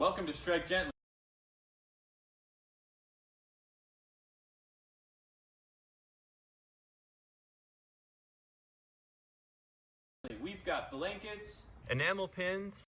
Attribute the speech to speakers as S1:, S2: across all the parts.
S1: Welcome to Strike Gently. We've got blankets, enamel pins,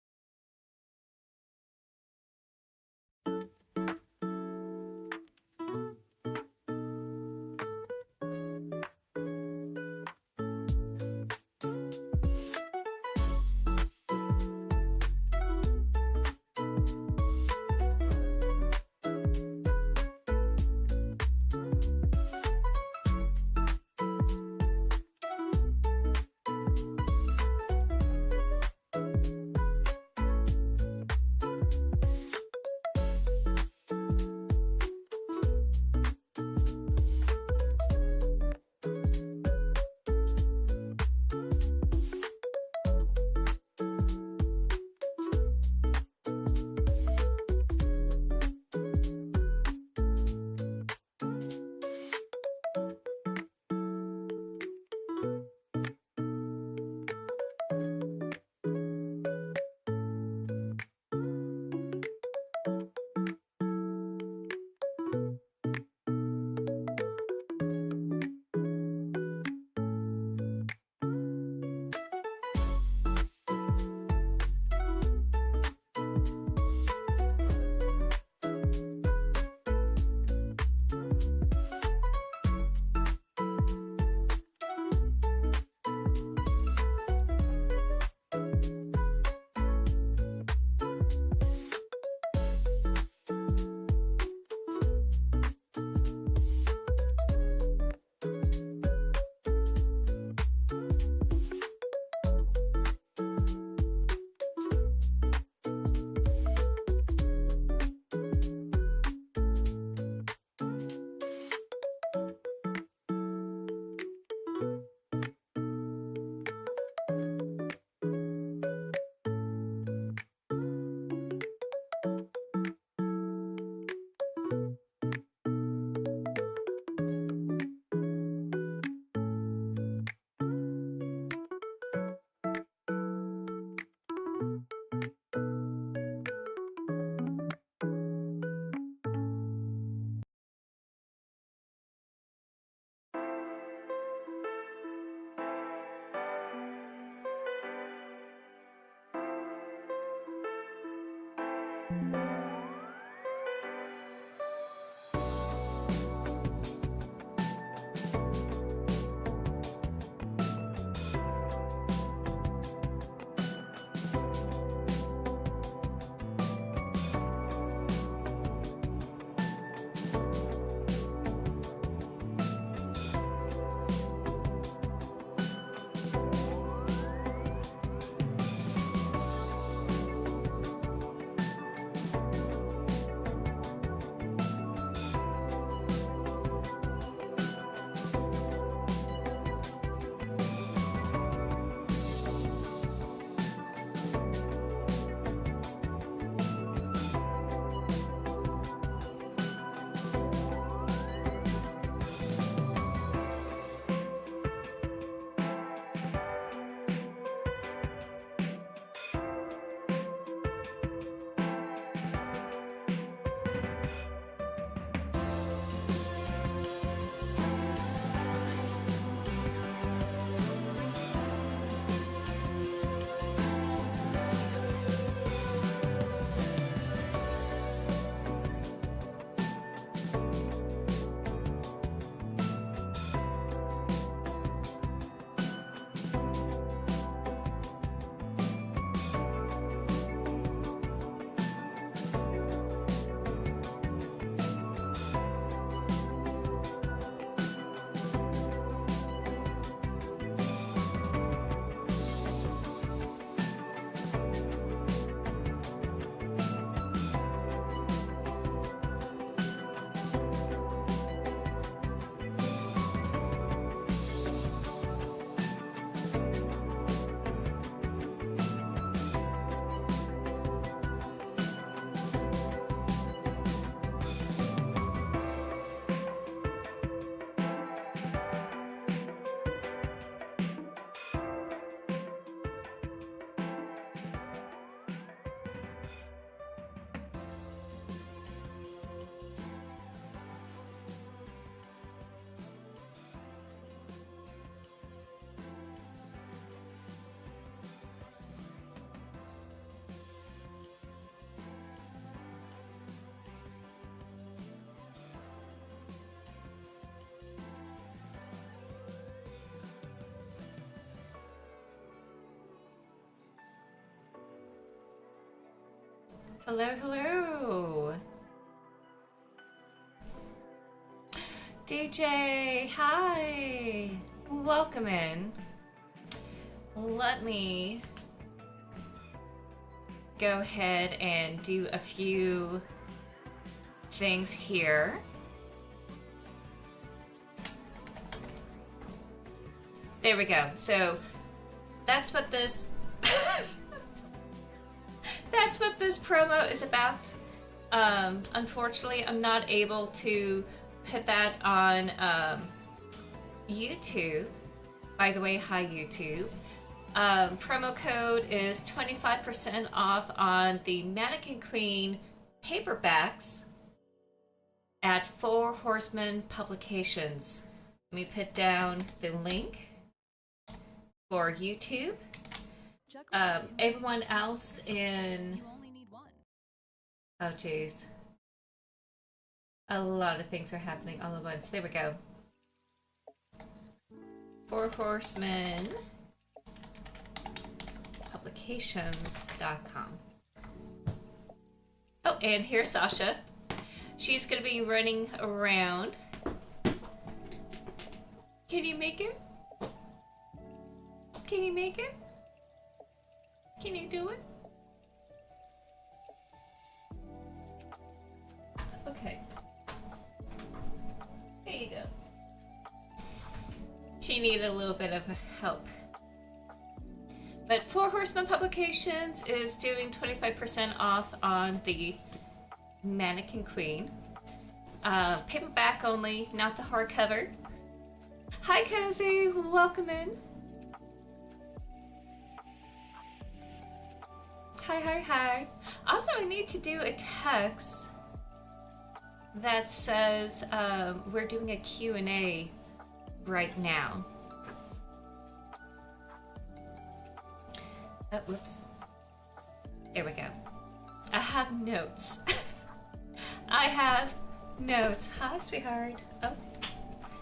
S2: Hello, hello. DJ, hi. Welcome in. Let me go ahead and do a few things here. There we go. So that's what this that's what this promo is about. Unfortunately, I'm not able to put that on YouTube. By the way, hi YouTube. Promo code is 25% off on the Mannequin Queen paperbacks at Four Horsemen Publications. Let me put down the link for YouTube. Everyone else in...
S3: You only need one.
S2: Oh, jeez. A lot of things are happening all at once. There we go. Four Horsemen Publications.com. Oh, and here's Sasha. She's going to be running around. Can you make it? Can you make it? Can you do it? Okay. There you go. She needed a little bit of help. But Four Horsemen Publications is doing 25% off on the Mannequin Queen. Paperback only, not the hardcover. Hi Cozy, welcome in. Hi. Also, I need to do a text that says we're doing a Q&A right now. Oh, whoops. There we go. I have notes. I have notes. Hi, sweetheart. Oh,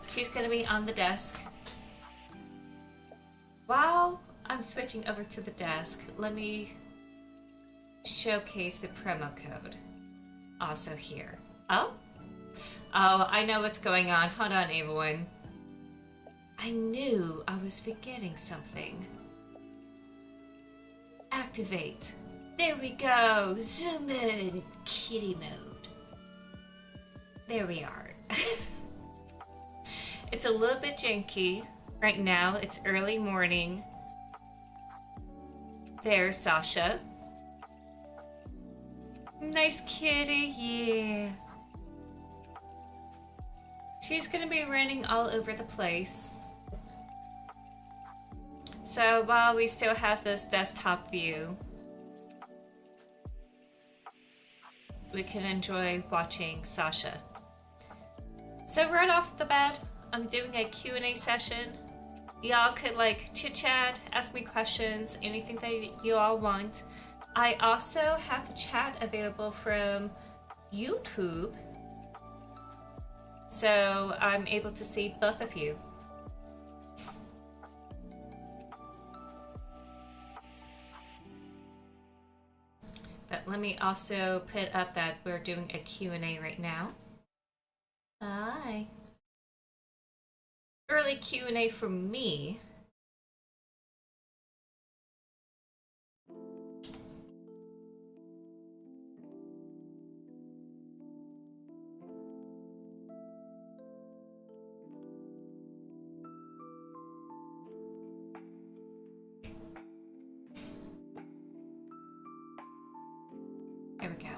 S2: she's gonna be on the desk. While I'm switching over to the desk, let me showcase the promo code. Also here. Oh, I know what's going on. Hold on, everyone. I knew I was forgetting something. Activate. There we go. Zoom in, kitty mode. There we are. It's a little bit janky right now. It's early morning. There's Sasha. Nice kitty, yeah. She's gonna be running all over the place. So while we still have this desktop view, we can enjoy watching Sasha. So right off the bat, I'm doing a Q&A session. Y'all could like chit chat, ask me questions, anything that you all want. I also have the chat available from YouTube, so I'm able to see both of you. But let me also put up that we're doing a Q&A right now. Hi. Early Q&A from me. There we go.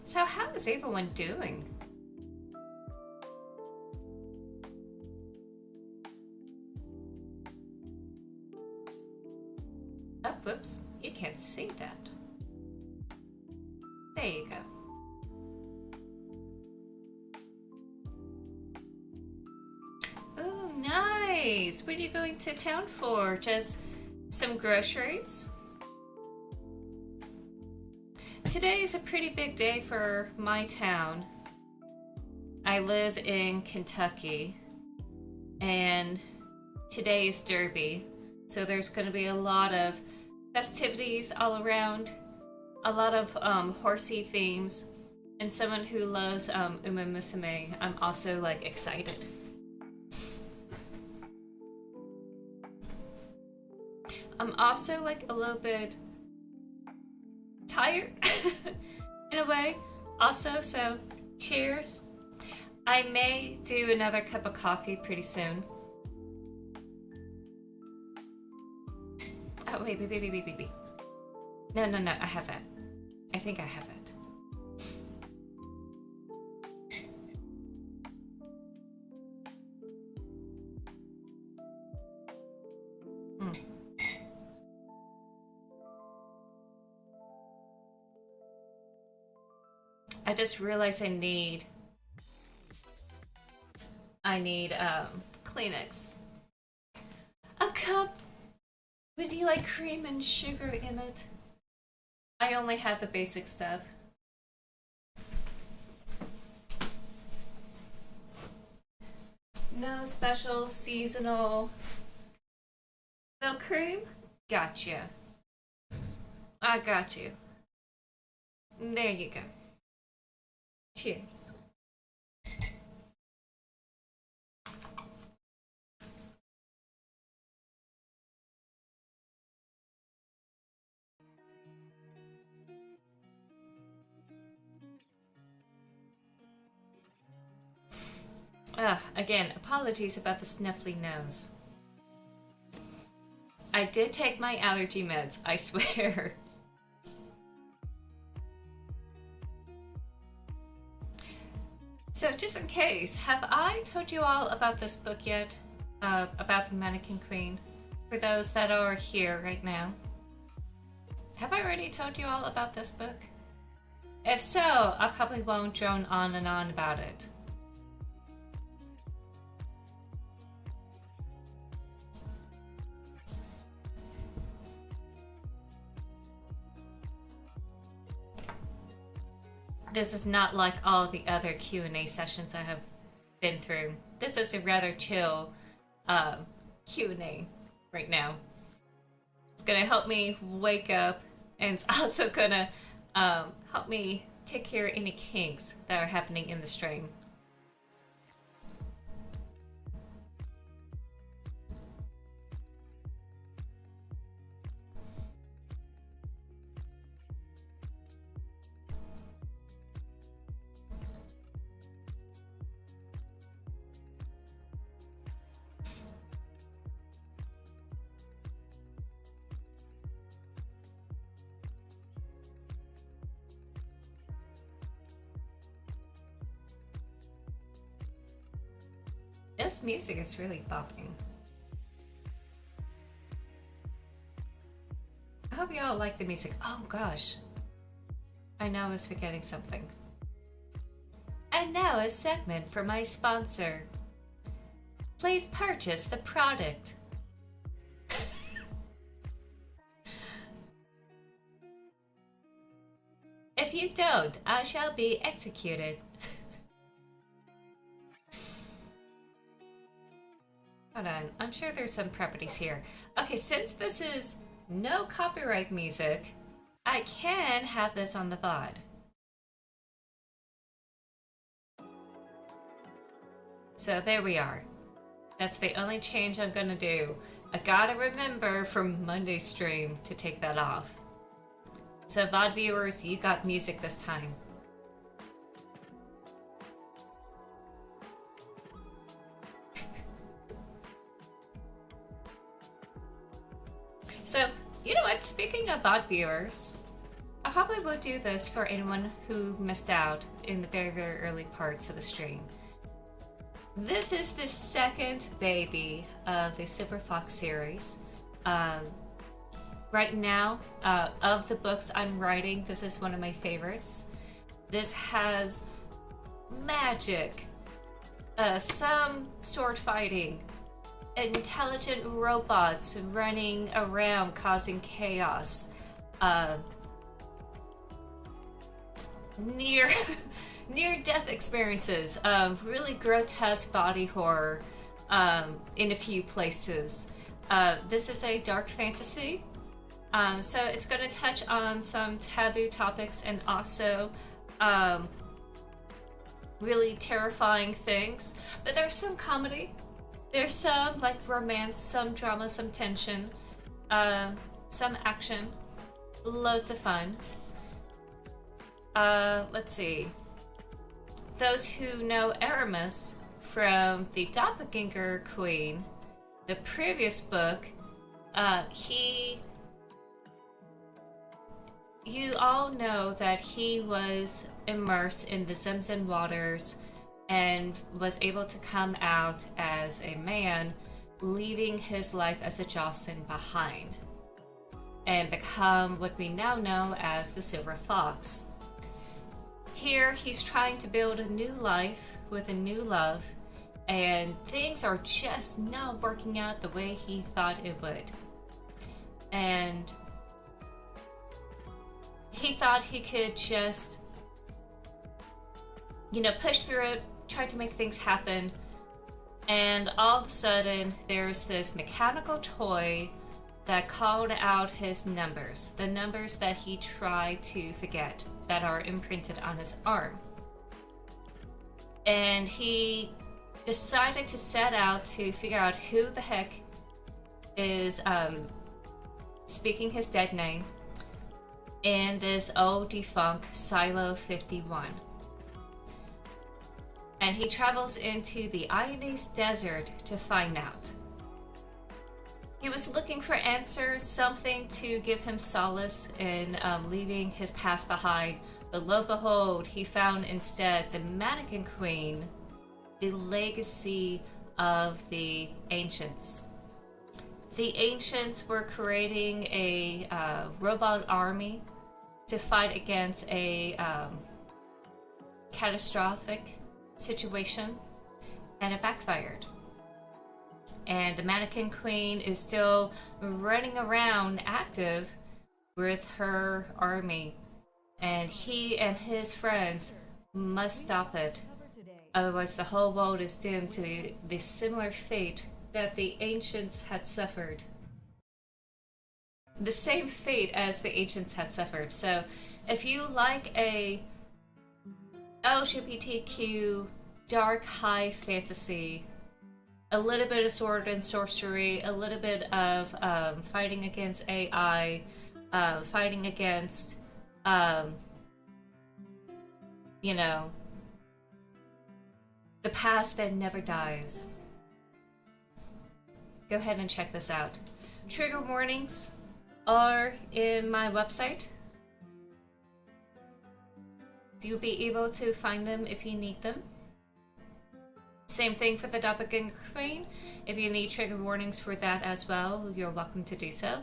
S2: So how is everyone doing? Oh, whoops. You can't see that. There you go. Oh, nice. What are you going to town for? Just some groceries? Today is a pretty big day for my town. I live in Kentucky, and today is Derby, so there's going to be a lot of festivities all around, a lot of horsey themes, and someone who loves Uma Musume, I'm also like excited. I'm also like a little bit tired in a way also, so cheers. I may do another cup of coffee pretty soon. Oh wait. No, I have that. I think I have it. I just realized I need Kleenex. A cup with like cream and sugar in it. I only have the basic stuff. No special seasonal milk cream? Gotcha. I got you. There you go. Cheers. Again, apologies about the sniffly nose. I did take my allergy meds, I swear. So just in case, have I told you all about this book yet? About the Mannequin Queen? For those that are here right now. Have I already told you all about this book? If so, I probably won't drone on and on about it. This is not like all the other Q&A sessions I have been through. This is a rather chill Q&A right now. It's gonna help me wake up, and it's also gonna help me take care of any kinks that are happening in the stream. This music is really bopping. I hope you all like the music. Oh gosh. I know I was forgetting something. And now a segment for my sponsor. Please purchase the product. If you don't, I shall be executed. Hold on, I'm sure there's some properties here. Okay, since this is no copyright music, I can have this on the VOD. So there we are. That's the only change I'm gonna do. I gotta remember for Monday's stream to take that off. So VOD viewers, you got music this time. So, you know what, speaking of VOD viewers, I probably will do this for anyone who missed out in the very, very early parts of the stream. This is the second baby of the Silver Fox series. Right now, of the books I'm writing, this is one of my favorites. This has magic, some sword fighting, intelligent robots running around causing chaos, near near-death experiences, really grotesque body horror in a few places. This is a dark fantasy, so it's going to touch on some taboo topics and also really terrifying things. But there's some comedy, there's some like romance, some drama, some tension, some action, loads of fun. Let's see. Those who know Aramis from the Doppelganger Queen, the previous book, you all know that he was immersed in the Zemzem waters and was able to come out as a man, leaving his life as a Jocelyn behind, and become what we now know as the Silver Fox. Here, he's trying to build a new life with a new love, and things are just not working out the way he thought it would. And he thought he could just, push through it, try to make things happen, and all of a sudden, there's this mechanical toy that called out his numbers, the numbers that he tried to forget, that are imprinted on his arm. And he decided to set out to figure out who the heck is speaking his dead name in this old defunct Silo 51. And he travels into the Ionese desert to find out. He was looking for answers, something to give him solace in leaving his past behind. But lo and behold, he found instead the Mannequin Queen, the legacy of the ancients. The ancients were creating a robot army to fight against a catastrophic situation, and it backfired. And the Mannequin Queen is still running around active with her army. And he and his friends must stop it. Otherwise, the whole world is doomed to the similar fate that the ancients had suffered. The same fate as the ancients had suffered. So, if you like a LGBTQ dark high fantasy, a little bit of sword and sorcery, a little bit of fighting against AI, fighting against, the past that never dies. Go ahead and check this out. Trigger warnings are in my website. You'll be able to find them if you need them. Same thing for the Doppelganger Queen. If you need trigger warnings for that as well, you're welcome to do so.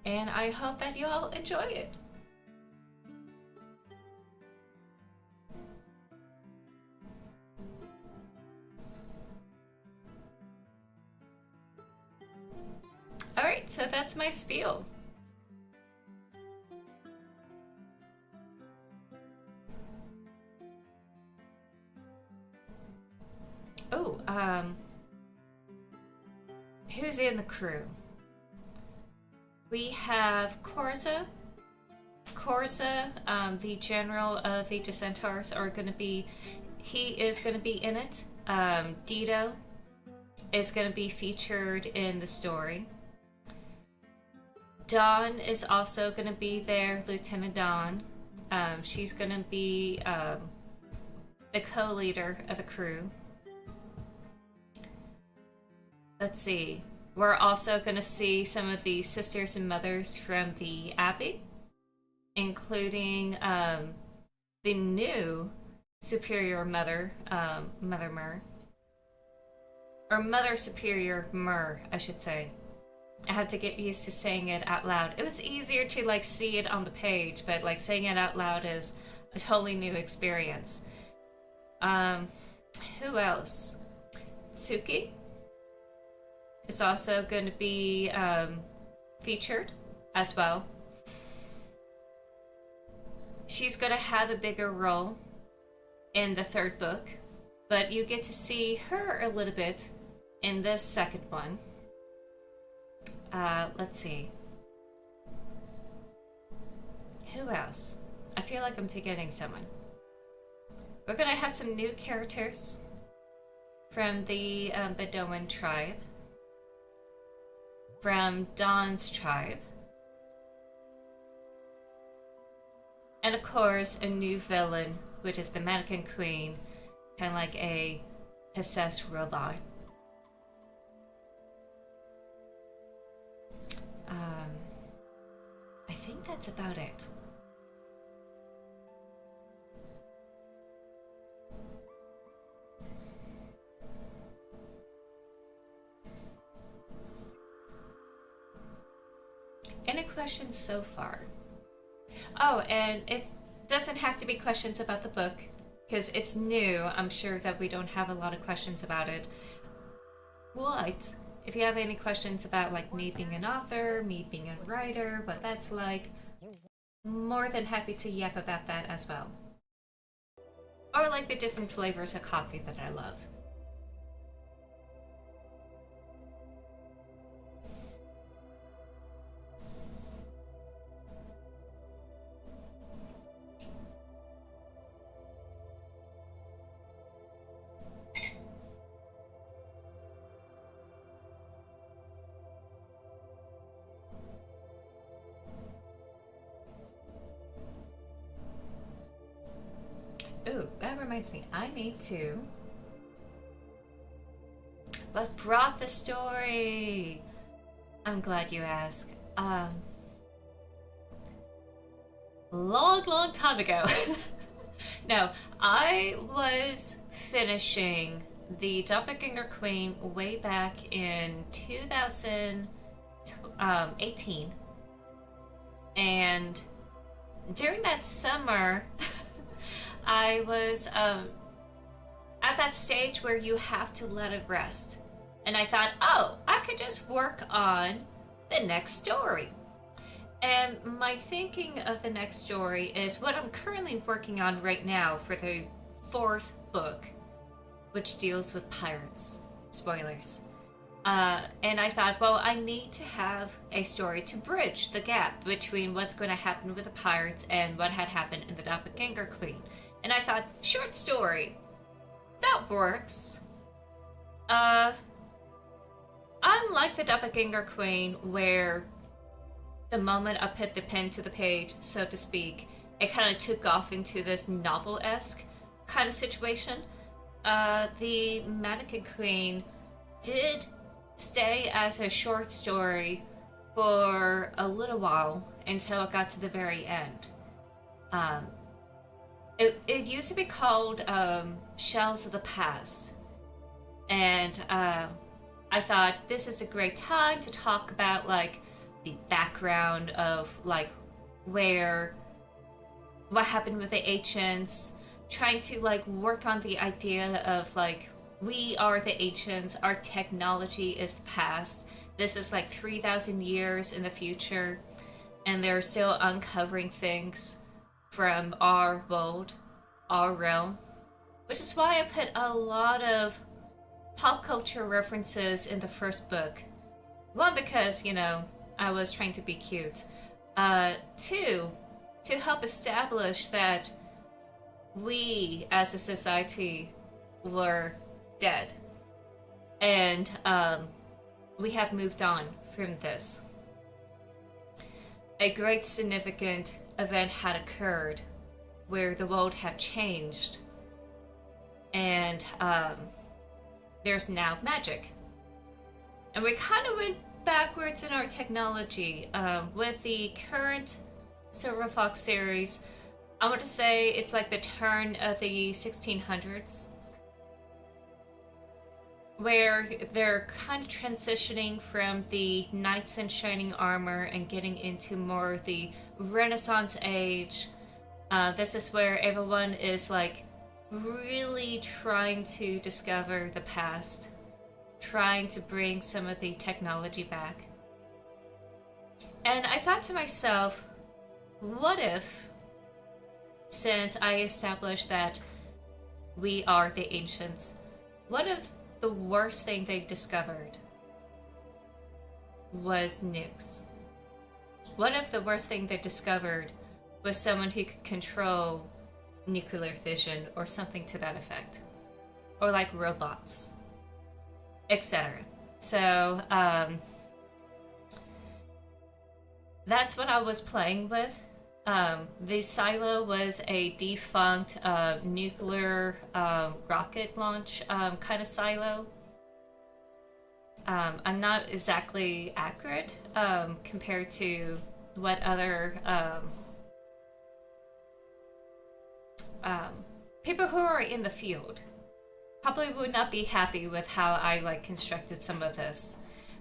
S2: And I hope that you all enjoy it. Alright, so that's my spiel. Oh, who's in the crew? We have Corza. Corza, the general of the Dissentars, he is going to be in it. Dido is going to be featured in the story. Dawn is also going to be there, Lieutenant Dawn. She's going to be the co-leader of the crew. Let's see. We're also going to see some of the sisters and mothers from the Abbey, including the new Superior Mother, Mother Myrrh. Or Mother Superior Myrrh, I should say. I had to get used to saying it out loud. It was easier to see it on the page, but saying it out loud is a totally new experience. Who else? Suki is also going to be featured as well. she's going to have a bigger role in the third book, but you get to see her a little bit in this second one. Let's see. Who else? I feel like I'm forgetting someone. We're going to have some new characters from the Bedouin tribe, from Dawn's tribe, and of course a new villain, which is the Mannequin Queen, kind of like a possessed robot. I think that's about it. Any questions so far? Oh, and it doesn't have to be questions about the book, because it's new. I'm sure that we don't have a lot of questions about it. What? If you have any questions about like me being an author, me being a writer, what that's like, more than happy to yap about that as well. Or like the different flavors of coffee that I love. Ooh, that reminds me, I need to. What brought the story? I'm glad you asked. Long time ago. No, I was finishing the Doppelganger Queen way back in 2018. And during that summer, I was at that stage where you have to let it rest. And I thought, oh, I could just work on the next story. And my thinking of the next story is what I'm currently working on right now for the fourth book, which deals with pirates. Spoilers. And I thought, well, I need to have a story to bridge the gap between what's going to happen with the pirates and what had happened in the Doppelganger Queen. And I thought, short story, that works. Unlike the Doppelganger Queen, where the moment I put the pen to the page, so to speak, it kind of took off into this novel-esque kind of situation, the Mannequin Queen did stay as a short story for a little while until it got to the very end. It used to be called Shells of the Past. And I thought this is a great time to talk about like the background of like what happened with the ancients, trying to like work on the idea of like we are the ancients, our technology is the past. This is like 3,000 years in the future, and they're still uncovering things from our world, our realm, which is why I put a lot of pop culture references in the first book. One, because, you know, I was trying to be cute. Two, to help establish that we as a society were dead. And we have moved on from this. A great significant event had occurred where the world had changed. And there's now magic. And we kind of went backwards in our technology. With the current Silver Fox series, I want to say it's like the turn of the 1600s, where they're kind of transitioning from the knights in shining armor and getting into more of the Renaissance age. This is where everyone is like really trying to discover the past, trying to bring some of the technology back. And I thought to myself, what if since I established that we are the ancients, what if the worst thing they discovered was nukes? What if the worst thing they discovered was someone who could control nuclear fission or something to that effect? Or like robots, etc. So that's what I was playing with. The silo was a defunct nuclear rocket launch kind of silo. I'm not exactly accurate compared to what other people who are in the field probably would not be happy with how I like constructed some of this,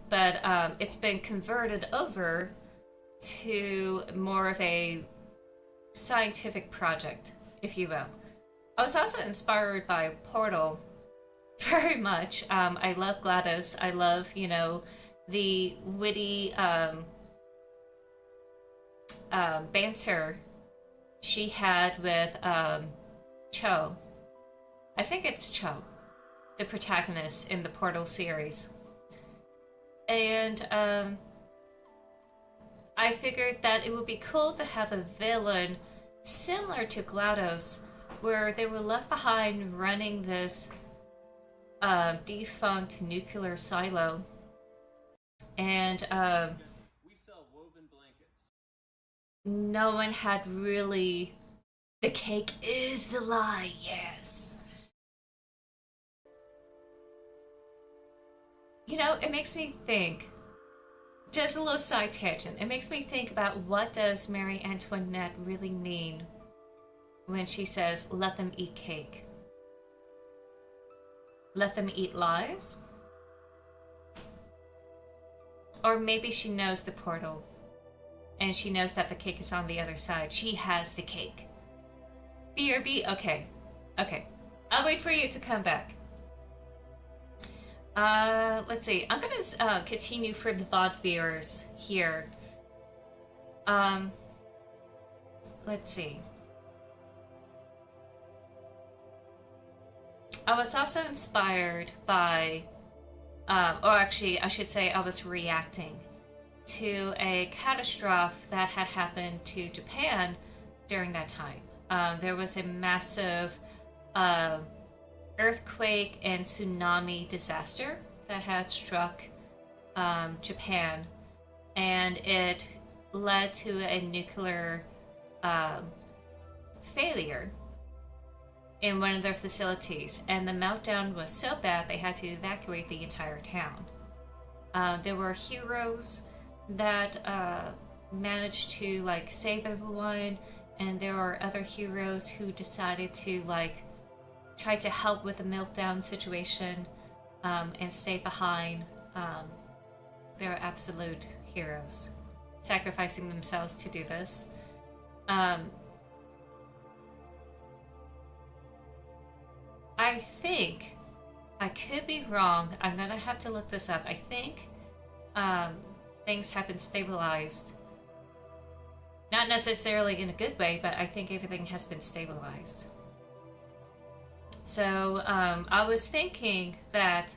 S2: but it's been converted over to more of a scientific project, if you will. I was also inspired by Portal very much. I love GLaDOS. I love, you know, the witty banter she had with Cho. I think it's Cho, the protagonist in the Portal series. And I figured that it would be cool to have a villain similar to GLaDOS, where they were left behind running this defunct nuclear silo. And
S1: we sell woven blankets.
S2: No one had really... The cake is the lie, yes. You know, it makes me think, just a little side tangent, it makes me think about what does Marie Antoinette really mean when she says, let them eat cake? Let them eat lies? Or maybe she knows the portal, and she knows that the cake is on the other side. She has the cake. BRB? Okay. Okay. I'll wait for you to come back. Let's see. I'm gonna continue for the VOD viewers here. Let's see. I was also inspired by, or actually, I should say I was reacting to a catastrophe that had happened to Japan during that time. There was a massive earthquake and tsunami disaster that had struck Japan, and it led to a nuclear failure in one of their facilities, and the meltdown was so bad they had to evacuate the entire town. There were heroes that managed to like save everyone, and there are other heroes who decided to like try to help with the meltdown situation and stay behind. They're absolute heroes, sacrificing themselves to do this. I think, I could be wrong, I'm gonna have to look this up. I think things have been stabilized. Not necessarily in a good way, but I think everything has been stabilized. So I was thinking that,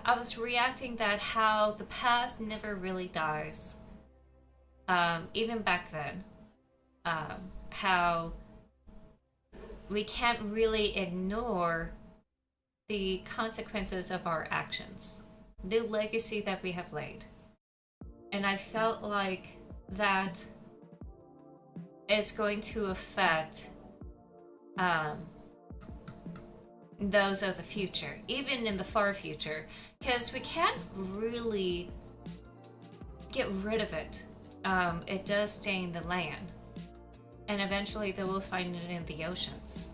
S2: I was reacting that how the past never really dies. Even back then. How we can't really ignore the consequences of our actions, the legacy that we have laid. And I felt like that is going to affect those of the future, even in the far future, because we can't really get rid of it. It does stain the land, and eventually they will find it in the oceans.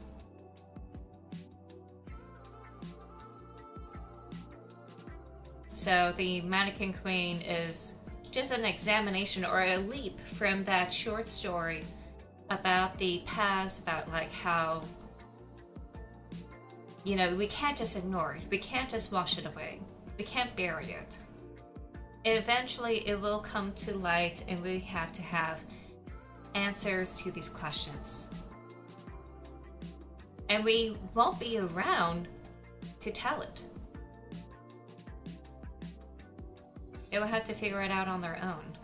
S2: So the Mannequin Queen is just an examination or a leap from that short story about the past, about like how, you know, we can't just ignore it. We can't just wash it away. We can't bury it. Eventually it will come to light, and we have to have answers to these questions. and we won't be around to tell it. They will have to figure it out on their own.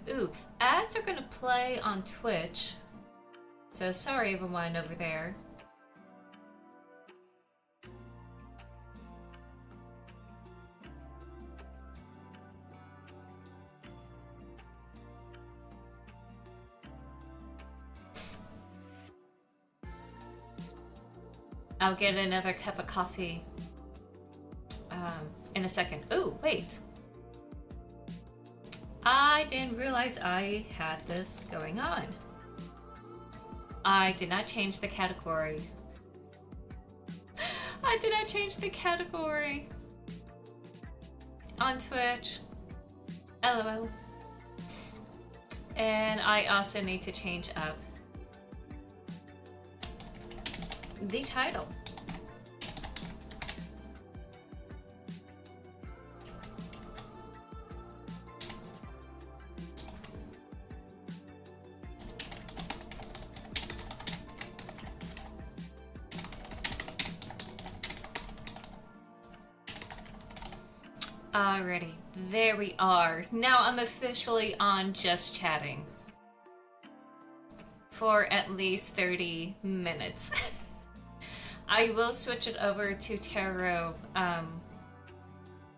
S2: Ooh, ads are gonna play on Twitch. So sorry everyone over there. I'll get another cup of coffee in a second. Oh, wait. I didn't realize I had this going on. I did not change the category. I did not change the category on Twitch. LOL. And I also need to change up the title. Alrighty, there we are. Now I'm officially on just chatting for at least 30 minutes. I will switch it over to tarot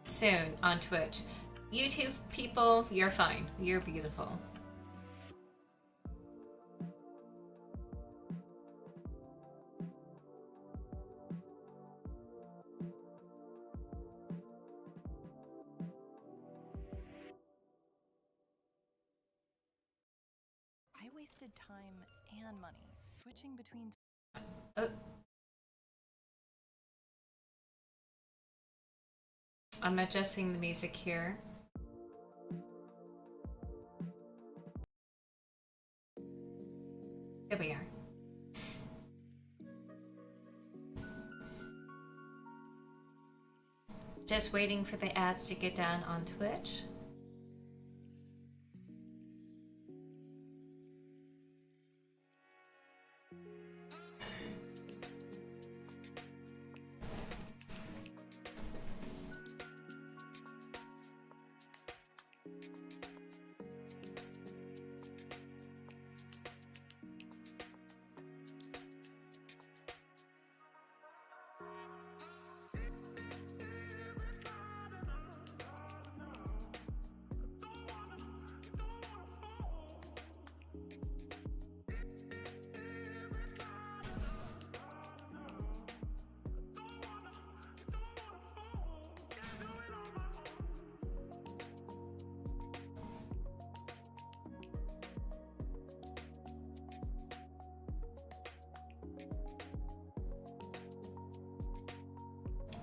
S2: soon on Twitch. YouTube people, you're fine. You're beautiful.
S3: I wasted time and money switching between.
S2: I'm adjusting the music here. Here we are. Just waiting for the ads to get down on Twitch.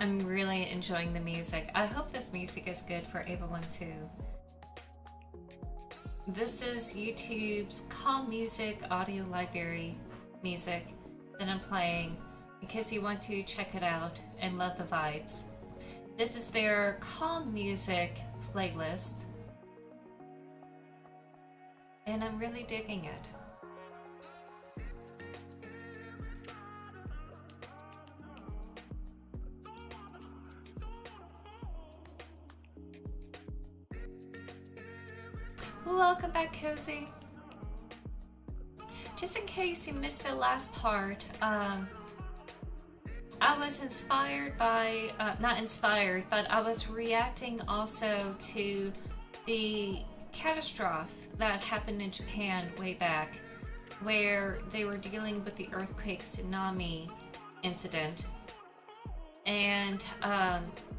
S2: I'm really enjoying the music. I hope this music is good for everyone too. This is YouTube's Calm Music audio library music that I'm playing in case you want to check it out and love the vibes. This is their Calm Music playlist, and I'm really digging it. Welcome back, Cozy. Just in case you missed the last part, I was inspired by, not inspired, but I was reacting also to the catastrophe that happened in Japan way back, where they were dealing with the earthquake tsunami incident, and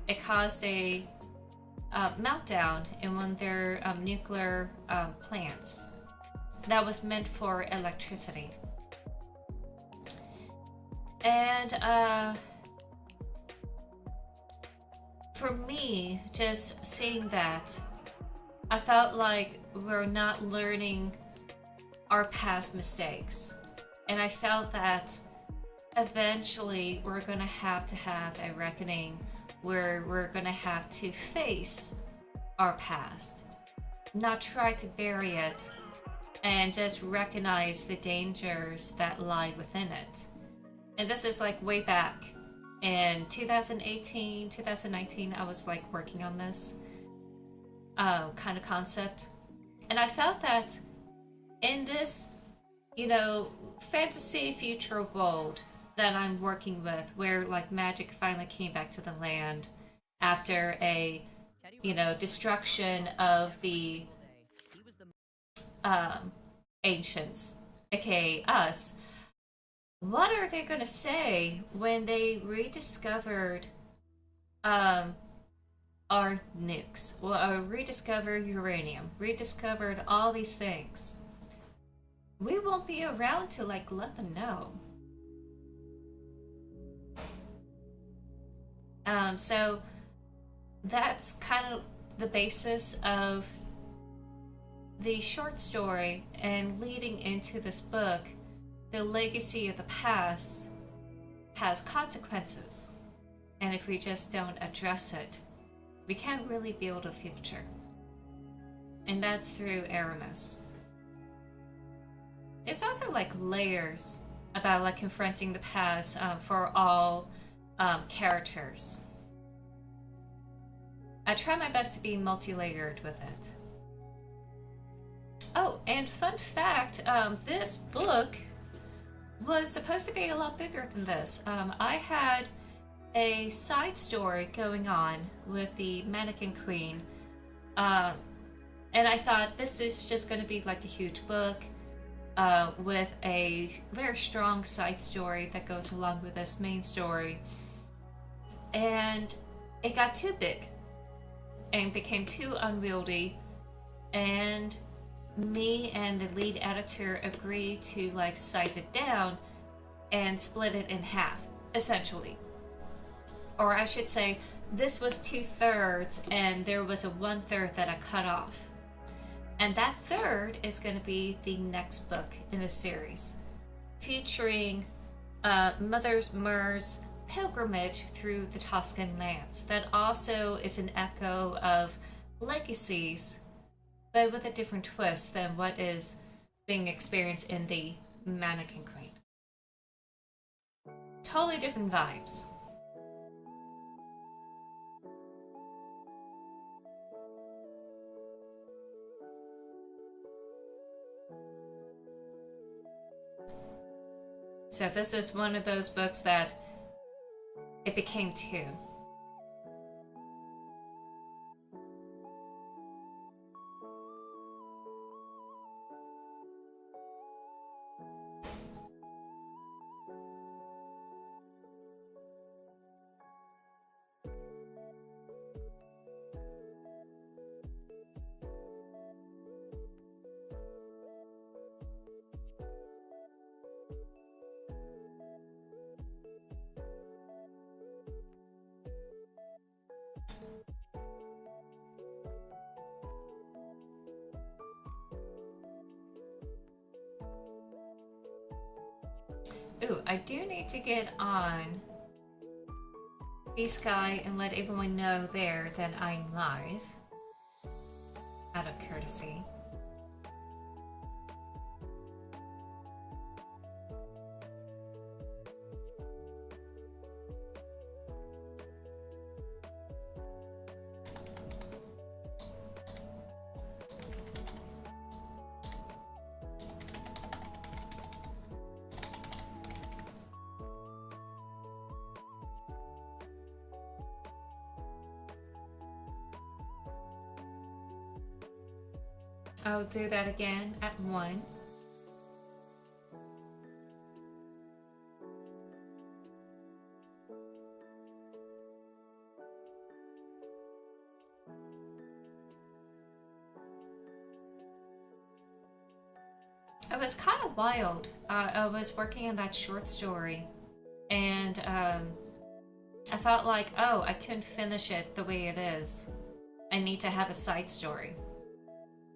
S2: it caused a meltdown in one of their nuclear plants that was meant for electricity. And for me, just seeing that, I felt like we're not learning our past mistakes. And I felt that eventually we're going to have a reckoning where we're going to have to face our past, not try to bury it and just recognize the dangers that lie within it. And this is like way back in 2018, 2019, I was like working on this kind of concept. And I felt that in this, fantasy future world that I'm working with, where like magic finally came back to the land after a, destruction of the ancients, aka us, what are they going to say when they rediscovered our nukes, or rediscover uranium, rediscovered all these things? We won't be around to like let them know. So that's kind of the basis of the short story, and leading into this book, the legacy of the past has consequences. And if we just don't address it, we can't really build a future. And that's through Aramis. There's also like layers about like confronting the past for all characters. I try my best to be multi-layered with it. Oh, and fun fact, this book was supposed to be a lot bigger than this. I had a side story going on with the Mannequin Queen, and I thought this is just going to be like a huge book with a very strong side story that goes along with this main story. And it got too big and became too unwieldy, and me and the lead editor agreed to like size it down and split it in half, essentially. Or I should say, this was 2/3 and there was a 1/3 that I cut off. And that third is going to be the next book in the series, featuring Mother Myr's pilgrimage through the Tuscan lands. That also is an echo of Legacies, but with a different twist than what is being experienced in the Mannequin Queen. Totally different vibes. So this is one of those books that it became two. Ooh, I do need to get on Sky and let everyone know there that I'm live, out of courtesy. I'll do that again at 1. It was kind of wild. I was working on that short story, and I felt like, oh, I couldn't finish it the way it is. I need to have a side story.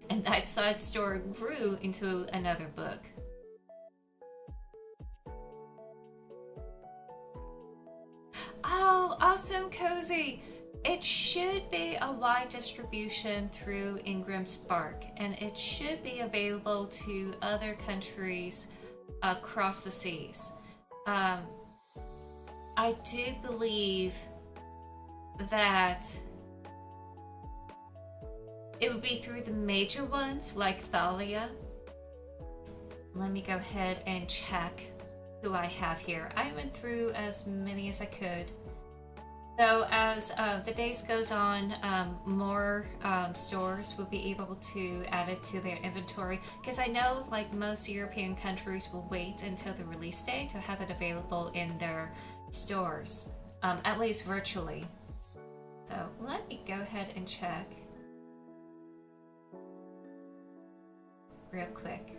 S2: And that side story grew into another book. Oh, awesome, Cozy! It should be a wide distribution through Ingram Spark, and it should be available to other countries across the seas. I do believe that it would be through the major ones like Thalia. Let me go ahead and check who I have here. I went through as many as I could. Though as the days goes on, more stores will be able to add it to their inventory. Because I know like most European countries will wait until the release day to have it available in their stores, at least virtually. So let me go ahead and check real quick.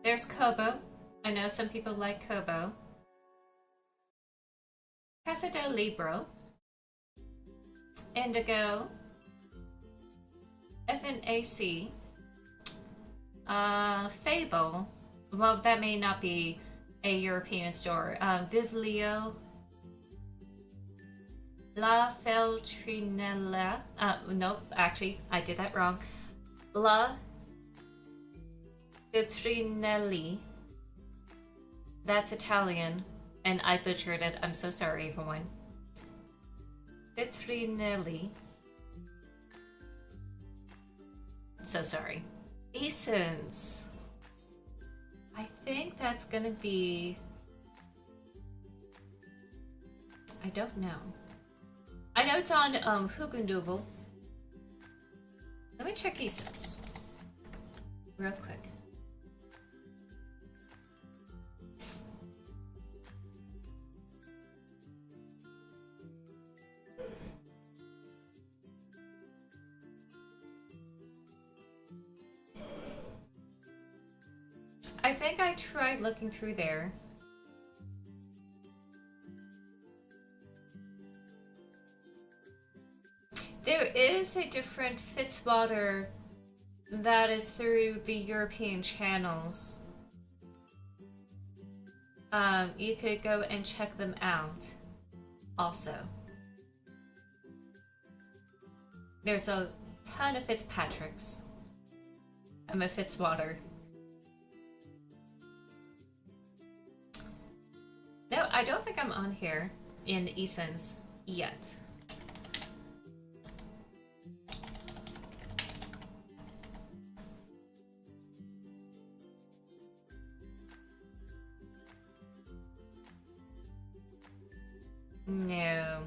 S2: There's Kobo. I know some people like Kobo. Casa del Libro. Indigo. FNAC. Fable. Well, that may not be a European store. Vivlio. La Feltrinella. Nope, actually, I did that wrong. La Feltrinelli. That's Italian, and I butchered it. I'm so sorry, everyone. Feltrinelli. So sorry. Easons. I think that's gonna be... I don't know. I know it's on Hugendubel. Let me check Easons real quick. I think I tried looking through there. There is a different Fitzwater that is through the European channels. You could go and check them out also. There's a ton of Fitzpatricks. I'm a Fitzwater. No, I don't think I'm on here in Easons yet. No.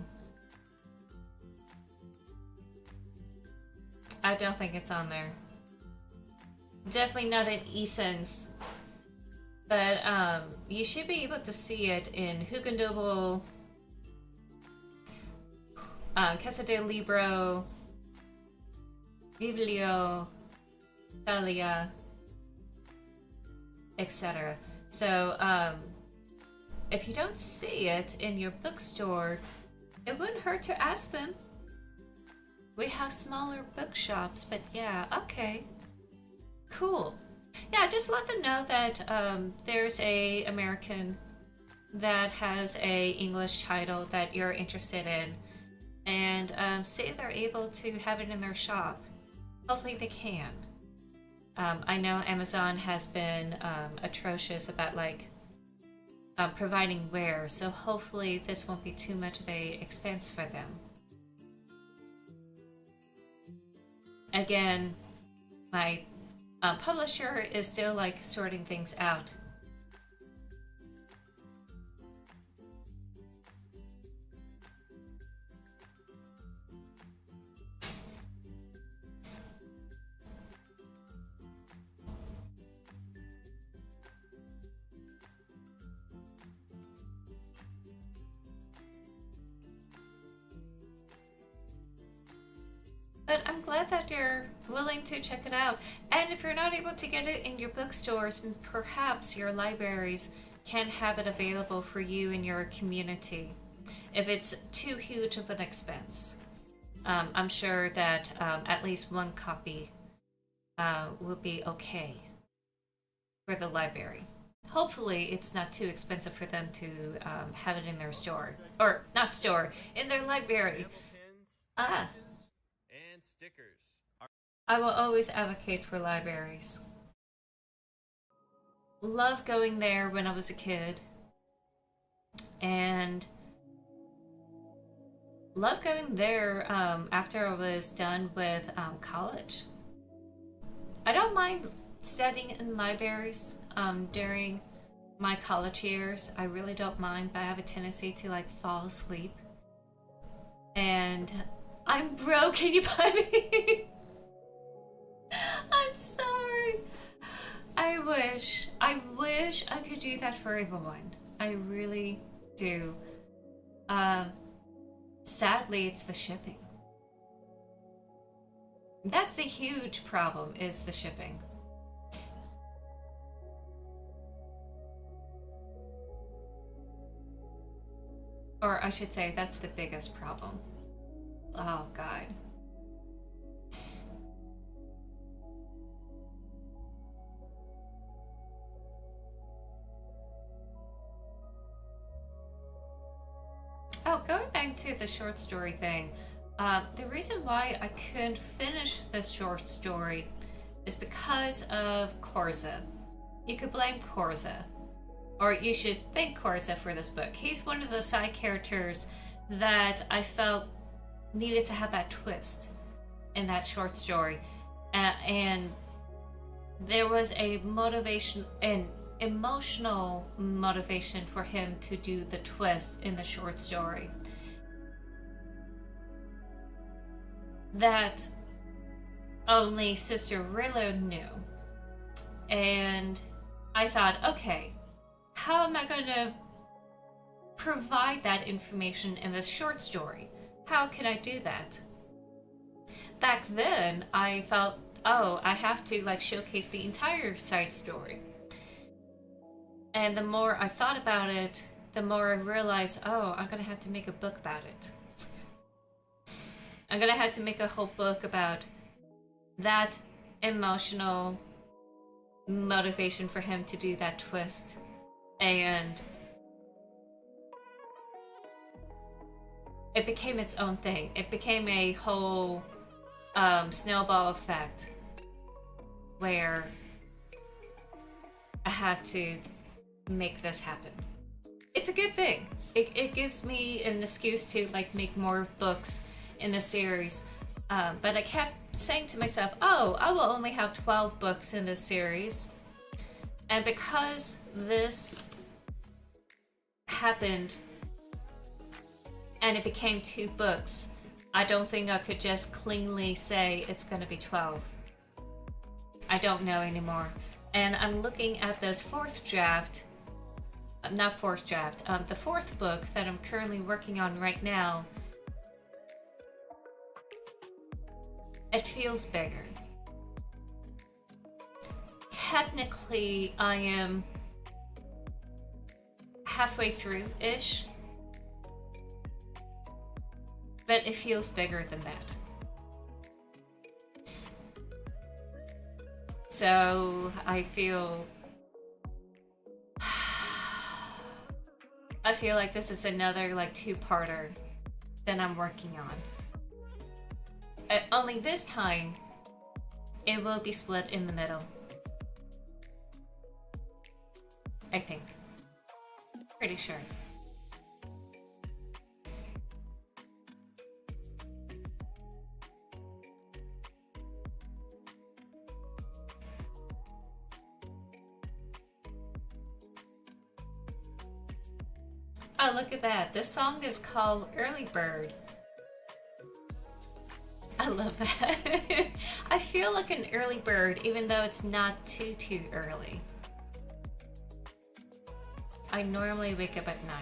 S2: I don't think it's on there. Definitely not in Easons. But you should be able to see it in Hugendubel, Casa del Libro, Biblio, Thalia, etc. So if you don't see it in your bookstore, it wouldn't hurt to ask them. We have smaller bookshops, but yeah, okay. Cool. Yeah, just let them know that there's a American that has a English title that you're interested in, and see if they're able to have it in their shop. Hopefully they can. I know Amazon has been atrocious about like providing wares, so hopefully this won't be too much of a expense for them. Again, my publisher is still like sorting things out. But I'm glad that you're willing to check it out. And if you're not able to get it in your bookstores, perhaps your libraries can have it available for you in your community if it's too huge of an expense. I'm sure that at least one copy will be okay for the library. hopefully it's not too expensive for them to have it in their store. Or, not store, in their library.
S1: Enamel pins,
S2: Ah,
S1: patches, and stickers.
S2: I will always advocate for libraries. Love going there when I was a kid. And love going there after I was done with college. I don't mind studying in libraries during my college years. I really don't mind, but I have a tendency to like fall asleep. And I'm broke. Can you buy me? I'm sorry. I wish I could do that for everyone. I really do. Sadly, it's the shipping. That's the huge problem, is the shipping. Or I should say, that's the biggest problem. Oh, God. Oh, going back to the short story thing, the reason why I couldn't finish this short story is because of Korza. You could blame Korza. Or you should thank Korza for this book. He's one of the side characters that I felt needed to have that twist in that short story. And there was a motivation, an emotional motivation for him to do the twist in the short story that only Sister Rillo knew. And I thought, okay, how am I going to provide that information in this short story? How can I do that? Back then, I felt, oh, I have to like showcase the entire side story. And the more I thought about it, the more I realized, oh, I'm gonna have to make a book about it. I'm gonna have to make a whole book about that emotional motivation for him to do that twist. And it became its own thing. It became a whole snowball effect where I had to make this happen. It's a good thing. It gives me an excuse to like make more books in the series. But I kept saying to myself, oh, I will only have 12 books in this series. And because this happened and it became 2 books, I don't think I could just cleanly say it's going to be 12. I don't know anymore. And I'm looking at this 4th draft, not 4th draft, the 4th book that I'm currently working on right now. It feels bigger. Technically, I am halfway through-ish, but it feels bigger than that. So I feel like this is another like 2-parter that I'm working on. Only this time, it will be split in the middle. I think. Pretty sure. Oh, look at that. This song is called Early Bird. I love that. I feel like an early bird, even though it's not too early. I normally wake up at 9.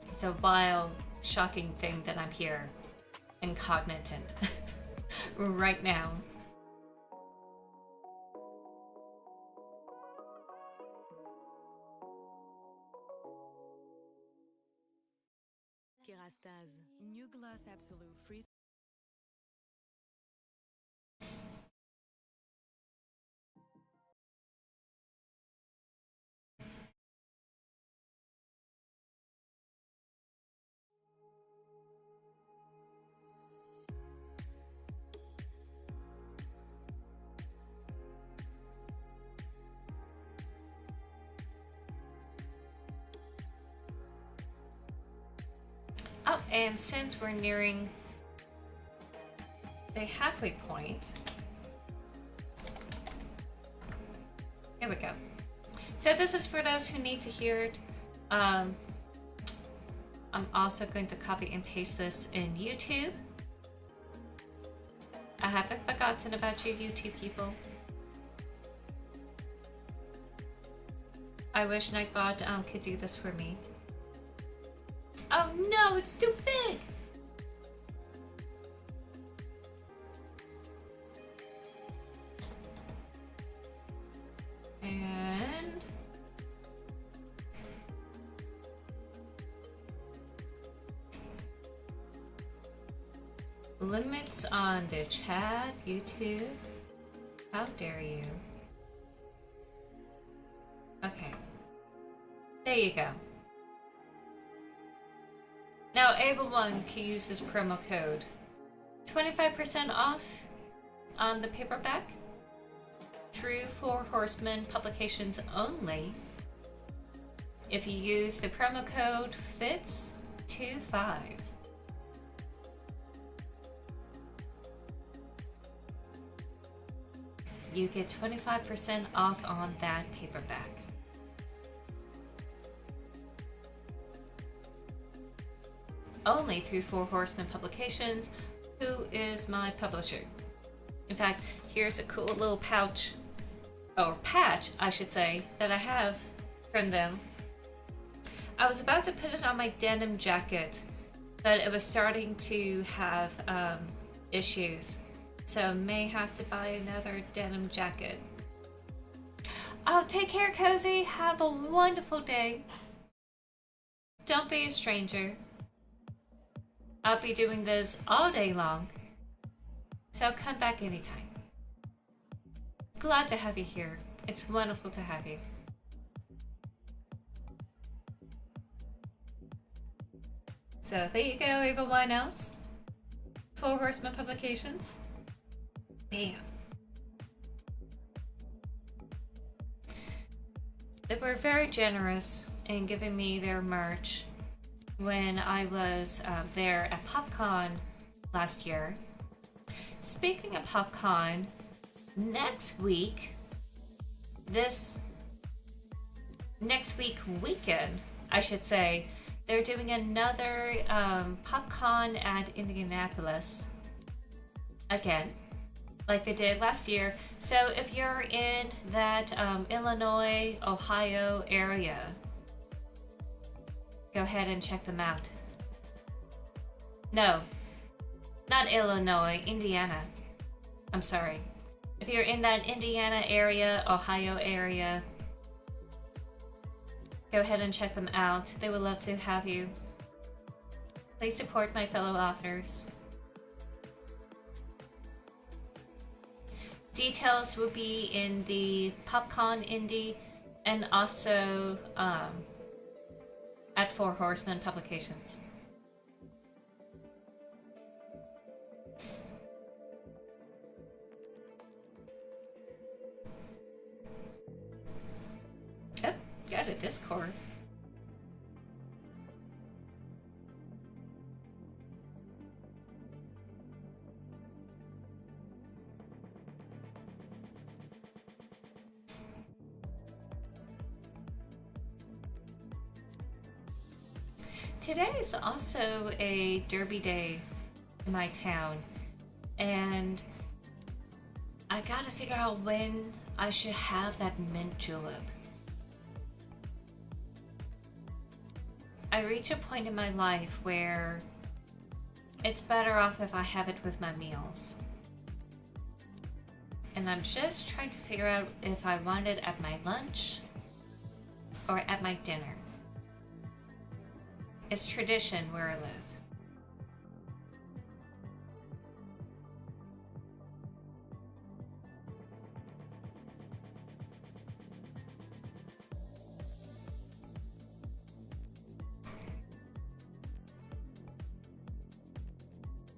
S2: It's a wild, shocking thing that I'm here and cognizant right now.
S3: Kerastase, New Glass Absolute Freeze.
S2: And since we're nearing the halfway point, here we go. So this is for those who need to hear it. I'm also going to copy and paste this in YouTube. I haven't forgotten about you, YouTube people. I wish Nightbot could do this for me. Oh no, it's too big! And limits on the chat, YouTube. How dare you? Okay. There you go. Now everyone can use this promo code. 25% off on the paperback. Through 4 Horsemen publications only. If you use the promo code FITZ25. You get 25% off on that paperback. Only through 4 Horsemen Publications, who is my publisher. In fact, here's a cool little pouch, or patch, I should say, that I have from them. I was about to put it on my denim jacket, but it was starting to have issues, so may have to buy another denim jacket. Oh, take care, Cozy. Have a wonderful day. Don't be a stranger. I'll be doing this all day long, so come back anytime. Glad to have you here. It's wonderful to have you. So there you go, everyone else. 4 Horsemen Publications. Bam. They were very generous in giving me their merch when I was there at PopCon last year. Speaking of PopCon, next week weekend, I should say, they're doing another PopCon at Indianapolis again, like they did last year. So if you're in that Illinois, Ohio area, go ahead and check them out. No, not Illinois, Indiana. I'm sorry. If you're in that Indiana area, Ohio area, go ahead and check them out. They would love to have you. Please support my fellow authors. Details will be in the PopCon Indie and also at 4 Horsemen Publications. Oh, got a Discord. Today is also a derby day in my town, and I gotta figure out when I should have that mint julep. I reach a point in my life where it's better off if I have it with my meals. And I'm just trying to figure out if I want it at my lunch or at my dinner. It's tradition where I live.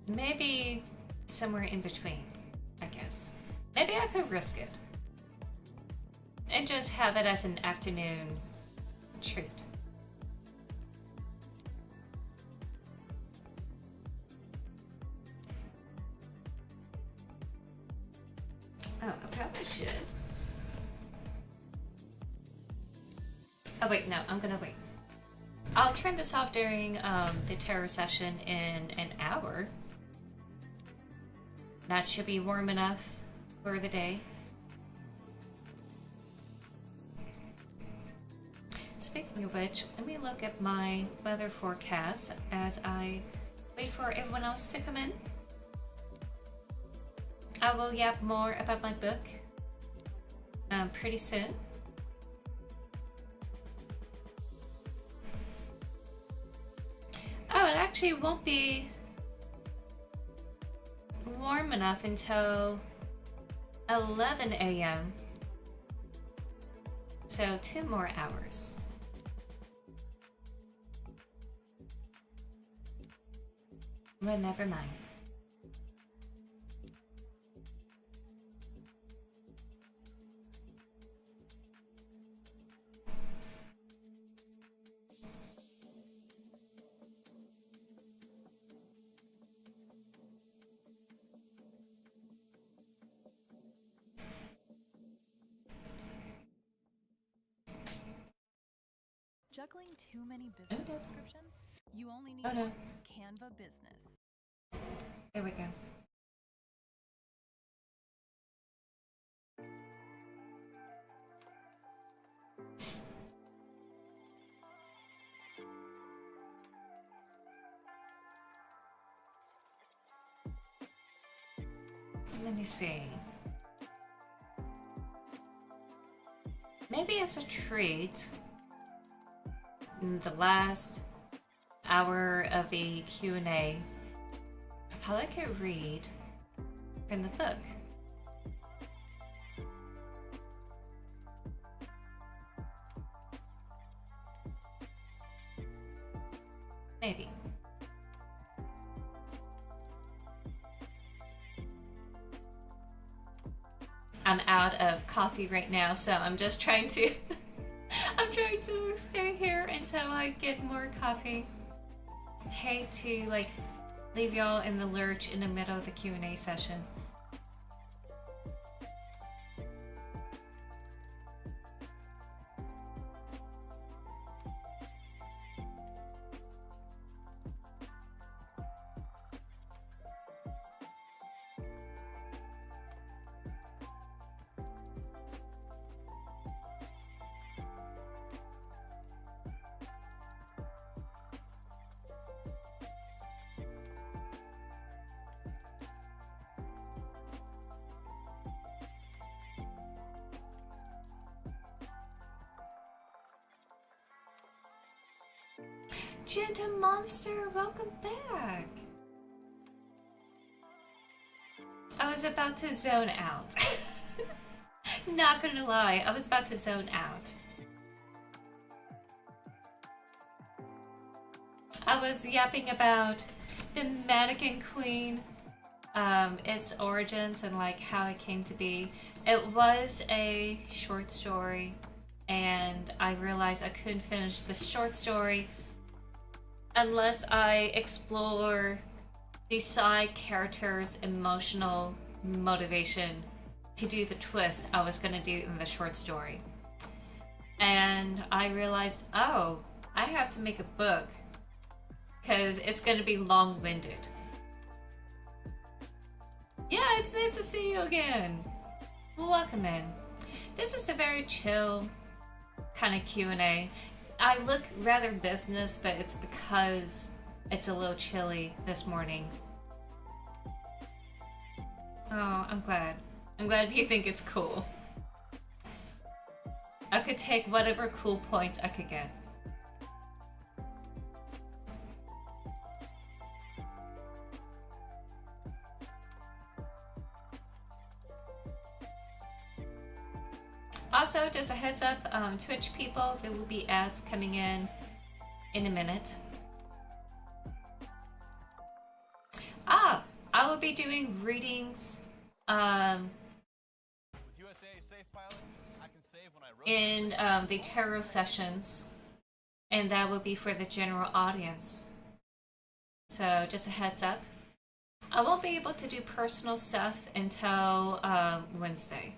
S2: Maybe somewhere in between, I guess. Maybe I could risk it and just have it as an afternoon treat. I should. Oh wait, no, I'm gonna wait. I'll turn this off during the tarot session in an hour. That should be warm enough for the day. Speaking of which, let me look at my weather forecast as I wait for everyone else to come in. I will yap more about my book pretty soon. Oh, it actually won't be warm enough until 11 a.m. So 2 more hours. But never mind.
S3: Juggling too many business subscriptions? You only need
S2: no.
S3: Canva Business.
S2: There we go. Let me see. Maybe as a treat, in the last hour of the Q&A, I probably could read from the book. Maybe. I'm out of coffee right now, so I'm just trying to I'm trying to stay here until I get more coffee. Hate to like leave y'all in the lurch in the middle of the Q&A session. Gentle Monster, welcome back. I was about to zone out. Not gonna lie, I was about to zone out. I was yapping about the Mannequin Queen, its origins and like how it came to be. It was a short story, and I realized I couldn't finish the short story unless I explore the side character's emotional motivation to do the twist I was going to do in the short story. And I realized, oh, I have to make a book because it's going to be long-winded. Yeah, it's nice to see you again. Welcome in. This is a very chill kind of Q&A. I look rather business, but it's because it's a little chilly this morning. Oh, I'm glad. I'm glad you think it's cool. I could take whatever cool points I could get. Also, just a heads up, Twitch people, there will be ads coming in a minute. I will be doing readings in the tarot sessions, and that will be for the general audience. So just a heads up. I won't be able to do personal stuff until Wednesday.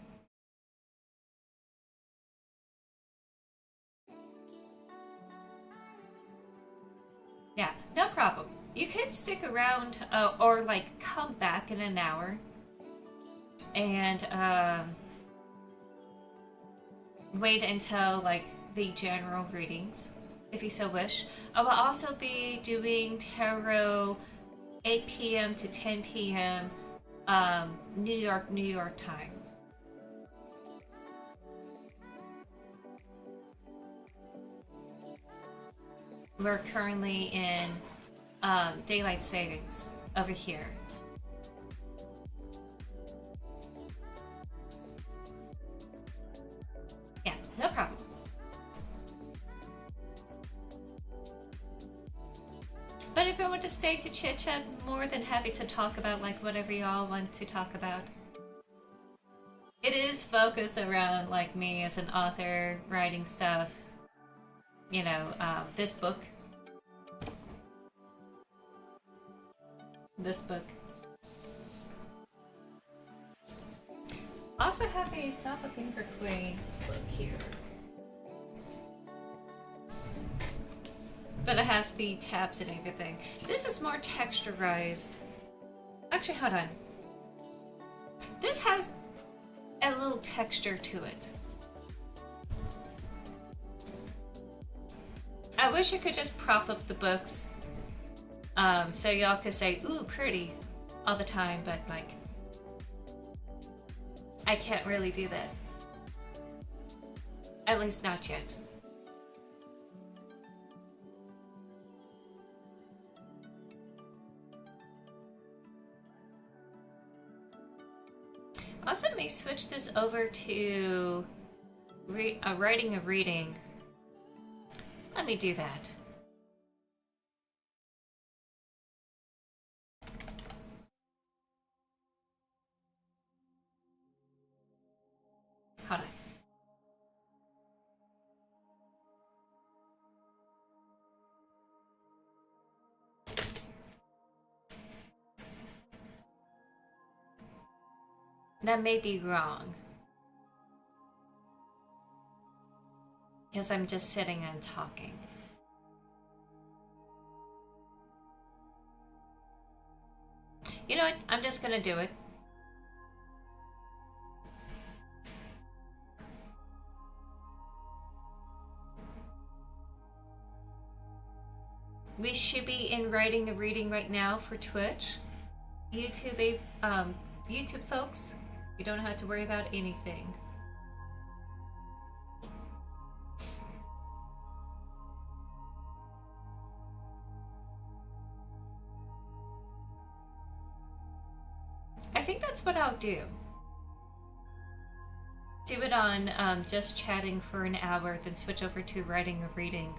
S2: no problem. You could stick around or like come back in an hour and wait until like the general readings, if you so wish. I will also be doing tarot 8 p.m. to 10 p.m. New York time. We're currently in daylight savings over here. Yeah, no problem. But if I want to stay to chit chat, more than happy to talk about like whatever y'all want to talk about. It is focused around like me as an author, writing stuff. You know, this book. This book. Also have a Doppelganger Queen book here. But it has the tabs and everything. This is more texturized. Actually, hold on. This has a little texture to it. I wish I could just prop up the books so y'all could say, ooh, pretty, all the time, but like, I can't really do that. At least not yet. Also, let me switch this over to writing a reading. Let me do that. Hold on. That may be wrong. Because I'm just sitting and talking. You know what? I'm just gonna do it. We should be in writing a reading right now for Twitch. YouTube, YouTube folks, you don't have to worry about anything. I think that's what I'll do. Do it on just chatting for an hour, then switch over to writing a reading.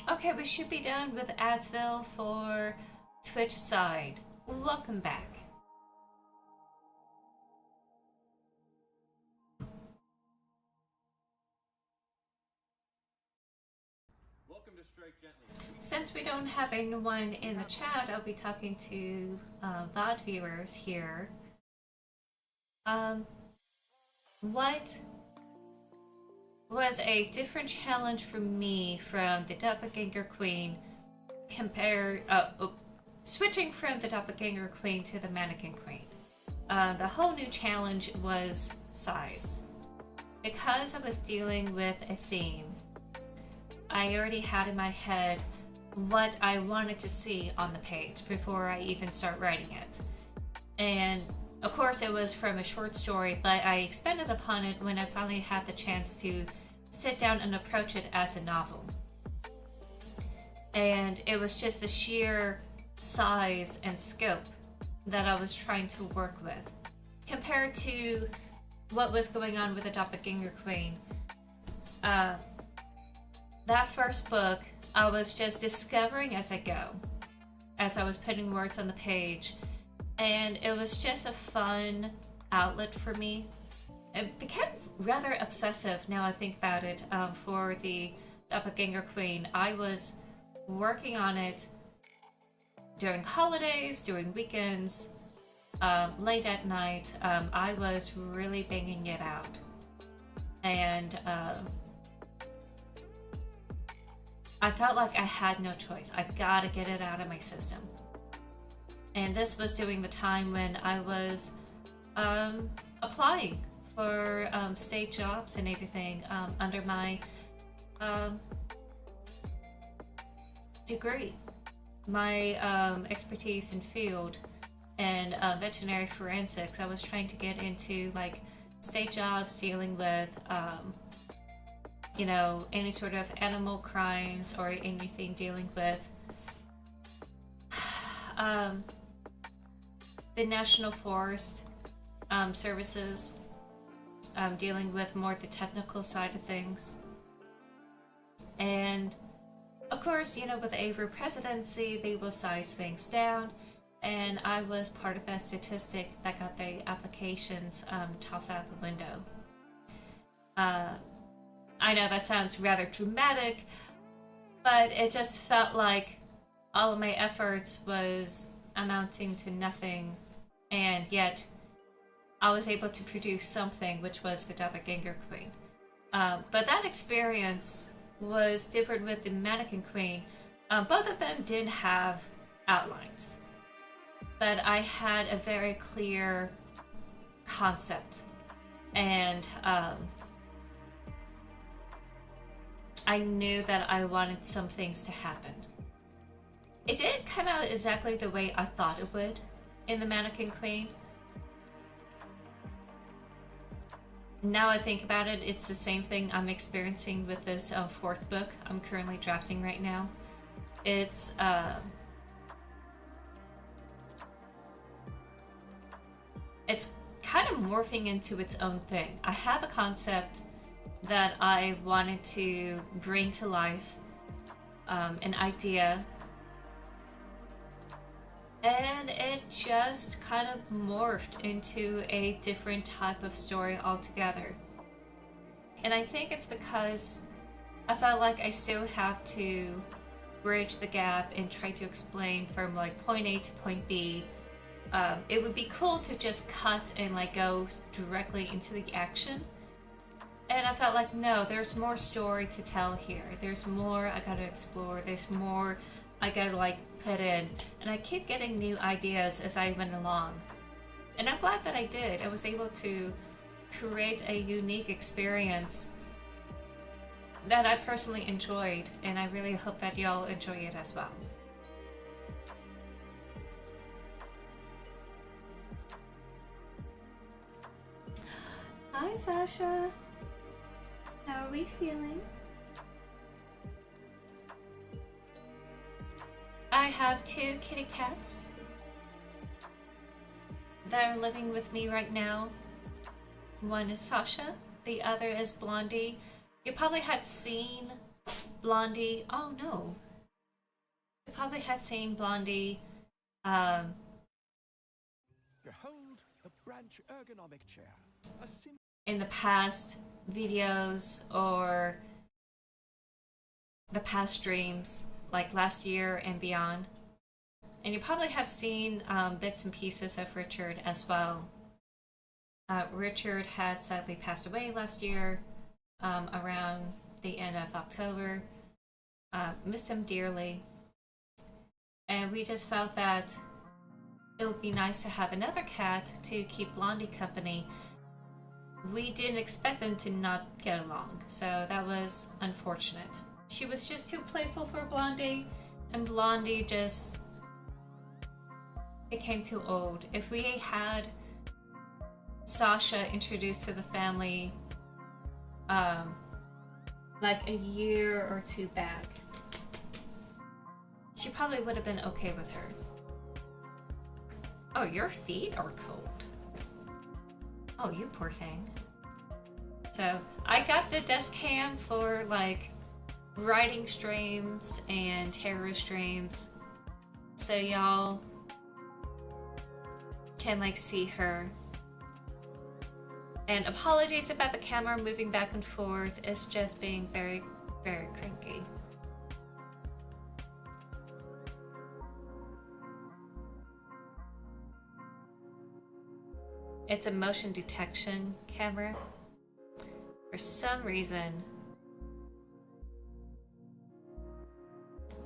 S2: Okay, we should be done with Adsville for Twitch side. Welcome back.
S1: Welcome to Strike Gently.
S2: Since we don't have anyone in the chat, I'll be talking to VOD viewers here. What was a different challenge for me from the Doppelganger Queen switching from the Doppelganger Queen to the Mannequin Queen? The whole new challenge was size. Because I was dealing with a theme, I already had in my head what I wanted to see on the page before I even start writing it. And of course it was from a short story, but I expanded upon it when I finally had the chance to sit down and approach it as a novel. And it was just the sheer size and scope that I was trying to work with. Compared to what was going on with the Doppelganger Queen. That first book, I was just discovering as I go, as I was putting words on the page, and it was just a fun outlet for me. It became rather obsessive now I think about it. For the Doppelganger Queen, I was working on it during holidays, during weekends, late at night, I was really banging it out. And I felt like I had no choice. I gotta get it out of my system. And this was during the time when I was applying for state jobs and everything under my degree. My expertise in field and veterinary forensics. I was trying to get into like state jobs dealing with you know, any sort of animal crimes or anything dealing with the National Forest services, dealing with more the technical side of things. And of course, you know, with the Avery presidency, they will size things down, and I was part of that statistic that got the applications tossed out the window. I know that sounds rather dramatic, but it just felt like all of my efforts was amounting to nothing, and yet I was able to produce something, which was the Doppelganger Queen. But that experience was different with the Mannequin Queen. Both of them did have outlines, but I had a very clear concept, and I knew that I wanted some things to happen. It didn't come out exactly the way I thought it would in the Mannequin Queen. Now I think about it, it's the same thing I'm experiencing with this fourth book I'm currently drafting right now. It's kind of morphing into its own thing. I have a concept that I wanted to bring to life, an idea, and it just kind of morphed into a different type of story altogether. And I think it's because I felt like I still have to bridge the gap and try to explain from like point A to point B. It would be cool to just cut and like go directly into the action. And I felt like, no, there's more story to tell here. There's more I gotta explore. There's more I gotta like put in. And I keep getting new ideas as I went along. And I'm glad that I did. I was able to create a unique experience that I personally enjoyed. And I really hope that y'all enjoy it as well. Hi, Sasha. How are we feeling? I have 2 kitty cats that are living with me right now. One is Sasha, the other is Blondie. You probably had seen Blondie. Oh no. You probably had seen Blondie
S4: Behold the branch ergonomic chair.
S2: In the past videos or the past streams, like last year and beyond. And you probably have seen bits and pieces of Richard as well. Richard had sadly passed away last year, around the end of October. Missed him dearly. And we just felt that it would be nice to have another cat to keep Blondie company. We didn't expect them to not get along, so that was unfortunate. She was just too playful for Blondie, and Blondie just became too old. If we had Sasha introduced to the family like a year or 2 back, she probably would have been okay with her. Oh, your feet are cold. Oh, you poor thing. So I got the desk cam for like writing streams and tarot streams, so y'all can like see her. And apologies about the camera moving back and forth. It's just being very, very cranky. It's a motion detection camera. For some reason,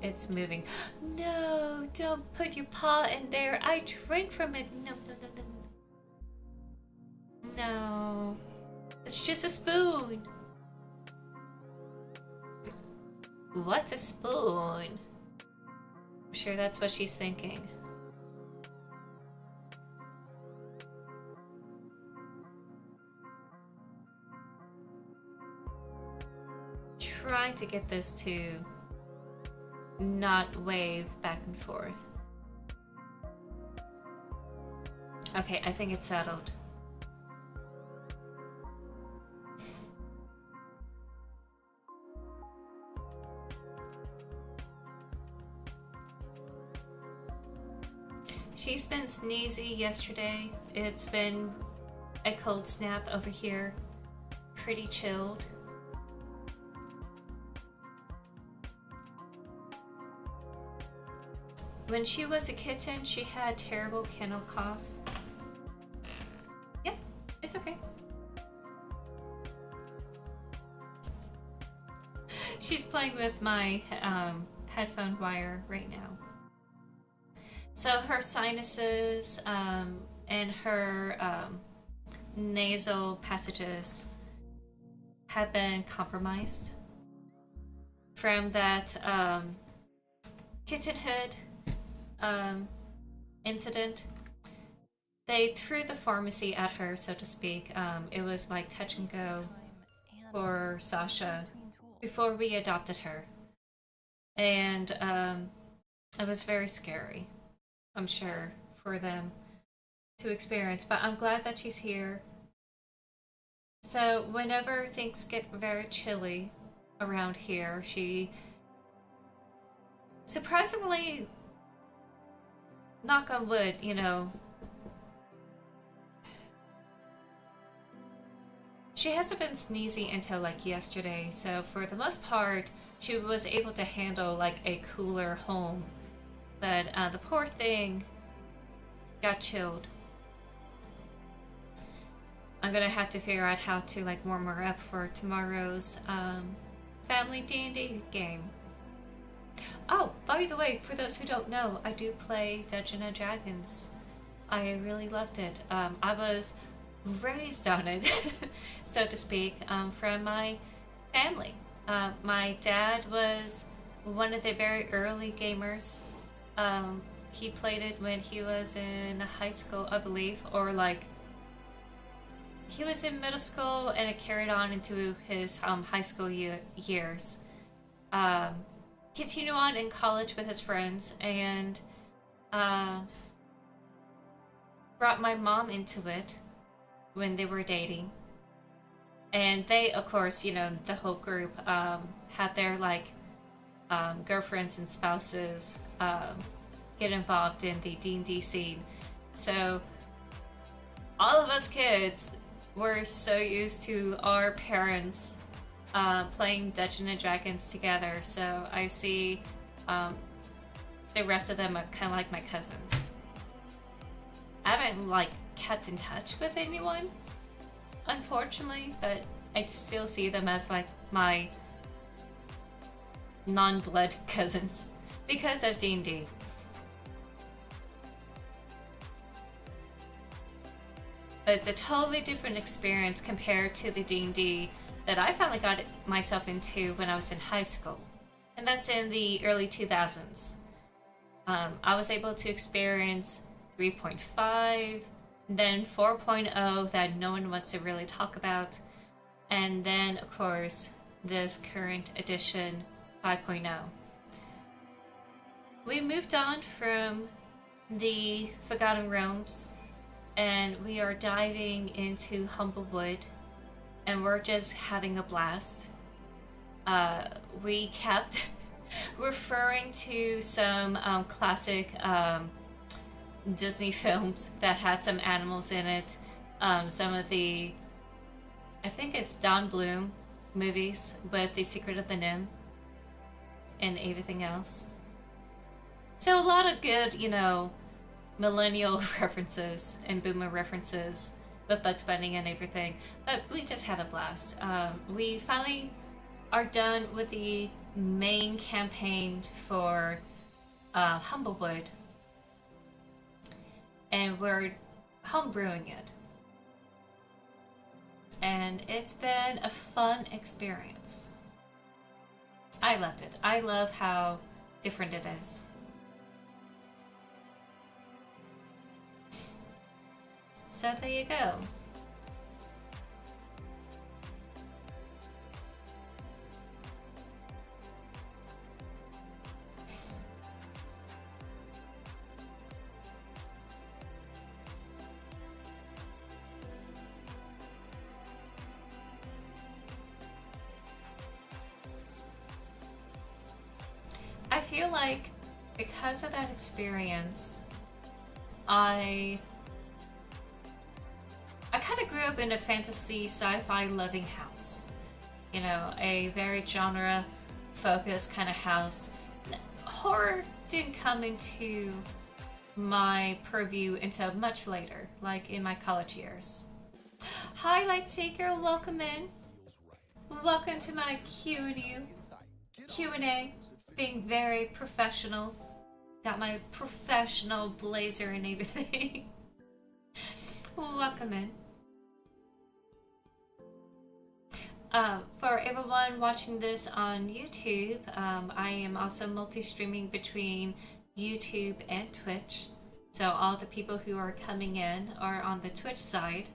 S2: it's moving. No, don't put your paw in there. I drank from it. No, no, no, no, no. No. It's just a spoon. What's a spoon? I'm sure that's what she's thinking. Trying to get this to not wave back and forth. Okay, I think it's settled. She's been sneezy yesterday. It's been a cold snap over here. Pretty chilled. When she was a kitten, she had terrible kennel cough. Yep, it's okay. She's playing with my headphone wire right now. So her sinuses and her nasal passages have been compromised from that kittenhood incident. They threw the pharmacy at her, so to speak. It was like touch and go for Sasha before we adopted her. And it was very scary, I'm sure, for them to experience. But I'm glad that she's here. So whenever things get very chilly around here, she surprisingly, knock on wood, you know, she hasn't been sneezy until like yesterday. So for the most part, she was able to handle like a cooler home. But the poor thing got chilled. I'm gonna have to figure out how to like warm her up for tomorrow's family D&D game. Oh, by the way, for those who don't know, I do play Dungeons and Dragons. I really loved it. I was raised on it, so to speak, from my family. My dad was one of the very early gamers. He played it when he was in high school, I believe, or like he was in middle school, and it carried on into his high school years. Continue on in college with his friends, and brought my mom into it when they were dating. And they, of course, you know, the whole group had their like girlfriends and spouses get involved in the D&D scene. So all of us kids were so used to our parents playing Dungeons and Dragons together. So I see the rest of them are kind of like my cousins. I haven't like kept in touch with anyone, unfortunately, but I still see them as like my non-blood cousins because of D&D. But it's a totally different experience compared to the D&D that I finally got myself into when I was in high school. And that's in the early 2000s. I was able to experience 3.5, then 4.0 that no one wants to really talk about, and then, of course, this current edition 5.0. We moved on from the Forgotten Realms, and we are diving into Humblewood, and we're just having a blast. We kept referring to some classic Disney films that had some animals in it. Some of the, I think it's Don Bloom movies with The Secret of the Nim and everything else. So a lot of good, you know, millennial references and boomer references with Bugs Bunny and everything, but we just had a blast. We finally are done with the main campaign for Humblewood, and we're homebrewing it. And it's been a fun experience. I loved it. I love how different it is. So there you go. I feel like because of that experience, I kind of grew up in a fantasy sci-fi loving house. You know, a very genre focused kind of house. Horror didn't come into my purview until much later, like in my college years. Hi Lightseeker, welcome in. Welcome to my Q&A. Being very professional. Got my professional blazer and everything. Welcome in. For everyone watching this on YouTube, I am also multi-streaming between YouTube and Twitch. So all the people who are coming in are on the Twitch side.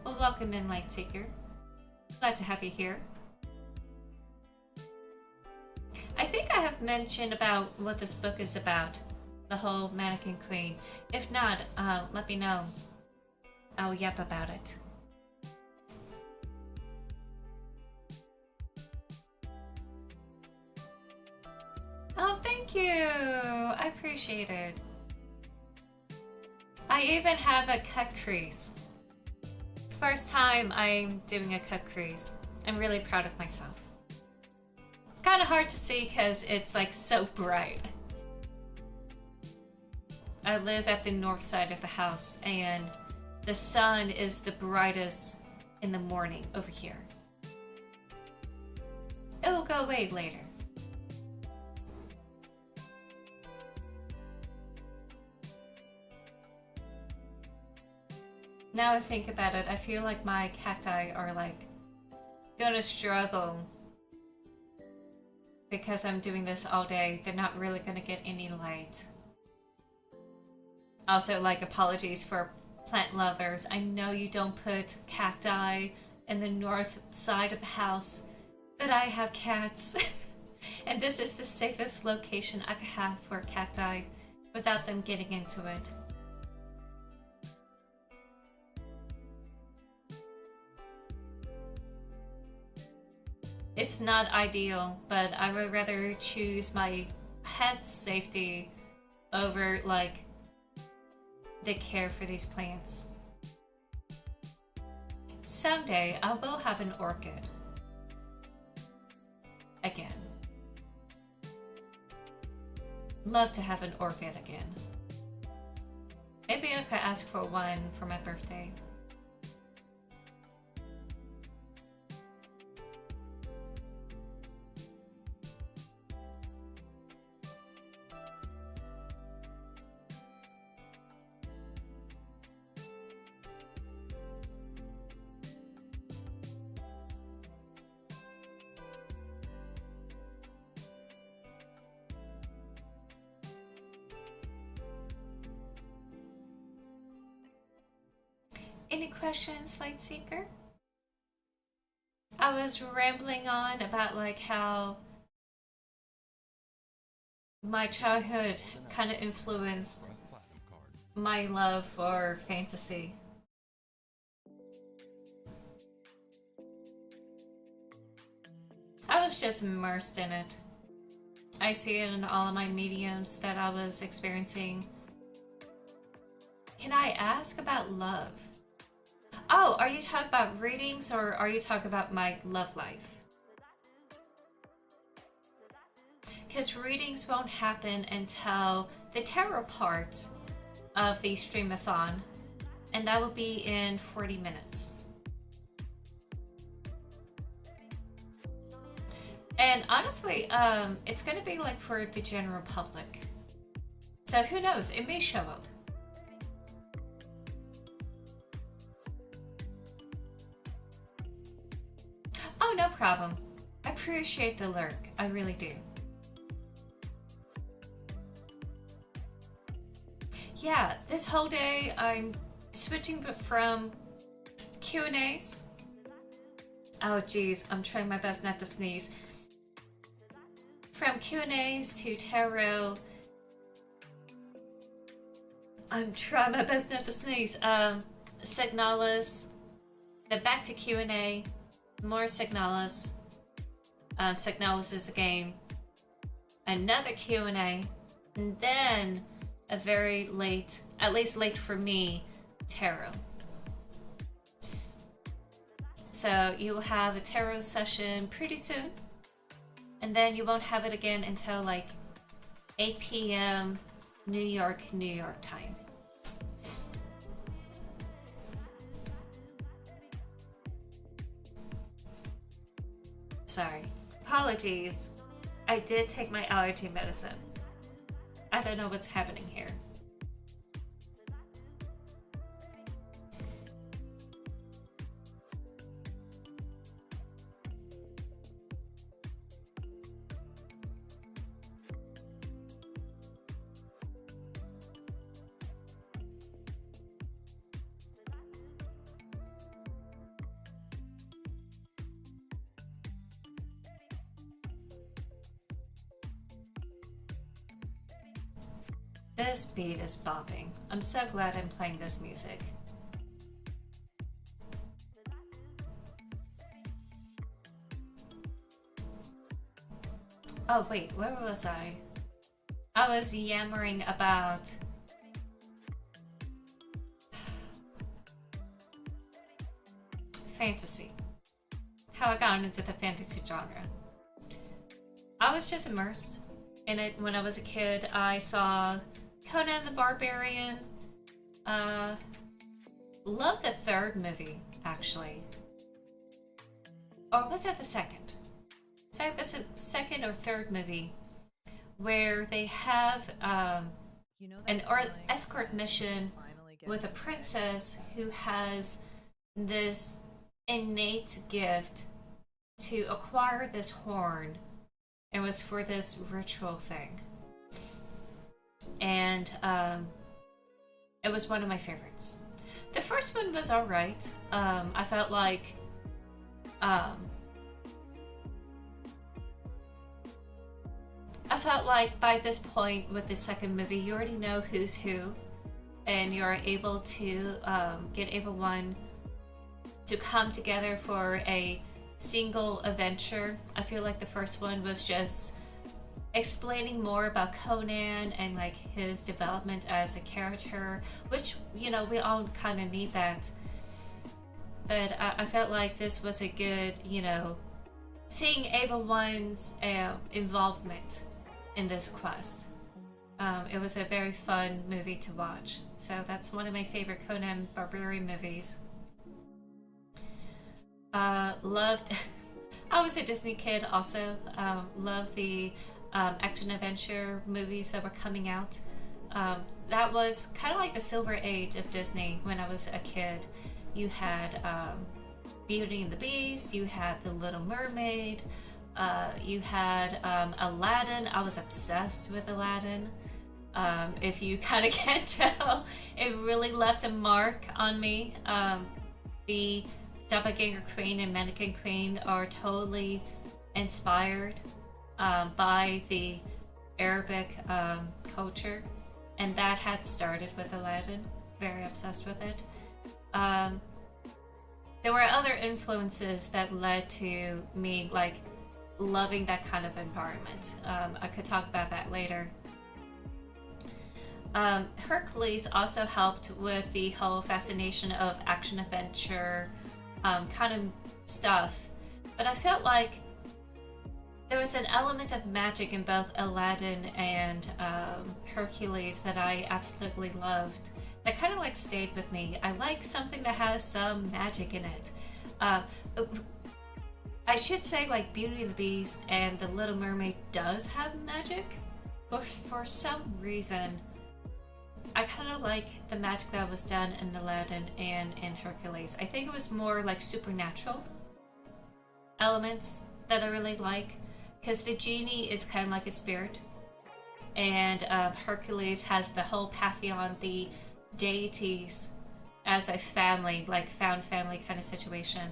S2: Well, welcome in, Lightseeker. Glad to have you here. I think I have mentioned about what this book is about, the whole Mannequin Queen. If not, let me know. I'll yap about it. Oh, thank you! I appreciate it. I even have a cut crease. First time I'm doing a cut crease. I'm really proud of myself. It's kind of hard to see because it's like so bright. I live at the north side of the house and the sun is the brightest in the morning over here. It will go away later. Now I think about it, I feel like my cacti are like gonna struggle because I'm doing this all day. They're not really gonna get any light. Also, like, apologies for plant lovers. I know you don't put cacti in the north side of the house, but I have cats. And this is the safest location I could have for cacti without them getting into it. It's not ideal, but I would rather choose my pet's safety over, like, the care for these plants. Someday I will have an orchid. Again. Love to have an orchid again. Maybe I could ask for one for my birthday. Any questions, Lightseeker? I was rambling on about like how my childhood kind of influenced my love for fantasy. I was just immersed in it. I see it in all of my mediums that I was experiencing. Can I ask about love? Oh, are you talking about readings or are you talking about my love life? Because readings won't happen until the tarot part of the streamathon. and that will be in 40 minutes. And honestly, it's gonna be like for the general public. So who knows, it may show up. Oh, no problem. I appreciate the lurk, I really do. Yeah, this whole day I'm switching from Q&As. Oh geez, I'm trying my best not to sneeze. From Q&As to tarot. I'm trying my best not to sneeze. Signalis. Then back to Q&A. More Signalis. Signalis is a game. Another Q&A. And then a very late, at least late for me, tarot. So you will have a tarot session pretty soon. And then you won't have it again until like 8 p.m. New York time. Sorry. Apologies. I did take my allergy medicine. I don't know what's happening here. This beat is bopping. I'm so glad I'm playing this music. Oh wait, where was I? I was yammering about fantasy. How I got into the fantasy genre. I was just immersed in it when I was a kid. I saw Conan the Barbarian. Love the third movie, actually. Or was that the second? So it was the second or third movie where they have an escort mission with a princess who has this innate gift to acquire this horn. It was for this ritual thing. And it was one of my favorites. The first one was alright. I felt like by this point with the second movie, you already know who's who, and you're able to get everyone to come together for a single adventure. I feel like the first one was just explaining more about Conan and like his development as a character, which, you know, we all kind of need that. But I felt like this was a good, you know, seeing everyone's involvement in this quest. It was a very fun movie to watch. So that's one of my favorite Conan Barbarian movies. Loved, I was a Disney kid also. Loved the action adventure movies that were coming out. That was kind of like the silver age of Disney when I was a kid. You had Beauty and the Beast, you had The Little Mermaid, you had Aladdin. I was obsessed with Aladdin. If you kind of can't tell, it really left a mark on me. The Doppelganger Queen and Mannequin Queen are totally inspired by the Arabic culture, and that had started with Aladdin. Very obsessed with it. There were other influences that led to me like loving that kind of environment. I could talk about that later. Hercules also helped with the whole fascination of action adventure kind of stuff, but I felt like there was an element of magic in both Aladdin and Hercules that I absolutely loved. that kind of like stayed with me. I like something that has some magic in it. I should say like Beauty and the Beast and The Little Mermaid does have magic, but for some reason I kind of like the magic that was done in Aladdin and in Hercules. I think it was more like supernatural elements that I really like, because the genie is kind of like a spirit, and Hercules has the whole pantheon, the deities, as a family, like found family kind of situation,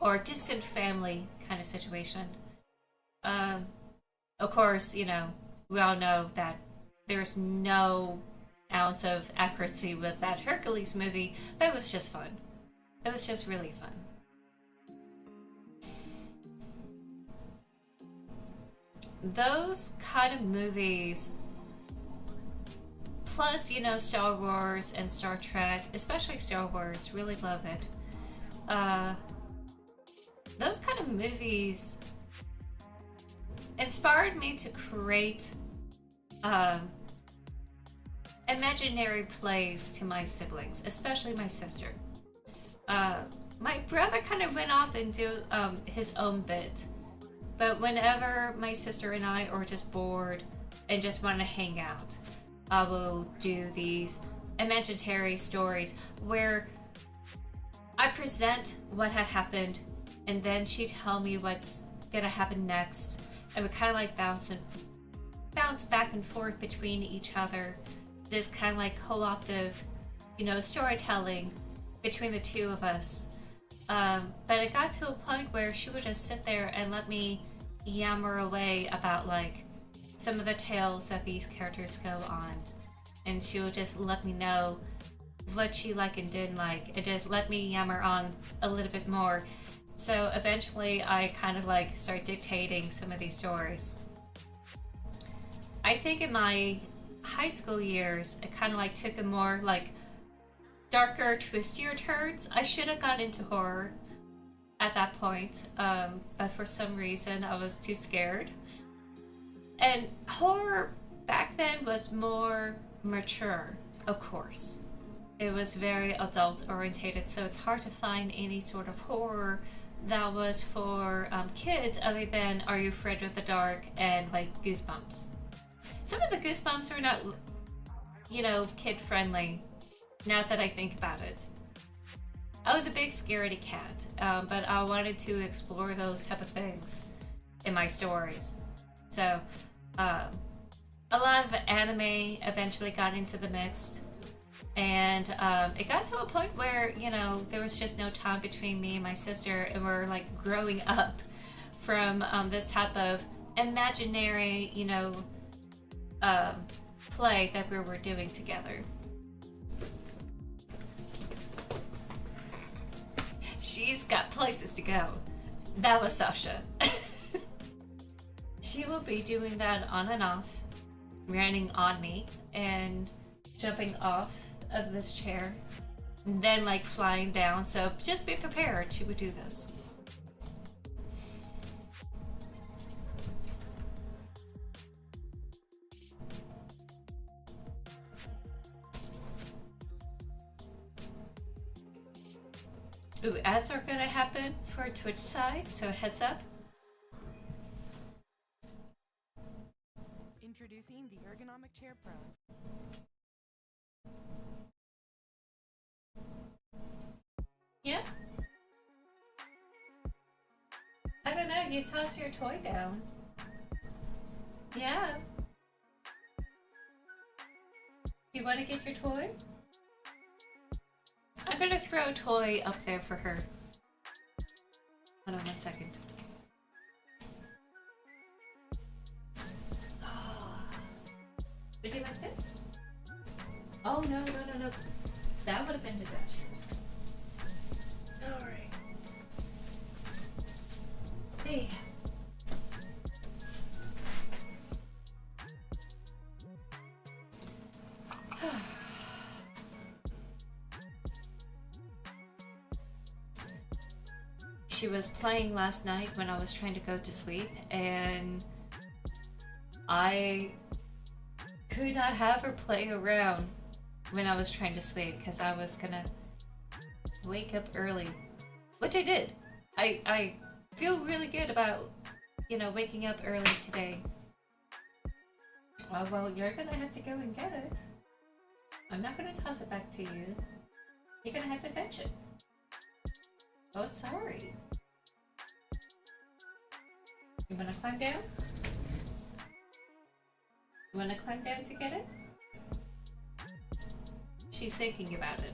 S2: or distant family kind of situation. Of course, you know, we all know that there's no ounce of accuracy with that Hercules movie, but it was just fun. It was just really fun. Those kind of movies, plus, you know, Star Wars and Star Trek, especially Star Wars, really love it. Those kind of movies inspired me to create imaginary plays to my siblings, especially my sister. My brother kind of went off and do his own bit, but whenever my sister and I are just bored and just want to hang out, I will do these imaginary stories where I present what had happened, and then she'd tell me what's gonna happen next, and we kind of like bounce back and forth between each other. This kind of like co-optive, you know, storytelling between the two of us. But it got to a point where she would just sit there and let me yammer away about like some of the tales that these characters go on, and she would just let me know what she liked and didn't like, and just let me yammer on a little bit more. So eventually I kind of like start dictating some of these stories. I think in my high school years, it kind of like took a more like darker, twistier turns. I should have got into horror at that point, but for some reason I was too scared. And horror back then was more mature, of course. It was very adult orientated, so it's hard to find any sort of horror that was for kids other than Are You Afraid of the Dark and like Goosebumps. Some of the Goosebumps are not, you know, kid friendly, now that I think about it. I was a big scaredy cat, but I wanted to explore those type of things in my stories. So a lot of anime eventually got into the mix, and it got to a point where, you know, there was just no time between me and my sister, and we're like growing up from this type of imaginary, you know, play that we were doing together. She's got places to go. That was Sasha. She will be doing that on and off, running on me and jumping off of this chair, and then like flying down. So just be prepared, she would do this. Ooh, ads are gonna happen for Twitch side, so heads up.
S3: Introducing the Ergonomic Chair Pro.
S2: Yeah? I don't know, you toss your toy down. Yeah. You wanna get your toy? I'm gonna throw a toy up there for her. Hold on 1 second. Would you like this? Oh, no. That would have been disastrous. Alright. Hey. She was playing last night when I was trying to go to sleep, and I could not have her play around when I was trying to sleep because I was gonna wake up early, which I did. I feel really good about, you know, waking up early today. Oh, well, you're gonna have to go and get it. I'm not gonna toss it back to you. You're gonna have to fetch it. Oh, sorry. You wanna climb down? You wanna climb down to get it? She's thinking about it.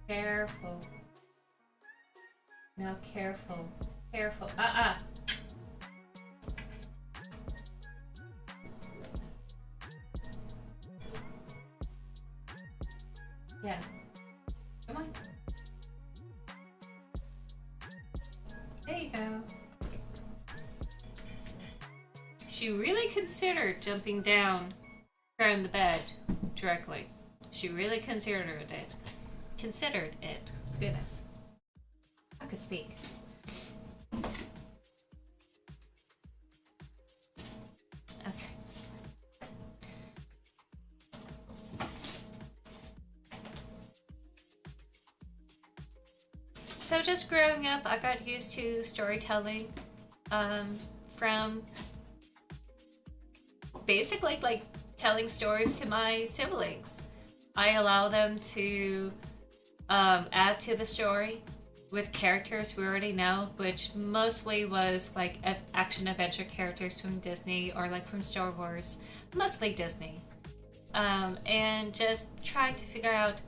S2: Careful. Now careful. Careful. Yeah. Come on. There you go. She really considered jumping down from the bed directly. She really considered it. Goodness. I could speak. Okay. So just growing up, I got used to storytelling from basically like telling stories to my siblings. I allow them to add to the story with characters we already know, which mostly was like action adventure characters from Disney or like from Star Wars, mostly Disney, and just try to figure out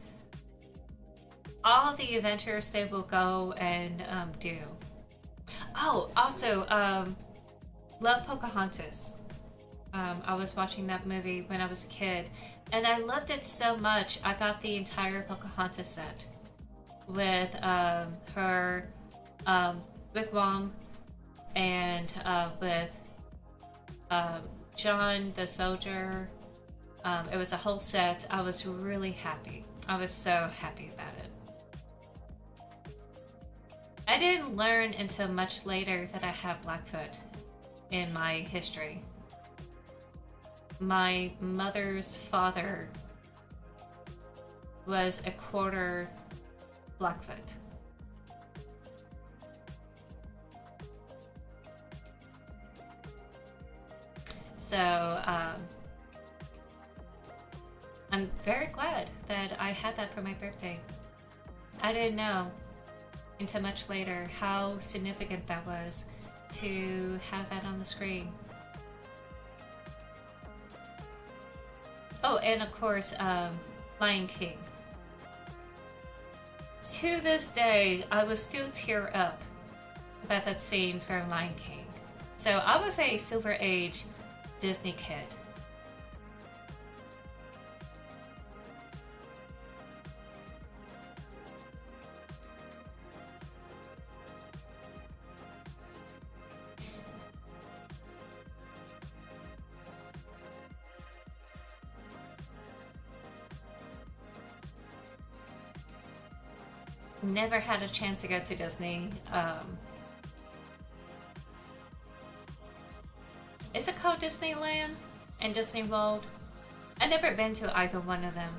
S2: all the adventures they will go and do. Oh, also, love Pocahontas. I was watching that movie when I was a kid, and I loved it so much, I got the entire Pocahontas set with her wigwam and with John the soldier. It was a whole set. I was really happy. I was so happy about it. I didn't learn until much later that I have Blackfoot in my history. My mother's father was a quarter Blackfoot. So I'm very glad that I had that for my birthday. I didn't know until much later how significant that was to have that on the screen. Oh, and of course, Lion King. To this day, I will still tear up about that scene from Lion King. So I was a Silver Age Disney kid. Never had a chance to go to Disney. Is it called Disneyland and Disney World? I've never been to either one of them.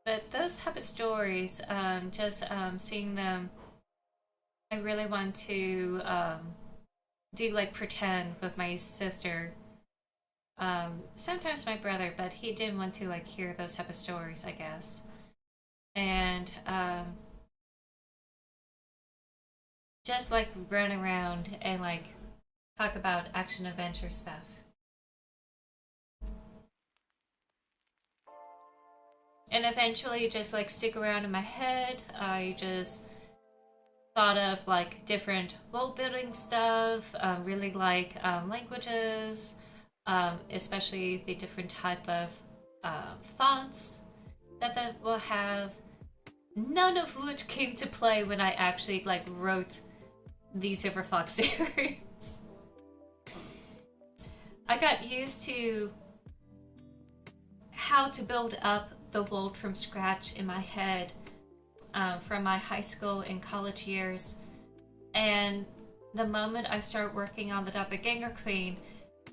S2: But those type of stories, just seeing them, I really want to do like pretend with my sister. Sometimes my brother, but he didn't want to like hear those type of stories, I guess. And just like run around and like talk about action adventure stuff. And eventually just like stick around in my head. I just thought of like different world building stuff, really like languages, especially the different type of fonts that will have, none of which came to play when I actually like wrote the Silver Fox series. I got used to how to build up the world from scratch in my head from my high school and college years, and the moment I started working on the Doppelganger Queen,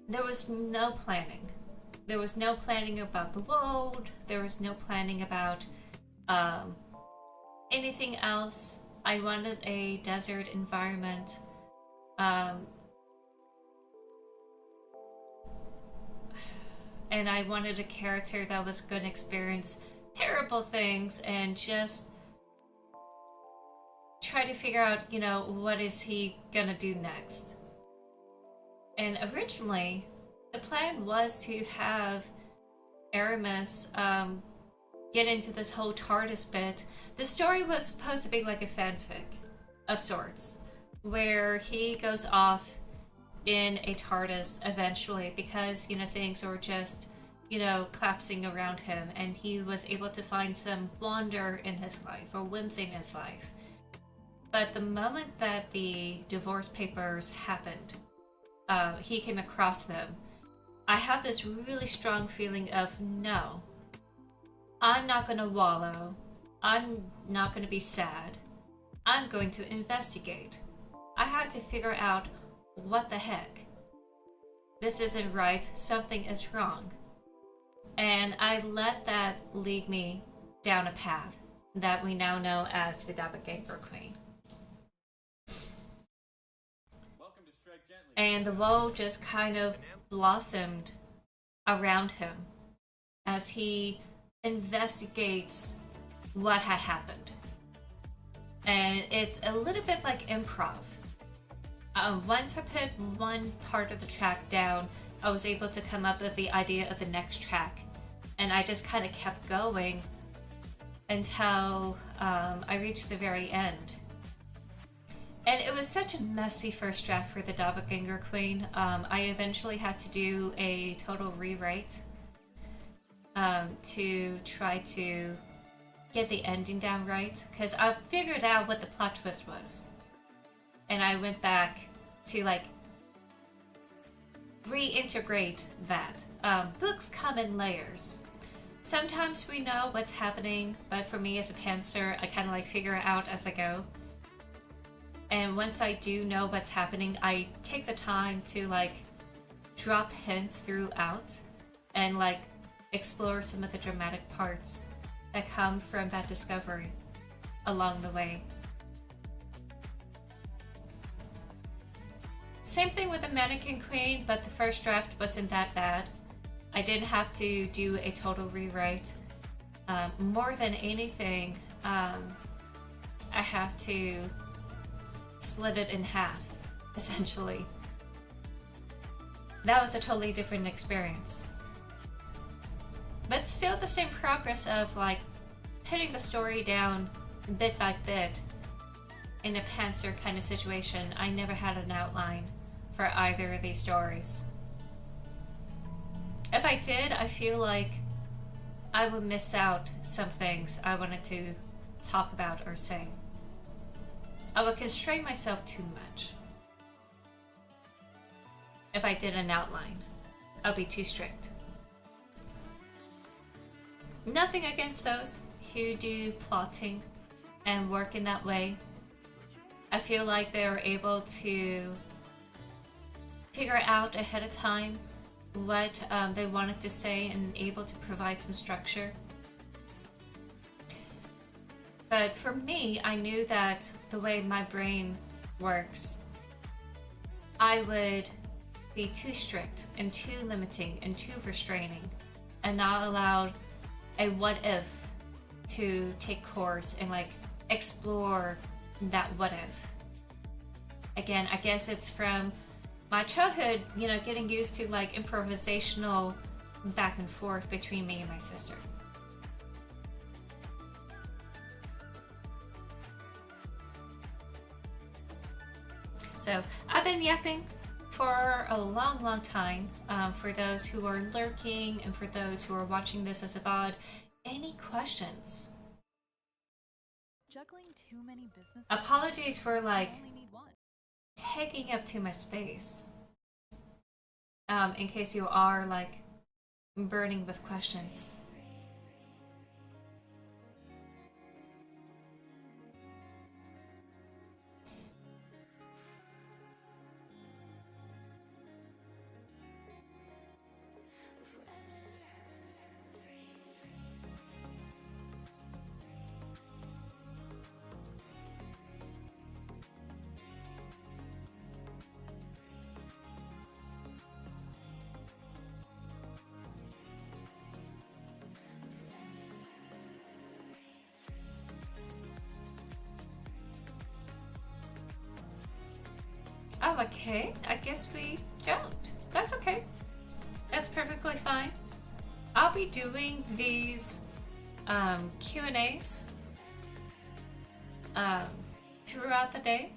S2: there was no planning. There was no planning about the world. There was no planning about anything else. I wanted a desert environment. And I wanted a character that was going to experience terrible things and just try to figure out, you know, what is he gonna do next. And originally, the plan was to have Aramis get into this whole TARDIS bit. The story was supposed to be like a fanfic of sorts, where he goes off in a TARDIS eventually because, you know, things were just, you know, collapsing around him, and he was able to find some wonder in his life or whimsy in his life. But the moment that the divorce papers happened, he came across them, I had this really strong feeling of, no, I'm not going to wallow. I'm not going to be sad. I'm going to investigate. I had to figure out, what the heck? This isn't right. Something is wrong. And I let that lead me down a path that we now know as the Doppelganger Queen. And the world just kind of blossomed around him as he investigates what had happened. And it's a little bit like improv. Once I put one part of the track down, I was able to come up with the idea of the next track. And I just kind of kept going until I reached the very end. And it was such a messy first draft for the Doppelganger Queen. I eventually had to do a total rewrite to try to get the ending down right, because I figured out what the plot twist was. And I went back to like reintegrate that. Books come in layers. Sometimes we know what's happening, but for me as a pantser, I kind of like figure it out as I go. And once I do know what's happening, I take the time to like drop hints throughout and like explore some of the dramatic parts that come from that discovery along the way. Same thing with the Mannequin Queen, but the first draft wasn't that bad. I didn't have to do a total rewrite. More than anything, I have to split it in half, essentially. That was a totally different experience. But still the same progress of like putting the story down bit by bit in a pantser kind of situation. I never had an outline for either of these stories. If I did, I feel like I would miss out some things I wanted to talk about or say. I would constrain myself too much. If I did an outline, I'll be too strict. Nothing against those who do plotting and work in that way. I feel like they're able to figure out ahead of time what they wanted to say and able to provide some structure. But for me, I knew that the way my brain works, I would be too strict and too limiting and too restraining and not allow a what if to take course and like explore that what if. Again, I guess it's from my childhood, you know, getting used to like improvisational back and forth between me and my sister. So I've been yapping for a long time. For those who are lurking and for those who are watching this as a VOD, any questions?
S3: Juggling too many businesses.
S2: Apologies for like
S3: I only need one.
S2: taking up too much space. In case you are like burning with questions. Oh, okay. I guess we don't. That's okay. That's perfectly fine. I'll be doing these Q&As throughout the day.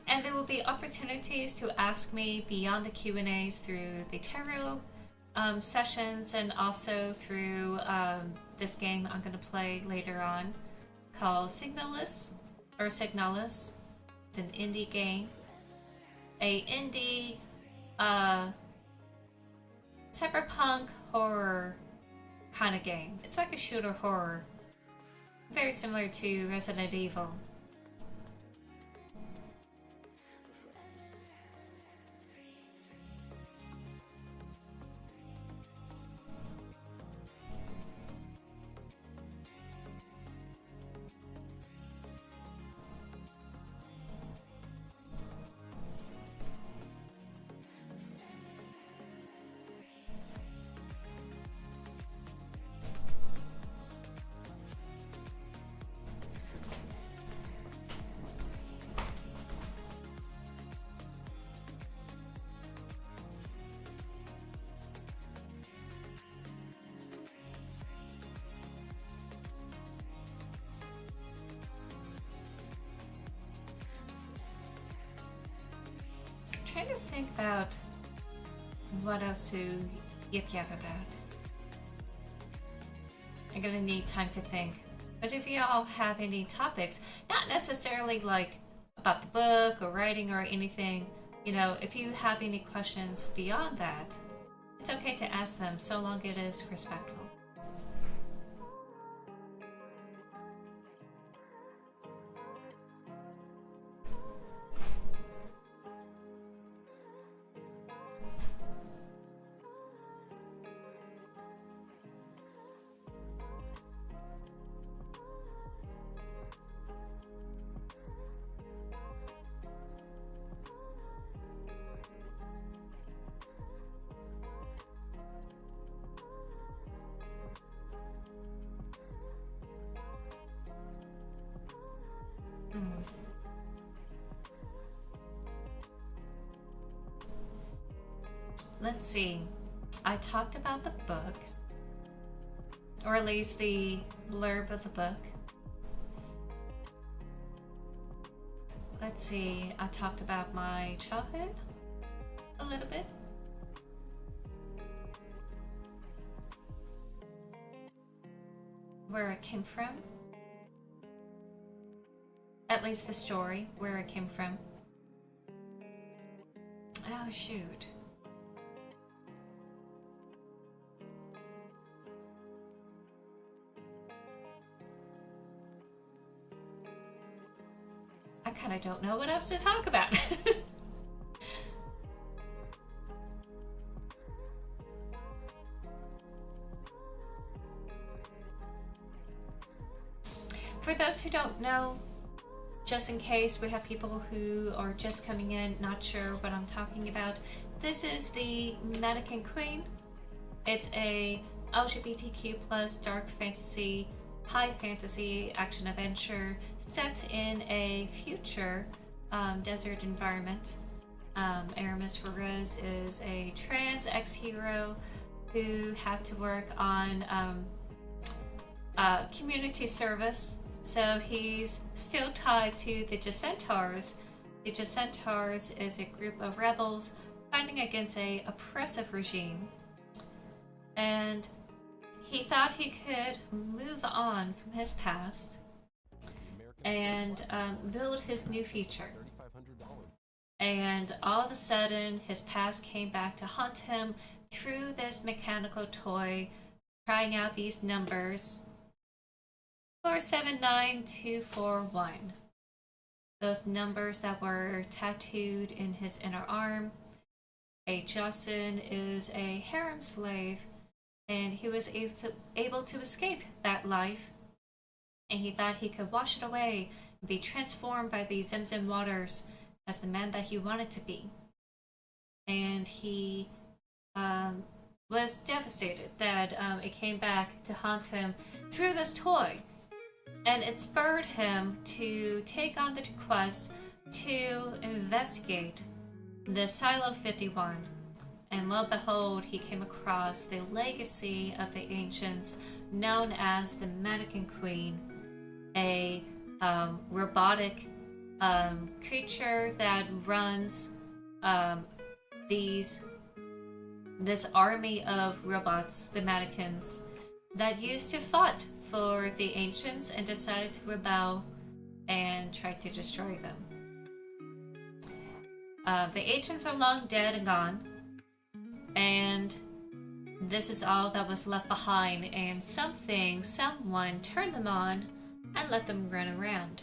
S2: And there will be opportunities to ask me beyond the Q&As through the tarot sessions and also through this game I'm going to play later on called Signalis. It's an indie game. A indie cyberpunk horror kind of game. It's like a shooter horror. Very similar to Resident Evil. Trying to think about what else to yip about. I'm gonna need time to think. But if you all have any topics, not necessarily like about the book or writing or anything, you know, if you have any questions beyond that, it's okay to ask them so long it is respectful. Let's see. I talked about the book, or at least the blurb of the book. Let's see. I talked about my childhood a little bit. Where it came from. At least the story, where it came from. Oh, shoot. I kind of don't know what else to talk about. For those who don't know, just in case we have people who are just coming in, not sure what I'm talking about, this is the Mannequin Queen. It's a LGBTQ plus dark fantasy, high fantasy action adventure set in a future desert environment. Aramis Ferrez is a trans ex-hero who had to work on community service. So he's still tied to the Dissentars. The Dissentars is a group of rebels fighting against a oppressive regime, and he thought he could move on from his past and build his new future. And all of a sudden, his past came back to haunt him through this mechanical toy, crying out these numbers: 479241. Those numbers that were tattooed in his inner arm. A Jocelyn is a harem slave, and he was able to escape that life, and he thought he could wash it away and be transformed by the Zemzem waters as the man that he wanted to be. And he was devastated that it came back to haunt him through this toy. And it spurred him to take on the quest to investigate the Silo 51. And lo and behold, he came across the legacy of the ancients known as the Mannequin Queen, a robotic creature that runs this army of robots, the mannequins, that used to fight for the ancients and decided to rebel and try to destroy them. The ancients are long dead and gone, and this is all that was left behind, and someone turned them on and let them run around.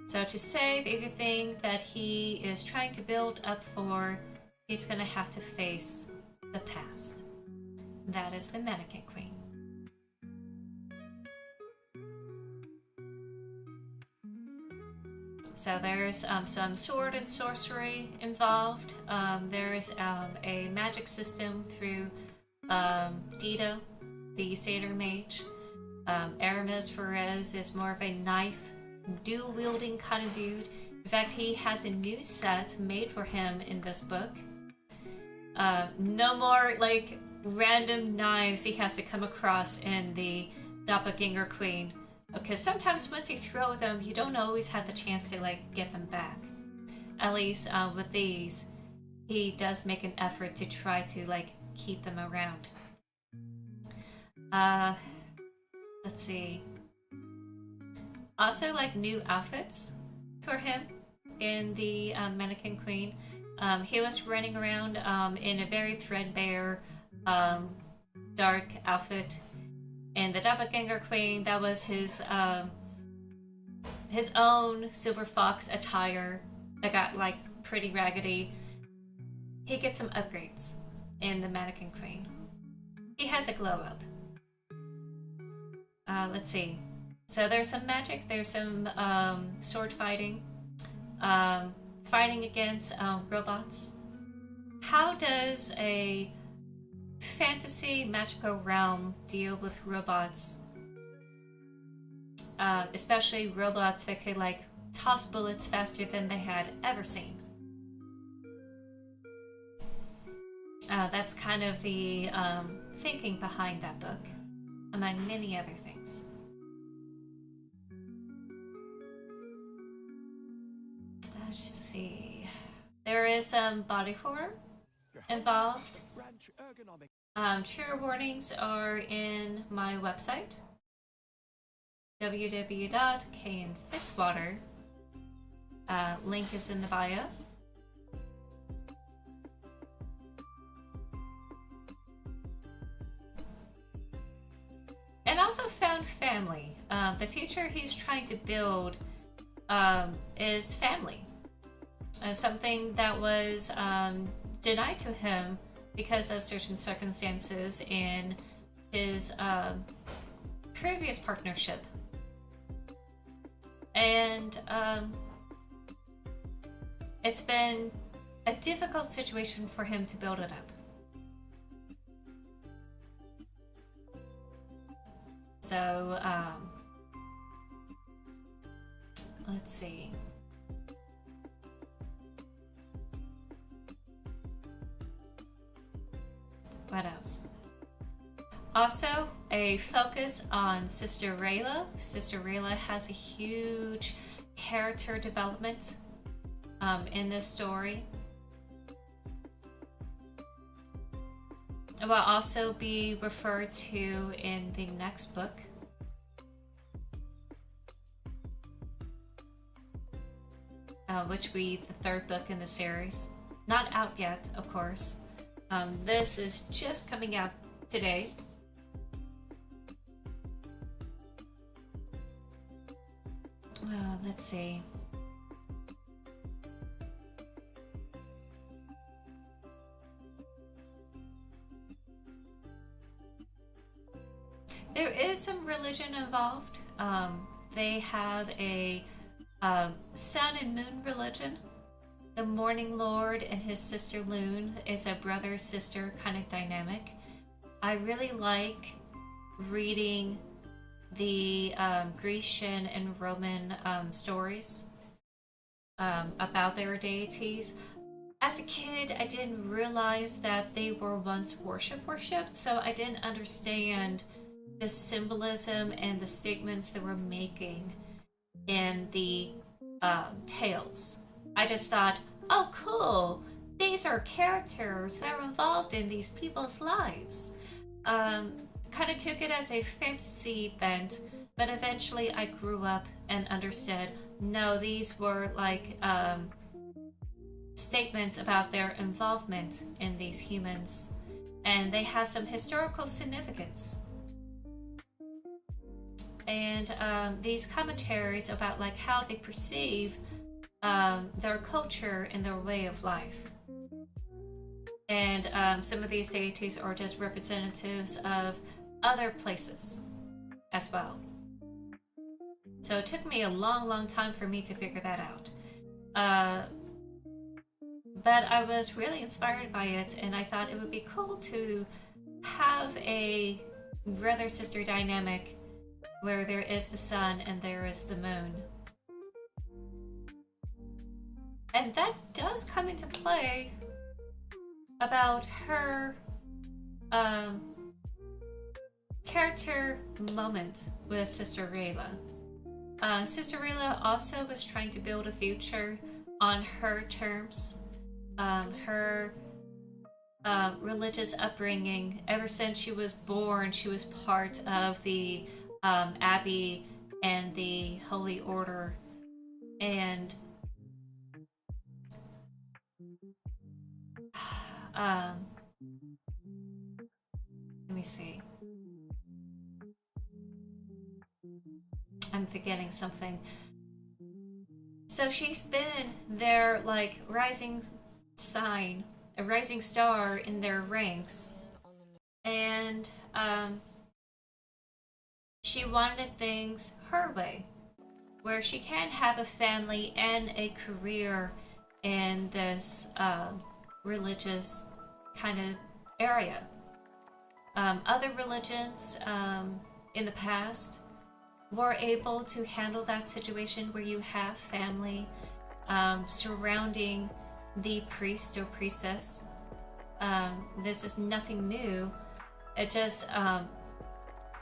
S2: So to save everything that he is trying to build up for, he's gonna have to face the past. That is the Mannequin Queen. So there's some sword and sorcery involved. There's a magic system through Dita, the satyr mage. Aramis Ferez is more of a knife, dual-wielding kind of dude. In fact, he has a new set made for him in this book. No more like random knives he has to come across in the Doppelganger Queen. Because sometimes once you throw them, you don't always have the chance to like get them back. At least with these, he does make an effort to try to like keep them around. Let's see. Also like new outfits for him in the Mannequin Queen. He was running around in a very threadbare dark outfit. And the Doppelganger Queen, that was his own Silver Fox attire that got like pretty raggedy. He gets some upgrades in the Mannequin Queen. He has a glow up. Let's see. So there's some magic, there's some sword fighting, fighting against robots. How does a fantasy magical realm deal with robots, especially robots that could like toss bullets faster than they had ever seen? That's kind of the thinking behind that book, among many other things. Let's see. There is some body horror involved. Trigger warnings are in my website, www.K.N.Fitzwater. Link is in the bio. And also found family. The future he's trying to build is family. Something that was denied to him because of certain circumstances in his previous partnership. And it's been a difficult situation for him to build it up. So, let's see. What else? Also, a focus on Sister Rayla. Sister Rayla has a huge character development in this story. will also be referred to in the next book. Which will be the third book in the series. Not out yet, of course. This is just coming out today. Let's see. There is some religion involved. They have a sun and moon religion. The Morning Lord and his sister Lune. It's a brother-sister kind of dynamic. I really like reading the Grecian and Roman stories about their deities. As a kid, I didn't realize that they were once worshipped, so I didn't understand the symbolism and the statements they were making in the tales. I just thought, oh cool, these are characters that are involved in these people's lives. Kind of took it as a fantasy bent, but eventually I grew up and understood, no, these were like statements about their involvement in these humans, and they have some historical significance. And these commentaries about like how they perceive their culture and their way of life. And some of these deities are just representatives of other places as well. So it took me a long time for me to figure that out. But I was really inspired by it, and I thought it would be cool to have a brother-sister dynamic where there is the sun and there is the moon. And that does come into play about her character moment with Sister Rayla. Sister Rayla also was trying to build a future on her terms. Her religious upbringing, ever since she was born, she was part of the Abbey and the Holy Order, and let me see. I'm forgetting something. So she's been their like rising sign, a rising star in their ranks, and she wanted things her way, where she can have a family and a career in this religious kind of area. Other religions in the past were able to handle that situation where you have family surrounding the priest or priestess. This is nothing new. It just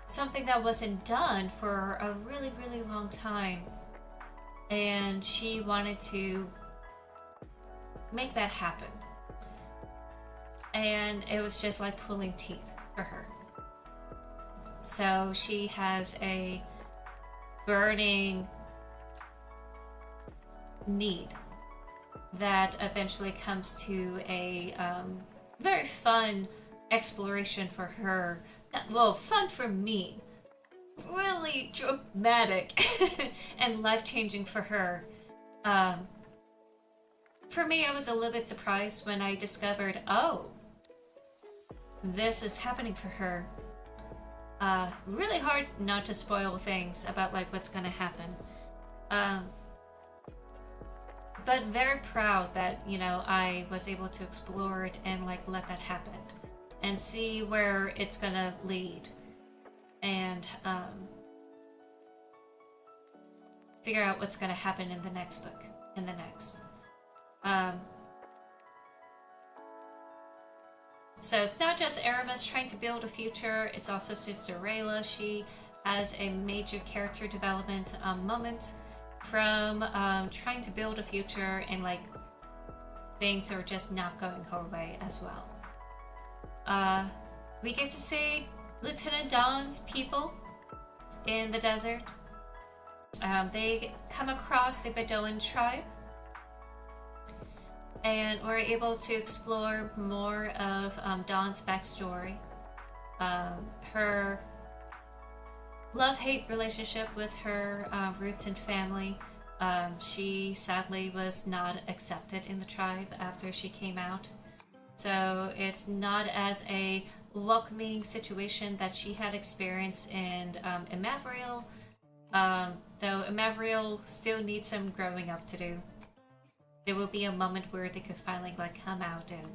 S2: something that wasn't done for a really long time, and she wanted to make that happen, and it was just like pulling teeth for her. So she has a burning need that eventually comes to a very fun exploration for her. Well, fun for me. Really dramatic and life-changing for her. For me, I was a little bit surprised when I discovered, oh, this is happening for her. Really hard not to spoil things about like what's gonna happen. But very proud that, you know, I was able to explore it and like let that happen and see where it's gonna lead, and figure out what's gonna happen in the next book, in the next. So it's not just Aramis trying to build a future, it's also Sister Rayla. She has a major character development moment from trying to build a future, and like things are just not going her way as well. we get to see Lieutenant Dawn's people in the desert. They come across the Bedouin tribe, and we're able to explore more of Dawn's backstory. Her love-hate relationship with her roots and family. She sadly was not accepted in the tribe after she came out. So it's not as a welcoming situation that she had experienced in Emavriel, though Emavriel still needs some growing up to do. There will be a moment where they could finally like come out and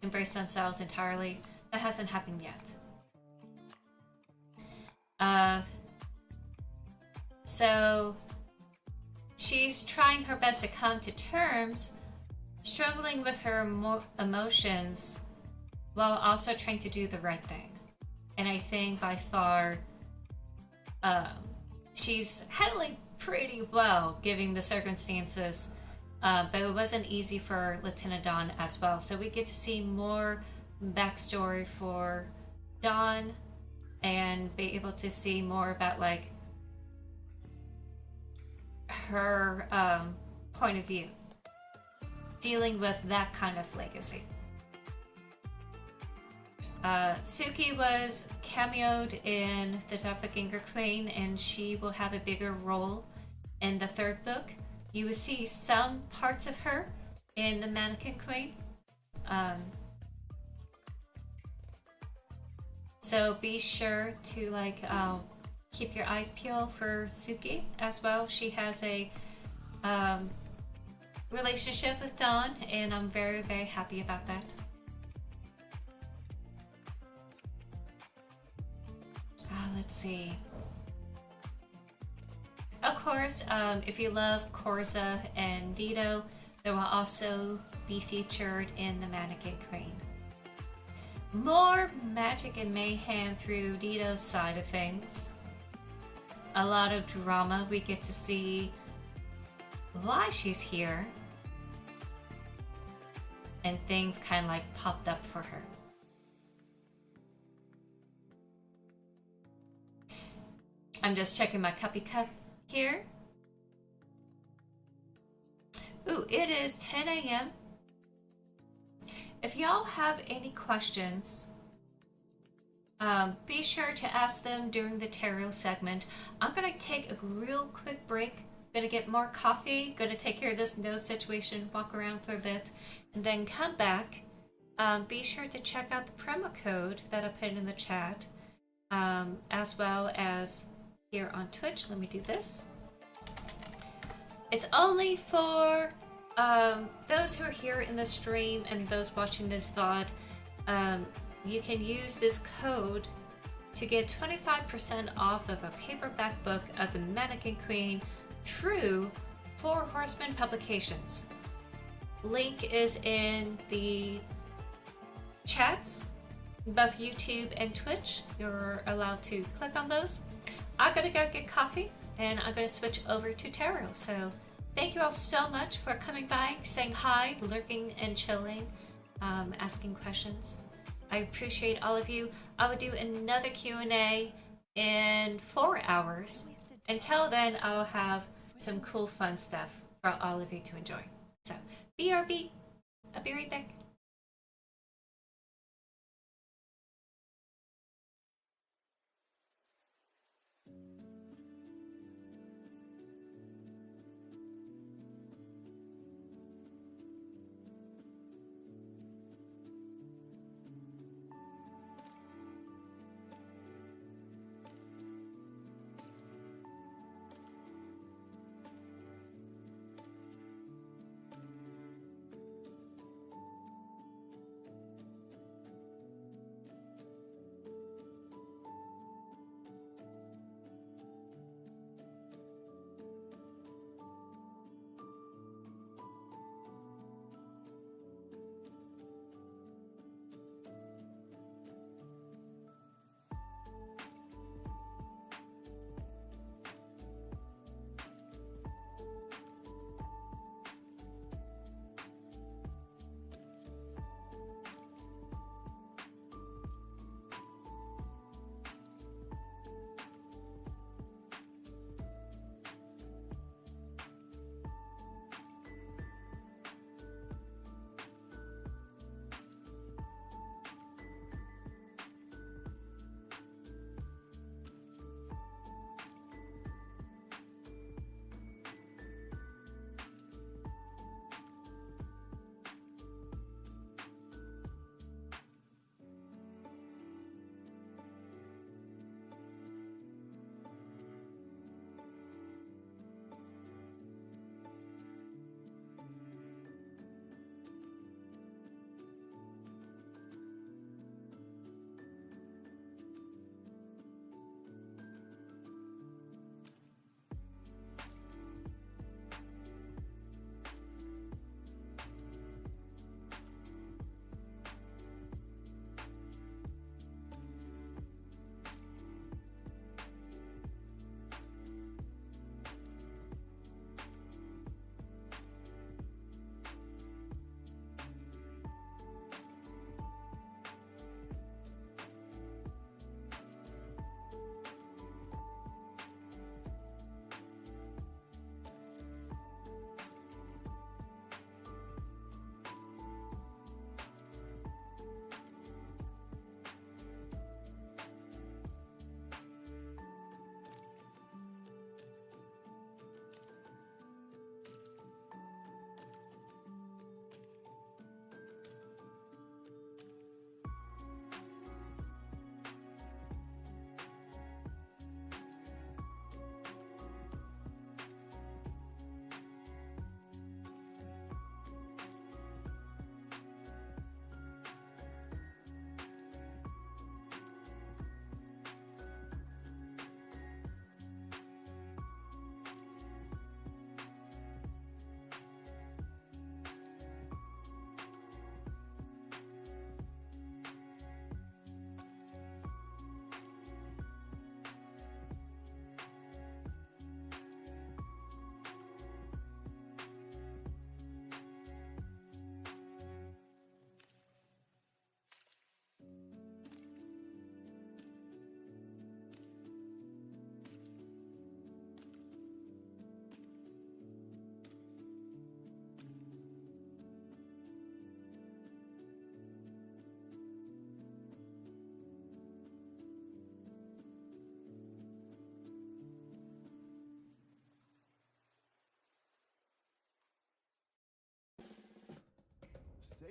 S2: embrace themselves entirely. That hasn't happened yet. So she's trying her best to come to terms, struggling with her emotions while also trying to do the right thing. And I think by far she's handling pretty well given the circumstances, but it wasn't easy for Lieutenant Dawn as well. So we get to see more backstory for Dawn and be able to see more about like her point of view dealing with that kind of legacy. Suki was cameoed in The Doppelganger Queen, and she will have a bigger role in the third book. You will see some parts of her in The Mannequin Queen. So be sure to like keep your eyes peeled for Suki as well. She has a relationship with Dawn, and I'm very, very happy about that. Let's see. Of course, if you love Korza and Dido, they will also be featured in The Mannequin Queen. More magic and mayhem through Dido's side of things. A lot of drama. We get to see why she's here, and things kind of like popped up for her. I'm just checking my copy cup here. Ooh, it is 10 a.m. If y'all have any questions, be sure to ask them during the tarot segment. I'm gonna take a real quick break. Gonna get more coffee, gonna take care of this nose situation, walk around for a bit, and then come back. Be sure to check out the promo code that I put in the chat, as well as here on Twitch. Let me do this. It's only for those who are here in the stream and those watching this VOD. You can use this code to get 25% off of a paperback book of The Mannequin Queen through Four Horsemen Publications. Link is in the chats, both YouTube and Twitch. You're allowed to click on those. I'm gonna go get coffee, and I'm gonna switch over to tarot. So thank you all so much for coming by, saying hi, lurking and chilling, asking questions. I appreciate all of you. I will do another Q&A in 4 hours. Until then, I'll have some cool fun stuff for all of you to enjoy. So BRB, I'll be right back.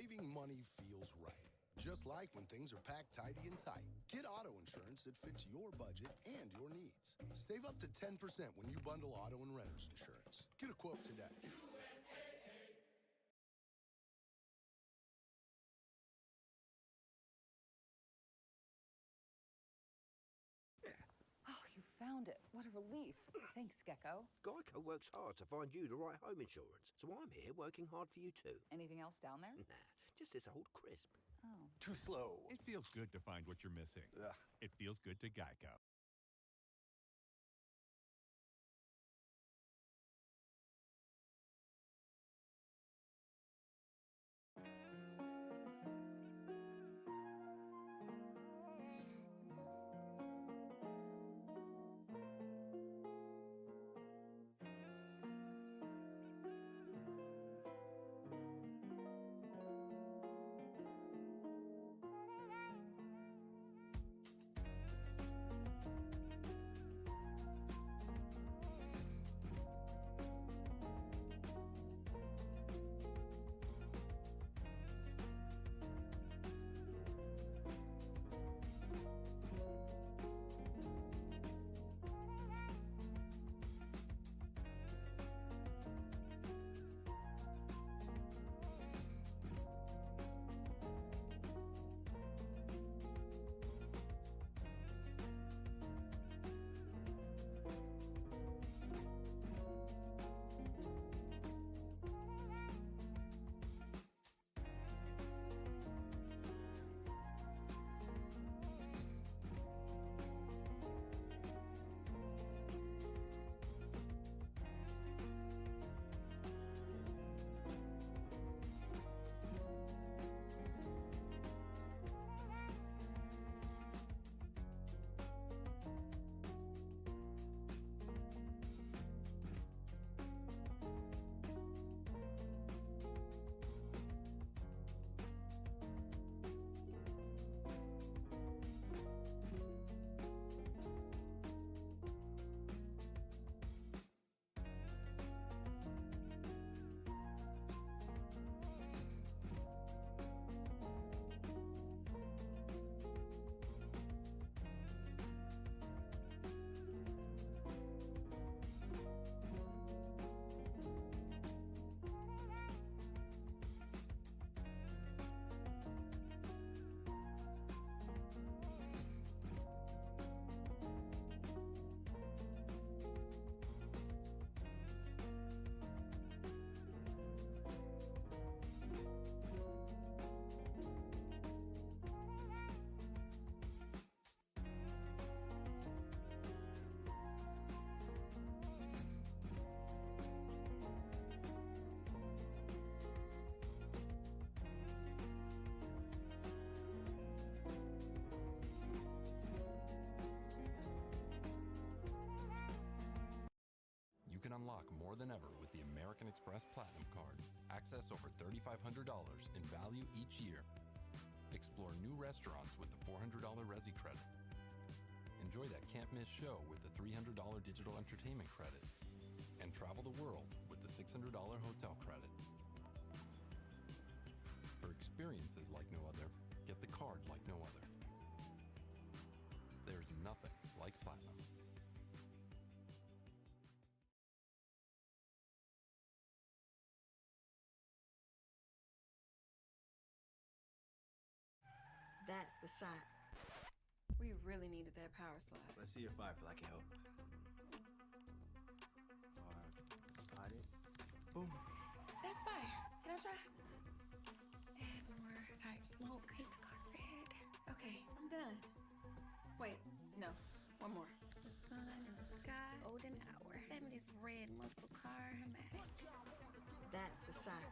S5: Saving money feels right. Just like when things are packed tidy and tight. Get auto insurance that fits your budget and your needs. Save up to 10% when you bundle auto and renter's insurance. Get a quote today.
S3: Oh, you found it. What a relief. Thanks, Gecko.
S6: Geico works hard to find you the right home insurance, so I'm here working hard for you too.
S3: Anything else down there?
S6: Nah, just this old crisp.
S3: Oh.
S4: Too slow.
S7: It feels good to find what you're missing.
S4: Ugh.
S7: It feels good to Geico.
S8: You can unlock more than ever with the American Express Platinum Card. Access over $3,500 in value each year. Explore new restaurants with the $400 Resi credit. Enjoy that can't-miss show with the $300 digital entertainment credit. And travel the world with the $600 hotel credit. For experiences like no other, get the card like no other. There's nothing like Platinum.
S9: That's the shot. We really needed that power slide.
S10: Let's see your firefly can help. Slide it. Boom.
S9: That's fire. Can I try? Add more type smoke. Paint the car red. Okay, I'm done. Wait, no. One more. The sun in the sky. Golden hour. 70s red muscle car. Cinematic. That's the shot.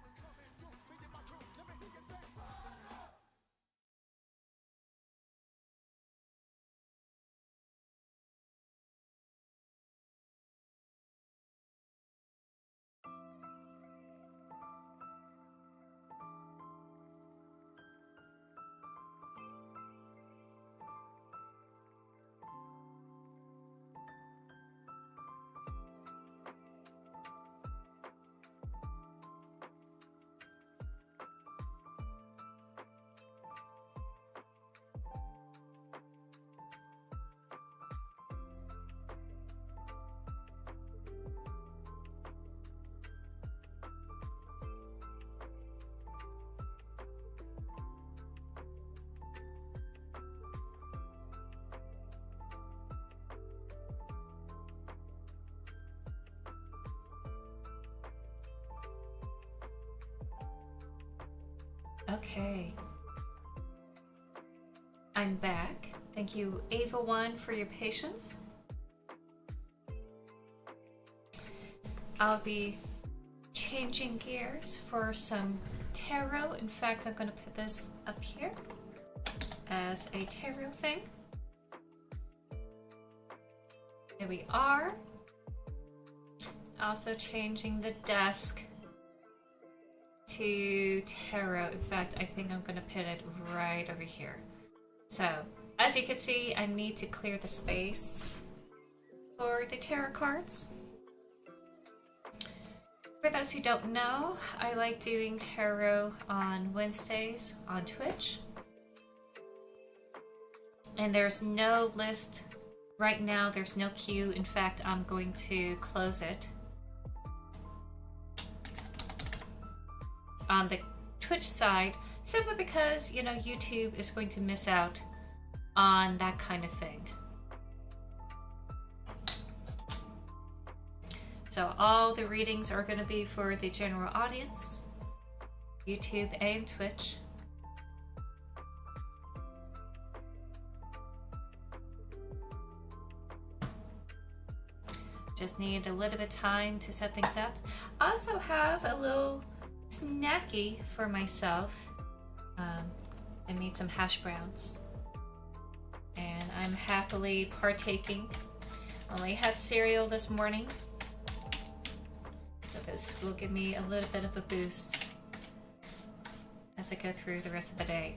S2: Okay. I'm back. Thank you, Ava1, for your patience. I'll be changing gears for some tarot. In fact, I'm going to put this up here as a tarot thing. Here we are. Also changing the desk to tarot. In fact, I think I'm going to put it right over here. So, as you can see, I need to clear the space for the tarot cards. For those who don't know, I like doing tarot on Wednesdays on Twitch. And there's no list right now, there's no queue. In fact, I'm going to close it on the Twitch side, simply because, you know, YouTube is going to miss out on that kind of thing. So all the readings are going to be for the general audience, YouTube and Twitch. Just need a little bit of time to set things up. I also have a little snacky for myself. I made some hash browns and I'm happily partaking. Only had cereal this morning, so this will give me a little bit of a boost as I go through the rest of the day.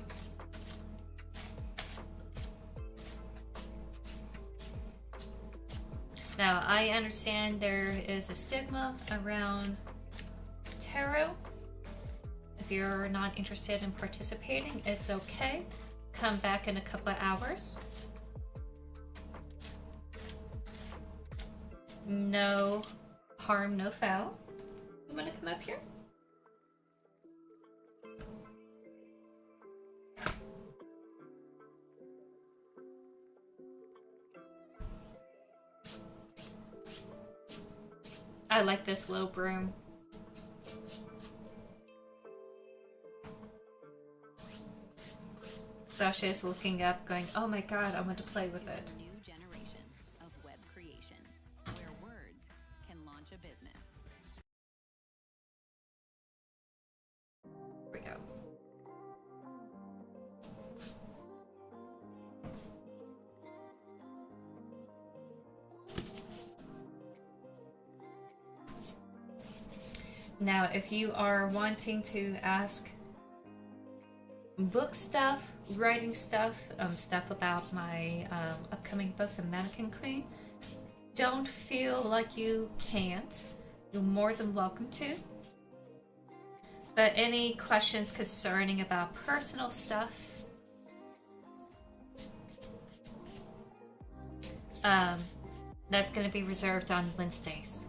S2: Now, I understand there is a stigma around tarot. If you're not interested in participating, it's okay. Come back in a couple of hours. No harm, no foul. You want to come up here? I like this low broom. Sasha is looking up, going, "Oh my god, I want to play with it."
S11: New generation of web creation, where words can launch a business.
S2: Here we go. Now, if you are wanting to ask book stuff, writing stuff, stuff about my upcoming book, The Mannequin Queen, don't feel like you can't. You're more than welcome to. But any questions concerning about personal stuff, that's going to be reserved on Wednesdays.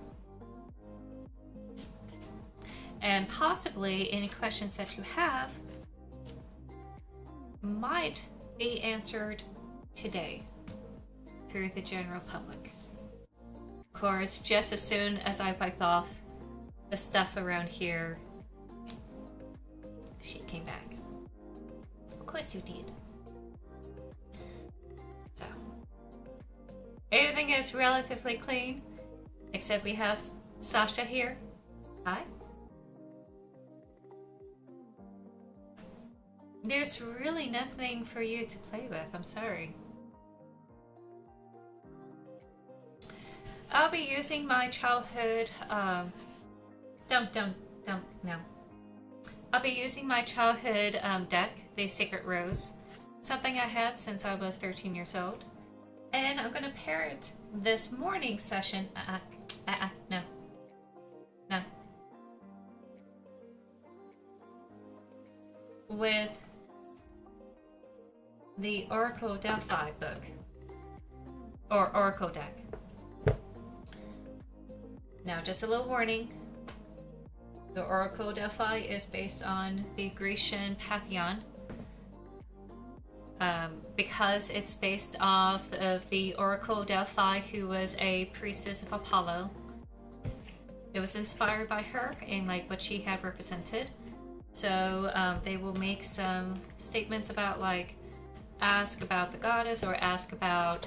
S2: And possibly any questions that you have might be answered today through the general public. Of course, just as soon as I wipe off the stuff around here, she came back. Of course you did. So, everything is relatively clean, except we have Sasha here. Hi. There's really nothing for you to play with, I'm sorry. I'll be using my childhood, no. I'll be using my childhood deck, the Secret Rose, something I had since I was 13 years old. And I'm gonna pair it this morning session, no. With the Oracle Delphi book, or Oracle deck. Now, just a little warning. The Oracle Delphi is based on the Grecian pantheon. Because it's based off of the Oracle Delphi, who was a priestess of Apollo. It was inspired by her and like what she had represented. So they will make some statements about, like, ask about the goddess or ask about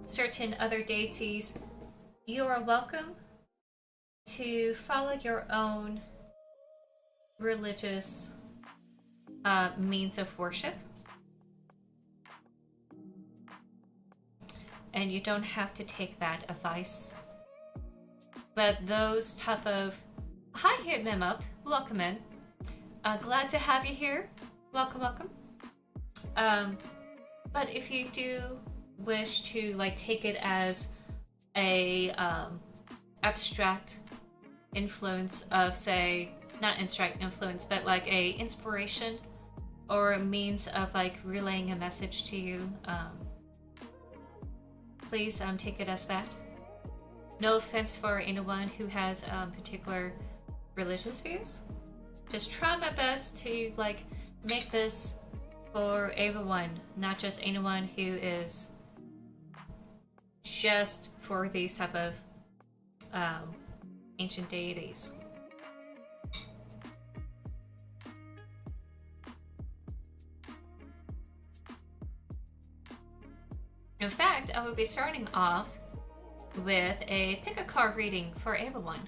S2: certain other deities. You are welcome to follow your own religious means of worship. And you don't have to take that advice. But those type of... Hi, Hit Mem Up. Welcome in. Glad to have you here. Welcome, welcome. But if you do wish to, like, take it as a abstract influence of, say, not abstract influence, but like a inspiration or a means of, like, relaying a message to you, please take it as that. No offense for anyone who has particular religious views. Just try my best to, like, make this for everyone, not just anyone who is just for these type of ancient deities. In fact, I will be starting off with a pick a card reading for everyone.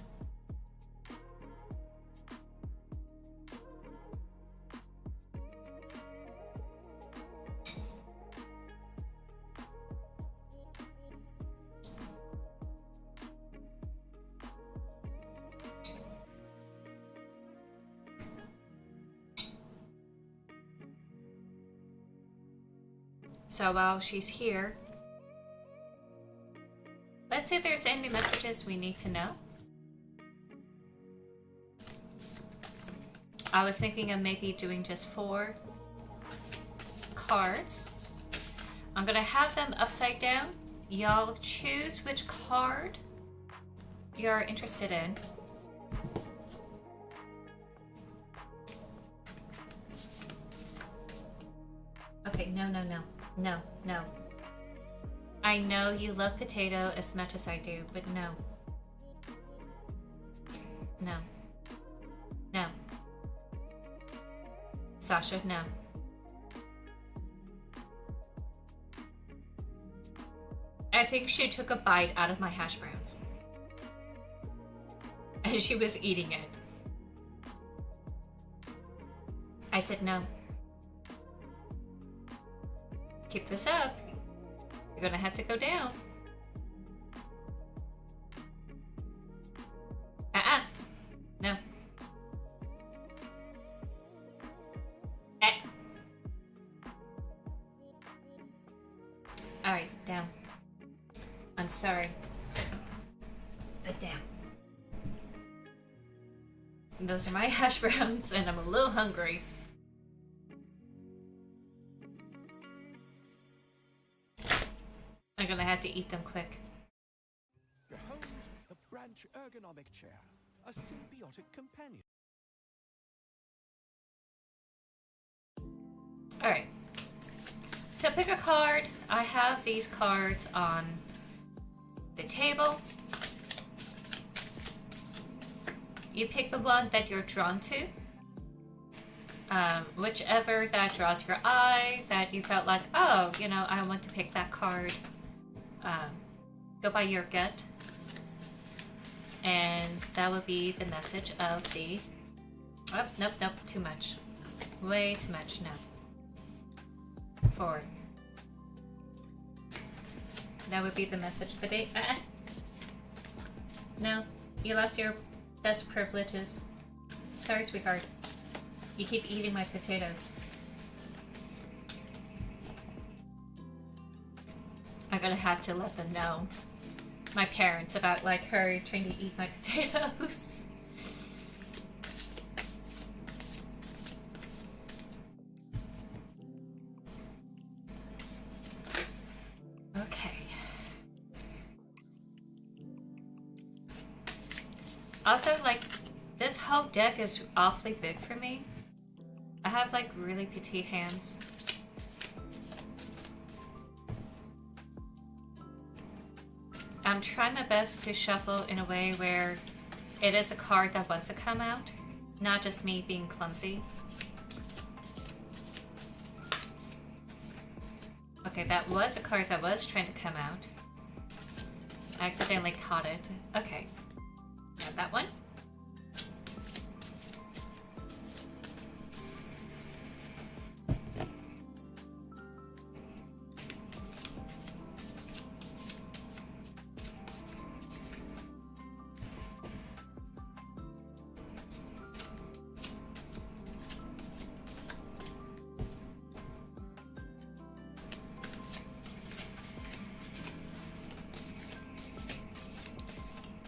S2: So while she's here, let's see if there's any messages we need to know. I was thinking of maybe doing just 4 cards. I'm gonna have them upside down. Y'all choose which card you're interested in. Okay, no. No. I know you love potato as much as I do, but no. No. Sasha, no. I think she took a bite out of my hash browns. And she was eating it. I said no. Keep this up. You're gonna have to go down. No. Alright, down. I'm sorry. But down. Those are my hash browns, and I'm a little hungry. I'm gonna have to eat them quick.
S4: Behold the branch ergonomic chair, a symbiotic companion.
S2: Alright. So pick a card. I have these cards on the table. You pick the one that you're drawn to. Whichever that draws your eye, that you felt like, oh, you know, I want to pick that card. Go by your gut. And that would be the message of the... Oh, nope, too much. Way too much, no. Forward. That would be the message of the day. No, you lost your best privileges. Sorry, sweetheart. You keep eating my potatoes. I'm gonna have to let them know, my parents, about, like, her trying to eat my potatoes. Okay. Also, like, this whole deck is awfully big for me. I have, like, really petite hands. I'm trying my best to shuffle in a way where it is a card that wants to come out, not just me being clumsy. Okay, that was a card that was trying to come out. I accidentally caught it. Okay. Got that one.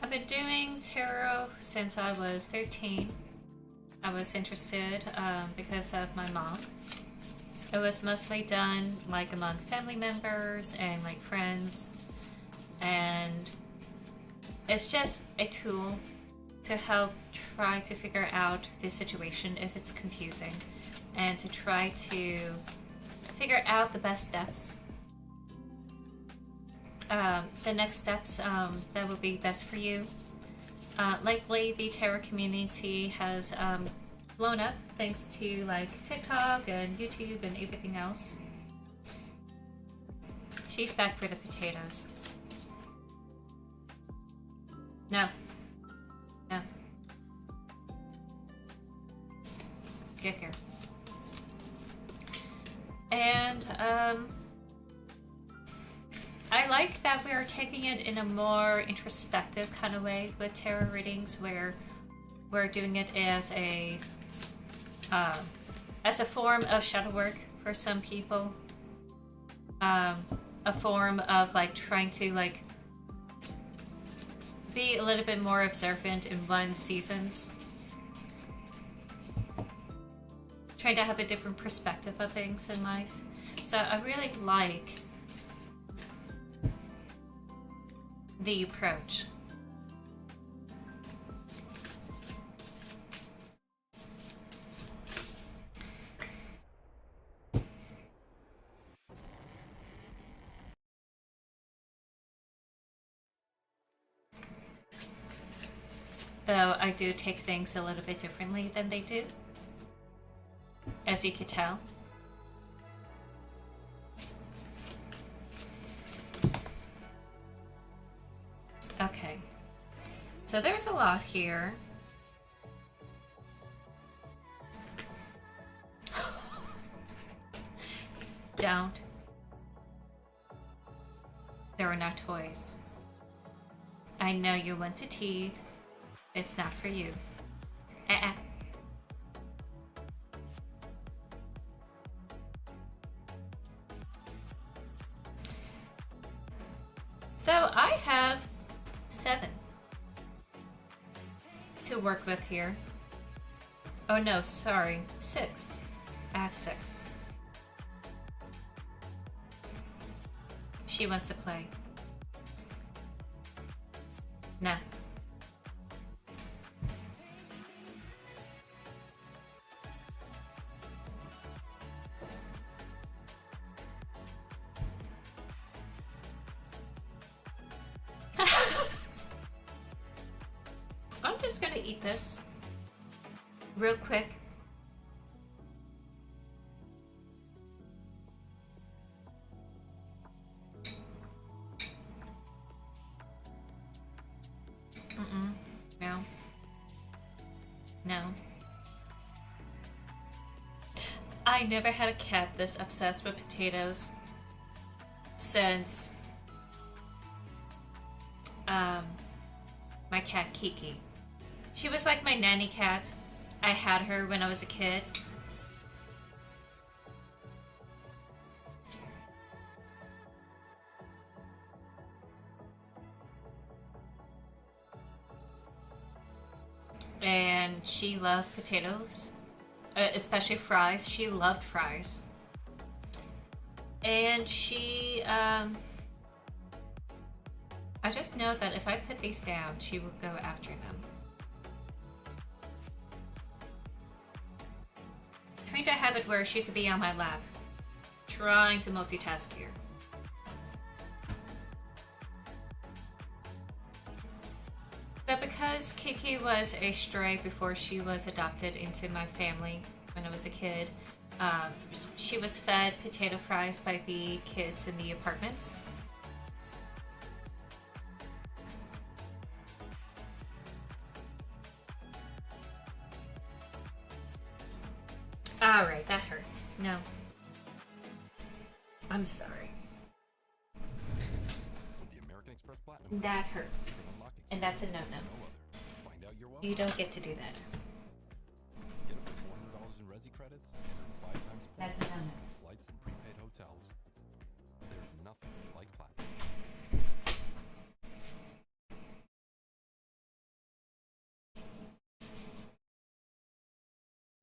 S2: I've been doing tarot since I was 13. I was interested because of my mom. It was mostly done like among family members and like friends, and it's just a tool to help try to figure out the situation if it's confusing, and to try to figure out the best steps. The next steps that would be best for you. Lately, the tarot community has blown up thanks to like TikTok and YouTube and everything else. She's back for the potatoes. No. No. Gicker. And I like that we are taking it in a more introspective kind of way with tarot readings, where we're doing it as a form of shadow work for some people, a form of like trying to like be a little bit more observant in one's seasons, trying to have a different perspective of things in life. So I really like the approach. Though I do take things a little bit differently than they do, as you could tell. Okay, so there's a lot here. Don't. There are not toys. I know you want to teeth. It's not for you. So I have 7 to work with here. Oh no, sorry, 6. I have 6. She wants to play. No. I'm just gonna eat this real quick. No. No. I never had a cat this obsessed with potatoes since my cat Kiki. She was like my nanny cat. I had her when I was a kid. And she loved potatoes, especially fries. She loved fries. And she, I just know that if I put these down, she will go after them. Trying to have it where she could be on my lap. Trying to multitask here. But because Kiki was a stray before she was adopted into my family when I was a kid, she was fed potato fries by the kids in the apartments. Alright, that hurts. No. I'm sorry.
S8: With the American Express Platinum
S2: That hurt.
S8: you can unlock
S2: And that's a
S8: experiences
S2: no-no.
S8: like no other. Find out you're welcome.
S2: You don't get to do that.
S8: Get up to $400 in Resi credits and earn 5 times points
S2: That's a no-no.
S8: on flights and prepaid hotels. There's nothing like Platinum.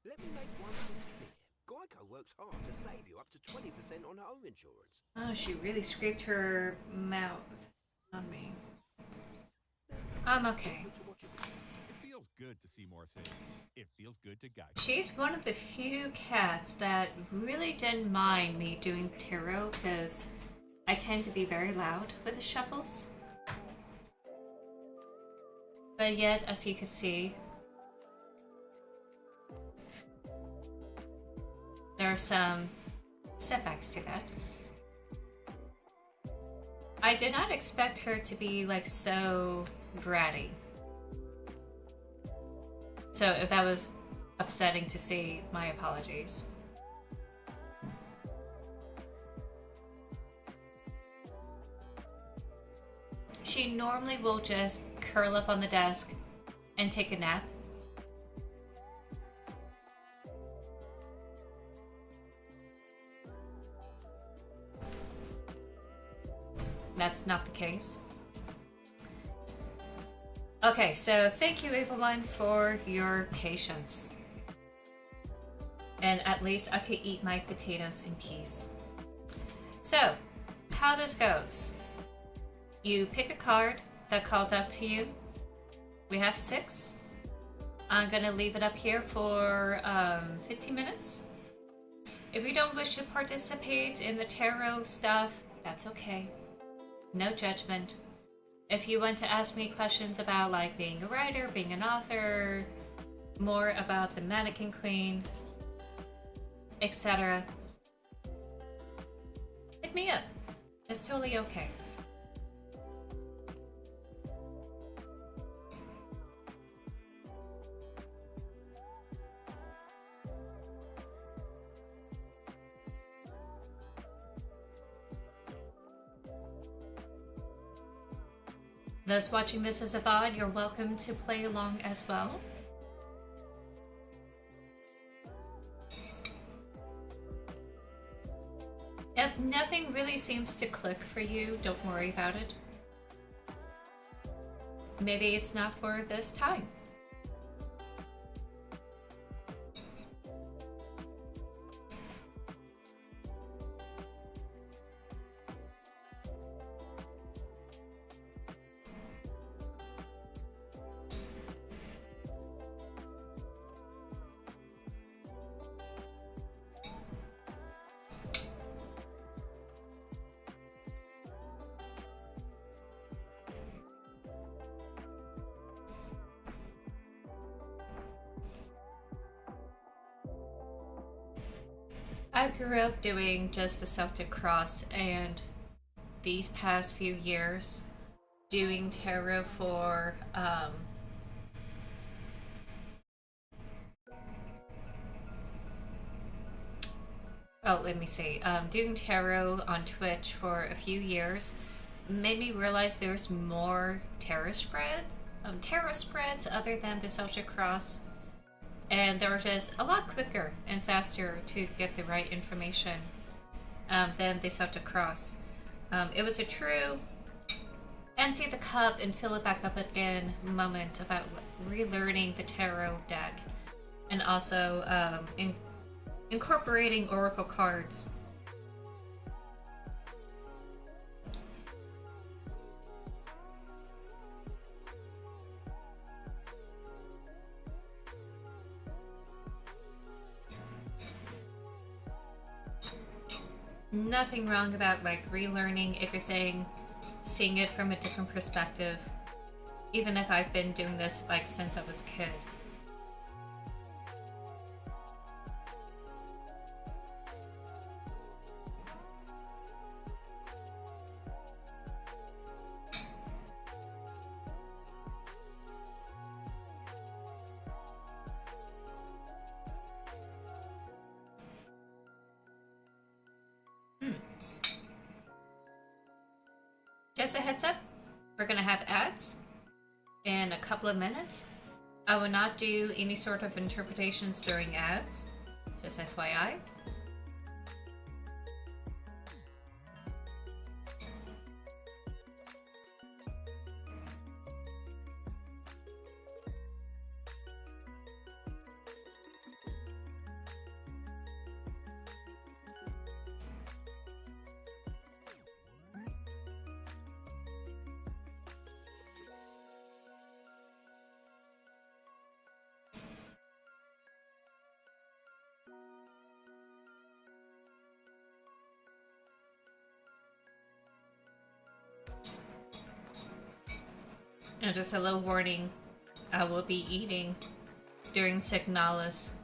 S6: Let me make one thing clear. Geico works hard to save you up to 20% on home insurance.
S2: Oh, she really scraped her mouth on me. I'm okay.
S7: It feels good to see more savings. It feels good to Geico.
S2: She's one of the few cats that really didn't mind me doing tarot because I tend to be very loud with the shuffles. But yet, as you can see, there are some setbacks to that. I did not expect her to be like so bratty. So if that was upsetting to see, my apologies. She normally will just curl up on the desk and take a nap. That's not the case. Okay, so thank you everyone for your patience. And at least I could eat my potatoes in peace. So, how this goes. You pick a card that calls out to you. We have 6. I'm gonna leave it up here for 15 minutes. If you don't wish to participate in the tarot stuff, that's okay. No judgment. If you want to ask me questions about like being a writer, being an author, more about the Mannequin Queen, etc., hit me up. It's totally okay. Those watching this as a VOD, you're welcome to play along as well. If nothing really seems to click for you, don't worry about it. Maybe it's not for this time. I grew up doing just the Celtic Cross, and these past few years doing tarot for doing tarot on Twitch for a few years made me realize there's more tarot spreads other than the Celtic Cross. And they were just a lot quicker and faster to get the right information than the Celtic Cross. It was a true empty the cup and fill it back up again moment about relearning the tarot deck, and also incorporating oracle cards. Nothing wrong about like relearning everything, seeing it from a different perspective. even if I've been doing this like since I was a kid. Just a heads up, we're gonna have ads in a couple of minutes. I will not do any sort of interpretations during ads, just FYI. And just a little warning, I will be eating during Signalis.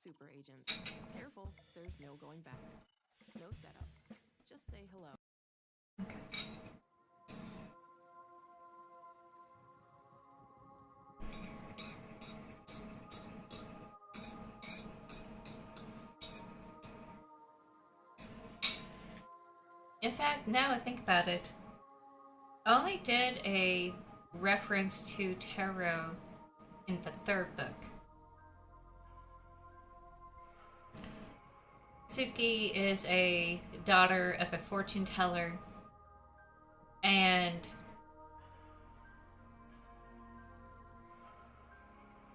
S12: Super agents. Careful, there's no going back. No setup. Just say hello.
S2: In fact, now I think about it, I only did a reference to tarot in the third book. Suki is a daughter of a fortune teller, and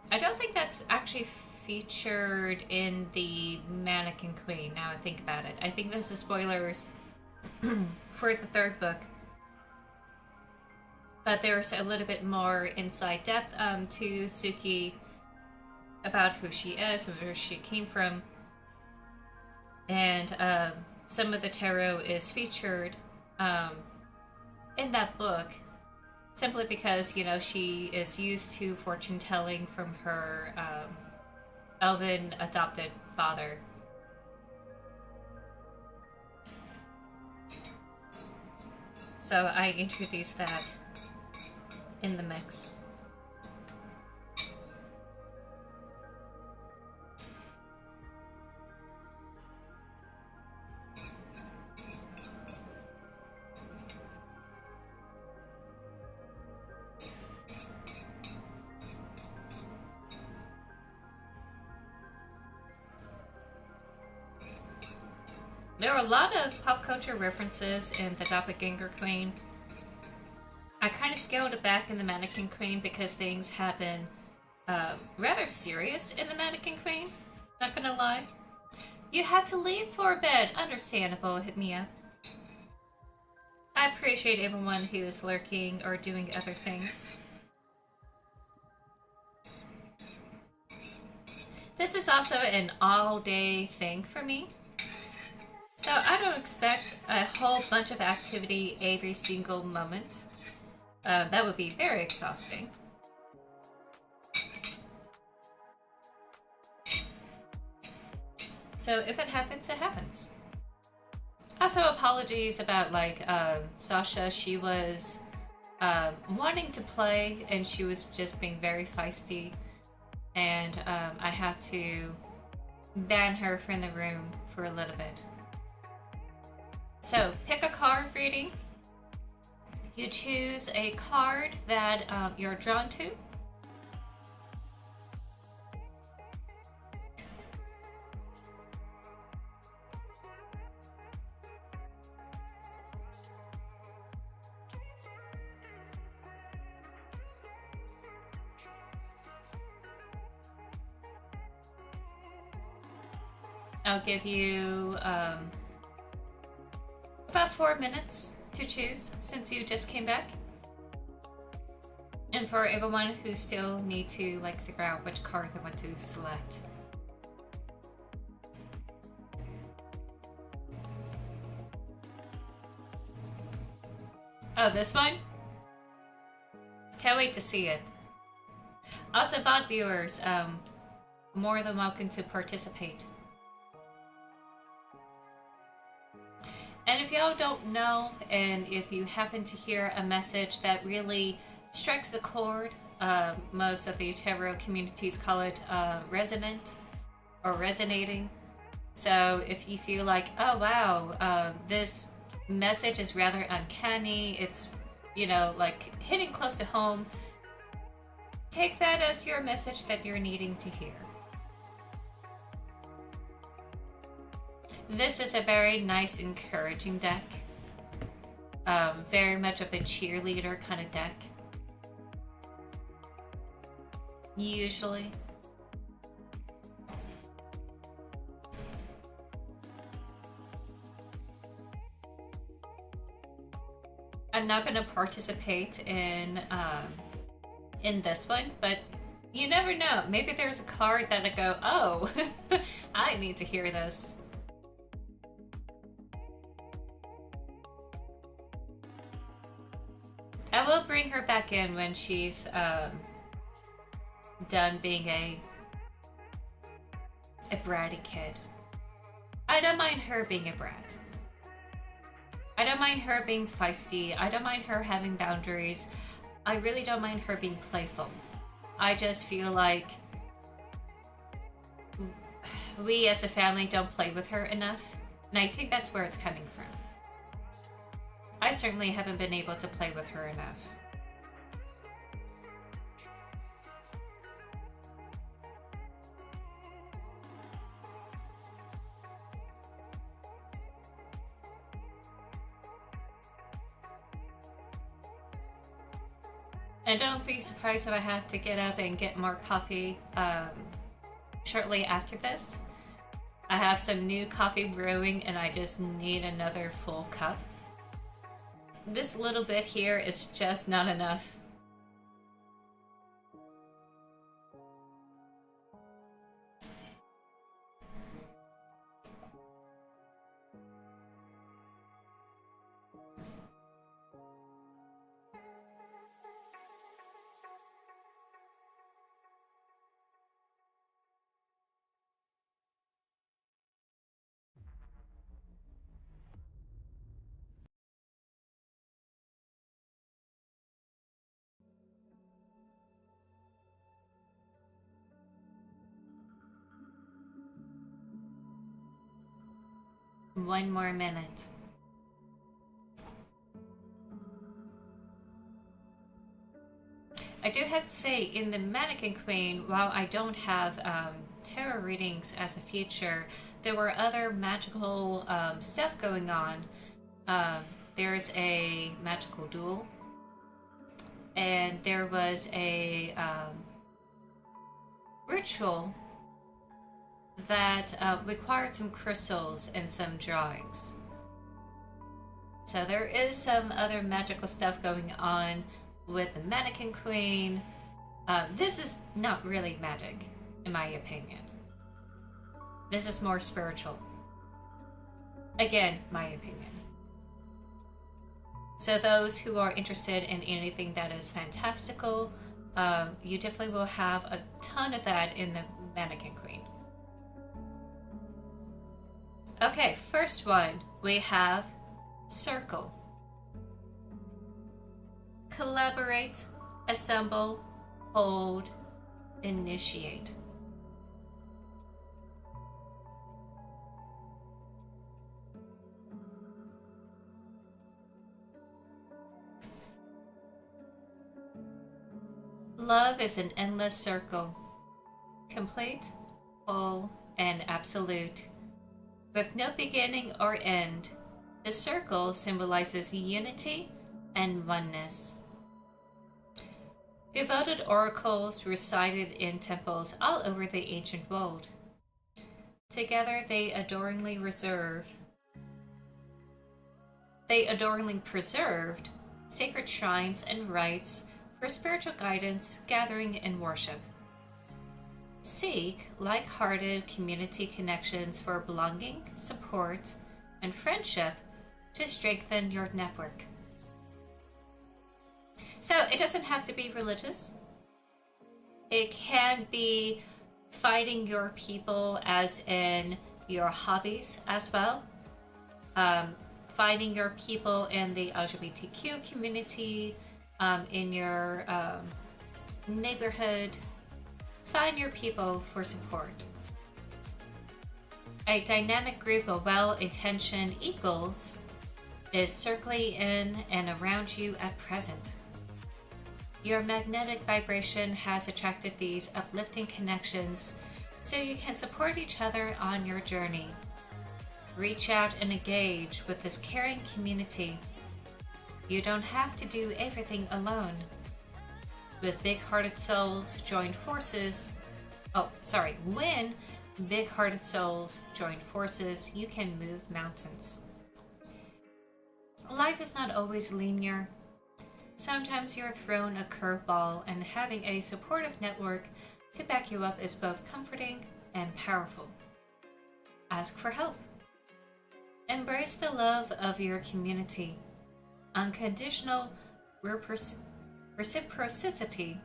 S2: I don't think that's actually featured in the Mannequin Queen, now I think about it. I think this is spoilers for the third book. But there's a little bit more inside depth to Suki about who she is, where she came from. And some of the tarot is featured in that book simply because, you know, she is used to fortune telling from her elven adopted father. So I introduced that in the mix. There are a lot of pop culture references in the Doppelganger Queen. I kind of scaled it back in the Mannequin Queen because things have been rather serious in the Mannequin Queen. Not gonna lie. You had to leave for a bed. Understandable. Hit me up. I appreciate everyone who is lurking or doing other things. This is also an all-day thing for me. So I don't expect a whole bunch of activity every single moment. That would be very exhausting. So if it happens, it happens. Also, apologies about Sasha. She was wanting to play and she was just being very feisty, and I had to ban her from the room for a little bit. So pick a card reading. You choose a card that you're drawn to. I'll give you about 4 minutes to choose since you just came back. And for everyone who still need to figure out which card they want to select. Oh, this one? Can't wait to see it. Also, bot viewers, more than welcome to participate. And if y'all don't know, and if you happen to hear a message that really strikes the chord, most of the tarot communities call it resonant or resonating. So if you feel like, oh wow, this message is rather uncanny, it's, hitting close to home, take that as your message that you're needing to hear. This is a very nice, encouraging deck. Very much of a cheerleader kind of deck. Usually. I'm not going to participate in this one, but you never know. Maybe there's a card that I go, oh, I need to hear this. I will bring her back in when she's done being a bratty kid. I don't mind her being a brat. I don't mind her being feisty. I don't mind her having boundaries. I really don't mind her being playful. I just feel like we as a family don't play with her enough, and I think that's where it's coming from. I certainly haven't been able to play with her enough. And don't be surprised if I have to get up and get more coffee shortly after this. I have some new coffee brewing and I just need another full cup. This little bit here is just not enough. One more minute. I do have to say, in the Mannequin Queen, while I don't have tarot readings as a feature, there were other magical stuff going on. There's a magical duel, and there was a ritual that required some crystals and some drawings. So there is some other magical stuff going on with the Mannequin Queen. This is not really magic, in my opinion. This is more spiritual. Again, my opinion. So those who are interested in anything that is fantastical, you definitely will have a ton of that in the Mannequin Queen. Okay, first one we have circle. Collaborate, assemble, hold, initiate. Love is an endless circle, complete, whole, and absolute, with no beginning or end. The circle symbolizes unity and oneness. Devoted oracles resided in temples all over the ancient world. Together they adoringly preserved sacred shrines and rites for spiritual guidance, gathering, and worship. Seek like-hearted community connections for belonging, support, and friendship to strengthen your network. So it doesn't have to be religious. It can be finding your people as in your hobbies as well. Finding your people in the LGBTQ community, in your neighborhood. Find your people for support. A dynamic group of well-intentioned equals is circling in and around you at present. Your magnetic vibration has attracted these uplifting connections so you can support each other on your journey. Reach out and engage with this caring community. You don't have to do everything alone. With big-hearted souls join forces, when big-hearted souls join forces, you can move mountains. Life is not always linear. Sometimes you're thrown a curveball, and having a supportive network to back you up is both comforting and powerful. Ask for help. Embrace the love of your community. Unconditional reciprocity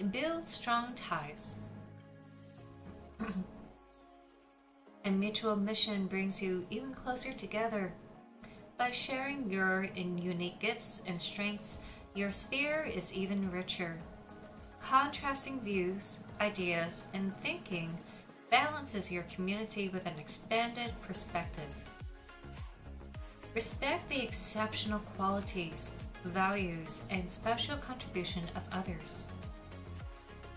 S2: builds strong ties. And mutual mission brings you even closer together. By sharing your unique gifts and strengths, your sphere is even richer. Contrasting views, ideas, and thinking balances your community with an expanded perspective. Respect the exceptional qualities, values, and special contribution of others.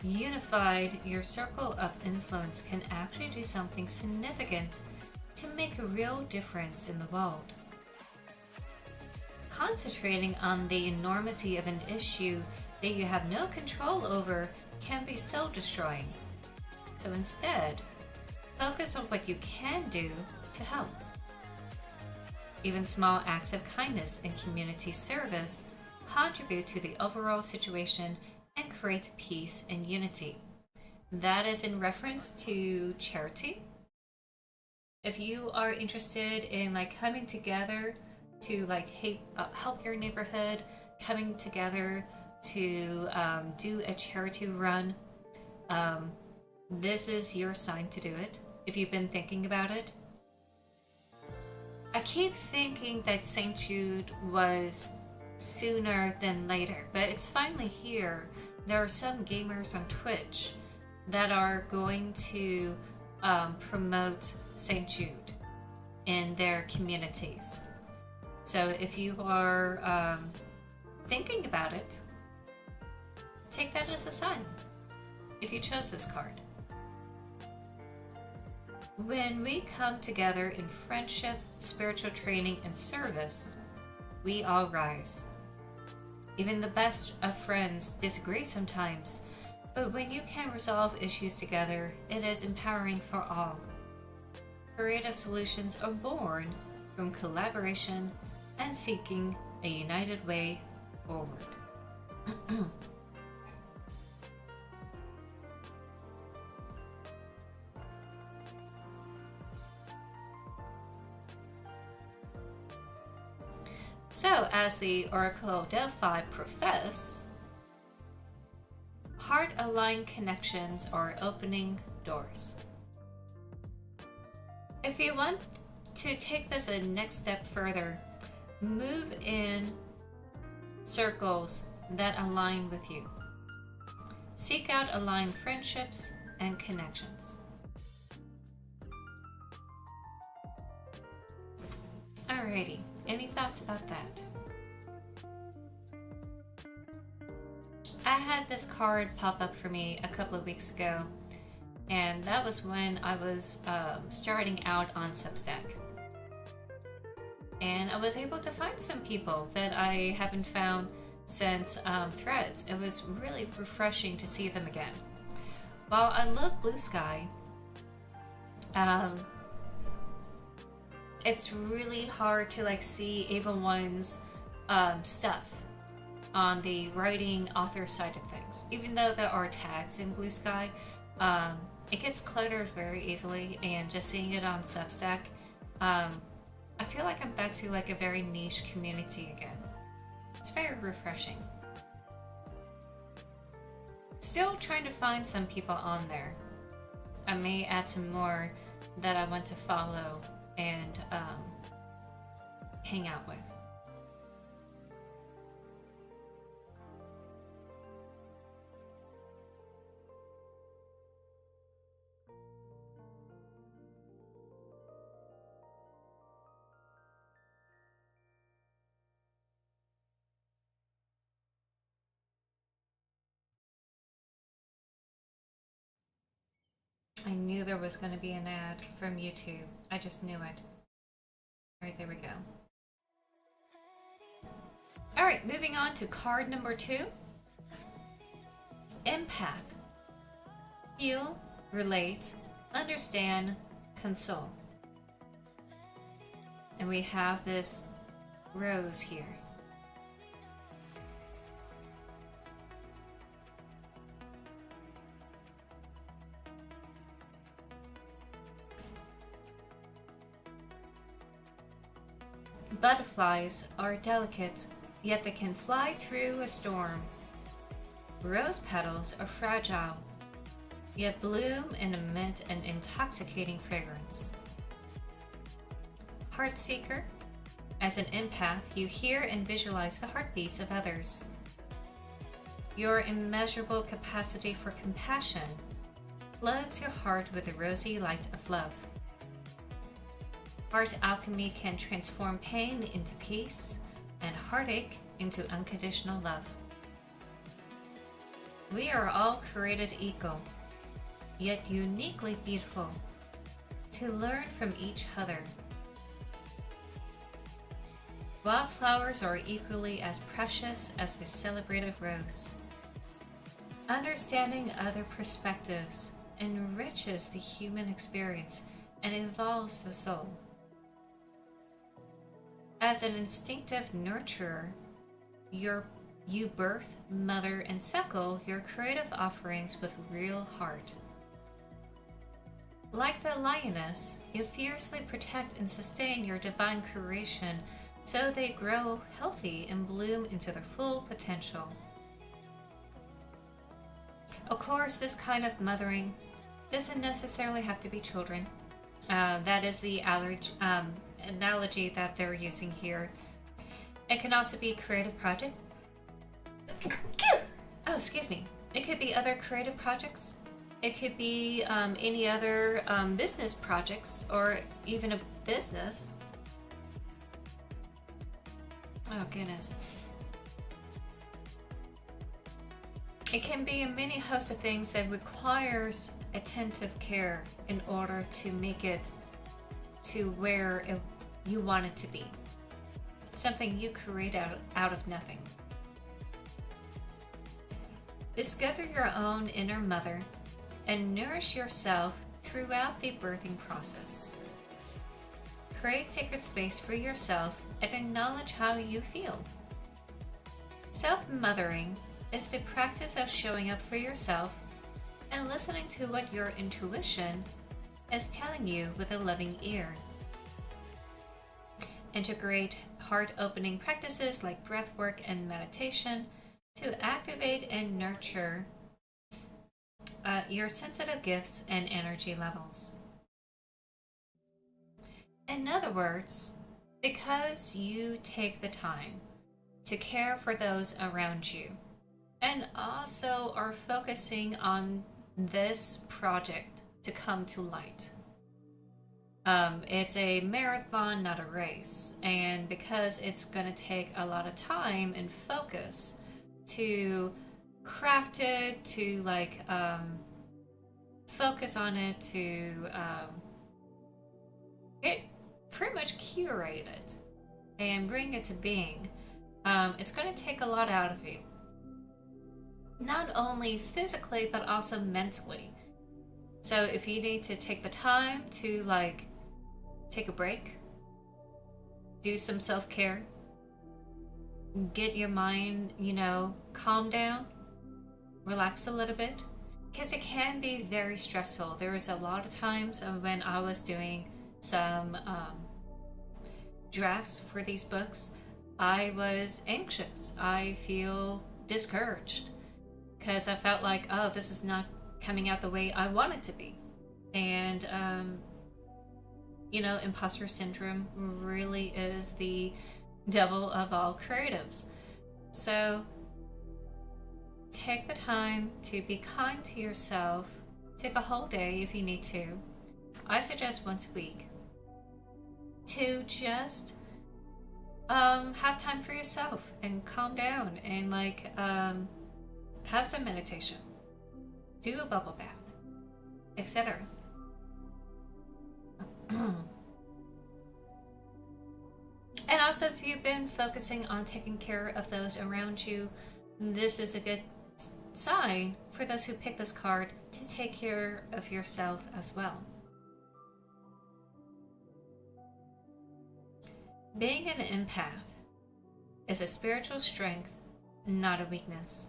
S2: Unified, your circle of influence can actually do something significant to make a real difference in the world. Concentrating on the enormity of an issue that you have no control over can be soul-destroying. So instead, focus on what you can do to help. Even small acts of kindness and community service contribute to the overall situation and create peace and unity. That is in reference to charity. If you are interested in coming together to help your neighborhood, coming together to do a charity run, this is your sign to do it. If you've been thinking about it, I keep thinking that St. Jude was sooner than later, but it's finally here. There are some gamers on Twitch that are going to promote St. Jude in their communities. So if you are thinking about it, take that as a sign if you chose this card. When we come together in friendship, spiritual training, and service, we all rise. Even the best of friends disagree sometimes, but when you can resolve issues together, it is empowering for all. Creative solutions are born from collaboration and seeking a united way forward. So, as the Oracle Delphi profess, heart-aligned connections are opening doors. If you want to take this a next step further, move in circles that align with you. Seek out aligned friendships and connections. Alrighty, any thoughts about that? I had this card pop up for me a couple of weeks ago, and that was when I was starting out on Substack. And I was able to find some people that I haven't found since Threads. It was really refreshing to see them again. While I love Blue Sky, it's really hard to like see Ava One's stuff on the writing author side of things. Even though there are tags in Blue Sky, it gets cluttered very easily, and just seeing it on Substack, I feel like I'm back to like a very niche community again. It's very refreshing. Still trying to find some people on there. I may add some more that I want to follow and hang out with. I knew there was going to be an ad from YouTube. I just knew it. Alright, there we go. Alright, moving on to card number 2. Empath. Feel, relate, understand, console. And we have this rose here. Butterflies are delicate, yet they can fly through a storm. Rose petals are fragile, yet bloom and emit an intoxicating fragrance. Heartseeker. As an empath, you hear and visualize the heartbeats of others. Your immeasurable capacity for compassion floods your heart with the rosy light of love. Heart alchemy can transform pain into peace and heartache into unconditional love. We are all created equal, yet uniquely beautiful, to learn from each other. Wildflowers are equally as precious as the celebrated rose. Understanding other perspectives enriches the human experience and evolves the soul. As an instinctive nurturer, you birth, mother, and suckle your creative offerings with real heart. Like the lioness, you fiercely protect and sustain your divine creation so they grow healthy and bloom into their full potential. Of course, this kind of mothering doesn't necessarily have to be children. That is the analogy that they're using here. It can also be a creative project. Oh, excuse me. It could be other creative projects. It could be any other business projects, or even a business. Oh, goodness. It can be a many host of things that requires attentive care in order to make it to where you want it to be. Something you create out of nothing. Discover your own inner mother and nourish yourself throughout the birthing process. Create sacred space for yourself and acknowledge how you feel. Self-mothering is the practice of showing up for yourself and listening to what your intuition is telling you with a loving ear. Integrate heart-opening practices like breathwork and meditation to activate and nurture your sensitive gifts and energy levels. In other words, because you take the time to care for those around you and also are focusing on this project to come to light. It's a marathon, not a race. And because it's going to take a lot of time and focus to craft it, to like focus on it, to pretty much curate it and bring it to being, it's going to take a lot out of you. Not only physically, but also mentally. So if you need to take the time to like take a break, do some self-care, get your mind, calm down, relax a little bit, because it can be very stressful. There was a lot of times when I was doing some drafts for these books, I was anxious. I feel discouraged because I felt like, oh, this is not coming out the way I want it to be. And, imposter syndrome really is the devil of all creatives. So take the time to be kind to yourself. Take a whole day if you need to. I suggest once a week to just have time for yourself and calm down and have some meditation, do a bubble bath, etc. And also, if you've been focusing on taking care of those around you, this is a good sign for those who pick this card to take care of yourself as well. Being an empath is a spiritual strength, not a weakness.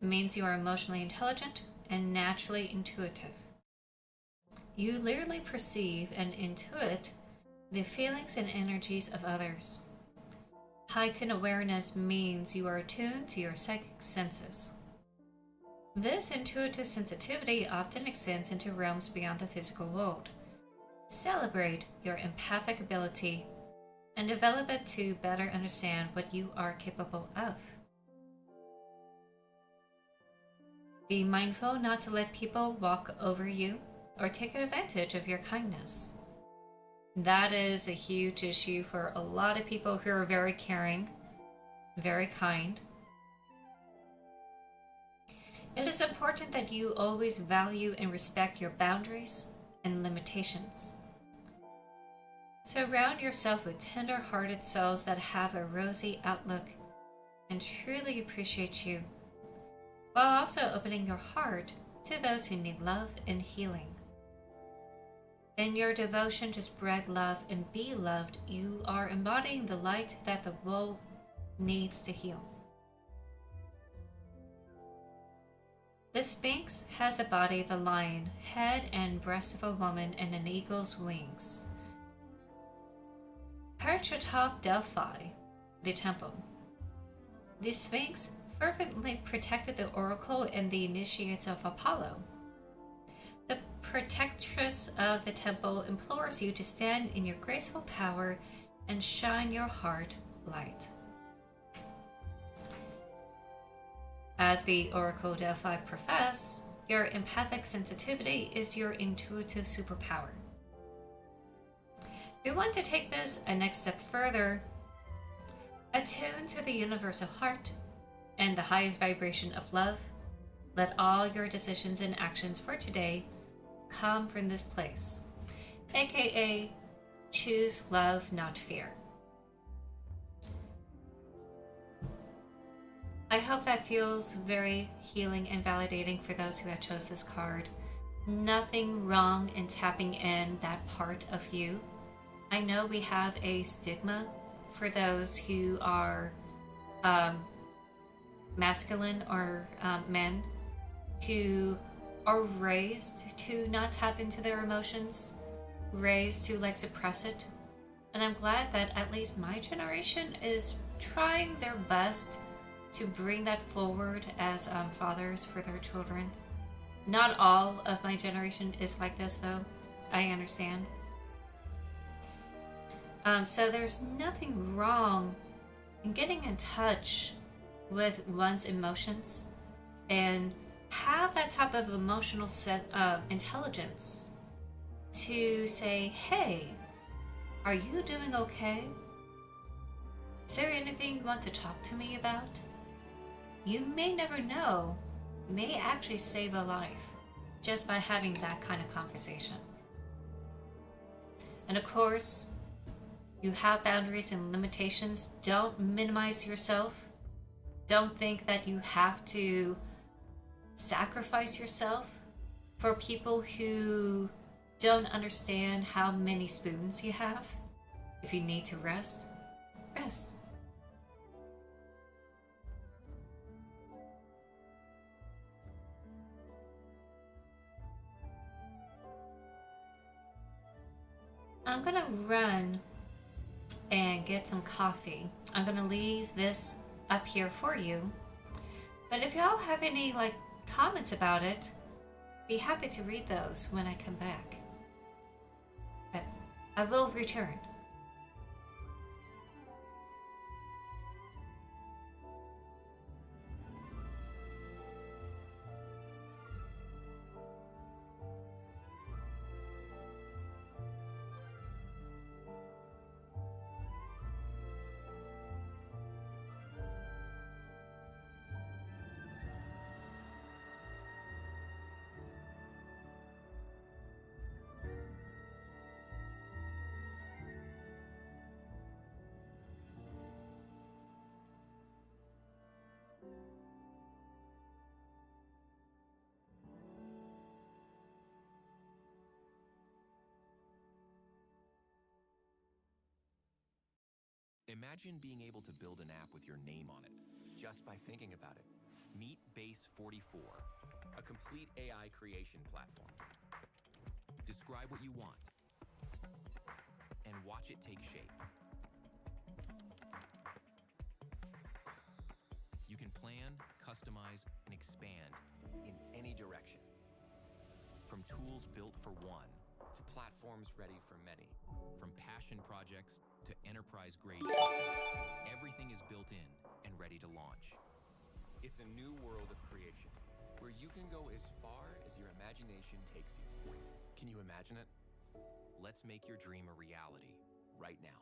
S2: It means you are emotionally intelligent and naturally intuitive. You literally perceive and intuit the feelings and energies of others. Heightened awareness means you are attuned to your psychic senses. This intuitive sensitivity often extends into realms beyond the physical world. Celebrate your empathic ability and develop it to better understand what you are capable of. Be mindful not to let people walk over you or take advantage of your kindness. That is a huge issue for a lot of people who are very caring, very kind. It is important that you always value and respect your boundaries and limitations. Surround yourself with tender-hearted souls that have a rosy outlook and truly appreciate you, while also opening your heart to those who need love and healing. In your devotion to spread love and be loved, you are embodying the light that the world needs to heal. The Sphinx has a body of a lion, head and breast of a woman, and an eagle's wings. Perched atop Delphi, the temple, the Sphinx fervently protected the oracle and the initiates of Apollo. The protectress of the temple implores you to stand in your graceful power and shine your heart light. As the Oracle Delphi profess, your empathic sensitivity is your intuitive superpower. We want to take this a next step further. Attune to the universal heart and the highest vibration of love. Let all your decisions and actions for today come from this place, aka choose love, not fear. I hope that feels very healing and validating for those who have chose this card. Nothing wrong in tapping in that part of you. I know we have a stigma for those who are masculine or men who are raised to not tap into their emotions, raised to suppress it. And I'm glad that at least my generation is trying their best to bring that forward as fathers for their children. Not all of my generation is like this though, I understand. So there's nothing wrong in getting in touch with one's emotions and have that type of emotional intelligence to say, hey, are you doing okay? Is there anything you want to talk to me about? You may never know. You may actually save a life just by having that kind of conversation. And of course, you have boundaries and limitations. Don't minimize yourself. Don't think that you have to sacrifice yourself for people who don't understand how many spoons you have. If you need to rest, rest. I'm gonna run and get some coffee. I'm gonna leave this up here for you. But if y'all have any comments about it, be happy to read those when I come back. But I will return.
S13: Imagine being able to build an app with your name on it, just by thinking about it. Meet Base 44, a complete AI creation platform. Describe what you want, and watch it take shape. You can plan, customize, and expand in any direction. From tools built for one, to platforms ready for many. From passion projects to enterprise-grade systems, everything is built in and ready to launch. It's a new world of creation, where you can go as far as your imagination takes you. Can you imagine it? Let's make your dream a reality, right now.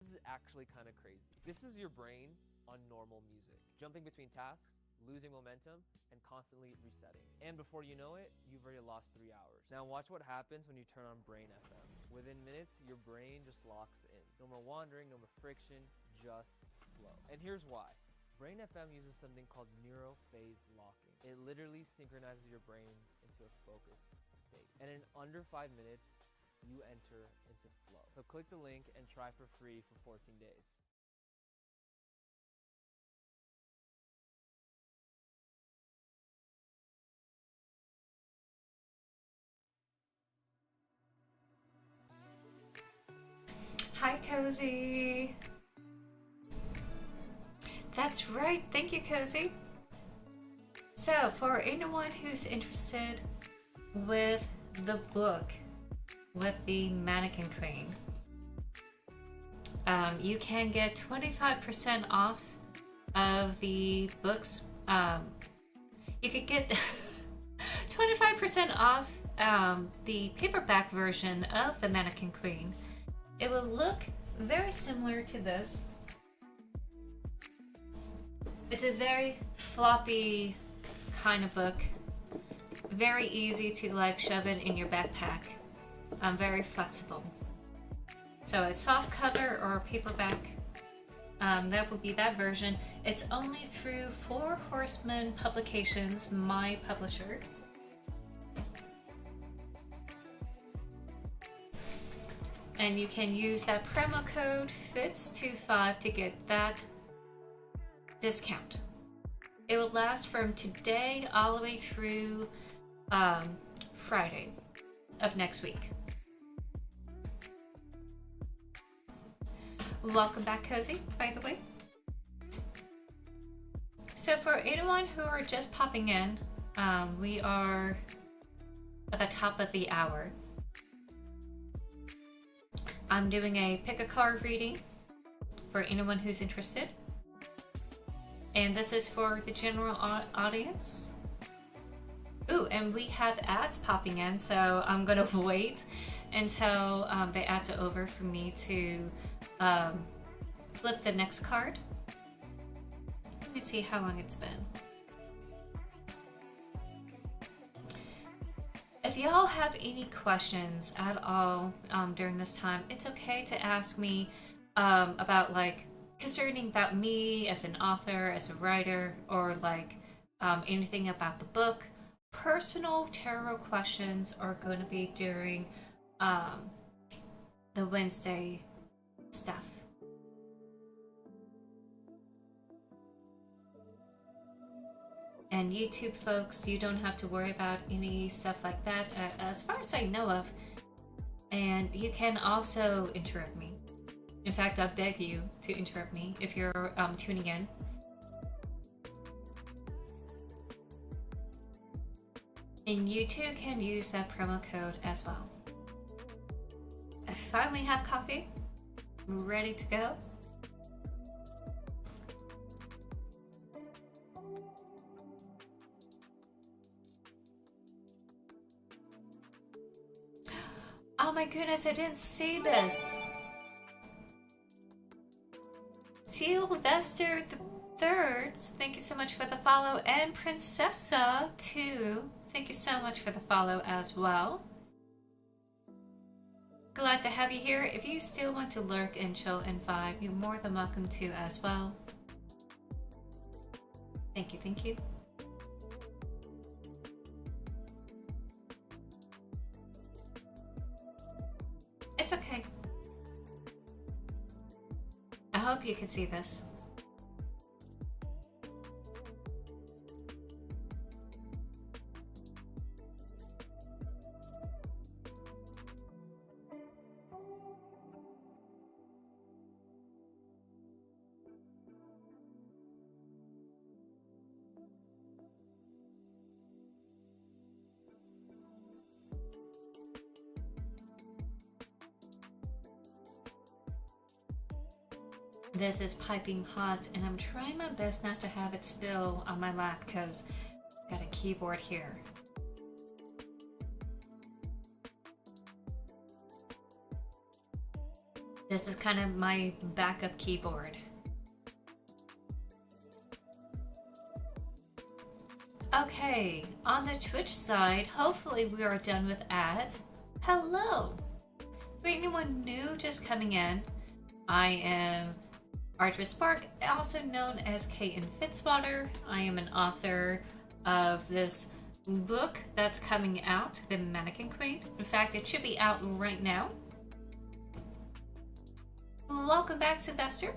S14: This is actually kind of crazy. This is your brain on normal music, jumping between tasks, losing momentum, and constantly resetting. And before you know it, you've already lost 3 hours. Now watch what happens when you turn on Brain FM. Within minutes, your brain just locks in. No more wandering, no more friction, just flow. And here's why. Brain FM uses something called neurophase locking. It literally synchronizes your brain into a focused state. And in under 5 minutes, you enter into flow. So click the link and try for free for 14 days.
S2: Hi, Cozy. That's right. Thank you, Cozy. So, for anyone who's interested with the book with the mannequin queen, you can get 25% off of the books. You could get 25% off the paperback version of the mannequin queen. It will look very similar to this. It's a very floppy kind of book. Very easy to shove it in your backpack. Very flexible. So a soft cover or a paperback, that would be that version. It's only through Four Horsemen Publications, my publisher. And you can use that promo code FITZ25 to get that discount. It will last from today all the way through Friday of next week. Welcome back, Cozy, by the way. So for anyone who are just popping in, we are at the top of the hour. I'm doing a pick a card reading for anyone who's interested. And this is for the general audience. Ooh, and we have ads popping in, so I'm gonna wait until the ads are over for me to flip the next card. Let me see how long it's been. If y'all have any questions at all during this time, it's okay to ask me about like concerning about me as an author, as a writer, or like anything about the book. Personal tarot questions are going to be during the Wednesday stuff. And YouTube folks, you don't have to worry about any stuff like that as far as I know of. And you can also interrupt me. In fact, I beg you to interrupt me if you're tuning in. And you too can use that promo code as well. I finally have coffee. I'm ready to go. Oh my goodness, I didn't see this. Sylvester the Thirds, thank you so much for the follow. And Princessa too, thank you so much for the follow as well. Glad to have you here. If you still want to lurk and chill and vibe, you're more than welcome to as well. Thank you, thank you. It's okay. I hope you can see this. This is piping hot, and I'm trying my best not to have it spill on my lap because I've got a keyboard here. This is kind of my backup keyboard. Okay, on the Twitch side, hopefully we are done with ads. Hello! For anyone new just coming in, I am Artemis Spark, also known as K.N.Fitzwater. I am an author of this book that's coming out, The Mannequin Queen. In fact, it should be out right now. Welcome back, Sylvester.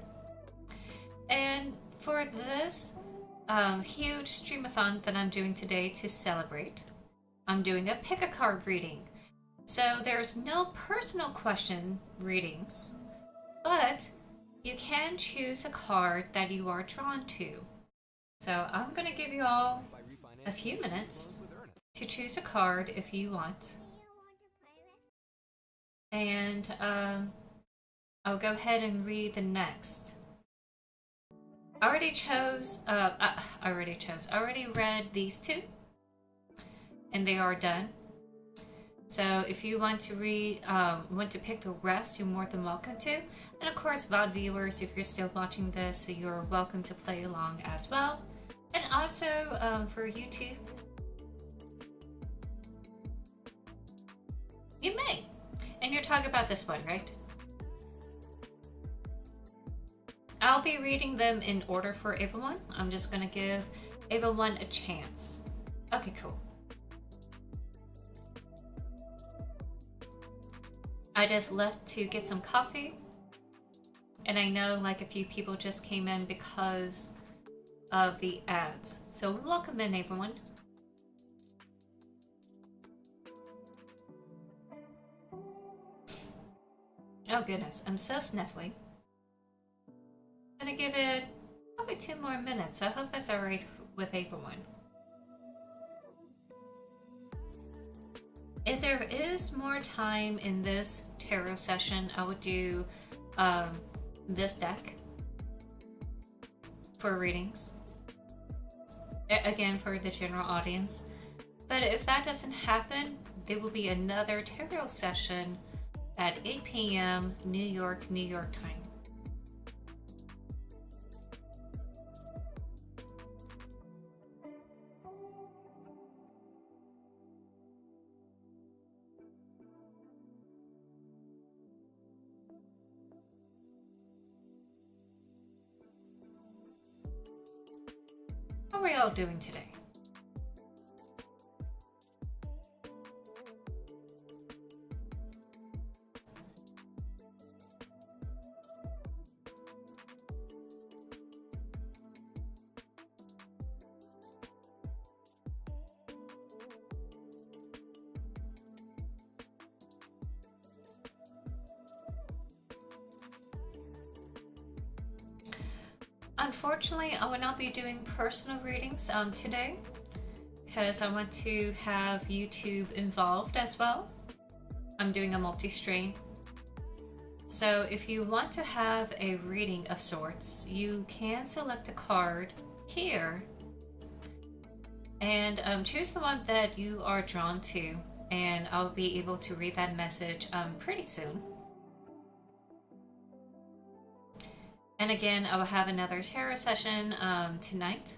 S2: And for this huge streamathon that I'm doing today to celebrate, I'm doing a pick a card reading. So there's no personal question readings, but you can choose a card that you are drawn to. So I'm going to give you all a few minutes to choose a card if you want. And I'll go ahead and read the next. I already read these two, and they are done. So if you want to read, want to pick the rest, you're more than welcome to. And of course, VOD viewers, if you're still watching this, so you're welcome to play along as well. And also for YouTube, you may. And you're talking about this one, right? I'll be reading them in order for everyone. I'm just going to give everyone a chance. Okay, cool. I just left to get some coffee. And I know like a few people just came in because of the ads. So welcome in, everyone. Oh goodness, I'm so sniffly. I'm gonna give it Probably 2 more minutes. I hope that's alright with everyone. If there is more time in this tarot session, I would do this deck for readings. Again, for the general audience. But if that doesn't happen, there will be another tarot session at 8 p.m. New York time. How are y'all doing today? Unfortunately, I will not be doing personal readings today because I want to have YouTube involved as well. I'm doing a multi-stream. So if you want to have a reading of sorts, you can select a card here and choose the one that you are drawn to, and I'll be able to read that message pretty soon. And again, I will have another tarot session tonight.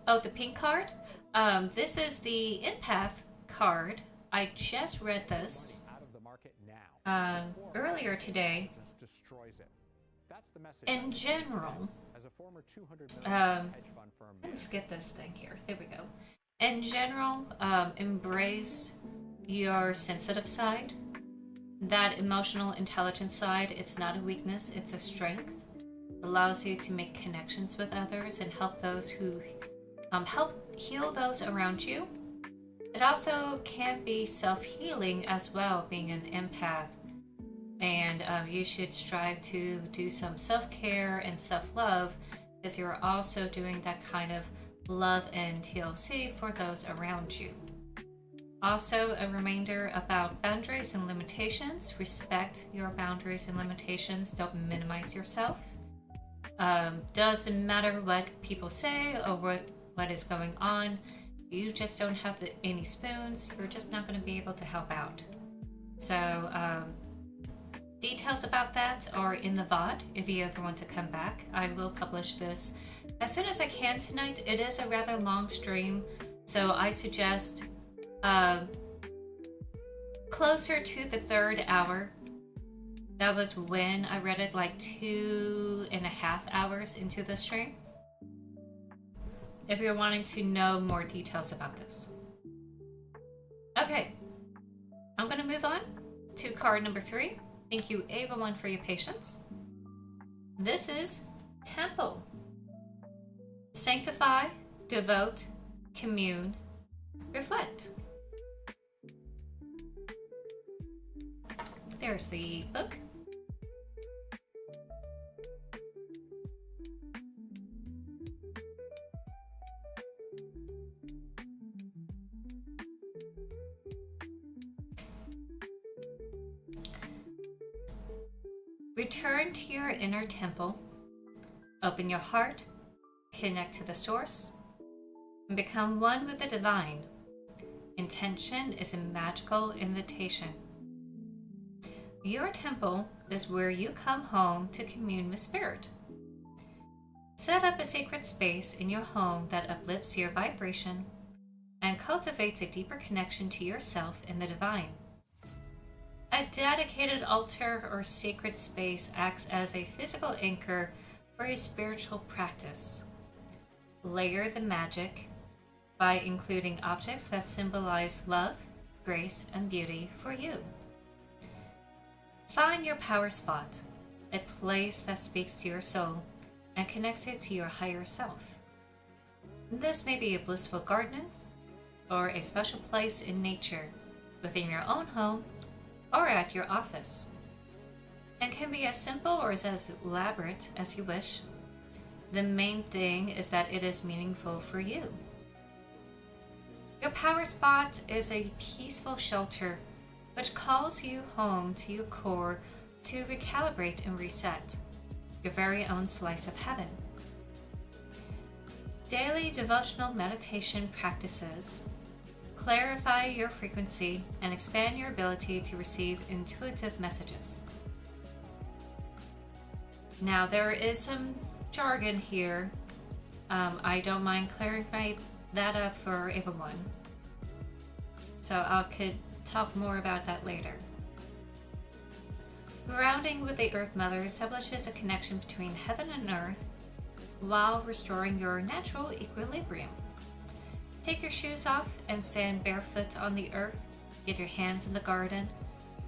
S2: Oh, the pink card? This is the empath card. I just read this earlier today. In general, let me skip this thing here. There we go. In general, embrace your sensitive side. That emotional intelligence side, it's not a weakness, it's a strength. Allows you to make connections with others and help those who help heal those around you. It also can be self-healing as well, being an empath. And you should strive to do some self-care and self-love, because you're also doing that kind of love and TLC for those around you. Also, a reminder about boundaries and limitations. Respect your boundaries and limitations. Don't minimize yourself. Doesn't matter what people say or what is going on. You just don't have any spoons. You're just not going to be able to help out. So, details about that are in the VOD if you ever want to come back. I will publish this as soon as I can tonight. It is a rather long stream, so I suggest closer to the 3rd hour. That was when I read it, like 2.5 hours into the stream. If you're wanting to know more details about this. Okay, I'm gonna move on to card number 3. Thank you everyone for your patience. This is Temple. Sanctify, devote, commune, reflect. There's the book. Return to your inner temple. Open your heart, connect to the source, and become one with the divine. Intention is a magical invitation. Your temple is where you come home to commune with spirit. Set up a sacred space in your home that uplifts your vibration and cultivates a deeper connection to yourself and the divine. A dedicated altar or sacred space acts as a physical anchor for your spiritual practice. Layer the magic by including objects that symbolize love, grace, and beauty for you. Find your power spot, a place that speaks to your soul and connects it to your higher self. This may be a blissful garden or a special place in nature, within your own home or at your office. and can be as simple or as elaborate as you wish. The main thing is that it is meaningful for you. Your power spot is a peaceful shelter which calls you home to your core to recalibrate and reset, your very own slice of heaven. Daily devotional meditation practices clarify your frequency and expand your ability to receive intuitive messages. Now, there is some jargon here. I don't mind clarifying that up for everyone. So I could talk more about that later. Grounding with the Earth Mother establishes a connection between heaven and earth while restoring your natural equilibrium. Take your shoes off and stand barefoot on the earth. Get your hands in the garden.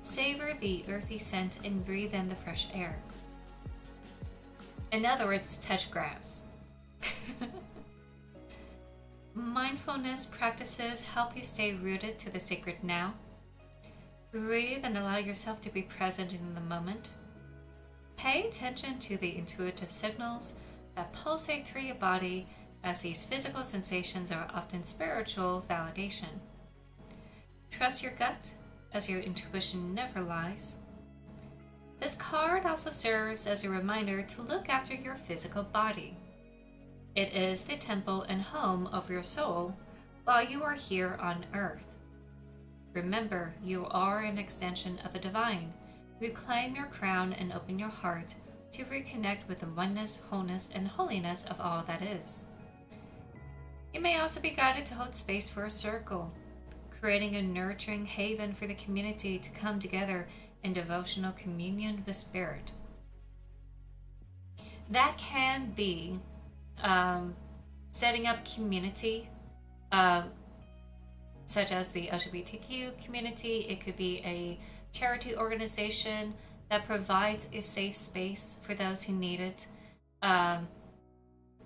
S2: Savor the earthy scent and breathe in the fresh air. In other words, touch grass. Mindfulness practices help you stay rooted to the sacred now. Breathe and allow yourself to be present in the moment. Pay attention to the intuitive signals that pulsate through your body, as these physical sensations are often spiritual validation. Trust your gut, as your intuition never lies. This card also serves as a reminder to look after your physical body. It is the temple and home of your soul while you are here on earth. Remember, you are an extension of the divine. Reclaim your crown and open your heart to reconnect with the oneness, wholeness, and holiness of all that is. You may also be guided to hold space for a circle, creating a nurturing haven for the community to come together in devotional communion with Spirit. That can be setting up community, such as the LGBTQ community. It could be a charity organization that provides a safe space for those who need it.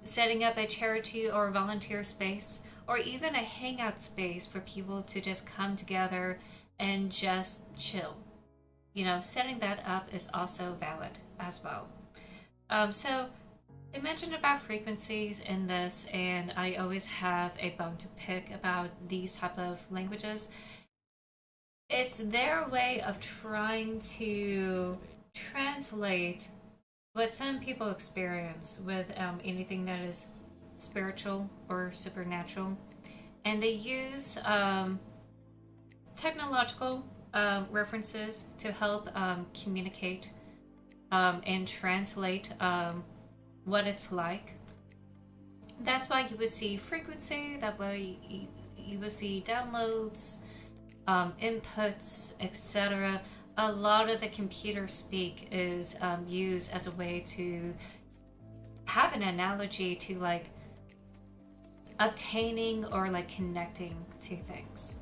S2: Setting up a charity or volunteer space, or even a hangout space for people to just come together and just chill. Setting that up is also valid as well. So I mentioned about frequencies in this, and I always have a bone to pick about these type of languages. It's their way of trying to translate what some people experience with anything that is spiritual or supernatural, and they use technological references to help communicate and translate what it's like. That's why you would see frequency, that way you would see downloads, inputs, etc. A lot of the computer speak is used as a way to have an analogy to obtaining or connecting to things.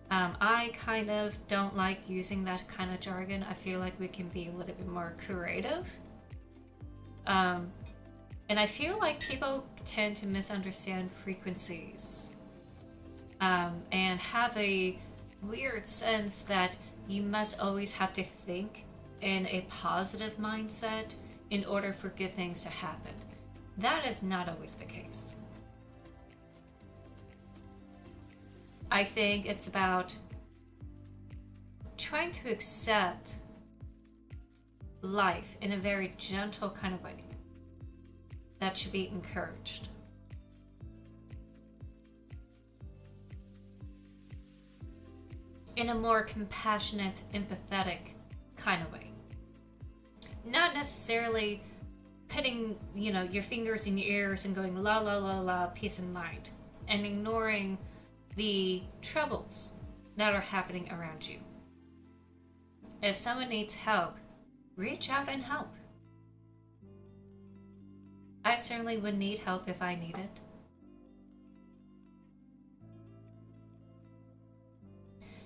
S2: I kind of don't like using that kind of jargon. I feel like we can be a little bit more creative. And I feel like people tend to misunderstand frequencies and have a weird sense that you must always have to think in a positive mindset in order for good things to happen. That is not always the case. I think it's about trying to accept life in a very gentle kind of way that should be encouraged. In a more compassionate, empathetic kind of way. Not necessarily putting, your fingers in your ears and going la la la la, peace and light, and ignoring the troubles that are happening around you. If someone needs help, reach out and help. I certainly would need help if I need it.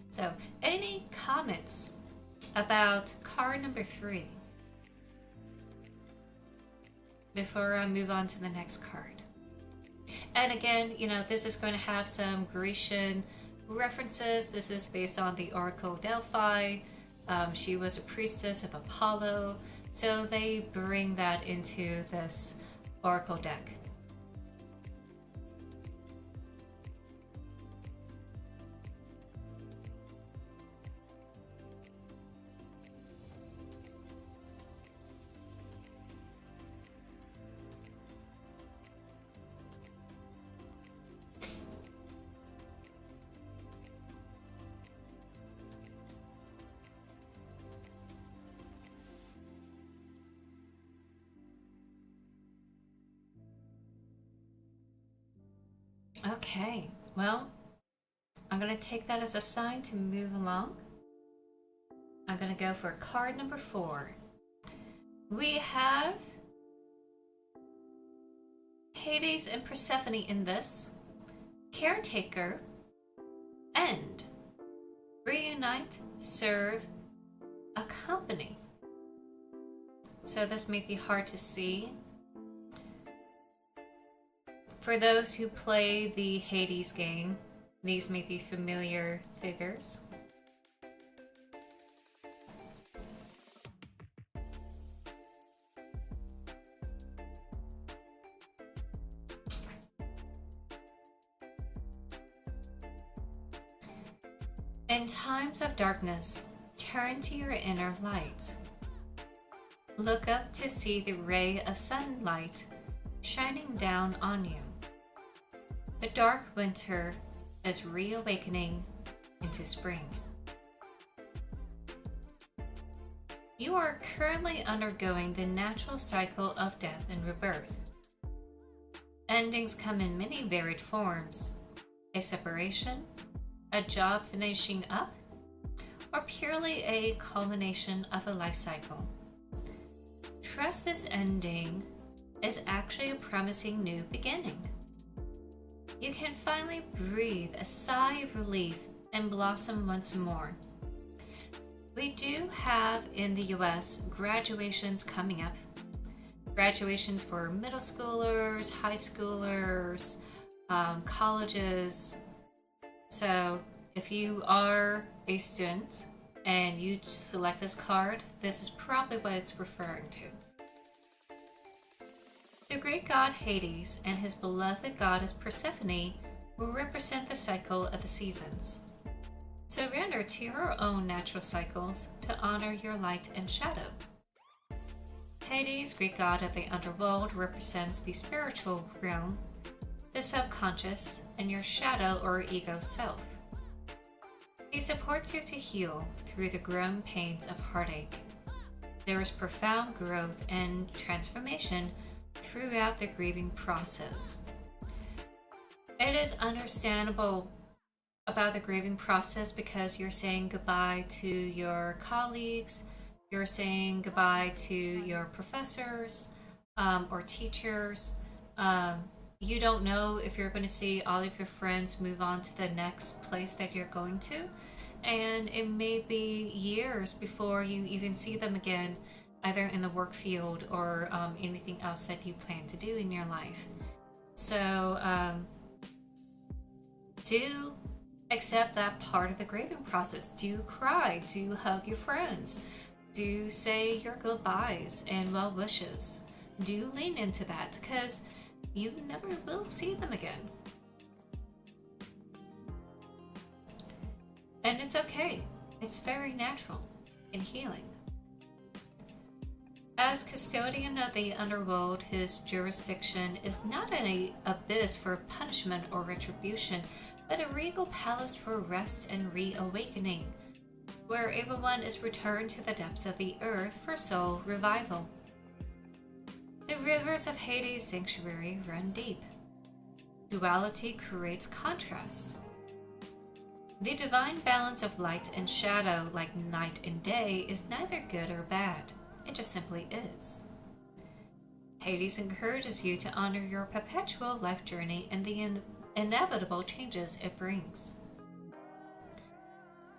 S2: So, any comments about card number 3 before I move on to the next card? And again, this is going to have some Grecian references. This is based on the Oracle Delphi. She was a priestess of Apollo, so they bring that into this oracle deck. Okay, well, I'm going to take that as a sign to move along. I'm going to go for card number 4. We have Hades and Persephone in this, caretaker, end, reunite, serve, accompany. So this may be hard to see. For those who play the Hades game, these may be familiar figures. In times of darkness, turn to your inner light. Look up to see the ray of sunlight shining down on you. The dark winter is reawakening into spring. You are currently undergoing the natural cycle of death and rebirth. Endings come in many varied forms: a separation, a job finishing up, or purely a culmination of a life cycle. Trust this ending is actually a promising new beginning. You can finally breathe a sigh of relief and blossom once more. We do have in the US graduations coming up. Graduations for middle schoolers, high schoolers, colleges. So if you are a student and you select this card, this is probably what it's referring to. The great god Hades and his beloved goddess Persephone will represent the cycle of the seasons. Surrender to your own natural cycles to honor your light and shadow. Hades, Greek god of the underworld, represents the spiritual realm, the subconscious, and your shadow or ego self. He supports you to heal through the growing pains of heartache. There is profound growth and transformation throughout the grieving process. It is understandable about the grieving process because you're saying goodbye to your colleagues, you're saying goodbye to your professors or teachers. You don't know if you're going to see all of your friends move on to the next place that you're going to, and it may be years before you even see them again, either in the work field or anything else that you plan to do in your life. So do accept that part of the grieving process. Do cry, do hug your friends, do say your goodbyes and well wishes. Do lean into that because you never will see them again. And it's okay. It's very natural and healing. As custodian of the underworld, his jurisdiction is not an abyss for punishment or retribution, but a regal palace for rest and reawakening, where everyone is returned to the depths of the earth for soul revival. The rivers of Hades' sanctuary run deep. Duality creates contrast. The divine balance of light and shadow, like night and day, is neither good or bad. It just simply is. Hades encourages you to honor your perpetual life journey and the inevitable changes it brings.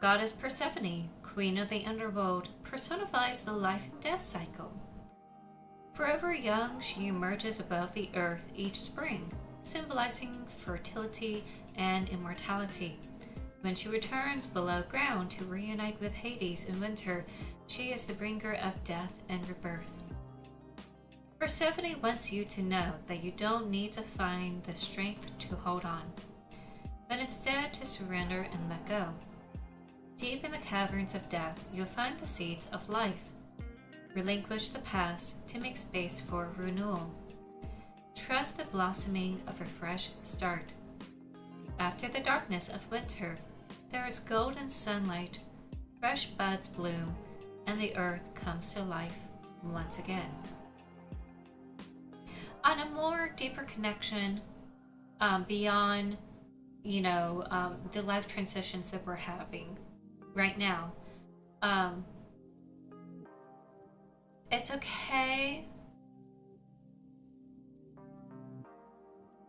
S2: Goddess Persephone, queen of the underworld, personifies the life and death cycle. Forever young, she emerges above the earth each spring, symbolizing fertility and immortality. When she returns below ground to reunite with Hades in winter, she is the bringer of death and rebirth. Persephone wants you to know that you don't need to find the strength to hold on, but instead to surrender and let go. Deep in the caverns of death, you'll find the seeds of life. Relinquish the past to make space for renewal. Trust the blossoming of a fresh start. After the darkness of winter, there is golden sunlight, fresh buds bloom, and the earth comes to life once again. On a more deeper connection, beyond, the life transitions that we're having right now, it's okay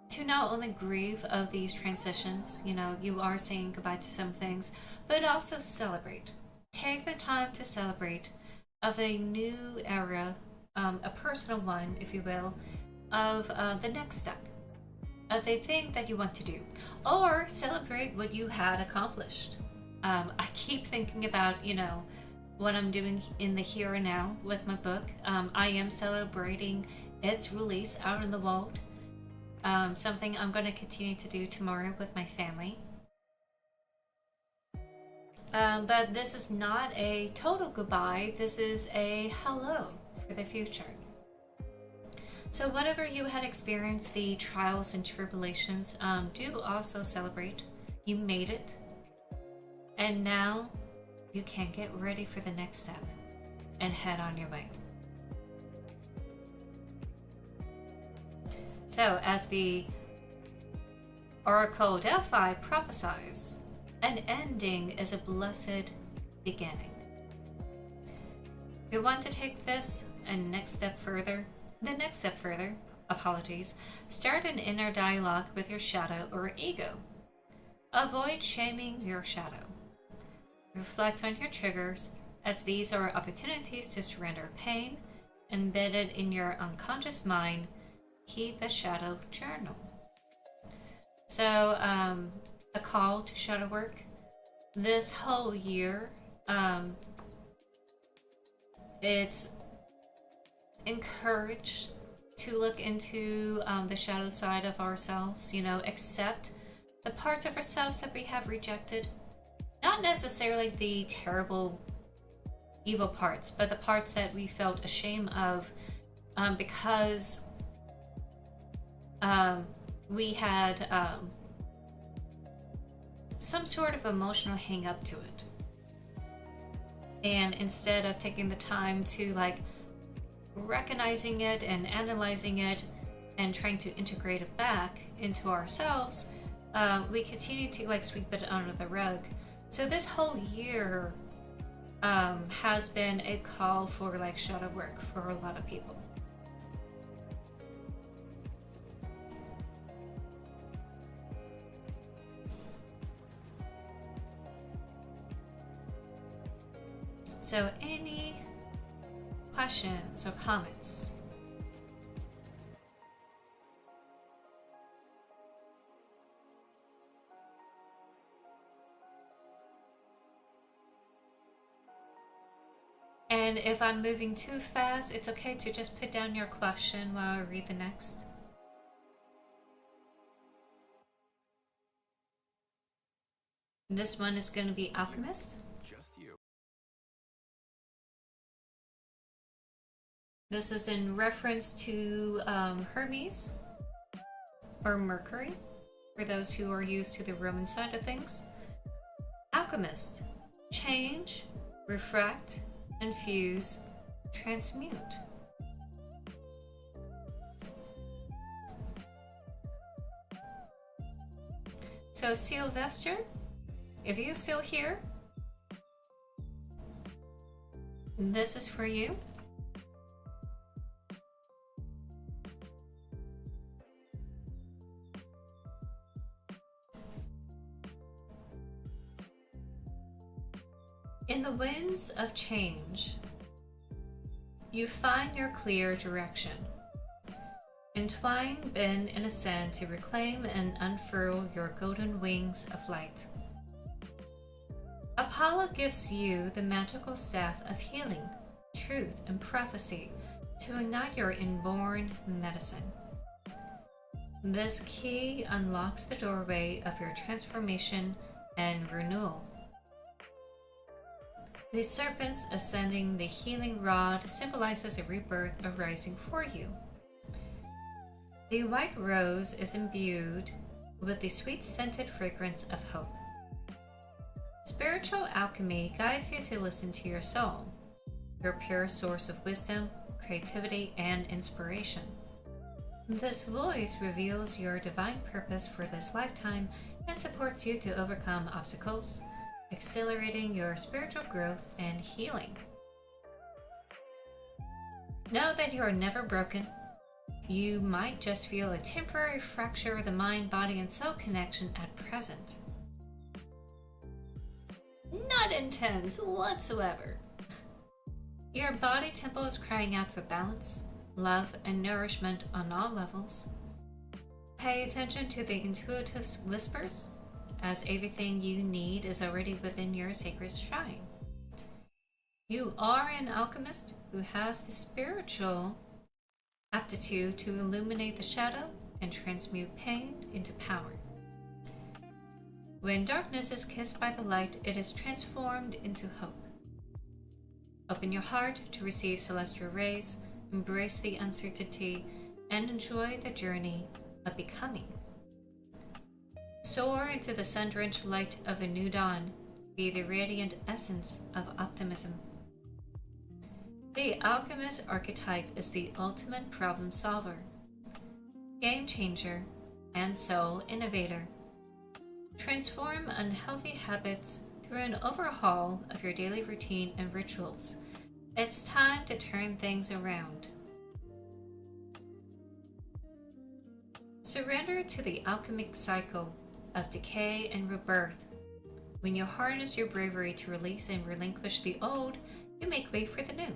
S2: to not only grieve of these transitions, you are saying goodbye to some things, but also celebrate. Take the time to celebrate of a new era, a personal one, if you will, of the next step, of the thing that you want to do, or celebrate what you had accomplished. I keep thinking about, what I'm doing in the here and now with my book. I am celebrating its release out in the world. Something I'm going to continue to do tomorrow with my family. But this is not a total goodbye. This is a hello for the future. So whatever you had experienced, the trials and tribulations, do also celebrate. You made it. And now you can get ready for the next step and head on your way. So as the Oracle Delphi prophesies, an ending is a blessed beginning. We want to take this the next step further, start an inner dialogue with your shadow or ego. Avoid shaming your shadow. Reflect on your triggers, as these are opportunities to surrender pain embedded in your unconscious mind. Keep a shadow journal. So, a call to shadow work. This whole year, it's encouraged to look into the shadow side of ourselves, accept the parts of ourselves that we have rejected. Not necessarily the terrible, evil parts, but the parts that we felt ashamed of because we had some sort of emotional hang up to it. And instead of taking the time to recognizing it and analyzing it and trying to integrate it back into ourselves, we continue to sweep it under the rug. So this whole year has been a call for shadow work for a lot of people. So any questions or comments? And if I'm moving too fast, it's okay to just put down your question while I read the next. This one is going to be Alchemist.
S8: Just you.
S2: This is in reference to Hermes, or Mercury, for those who are used to the Roman side of things. Alchemist. Change, refract, infuse, transmute. So Sylvester, if you're still here, this is for you. In the winds of change, you find your clear direction. Entwine, bend, and ascend to reclaim and unfurl your golden wings of light. Apollo gives you the magical staff of healing, truth, and prophecy to ignite your inborn medicine. This key unlocks the doorway of your transformation and renewal. The serpents ascending the healing rod symbolizes a rebirth arising for you. The white rose is imbued with the sweet-scented fragrance of hope. Spiritual alchemy guides you to listen to your soul, your pure source of wisdom, creativity, and inspiration. This voice reveals your divine purpose for this lifetime and supports you to overcome obstacles, accelerating your spiritual growth and healing. Know that you are never broken. You might just feel a temporary fracture of the mind, body, and soul connection at present. Not intense whatsoever. Your body temple is crying out for balance, love, and nourishment on all levels. Pay attention to the intuitive whispers, as everything you need is already within your sacred shrine. You are an alchemist who has the spiritual aptitude to illuminate the shadow and transmute pain into power. When darkness is kissed by the light, it is transformed into hope. Open your heart to receive celestial rays, embrace the uncertainty, and enjoy the journey of becoming. Soar into the sun-drenched light of a new dawn. Be the radiant essence of optimism. The alchemist archetype is the ultimate problem solver, game changer, and soul innovator. Transform unhealthy habits through an overhaul of your daily routine and rituals. It's time to turn things around. Surrender to the alchemic cycle of decay and rebirth. When you harness your bravery to release and relinquish the old, you make way for the new.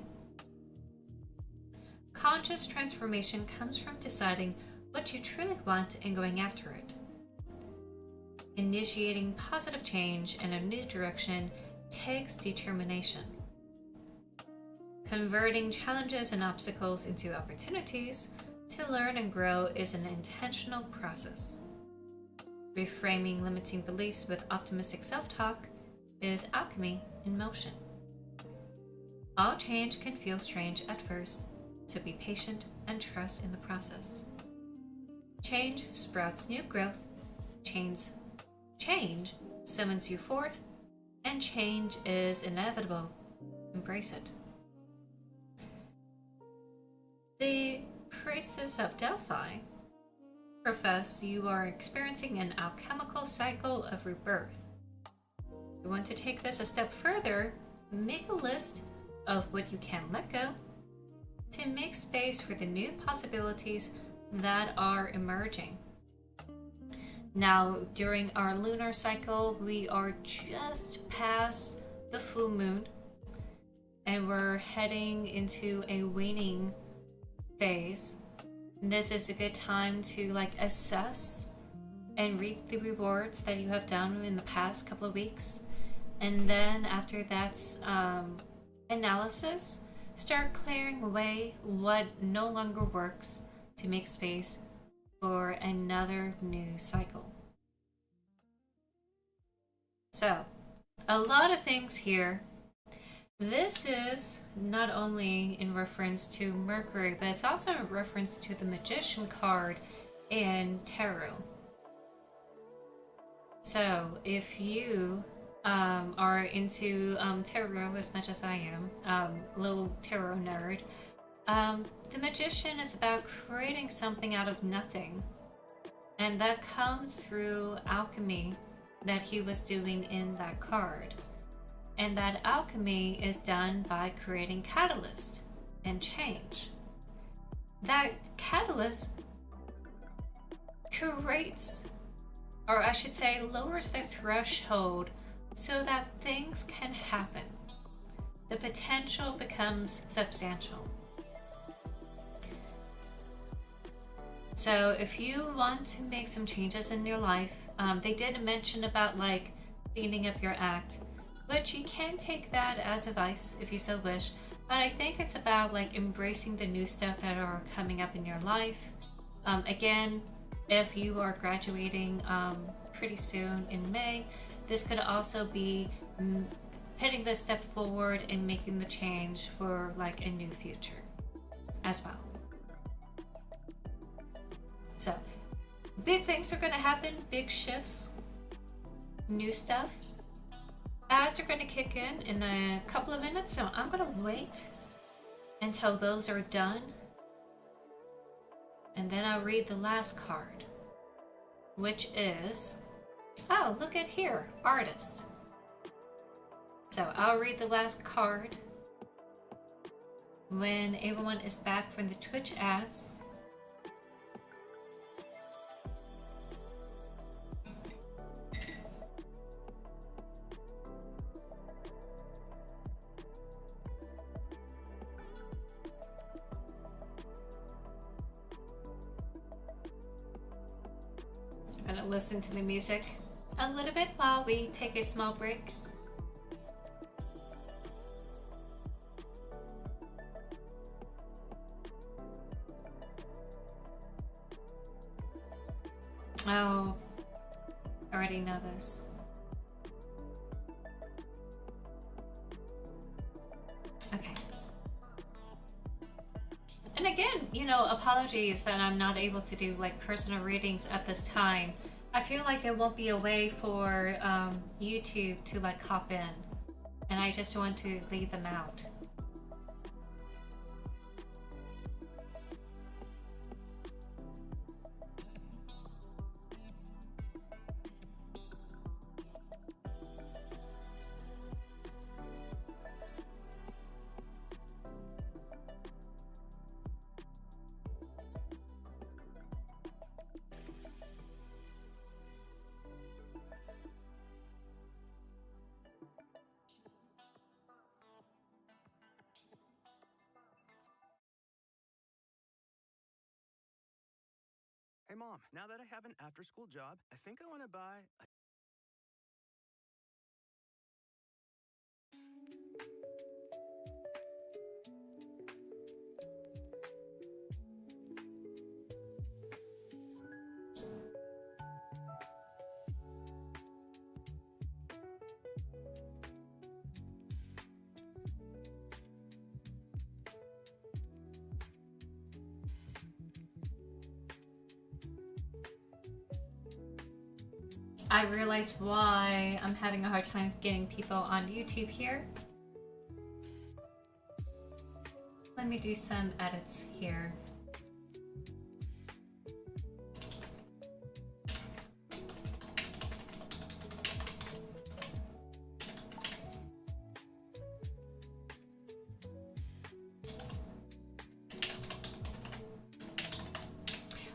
S2: Conscious transformation comes from deciding what you truly want and going after it. Initiating positive change in a new direction takes determination. Converting challenges and obstacles into opportunities to learn and grow is an intentional process. Reframing limiting beliefs with optimistic self-talk is alchemy in motion. All change can feel strange at first, so be patient and trust in the process. Change sprouts new growth. Change summons you forth, and change is inevitable. Embrace it. The priestess of Delphi profess you are experiencing an alchemical cycle of rebirth. You want to take this a step further, make a list of what you can let go to make space for the new possibilities that are emerging. Now, during our lunar cycle, we are just past the full moon, and we're heading into a waning phase. This is a good time to assess and reap the rewards that you have done in the past couple of weeks. And then after that's analysis, start clearing away what no longer works to make space for another new cycle. So, a lot of things here. This is not only in reference to Mercury, but it's also in reference to the Magician card in Tarot. So, if you are into tarot as much as I am, little tarot nerd, the Magician is about creating something out of nothing, and that comes through alchemy that he was doing in that card. And that alchemy is done by creating catalyst and change. That catalyst creates, or I should say, lowers the threshold so that things can happen. The potential becomes substantial. So if you want to make some changes in your life, they did mention about cleaning up your act. which you can take that as advice if you so wish. But I think it's about like embracing the new stuff that are coming up in your life. Again, if you are graduating pretty soon in May, this could also be putting this step forward and making the change for like a new future as well. So big things are going to happen, big shifts, new stuff. Ads are going to kick in a couple of minutes, so I'm going to wait until those are done. And then I'll read the last card, which is, oh, look at here, artist. So I'll read the last card when everyone is back from the Twitch ads. I'm gonna listen to the music a little bit while we take a small break. Oh, I already know this. Okay. And again, you know, apologies that I'm not able to do like personal readings at this time. I feel like there won't be a way for YouTube to like hop in, and I just want to leave them out.
S10: Hey, Mom, now that I have an after-school job, I think I want to buy a...
S2: I realize why I'm having a hard time getting people on YouTube here. Let me do some edits here.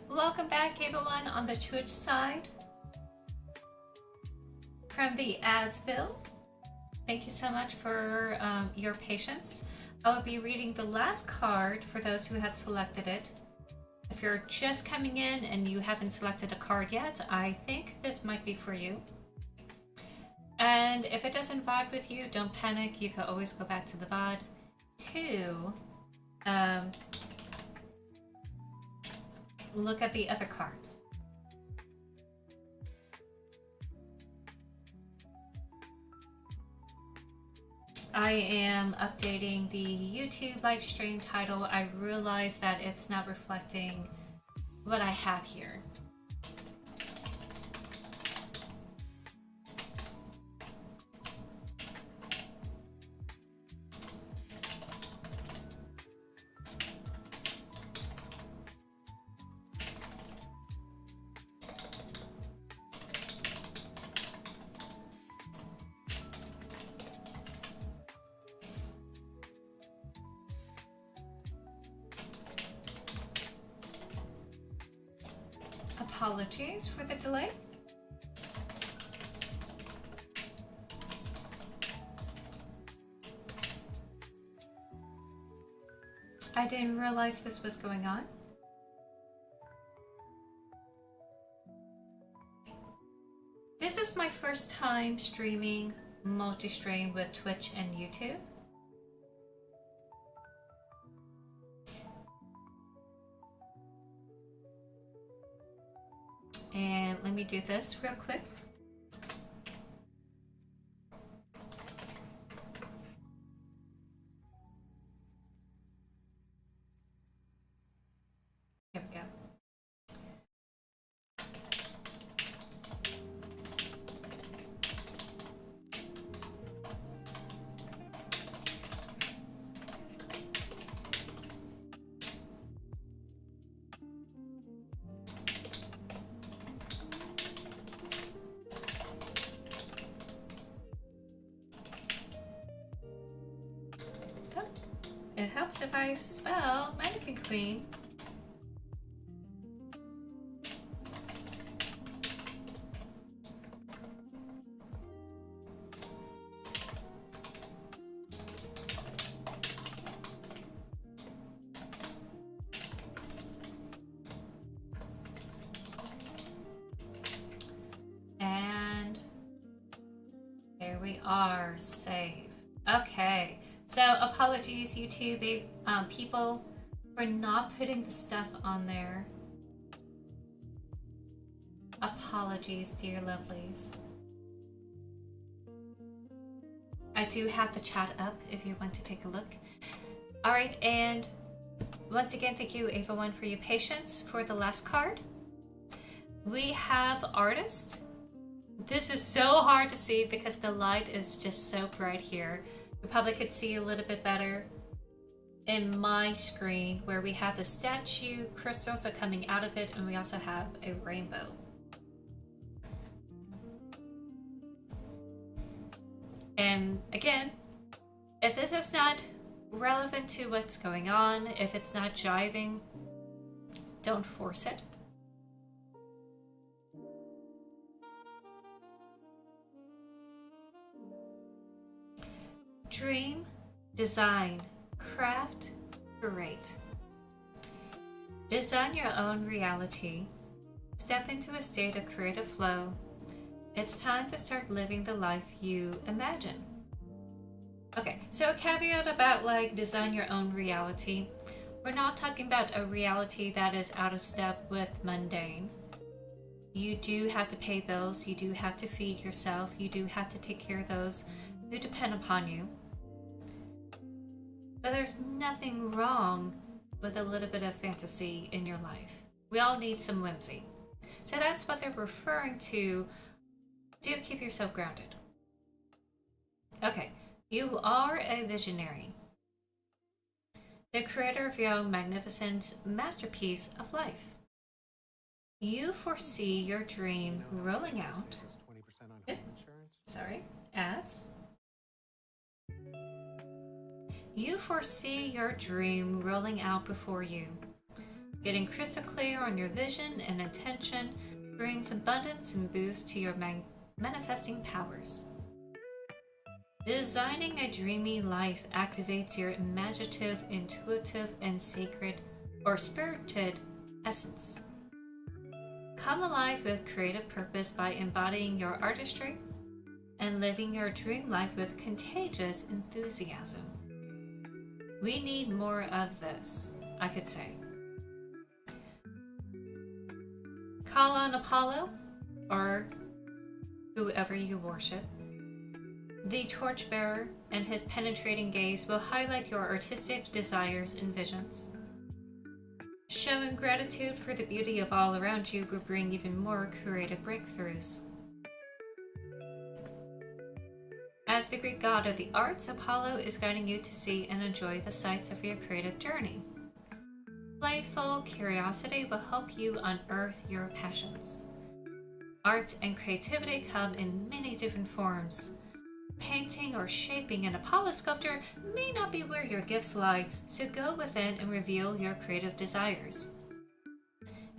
S2: Welcome back, everyone, on the Twitch side. From the Adsville, thank you so much for your patience. I will be reading the last card for those who had selected it. If you're just coming in and you haven't selected a card yet, I think this might be for you. And if it doesn't vibe with you, don't panic. You can always go back to the VOD to look at the other cards. I am updating the YouTube live stream title. I realize that it's not reflecting what I have here. Apologies for the delay. I didn't realize this was going on. This is my first time streaming multi-stream with Twitch and YouTube. And let me do this real quick. Here we go. It helps if I spell Mannequin Queen. And there we are, save. Okay. So apologies, YouTube people, for not putting the stuff on there. Apologies, dear lovelies. I do have the chat up if you want to take a look. All right, and once again, thank you everyone for your patience for the last card. We have Artist. This is so hard to see because the light is just so bright here. You probably could see a little bit better in my screen where we have the statue, crystals are coming out of it, and we also have a rainbow. And again, if this is not relevant to what's going on, if it's not jiving, don't force it. Dream, design, craft, create. Design your own reality. Step into a state of creative flow. It's time to start living the life you imagine. Okay, so a caveat about like design your own reality. We're not talking about a reality that is out of step with mundane. You do have to pay bills, you do have to feed yourself, you do have to take care of those who depend upon you. But there's nothing wrong with a little bit of fantasy in your life. We all need some whimsy. So that's what they're referring to. Do keep yourself grounded. Okay, you are a visionary. The creator of your magnificent masterpiece of life. You foresee your dream rolling out. Sorry, ads. You foresee your dream rolling out before you. Getting crystal clear on your vision and intention brings abundance and boost to your manifesting powers. Designing a dreamy life activates your imaginative, intuitive, and sacred or spirited essence. Come alive with creative purpose by embodying your artistry and living your dream life with contagious enthusiasm. We need more of this, I could say. Call on Apollo, or whoever you worship. The torchbearer and his penetrating gaze will highlight your artistic desires and visions. Showing gratitude for the beauty of all around you will bring even more creative breakthroughs. As the Greek god of the arts, Apollo is guiding you to see and enjoy the sights of your creative journey. Playful curiosity will help you unearth your passions. Art and creativity come in many different forms. Painting or shaping an Apollo sculpture may not be where your gifts lie, so go within and reveal your creative desires.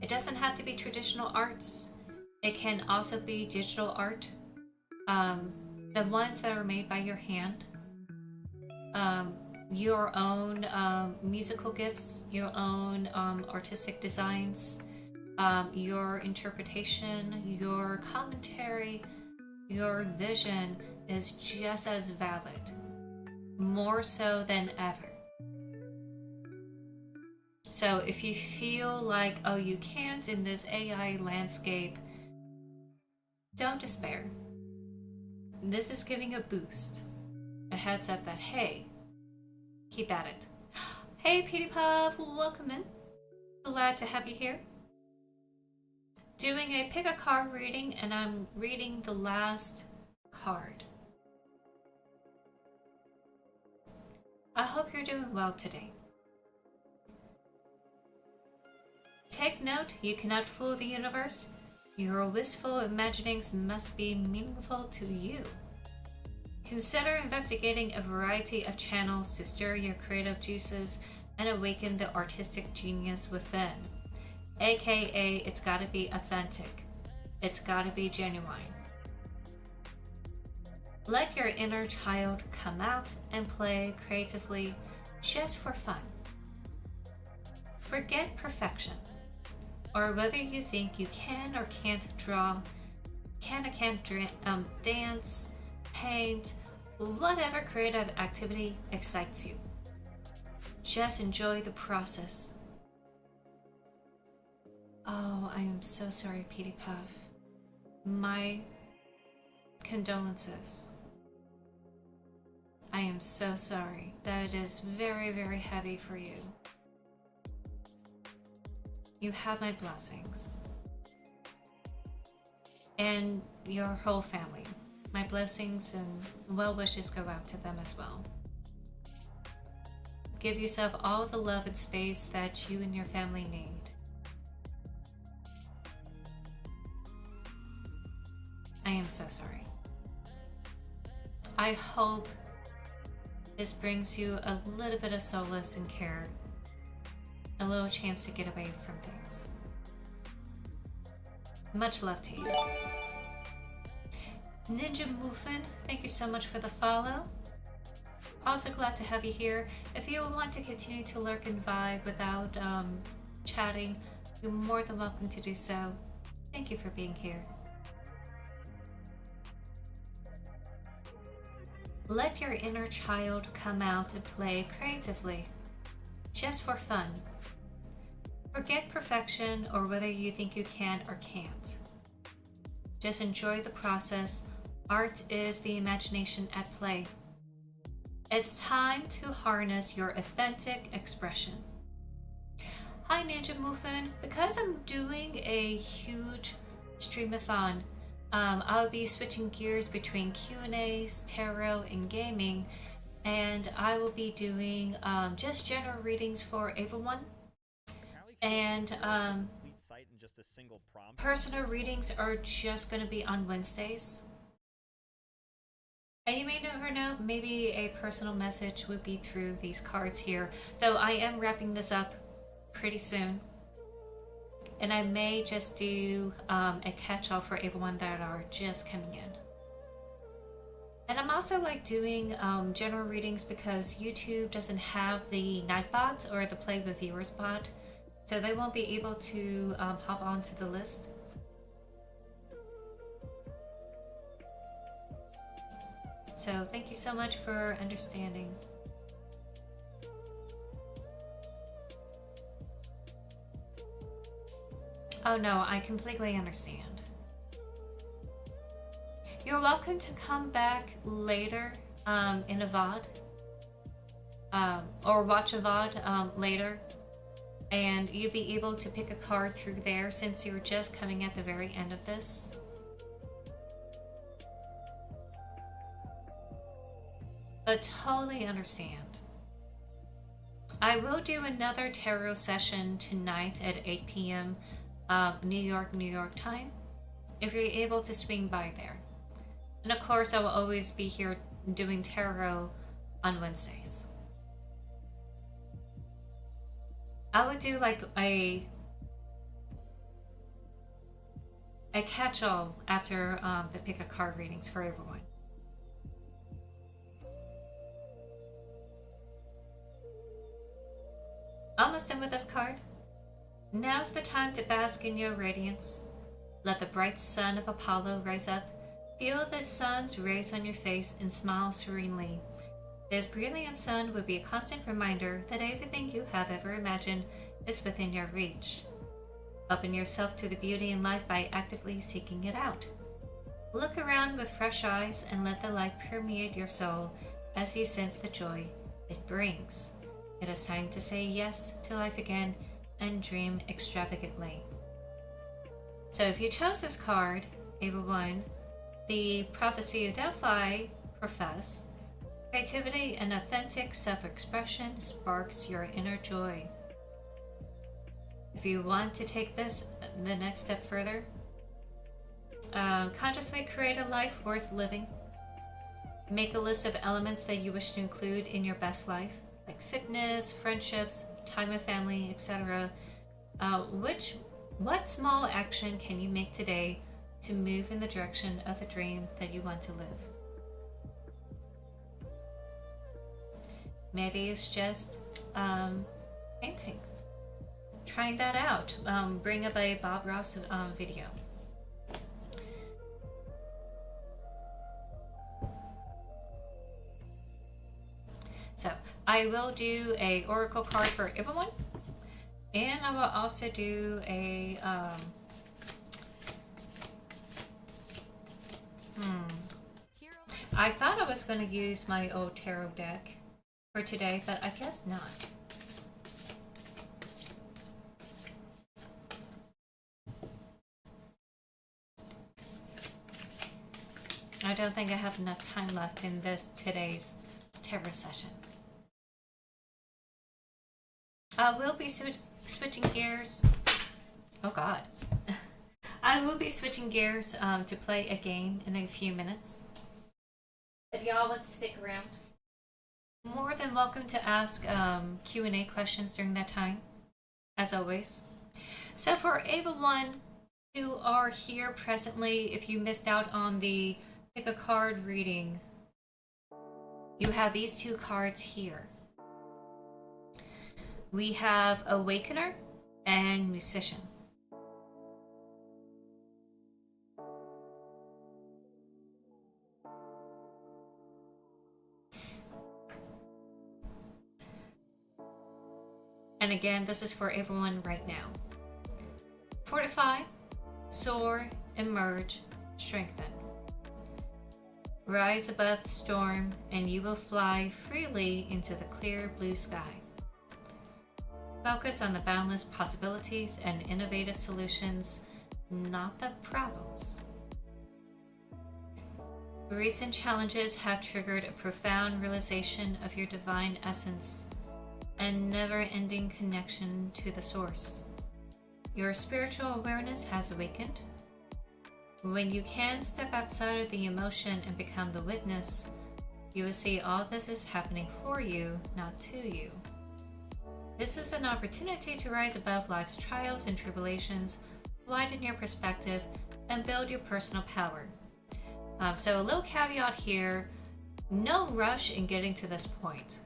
S2: It doesn't have to be traditional arts. It can also be digital art. The ones that are made by your hand. Your own musical gifts, your own artistic designs, your interpretation, your commentary, your vision, is just as valid, more so than ever. So if you feel like, oh, you can't in this AI landscape, don't despair. This is giving a boost, a heads up that, hey, keep at it. Hey, Petey Puff, welcome in. Glad to have you here. Doing a pick a card reading, and I'm reading the last card. I hope you're doing well today. Take note, you cannot fool the universe. Your wistful imaginings must be meaningful to you. Consider investigating a variety of channels to stir your creative juices and awaken the artistic genius within. AKA, it's gotta be authentic. It's gotta be genuine. Let your inner child come out and play creatively just for fun. Forget perfection, or whether you think you can or can't draw, can or can't dance, paint, whatever creative activity excites you. Just enjoy the process. Oh, I am so sorry, Petey Puff. My condolences. I am so sorry. That is very, very heavy for you. You have my blessings. And your whole family. My blessings and well wishes go out to them as well. Give yourself all the love and space that you and your family need. I am so sorry. I hope this brings you a little bit of solace and care, a little chance to get away from things. Much love to you. Ninja Muffin, thank you so much for the follow. Also glad to have you here. If you want to continue to lurk and vibe without chatting, you're more than welcome to do so. Thank you for being here. Let your inner child come out and play creatively, just for fun. Forget perfection or whether you think you can or can't. Just enjoy the process. Art is the imagination at play. It's time to harness your authentic expression. Hi Ninja Muffin, because I'm doing a huge streamathon, I'll be switching gears between Q&As, tarot, and gaming, and I will be doing just general readings for everyone. And
S15: just a single prompt.
S2: Personal readings are just going to be on Wednesdays. And you may never know, maybe a personal message would be through these cards here, though I am wrapping this up pretty soon. And I may just do a catch-all for everyone that are just coming in. And I'm also like doing general readings because YouTube doesn't have the Nightbot or the Play with Viewers bot, so they won't be able to hop onto the list. So thank you so much for understanding. Oh no, I completely understand. You're welcome to come back later in a VOD. Or watch a VOD later. And you'll be able to pick a card through there since you're just coming at the very end of this. But totally understand. I will do another tarot session tonight at 8 p.m. New York time, if you're able to swing by there. And of course, I will always be here doing tarot on Wednesdays. I would do like a catch-all after the pick a card readings for everyone. Almost done with this card. Now's the time to bask in your radiance. Let the bright sun of Apollo rise up Feel the sun's rays on your face and smile serenely. This brilliant sun would be a constant reminder that everything you have ever imagined is within your reach. Open yourself to the beauty in life by actively seeking it out. Look around with fresh eyes and let the light permeate your soul as you sense the joy it brings. It is time to say yes to life again and dream extravagantly. So if you chose this card, Ava 1, the prophecy of Delphi profess, creativity and authentic self-expression sparks your inner joy. If you want to take this the next step further, consciously create a life worth living. Make a list of elements that you wish to include in your best life, like fitness, friendships, time with family, etc. What small action can you make today to move in the direction of the dream that you want to live? Maybe it's just painting. Trying that out. Bring up a Bob Ross video. So I will do a oracle card for everyone, and I will also do a I thought I was going to use my old tarot deck for today, but I guess not. I don't think I have enough time left in today's tarot session. I will be switching gears. Oh God. I will be switching gears to play a game in a few minutes. If y'all want to stick around, more than welcome to ask Q&A questions during that time, as always. So for Ava 1, who are here presently, if you missed out on the pick a card reading, you have these two cards here. We have Awakener and Musician. And again, this is for everyone right now. Fortify, soar, emerge, strengthen. Rise above the storm, and you will fly freely into the clear blue sky. Focus on the boundless possibilities and innovative solutions, not the problems. Recent challenges have triggered a profound realization of your divine essence and never-ending connection to the source. Your spiritual awareness has awakened. When you can step outside of the emotion and become the witness, you will see all this is happening for you, not to you. This is an opportunity to rise above life's trials and tribulations, widen your perspective, and build your personal power. So a little caveat here, no rush in getting to this point.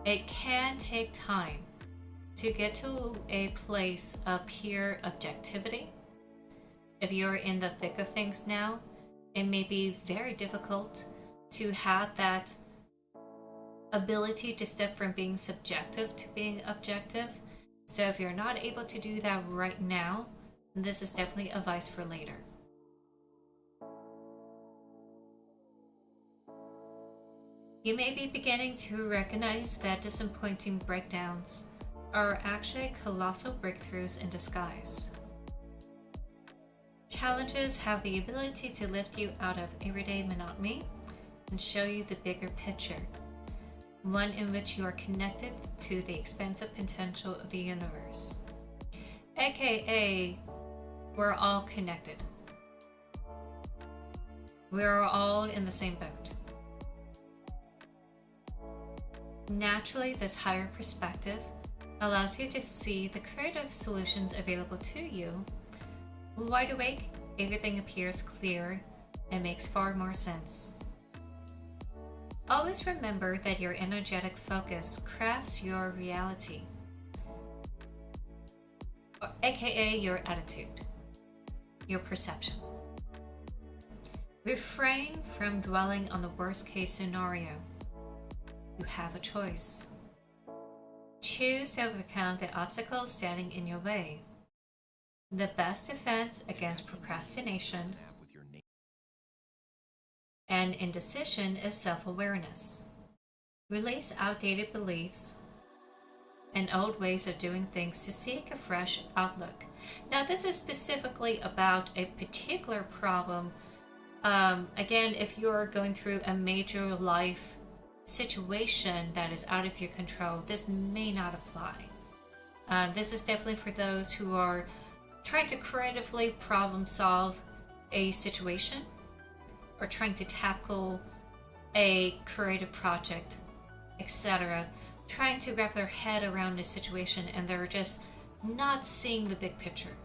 S2: It can take time to get to a place of pure objectivity. If you're in the thick of things now, it may be very difficult to have that ability to step from being subjective to being objective. So if you're not able to do that right now, this is definitely advice for later. You may be beginning to recognize that disappointing breakdowns are actually colossal breakthroughs in disguise. Challenges have the ability to lift you out of everyday monotony and show you the bigger picture, one in which you are connected to the expansive potential of the universe. AKA, we're all connected. We're all in the same boat. Naturally, this higher perspective allows you to see the creative solutions available to you. Wide awake, everything appears clear and makes far more sense. Always remember that your energetic focus crafts your reality, aka your attitude, your perception. Refrain from dwelling on the worst case scenario. You have a choice. Choose to overcome the obstacles standing in your way. The best defense against procrastination and indecision is self-awareness. Release outdated beliefs and old ways of doing things to seek a fresh outlook. Now, this is specifically about a particular problem. Again, if you're going through a major life situation that is out of your control, this may not apply. This is definitely for those who are trying to creatively problem solve a situation or trying to tackle a creative project, etc., trying to wrap their head around a situation and they're just not seeing the big picture.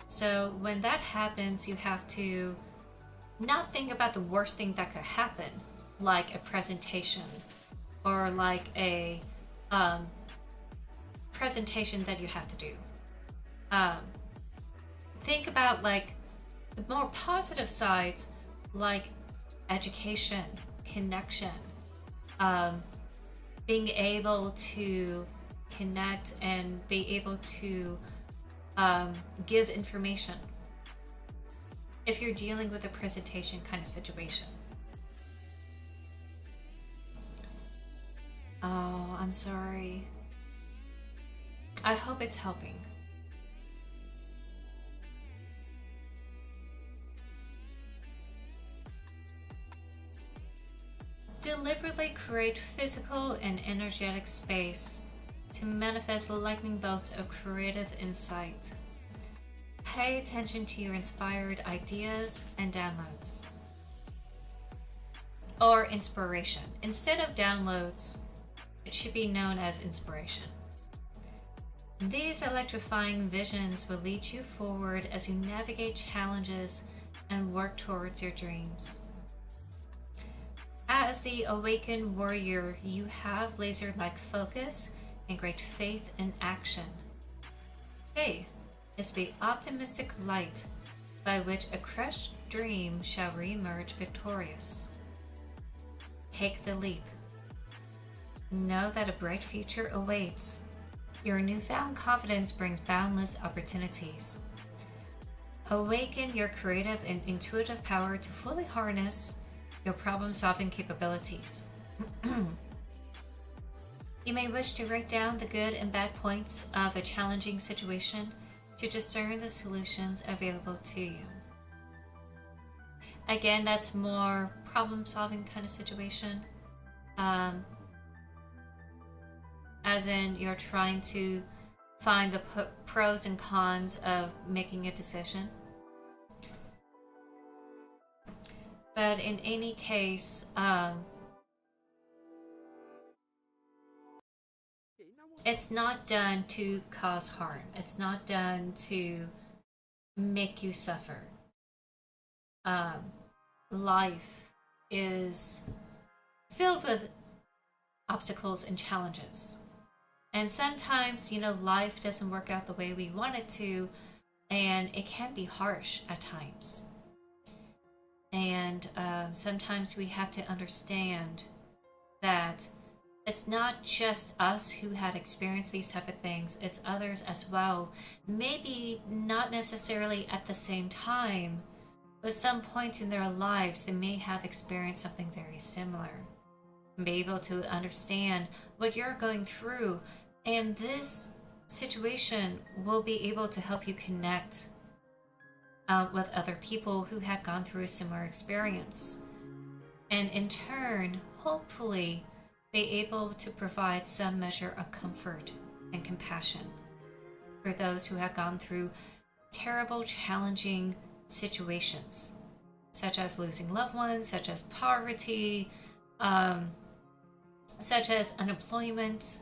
S2: So when that happens, you have to not think about the worst thing that could happen, like a presentation or like a presentation that you have to do. Think about like the more positive sides, like education, connection, being able to connect and be able to give information if you're dealing with a presentation kind of situation. Oh, I'm sorry. I hope it's helping. Deliberately create physical and energetic space to manifest lightning bolts of creative insight. Pay attention to your inspired ideas and downloads. Or inspiration. Instead of downloads, it should be known as inspiration. These electrifying visions will lead you forward as you navigate challenges and work towards your dreams. As the awakened warrior, you have laser-like focus and great faith in action. Faith is the optimistic light by which a crushed dream shall re-emerge victorious. Take the leap. Know that a bright future awaits. Your newfound confidence brings boundless opportunities. Awaken your creative and intuitive power to fully harness your problem-solving capabilities. You may wish to write down the good and bad points of a challenging situation to discern the solutions available to you. Again, that's more problem-solving kind of situation. As in, you're trying to find the pros and cons of making a decision. But in any case, it's not done to cause harm. It's not done to make you suffer. Life is filled with obstacles and challenges. And sometimes, life doesn't work out the way we want it to, and it can be harsh at times. And sometimes we have to understand that it's not just us who had experienced these type of things, it's others as well. Maybe not necessarily at the same time, but some point in their lives they may have experienced something very similar. And be able to understand what you're going through, and this situation will be able to help you connect with other people who have gone through a similar experience, and in turn hopefully be able to provide some measure of comfort and compassion for those who have gone through terrible, challenging situations, such as losing loved ones, such as poverty, such as unemployment,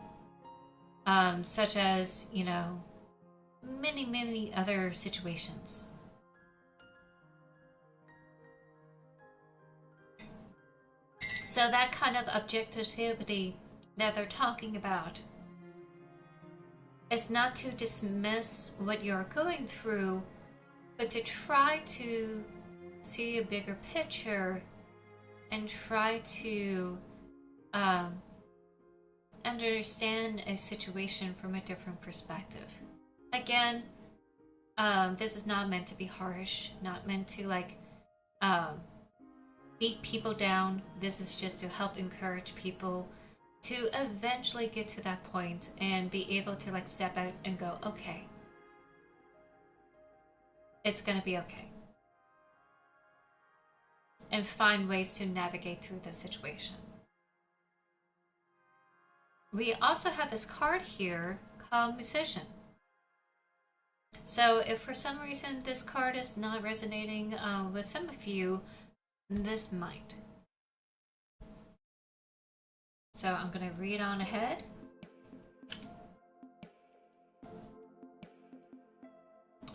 S2: such as, many other situations. So that kind of objectivity that they're talking about, it's not to dismiss what you're going through, but to try to see a bigger picture and try to understand a situation from a different perspective. Again, this is not meant to be harsh, not meant to like beat people down. This is just to help encourage people to eventually get to that point and be able to like step out and go, okay, it's gonna be okay. And find ways to navigate through the situation. We also have this card here called Musician. So if for some reason this card is not resonating with some of you, this might. So I'm going to read on ahead.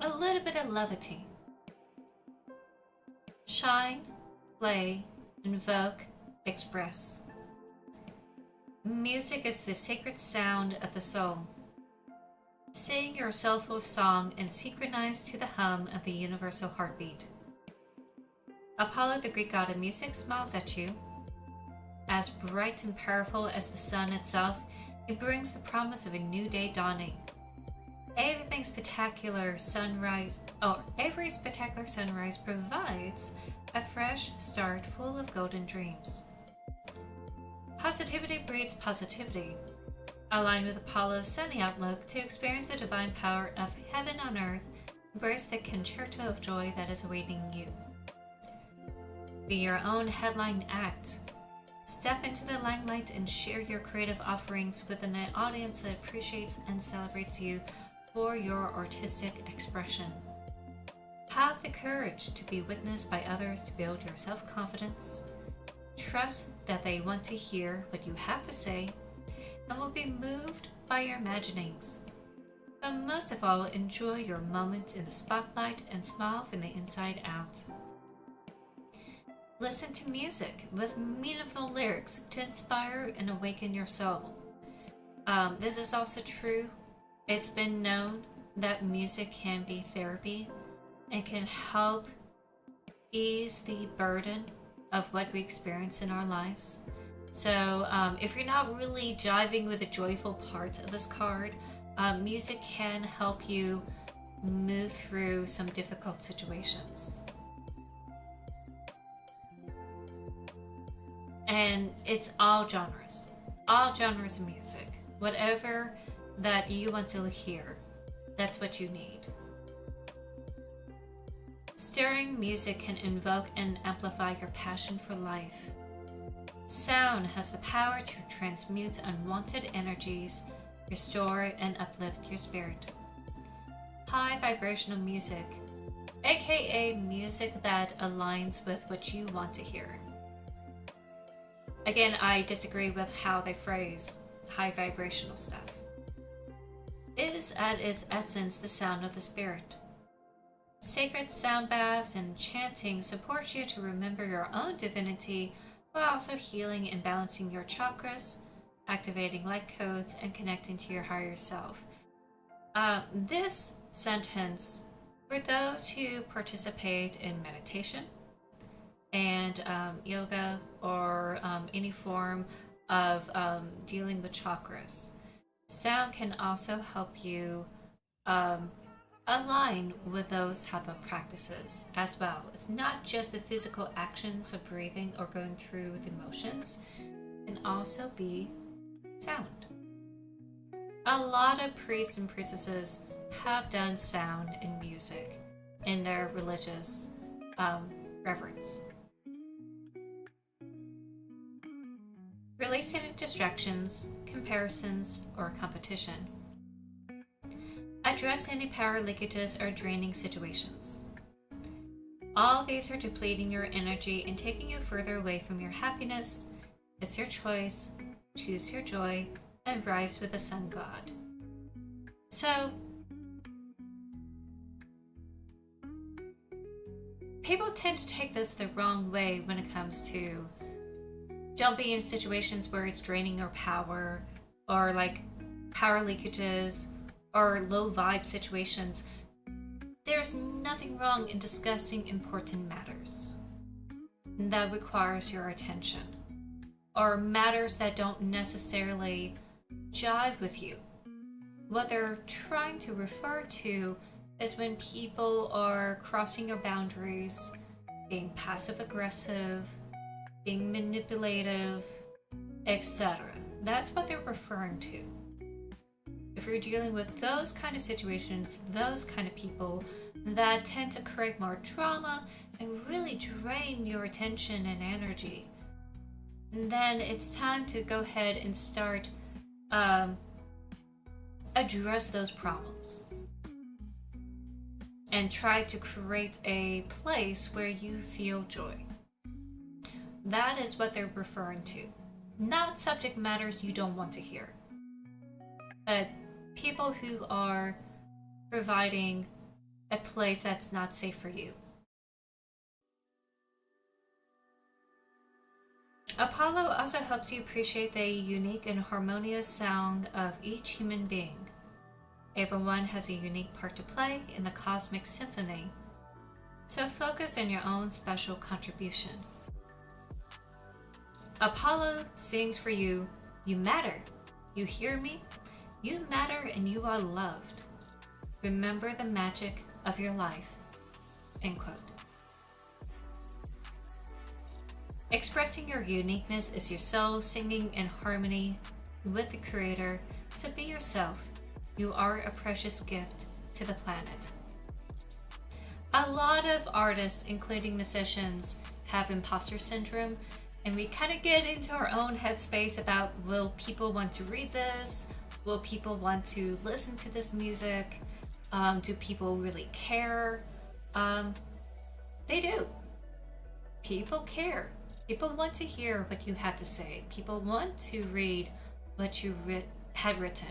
S2: A little bit of levity. Shine, play, invoke, express. Music is the sacred sound of the soul. Sing your soulful song and synchronize to the hum of the universal heartbeat. Apollo, the Greek god of music, smiles at you. As bright and powerful as the sun itself, it brings the promise of a new day dawning. Every spectacular sunrise provides a fresh start full of golden dreams. Positivity breeds positivity. Align with Apollo's sunny outlook to experience the divine power of heaven on earth. Embrace the concerto of joy that is awaiting you. Be your own headline act. Step into the limelight and share your creative offerings with an audience that appreciates and celebrates you for your artistic expression. Have the courage to be witnessed by others to build your self-confidence. Trust that they want to hear what you have to say and will be moved by your imaginings. But most of all, enjoy your moment in the spotlight and smile from the inside out. Listen to music with meaningful lyrics to inspire and awaken your soul. This is also true. It's been known that music can be therapy and can help ease the burden of what we experience in our lives. So if you're not really jiving with the joyful parts of this card, music can help you move through some difficult situations. And it's all genres of music. Whatever that you want to hear, that's what you need. Stirring music can invoke and amplify your passion for life. Sound has the power to transmute unwanted energies, restore and uplift your spirit. High vibrational music, aka music that aligns with what you want to hear. Again, I disagree with how they phrase high vibrational stuff. Is at its essence the sound of the spirit. Sacred sound baths and chanting support you to remember your own divinity while also healing and balancing your chakras, activating light codes, and connecting to your higher self. This sentence, for those who participate in meditation and yoga or any form of dealing with chakras, sound can also help you align with those type of practices as well. It's not just the physical actions of breathing or going through the motions. It can also be sound. A lot of priests and priestesses have done sound and music in their religious reverence. Releasing distractions, comparisons, or competition. Address any power leakages or draining situations. All these are depleting your energy and taking you further away from your happiness. It's your choice. Choose your joy and rise with the sun god. So, people tend to take this the wrong way when it comes to jumping in situations where it's draining your power, or like power leakages or low vibe situations. There's nothing wrong in discussing important matters that requires your attention, or matters that don't necessarily jive with you. What they're trying to refer to is when people are crossing your boundaries, being passive aggressive, being manipulative, etc. That's what they're referring to. If you're dealing with those kind of situations, those kind of people that tend to create more drama and really drain your attention and energy, then it's time to go ahead and start address those problems and try to create a place where you feel joy. That is what they're referring to. Not subject matters you don't want to hear, but people who are providing a place that's not safe for you. Apollo also helps you appreciate the unique and harmonious sound of each human being. Everyone has a unique part to play in the cosmic symphony, so focus on your own special contribution. Apollo sings for you, you matter, you hear me, you matter and you are loved. Remember the magic of your life. End quote. Expressing your uniqueness is your soul singing in harmony with the Creator, so be yourself. You are a precious gift to the planet. A lot of artists, including musicians, have imposter syndrome, and we kind of get into our own headspace about, will people want to read this? Will people want to listen to this music? Do people really care? They do. People care. People want to hear what you had to say. People want to read what you had written.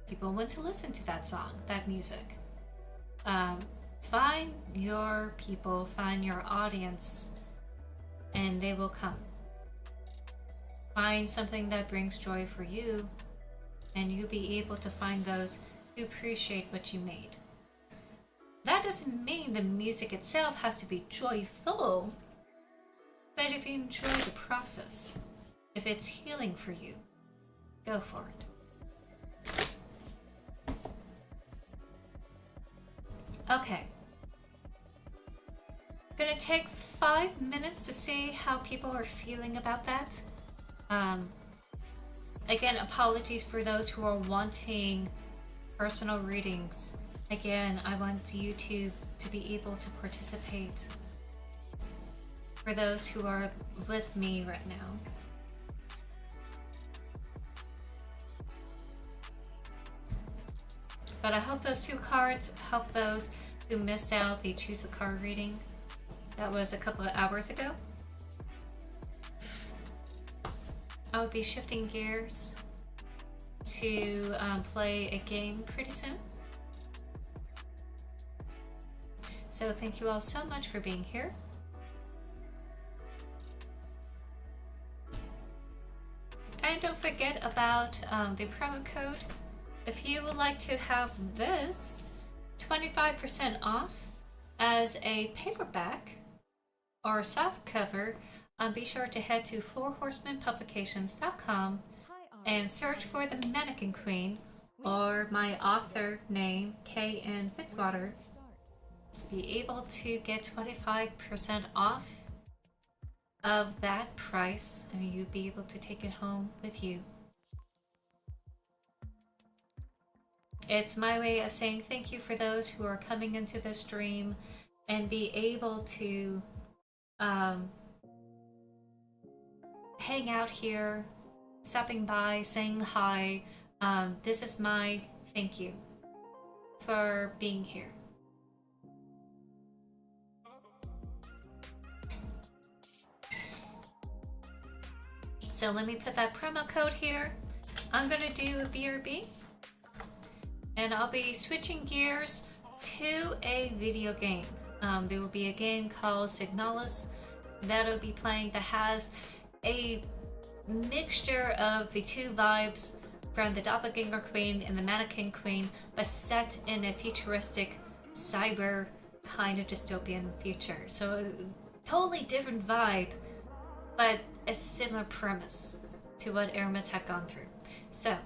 S2: People want to listen to that song, that music. Find your people, find your audience, and they will come. Find something that brings joy for you, and you'll be able to find those who appreciate what you made. That doesn't mean the music itself has to be joyful, but if you enjoy the process, if it's healing for you, go for it. Okay. I'm gonna take 5 minutes to see how people are feeling about that. Again, apologies for those who are wanting personal readings. Again, I want you to be able to participate. For those who are with me right now. But I hope those 2 cards help those who missed out the Choose the Card reading. That was a couple of hours ago. I will be shifting gears to play a game pretty soon. So thank you all so much for being here. And don't forget about the promo code. If you would like to have this 25% off as a paperback or soft cover, be sure to head to fourhorsemenpublications.com and search for the Mannequin Queen or my author name, K.N.Fitzwater. Be able to get 25% off of that price, and you'll be able to take it home with you. It's my way of saying thank you for those who are coming into this stream and be able to hang out here, stopping by, saying hi. This is my thank you for being here. So let me put that promo code here. I'm gonna do a BRB, and I'll be switching gears to a video game. There will be a game called Signalis that I'll be playing that has a mixture of the 2 vibes from the Doppelganger Queen and the Mannequin Queen, but set in a futuristic cyber kind of dystopian future. So totally different vibe, but a similar premise to what Aramis had gone through. So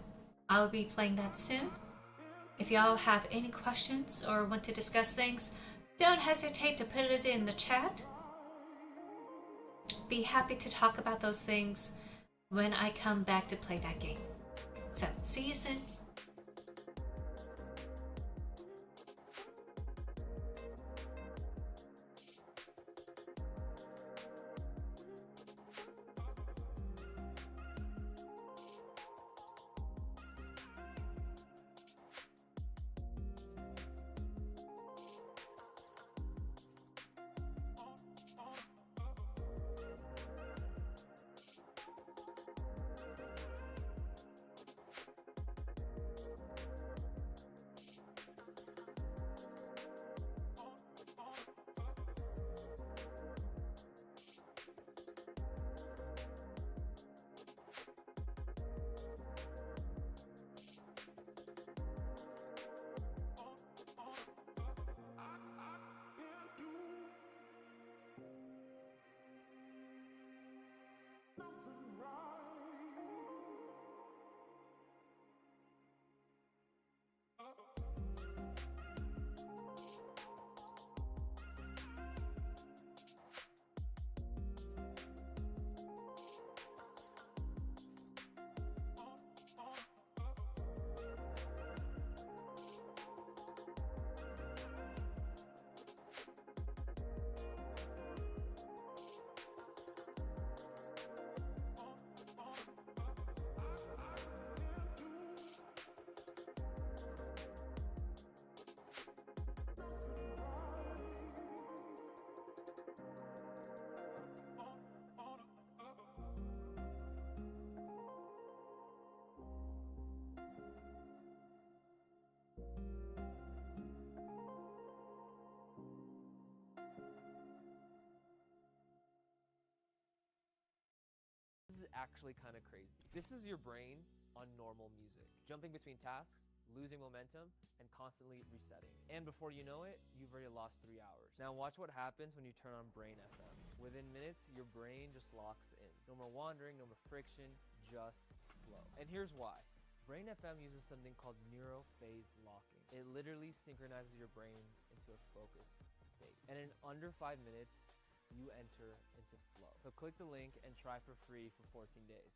S2: I'll be playing that soon. If y'all have any questions or want to discuss things, don't hesitate to put it in the chat. Be happy to talk about those things when I come back to play that game. So, see you soon.
S14: This is actually kind of crazy. This is your brain on normal music, jumping between tasks, losing momentum, and constantly resetting. And before you know it, you've already lost 3 hours. Now watch what happens when you turn on Brain FM. Within minutes, your brain just locks in. No more wandering, no more friction, just flow. And here's why. Brain FM uses something called neurophase locking. It literally synchronizes your brain into a focused state. And in under 5 minutes, you enter into flow. So click the link and try for free for 14 days.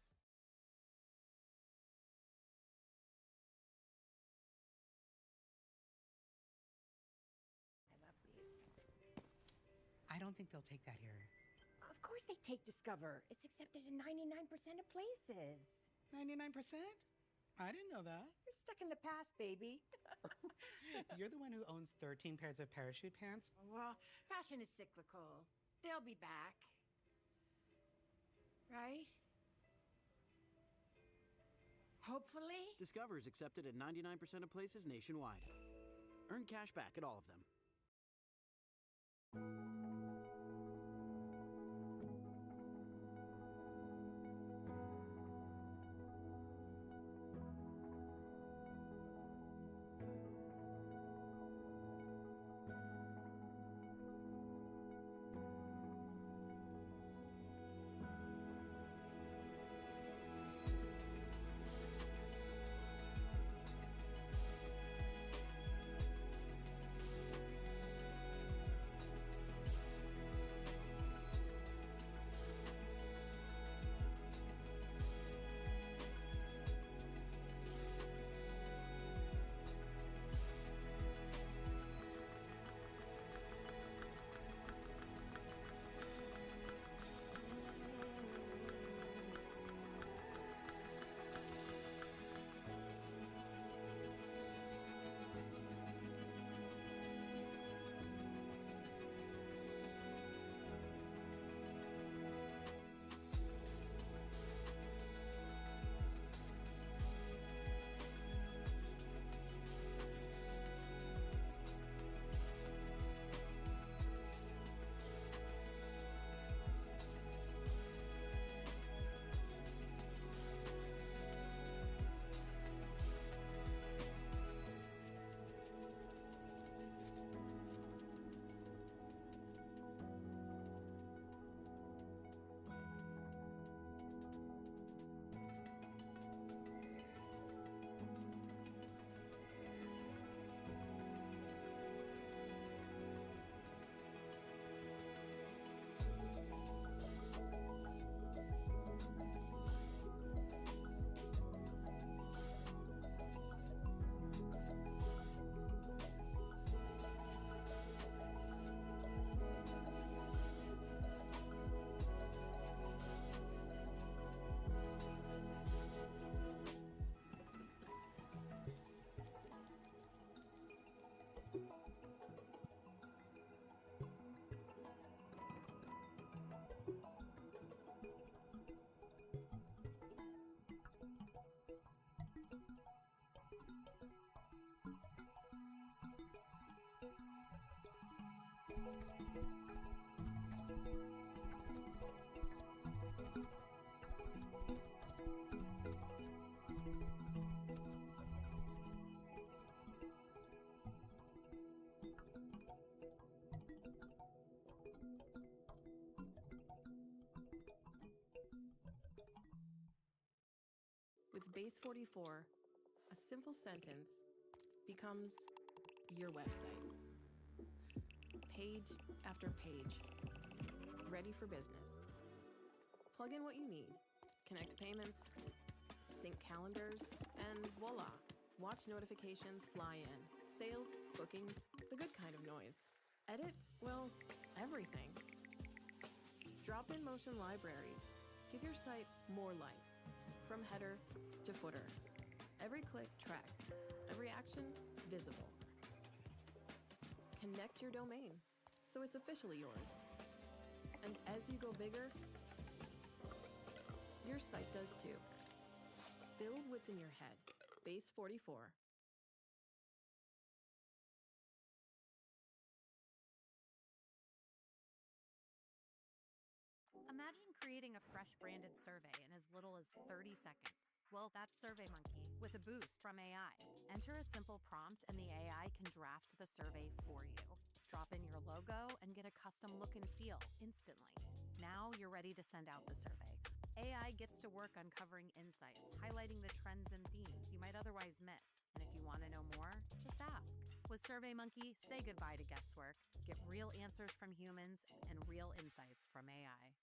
S16: I don't think they'll take that here.
S17: Of course they take Discover. It's accepted in 99% of places.
S16: 99%? I didn't know that.
S17: You're stuck in the past, baby.
S16: You're the one who owns 13 pairs of parachute pants?
S17: Well, fashion is cyclical. They'll be back. Right? Hopefully.
S10: Discover is accepted at 99% of places nationwide. Earn cash back at all of them.
S12: With Base 44, a simple sentence becomes your website. Page after page, ready for business. Plug in what you need, connect payments, sync calendars, and voila, watch notifications fly in. Sales, bookings, the good kind of noise. Edit, well, everything. Drop-in motion libraries. Give your site more life. From header to footer. Every click tracked. Every action visible. Connect your domain so it's officially yours. And as you go bigger, your site does too. Build what's in your head. Base 44.
S18: Imagine creating a fresh branded survey in as little as 30 seconds. Well, that's SurveyMonkey with a boost from AI. Enter a simple prompt and the AI can draft the survey for you. Drop in your logo and get a custom look and feel instantly. Now you're ready to send out the survey. AI gets to work uncovering insights, highlighting the trends and themes you might otherwise miss. And if you want to know more, just ask. With SurveyMonkey, say goodbye to guesswork. Get real answers from humans and real insights from AI.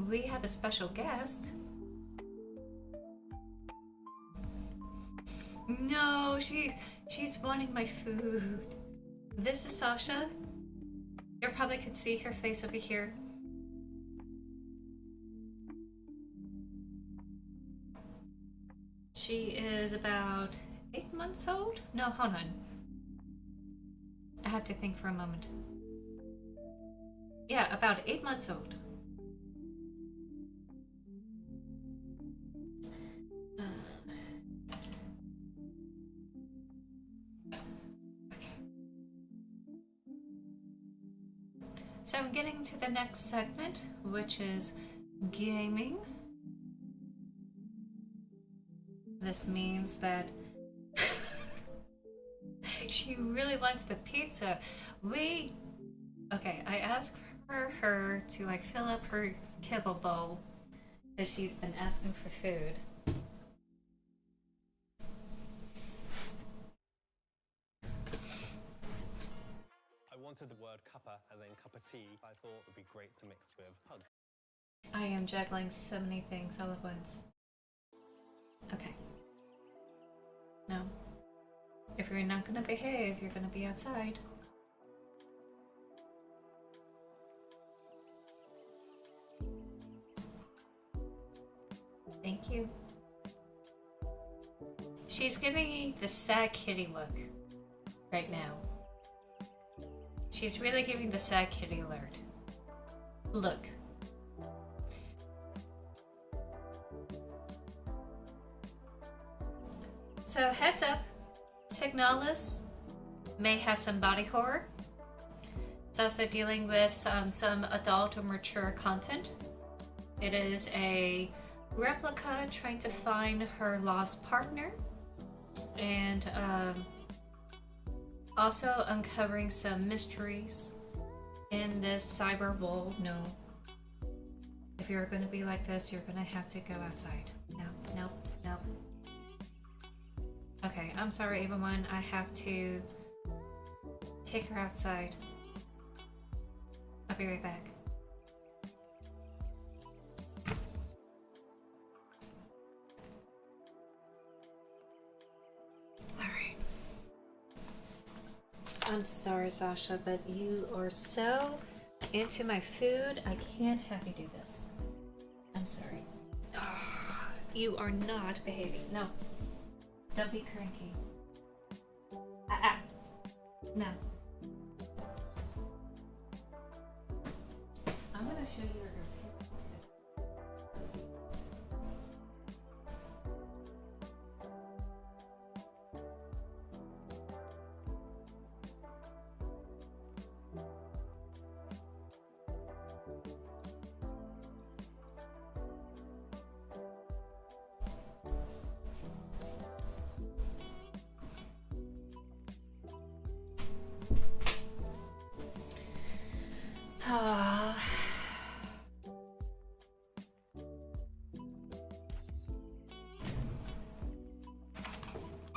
S2: We have a special guest. No, she's wanting my food. This is Sasha. You probably could see her face over here. She is about 8 months old? No, hold on. I have to think for a moment. Yeah, about 8 months old. So I'm getting to the next segment, which is gaming. This means that she really wants the pizza. Okay, I asked for her to like fill up her kibble bowl because she's been asking for food.
S19: I wanted the word cuppa, as in cup of tea, I thought would be great to mix with pug.
S2: I am juggling so many things all at once. Okay. No. If you're not gonna behave, you're gonna be outside. Thank you. She's giving me the sad kitty look right now. She's really giving the sad kitty alert. Look. So heads up, Signalis may have some body horror. It's also dealing with some adult or mature content. It is a replica trying to find her lost partner, and also uncovering some mysteries in this cyber world. No. If you're going to be like this, you're going to have to go outside. No, nope, nope. Okay, I'm sorry, everyone. I have to take her outside. I'll be right back. Alright. I'm sorry, Sasha, but you are so into my food. I can't have you do this. I'm sorry. You are not behaving. No. Don't be cranky. No. I'm gonna show you where your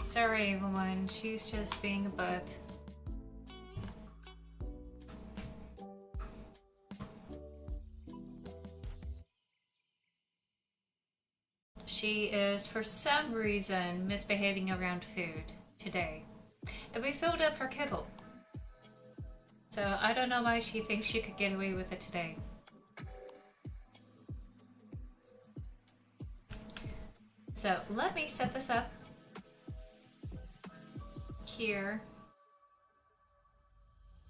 S2: Sorry, everyone. She's just being a butt. She is, for some reason, misbehaving around food today. And we filled up her kettle. So I don't know why she thinks she could get away with it today. So let me set this up here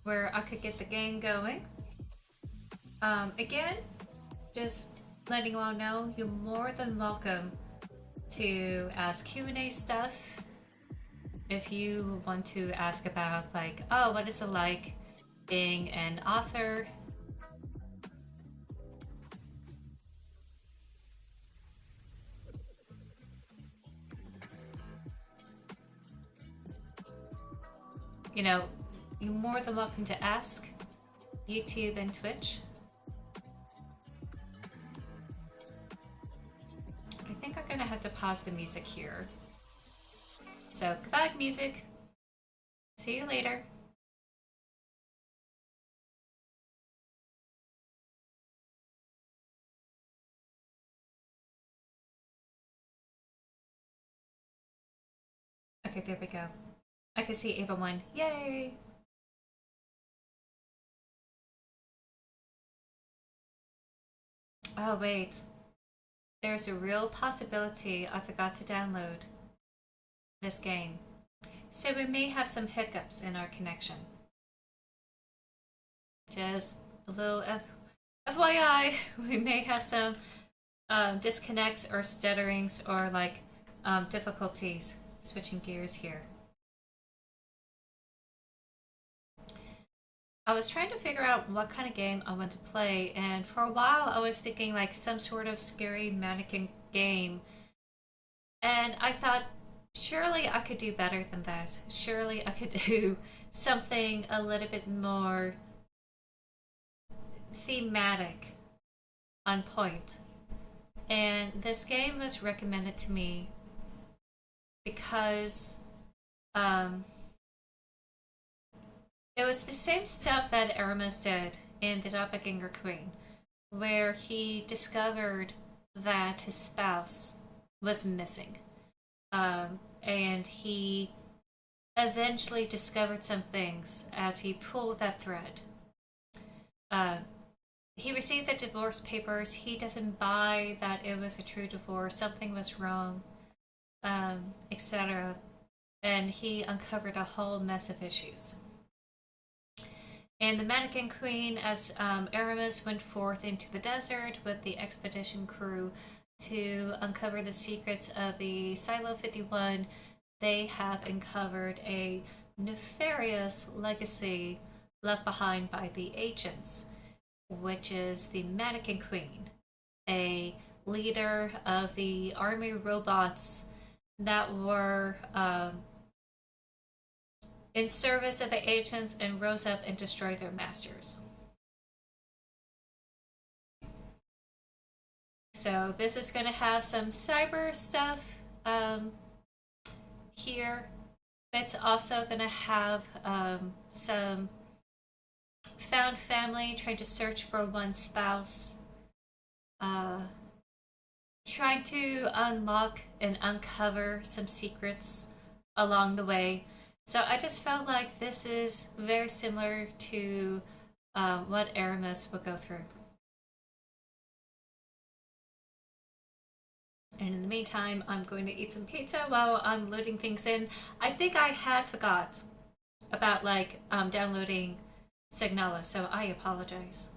S2: where I could get the game going. Again, just letting you all know, you're more than welcome to ask Q&A stuff. If you want to ask about, like, oh, what is it like being an author? You know, you're more than welcome to ask. YouTube and Twitch. I think I'm gonna have to pause the music here. So, goodbye, music. See you later. Okay, there we go. I can see everyone. Yay! Oh, wait. There's a real possibility I forgot to download this game. So we may have some hiccups in our connection. Just a little FYI, we may have some disconnects or stutterings or like difficulties switching gears here. I was trying to figure out what kind of game I want to play, and for a while I was thinking like some sort of scary mannequin game, and I thought surely I could do better than that. Surely I could do something a little bit more thematic, on point. And this game was recommended to me because it was the same stuff that Aramis did in The Doppelganger Queen, where he discovered that his spouse was missing. And he eventually discovered some things as he pulled that thread. he received the divorce papers. He doesn't buy that it was a true divorce. Something was wrong, etc. And he uncovered a whole mess of issues. And the Mannequin Queen, as Aramis went forth into the desert with the expedition crew to uncover the secrets of the Silo 51, they have uncovered a nefarious legacy left behind by the agents, which is the Mannequin Queen, a leader of the army robots that were in service of the agents and rose up and destroyed their masters. So this is going to have some cyber stuff here. It's also going to have some found family trying to search for one spouse, trying to unlock and uncover some secrets along the way. So I just felt like this is very similar to what Aramis would go through. And in the meantime, I'm going to eat some pizza while I'm loading things in. I think I had forgot about downloading Signala, so I apologize.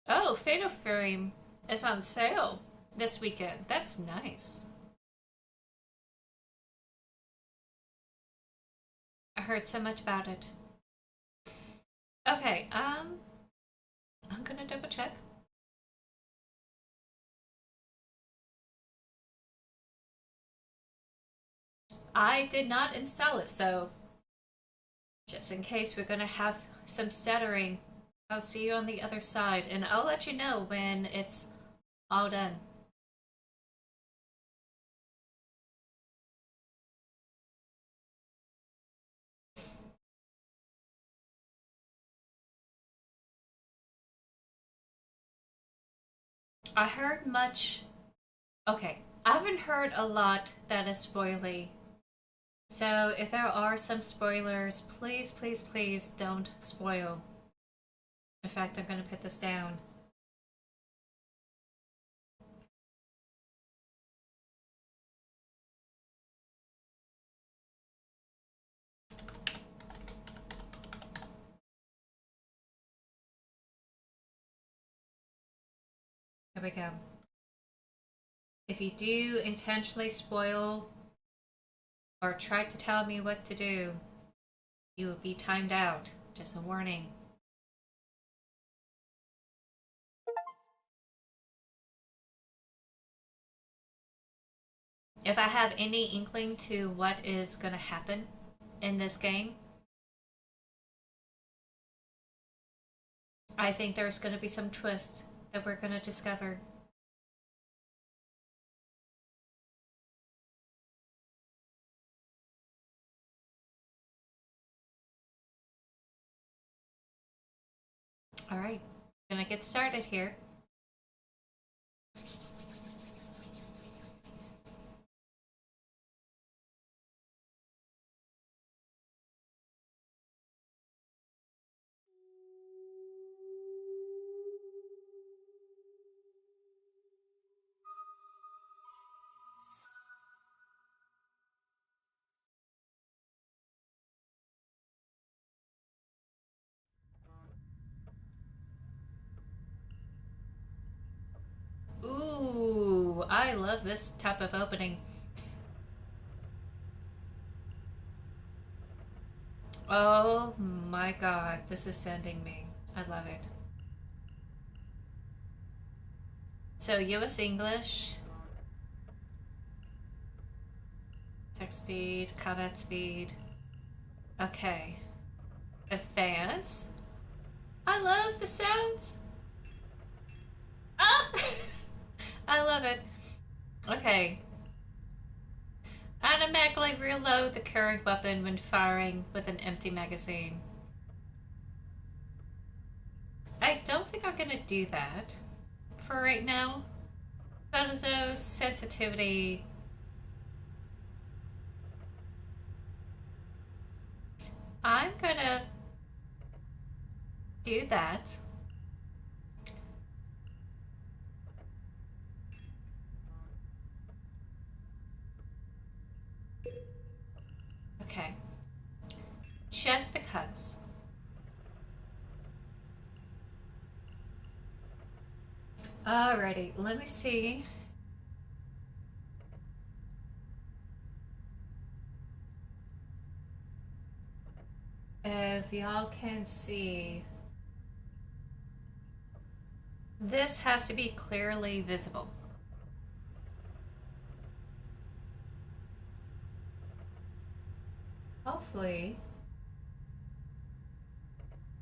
S2: Oh, Fatal Frame is on sale this weekend. That's nice. I heard so much about it. Okay, I'm gonna double check. I did not install it, so just in case we're gonna have some stuttering, I'll see you on the other side, and I'll let you know when it's all done. I heard much... Okay, I haven't heard a lot that is spoily. So if there are some spoilers, please, please, please don't spoil. In fact, I'm going to put this down. There we go. If you do intentionally spoil or try to tell me what to do, you will be timed out. Just a warning. If I have any inkling to what is going to happen in this game, I think there's going to be some twist that we're going to discover. All right, gonna get started here. Ooh, I love this type of opening. Oh my god, this is sending me. I love it. So US English, text speed, combat speed. Okay. Advance. I love the sounds. Ah! I love it. Okay. Automatically reload the current weapon when firing with an empty magazine. I don't think I'm gonna do that for right now. Photo sensitivity. I'm gonna do that. Okay. Just because. Alrighty, let me see. If y'all can see, this has to be clearly visible. Hopefully,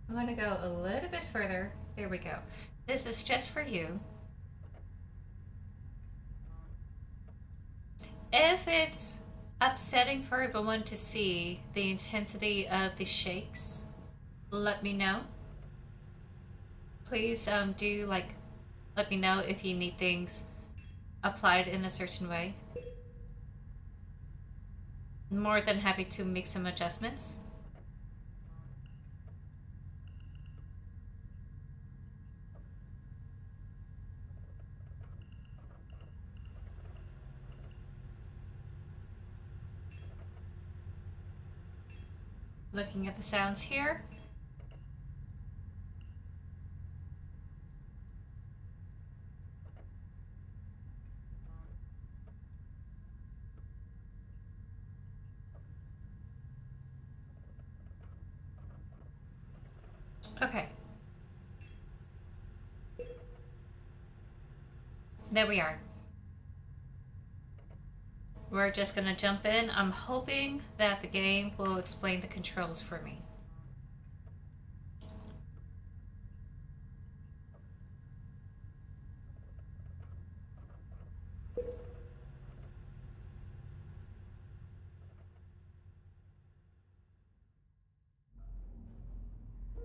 S2: I'm going to go a little bit further. There we go. This is just for you. If it's upsetting for everyone to see the intensity of the shakes, let me know. Please do let me know if you need things applied in a certain way. More than happy to make some adjustments. Looking at the sounds here. Okay. There we are. We're just gonna jump in. I'm hoping that the game will explain the controls for me.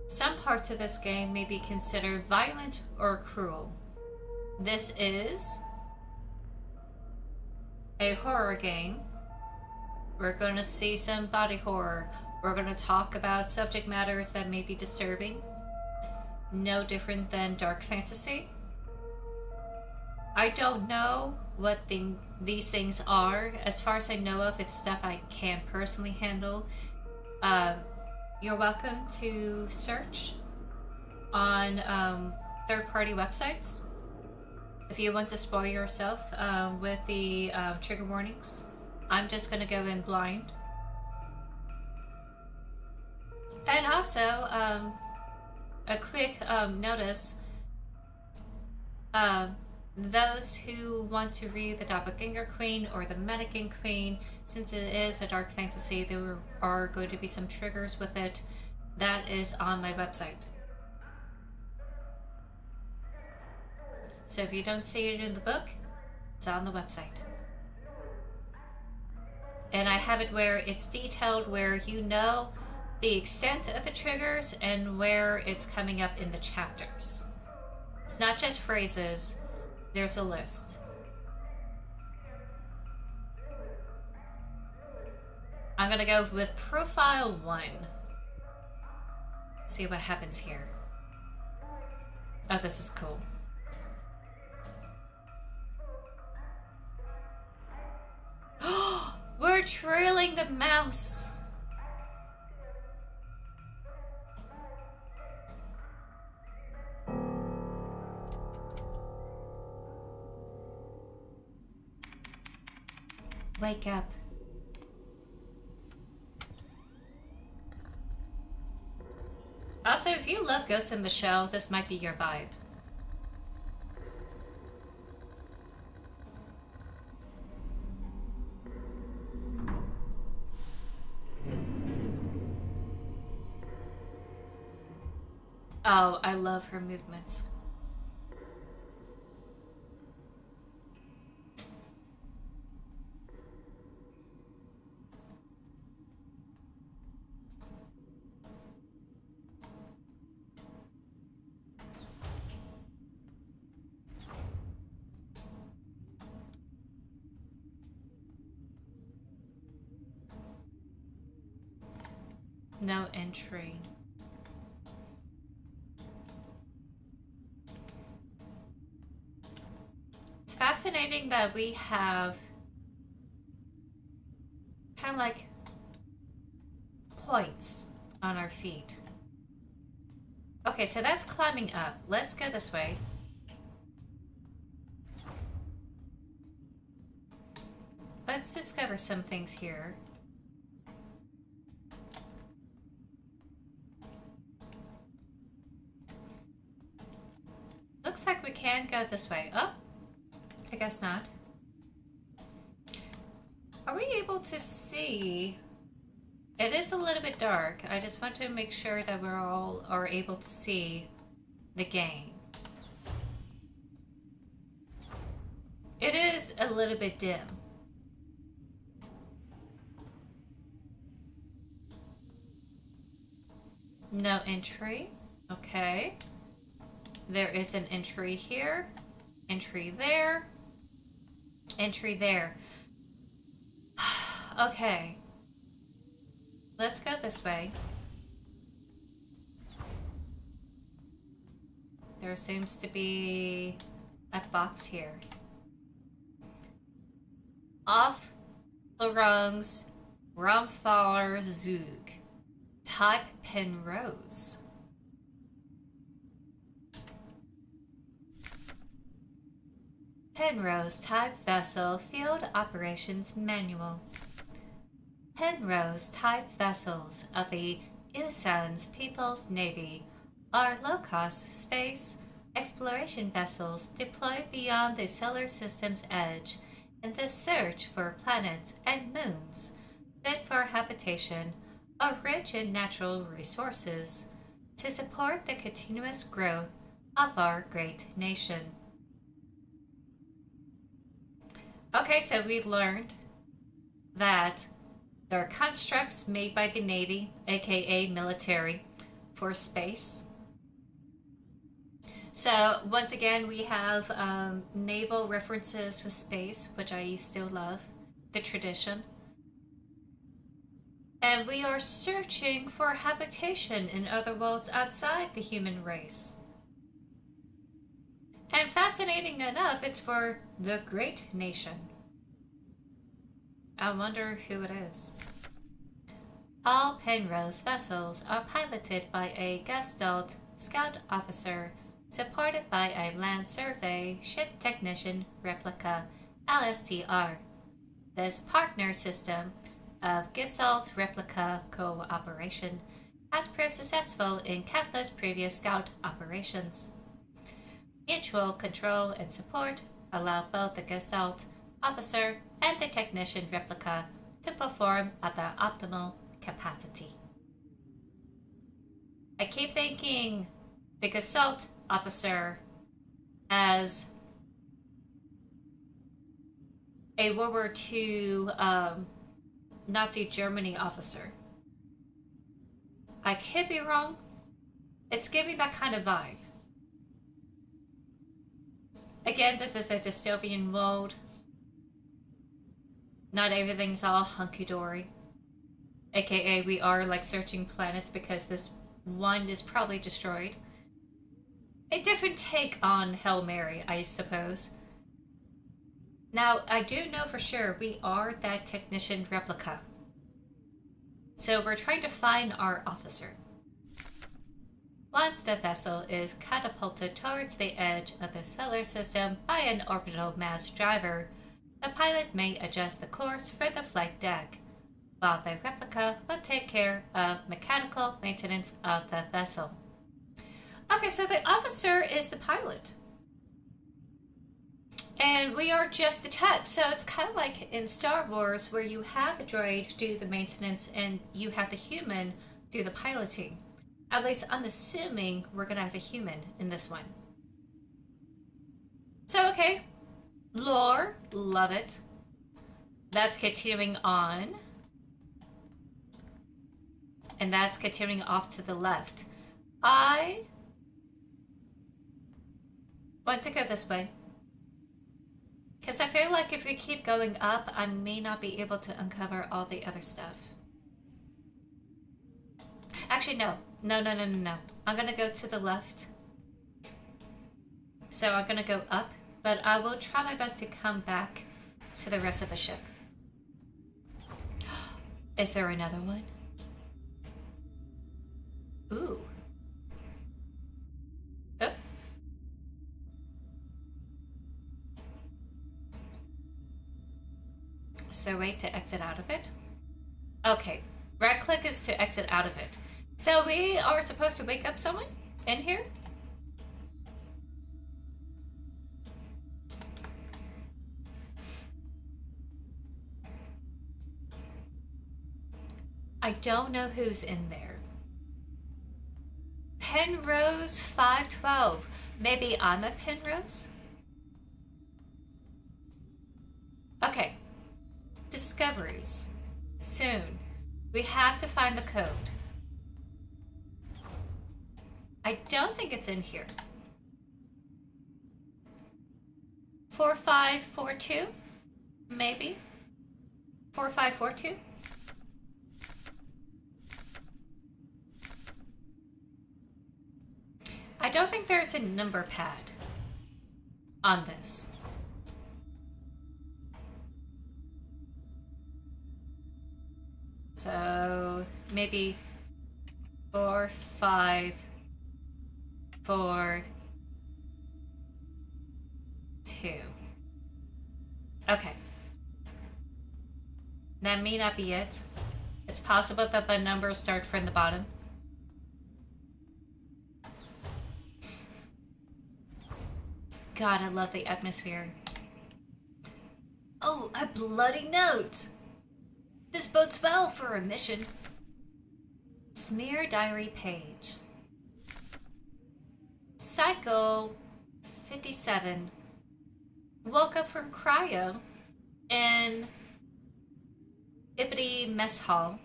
S2: Some parts of this game may be considered violent or cruel. This is a horror game. We're going to see some body horror. We're going to talk about subject matters that may be disturbing. No different than dark fantasy. I don't know what these things are. As far as I know of, it's stuff I can personally handle. You're welcome to search on third-party websites if you want to spoil yourself with the trigger warnings. I'm just going to go in blind. And also, a quick notice. Those who want to read the Doppelganger Queen or the Mannequin Queen, since it is a dark fantasy, there are going to be some triggers with it. That is on my website. So if you don't see it in the book, it's on the website. And I have it where it's detailed, where you know the extent of the triggers and where it's coming up in the chapters. It's not just phrases, there's a list. I'm gonna go with profile 1. See what happens here. Oh, this is cool. We're trailing the mouse. Wake up. Also, if you love Ghost in the Shell, this might be your vibe. Oh, I love her movements. No entry. It's fascinating that we have kind of like points on our feet. Okay, so that's climbing up. Let's go this way. Let's discover some things here. Looks like we can go this way. Oh, I guess not. Are we able to see? It is a little bit dark. I just want to make sure that we're all are able to see the game. It is a little bit dim. No entry. Okay. There is an entry here. Entry there. Entry there. Okay. Let's go this way. There seems to be a box here. Auf Laurens Raumfahrer Zug. Type Penrose. Penrose Type Vessel Field Operations Manual. Penrose type vessels of the Usan's People's Navy are low-cost space exploration vessels deployed beyond the solar system's edge in the search for planets and moons fit for habitation or rich in natural resources to support the continuous growth of our great nation. Okay, so we've learned that there are constructs made by the Navy, aka military, for space. So once again, we have naval references with space, which I still love, the tradition. And we are searching for habitation in other worlds outside the human race. And fascinating enough, it's for the great nation. I wonder who it is. All Penrose vessels are piloted by a Gestalt scout officer supported by a Land Survey Ship Technician Replica LSTR. This partner system of Gestalt Replica cooperation has proved successful in countless previous scout operations. Mutual control and support allow both the Gestalt officer and the technician replica to perform at their optimal capacity. I keep thinking the Gestalt officer as a World War II Nazi Germany officer. I could be wrong. It's giving that kind of vibe. Again, this is a dystopian world. Not everything's all hunky-dory. AKA, we are like searching planets because this one is probably destroyed. A different take on Hail Mary, I suppose. Now, I do know for sure we are that technician replica. So we're trying to find our officer. Once the vessel is catapulted towards the edge of the solar system by an orbital mass driver, the pilot may adjust the course for the flight deck, while the replica will take care of mechanical maintenance of the vessel. Okay, so the officer is the pilot. And we are just the tech, so it's kind of like in Star Wars where you have a droid do the maintenance and you have the human do the piloting. At least I'm assuming we're going to have a human in this one. So, okay. Lore, love it. That's continuing on. And that's continuing off to the left. I want to go this way. Because I feel like if we keep going up, I may not be able to uncover all the other stuff. Actually, no. No. I'm gonna go to the left. So I'm gonna go up, but I will try my best to come back to the rest of the ship. Is there another one? Ooh. Oh. Is there a way to exit out of it? Okay. Right click is to exit out of it. So we are supposed to wake up someone in here? I don't know who's in there. Penrose 512. Maybe I'm a Penrose? Okay. Discoveries. Soon. We have to find the code. I don't think it's in here. 4542? Maybe? 4542? I don't think there's a number pad on this. So maybe 4, 5, 4, 2. Okay. That may not be it. It's possible that the numbers start from the bottom. God, I love the atmosphere. Oh, a bloody note! This bodes well for a mission. Smear diary page. Cycle 57. Woke up from cryo in Ippity mess hall.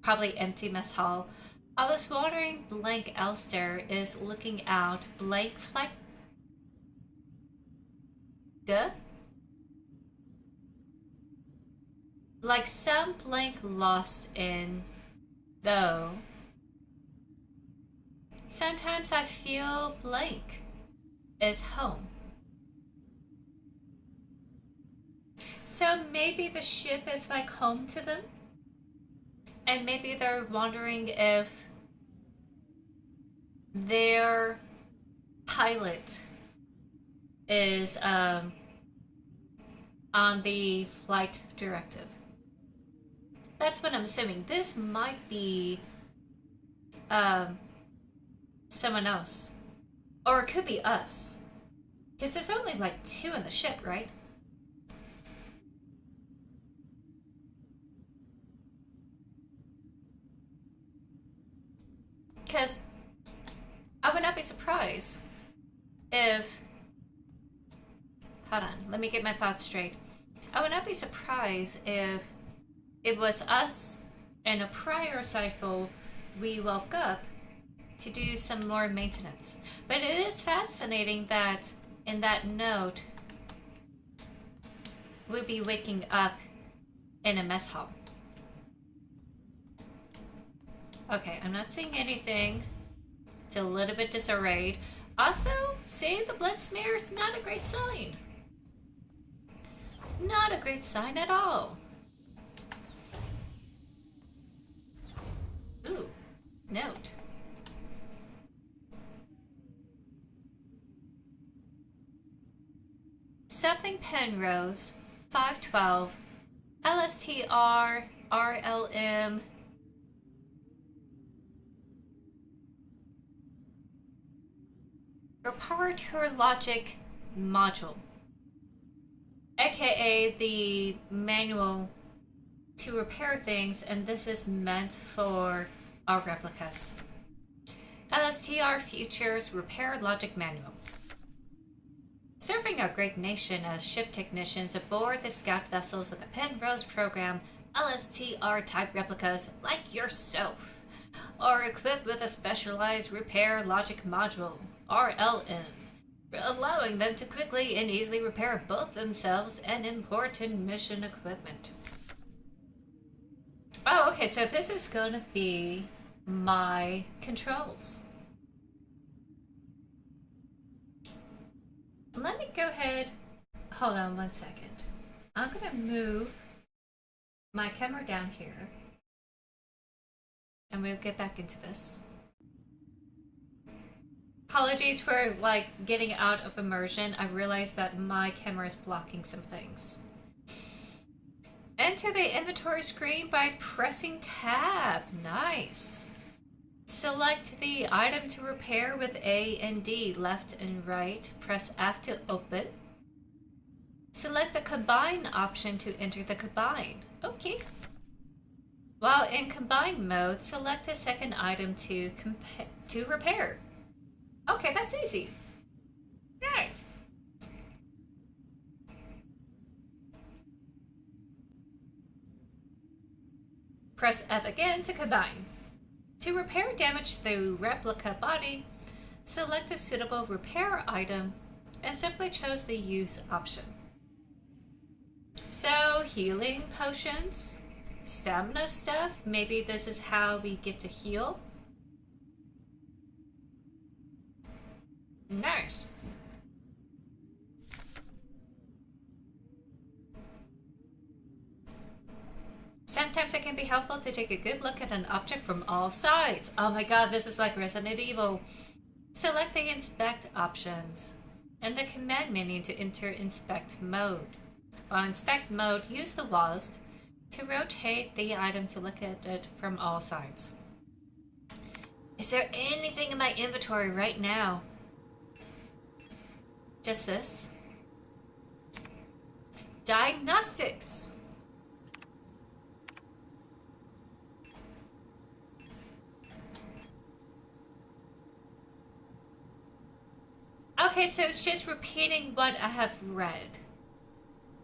S2: Probably empty mess hall. I was wondering blank Elster is looking out blank flight. Duh? Like some blank lost in, though. Sometimes I feel blank is home. So maybe the ship is like home to them? And maybe they're wondering if their pilot is on the flight directive. That's what I'm assuming. This might be someone else. Or it could be us. Because there's only like 2 in the ship, right? Because I would not be surprised if... Hold on, let me get my thoughts straight. I would not be surprised if it was us in a prior cycle we woke up to do some more maintenance. But it is fascinating that in that note we'd be waking up in a mess hall. Okay, I'm not seeing anything. It's a little bit disarrayed. Also, seeing the blood smear is not a great sign. Not a great sign at all. Ooh, note. Something Penrose, 512, LSTR, RLM, Reparator Logic Module, aka the manual to repair things, and this is meant for our replicas. LSTR Futures Repair Logic Manual. Serving our great nation as ship technicians aboard the scout vessels of the Penrose program, LSTR type replicas like yourself are equipped with a specialized repair logic module, RLM, allowing them to quickly and easily repair both themselves and important mission equipment. Oh, okay, so this is gonna be my controls. Let me go ahead. Hold on 1 second. I'm gonna move my camera down here and we'll get back into this. Apologies for like getting out of immersion. I realized that my camera is blocking some things. Enter the inventory screen by pressing tab. Nice. Select the item to repair with A and D, left and right. Press F to open. Select the combine option to enter the combine. Okay. While in combine mode, select a second item to repair. Okay, that's easy. Okay. Press F again to combine. To repair damage to the replica body, select a suitable repair item and simply choose the use option. So, healing potions, stamina stuff, maybe this is how we get to heal. Nice. Sometimes it can be helpful to take a good look at an object from all sides. Oh my god, this is like Resident Evil. Select the inspect options and the command menu to enter inspect mode. While inspect mode, use the WASD to rotate the item to look at it from all sides. Is there anything in my inventory right now? Just this. Diagnostics. Okay, so it's just repeating what I have read.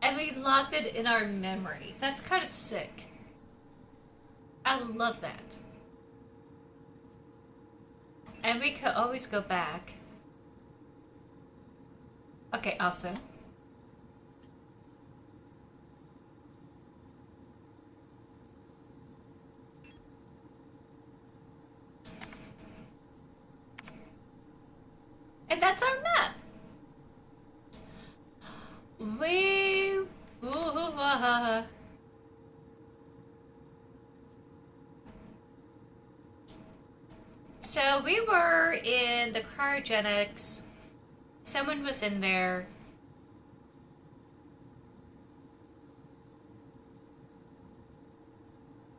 S2: And we locked it in our memory. That's kind of sick. I love that. And we could always go back. Okay, awesome. And that's our map. So we were in the cryogenics. Someone was in there.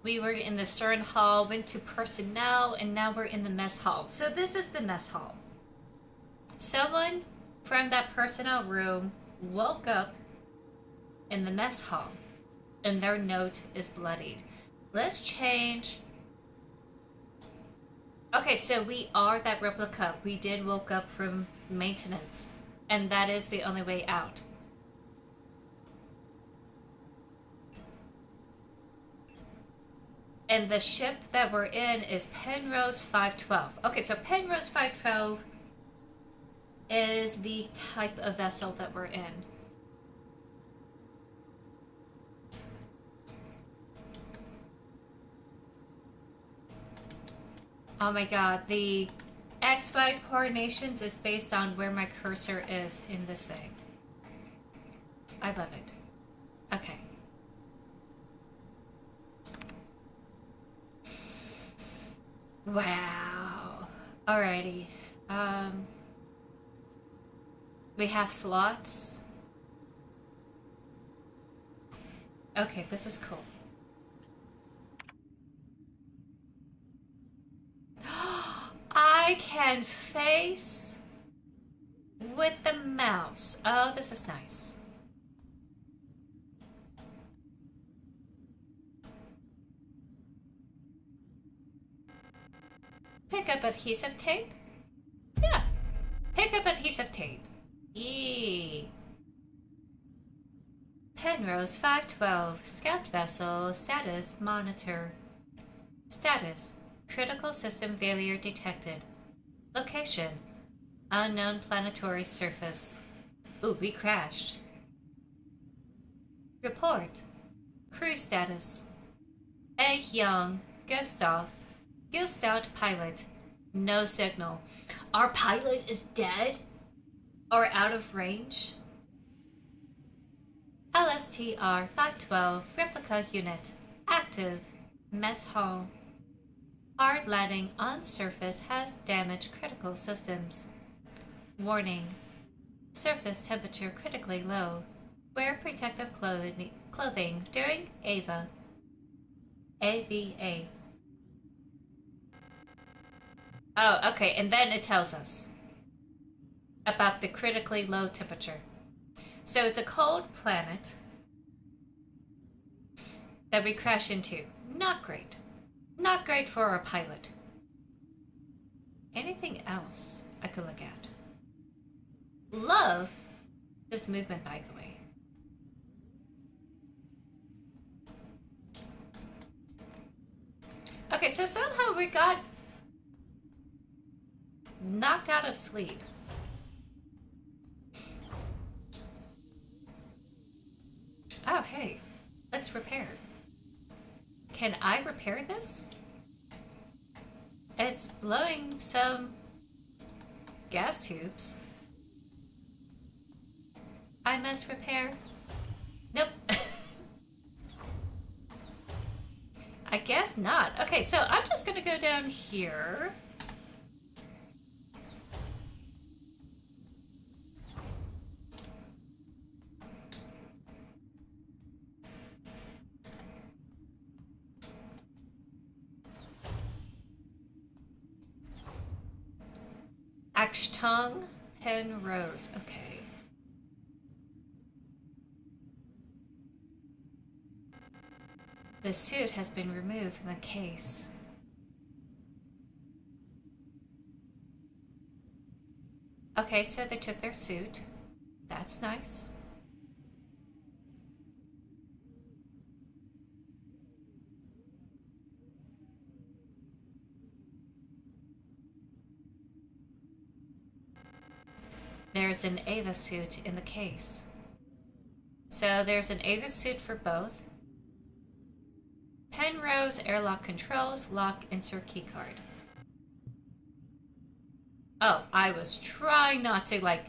S2: We were in the Stern Hall, went to personnel, and now we're in the mess hall. So this is the mess hall. Someone from that personnel room woke up in the mess hall, and their note is bloodied. Let's change. Okay, so we are that replica. We did woke up from maintenance, and that is the only way out. And the ship that we're in is Penrose 512. Okay, so Penrose 512 is the type of vessel that we're in. Oh my god, the X-Y coordinations is based on where my cursor is in this thing. I love it. Okay. Wow. Alrighty. We have slots. Okay, this is cool. I can face with the mouse. Oh, this is nice. Pick up adhesive tape? Yeah. Pick up adhesive tape. Yee. Penrose 512, Scout Vessel, Status Monitor. Status, Critical System Failure Detected. Location, Unknown Planetary Surface. Ooh, we crashed. Report, Crew Status. A. Young, Gustav, Ghost out pilot. No signal. Our pilot is dead? Or out of range? LSTR 512 replica unit. Active. Mess hall. Hard landing on surface has damaged critical systems. Warning. Surface temperature critically low. Wear protective clothing during AVA. AVA. Oh, okay, and then it tells us about the critically low temperature. So it's a cold planet that we crash into. Not great. Not great for our pilot. Anything else I could look at? Love this movement, by the way. Okay, so somehow we got knocked out of sleep. Oh, hey, let's repair. Can I repair this? It's blowing some gas tubes. I must repair. Nope. I guess not. Okay, so I'm just gonna go down here. Akshtong Penrose. Okay. The suit has been removed from the case. Okay, so they took their suit. That's nice. There's an Ava suit in the case. So there's an Ava suit for both. Penrose airlock controls, lock, insert keycard. Oh, I was trying not to, like,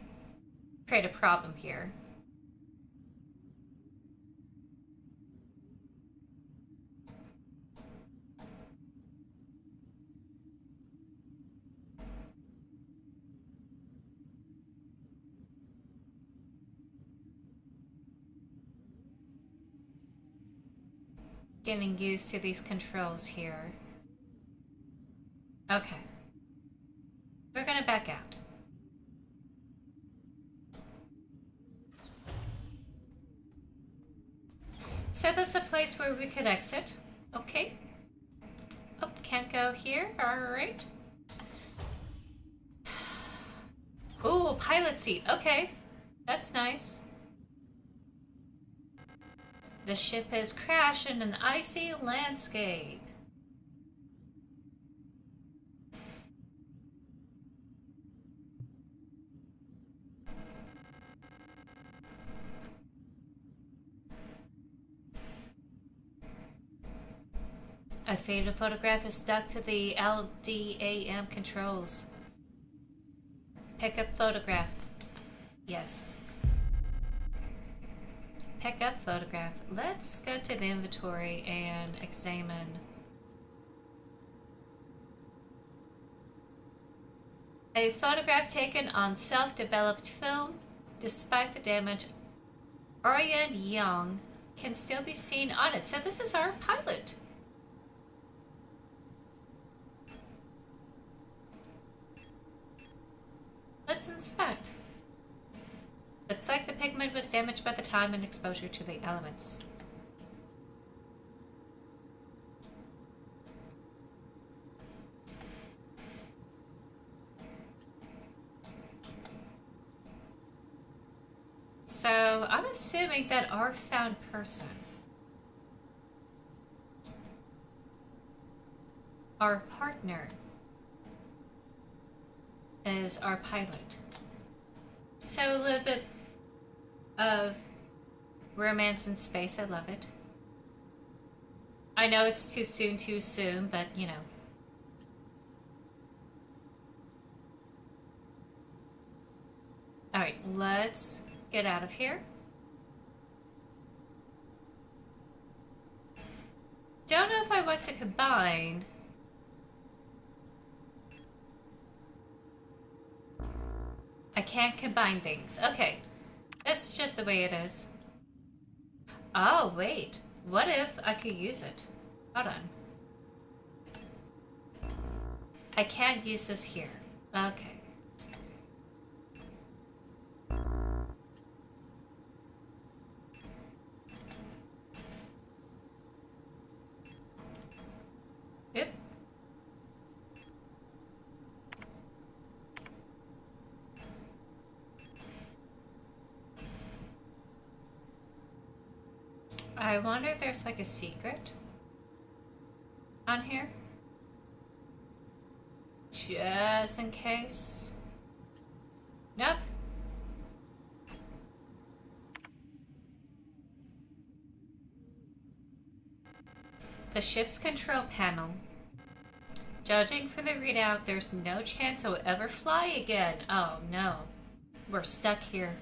S2: create a problem here. Getting used to these controls here. Okay. We're gonna back out. So that's a place where we could exit. Okay. Oh, can't go here. Alright. Ooh, pilot seat. Okay. That's nice. The ship has crashed in an icy landscape. A faded photograph is stuck to the LDAM controls. Pick up photograph. Yes. Pick up photograph. Let's go to the inventory and examine. A photograph taken on self-developed film. Despite the damage, Orion Young can still be seen on it. So this is our pilot. Let's inspect. Looks like the pigment was damaged by the time and exposure to the elements. So I'm assuming that our found person, our partner, is our pilot. So a little bit of romance in space. I love it. I know it's too soon, but you know. Alright, let's get out of here. Don't know if I want to combine. I can't combine things. Okay. That's just the way it is. Oh, wait. What if I could use it? Hold on. I can't use this here. Okay. Yep. I wonder if there's like a secret on here. Just in case. Nope. The ship's control panel. Judging from the readout, there's no chance it'll ever fly again. Oh no. We're stuck here.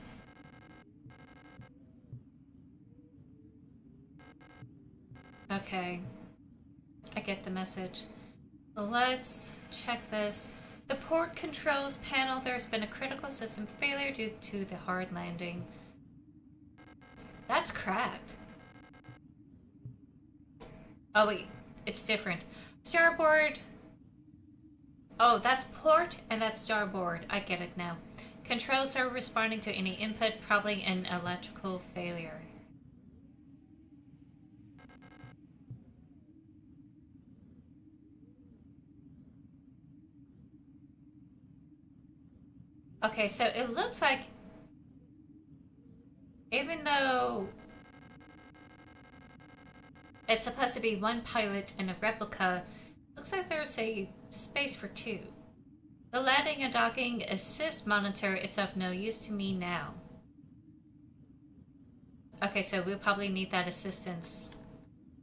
S2: Okay. I get the message. Let's check this. The port controls panel, there's been a critical system failure due to the hard landing. That's cracked. Oh wait, it's different. Starboard. Oh, that's port and that's starboard. I get it now. Controls are responding to any input, probably an electrical failure. Okay, so it looks like even though it's supposed to be one pilot and a replica, looks like there's a space for two. The landing and docking assist monitor, it's of no use to me now. Okay, so we'll probably need that assistance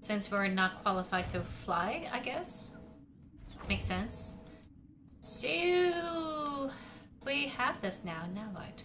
S2: since we're not qualified to fly, I guess. Makes sense. So we have this now. Now what?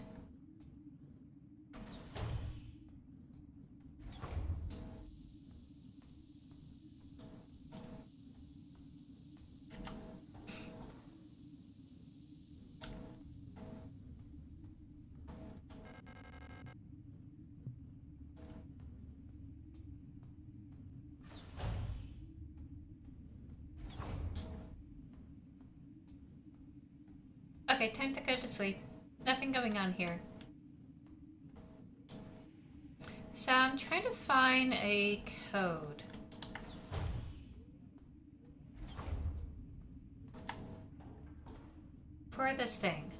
S2: Okay, time to go to sleep. Nothing going on here. So I'm trying to find a code. For this thing.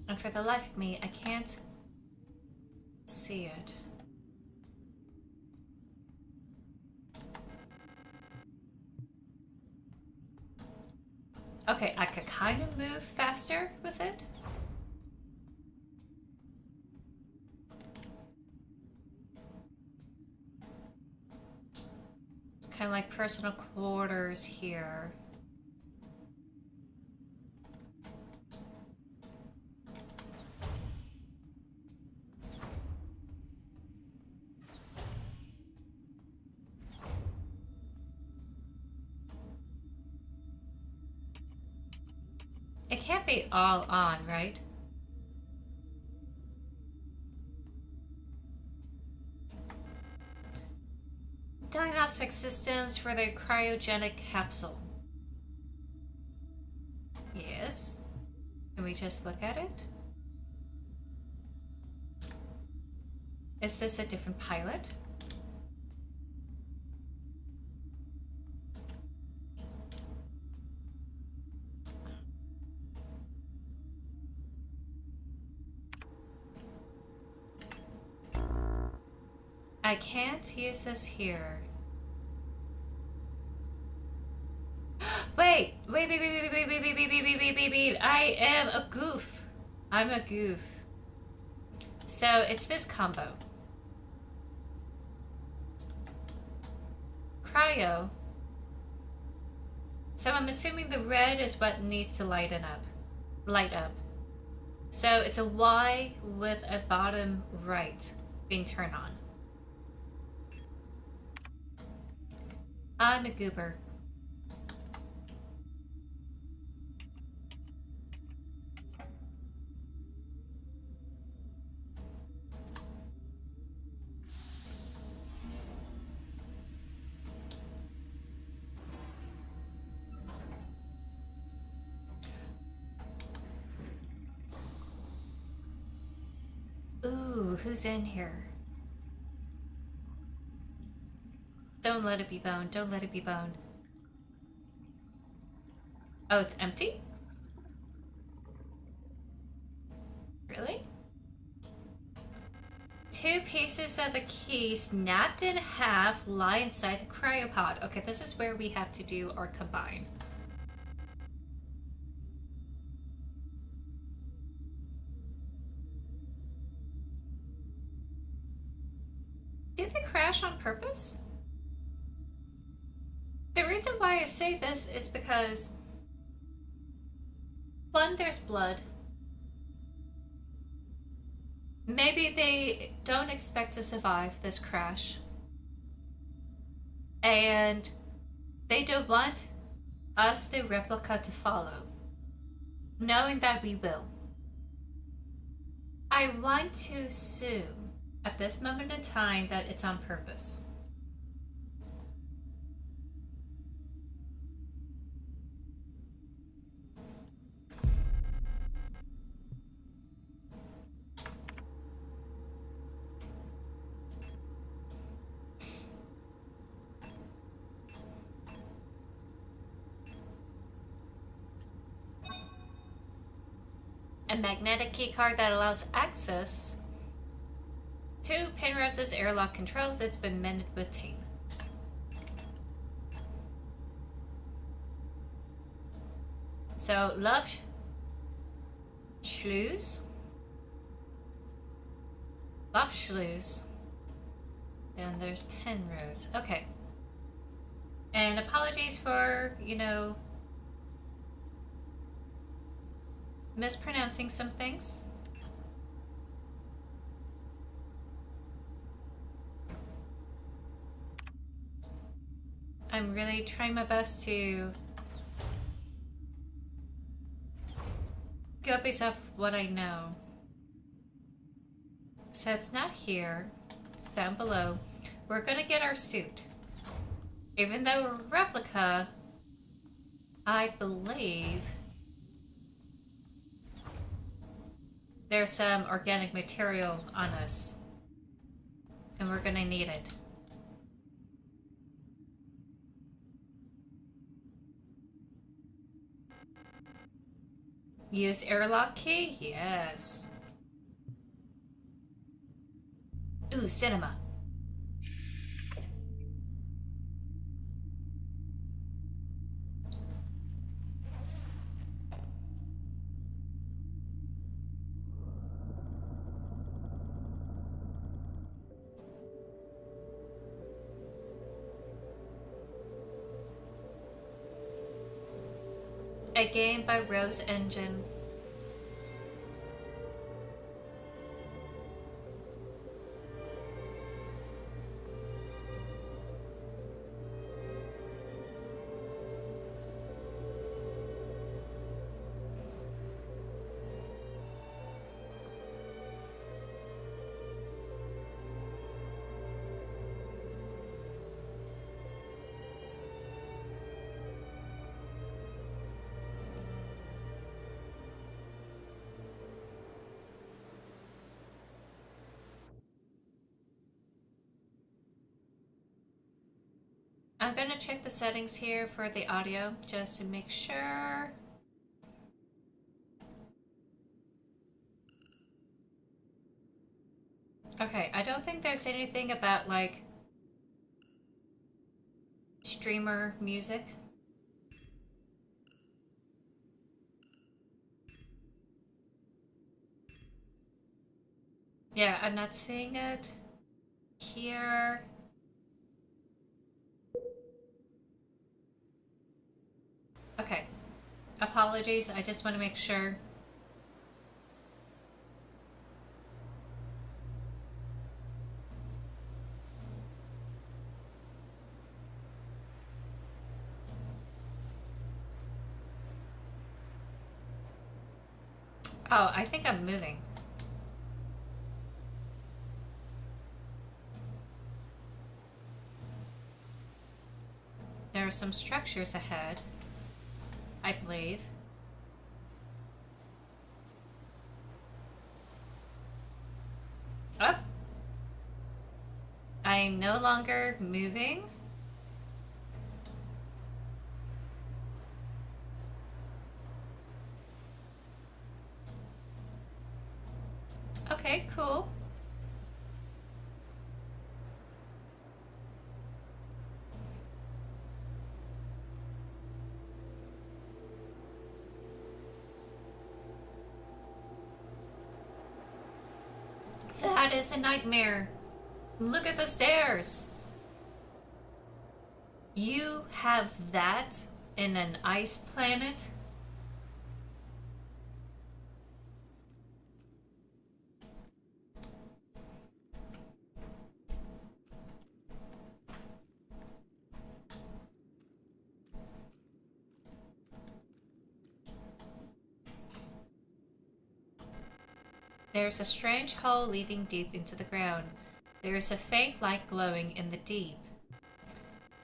S2: And for the life of me, I can't see it. Okay, I could kind of move faster with it. It's kind of like personal quarters here. It can't be all on, right? Diagnostic systems for the cryogenic capsule. Yes. Can we just look at it? Is this a different pilot? I can't use this here. Wait! Wait. I am a goof. I'm a goof. So it's this combo. Cryo. So I'm assuming the red is what needs to lighten up. light up. So it's a Y with a bottom right being turned on. I'm a goober. Ooh, who's in here? Don't let it be bone. Don't let it be bone. Oh, it's empty? Really? 2 pieces of a key snapped in half lie inside the cryopod. Okay, this is where we have to do our combine. Did they crash on purpose? The reason why I say this is because, one, there's blood. Maybe they don't expect to survive this crash. And they don't want us, the replica, to follow, knowing that we will. I want to assume at this moment in time that it's on purpose. A magnetic keycard that allows access to Penrose's airlock controls. It's been mended with tape. So, love Schlues. Love Schlues. Then there's Penrose. Okay. And apologies for, mispronouncing some things. I'm really trying my best to go based off what I know. So it's not here, it's down below. We're gonna get our suit. Even though we're a replica, I believe there's some organic material on us, and we're gonna need it. Use airlock key? Yes. Ooh, cinema. A game by Rose Engine. I'm gonna check the settings here for the audio just to make sure. Okay, I don't think there's anything about like streamer music. Yeah, I'm not seeing it here. Okay, apologies, I just want to make sure Oh, I think I'm moving. There are some structures ahead, I believe. Up. I'm no longer moving. Okay, cool. That is a nightmare. Look at the stairs. You have that in an ice planet? There's a strange hole leading deep into the ground. There is a faint light glowing in the deep.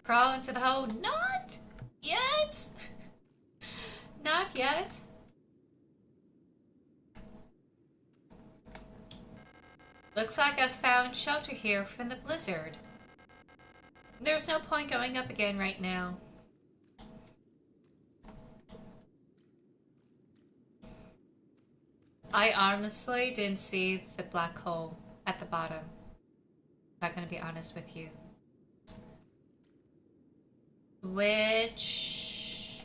S2: Crawl into the hole. Not yet! Not yet. Looks like I've found shelter here from the blizzard. There's no point going up again right now. I honestly didn't see the black hole at the bottom. Not gonna be honest with you. Which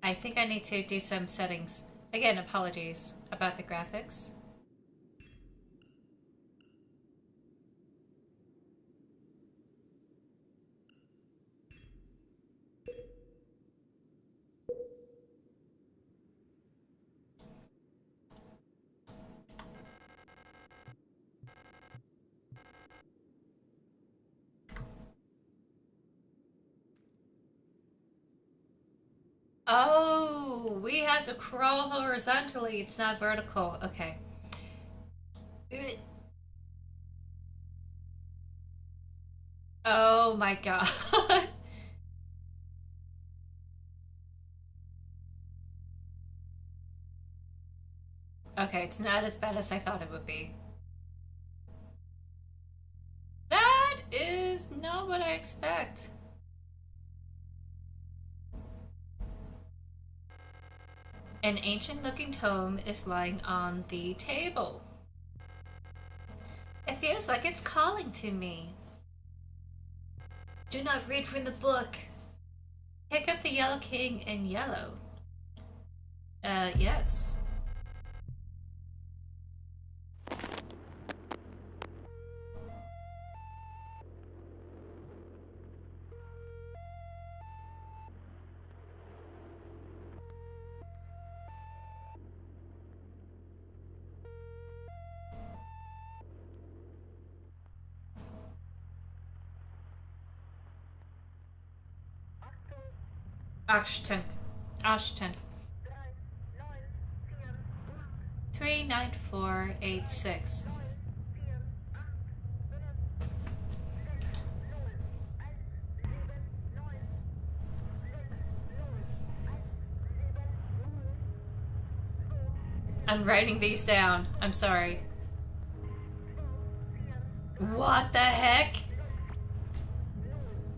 S2: I think I need to do some settings. Again, apologies about the graphics. Oh, we have to crawl horizontally. It's not vertical. Okay. Oh my god. Okay, it's not as bad as I thought it would be. That is not what I expect. An ancient-looking tome is lying on the table. It feels like it's calling to me. Do not read from the book. Pick up the Yellow King in yellow. Yes. Ashton. 39486. I'm writing these down. I'm sorry. What the heck?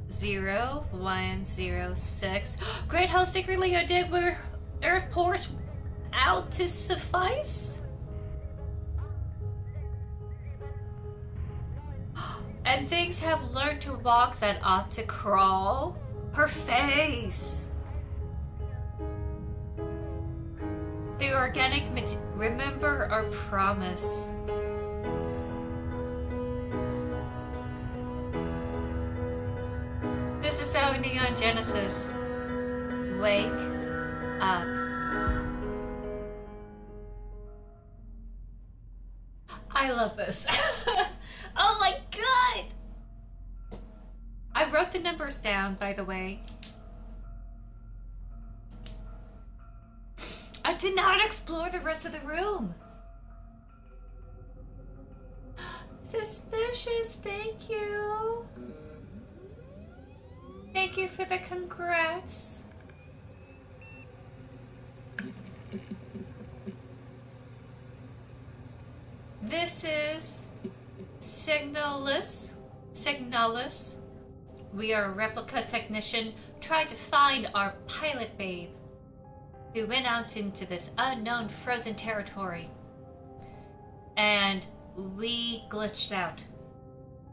S2: 0106. Great, how secretly I did where Earth pours out to suffice? And things have learned to walk that ought to crawl. Her face. The organic remember our promise. This is how Neon Genesis. Wake up. I love this. Oh my god! I wrote the numbers down, by the way. I did not explore the rest of the room. Suspicious, thank you. Thank you for the congrats. This is Signalis. We are a replica technician trying to find our pilot babe, who went out into this unknown frozen territory. And we glitched out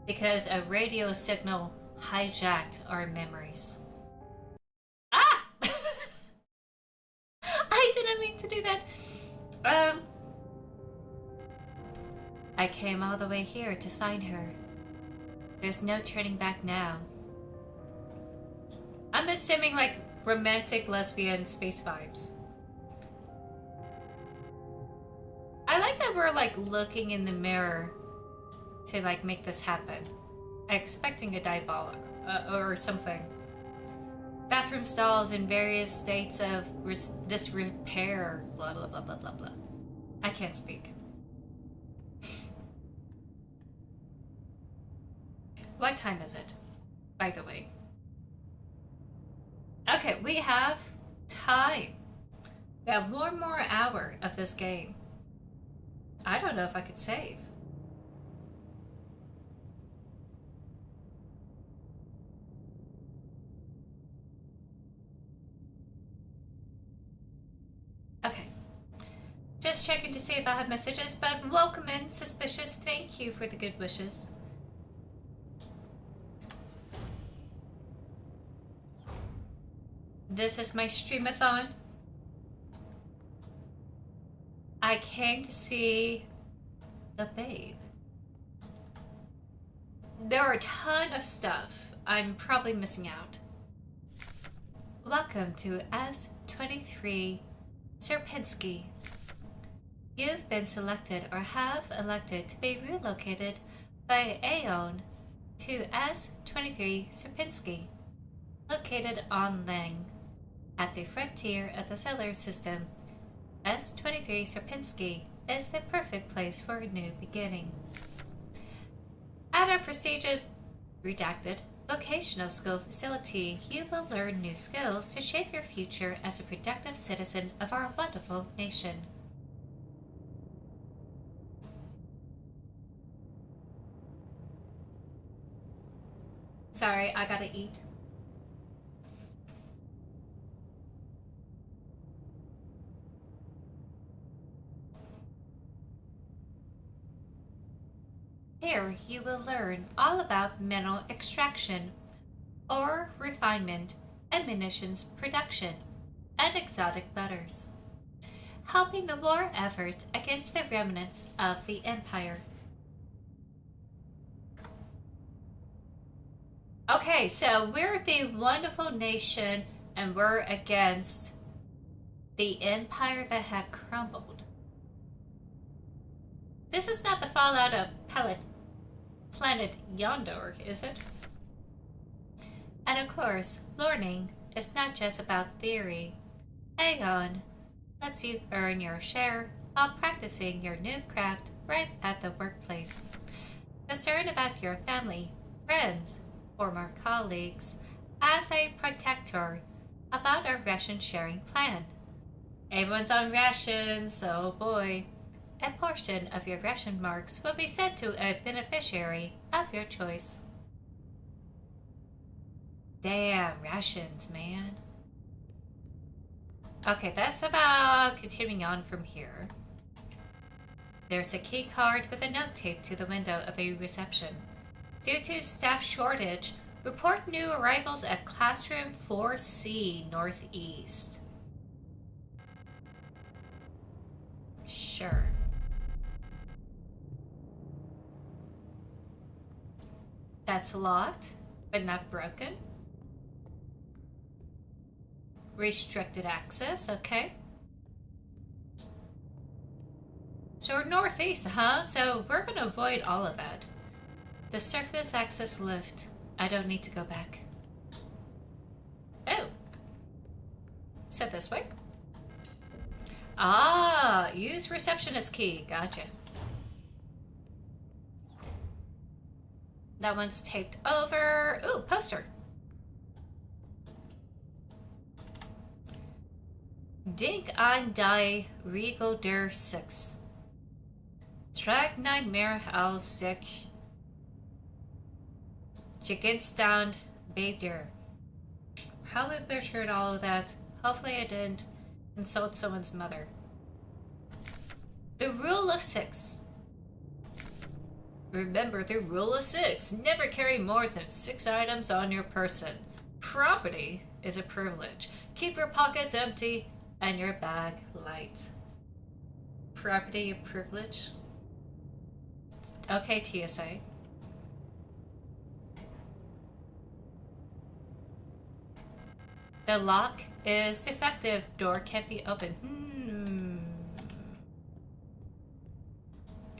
S2: because a radio signal hijacked our memories. Ah! I didn't mean to do that. I came all the way here to find her. There's no turning back now. I'm assuming like romantic lesbian space vibes. I like that we're like looking in the mirror to like make this happen. Expecting a diabolic or something. Bathroom stalls in various states of disrepair. Blah blah blah blah blah blah. I can't speak. What time is it, by the way? Okay, we have time. We have one more hour of this game. I don't know if I could save. Okay. Just checking to see if I have messages, but welcome in, Suspicious. Thank you for the good wishes. This is my streamathon. I came to see the babe. There are a ton of stuff I'm probably missing out. Welcome to S23 Serpinski. You've been selected or have elected to be relocated by Aeon to S23 Serpinski, located on Lang, at the frontier of the solar system. S23 Serpinski is the perfect place for a new beginning. At our prestigious, redacted, vocational school facility, you will learn new skills to shape your future as a productive citizen of our wonderful nation. Sorry, I gotta eat. Here you will learn all about mineral extraction, ore refinement, and munitions production, and exotic butters, helping the war effort against the remnants of the Empire. Okay, so we're the wonderful nation and we're against the empire that had crumbled. This is not the fallout of planet Yondor, is it? And of course, learning is not just about theory. Aeon lets you earn your share while practicing your new craft right at the workplace. Concerned about your family, friends, former colleagues, as a protector about our ration sharing plan. Everyone's on rations, so boy. A portion of your ration marks will be sent to a beneficiary of your choice. Damn, rations, man. Okay, that's about continuing on from here. There's a key card with a note taped to the window of a reception. Due to staff shortage, report new arrivals at Classroom 4C Northeast. Sure. That's locked, but not broken. Restricted access, okay. So we're northeast, huh? So we're gonna avoid all of that. The surface access lift. I don't need to go back. Oh. So this way. Ah, use receptionist key. Gotcha. That one's taped over. Ooh, poster. Denk an die Regel der 6. Trag Nightmare als sich Gegenstand bei dir. Probably butchered all of that. Hopefully I didn't insult someone's mother. The rule of 6. Remember the rule of 6. Never carry more than 6 items on your person. Property is a privilege. Keep your pockets empty and your bag light. Property a privilege? Okay, TSA. The lock is defective. Door can't be opened.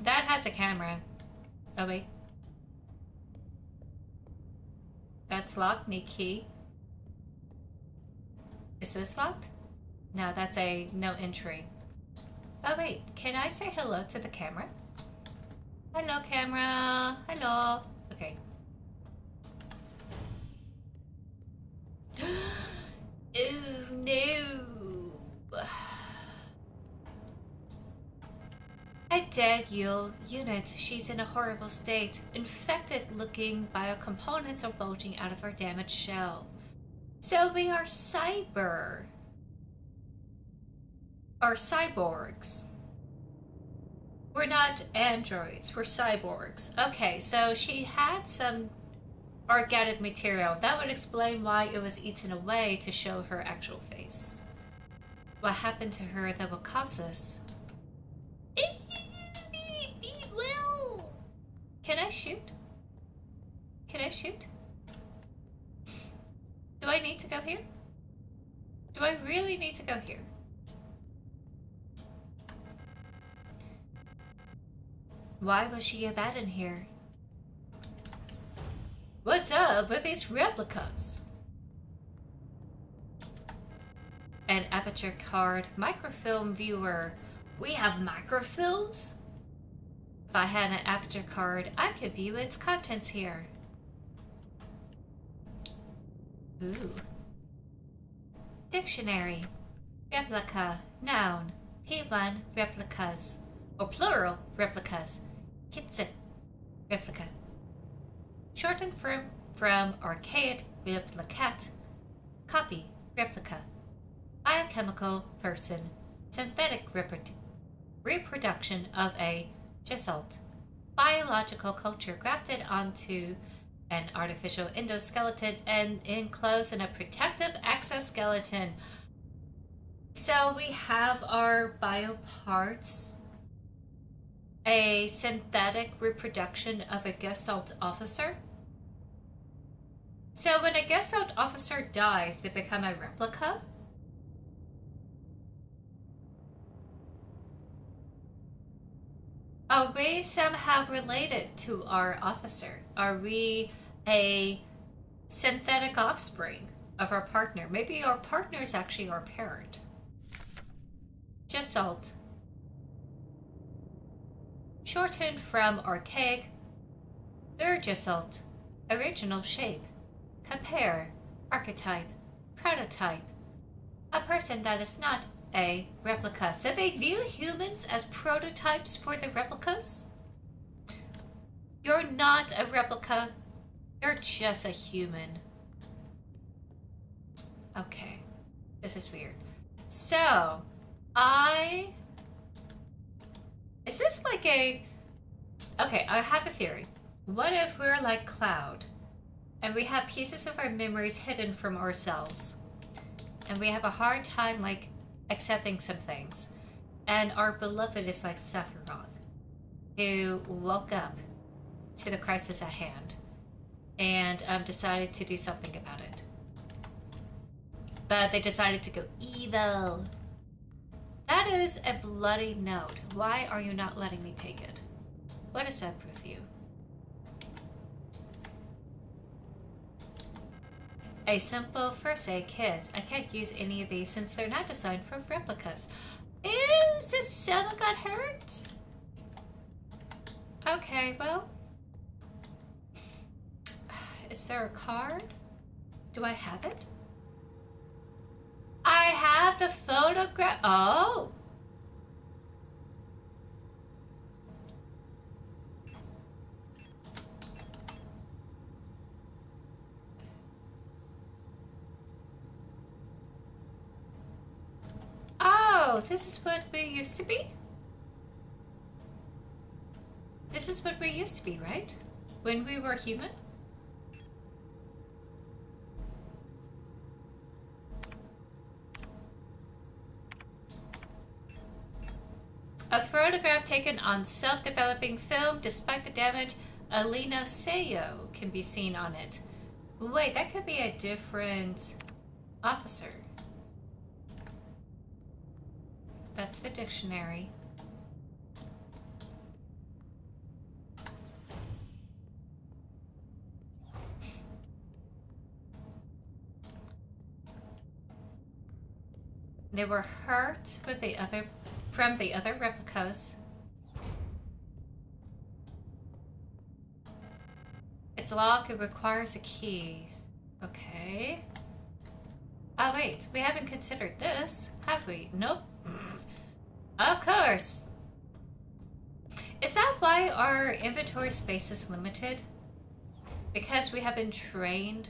S2: That has a camera. Oh wait. That's locked. Need key. Is this locked? No, that's a no entry. Oh wait, can I say hello to the camera? Hello, camera. Hello. Okay. Oh no. A dead unit. She's in a horrible state. Infected looking biocomponents are bulging out of her damaged shell. So we are cyborgs. We're not androids, we're cyborgs. Okay, so she had some organic material. That would explain why it was eaten away to show her actual face. What happened to her that will cause this? Well, can I shoot? Can I shoot? Do I need to go here? Do I really need to go here? Why was she abandoned here? What's up with these replicas? An aperture card, microfilm viewer. We have microfilms? If I had an aperture card, I could view its contents here. Ooh. Dictionary. Replica. Noun. P1 replicas. Or plural replicas. Kitsen. Replica. Shortened from archaic replicat. Copy. Replica. Biochemical person. Synthetic reproduction of a gestalt. Biological culture grafted onto an artificial endoskeleton and enclosed in a protective exoskeleton. So we have our bioparts, a synthetic reproduction of a gestalt officer. So when a gestalt officer dies, they become a replica? Are we somehow related to our officer? Are we a synthetic offspring of our partner? Maybe our partner is actually our parent. Gestalt. Shortened from archaic. Gestalt. Original shape. Compare. Archetype. Prototype. A person that is not a replica. So they view humans as prototypes for the replicas? You're not a replica. You're just a human. Okay. This is weird. So, is this like a... Okay, I have a theory. What if we're like Cloud, and we have pieces of our memories hidden from ourselves, and we have a hard time, like, accepting some things, and our beloved is like Sephiroth, who woke up to the crisis at hand and decided to do something about it, but they decided to go evil. That is a bloody note. Why are you not letting me take it? What is up with you? A simple first aid kit. I can't use any of these since they're not designed for replicas. so someone got hurt? Okay, well. Is there a card? Do I have it? I have the photograph. Oh. Oh, this is what we used to be? This is what we used to be, right? When we were human? A photograph taken on self-developing film. Despite the damage, Alina Seyo can be seen on it. Wait, that could be a different officer. That's the dictionary. They were hurt with from the other replicas. It's locked. It requires a key. Okay. Oh wait, we haven't considered this, have we? Nope. Of course. Is that why our inventory space is limited? Because we have been trained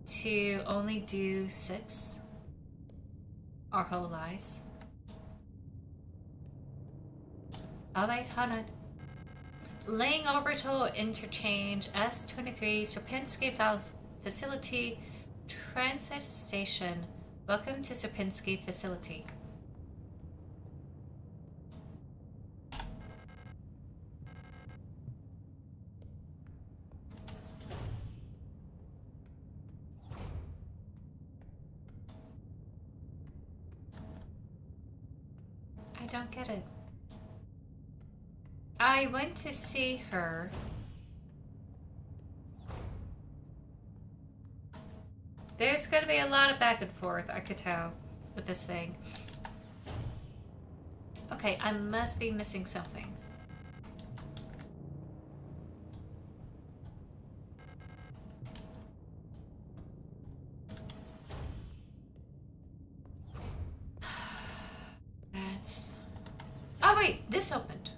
S2: to only do 6 our whole lives. Oh wait, hold on. Laying orbital interchange S23 Sierpinski facility transit station. Welcome to Sierpinski facility. I don't get it. I went to see her. There's gonna be a lot of back and forth, I could tell, with this thing. Okay, I must be missing something. That's... Oh wait, this opened.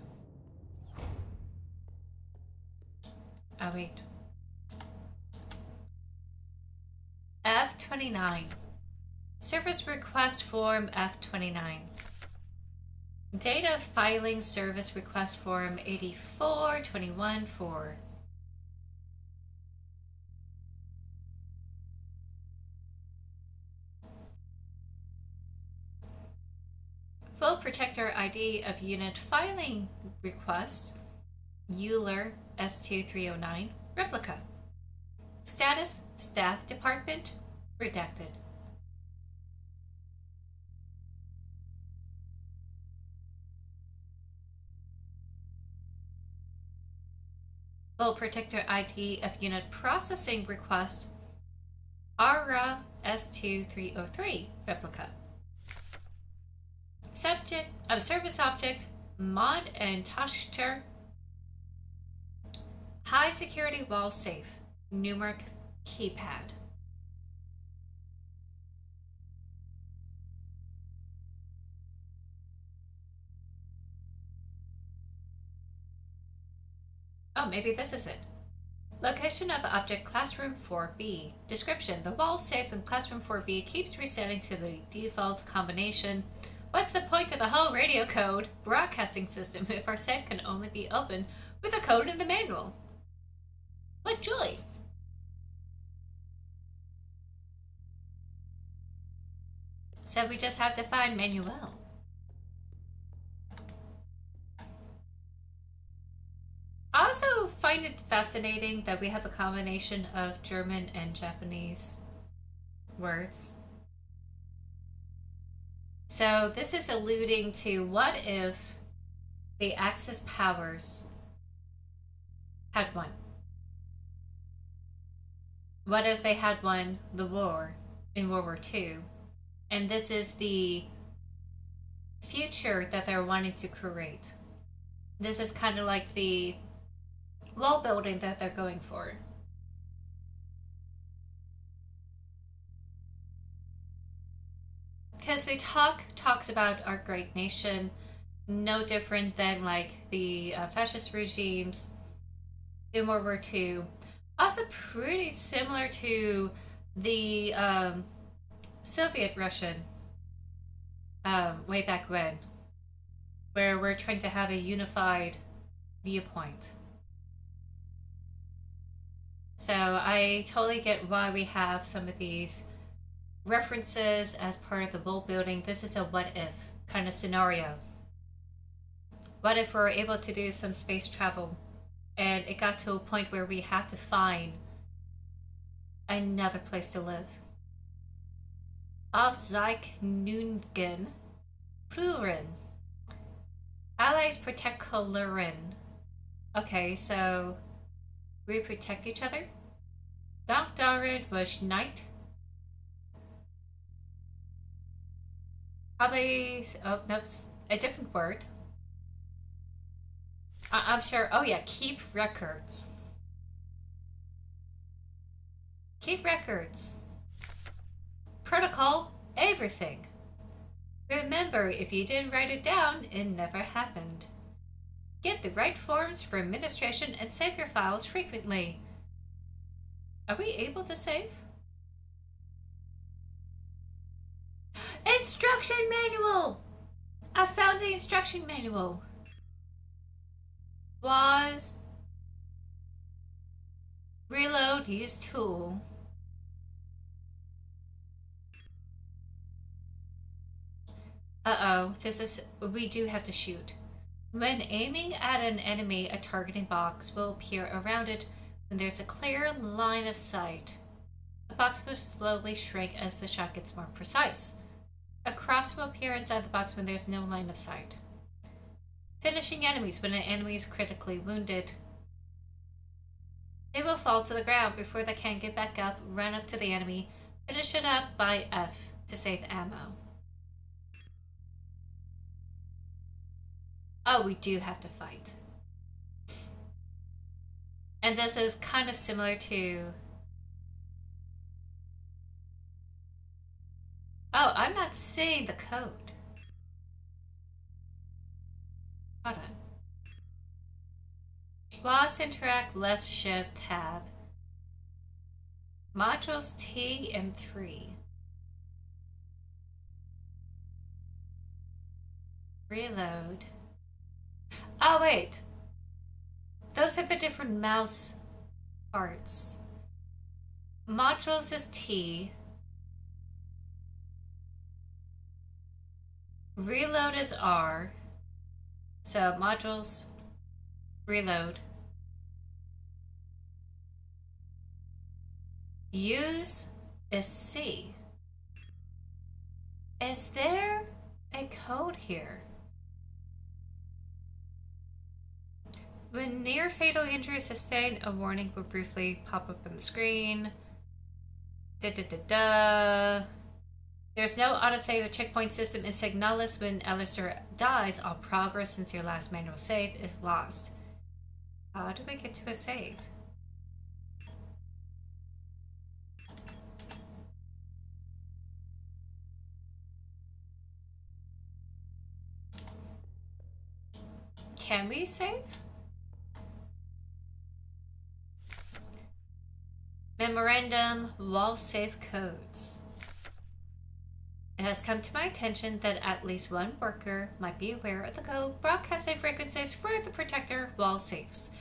S2: Oh wait. F29. Service request form F29. Data filing service request form 8421-4. Full protector ID of unit filing request Euler S2309 replica. Status staff department redacted. Full protector ID of unit processing request ARA S2303 replica. Subject of service object mod and Tochter. High security wall safe numeric keypad. Oh, maybe this is it. Location of object classroom 4B. Description: the wall safe in classroom 4B keeps resetting to the default combination. What's the point of the whole radio code broadcasting system if our safe can only be opened with a code in the manual? What joy! So we just have to find Manuel. I also find it fascinating that we have a combination of German and Japanese words. So this is alluding to what if the Axis powers had one? What if they had won the war in World War II? And this is the future that they're wanting to create. This is kind of like the wall building that they're going for. Because they talks about our great nation, no different than like the fascist regimes in World War II. Also pretty similar to the Soviet Russian way back when, where we're trying to have a unified viewpoint. So I totally get why we have some of these references as part of the world building. This is a what if kind of scenario. What if we're able to do some space travel and it got to a point where we have to find another place to live? Auf Zeig Nungen Pluren. Allies protect Colorin. Okay, so we protect each other. Dank darin was night. Probably, oh, that's a different word. I'm sure, oh yeah, keep records. Keep records. Protocol, everything. Remember, if you didn't write it down, it never happened. Get the right forms for administration and save your files frequently. Are we able to save? Instruction manual! I found the instruction manual. Was reload, use tool. Uh-oh, we do have to shoot. When aiming at an enemy, a targeting box will appear around it when there's a clear line of sight. The box will slowly shrink as the shot gets more precise. A cross will appear inside the box when there's no line of sight. Finishing enemies when an enemy is critically wounded. They will fall to the ground before they can get back up, run up to the enemy, finish it up by F to save ammo. Oh, we do have to fight. And this is kind of similar to... Oh, I'm not seeing the code. Hold on. Boss interact left shift tab. Modules T and 3. Reload. Oh, wait. Those are the different mouse parts. Modules is T. Reload is R. So modules, reload. Use is C. Is there a code here? When near fatal injury is sustained, a warning will briefly pop up on the screen. There's no autosave or checkpoint system in Signalis. When Alistair dies, all progress since your last manual save is lost. How do we get to a save? Can we save? Memorandum, wall save codes. It has come to my attention that at least one worker might be aware of the code broadcasting frequencies for the protector wall safes.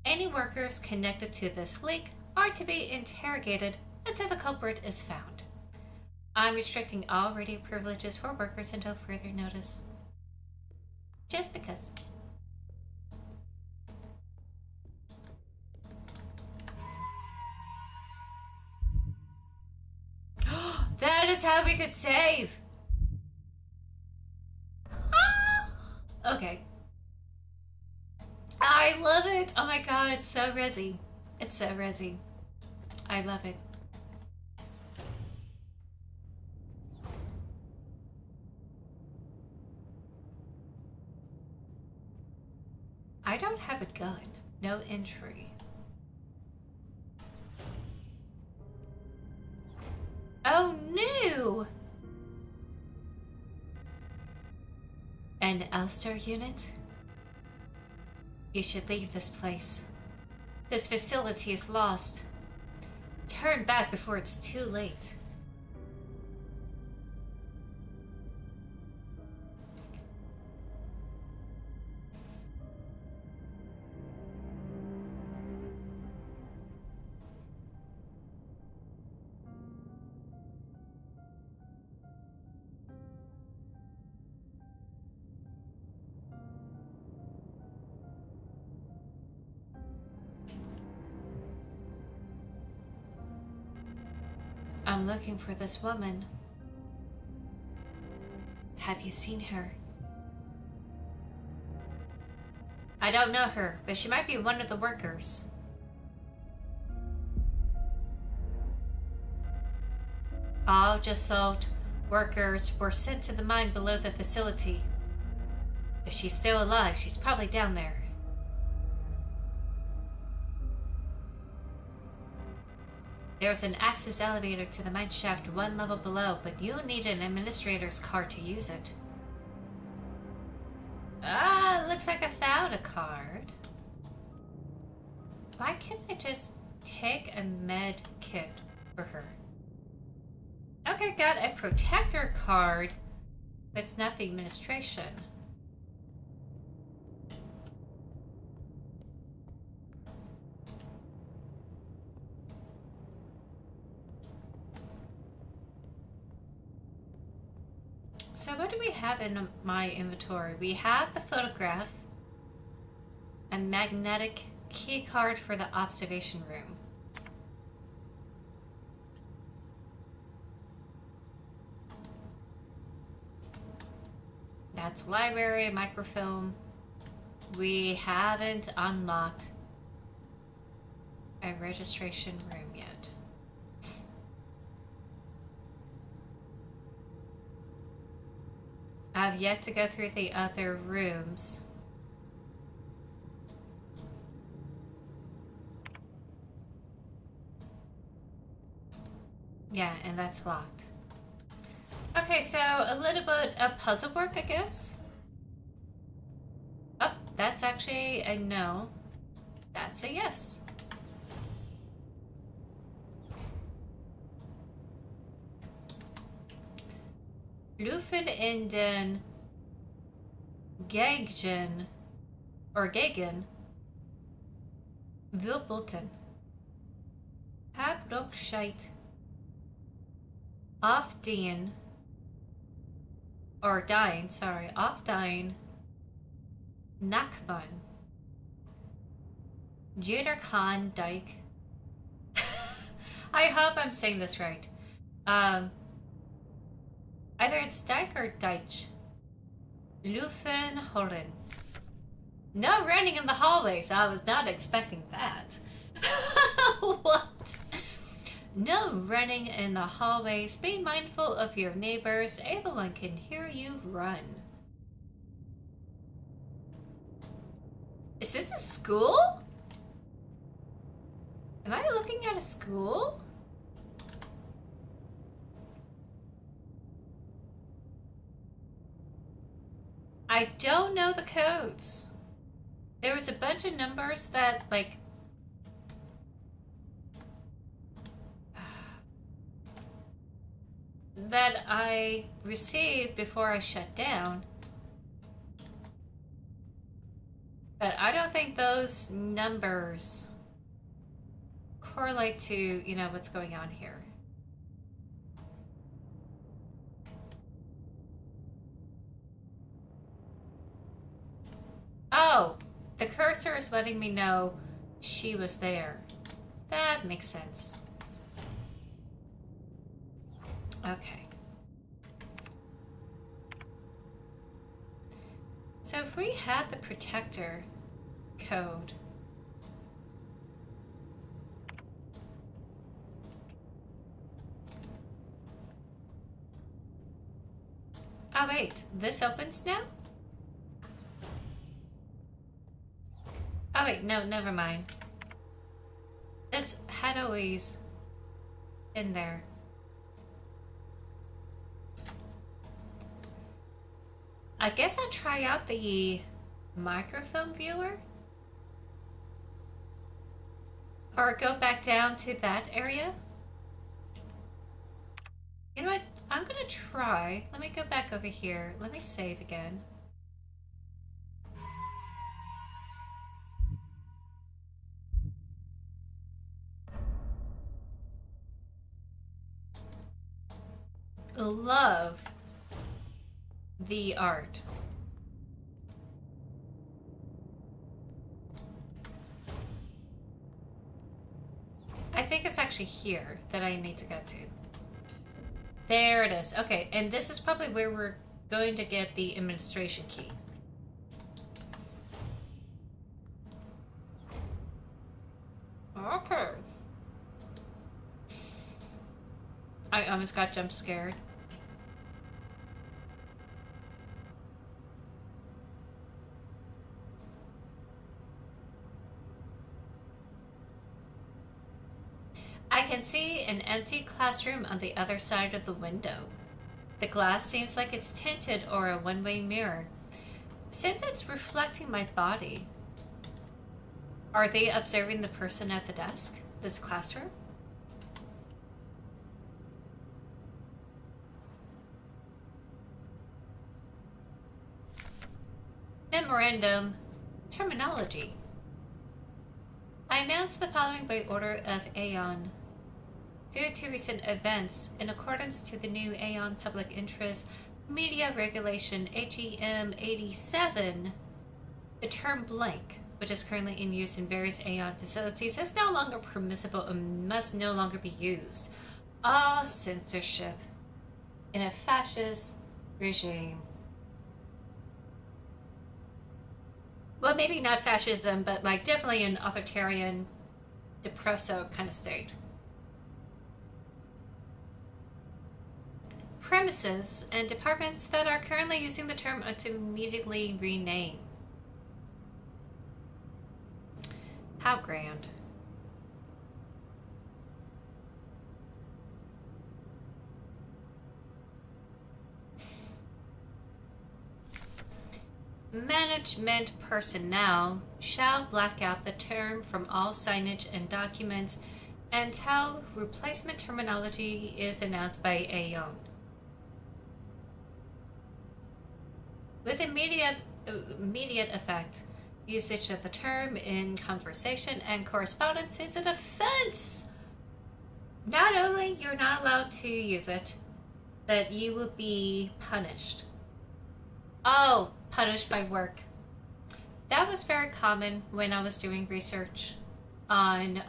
S2: Any workers connected to this link are to be interrogated until the culprit is found. I'm restricting all radio privileges for workers until further notice. Just because. That is how we could save! Ah! Okay. I love it! Oh my god, it's so resi. It's so resi. I love it. I don't have a gun. No entry. Oh no! An Ulster unit? You should leave this place. This facility is lost. Turn back before it's too late. I'm looking for this woman. Have you seen her? I don't know her, but she might be one of the workers. All Jassault workers were sent to the mine below the facility. If she's still alive, she's probably down there. There's an access elevator to the mine shaft 1 level below, but you'll need an administrator's card to use it. Ah, looks like I found a card. Why can't I just take a med kit for her? Okay, got a protector card, but it's not the administration. So what do we have in my inventory? We have the photograph, a magnetic key card for the observation room. That's library, microfilm. We haven't unlocked a registration room yet. I've yet to go through the other rooms. Yeah, and that's locked. Okay, so a little bit of puzzle work, I guess. Oh, that's actually a no. That's a yes. Lufen in den Gaggen or Gaggen Wilbulten. Hab doch scheit off dien or dying, sorry, off dying Nachbarn. Jeder Khan Dyke. I hope I'm saying this right. Either it's Dyke or Deitch. Luffenhoren. No running in the hallways. I was not expecting that. What? No running in the hallways. Be mindful of your neighbors. Everyone can hear you run. Is this a school? Am I looking at a school? I don't know the codes. There was a bunch of numbers that, like, that I received before I shut down. But I don't think those numbers correlate to, you know, what's going on here. Oh, the cursor is letting me know she was there. That makes sense. Okay. So if we had the protector code, oh wait, this opens now? wait, no, never mind. This had always been there. I guess I'll try out the microfilm viewer. Or go back down to that area. You know what? I'm gonna try. Let me go back over here. Let me save again. Love the art. I think it's actually here that I need to go to. There it is. Okay, and this is probably where we're going to get the administration key. Okay. I almost got jump scared. I can see an empty classroom on the other side of the window. The glass seems like it's tinted or a one-way mirror. Since it's reflecting my body, are they observing the person at the desk? This classroom? Memorandum. Terminology. I announce the following by order of Aeon. Due to recent events, in accordance to the new Aeon Public Interest Media Regulation AGM 87, the term blank, which is currently in use in various Aeon facilities, is no longer permissible and must no longer be used. All censorship in a fascist regime. Well, maybe not fascism, but like definitely an authoritarian, depresso kind of state. Premises and departments that are currently using the term are to immediately rename. How grand. Management personnel shall black out the term from all signage and documents until replacement terminology is announced by Aeon. With immediate effect, usage of the term in conversation and correspondence is an offense. Not only you're not allowed to use it, but you will be punished. Oh, punished by work. That was very common when I was doing research on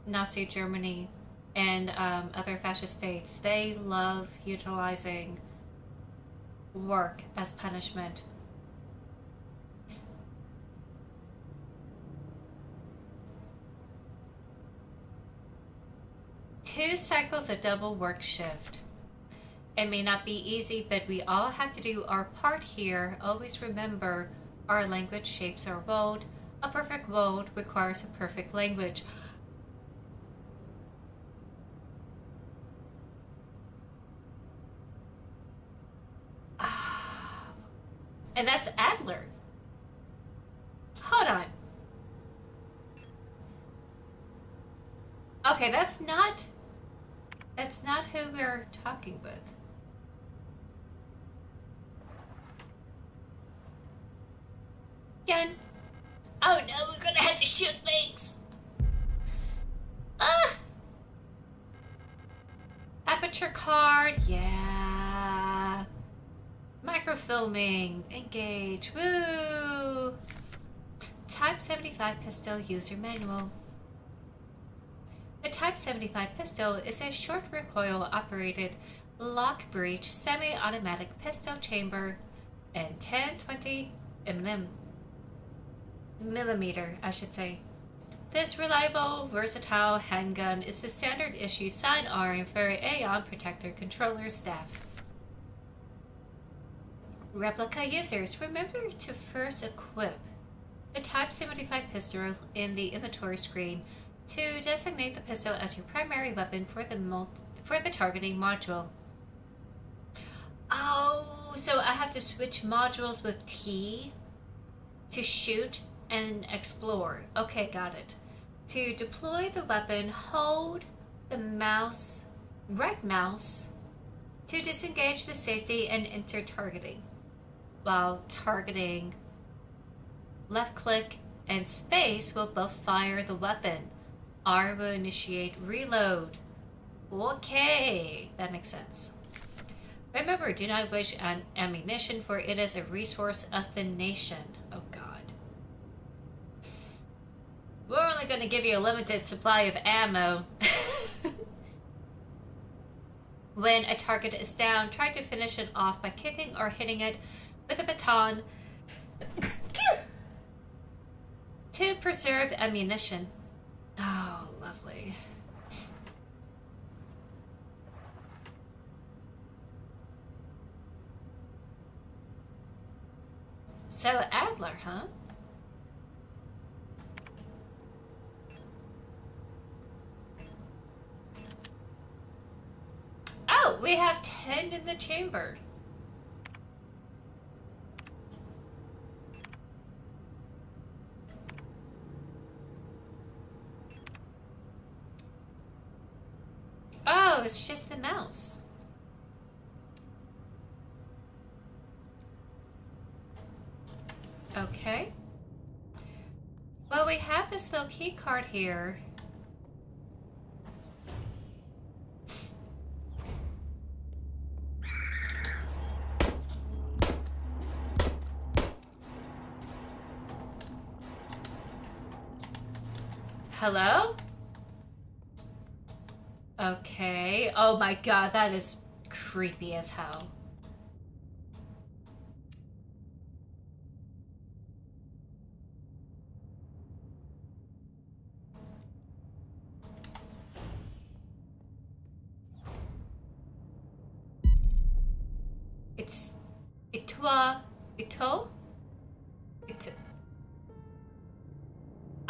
S2: Nazi Germany and other fascist states. They love utilizing work as punishment. Two cycles a double work shift. It may not be easy, but we all have to do our part here. Always remember, our language shapes our world. A perfect world requires a perfect language. And that's Adler. Hold on. Okay, that's not who we're talking with. Again. Oh no, we're gonna have to shoot things. Aperture card, yeah. Microfilming, engage, woo. Type 75 pistol user manual. The Type 75 pistol is a short recoil operated lock breech semi-automatic pistol chamber and 10-20 millimeter, I should say. This reliable, versatile handgun is the standard issue sidearm for Aeon Protector controller staff. Replica users, remember to first equip a Type 75 pistol in the inventory screen to designate the pistol as your primary weapon for the targeting module. Oh, so I have to switch modules with T to shoot and explore. Okay, got it. To deploy the weapon, hold the right mouse to disengage the safety and enter targeting. While targeting, left click and space will both fire the weapon. R will initiate reload. Okay, that makes sense. Remember, do not waste ammunition, for it is a resource of the nation. Oh god. We're only going to give you a limited supply of ammo. When a target is down, try to finish it off by kicking or hitting it with a baton to preserve ammunition. Oh, lovely. So, Adler, huh? Oh, we have 10 in the chamber. Oh, it's just the mouse. Okay. Well, we have this little key card here. Hello? Okay. Oh my god, that is creepy as hell. It's Ito?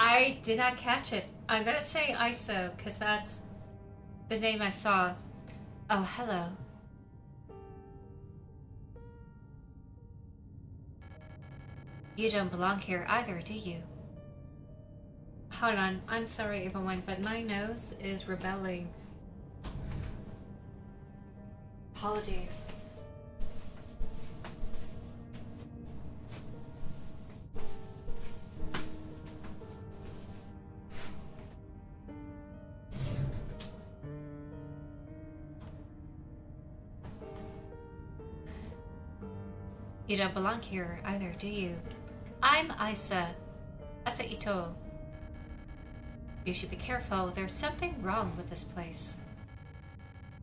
S2: I did not catch it. I'm gonna say ISO because that's the name I saw. Oh, hello. You don't belong here either, do you? Hold on. I'm sorry, everyone, but my nose is rebelling. Apologies. You don't belong here either, do you? I'm Isa Ito. You should be careful. There's something wrong with this place.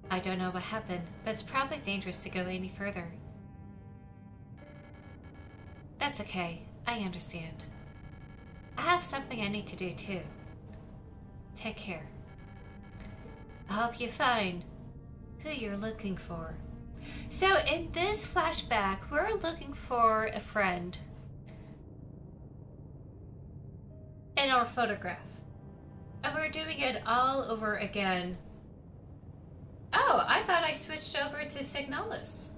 S2: I don't know what happened, but it's probably dangerous to go any further. That's okay. I understand. I have something I need to do too. Take care. I hope you find who you're looking for. So in this flashback, we're looking for a friend in our photograph. And we're doing it all over again. Oh, I thought I switched over to Signalis.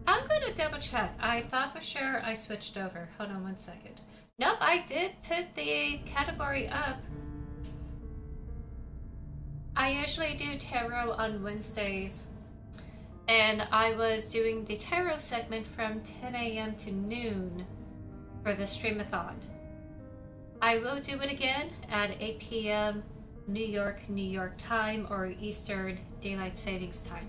S2: I'm gonna double check. I thought for sure I switched over. Hold on one second. Nope, I did put the category up. I usually do tarot on Wednesdays, and I was doing the tarot segment from 10 a.m. to noon for the streamathon. I will do it again at 8 p.m. New York time, or Eastern Daylight Savings Time.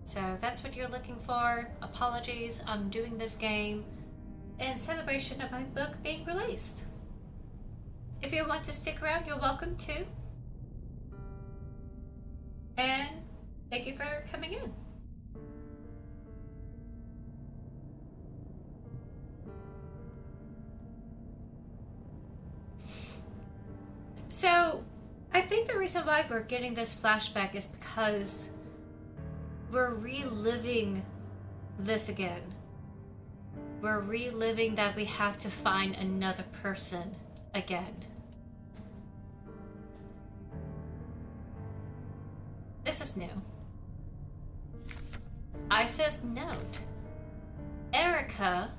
S2: So that's what you're looking for. Apologies, I'm doing this game in celebration of my book being released. If you want to stick around, you're welcome to. And thank you for coming in. So, I think the reason why we're getting this flashback is because We're reliving this again. We're reliving that we have to find another person again. This is new. Isa's note. Erica,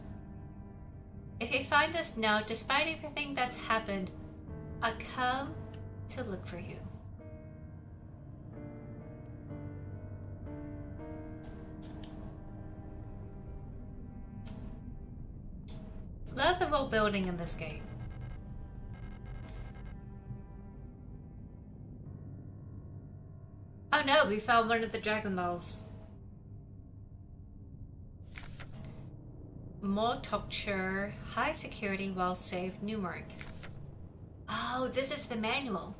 S2: if you find this note, despite everything that's happened, I come to look for you. Love the whole building in this game. Oh no, we found one of the Dragon Balls. Multicultural, high security, well safe, numeric. Oh, this is the manual.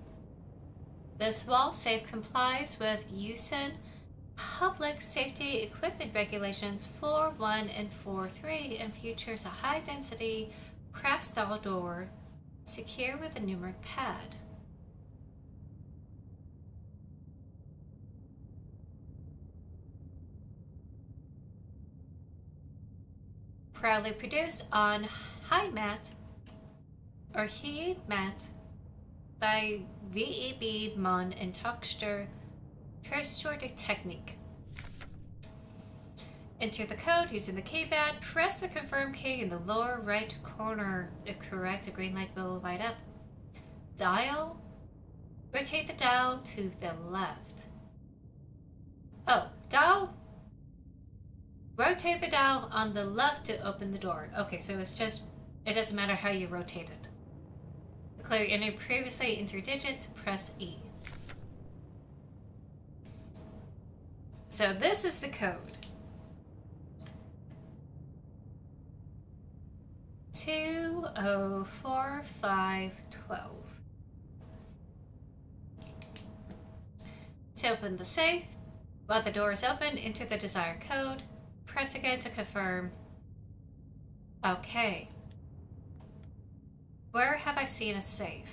S2: This wall safe complies with USEN Public Safety Equipment Regulations 4.1 and 4.3 and features a high density craft style door secure with a numeric pad. Proudly produced on heat mat by VEB Mon and Texture Trustworthy Technique. Enter the code using the keypad. Press the confirm key in the lower right corner. If correct, a green light will light up. Dial. Rotate the dial to the left. Oh, dial. Rotate the dial on the left to open the door. Okay, so it's just, it doesn't matter how you rotate it. To clear any previously entered digits, press E. So this is the code. 204512. To open the safe, while the door is open, enter the desired code. Press again to confirm. Okay. Where have I seen a safe?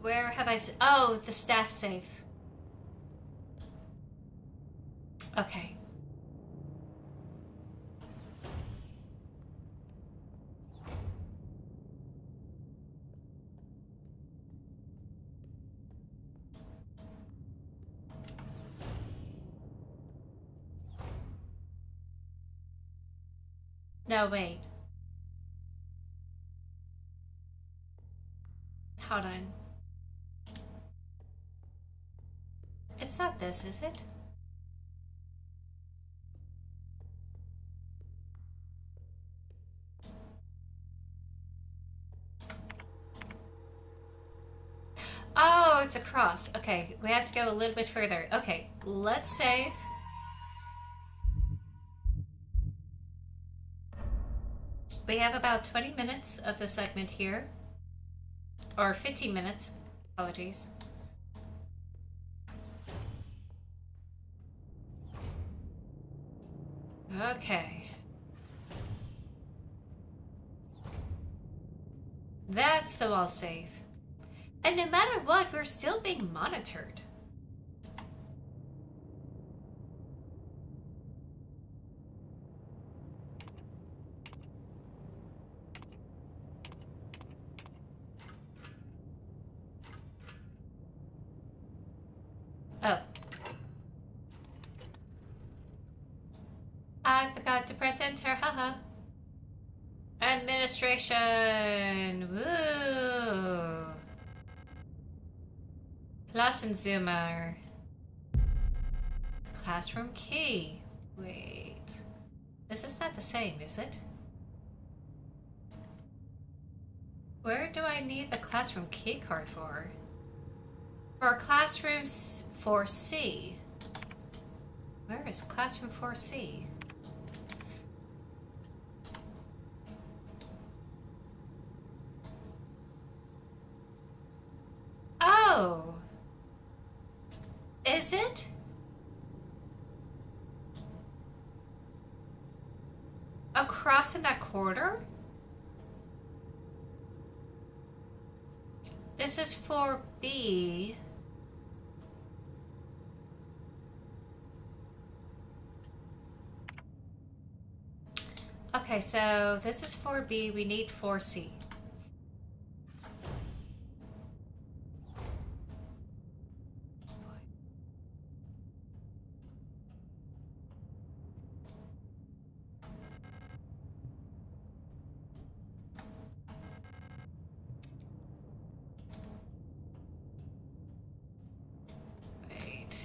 S2: Where have I seen? Oh, the staff safe. Okay. No, wait. Hold on. It's not this, is it? Oh, it's a cross. Okay, we have to go a little bit further. Okay, let's save. We have about 20 minutes of the segment here. Or 15 minutes. Apologies. Okay. That's the wall save. And no matter what, we're still being monitored. Oh. I forgot to press enter, haha. Administration, woo. Klassenzimmer. Classroom key. Wait. This is not the same, is it? Where do I need the classroom key card for? For classroom 4C. Where is classroom 4C? Oh. Is it? Across in that corridor? This is for B. Okay, so this is 4B. We need 4C. Wait.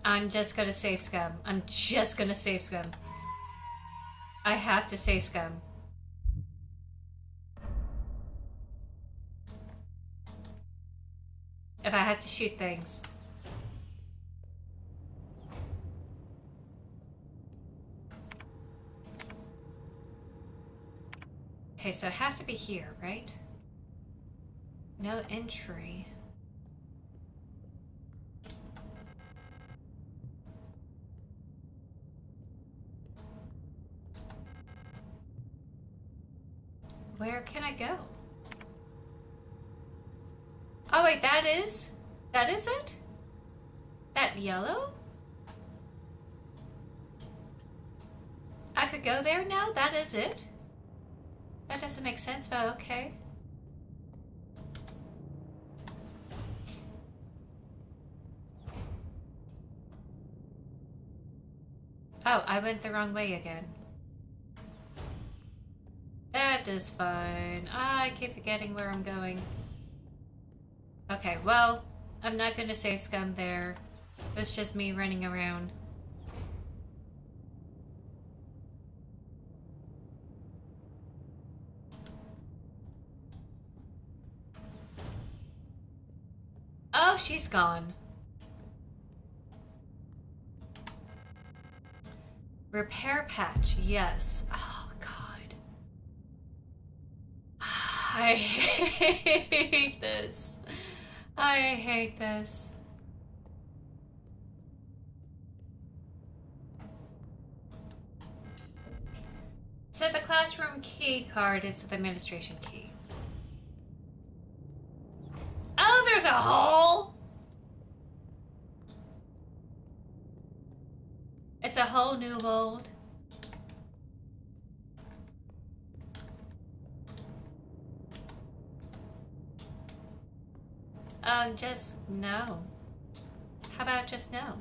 S2: I'm just gonna save scum. I'm just gonna save scum. I have to save scum. If I had to shoot things. Okay, so it has to be here, right? No entry. Where can I go? Oh wait, that is it? That yellow? I could go there now? That is it? That doesn't make sense, but okay. Oh, I went the wrong way again. That is fine. I keep forgetting where I'm going. Okay, well, I'm not gonna save scum there. It's just me running around. Oh, she's gone. Repair patch, yes. Oh, God. I hate this. I hate this. So the classroom key card is the administration key. Oh, there's a hole! It's a whole new world. Just no. How about just no?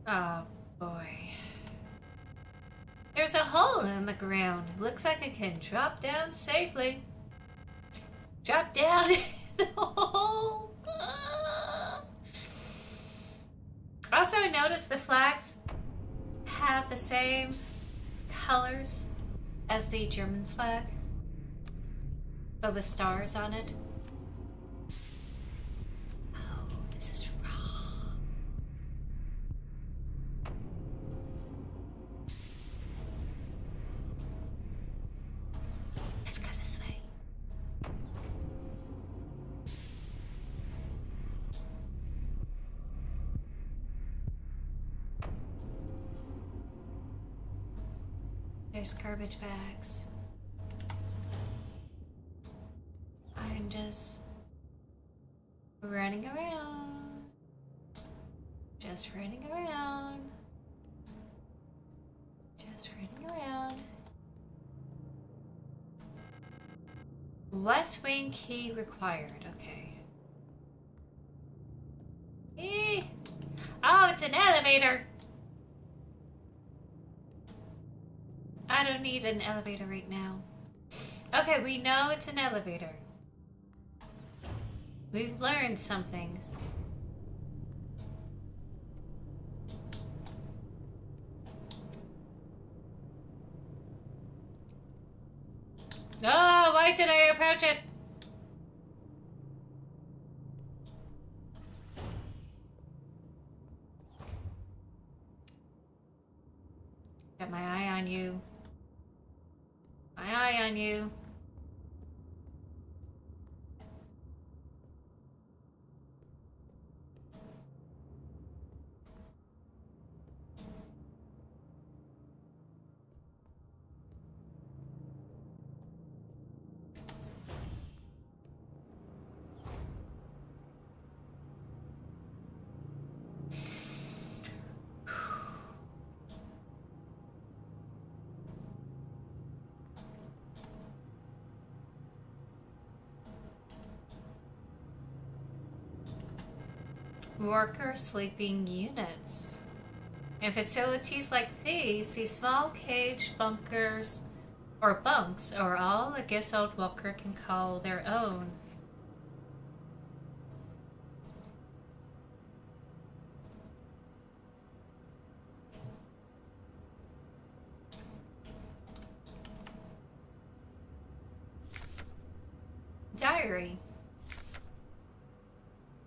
S2: Oh, boy. There's a hole in the ground. Looks like it can drop down safely. Drop down in the hole. Also, I noticed the flags have the same colors as the German flag, but with stars on it. Oh, this is wrong. Let's go this way. There's garbage bags. I'm just running around. Just running around. Just running around. West wing key required. Okay. Oh, it's an elevator. I don't need an elevator right now. Okay, we know it's an elevator. We've learned something. Oh, why did I approach it? Got my eye on you. My eye on you. worker sleeping units. In facilities like these small cage bunkers or bunks are all a guess old worker can call their own. Diary.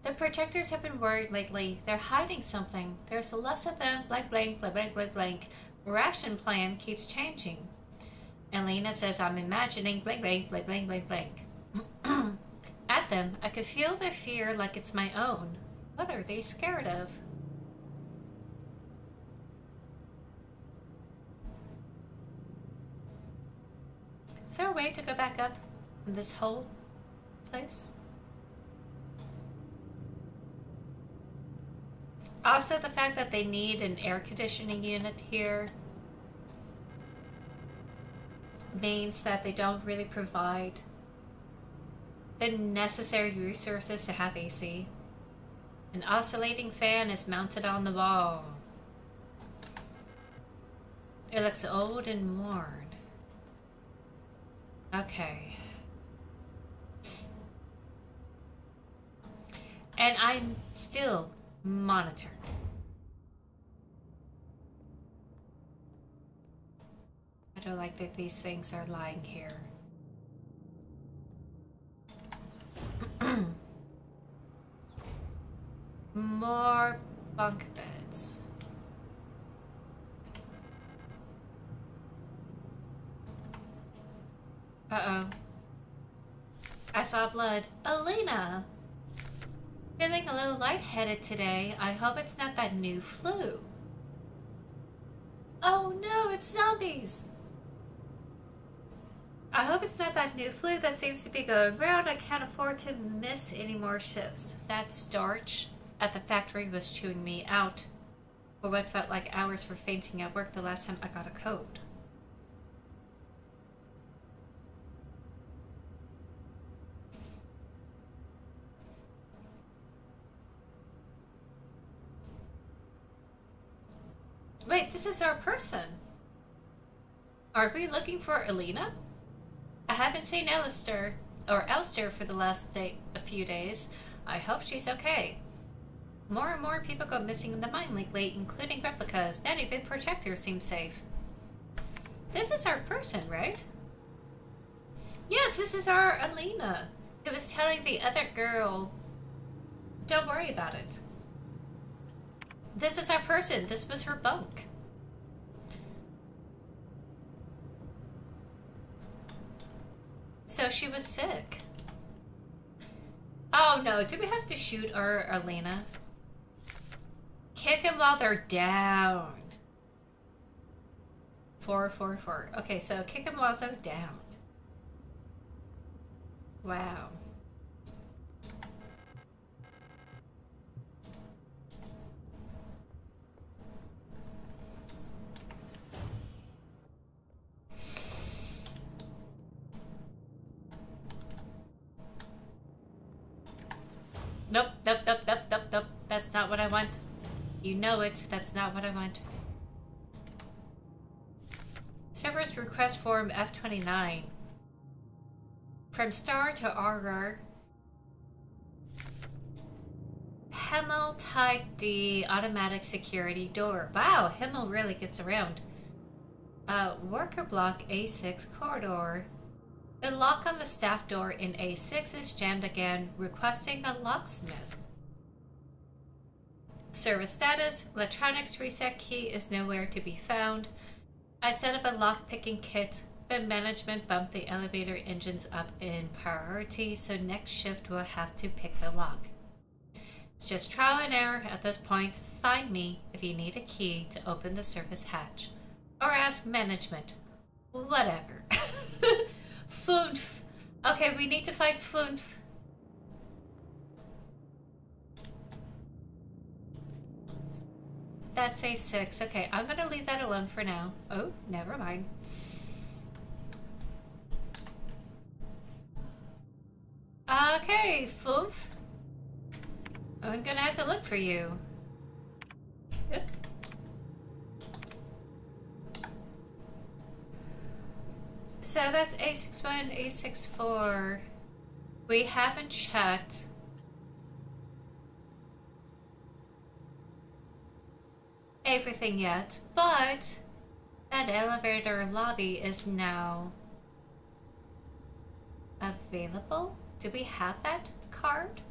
S2: The protectors have been worried lately. They're hiding something. There's less of them, blank, blank, blank, blank, blank, blank. Ration plan keeps changing. Elena says I'm imagining blank, blank, blank, blank, blank, blank. At them, I could feel their fear like it's my own. What are they scared of? Is there a way to go back up in this whole place? Also, the fact that they need an air conditioning unit here means that they don't really provide the necessary resources to have AC. An oscillating fan is mounted on the wall. It looks old and worn. Okay. And I'm still monitored. I don't like that these things are lying here. More bunk beds. Uh-oh. I saw blood. Elena! Feeling a little lightheaded today. I hope it's not that new flu. Oh no, it's zombies! I hope it's not that new flu that seems to be going around. I can't afford to miss any more shifts. That starch at the factory was chewing me out for what felt like hours for fainting at work the last time I got a cold. Wait, this is our person. Are we looking for Elena? I haven't seen Elster for the last a few days. I hope she's okay. More and more people go missing in the mine lately, including replicas. Not even protectors seem safe. This is our person, right? Yes, this is our Elena. Who was telling the other girl, don't worry about it. This is our person. This was her bunk. So she was sick. Oh no, do we have to shoot our Elena? Kick them while they're down. 4, 4, 4. Okay, so kick them while they're down. Wow. Nope, nope, nope, nope, nope, nope. That's not what I want. You know it. That's not what I want. Server's request form F29. From star to RR. Hemel Type D automatic security door. Wow, Hemel really gets around. Worker block A6 corridor. The lock on the staff door in A6 is jammed again, requesting a locksmith. Service status, electronics reset key is nowhere to be found. I set up a lock-picking kit, but management bumped the elevator engines up in priority, so next shift will have to pick the lock. It's just trial and error at this point. Find me if you need a key to open the service hatch. Or ask management. Whatever. Funf. Okay, we need to find Funf. That's A6. Okay, I'm gonna leave that alone for now. Oh, never mind. Okay, Funf. I'm gonna have to look for you. Yep. So that's A61, A64. We haven't checked. Everything yet, but that elevator lobby is now available. Do we have that card?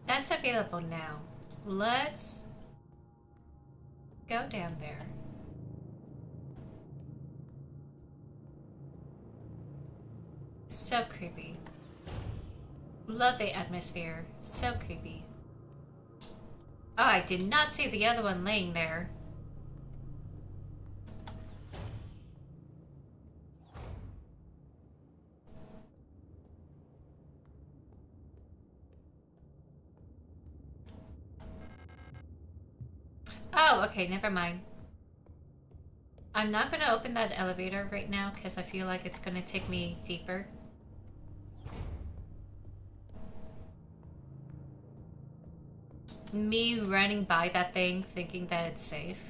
S2: That's available now. Let's go down there. So creepy. Love the atmosphere. So creepy. Oh, I did not see the other one laying there. Oh, okay, never mind. I'm not gonna open that elevator right now because I feel like it's gonna take me deeper. Me running by that thing thinking that it's safe.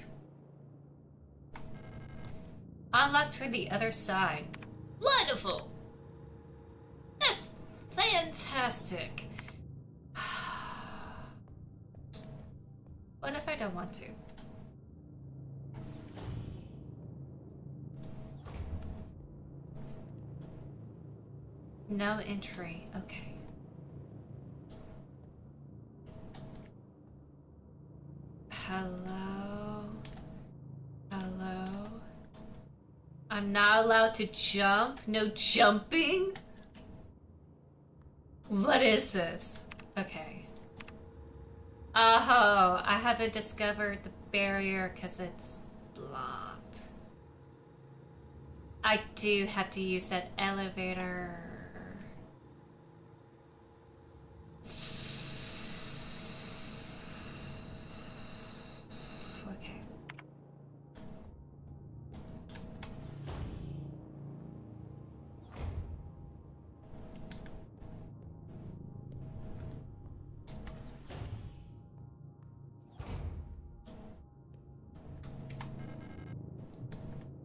S2: Unlocks for the other side. Wonderful! That's fantastic. What if I don't want to? No entry. Okay. Hello? Hello? I'm not allowed to jump? No jumping? What is this? Okay. Oh, I haven't discovered the barrier because it's blocked. I do have to use that elevator.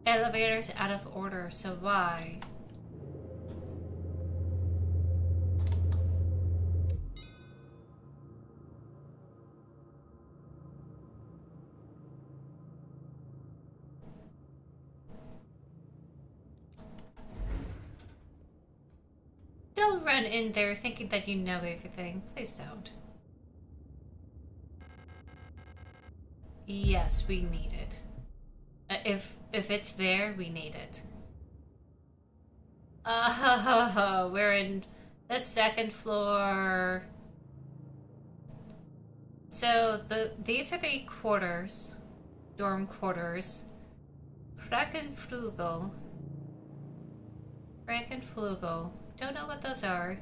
S2: Elevator's out of order, so why? Don't run in there thinking that you know everything. Please don't. Yes, we need it. If it's there, we need it. We're in the second floor. So these are the quarters, dorm quarters. Frankenflügel. Don't know what those are.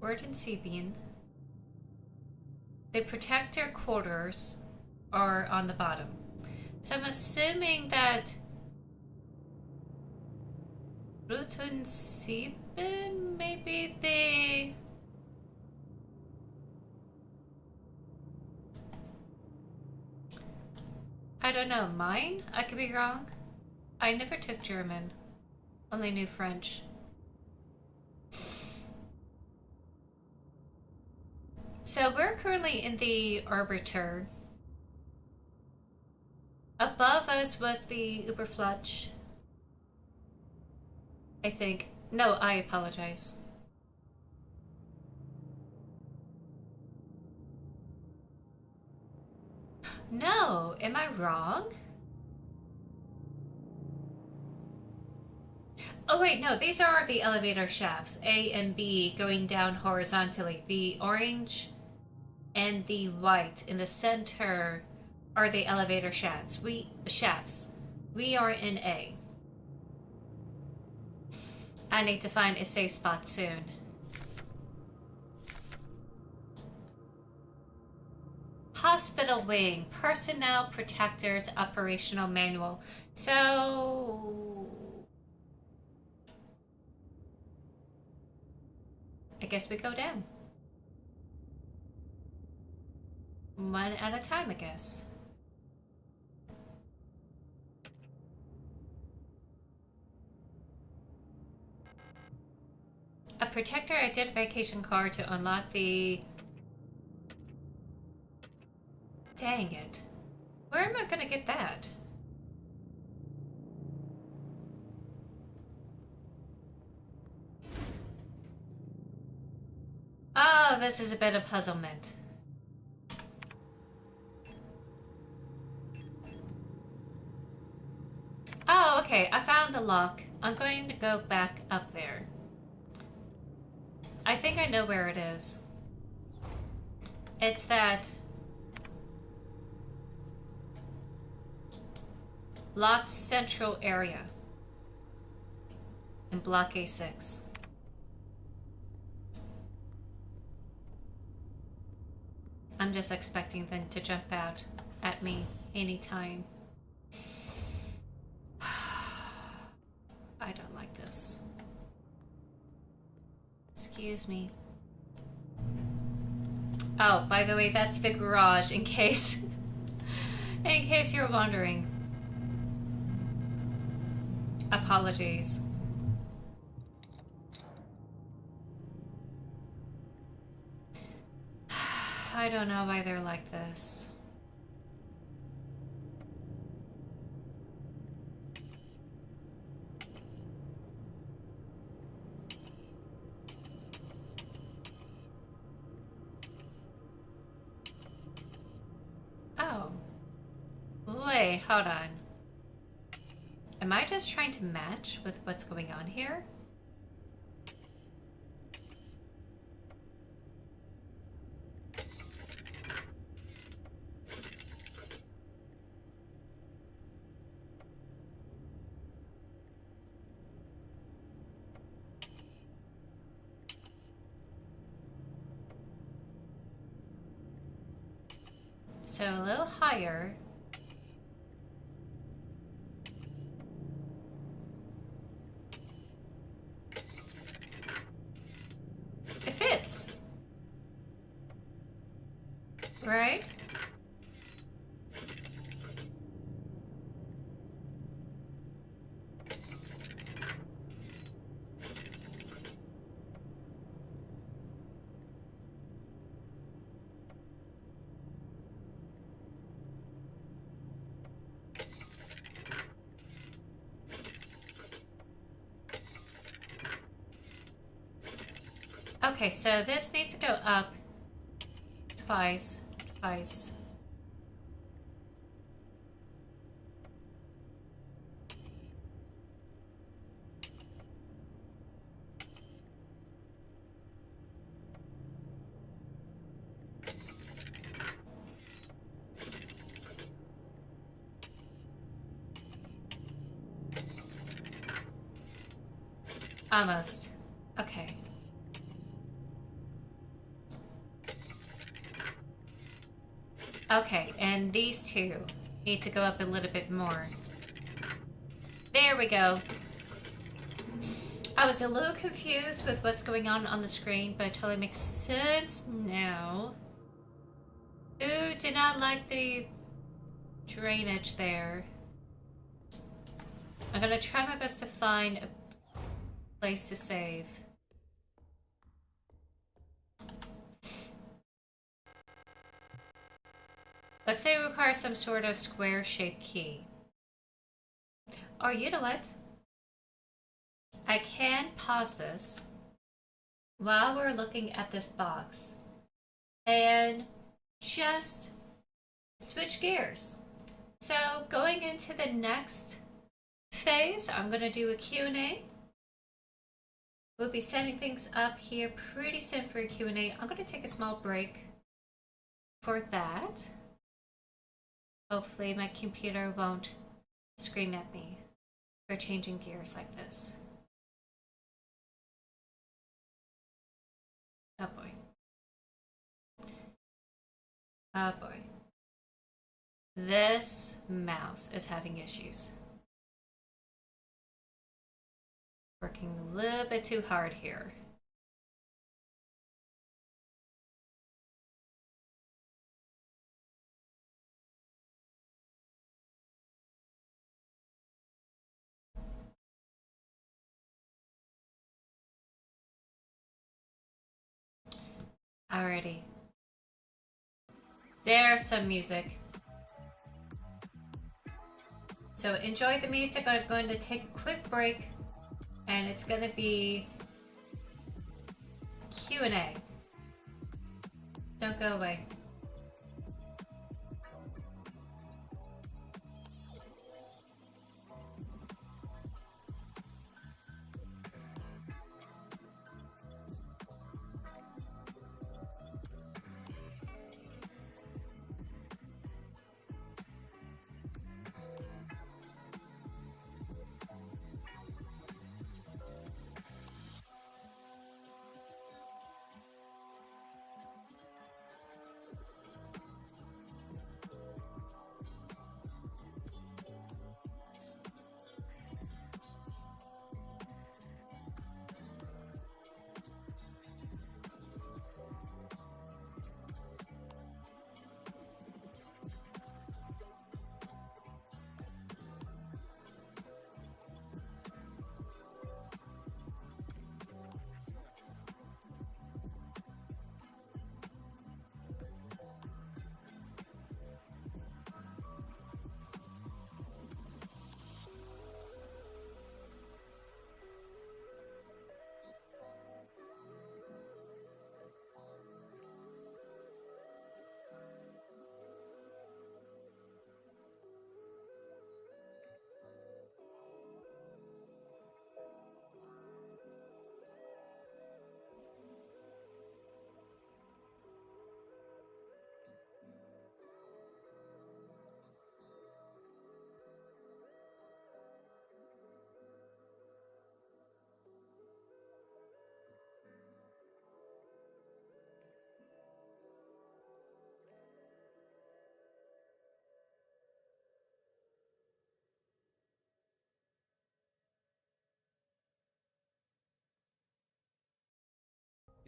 S2: Wardensiebien. The protector quarters are on the bottom. So I'm assuming that Rutensieben maybe the I don't know, mine? I could be wrong. I never took German. Only knew French. So we're currently in the Arbiter. Above us was the Uberflutsch. I think. No, I apologize. No, am I wrong? Oh wait, no, these are the elevator shafts, A and B, going down horizontally. The orange and the white in the center are the elevator shafts. We are in A. I need to find a safe spot soon. Hospital wing, personnel protectors, operational manual. So I guess we go down. One at a time, I guess. A protector identification card to unlock the... Dang it. Where am I gonna get that? Oh, this is a bit of puzzlement. Oh, okay. I found the lock. I'm going to go back up there. I think I know where it is. It's that locked central area in block A6. I'm just expecting them to jump out at me anytime. I don't like this. Excuse me. Oh, by the way, that's the garage in case you're wondering. Apologies. I don't know why they're like this. Oh. Wait, hold on. Am I just trying to match with what's going on here? So a little higher. It fits. Right? Okay, so this needs to go up twice. Almost. Okay. Okay, and these two need to go up a little bit more. There we go. I was a little confused with what's going on the screen, but it totally makes sense now. Ooh, did not like the drainage there. I'm gonna try my best to find a place to save. Looks like it requires some sort of square-shaped key. Or you know what? I can pause this while we're looking at this box and just switch gears. So going into the next phase, I'm going to do a Q&A. We'll be setting things up here pretty soon for a Q&A. I'm going to take a small break for that. Hopefully my computer won't scream at me for changing gears like this. Oh boy. Oh boy. This mouse is having issues. Working a little bit too hard here. Alrighty. There's some music. So enjoy the music. I'm going to take a quick break, and it's going to be Q&A. Don't go away.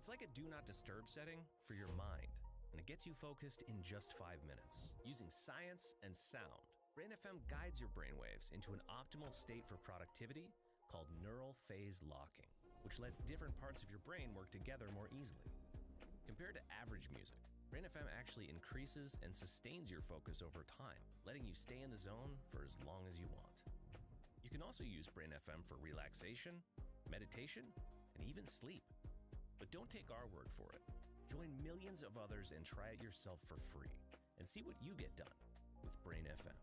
S20: It's like a do not disturb setting for your mind, and it gets you focused in just 5 minutes. Using science and sound, Brain FM guides your brainwaves into an optimal state for productivity called neural phase locking, which lets different parts of your brain work together more easily. Compared to average music, Brain FM actually increases and sustains your focus over time, letting you stay in the zone for as long as you want. You can also use Brain FM for relaxation, meditation, and even sleep. But don't take our word for it. Join millions of others and try it yourself for free and see what you get done with Brain FM.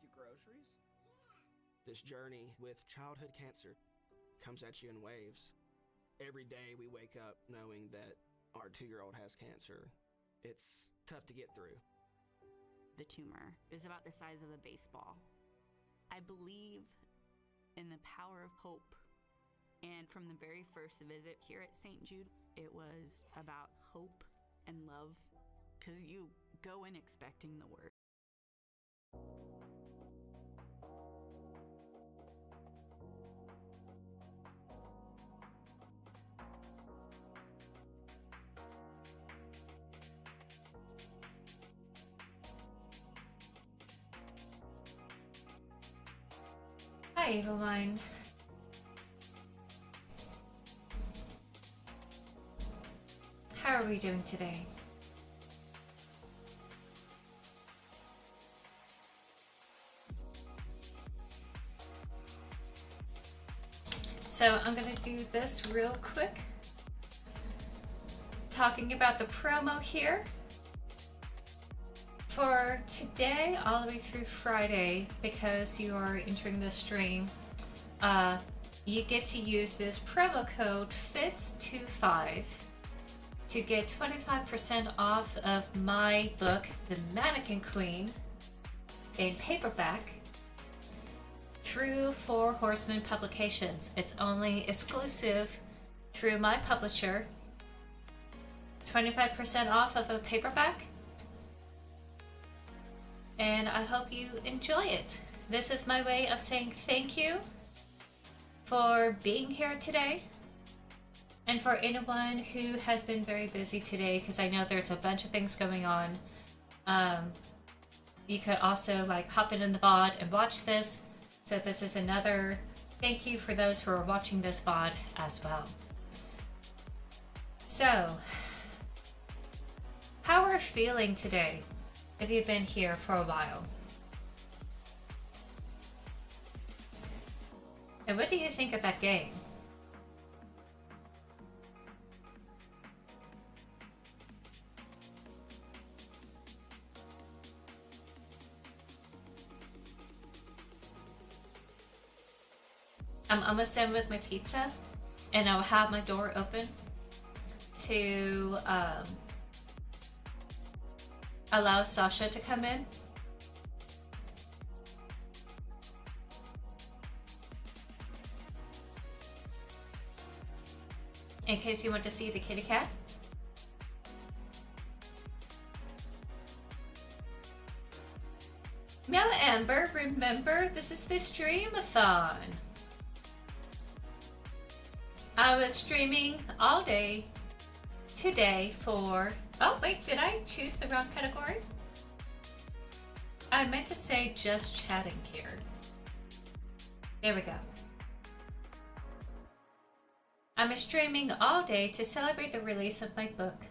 S10: your groceries? This journey with childhood cancer comes at you in waves. Every day we wake up knowing that our 2-year-old has cancer. It's tough to get through.
S21: The tumor is about the size of a baseball. I believe in the power of hope. And from the very first visit here at St. Jude, it was about hope and love, because you go in expecting the worst.
S2: Hi everyone. How are we doing today? So I'm gonna do this real quick. Talking about the promo here. For today, all the way through Friday, because you are entering the stream, you get to use this promo code FITZ25 to get 25% off of my book, The Mannequin Queen, in paperback, through Four Horsemen Publications. It's only exclusive through my publisher. 25% off of a paperback. And I hope you enjoy it. This is my way of saying thank you for being here today. And for anyone who has been very busy today, because I know there's a bunch of things going on. You could also like hop in the VOD and watch this. So this is another thank you for those who are watching this VOD as well. So, how are you feeling today if you've been here for a while? And what do you think of that game? I'm almost done with my pizza, and I'll have my door open to allow Sasha to come in. In case you want to see the kitty cat. Now, Amber, remember, this is the stream-a-thon. I was streaming all day today for... Oh, wait, did I choose the wrong category? I meant to say just chatting here. There we go. I'm streaming all day to celebrate the release of my book.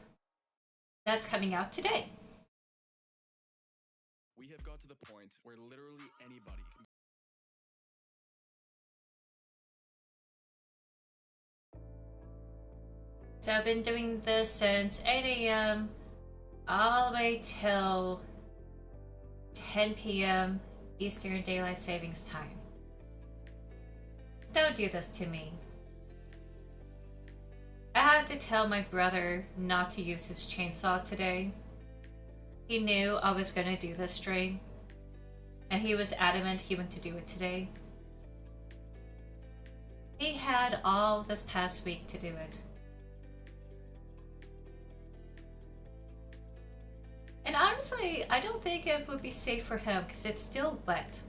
S2: That's coming out today.
S22: We have got to the point where literally anybody can...
S2: So I've been doing this since 8 a.m. all the way till 10 p.m. Eastern Daylight Savings Time. Don't do this to me. I had to tell my brother not to use his chainsaw today. He knew I was going to do this stream, and he was adamant he wanted to do it today. He had all this past week to do it. And honestly, I don't think it would be safe for him because it's still wet.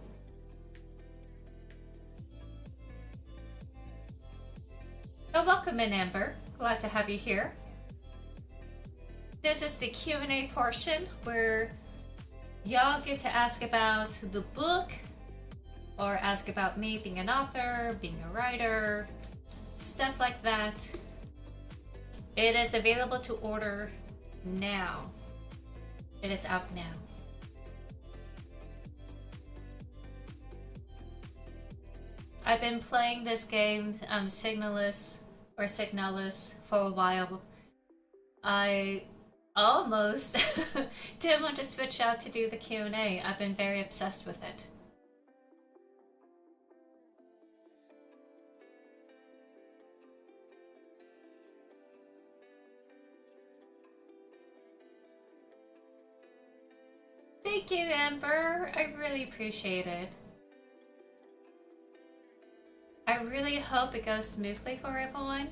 S2: But welcome in, Amber. Glad to have you here. This is the Q&A portion where y'all get to ask about the book or ask about me being an author, being a writer, stuff like that. It is available to order now. It is out now. I've been playing this game, Signalis, for a while. I almost didn't want to switch out to do the Q&A. I've been very obsessed with it. Thank you, Amber. I really appreciate it. I really hope it goes smoothly for everyone.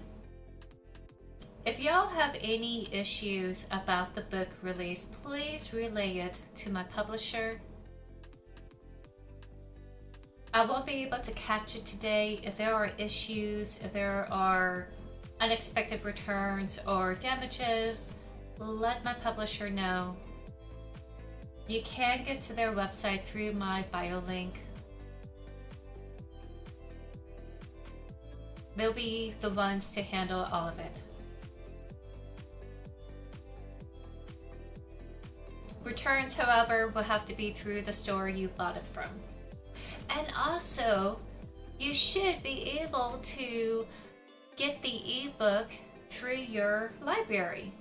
S2: If y'all have any issues about the book release, please relay it to my publisher. I won't be able to catch it today. If there are issues, if there are unexpected returns or damages, let my publisher know. You can get to their website through my bio link. They'll be the ones to handle all of it. Returns, however, will have to be through the store you bought it from. And also, you should be able to get the ebook through your library.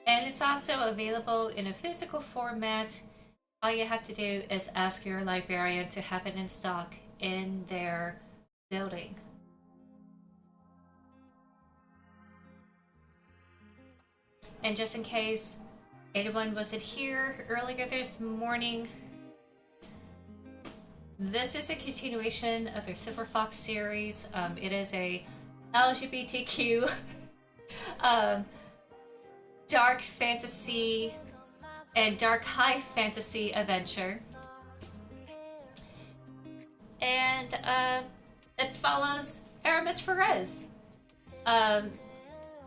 S2: And it's also available in a physical format. All you have to do is ask your librarian to have it in stock in their building. And just in case anyone wasn't here earlier this morning, this is a continuation of their Silver Fox series. It is a LGBTQ dark fantasy and dark high fantasy adventure. And it follows Aramis Ferez,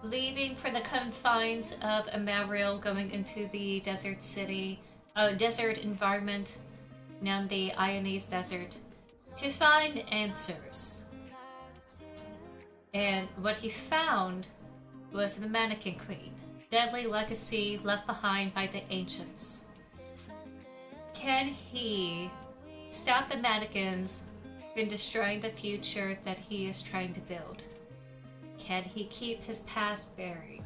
S2: leaving from the confines of Amariel, going into the desert city, desert environment known the Ionese Desert, to find answers. And what he found was the Mannequin Queen, deadly legacy left behind by the ancients. Can he stop the mannequins from destroying the future that he is trying to build? Can he keep his past buried?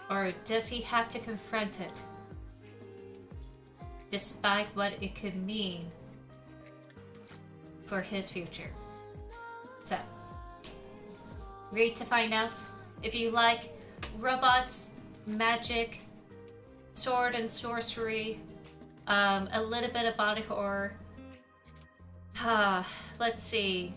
S2: Or does he have to confront it, despite what it could mean for his future? So, read to find out. If you like robots, magic, sword and sorcery, a little bit of body horror. Let's see.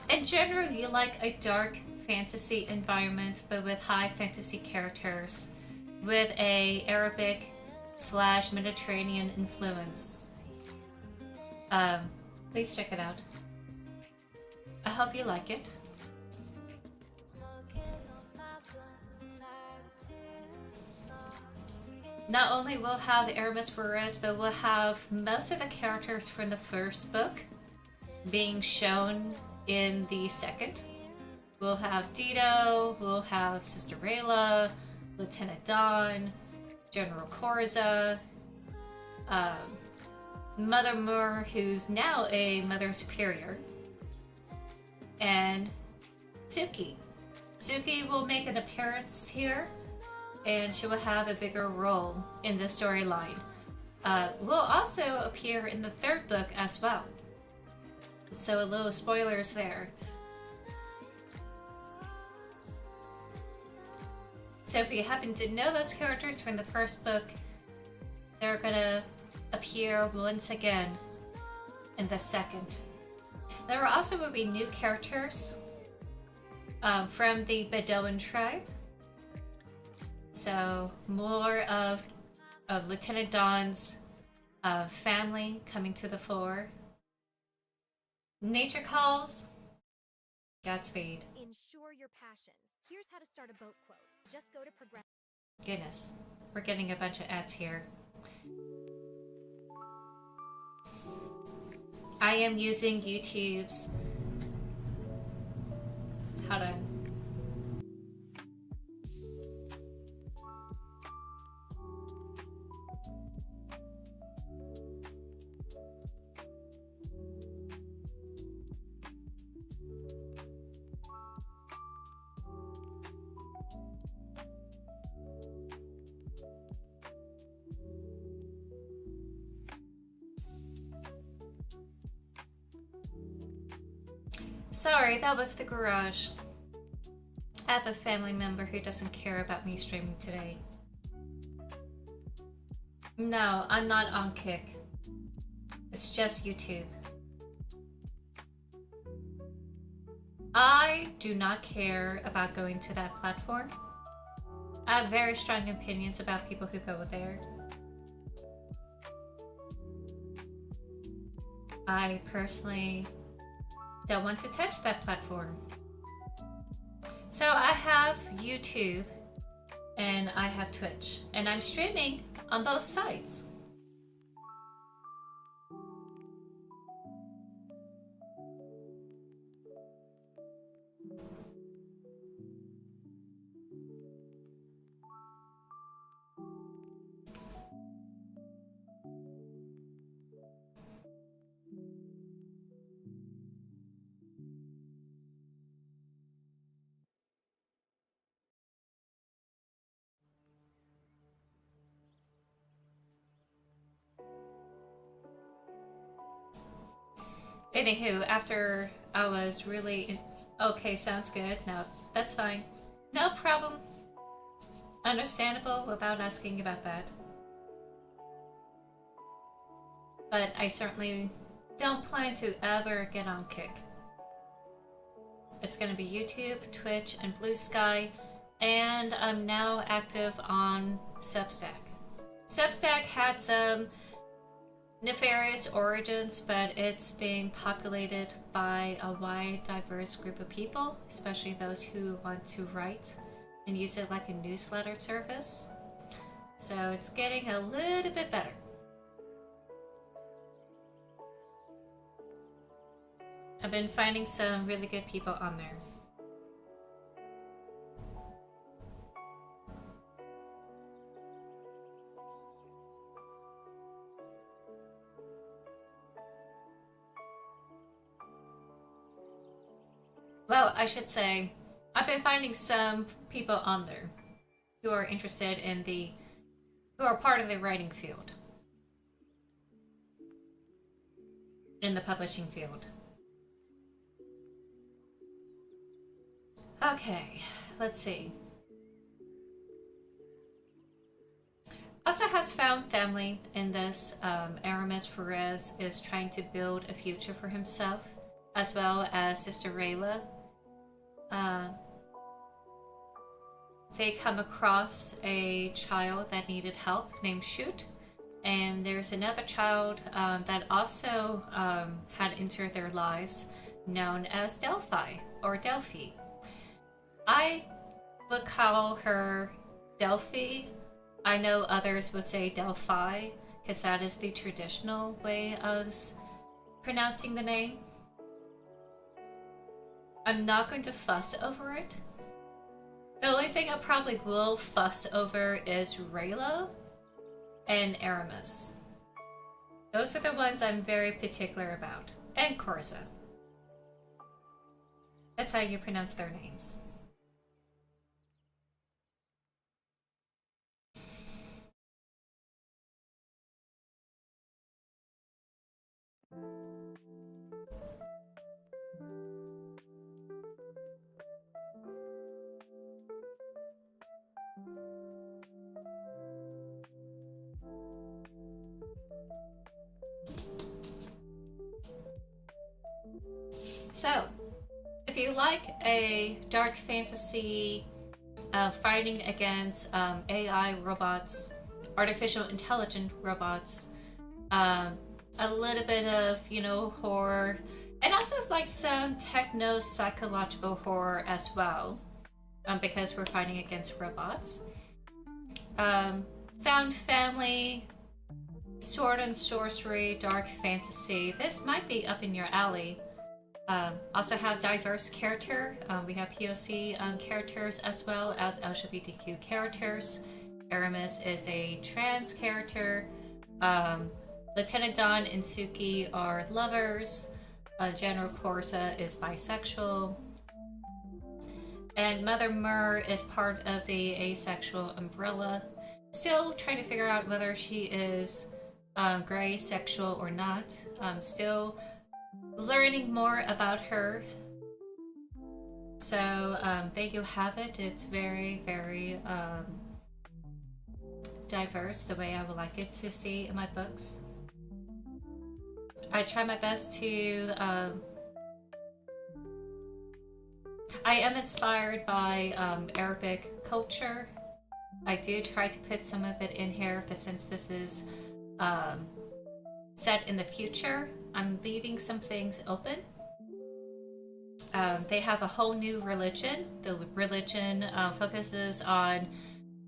S2: In general, you like a dark fantasy environment, but with high fantasy characters, with a Arabic/Mediterranean influence. Please check it out. I hope you like it. Not only will have Aramis Ferez, but we'll have most of the characters from the first book being shown in the second. We'll have Dido, we'll have Sister Rayla, Lieutenant Dawn, General Korza, Mother Moore, who's now a Mother Superior, and Suki. Suki will make an appearance here, and she will have a bigger role in the storyline. Will also appear in the third book as well. So a little spoilers there. So if you happen to know those characters from the first book, they're gonna appear once again in the second. There also will be new characters from the Bedouin tribe. So more of Lieutenant Dawn's family coming to the fore. Nature calls. Godspeed.
S1: Ensure your passion. Here's how to start a boat quote. Just go to progress.
S2: Goodness, we're getting a bunch of ads here. I am using YouTube's. Hold on. Sorry, that was the garage. have a family member who doesn't care about me streaming today. No, I'm not on Kick. It's just YouTube. I do not care about going to that platform. I have very strong opinions about people who go there. I personally don't want to touch that platform. So I have YouTube and I have Twitch, and I'm streaming on both sites. Anywho, after I was really okay, sounds good. No, that's fine. No problem. Understandable without asking about that. But I certainly don't plan to ever get on Kick. It's going to be YouTube, Twitch, and Blue Sky, and I'm now active on Substack. Substack had some nefarious origins, but it's being populated by a wide, diverse group of people, especially those who want to write and use it like a newsletter service. So it's getting a little bit better. I've been finding some really good people on there. Well, I should say, I've been finding some people on there who are interested in who are part of the writing field, in the publishing field. Okay, let's see. Also has found family in this. Aramis Perez is trying to build a future for himself, as well as Sister Rayla. They come across a child that needed help named Shoot, and there's another child that also had entered their lives known as Delphi or Delphi. I would call her Delphi. I know others would say Delphi because that is the traditional way of pronouncing the name. I'm not going to fuss over it. The only thing I probably will fuss over is Raylo and Aramis. Those are the ones I'm very particular about. And Corza. That's how you pronounce their names. So, if you like a dark fantasy fighting against AI robots, artificial intelligent robots, a little bit of, horror, and also like some techno-psychological horror as well, because we're fighting against robots. Found family, sword and sorcery, dark fantasy. This might be up in your alley. Also have diverse character. We have POC characters as well as LGBTQ characters. Aramis is a trans character. Lieutenant Dawn and Suki are lovers. General Corsa is bisexual. And Mother Mur is part of the asexual umbrella. Still trying to figure out whether she is gray sexual or not. Still learning more about her. So there you have it. It's very, very diverse, the way I would like it to see in my books. I try my best to I am inspired by Arabic culture. I do try to put some of it in here, but since this is set in the future, I'm leaving some things open. They have a whole new religion. The religion focuses on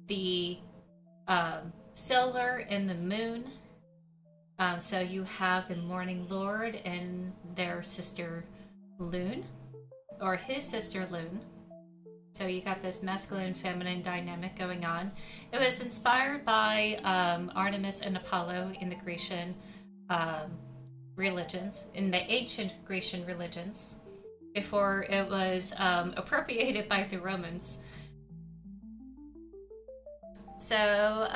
S2: the solar and the moon. So you have the Morning Lord and their sister Loon, or his sister Loon. So you got this masculine feminine dynamic going on. It was inspired by Artemis and Apollo in the Grecian religions, in the ancient Grecian religions, before it was appropriated by the Romans. So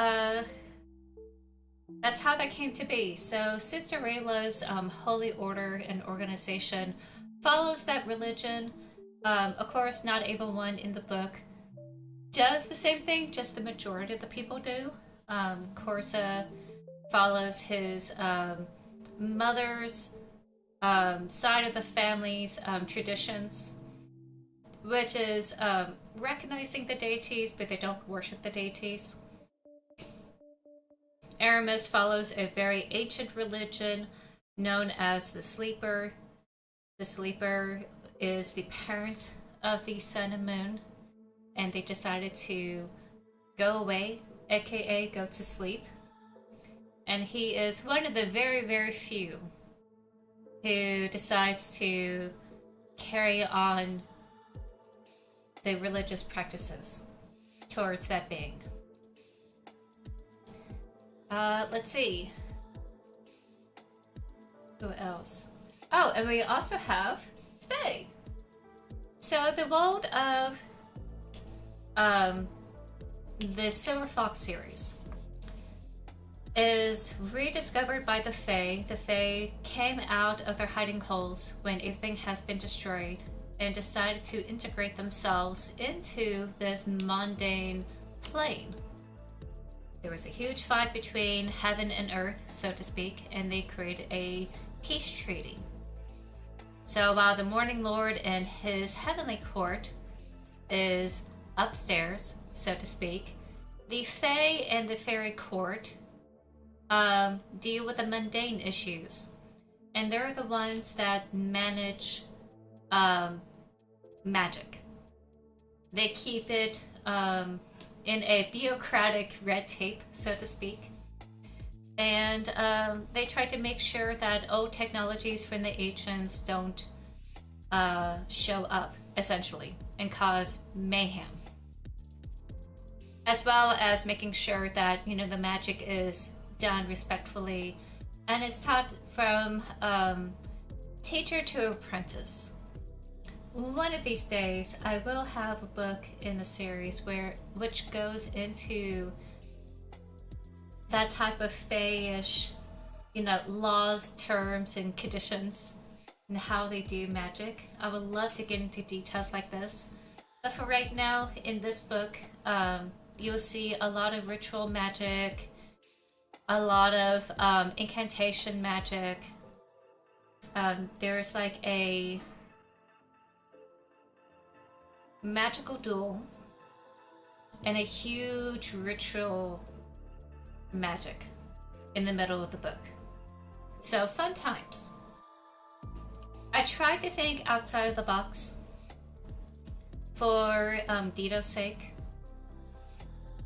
S2: that's how that came to be. So Sister Rayla's holy order and organization follows that religion. Of course, not everyone in the book does the same thing, just the majority of the people do. Corsa follows his mother's side of the family's traditions, which is recognizing the deities, but they don't worship the deities. Aramis follows a very ancient religion known as the Sleeper. The Sleeper is the parent of the sun and moon, and they decided to go away, aka go to sleep. And he is one of the very, very few who decides to carry on the religious practices towards that being. Let's see. Who else? Oh, and we also have Fae. So the world of the Silver Fox series is rediscovered by the Fae. The Fae came out of their hiding holes when everything has been destroyed and decided to integrate themselves into this mundane plane. There was a huge fight between heaven and earth, so to speak, and they created a peace treaty. So while the Morning Lord and his heavenly court is upstairs, so to speak, the Fae and the fairy court deal with the mundane issues. And they're the ones that manage magic. They keep it in a bureaucratic red tape, so to speak. And they try to make sure that old technologies from the ancients don't show up, essentially, and cause mayhem. As well as making sure that, you know, the magic is done respectfully and it's taught from teacher to apprentice. One of these days, I will have a book in the series which goes into that type of Fae-ish, you know, laws, terms, and conditions, and how they do magic. I would love to get into details like this. But for right now, in this book, you'll see a lot of ritual magic, a lot of incantation magic. There's like a magical duel and a huge ritual magic in the middle of the book. So fun times. I tried to think outside of the box for Dito's sake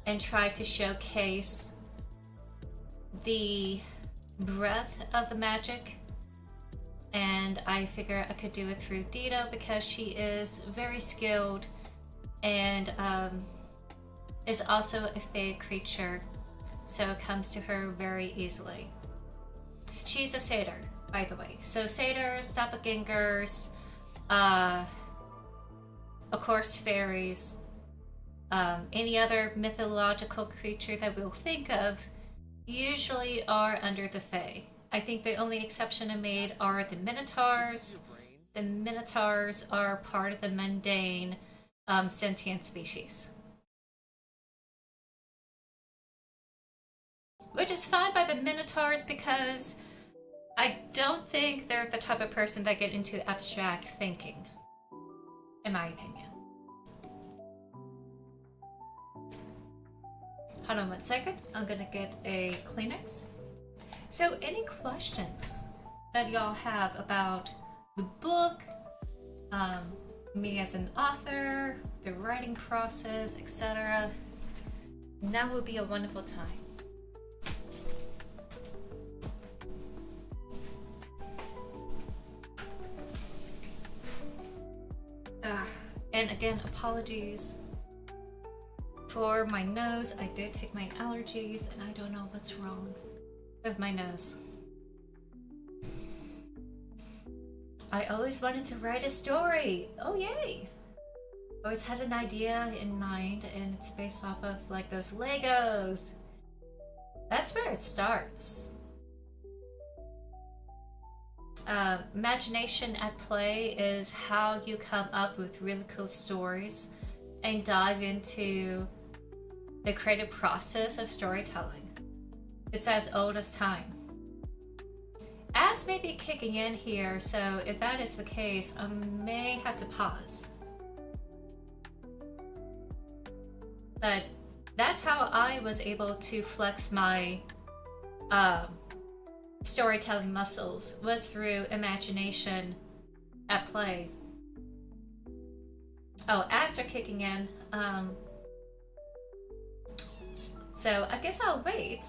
S2: and try to showcase the breadth of the magic, and I figure I could do it through Dito because she is very skilled and is also a Fae creature, so it comes to her very easily. She's a satyr, by the way. So satyrs, doppelgangers, of course fairies, any other mythological creature that we'll think of usually are under the Fae. I think the only exception I made are the Minotaurs, the Minotaurs are part of the mundane sentient species. Which is fine by the Minotaurs because I don't think they're the type of person that get into abstract thinking, in my opinion. Hold on 1 second. I'm gonna get a Kleenex. So any questions that y'all have about the book, me as an author, the writing process, etc., now would be a wonderful time. And again, apologies for my nose. I did take my allergies and I don't know what's wrong with my nose. I always wanted to write a story. Oh yay! Always had an idea in mind and it's based off of like those Legos. That's where it starts. Imagination at play is how you come up with really cool stories and dive into the creative process of storytelling. It's as old as time. Ads may be kicking in here, so if that is the case, I may have to pause. But that's how I was able to flex my storytelling muscles, was through imagination at play. Oh, ads are kicking in. So I guess I'll wait.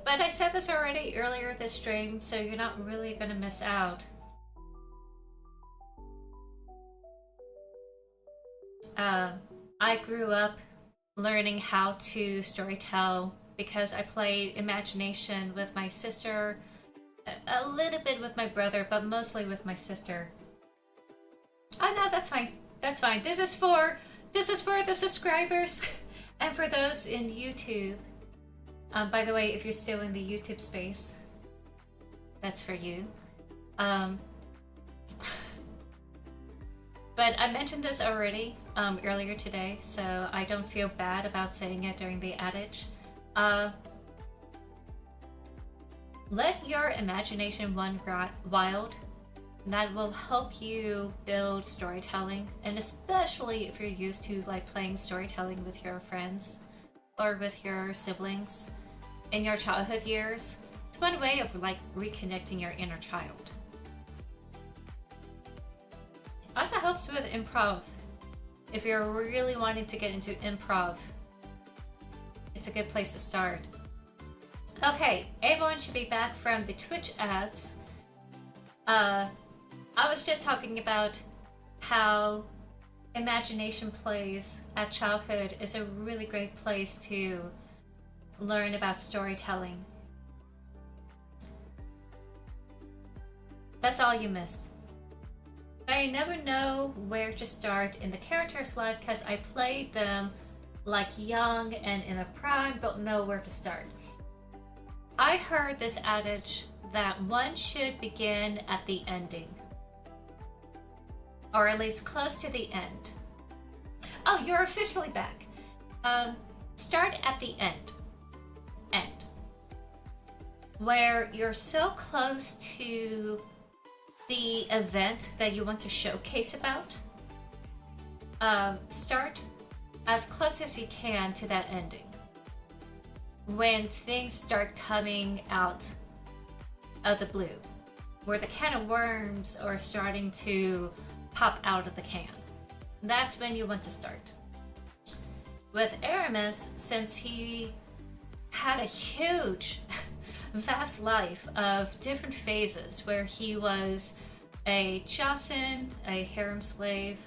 S2: But I said this already earlier this stream, so you're not really gonna miss out. I grew up learning how to storytell because I played imagination with my sister, a little bit with my brother, but mostly with my sister. Oh no, that's fine. That's fine. This is for the subscribers and for those in YouTube. By the way, if you're still in the YouTube space, that's for you. But I mentioned this already earlier today, so I don't feel bad about saying it during the adage. Let your imagination run wild. That will help you build storytelling, and especially if you're used to like playing storytelling with your friends or with your siblings in your childhood years. It's one way of like reconnecting your inner child. Also helps with improv. If you're really wanting to get into improv, it's a good place to start. Okay, everyone should be back from the Twitch ads. I was just talking about how imagination plays at childhood is a really great place to learn about storytelling. That's all you missed. I never know where to start in the character's life because I played them like young and in a prime, don't know where to start. I heard this adage that one should begin at the ending, or at least close to the end. Oh, you're officially back. Start at the end, where you're so close to the event that you want to showcase about. Start as close as you can to that ending. When things start coming out of the blue, where the can of worms are starting to pop out of the can, that's when you want to start. With Aramis, since he had a huge, vast life of different phases where he was a Jocelyn, a harem slave,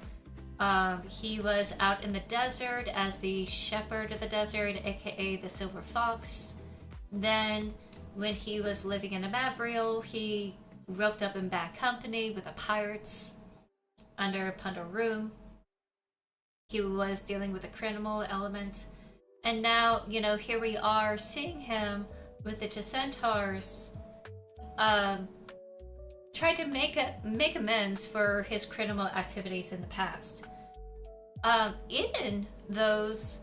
S2: he was out in the desert as the shepherd of the desert, aka the Silver Fox. Then when he was living in Amavriel, he roped up in bad company with the pirates under Pundaroom. He was dealing with a criminal element. And now, you know, here we are seeing him with the Centaurs, try to make amends for his criminal activities in the past. In those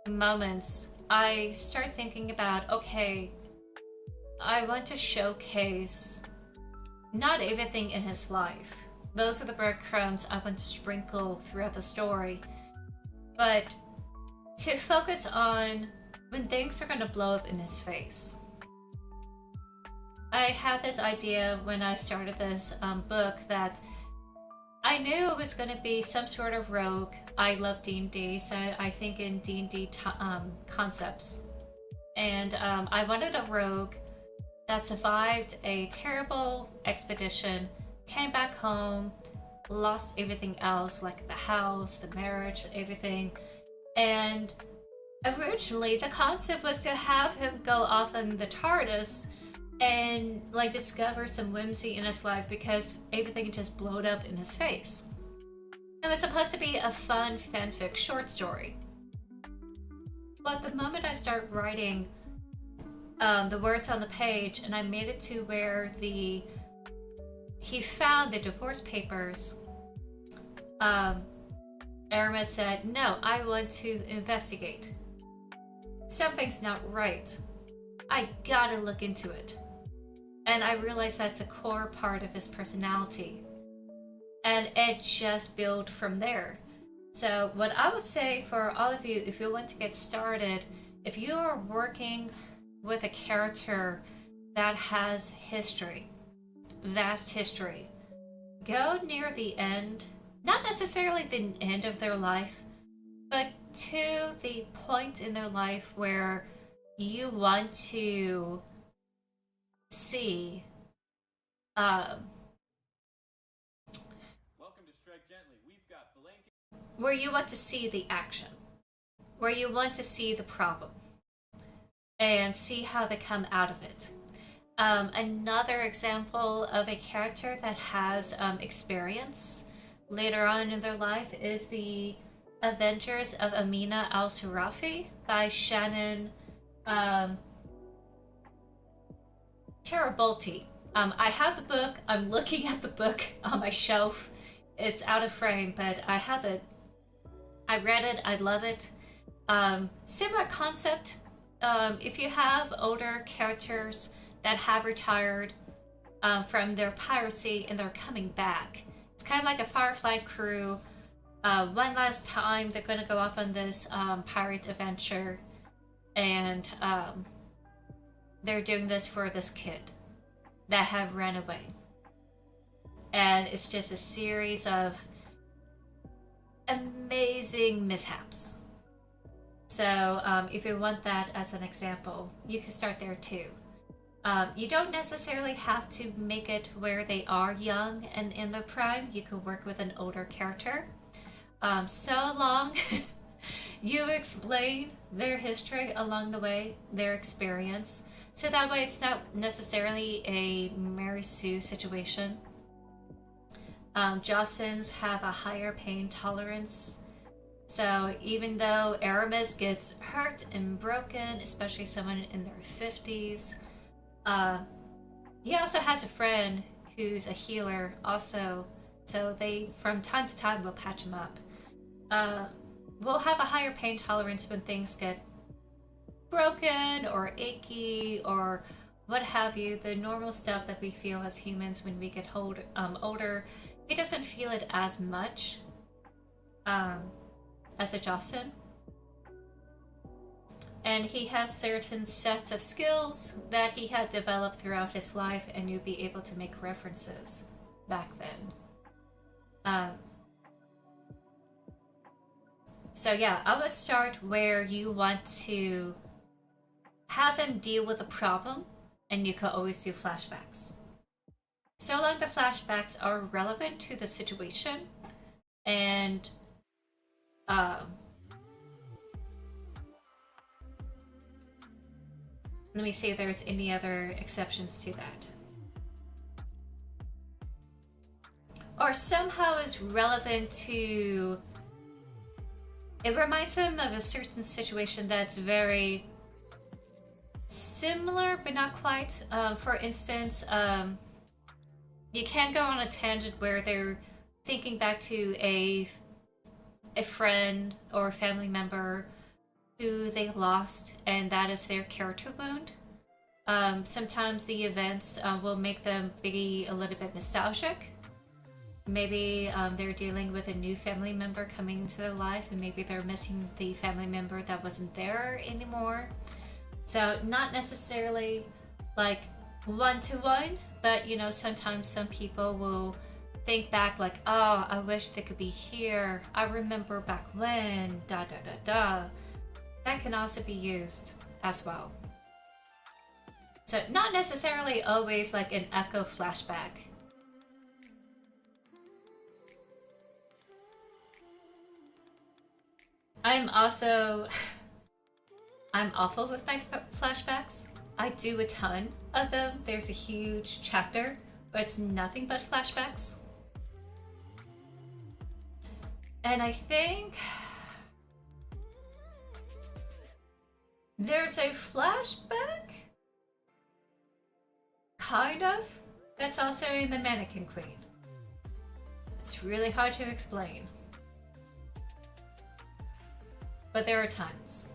S2: moments, I start thinking about, okay, I want to showcase not everything in his life. Those are the breadcrumbs I want to sprinkle throughout the story. But to focus on when things are going to blow up in his face. I had this idea when I started this book that I knew it was going to be some sort of rogue. I love D&D, so I think in D&D concepts. And I wanted a rogue that survived a terrible expedition, came back home, lost everything else, like the house, the marriage, everything. And originally the concept was to have him go off in the TARDIS and like discover some whimsy in his life because everything just blowed up in his face. It was supposed to be a fun fanfic short story. But the moment I started writing the words on the page and I made it to where he found the divorce papers, Aramis said, no, I want to investigate. Something's not right. I gotta look into it. And I realized that's a core part of his personality. And it just built from there. So what I would say for all of you, if you want to get started, if you are working with a character that has history, vast history, go near the end, not necessarily the end of their life, but to the point in their life where you want to see where you want to see the action, where you want to see the problem and see how they come out of it. Another example of a character that has experience later on in their life is the Adventures of Amina al-Sarafi by Shannon Charabolti. I have the book. I'm looking at the book on my shelf. It's out of frame, but I have it. I read it. I love it. Similar concept. If you have older characters that have retired from their piracy and they're coming back, it's kind of like a Firefly crew. One last time, they're going to go off on this pirate adventure, and they're doing this for this kid that have ran away. And it's just a series of amazing mishaps. So if you want that as an example, you can start there too. You don't necessarily have to make it where they are young and in their prime. You can work with an older character. So long you explain their history along the way, their experience. So that way it's not necessarily a Mary Sue situation. Jostens have a higher pain tolerance. So even though Aramis gets hurt and broken, especially someone in their 50s, he also has a friend who's a healer also. So they, from time to time, will patch him up. We'll have a higher pain tolerance when things get broken or achy or what have you. The normal stuff that we feel as humans when we get older, he doesn't feel it as much as a Jocelyn. And he has certain sets of skills that he had developed throughout his life, and you'll be able to make references back then. So yeah, I would start where you want to have them deal with the problem, and you can always do flashbacks. So long the flashbacks are relevant to the situation, and let me see if there's any other exceptions to that. Or somehow is relevant to... It reminds them of a certain situation that's very similar, but not quite. For instance, you can't go on a tangent where they're thinking back to a friend or family member who they lost, and that is their character wound. Sometimes the events will make them be a little bit nostalgic. Maybe they're dealing with a new family member coming into their life, and maybe they're missing the family member that wasn't there anymore. So not necessarily like one-to-one, but you know, sometimes some people will think back like, oh, I wish they could be here. I remember back when, da da da da. That can also be used as well. So not necessarily always like an echo flashback. I'm awful with my flashbacks. I do a ton of them. There's a huge chapter, but it's nothing but flashbacks. And I think there's a flashback, kind of, that's also in the Mannequin Queen. It's really hard to explain, but there are times.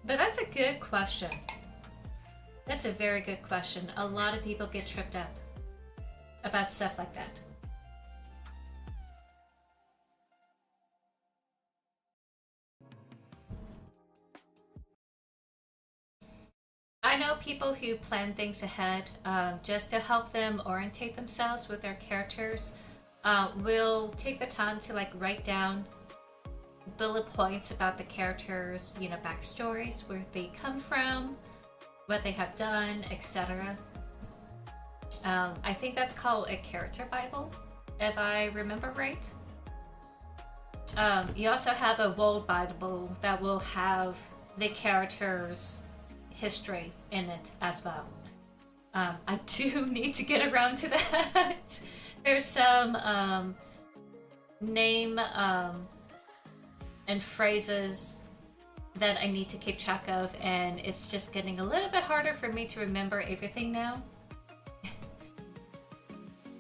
S2: But that's a good question. That's a very good question. A lot of people get tripped up about stuff like that. I know people who plan things ahead just to help them orientate themselves with their characters. Will take the time to like write down bullet points about the characters, you know, backstories, where they come from, what they have done, etc. I think that's called a character Bible, if I remember right. You also have a world Bible that will have the characters' history in it as well. I do need to get around to that. There's some name and phrases that I need to keep track of, and it's just getting a little bit harder for me to remember everything now.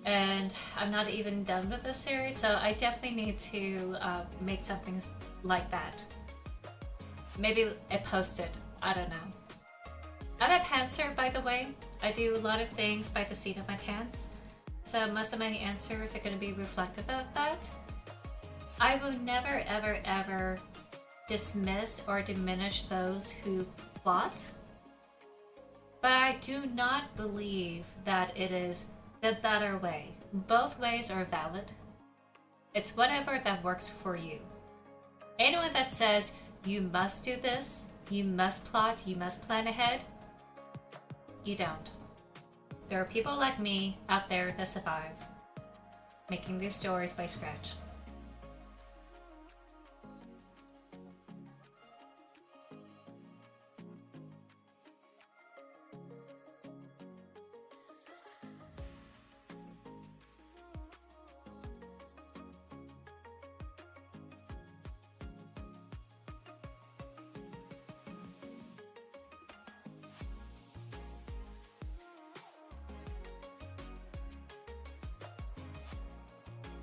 S2: And I'm not even done with this series, so I definitely need to make something like that. Maybe a post-it, I don't know. I'm a pantser, by the way. I do a lot of things by the seat of my pants, so most of my answers are going to be reflective of that. I will never, ever, ever dismiss or diminish those who plot, but I do not believe that it is the better way. Both ways are valid. It's whatever that works for you. Anyone that says you must do this, you must plot, you must plan ahead, you don't. There are people like me out there that survive, making these stories by scratch.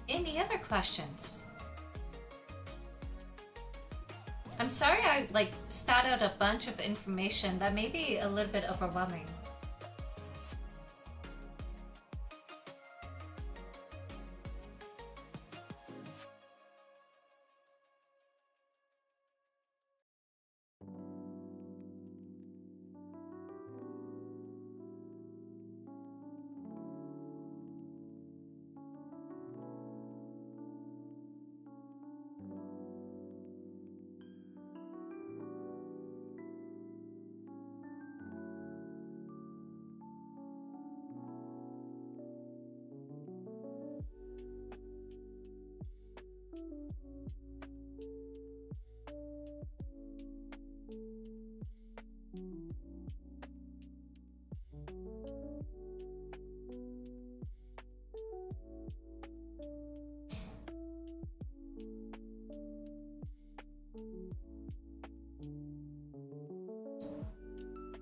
S2: Any other questions? I'm sorry I spat out a bunch of information that may be a little bit overwhelming.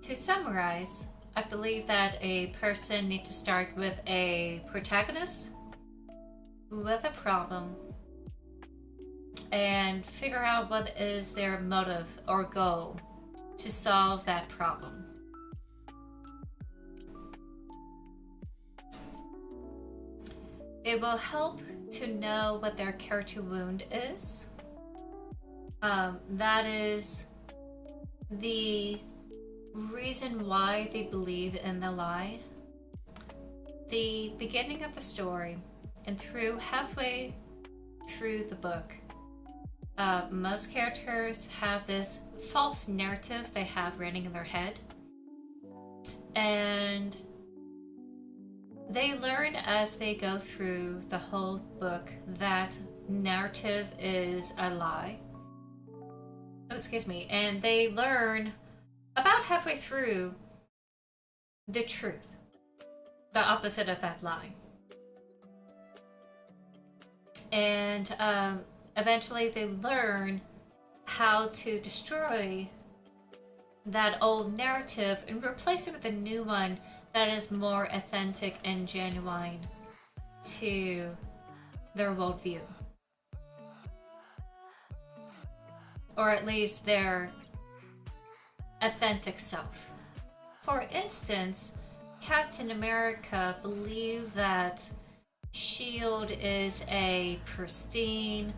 S2: to summarize, I believe that a person needs to start with a protagonist with a problem and figure out what is their motive or goal to solve that problem. It will help to know what their character wound is. That is the reason why they believe in the lie. The beginning of the story and through halfway through the book, most characters have this false narrative they have running in their head, and they learn as they go through the whole book that narrative is a lie. Oh, excuse me. And they learn about halfway through the truth, the opposite of that lie. And eventually they learn how to destroy that old narrative and replace it with a new one that is more authentic and genuine to their worldview. Or at least their authentic self. For instance, Captain America believed that S.H.I.E.L.D. is a pristine,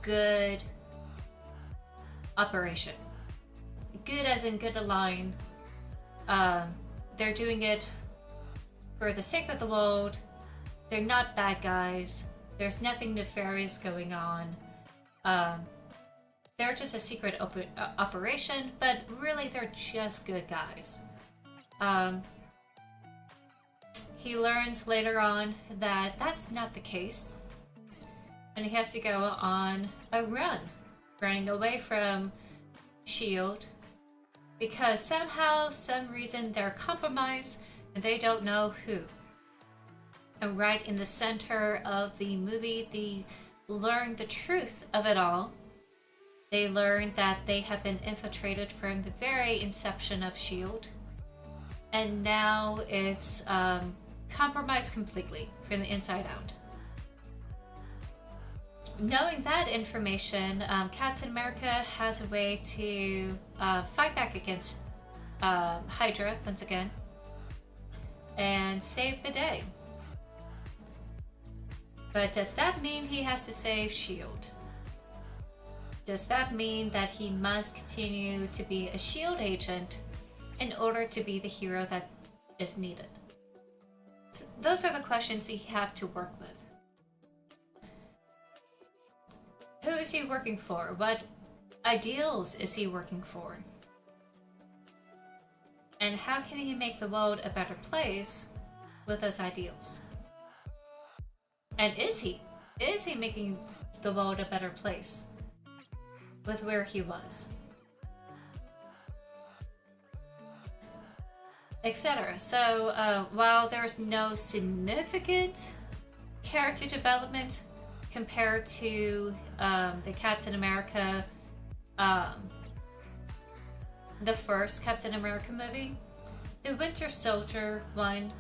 S2: good operation. Good as in good aligned. They're doing it for the sake of the world. They're not bad guys. There's nothing nefarious going on. They're just a secret operation, but really they're just good guys. He learns later on that that's not the case. And he has to go on a run, running away from S.H.I.E.L.D. because somehow, some reason, they're compromised and they don't know who. And right in the center of the movie, they learn the truth of it all. They learn that they have been infiltrated from the very inception of S.H.I.E.L.D. And now it's compromised completely from the inside out. Knowing that information, Captain America has a way to fight back against Hydra once again and save the day. But does that mean he has to save S.H.I.E.L.D.? Does that mean that he must continue to be a S.H.I.E.L.D. agent in order to be the hero that is needed? So those are the questions you have to work with. Who is he working for? What ideals is he working for? And how can he make the world a better place with those ideals? And is he? Is he making the world a better place with where he was? Etc. So while there's no significant character development compared to the Captain America, the first Captain America movie, the Winter Soldier one,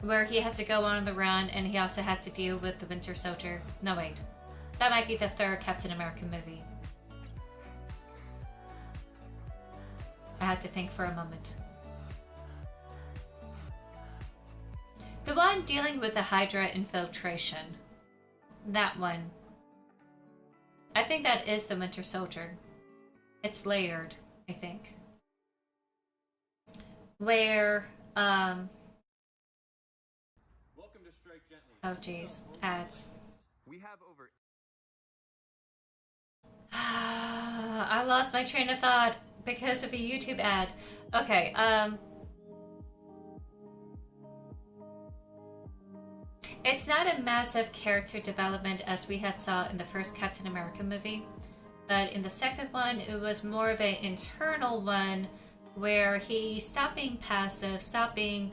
S2: where he has to go on the run and he also had to deal with the Winter Soldier. No, wait. That might be the third Captain America movie. I had to think for a moment. The one dealing with the Hydra infiltration. That one. I think that is the Winter Soldier. It's layered, I think. Where,
S3: Welcome to Strike Gently.
S2: oh geez, ads.
S3: We have over
S2: I lost my train of thought because of a YouTube ad. Okay, it's not a massive character development as we had saw in the first Captain America movie, but in the second one, it was more of an internal one where he stopped being passive, stopped being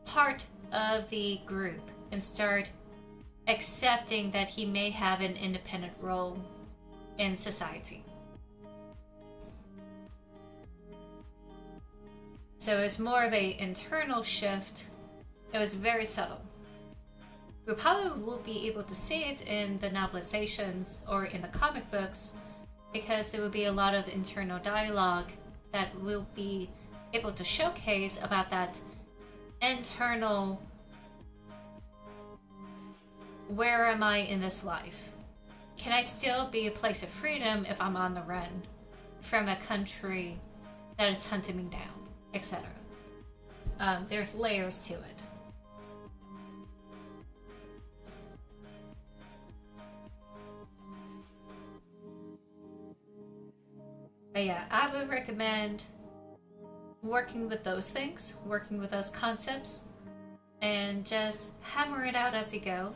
S2: part of the group, and start accepting that he may have an independent role in society. So it's more of an internal shift. It was very subtle. We probably will be able to see it in the novelizations or in the comic books, because there will be a lot of internal dialogue that will be able to showcase about that internal, where am I in this life? Can I still be a place of freedom if I'm on the run from a country that is hunting me down, etc. There's layers to it. But yeah, I would recommend working with those things, working with those concepts, and just hammer it out as you go.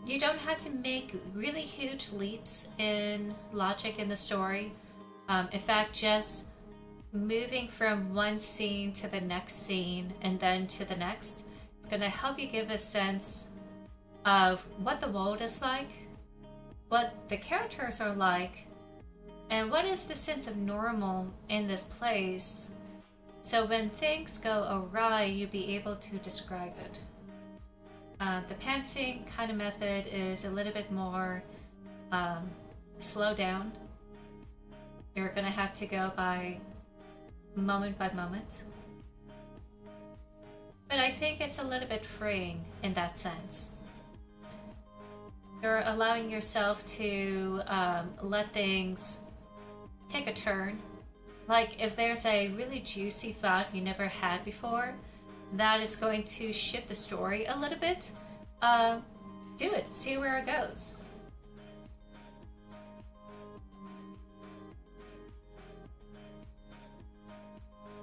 S2: You don't have to make really huge leaps in logic in the story. In fact, just moving from one scene to the next scene and then to the next is going to help you give a sense of what the world is like, what the characters are like, and what is the sense of normal in this place. So when things go awry, you'll be able to describe it. The pantsing kind of method is a little bit more slow down. You're going to have to go by moment. But I think it's a little bit freeing in that sense. You're allowing yourself to let things take a turn. Like if there's a really juicy thought you never had before, that is going to shift the story a little bit. Do it, see where it goes.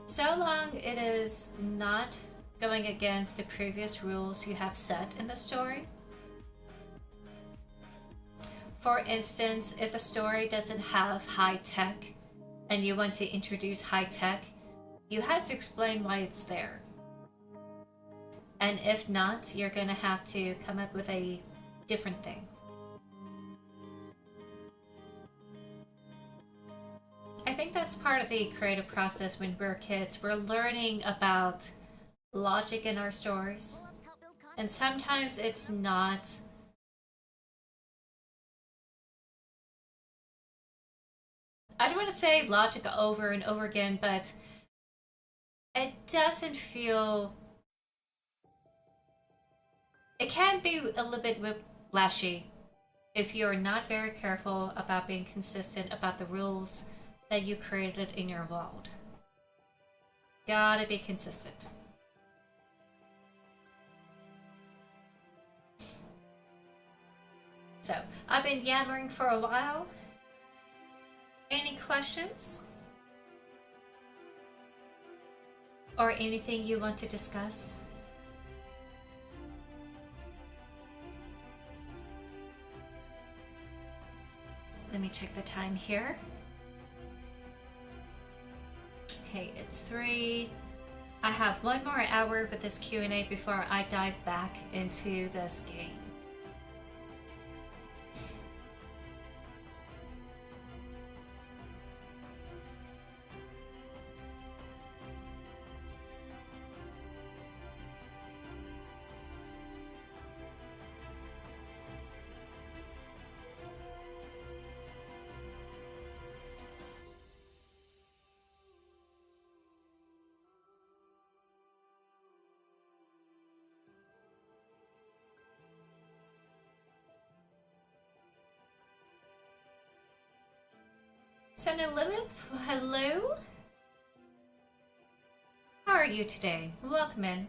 S2: So long it is not going against the previous rules you have set in the story. For instance, if the story doesn't have high tech and you want to introduce high tech, you have to explain why it's there. And if not, you're going to have to come up with a different thing. I think that's part of the creative process when we're kids. We're learning about logic in our stories. And sometimes it's not... I don't want to say logic over and over again, but it doesn't feel... It can be a little bit whiplashy if you're not very careful about being consistent about the rules that you created in your world. Gotta be consistent. So, I've been yammering for a while. Any questions? Or anything you want to discuss? Let me check the time here. Okay, it's 3. I have 1 more hour with this Q&A before I dive back into this game. Senator Lilith, hello? How are you today? Welcome in.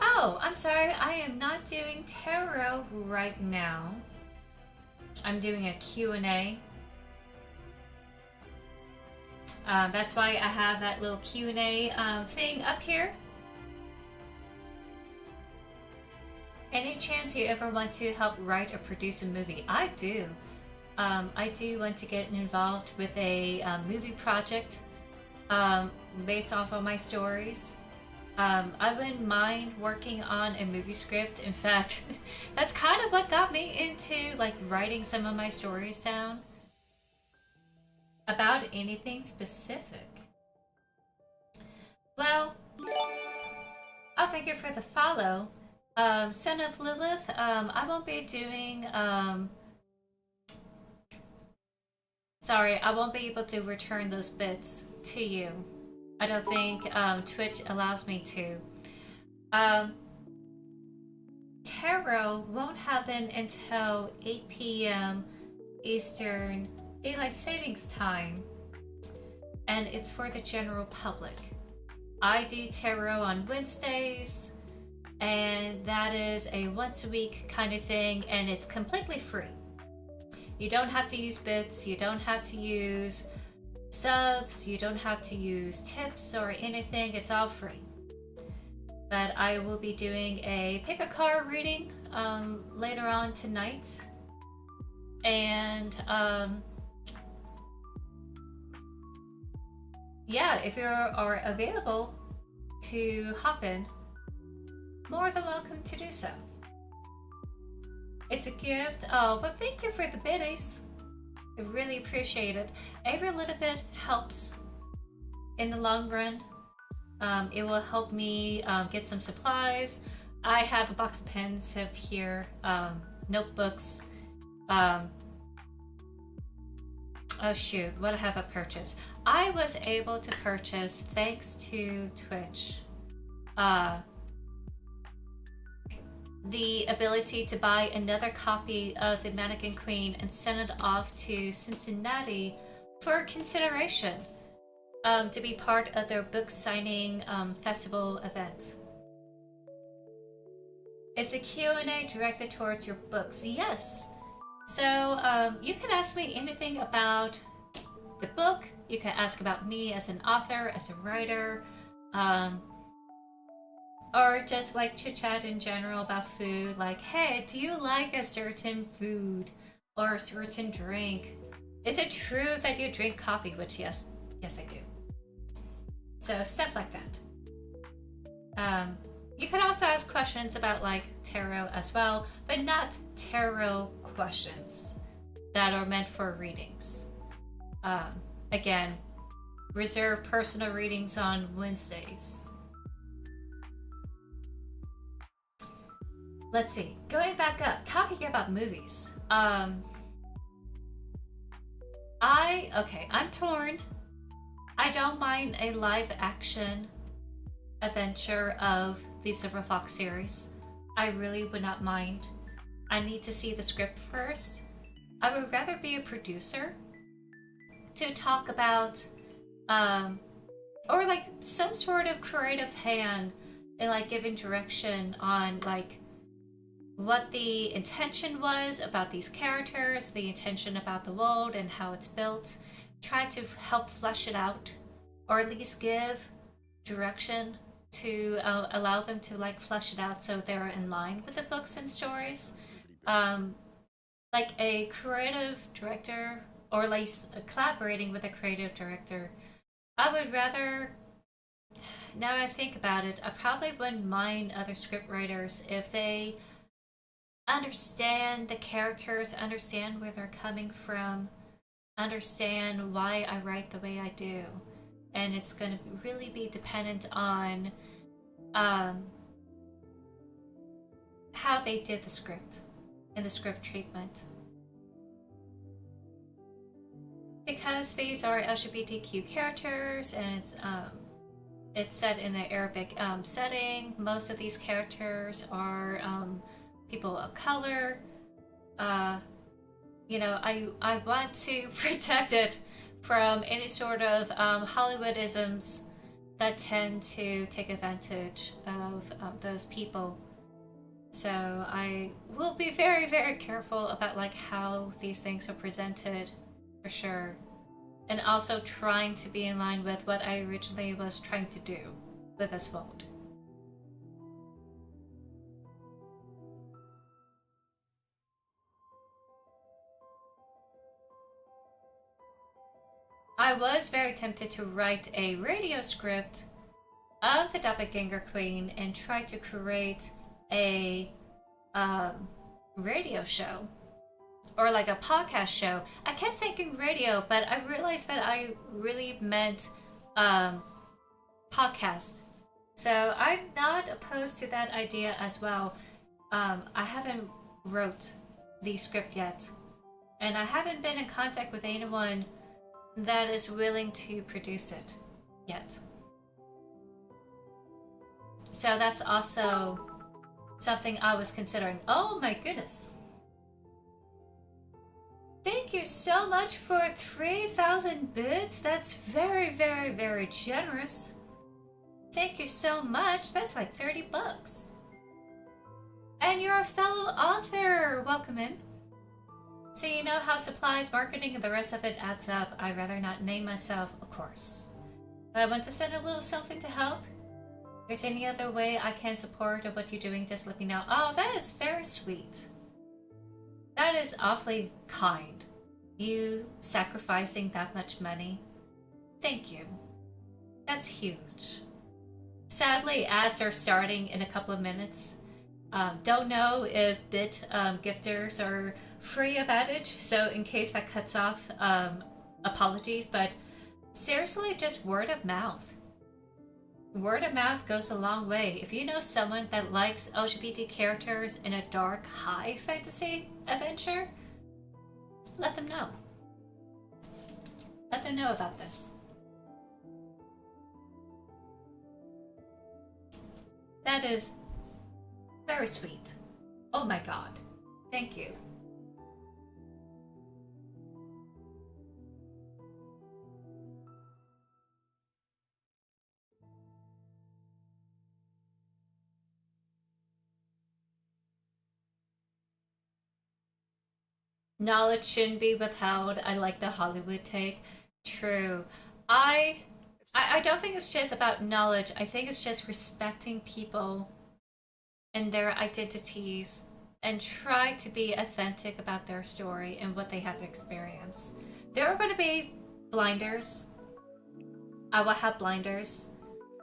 S2: Oh, I'm sorry, I am not doing tarot right now. I'm doing a Q&A. That's why I have that little Q&A thing up here. Any chance you ever want to help write or produce a movie? I do. I do want to get involved with a movie project based off of my stories. I wouldn't mind working on a movie script. In fact, that's kind of what got me into like writing some of my stories down. About anything specific? Well, oh, thank you for the follow. Son of Lilith, I won't be doing, sorry, I won't be able to return those bits to you. I don't think Twitch allows me to. Tarot won't happen until 8 p.m. Eastern Daylight Savings Time, and it's for the general public. I do tarot on Wednesdays, and that is a once a week kind of thing, and it's completely free. You don't have to use bits, you don't have to use subs, you don't have to use tips or anything, it's all free. But I will be doing a pick a card reading later on tonight, and yeah, if you are available to hop in, more than welcome to do so. It's a gift. Oh, well, thank you for the biddies. I really appreciate it. Every little bit helps in the long run. It will help me get some supplies. I have a box of pens up here, notebooks. Oh shoot, what have I purchased? I was able to purchase, thanks to Twitch, the ability to buy another copy of the Mannequin Queen and send it off to Cincinnati for consideration, to be part of their book signing festival event. Is the Q&A directed towards your books? Yes. So you can ask me anything about the book. You can ask about me as an author, as a writer, or just like chit chat in general about food. Like, hey, do you like a certain food or a certain drink? Is it true that you drink coffee? Which yes, I do. So stuff like that. You can also ask questions about like tarot as well, but not tarot questions that are meant for readings. Again, reserve personal readings on Wednesdays. Let's see, going back up, talking about movies. I'm torn. I don't mind a live action adventure of the Silver Fox series. I really would not mind. I need to see the script first. I would rather be a producer to talk about, or like some sort of creative hand and like giving direction on like what the intention was about these characters, the intention about the world and how it's built. Try to help flesh it out, or at least give direction to allow them to like flesh it out so they're in line with the books and stories. Like a creative director, or like collaborating with a creative director. I would rather, now I think about it, I probably wouldn't mind other script writers if they understand the characters, understand where they're coming from, understand why I write the way I do. And it's going to really be dependent on how they did the script and the script treatment. Because these are LGBTQ characters and it's set in an Arabic setting, most of these characters are people of color. You know, I want to protect it from any sort of Hollywoodisms that tend to take advantage of those people. So I will be very, very careful about like how these things are presented, for sure. And also trying to be in line with what I originally was trying to do with this world. I was very tempted to write a radio script of the Doppelganger Queen and try to create a radio show or like a podcast show. I kept thinking radio, but I realized that I really meant podcast. So I'm not opposed to that idea as well. I haven't wrote the script yet, and I haven't been in contact with anyone that is willing to produce it yet. So that's also something I was considering. Oh my goodness. Thank you so much for 3,000 bits. That's very, very, very generous. Thank you so much. That's like 30 bucks. And you're a fellow author. Welcome in. So you know how supplies, marketing, and the rest of it adds up. I'd rather not name myself, of course. But I want to send a little something to help. If there's any other way I can support what you're doing, just let me know. Oh, that is very sweet. That is awfully kind. You sacrificing that much money. Thank you. That's huge. Sadly, ads are starting in a couple of minutes. Don't know if bit gifters are free of adage, so in case that cuts off, apologies, but seriously, just word of mouth. Word of mouth goes a long way. If you know someone that likes LGBT characters in a dark, high fantasy adventure, let them know. Let them know about this. That is very sweet. Oh my god. Thank you. Knowledge shouldn't be withheld. I like the Hollywood take. True. I don't think it's just about knowledge. I think it's just respecting people and their identities and try to be authentic about their story and what they have experienced. There are going to be blinders. I will have blinders,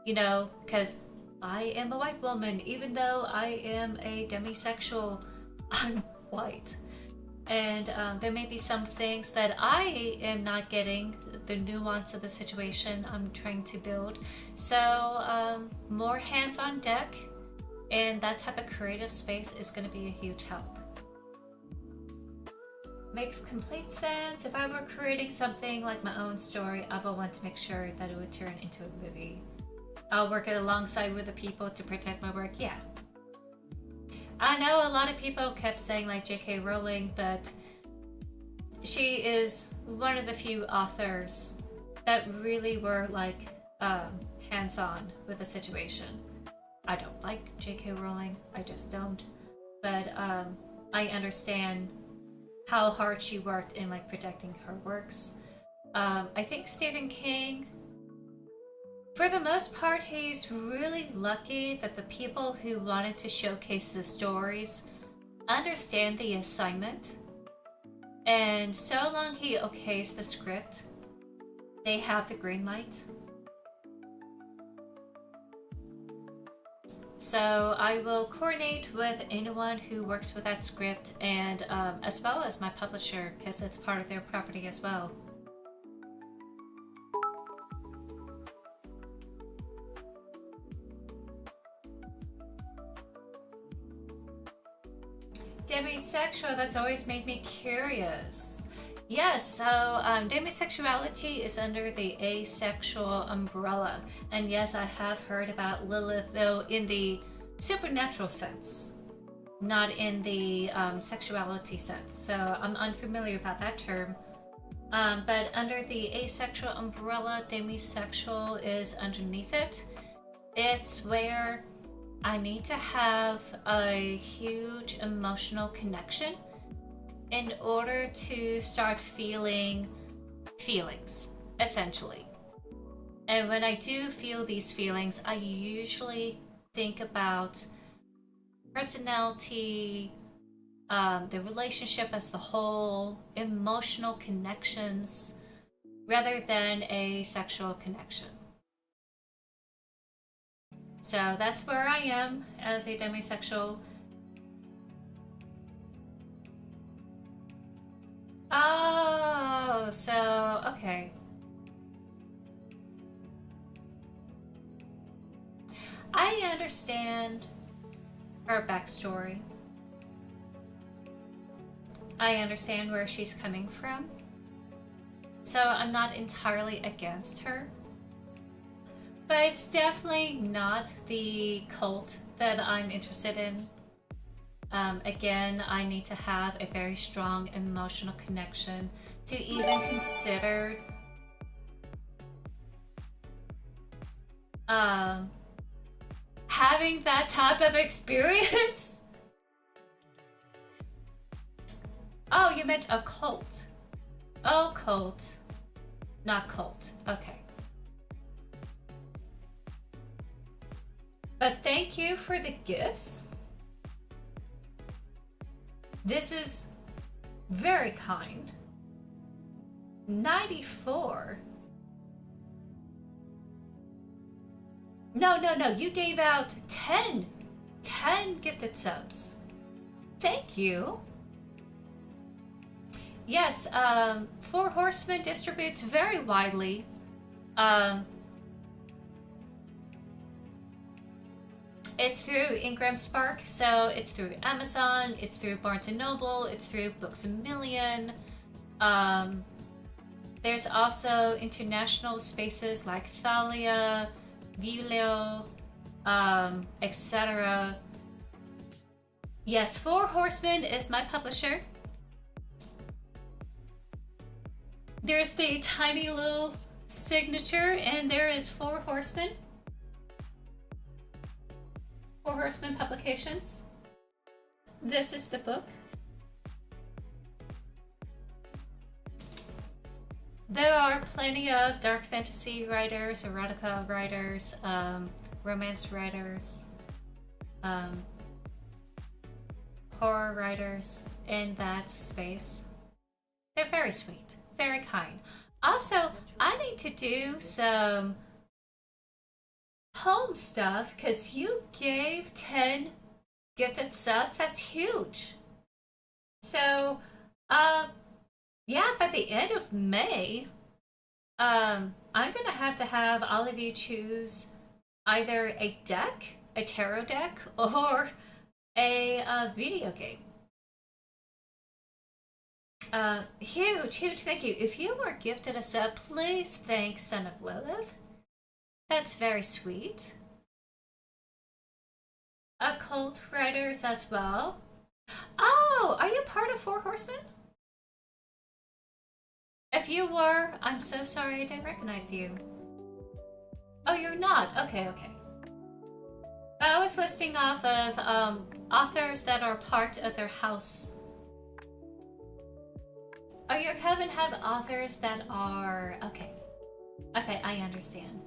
S2: you know, because I am a white woman. Even though I am a demisexual, I'm white. And there may be some things that I am not getting, the nuance of the situation I'm trying to build. So more hands on deck, and that type of creative space is going to be a huge help. Makes complete sense. If I were creating something like my own story, I would want to make sure that it would turn into a movie. I'll work it alongside with the people to protect my work, yeah. I know a lot of people kept saying like J.K. Rowling, but she is one of the few authors that really were like hands-on with the situation. I don't like J.K. Rowling, I just don't. But I understand how hard she worked in like protecting her works. I think Stephen King, for the most part, he's really lucky that the people who wanted to showcase his stories understand the assignment. And so long he okays the script, they have the green light. So I will coordinate with anyone who works with that script, and as well as my publisher, because it's part of their property as well. Demisexual, that's always made me curious. Yes, so demisexuality is under the asexual umbrella. And yes, I have heard about Lilith, though in the supernatural sense, not in the sexuality sense. So I'm unfamiliar about that term. But under the asexual umbrella, demisexual is underneath it. It's where I need to have a huge emotional connection in order to start feeling feelings, essentially. And when I do feel these feelings, I usually think about personality, the relationship as the whole, emotional connections, rather than a sexual connection. So that's where I am as a demisexual. Oh, so, okay. I understand her backstory. I understand where she's coming from. So I'm not entirely against her. But it's definitely not the cult that I'm interested in. Again, I need to have a very strong emotional connection to even consider having that type of experience. Oh, you meant a cult. Oh, cult. Not cult. Okay. But thank you for the gifts. This is very kind. 94. No, you gave out 10 gifted subs. Thank you. Yes, Four Horsemen distributes very widely. It's through Ingram Spark, so it's through Amazon, it's through Barnes & Noble, it's through Books A Million. There's also international spaces like Thalia, Vileo, etc. Yes, Four Horsemen is my publisher. There's the tiny little signature, and there is Four Horsemen. Four Horsemen Publications. This is the book. There are plenty of dark fantasy writers, erotica writers, romance writers, horror writers in that space. They're very sweet, very kind. Also, I need to do some home stuff because you gave 10 gifted subs. That's huge. So, yeah, by the end of May, I'm gonna have to have all of you choose either a deck, a tarot deck, or a video game. Huge thank you. If you were gifted a sub, please thank Son of Lilith. That's very sweet. Occult writers as well. Oh, are you part of Four Horsemen? If you were, I'm so sorry I didn't recognize you. Oh, you're not? Okay. I was listing off of authors that are part of their house. Oh, your coven have authors that are... Okay, I understand.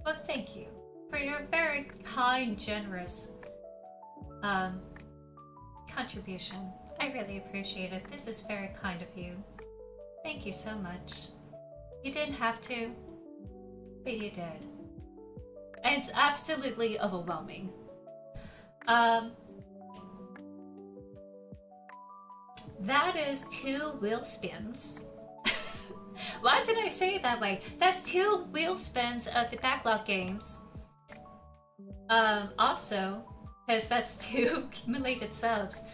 S2: Well, thank you for your very kind, generous contribution. I really appreciate it. This is very kind of you. Thank you so much. You didn't have to, but you did. And it's absolutely overwhelming. That is 2 wheel spins. Why did I say it that way? That's 2 wheel spins of the backlog games. Also, because that's 2 accumulated subs.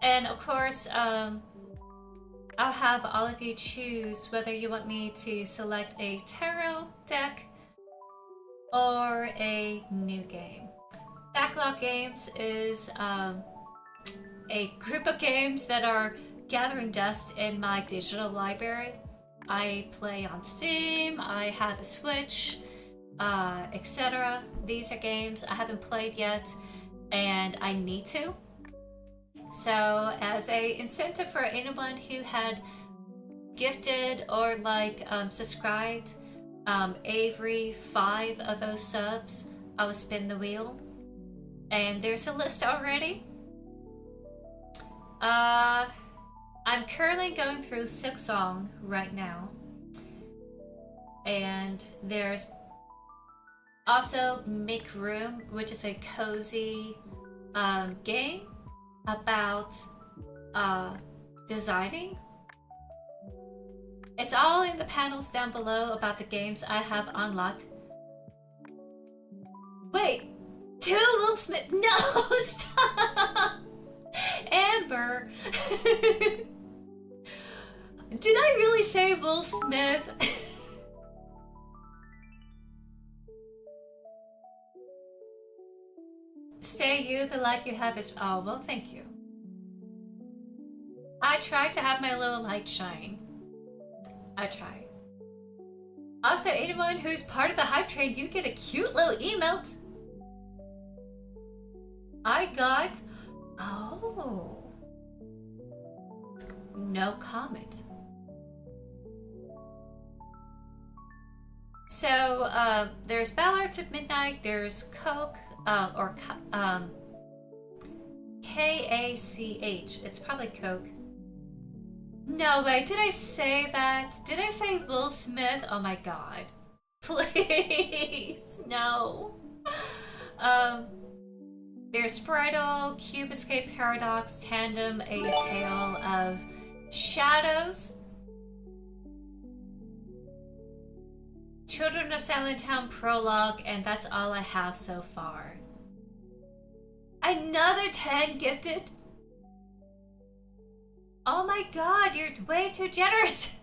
S2: And of course, I'll have all of you choose whether you want me to select a tarot deck or a new game. Backlog games is a group of games that are gathering dust in my digital library. I play on Steam, I have a Switch, etc. These are games I haven't played yet, and I need to. So as a incentive for anyone who had gifted or subscribed every 5 of those subs, I will spin the wheel. And there's a list already. I'm currently going through Silksong right now. And there's also Make Room, which is a cozy game about designing. It's all in the panels down below about the games I have unlocked. Wait, to Will Smith? No, stop! Amber! Did I really say Will Smith? Say you, the light you have is. Oh, well, thank you. I try to have my little light shine. I try. Also, anyone who's part of the hype train, you get a cute little emote. I got. Oh. No comment. So, there's Ballards at Midnight, there's Coke, K-A-C-H. It's probably Coke. No way, did I say that? Did I say Will Smith? Oh my god. Please, no. There's Spritle, Cube Escape Paradox, Tandem, A Tale of Shadows, Children of Silent Town Prologue, and that's all I have so far. Another 10 gifted? Oh my god, you're way too generous!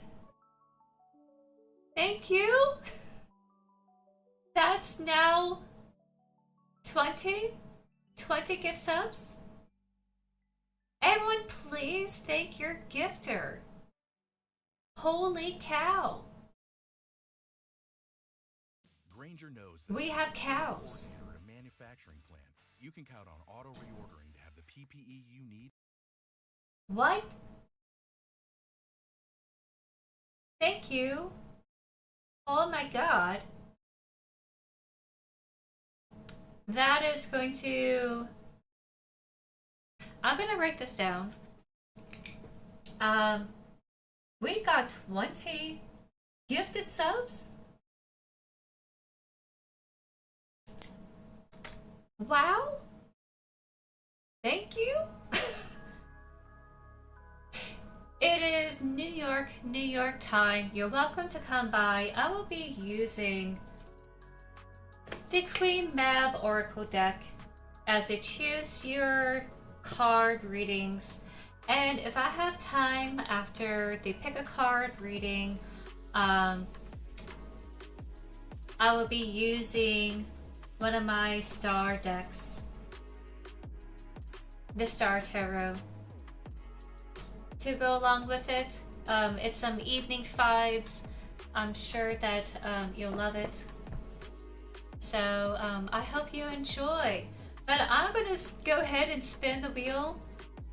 S2: Thank you! That's now 20 gift subs? Everyone please thank your gifter. Holy cow.
S4: Granger knows
S2: We have cows.
S4: At a manufacturing plant, you can count on auto reordering to have the PPE you need.
S2: What? Thank you. Oh my god. That is going to... I'm gonna write this down. We got 20 gifted subs? Wow. Thank you. It is New York time. You're welcome to come by. I will be using the Queen Mab Oracle deck as I choose your card readings. And if I have time after the pick a card reading, I will be using one of my star decks, the Star Tarot, to go along with it. It's some evening vibes. I'm sure that you'll love it. So I hope you enjoy. But I'm gonna go ahead and spin the wheel.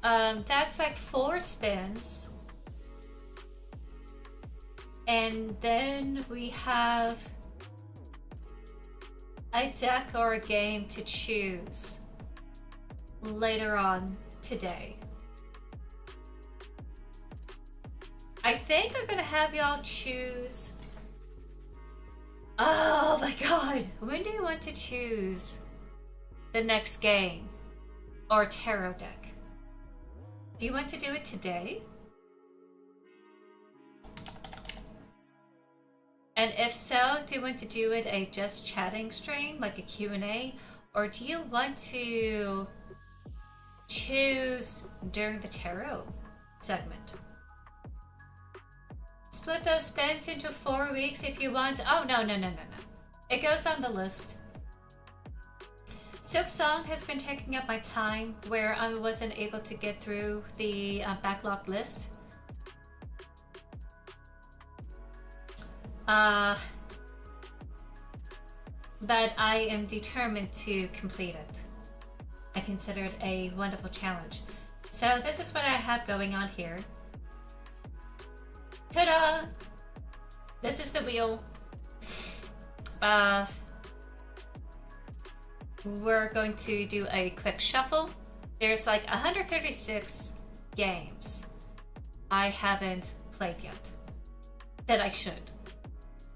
S2: That's like 4 spins. And then we have a deck or a game to choose later on today. I think I'm gonna have y'all choose. Oh my god, when do you want to choose the next game or tarot deck? Do you want to do it today? And if so, do you want to do it a just chatting stream, like a Q&A? Or do you want to choose during the tarot segment? Split those spins into 4 weeks if you want. Oh, no. It goes on the list. Silk Song has been taking up my time where I wasn't able to get through the backlog list. But I am determined to complete it. I consider it a wonderful challenge. So this is what I have going on here. Ta-da! This is the wheel. We're going to do a quick shuffle. There's like 136 games I haven't played yet that I should.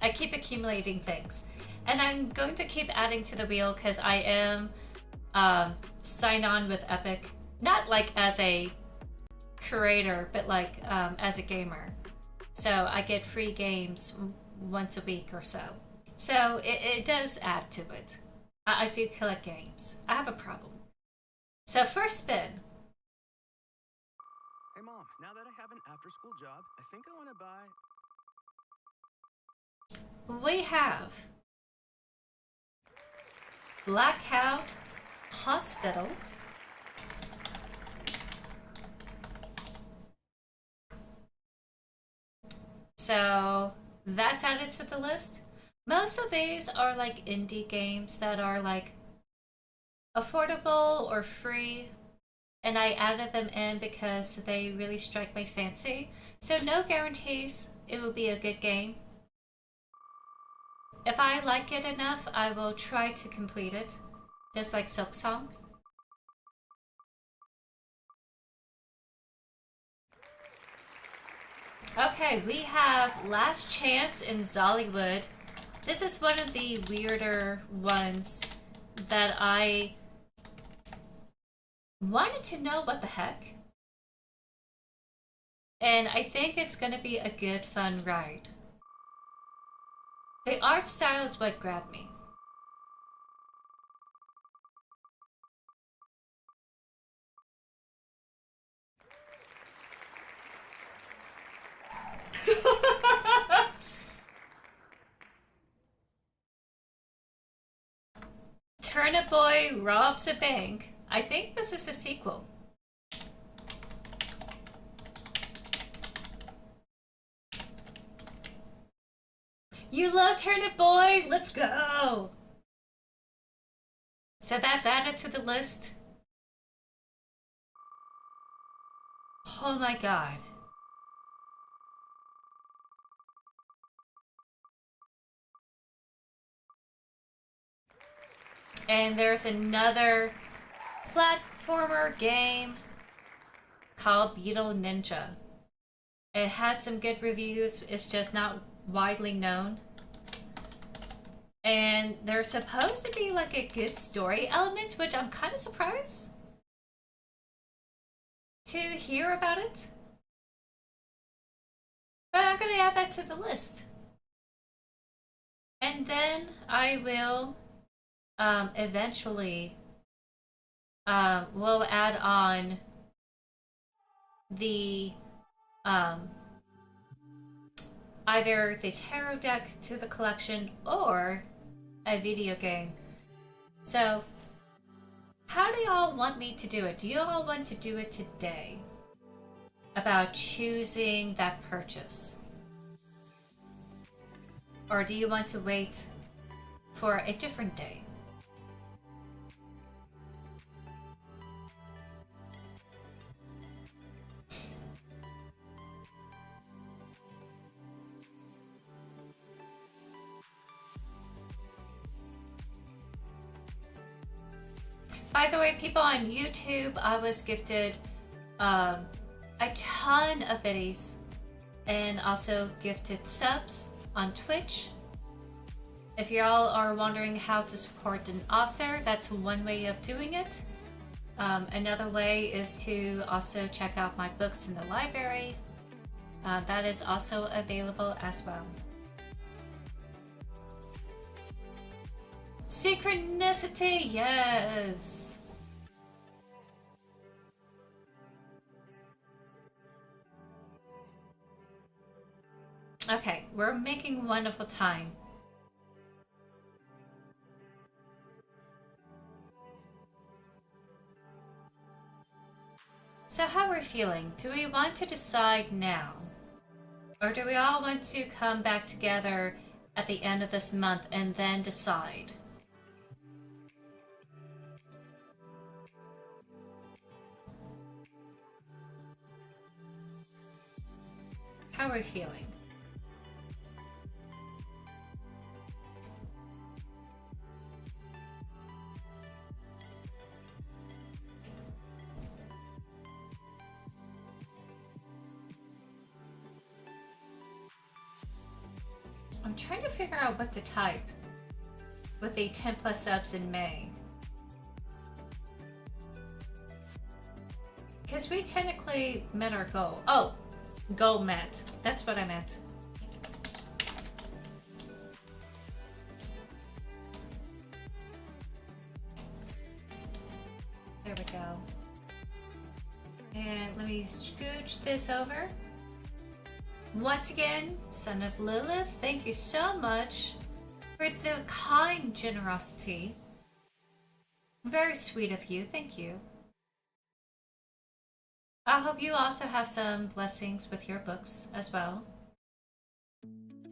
S2: I keep accumulating things. And I'm going to keep adding to the wheel because I am signed on with Epic. Not like as a creator, but like as a gamer. So I get free games once a week or so. So it does add to it. I do collect games. I have a problem. So first spin.
S5: Hey Mom, now that I have an after-school job, I think I want to buy...
S2: We have Blackout Hospital. So that's added to the list. Most of these are like indie games that are like affordable or free, and I added them in because they really strike my fancy. So no guarantees it will be a good game. If I like it enough, I will try to complete it, just like Silk Song. Okay, we have Last Chance in Zollywood. This is one of the weirder ones that I wanted to know what the heck. And I think it's going to be a good, fun ride. The art style is what grabbed me. Turnip Boy Robs a Bank. I think this is a sequel. You love Turnip Boy? Let's go! So that's added to the list. Oh my god. And there's another platformer game called Beetle Ninja. It had some good reviews, it's just not widely known. And there's supposed to be like a good story element, which I'm kind of surprised to hear about it. But I'm gonna add that to the list. And then I will eventually we'll add on the either the tarot deck to the collection or a video game. So how do y'all want me to do it? Do y'all want to do it today about choosing that purchase, or do you want to wait for a different day? By the way, people on YouTube, I was gifted a ton of biddies and also gifted subs on Twitch. If y'all are wondering how to support an author, that's one way of doing it. Another way is to also check out my books in the library. That is also available as well. Synchronicity, yes! Okay, we're making wonderful time. So how we're feeling? Do we want to decide now? Or do we all want to come back together at the end of this month and then decide? How are we feeling? I'm trying to figure out what to type with the 10 plus subs in May. Because we technically met our goal. Oh, Gold mat. That's what I meant. There we go. And let me scooch this over. Once again, Son of Lilith, thank you so much for the kind generosity. Very sweet of you. Thank you. I hope you also have some blessings with your books as well.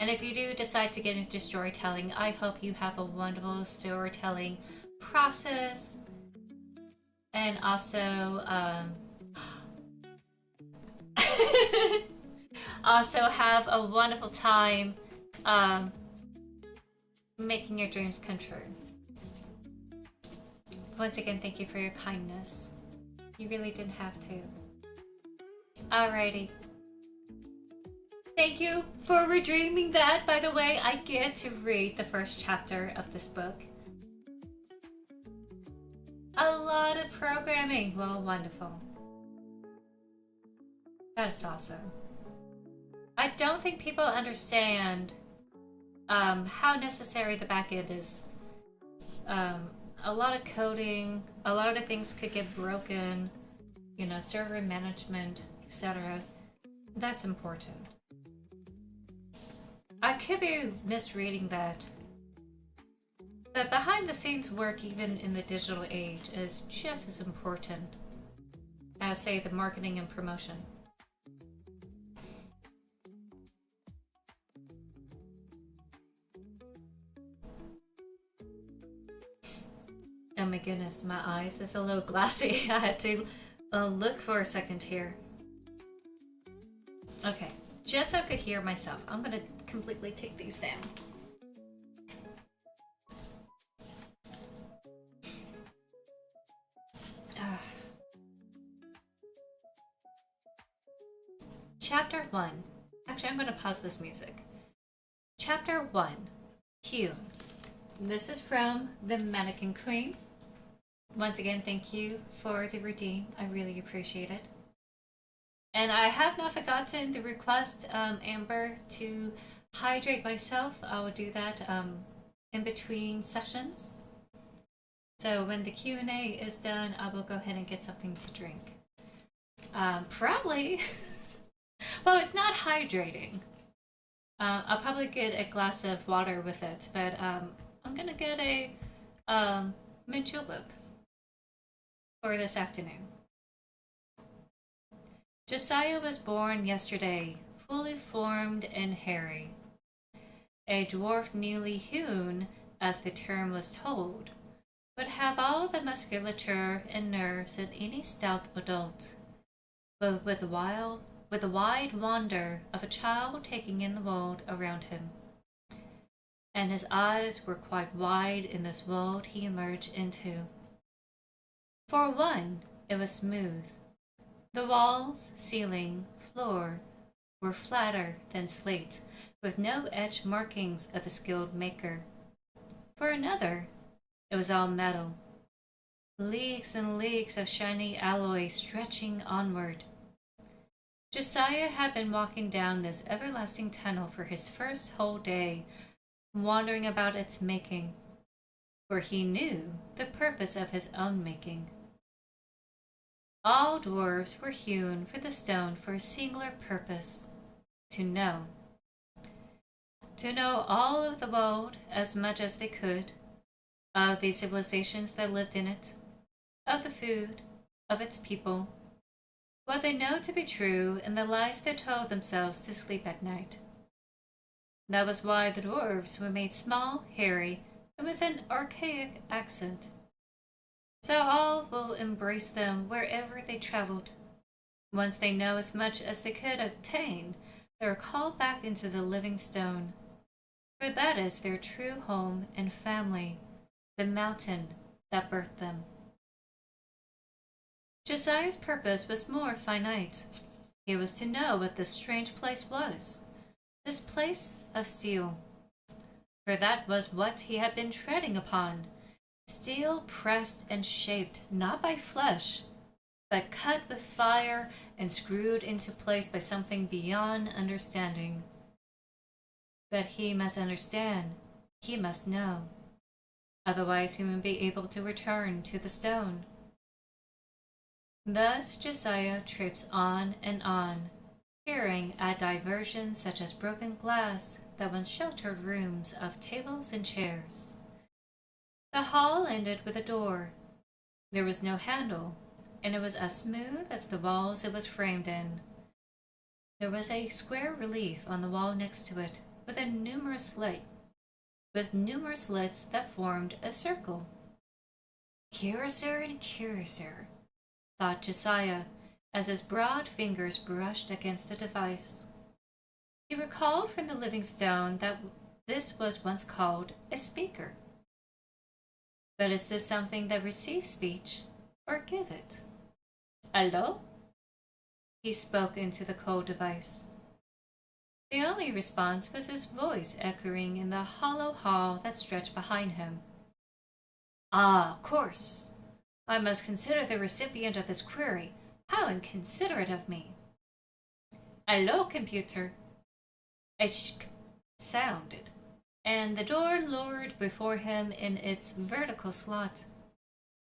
S2: And if you do decide to get into storytelling, I hope you have a wonderful storytelling process. And also, also have a wonderful time making your dreams come true. Once again, thank you for your kindness. You really didn't have to. Alrighty. Thank you for redreaming that. By the way, I get to read the first chapter of this book. A lot of programming. Well, wonderful. That's awesome. I don't think people understand how necessary the back end is. A lot of coding, a lot of things could get broken, you know, server management, etc. That's important. I could be misreading that. But behind the scenes work, even in the digital age, is just as important as, say, the marketing and promotion. Oh my goodness, my eyes is a little glassy. I had to look for a second here. Okay, just so I could hear myself, I'm gonna completely take these down. Chapter 1. Actually, I'm gonna pause this music. Chapter 1. Hewn. This is from the Mannequin Queen. Once again, thank you for the redeem. I really appreciate it. And I have not forgotten the request, Amber, to hydrate myself. I will do that in between sessions. So when the Q&A is done, I will go ahead and get something to drink. Probably. Well, it's not hydrating. I'll probably get a glass of water with it, but I'm gonna get a mint julep for this afternoon. Josiah was born yesterday, fully formed and hairy. A dwarf newly hewn, as the term was told, would have all the musculature and nerves of any stout adult, but with the wide wonder of a child taking in the world around him. And his eyes were quite wide in this world he emerged into. For one, it was smooth. The walls, ceiling, floor were flatter than slate, with no etched markings of the skilled maker. For another, it was all metal. Leagues and leagues of shiny alloy stretching onward. Josiah had been walking down this everlasting tunnel for his first whole day, wandering about its making, for he knew the purpose of his own making. All dwarves were hewn for the stone for a singular purpose, to know. To know all of the world as much as they could, of the civilizations that lived in it, of the food, of its people, what they know to be true, and the lies they told themselves to sleep at night. That was why the dwarves were made small, hairy, and with an archaic accent. So all will embrace them wherever they traveled. Once they know as much as they could obtain, they are called back into the living stone. For that is their true home and family, the mountain that birthed them. Josiah's purpose was more finite. It was to know what this strange place was, this place of steel. For that was what he had been treading upon. Steel pressed and shaped not by flesh, but cut with fire and screwed into place by something beyond understanding. But he must understand. He must know. Otherwise he wouldn't be able to return to the stone. Thus Josiah trips on and on, peering at diversions such as broken glass that once sheltered rooms of tables and chairs. The hall ended with a door. There was no handle, and it was as smooth as the walls it was framed in. There was a square relief on the wall next to it, with numerous slits that formed a circle. Curiouser and curiouser, thought Josiah, as his broad fingers brushed against the device. He recalled from the living stone that this was once called a speaker. But is this something that receives speech, or give it? Hello? He spoke into the cold device. The only response was his voice echoing in the hollow hall that stretched behind him. Ah, of course. I must consider the recipient of this query. How inconsiderate of me. Hello, computer. A shk sounded, and the door lowered before him in its vertical slot.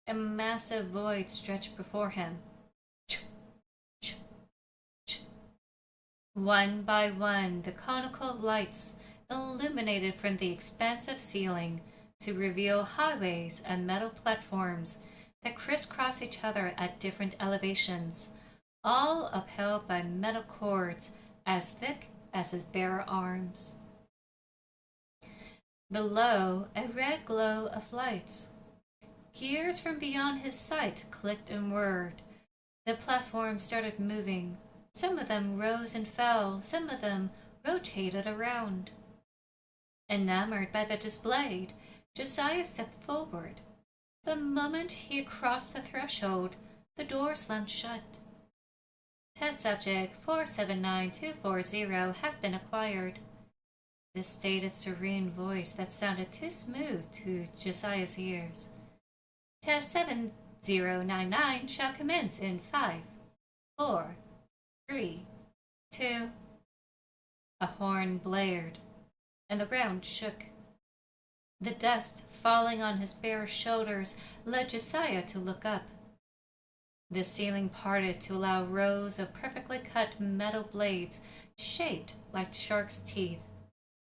S2: A massive void stretched before him. One by one, the conical lights illuminated from the expansive ceiling to reveal highways and metal platforms that crisscross each other at different elevations, all upheld by metal cords as thick as his bare arms. Below, a red glow of lights. Gears from beyond his sight clicked and whirred. The platform started moving. Some of them rose and fell, some of them rotated around. Enamored by the display, Josiah stepped forward. The moment he crossed the threshold, the door slammed shut. Test subject 479240 has been acquired. This stated serene voice that sounded too smooth to Josiah's ears. Test 7099 shall commence in 5, 4, 3, 2. A horn blared, and the ground shook. The dust falling on his bare shoulders led Josiah to look up. The ceiling parted to allow rows of perfectly cut metal blades shaped like shark's teeth.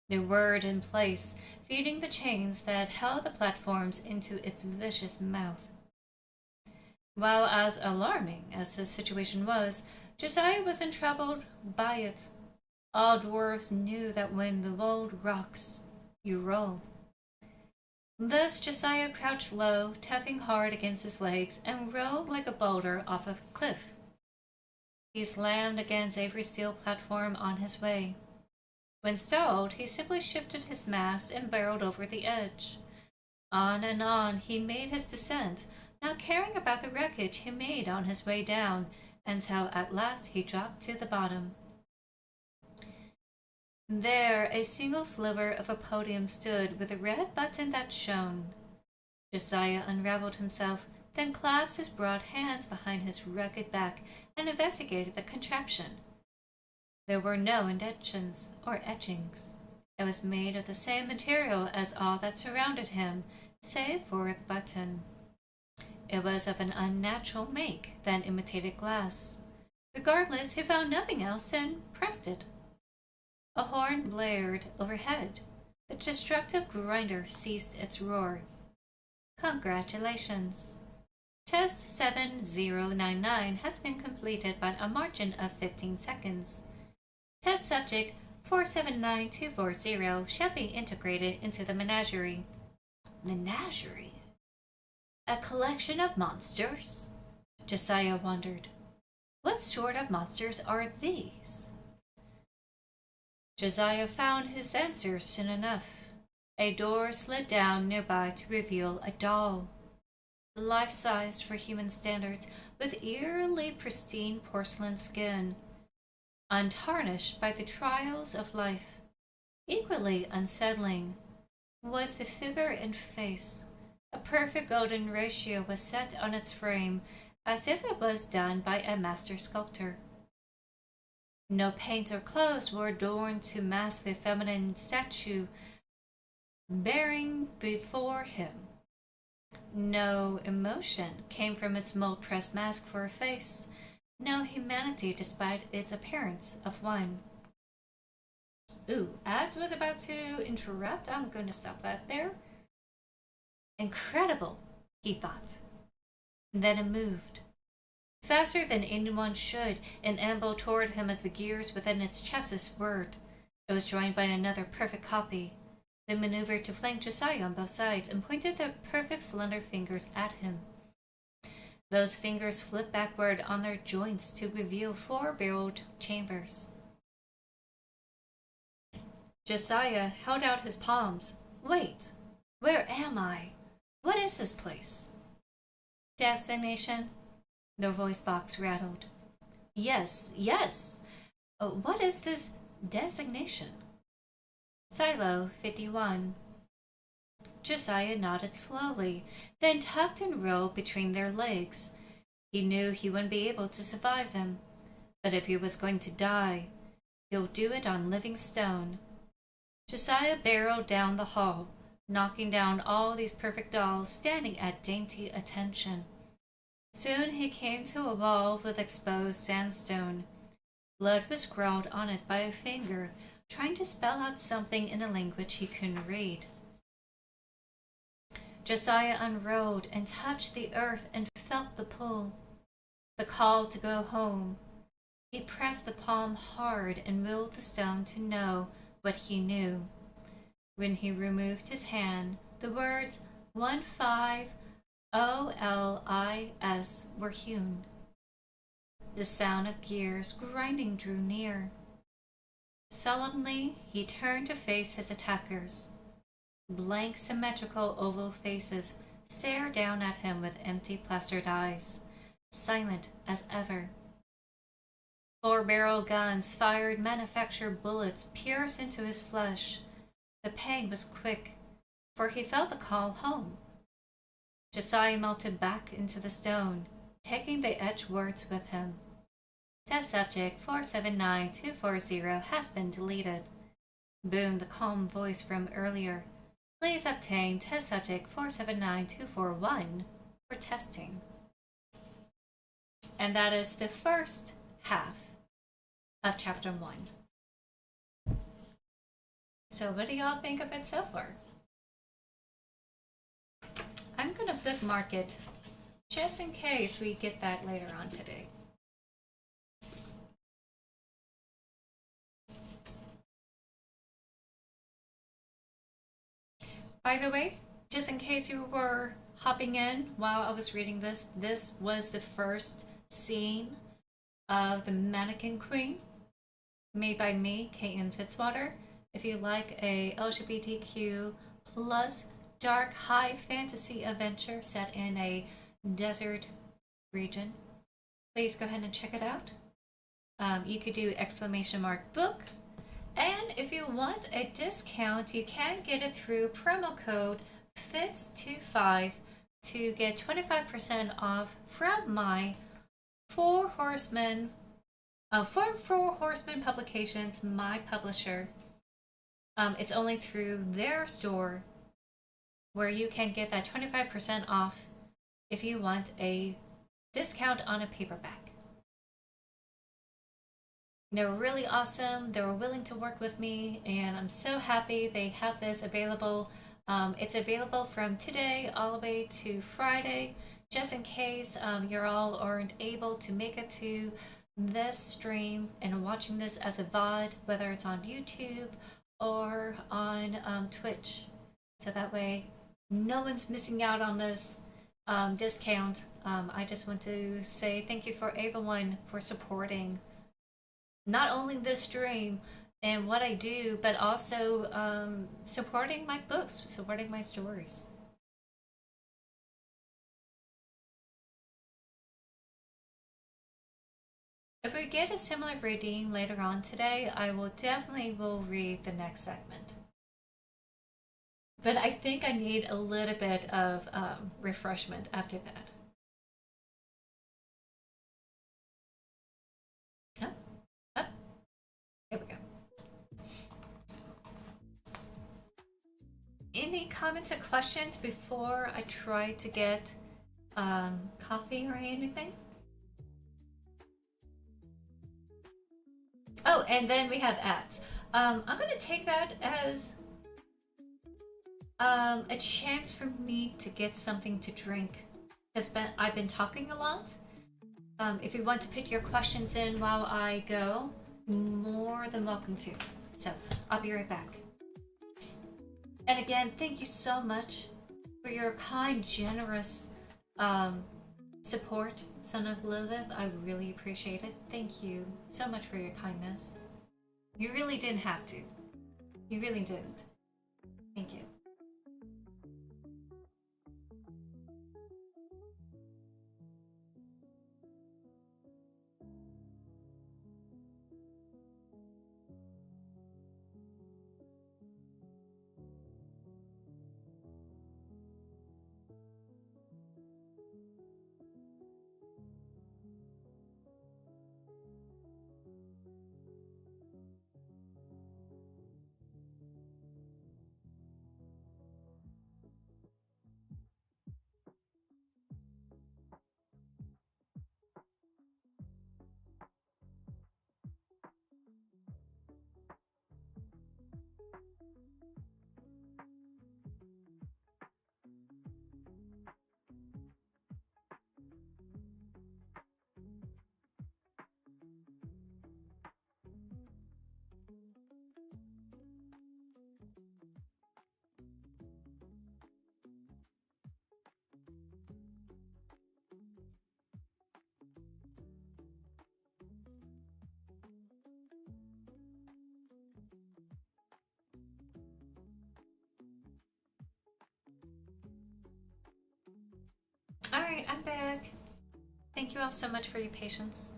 S2: They whirred in place, feeding the chains that held the platforms into its vicious mouth. While as alarming as the situation was, Josiah wasn't troubled by it. All dwarves knew that when the world rocks, you roll. Thus Josiah crouched low, tapping hard against his legs, and rolled like a boulder off a cliff. He slammed against every steel platform on his way. When stalled, he simply shifted his mass and barreled over the edge. On and on he made his descent, not caring about the wreckage he made on his way down, until at last he dropped to the bottom. There, a single sliver of a podium stood with a red button that shone. Josiah unraveled himself, then clasped his broad hands behind his rugged back and investigated the contraption. There were no indentions or etchings. It was made of the same material as all that surrounded him, save for the button. It was of an unnatural make that imitated glass. Regardless, he found nothing else and pressed it. A horn blared overhead. The destructive grinder ceased its roar. Congratulations! Test 7099 has been completed by a margin of 15 seconds. Test subject 479240 shall be integrated into the menagerie. Menagerie? A collection of monsters? Josiah wondered. What sort of monsters are these? Josiah found his answer soon enough. A door slid down nearby to reveal a doll. Life-sized for human standards, with eerily pristine porcelain skin, untarnished by the trials of life. Equally unsettling was the figure and face. A perfect golden ratio was set on its frame, as if it was done by a master sculptor. No paint or clothes were adorned to mask the feminine statue bearing before him. No emotion came from its mold-pressed mask for a face, no humanity despite its appearance of one. Ooh, Ads was about to interrupt. I'm going to stop that there. Incredible, he thought. Then it moved. Faster than anyone should, and ambled toward him as the gears within its chassis whirred. It was joined by another perfect copy. They maneuvered to flank Josiah on both sides and pointed their perfect slender fingers at him. Those fingers flipped backward on their joints to reveal 4-barreled chambers. Josiah held out his palms. Wait, where am I? What is this place? Destination? Their voice box rattled. Yes, yes. What is this designation? Silo 51. Josiah nodded slowly, then tucked and rolled between their legs. He knew he wouldn't be able to survive them, but if he was going to die, he'll do it on living stone. Josiah barreled down the hall, knocking down all these perfect dolls standing at dainty attention. Soon he came to a wall with exposed sandstone. Blood was scrawled on it by a finger, trying to spell out something in a language he couldn't read. Josiah unrolled and touched the earth and felt the pull, the call to go home. He pressed the palm hard and willed the stone to know what he knew. When he removed his hand, the words 15OLIS were hewn. The sound of gears grinding drew near. Solemnly, he turned to face his attackers. Blank, symmetrical oval faces stared down at him with empty plastered eyes, silent as ever. 4-barrel guns fired manufactured bullets pierced into his flesh. The pain was quick, for he felt the call home. Josiah melted back into the stone, taking the etched words with him. Test subject 479240 has been deleted. Boomed the calm voice from earlier. Please obtain test subject 479241 for testing. And that is the first half of chapter 1. So what do y'all think of it so far? I'm gonna bookmark it just in case we get that later on today. By the way, just in case you were hopping in while I was reading this, this was the first scene of the Mannequin Queen, made by me, K.N.Fitzwater. If you like a LGBTQ plus dark high fantasy adventure set in a desert region, please go ahead and check it out. You could do !book. And if you want a discount, you can get it through promo code FITZ25 to get 25% off from my Four Horsemen Publications, my publisher. It's only through their store where you can get that 25% off if you want a discount on a paperback. They were really awesome. They were willing to work with me, and I'm so happy they have this available. It's available from today all the way to Friday, just in case you all aren't able to make it to this stream and watching this as a VOD, whether it's on YouTube or on Twitch. So that way, no one's missing out on this discount. I just want to say thank you for everyone for supporting not only this stream and what I do, but also supporting my books, supporting my stories. If we get a similar reading later on today, I will definitely read the next segment. But I think I need a little bit of refreshment after that. comments and questions before I try to get coffee or anything? Oh, and then we have ads. I'm gonna take that as a chance for me to get something to drink. Because I've been talking a lot. If you want to put your questions in while I go, more than welcome to. So, I'll be right back. And again, thank you so much for your kind, generous support, Son of Lilith. I really appreciate it. Thank you so much for your kindness. You really didn't have to. You really didn't. Thank you. Alright, I'm back. Thank you all so much for your patience.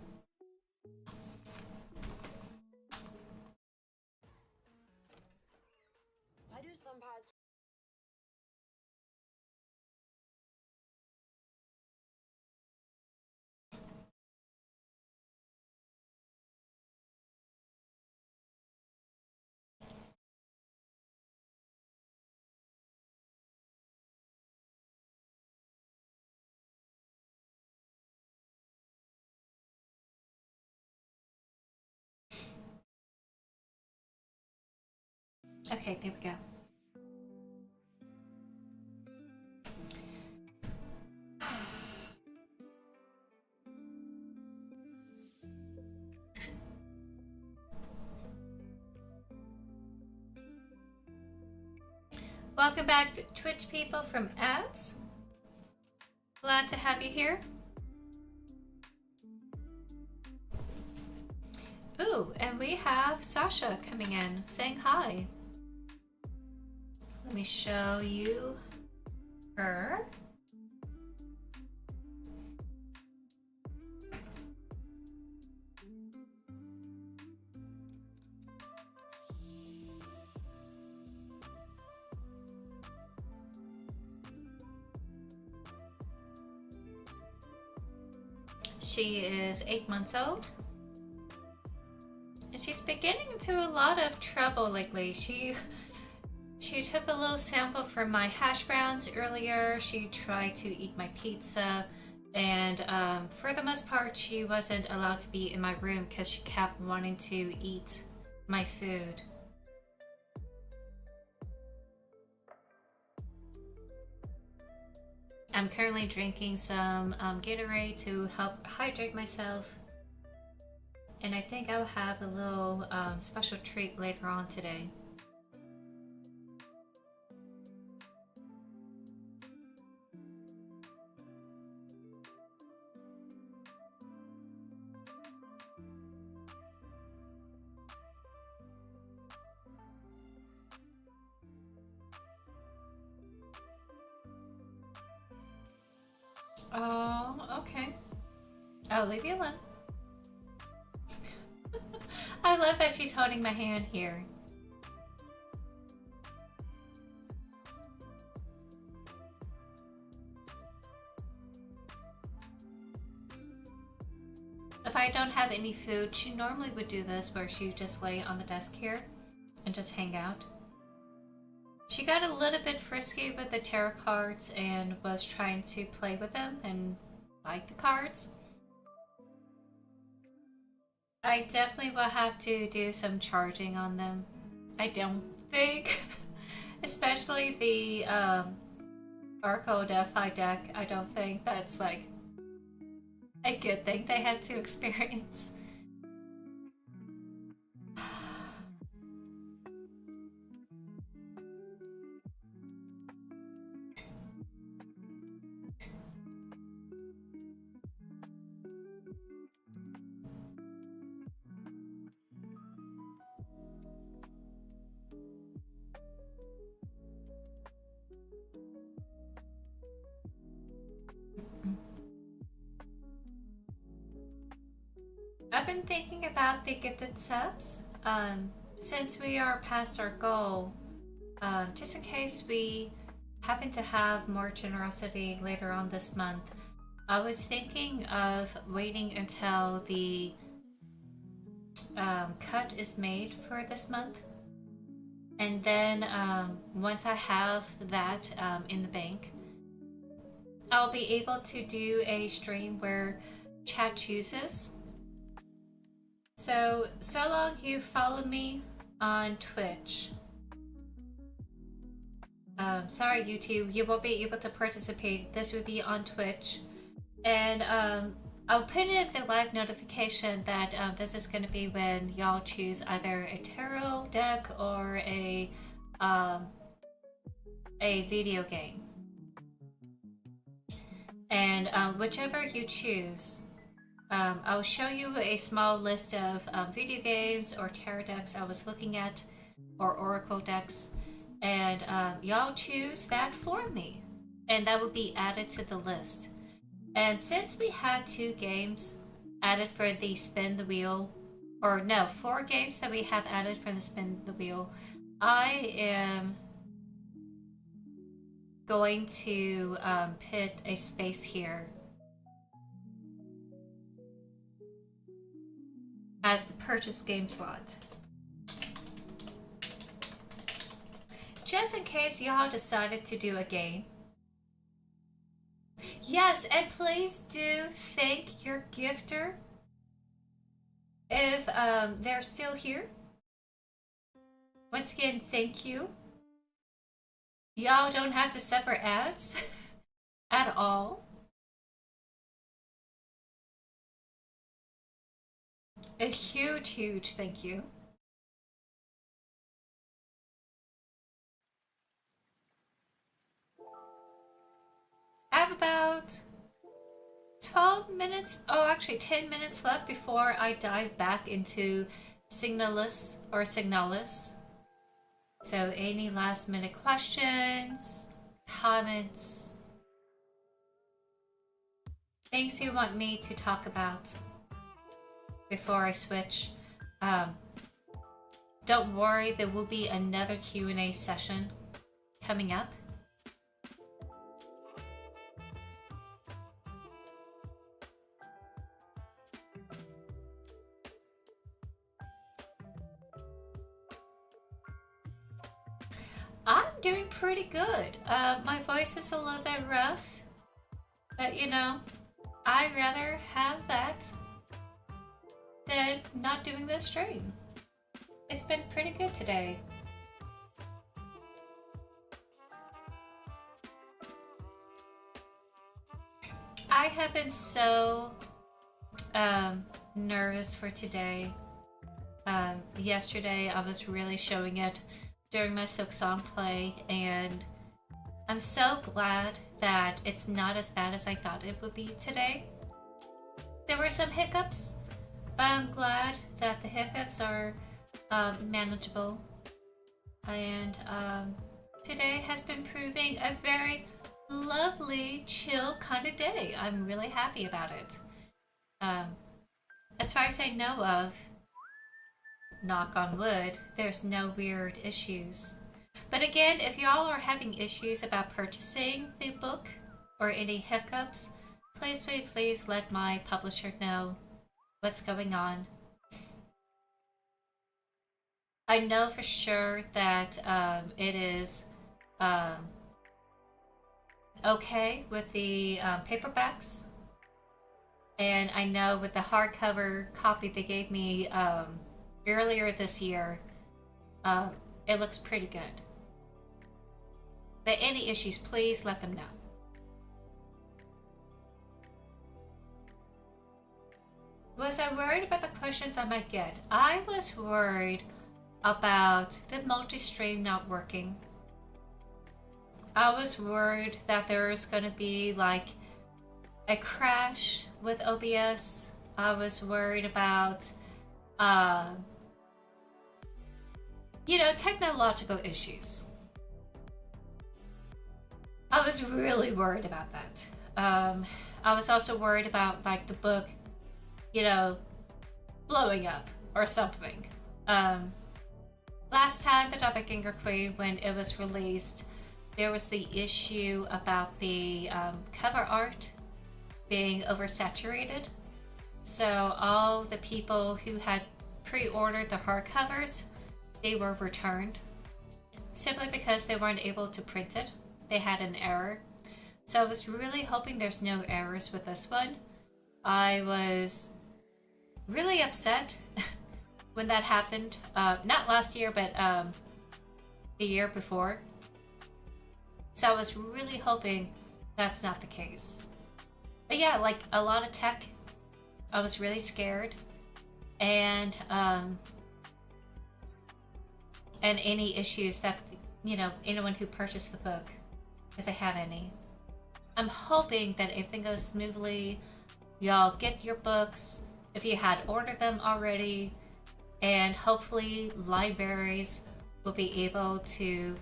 S9: Why do some pads...
S2: Okay, there we go. Welcome back, Twitch people from ads. Glad to have you here. Ooh, and we have Sasha coming in, saying hi. Let me show you her. She is 8 months old. And she's been getting into a lot of trouble lately. She took a little sample from my hash browns earlier. She tried to eat my pizza. And for the most part, she wasn't allowed to be in my room because she kept wanting to eat my food. I'm currently drinking some Gatorade to help hydrate myself. And I think I'll have a little special treat later on today. Oh, okay. I'll leave you alone. I love that she's holding my hand here. If I don't have any food, she normally would do this where she would just lay on the desk here and just hang out. she got a little bit frisky with the tarot cards and was trying to play with them and like the cards. I definitely will have to do some charging on them. I don't think, especially the Oracle Defi deck, I don't think that's like a good thing they had to experience. I've been thinking about the gifted subs. Since we are past our goal, just in case we happen to have more generosity later on this month, I was thinking of waiting until the cut is made for this month. And then once I have that in the bank, I'll be able to do a stream where chat chooses. So long you follow me on Twitch. Sorry YouTube, you won't be able to participate. This would be on Twitch. And I'll put in the live notification that this is going to be when y'all choose either a tarot deck or a video game. And whichever you choose, I'll show you a small list of video games or tarot decks I was looking at, or oracle decks, and y'all choose that for me, and that will be added to the list. And since we had 2 games added for the spin the wheel, or no, 4 games that we have added for the spin the wheel, I am going to put a space here as the purchase game slot. Just in case y'all decided to do a game. Yes, and please do thank your gifter if they're still here. Once again, thank you. Y'all don't have to suffer ads at all. A huge, huge thank you. I have about 12 minutes, oh actually 10 minutes left before I dive back into Signalis or Signalis. So any last minute questions, comments, things you want me to talk about before I switch? Don't worry, there will be another Q&A session coming up. I'm doing pretty good. My voice is a little bit rough, but you know, I'd rather have that than not doing this stream. It's been pretty good today. I have been so nervous for today. Yesterday I was really showing it during my Silk Song play, and I'm so glad that it's not as bad as I thought it would be today. There were some hiccups, but I'm glad that the hiccups are manageable. And today has been proving a very lovely, chill kind of day. I'm really happy about it. As far as I know of, knock on wood, there's no weird issues. But again, if y'all are having issues about purchasing the book or any hiccups, please let my publisher know what's going on. I know for sure that it is okay with the paperbacks. And I know with the hardcover copy they gave me earlier this year, it looks pretty good. But any issues, please let them know. Was I worried about the questions I might get? I was worried about the multi-stream not working. I was worried that there was going to be like a crash with OBS. I was worried about, technological issues. I was really worried about that. I was also worried about like the book, blowing up or something. Last time the Doppelganger Queen, when it was released, there was the issue about the cover art being oversaturated. So all the people who had pre-ordered the hardcovers, they were returned simply because they weren't able to print it. They had an error. So I was really hoping there's no errors with this one. I was really upset when that happened. Not last year, but the year before. So I was really hoping that's not the case. But yeah, like a lot of tech, I was really scared. And any issues that, anyone who purchased the book, if they have any. I'm hoping that everything goes smoothly. Y'all get your books if you had ordered them already, and hopefully libraries will be able to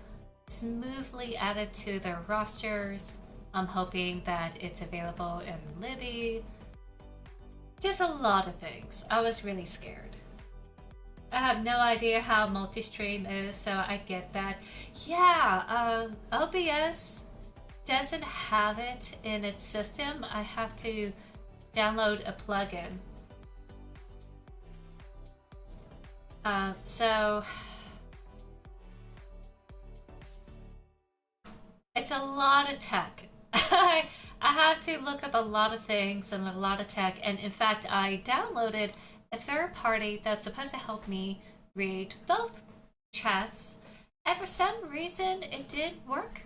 S2: smoothly add it to their rosters. I'm hoping that it's available in Libby. Just a lot of things. I was really scared. I have no idea how multi-stream is, so I get that. Yeah, OBS doesn't have it in its system. I have to download a plugin. So it's a lot of tech. I have to look up a lot of things and a lot of tech, and in fact I downloaded a third party that's supposed to help me read both chats, and for some reason it didn't work.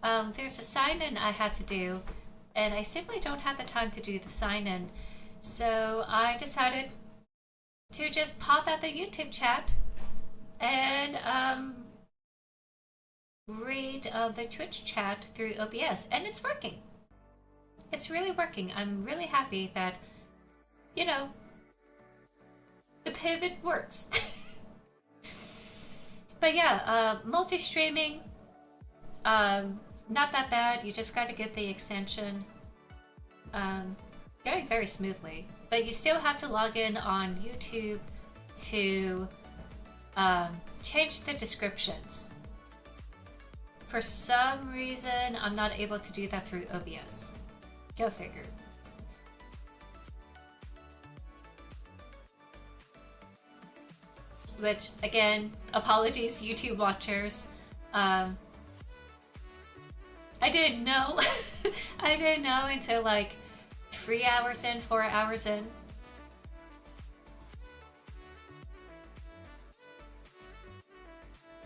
S2: There's a sign-in I had to do, and I simply don't have the time to do the sign-in, so I decided to just pop out the YouTube chat and read the Twitch chat through OBS, and it's working. It's really working. I'm really happy that, the pivot works. But yeah, multi-streaming, not that bad. You just gotta get the extension going very smoothly. But you still have to log in on YouTube to change the descriptions. For some reason, I'm not able to do that through OBS. Go figure. Which, again, apologies, YouTube watchers. I didn't know. I didn't know until like 3 hours in, 4 hours in.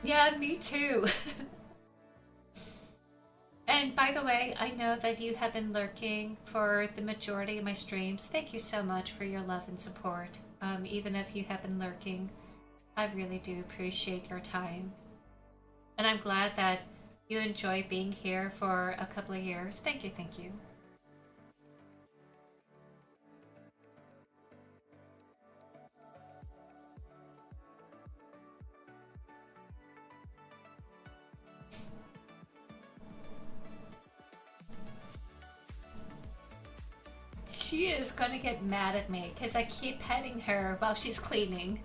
S2: Yeah, me too. And by the way, I know that you have been lurking for the majority of my streams. Thank you so much for your love and support. Even if you have been lurking, I really do appreciate your time. And I'm glad that you enjoy being here for a couple of years. Thank you, thank you. She is gonna get mad at me because I keep petting her while she's cleaning.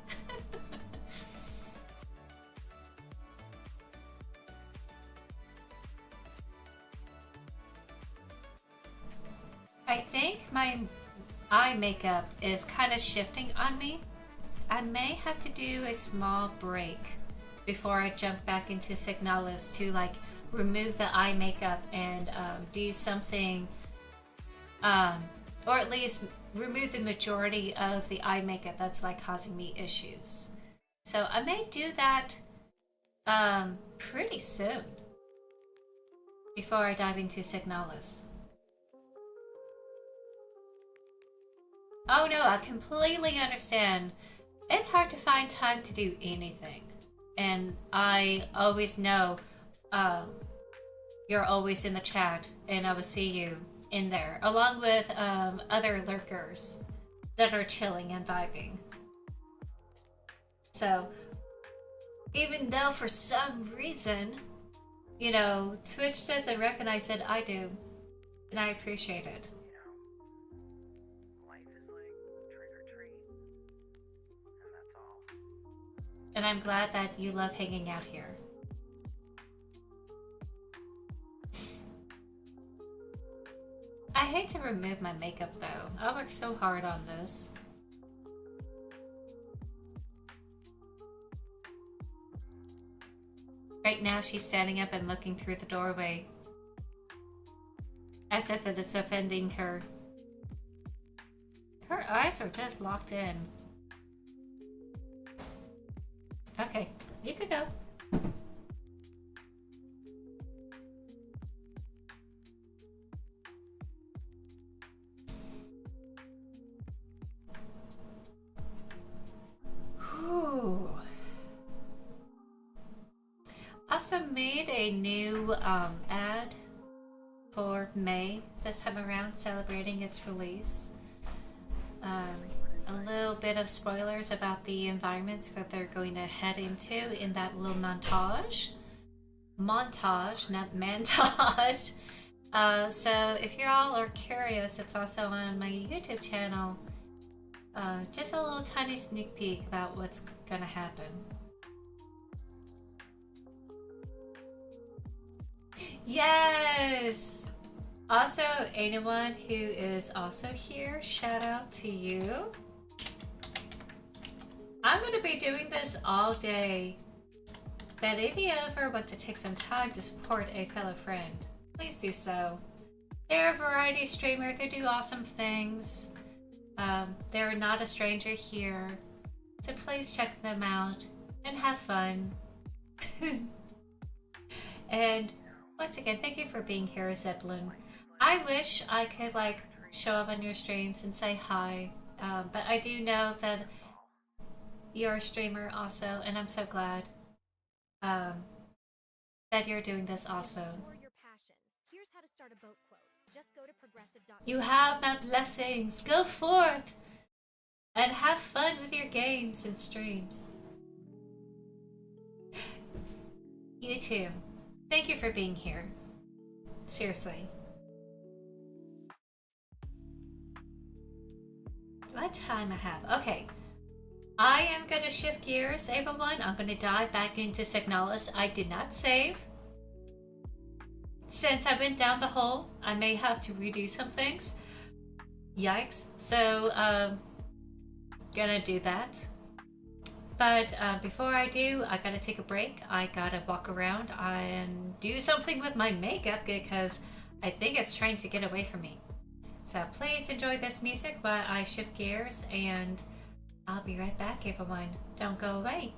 S2: I think my eye makeup is kind of shifting on me. I may have to do a small break before I jump back into Signalis to like remove the eye makeup and do something, or at least remove the majority of the eye makeup that's like causing me issues. So I may do that pretty soon before I dive into Signalis. Oh no, I completely understand. It's hard to find time to do anything. And I always know you're always in the chat, and I will see you in there, along with other lurkers that are chilling and vibing. So, even though for some reason, you know, Twitch doesn't recognize it, I do. And I appreciate it. And I'm glad that you love hanging out here. I hate to remove my makeup though. I worked so hard on this. Right now she's standing up and looking through the doorway as if it's offending her. Her eyes are just locked in. Okay, you could go. Whew. Also made a new ad for May this time around, celebrating its release. A little bit of spoilers about the environments that they're going to head into in that little montage. Montage, not montage. So if you all are curious, it's also on my YouTube channel. Just a little tiny sneak peek about what's gonna happen. Yes! Also, anyone who is also here, shout out to you. I'm going to be doing this all day, but if you ever want to take some time to support a fellow friend, please do so. They're a variety streamer, they do awesome things. They're not a stranger here, so please check them out and have fun. And once again, thank you for being here, Zeppelin. I wish I could like show up on your streams and say hi, but I do know that you're a streamer also, and I'm so glad that you're doing this also.
S1: Your passion. Here's how to start a boat quote. Just go to progressive.com.
S2: You have my blessings. Go forth and have fun with your games and streams. You too. Thank you for being here. Seriously. What time I have? Okay. I am going to shift gears, everyone. I'm going to dive back into Signalis. I did not save. Since I went down the hole, I may have to redo some things. Yikes. So, gonna do that. But before I do, I gotta take a break. I gotta walk around and do something with my makeup because I think it's trying to get away from me. So please enjoy this music while I shift gears, and I'll be right back, everyone. Don't go away.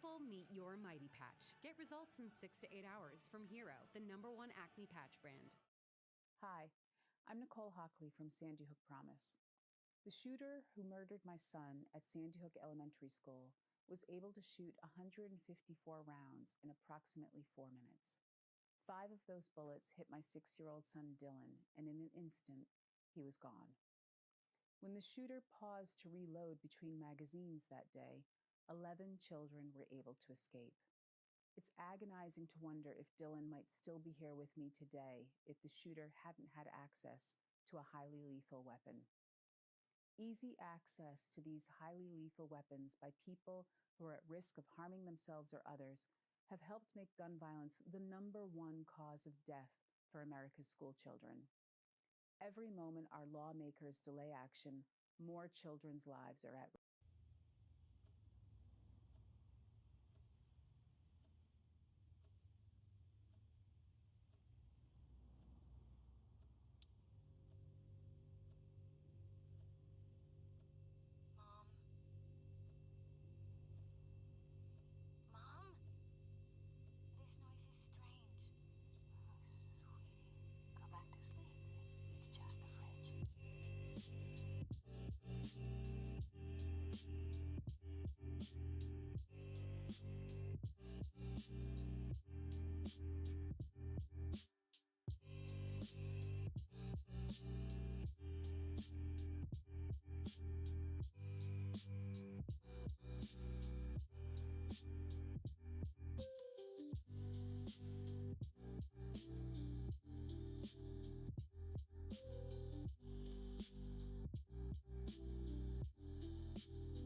S9: pimple, meet your Mighty Patch. Get results in 6 to 8 hours from Hero, the #1 acne patch brand.
S11: Hi, I'm Nicole Hockley from Sandy Hook Promise. The shooter who murdered my son at Sandy Hook Elementary School was able to shoot 154 rounds in approximately 4 minutes. 5 of those bullets hit my 6-year-old son Dylan, and in an instant, he was gone. When the shooter paused to reload between magazines that day, 11 children were able to escape. It's agonizing to wonder if Dylan might still be here with me today if the shooter hadn't had access to a highly lethal weapon. Easy access to these highly lethal weapons by people who are at risk of harming themselves or others have helped make gun violence the #1 cause of death for America's school children. Every moment our lawmakers delay action, more children's lives are at risk.
S23: Mom? This noise is strange. Oh, sweetie, go back to sleep. It's just the fridge.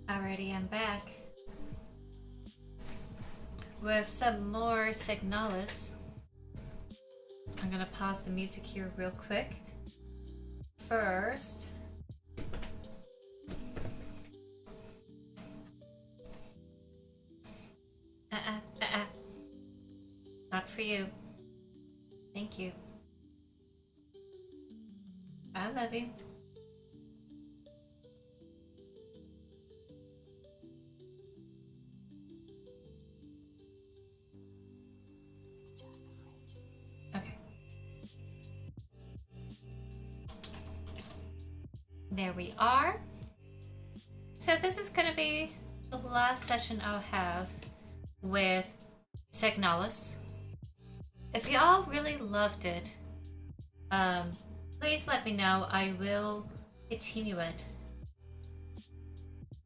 S2: Alrighty, I'm back with some more Signalis. I'm gonna pause the music here real quick. First, not for you. Thank you. I love you.
S23: It's just the fridge.
S2: Okay. There we are. So this is going to be the last session I'll have with Signalis. If y'all really loved it, please let me know. I will continue it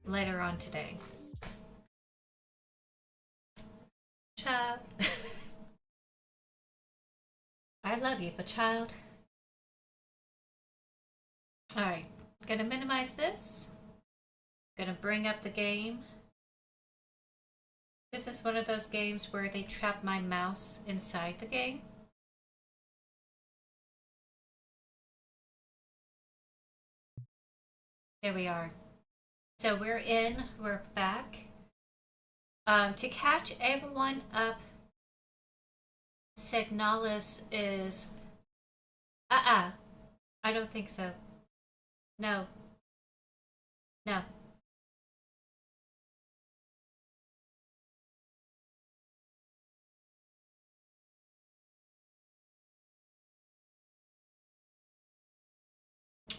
S2: later on today. Child. I love you, but child. Alright, gonna minimize this. Gonna bring up the game. This is one of those games where they trap my mouse inside the game. There we are. So we're back. To catch everyone up, Signalis is... I don't think so. No. No.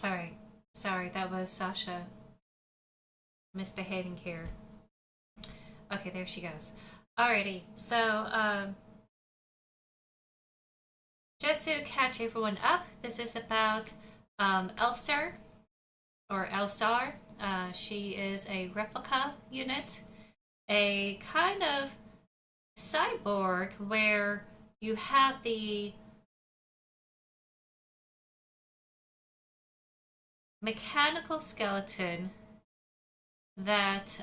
S2: Alright. Sorry, that was Sasha misbehaving here. Okay, there she goes. Alrighty, so, just to catch everyone up, this is about Elstar, or Elstar. She is a replica unit, a kind of cyborg where you have the mechanical skeleton that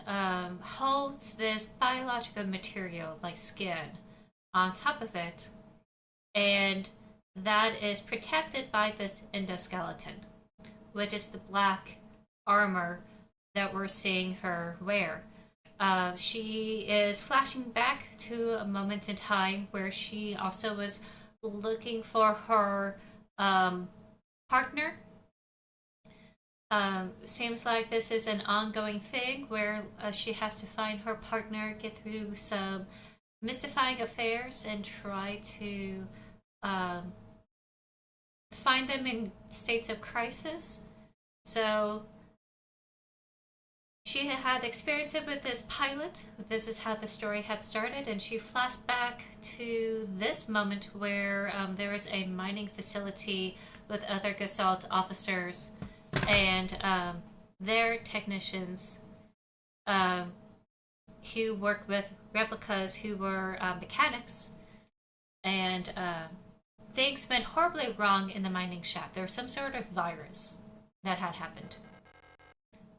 S2: holds this biological material like skin on top of it, and that is protected by this endoskeleton, which is the black armor that we're seeing her wear. She is flashing back to a moment in time where she also was looking for her partner, Seems like this is an ongoing thing where she has to find her partner, get through some mystifying affairs, and try to find them in states of crisis. So she had experienced it with this pilot. This is how the story had started, and she flashed back to this moment where there was a mining facility with other Gestalt officers and their technicians who work with replicas who were mechanics, and things went horribly wrong in the mining shaft. There was some sort of virus that had happened.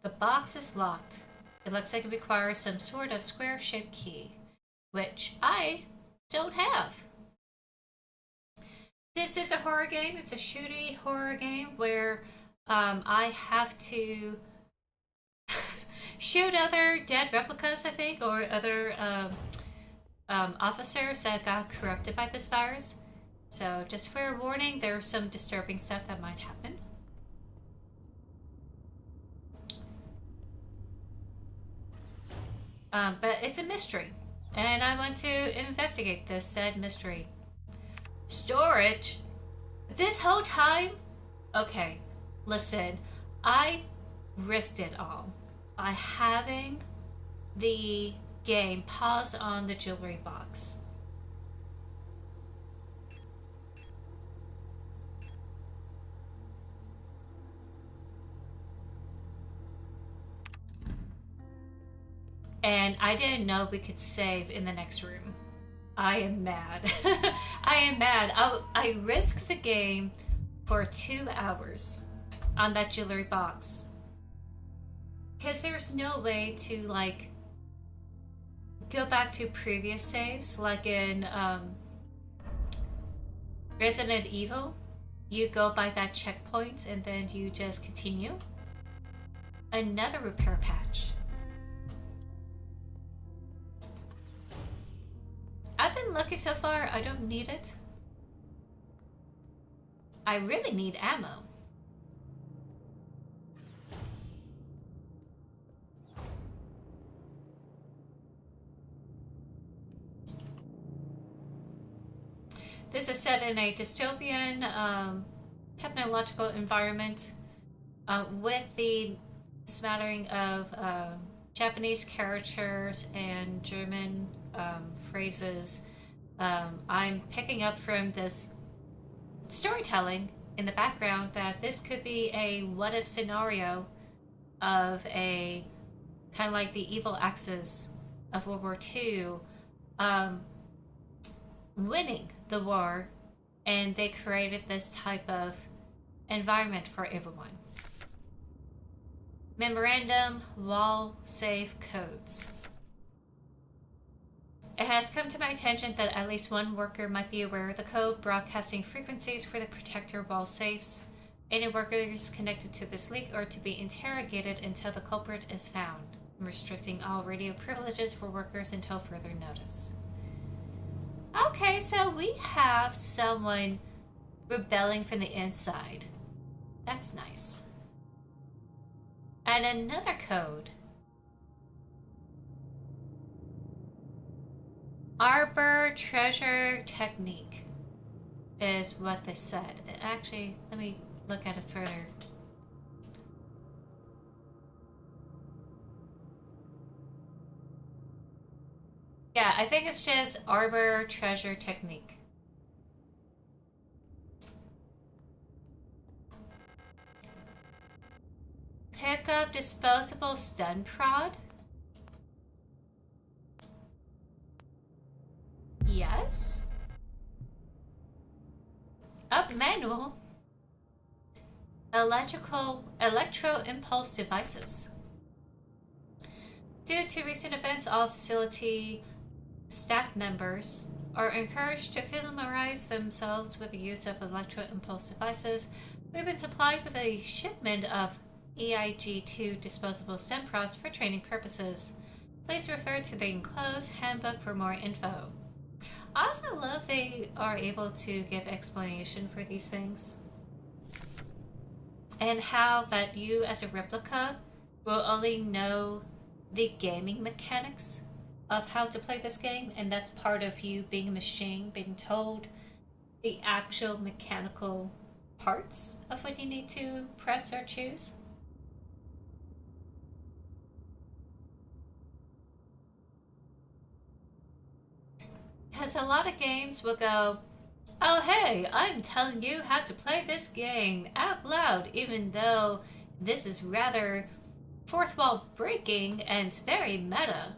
S2: The box is locked. It looks like it requires some sort of square-shaped key, which I don't have. This is a horror game. It's a shooty horror game where I have to shoot other dead replicas, I think, or other officers that got corrupted by this virus. So just fair warning, there's some disturbing stuff that might happen. But it's a mystery, and I want to investigate this said mystery. Storage? This whole time? Okay, listen, I risked it all by having the game pause on the jewelry box. And I didn't know we could save in the next room. I am mad. I am mad. I risked the game for 2 hours on that jewelry box. Because there's no way to, like, go back to previous saves. Like in Resident Evil, you go by that checkpoint and then you just continue. Another repair patch. I've been lucky so far, I don't need it. I really need ammo. This is set in a dystopian technological environment with the smattering of Japanese characters and German phrases. I'm picking up from this storytelling in the background that this could be a what-if scenario of a kind of like the evil Axis of World War II winning the war, and they created this type of environment for everyone. Memorandum, wall, safe codes. It has come to my attention that at least one worker might be aware of the code broadcasting frequencies for the protector wall safes. Any workers connected to this leak are to be interrogated until the culprit is found, restricting all radio privileges for workers until further notice. Okay, so we have someone rebelling from the inside. That's nice. And another code. Arbor Treasure Technique is what they said. Actually, let me look at it further. Yeah, I think it's just Arbor Treasure Technique. Pick up disposable stun prod. Yes. Up manual. Electro impulse devices. Due to recent events, all facility staff members are encouraged to familiarize themselves with the use of electro impulse devices. We've been supplied with a shipment of EIG-2 disposable stem prods for training purposes. Please refer to the enclosed handbook for more info. I also love they are able to give explanation for these things. and how that you as a replica will only know the gaming mechanics of how to play this game, and that's part of you being a machine, being told the actual mechanical parts of what you need to press or choose. Because a lot of games will go, oh hey, I'm telling you how to play this game out loud, even though this is rather fourth wall breaking and very meta.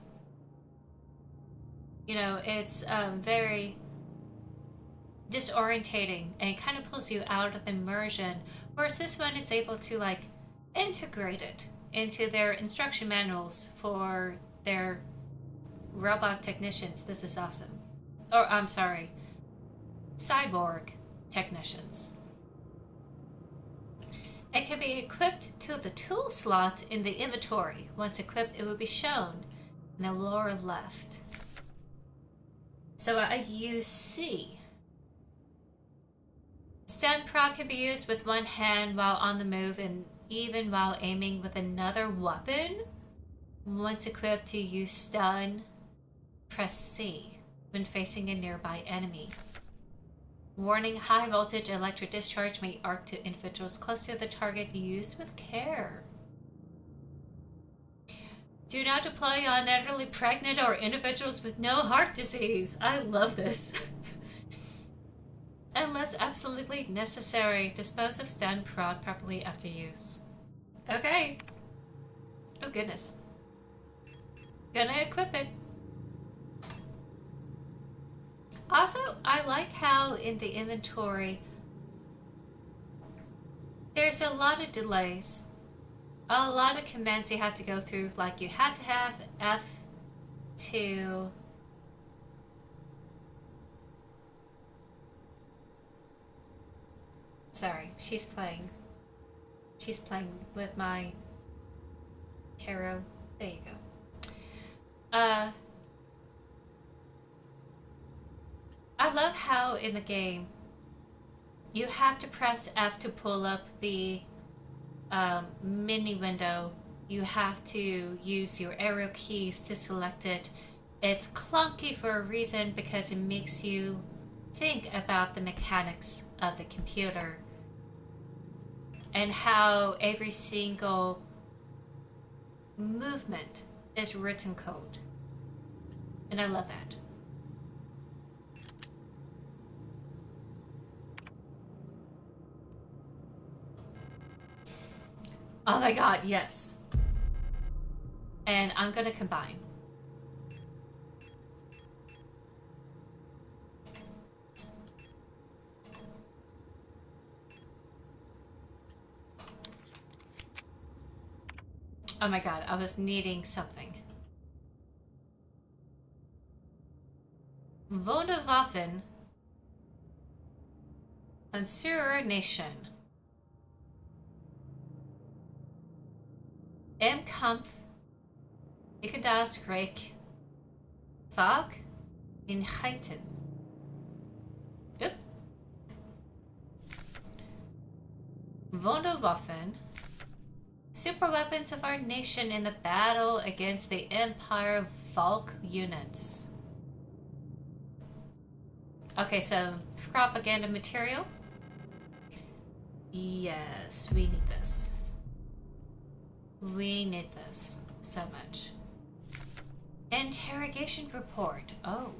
S2: You know, it's very disorientating and it kind of pulls you out of immersion. Whereas this one, it's able to like integrate it into their instruction manuals for their robot technicians. This is awesome. Or I'm sorry, cyborg technicians. It can be equipped to the tool slot in the inventory. Once equipped, it will be shown in the lower left. So I use C. Stand prod can be used with one hand while on the move and even while aiming with another weapon. Once equipped, to use stun, press C when facing a nearby enemy. Warning, high voltage electric discharge may arc to individuals close to the target. Used with care. Do not deploy on elderly, pregnant, or individuals with no heart disease. I love this. Unless absolutely necessary, dispose of stun prod properly after use. Okay. Oh goodness. Gonna equip it. Also, I like how in the inventory there's a lot of delays. A lot of commands you have to go through, like you had to have F2. Sorry, she's playing with my tarot. There you go. I love how in the game you have to press F to pull up the mini window. You have to use your arrow keys to select it. It's clunky for a reason because it makes you think about the mechanics of the computer and how every single movement is written code. And I love that. Oh my god, yes. And I'm gonna combine. Oh my god, I was needing something. Wunderwaffen. Unsure Nation. Im Kampf, ich das Reich, Fag in Heiten. Yep. Wunderwaffen, super weapons of our nation in the battle against the Empire Valk units. Okay, so propaganda material. Yes, we need this. We need this so much. Interrogation report. Oh.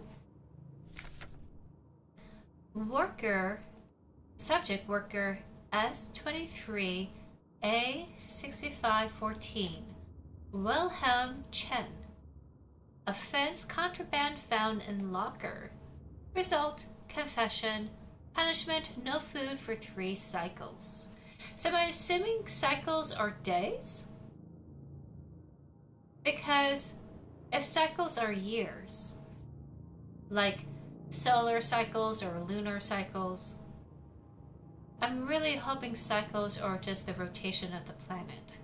S2: Subject worker S23 A6514. Wilhelm Chen. Offense contraband found in locker. Result, confession. Punishment, no food for 3 cycles. So I'm assuming cycles are days? Because if cycles are years, like solar cycles or lunar cycles, I'm really hoping cycles are just the rotation of the planet.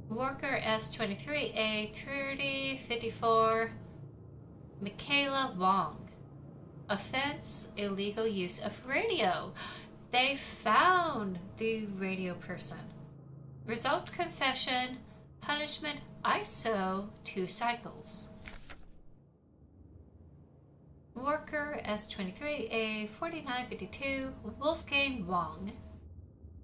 S2: Worker S23 A3054 Michaela Wong. Offense, illegal use of radio. They found the radio person. Result, confession. Punishment, ISO 2 cycles. Worker S23A 4952 Wolfgang Wong.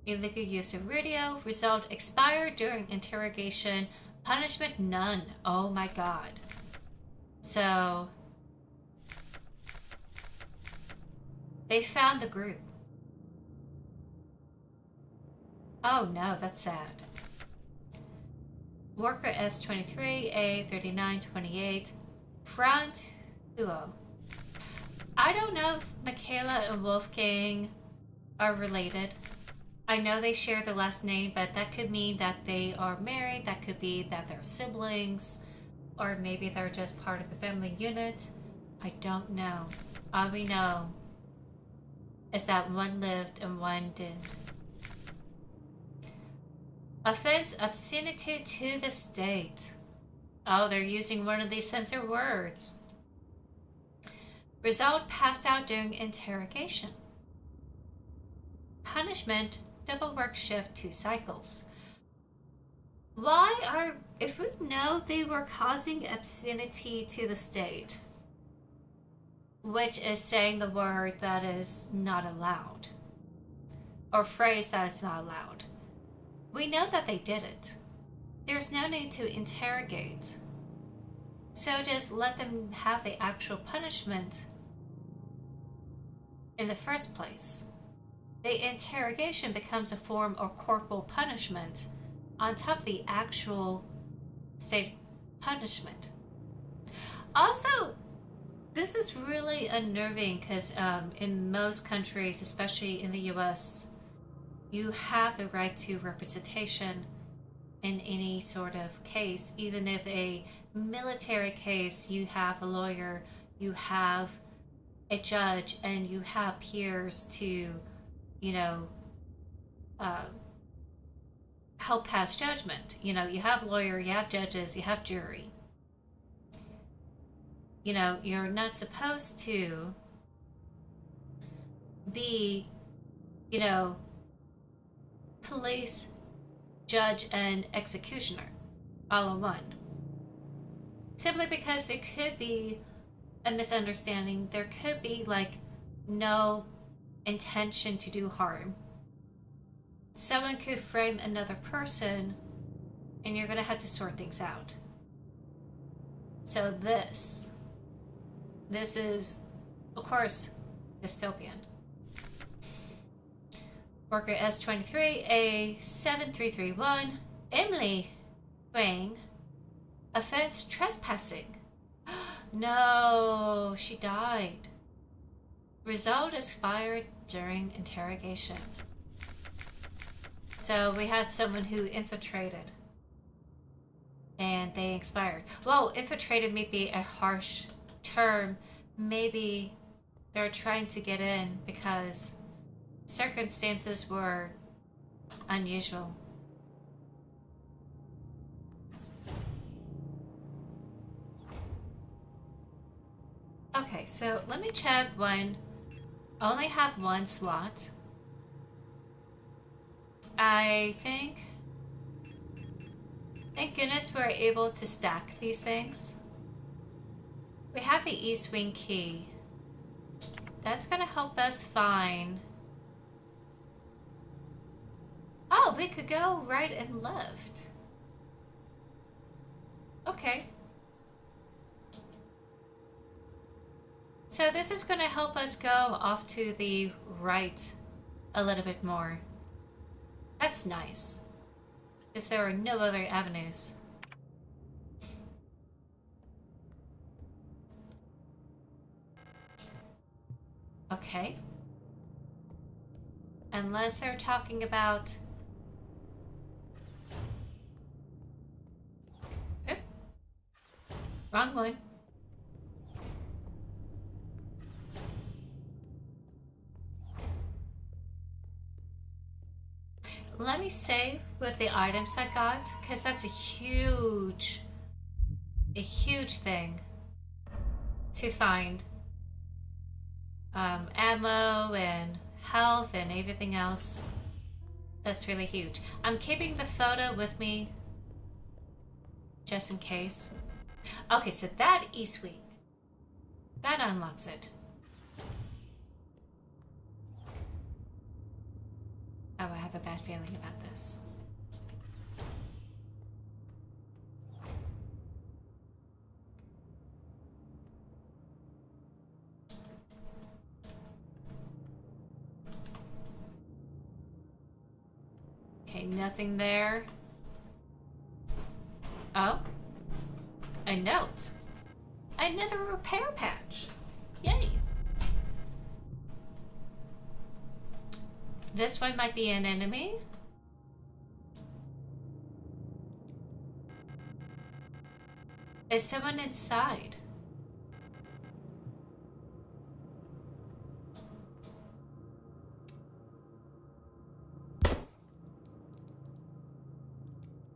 S2: Illegal use of radio. Result, expired during interrogation. Punishment, none. Oh my god. So they found the group. Oh no, that's sad. Worker S23A 3928 Franz Huo. I don't know if Michaela and Wolfgang are related. I know they share the last name, but that could mean that they are married, that could be that they're siblings, or maybe they're just part of the family unit. I don't know. All we know is that one lived and one didn't. Offense, obscenity to the state. Oh, they're using one of these censored words. Result, passed out during interrogation. Punishment, double work shift 2 cycles. Why are, if we know they were causing obscenity to the state, which is saying the word that is not allowed, or phrase that it's not allowed, we know that they did it. There's no need to interrogate. So just let them have the actual punishment in the first place. The interrogation becomes a form of corporal punishment on top of the actual state punishment. Also, this is really unnerving because in most countries, especially in the US, you have the right to representation in any sort of case. Even if a military case, you have a lawyer, you have a judge, and you have peers to, you know, help pass judgment. You know, you have lawyer, you have judges, you have jury. You know, you're not supposed to be, you know, police, judge, and executioner all in one. Simply because there could be a misunderstanding, there could be like no intention to do harm. Someone could frame another person and you're gonna have to sort things out. So this is, of course, dystopian. Worker S23A 7331 Emily Wang. Offense, trespassing. No, she died. Result, expired during interrogation. So we had someone who infiltrated and they expired. Well, infiltrated may be a harsh term. Maybe they're trying to get in because circumstances were unusual. Okay, so let me check one. I only have one slot. I think, thank goodness we're able to stack these things. We have the East Wing key. That's gonna help us find. Oh, we could go right and left. Okay. So this is gonna help us go off to the right a little bit more. That's nice, because there are no other avenues. Okay. Unless they're talking about... Oop. Wrong one. Let me save with the items I got, because that's a huge thing to find. ammo and health and everything else. That's really huge. I'm keeping the photo with me just in case. Okay, so that East Wing. That unlocks it. Oh, I have a bad feeling about this. Okay, nothing there. Oh. A note. Another repair patch. Yay. This one might be an enemy. Is someone inside?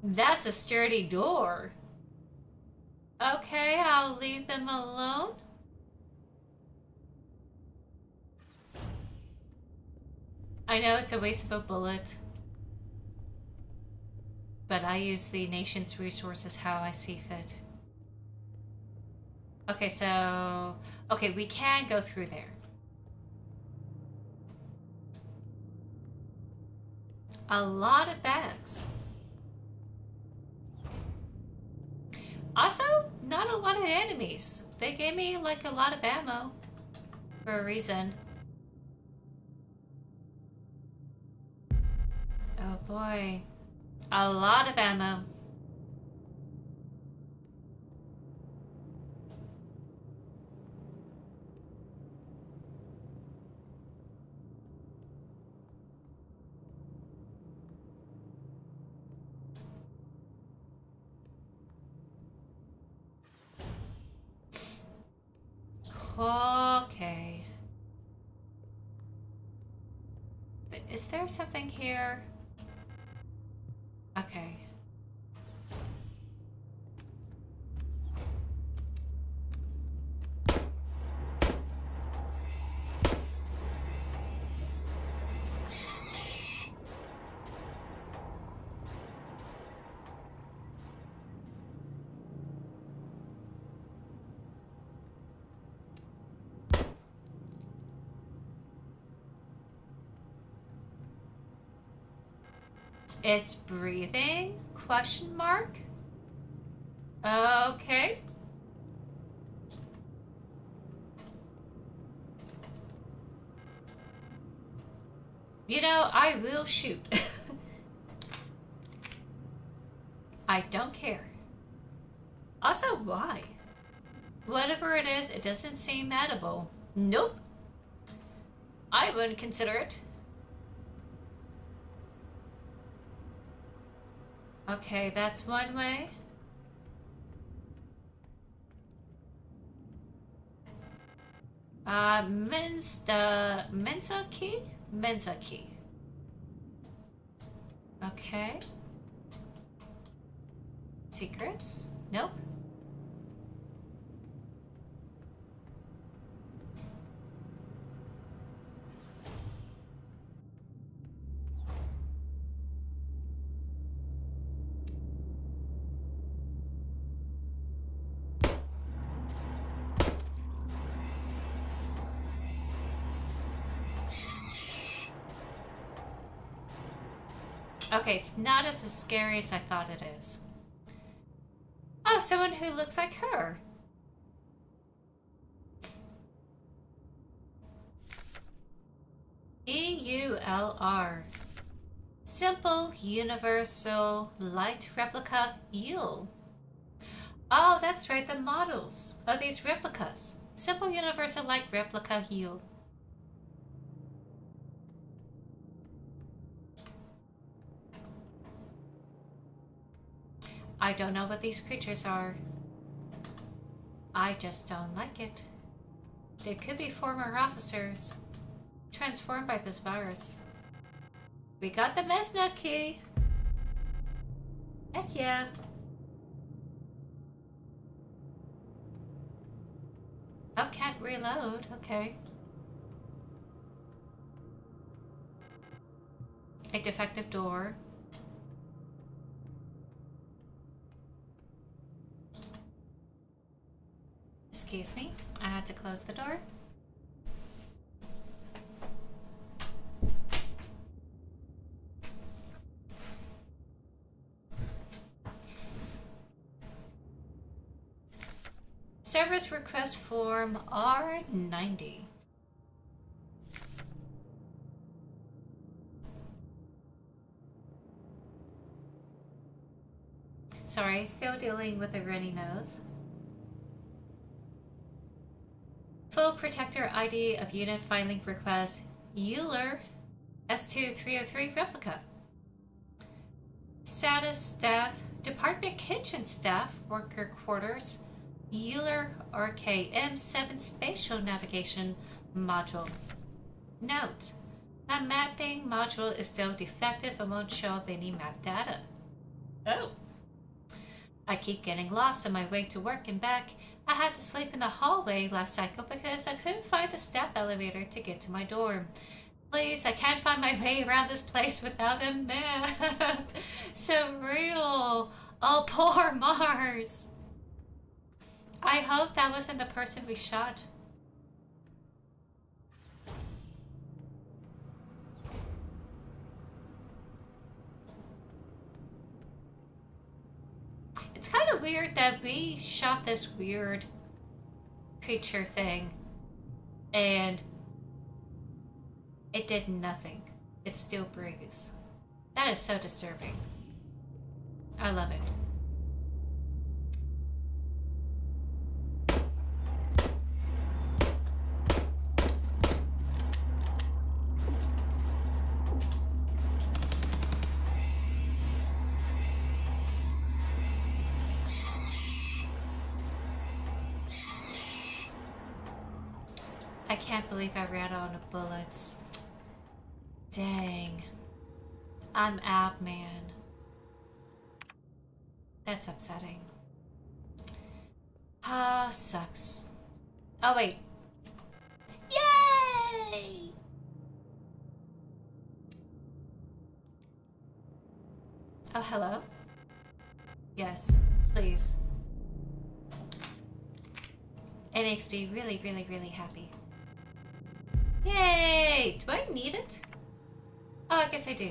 S2: That's a sturdy door. Okay, I'll leave them alone. I know it's a waste of a bullet, but I use the nation's resources how I see fit. Okay, so... Okay, we can go through there. A lot of bags. Also, not a lot of enemies. They gave me, like, a lot of ammo. For a reason. Oh boy. A lot of ammo. Okay. Is there something here? Okay. It's breathing? Question mark? Okay. You know, I will shoot. I don't care. Also, why? Whatever it is, it doesn't seem edible. Nope. I wouldn't consider it. Okay, that's one way. Mensa key? Mensa key. Okay. Secrets? Nope. Okay, it's not as scary as I thought it is. Oh, someone who looks like her. EULR. Simple, universal, light replica Yule. Oh, that's right, the models of these replicas. Simple, universal, light replica Yule. I don't know what these creatures are. I just don't like it. They could be former officers, transformed by this virus. We got the Mesna key. Heck yeah. Oh, can't reload. Okay. A defective door. Excuse me, I had to close the door. Service request form R90. Sorry, still dealing with a runny nose. Full protector ID of unit filing request Euler S2303 replica. Status staff, department kitchen staff, worker quarters, Euler RKM7 spatial navigation module. Note, my mapping module is still defective and won't show up any map data. Oh. I keep getting lost on my way to work and back. I had to sleep in the hallway last cycle because I couldn't find the staff elevator to get to my dorm. Please, I can't find my way around this place without a map. So real. Oh, poor Mars. I hope that wasn't the person we shot. It's kind of weird that we shot this weird creature thing and it did nothing. It still breathes. That is so disturbing. I love it. I can't believe I ran out of bullets. Dang. I'm out, man. That's upsetting. Ah, sucks. Oh, wait. Yay! Oh, hello? Yes, please. It makes me really, really, really happy. Yay! Do I need it? Oh, I guess I do.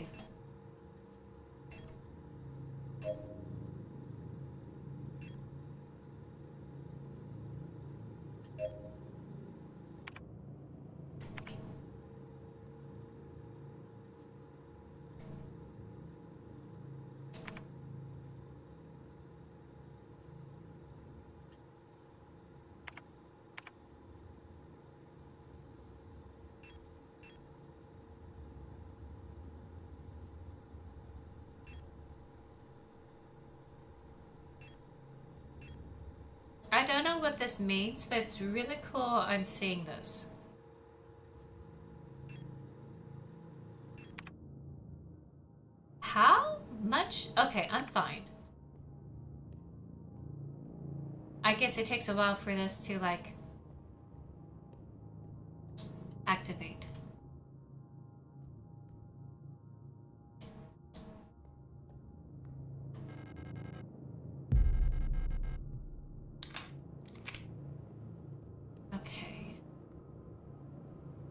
S2: I don't know what this means, but it's really cool I'm seeing this. How much? Okay, I'm fine. I guess it takes a while for this to, like, activate.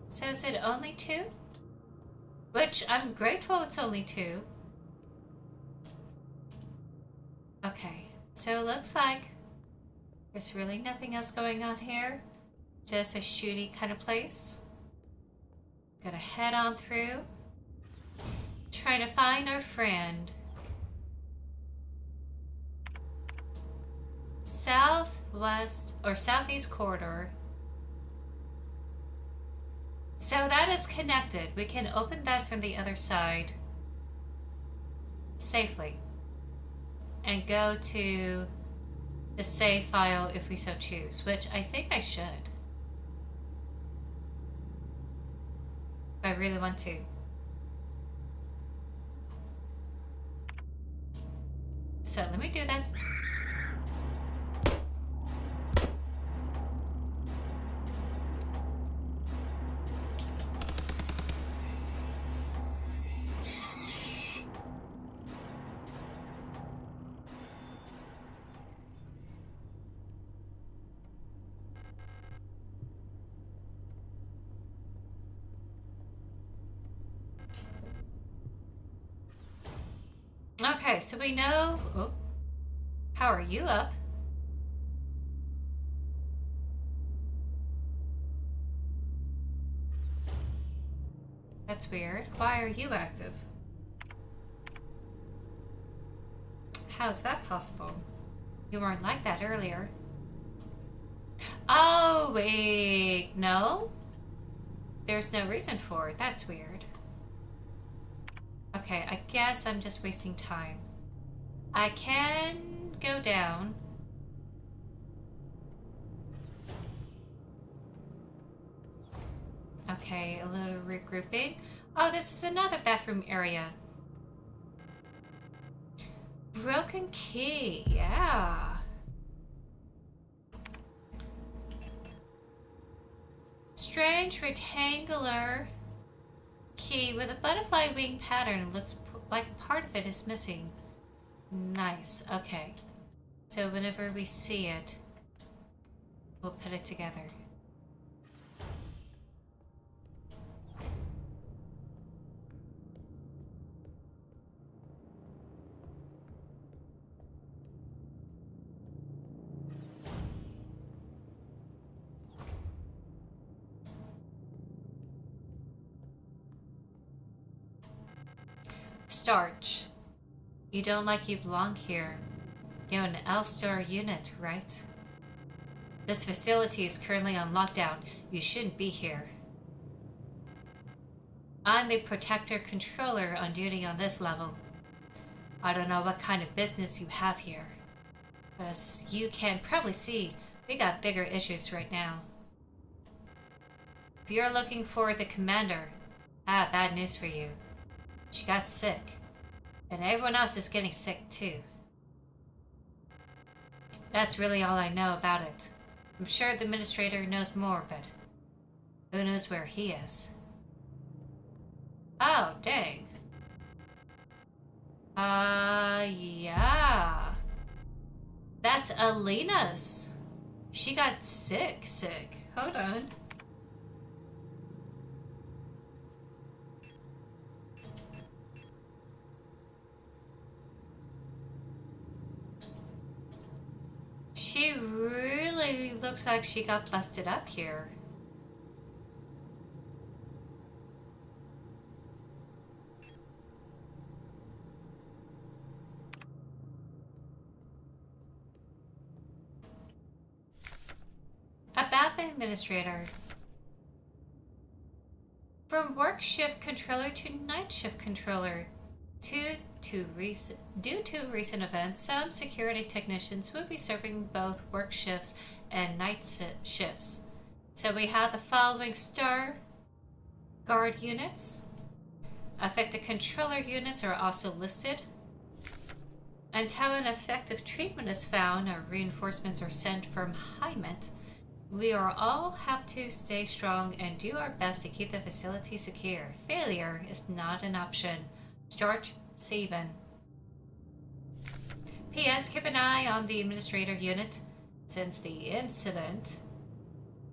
S2: So is it only 2? Which I'm grateful it's only 2. Okay, so it looks like there's really nothing else going on here. Just a shooty kind of place. Gonna head on through. Try to find our friend. Southwest or southeast corridor. So that is connected. We can open that from the other side safely and go to the save file if we so choose, which I think I should. If I really want to. So let me do that. Okay, so we know... Oh. How are you up? That's weird. Why are you active? How is that possible? You weren't like that earlier. Oh, wait. No? There's no reason for it. That's weird. Okay, I guess I'm just wasting time. I can go down. Okay, a little regrouping. Oh, this is another bathroom area. Broken key, yeah. Strange rectangular key with a butterfly wing pattern. Looks like part of it is missing. Nice, okay. So whenever we see it, we'll put it together. Starch. You don't like you belong here. You're an L-Star unit, right? This facility is currently on lockdown. You shouldn't be here. I'm the protector controller on duty on this level. I don't know what kind of business you have here. But as you can probably see, we got bigger issues right now. If you're looking for the commander, I have bad news for you. She got sick. And everyone else is getting sick too. That's really all I know about it. I'm sure the administrator knows more, but who knows where he is? Oh, dang. Yeah. That's Alina's. She got sick. Hold on. She really looks like she got busted up here. About the administrator. From work shift controller to night shift controller. Due to recent events, some security technicians will be serving both work shifts and night shifts. So we have the following star guard units. Affected controller units are also listed. Until an effective treatment is found or reinforcements are sent from Hymet, we all have to stay strong and do our best to keep the facility secure. Failure is not an option. George Saban. P.S. Keep an eye on the administrator unit. Since the incident,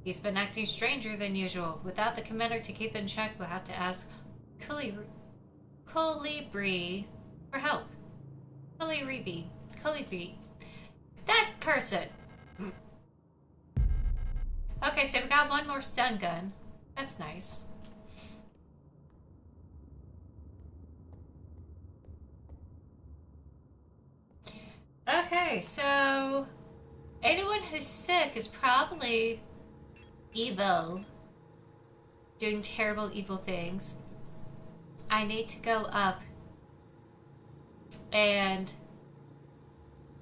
S2: he's been acting stranger than usual. Without the commander to keep in check, we'll have to ask Colibri for help. Colibri. That person! Okay, so we got one more stun gun. That's nice. Okay, so anyone who's sick is probably evil, doing terrible evil things. I need to go up and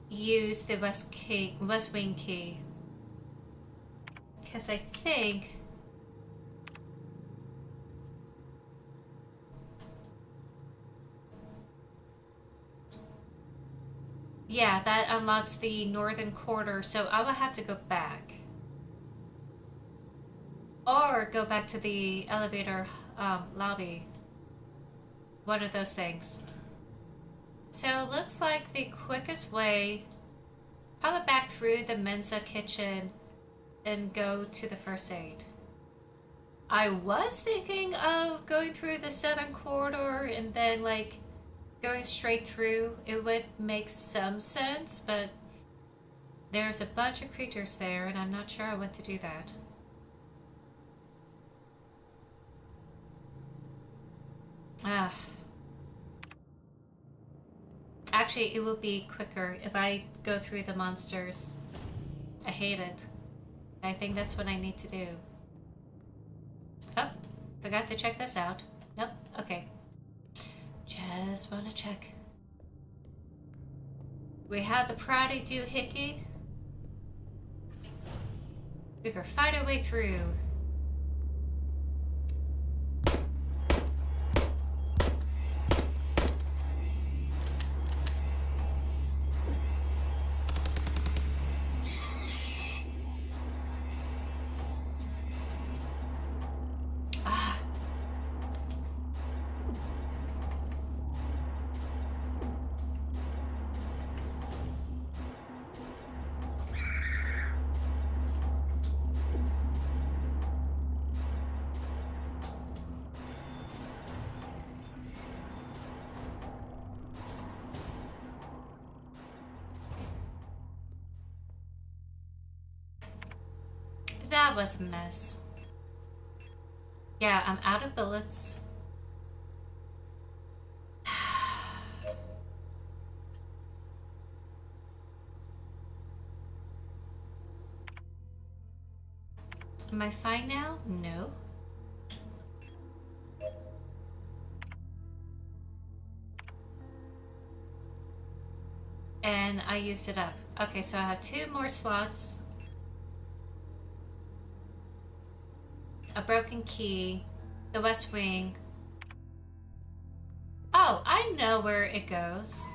S2: use the West Wing key. Because I think yeah, that unlocks the northern quarter, so I will have to go back. Or go back to the elevator lobby. One of those things. So it looks like the quickest way, probably back through the Mensa kitchen and go to the first aid. I was thinking of going through the southern corridor and then like going straight through, it would make some sense, but there's a bunch of creatures there, and I'm not sure I want to do that. Ah. Actually, it will be quicker if I go through the monsters. I hate it. I think that's what I need to do. Oh, forgot to check this out. Nope, okay. Just want to check. We have the Prodigy Doohickey. We can fight our way through. That was a mess. Yeah, I'm out of bullets. Am I fine now? No. And I used it up. Okay, so I have 2 more slots. A broken key. The West Wing. Oh, I know where it goes.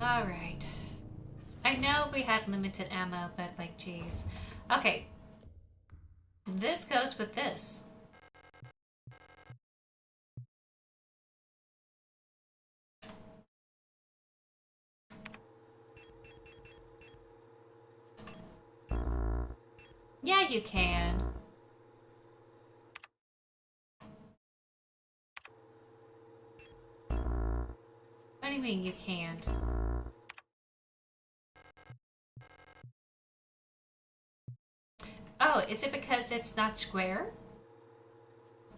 S2: All right. I know we had limited ammo, but like, geez. Okay. This goes with this. Yeah, you can. What do you mean you can't? Oh, is it because it's not square?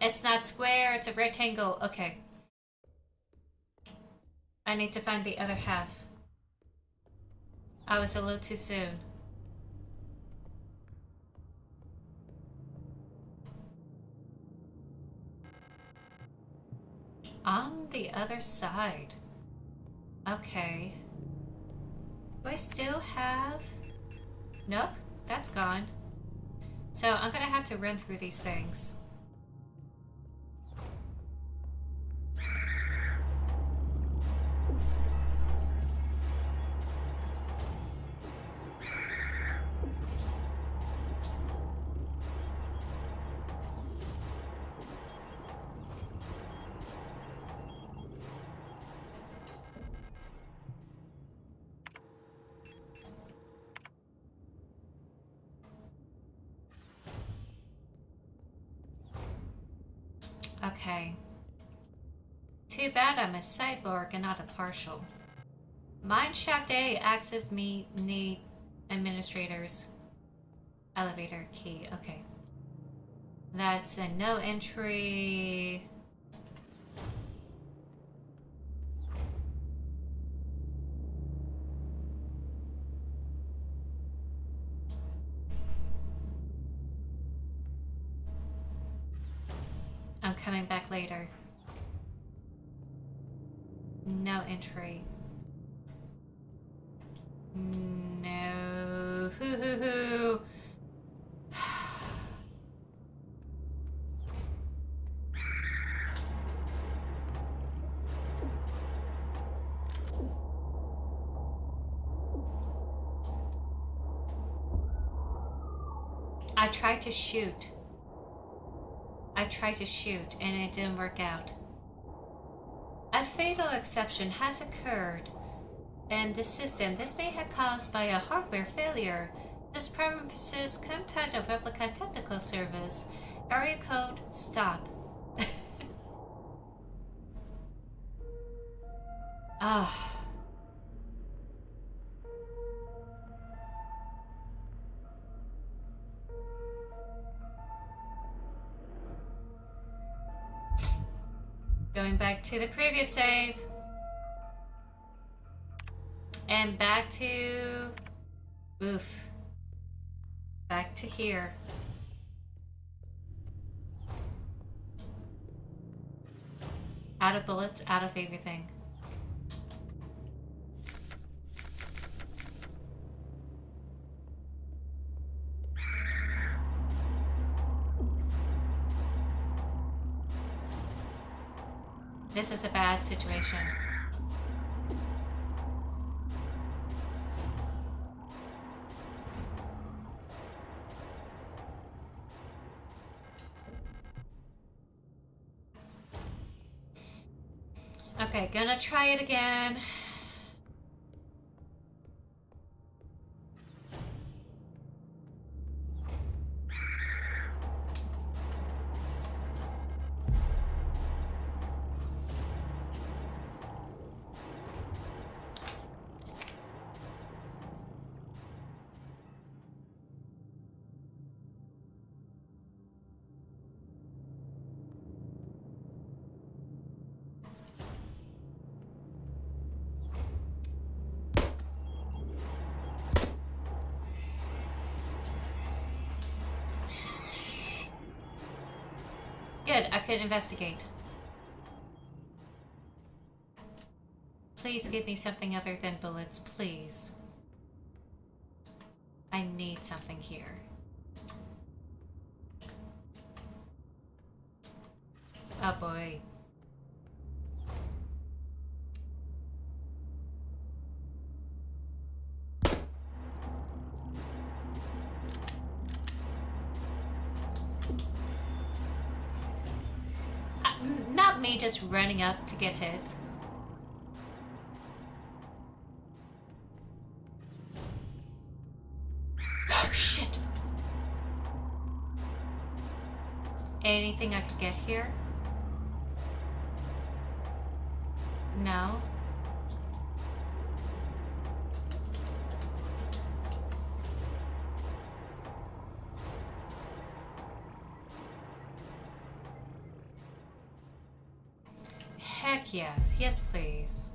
S2: It's not square, it's a rectangle. Okay. I need to find the other half. I was a little too soon. On the other side. Okay. Do I still have... Nope, that's gone. So I'm gonna have to run through these things. Okay. Too bad I'm a cyborg and not a partial. Mineshaft A access me need administrators. Elevator key. Okay. That's a no entry. I'm coming back later. No entry. No. Hoo hoo hoo. I tried to shoot. I tried to shoot and it didn't work out. A fatal exception has occurred in the system. This may have caused by a hardware failure. This premises contact a replica technical service. Area code stop. Ah. Going back to the previous save. And back to... Oof. Back to here. Out of bullets, out of everything. This is a bad situation. Okay, gonna try it again. Good, I could investigate. Please give me something other than bullets, please. I need something here. Oh boy. Not me just running up to get hit. Shit! Anything I could get here? No. Heck yes. Yes, please.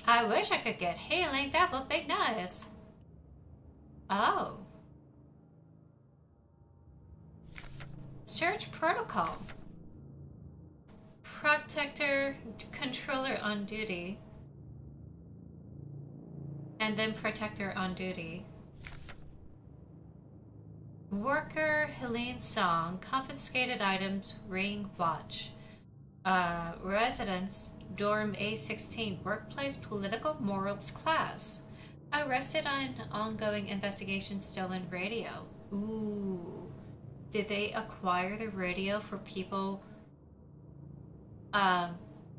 S2: I wish I could get healing. That would be nice. Oh. Search protocol. Protector controller on duty. And then protector on duty. Worker Helene Song. Confiscated items. Ring watch. Residence. Dorm A16. Workplace political morals class. Arrested on ongoing investigation. Stolen radio. Ooh. Did they acquire the radio for people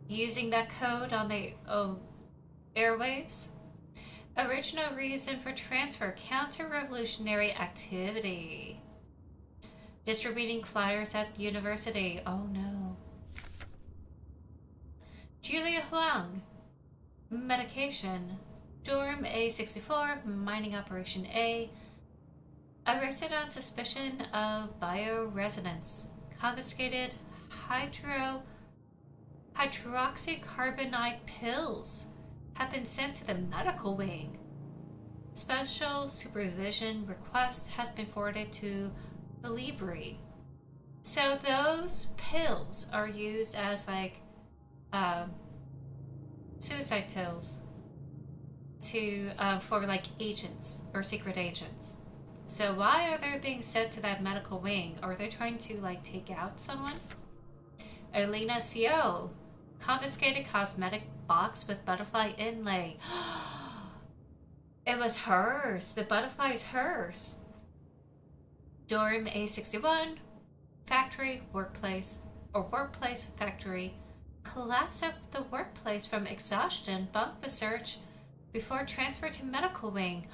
S2: using that code on the airwaves? Original reason for transfer. Counter-revolutionary activity. Distributing flyers at university. Oh no. Julia Huang. Medication. Dorm A64. Mining operation A. Arrested on suspicion of bioresonance. Confiscated hydroxycarbonate pills have been sent to the medical wing. Special supervision request has been forwarded to the Libri. So those pills are used as like suicide pills to for like agents or secret agents. So why are they being sent to that medical wing? Are they trying to like take out someone? Elena CO. Confiscated cosmetic box with butterfly inlay. It was hers. The butterfly is hers. Dorm A61. Factory, workplace, or workplace, factory. Collapse of the workplace from exhaustion. Bunk research before transfer to medical wing.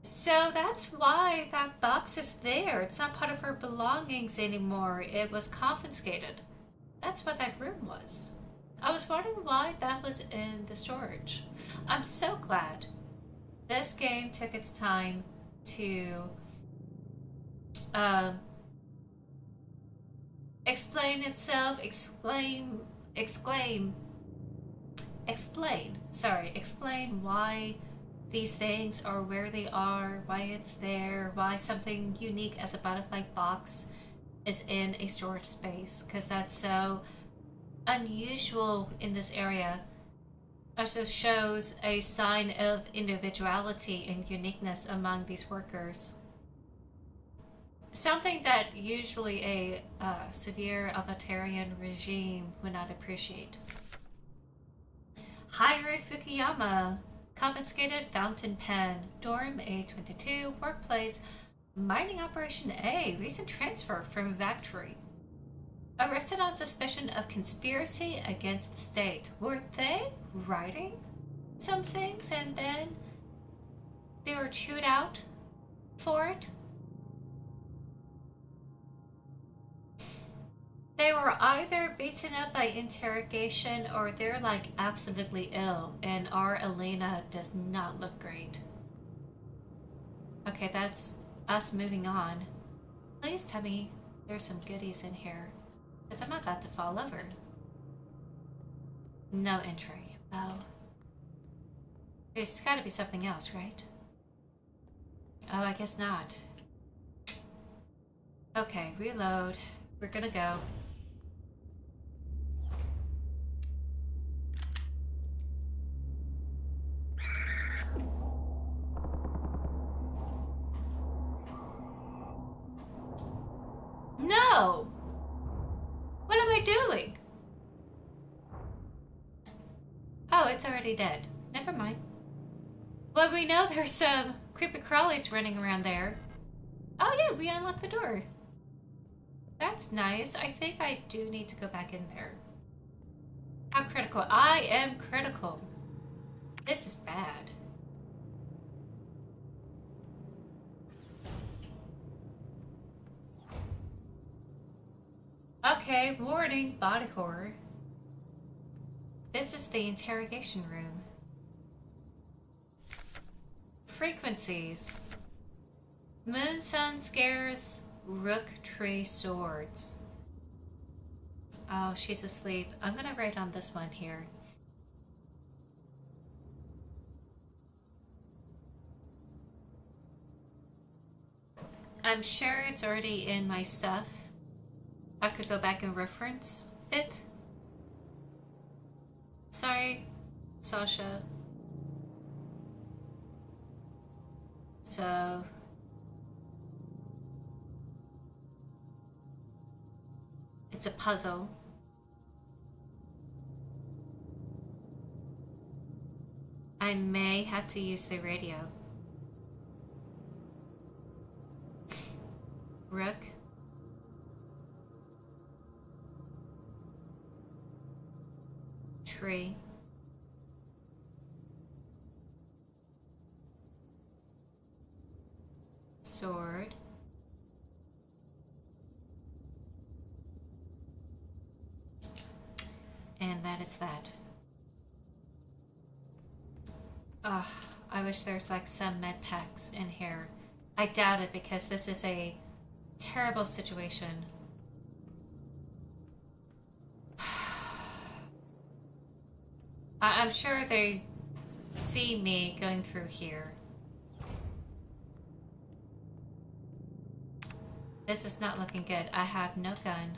S2: So that's why that box is there. It's not part of her belongings anymore. It was confiscated. That's what that room was. I was wondering why that was in the storage. I'm so glad this game took its time to explain itself, explain why these things are where they are, why it's there, why something unique as a butterfly box is in a storage space, because that's so unusual in this area. Also shows a sign of individuality and uniqueness among these workers. Something that usually a severe authoritarian regime would not appreciate. Hired Fukuyama. Confiscated fountain pen. Dorm A22. Workplace. Mining operation A. Recent transfer from factory. Arrested on suspicion of conspiracy against the state. Were they writing some things and then they were chewed out for it? They were either beaten up by interrogation or they're like absolutely ill, and our Elena does not look great. Okay, that's us moving on. Please tell me there's some goodies in here, because I'm about to fall over. No entry. Oh. There's gotta be something else, right? Oh, I guess not. Okay, reload. We're gonna go. No! What am I doing? Oh, it's already dead. Never mind. Well, we know there's some creepy crawlies running around there. Oh yeah, we unlocked the door. That's nice. I think I do need to go back in there. How critical? I am critical. This is bad. Okay, warning, body horror. This is the interrogation room. Frequencies. Moon sun scares, rook tree swords. Oh, she's asleep. I'm gonna write on this one here. I'm sure it's already in my stuff. I could go back and reference it. Sorry, Sasha. So... it's a puzzle. I may have to use the radio. Rook. Tree. Sword. And that is that. Ugh, I wish there's like some med packs in here. I doubt it because this is a terrible situation. I'm sure they see me going through here. This is not looking good. I have no gun.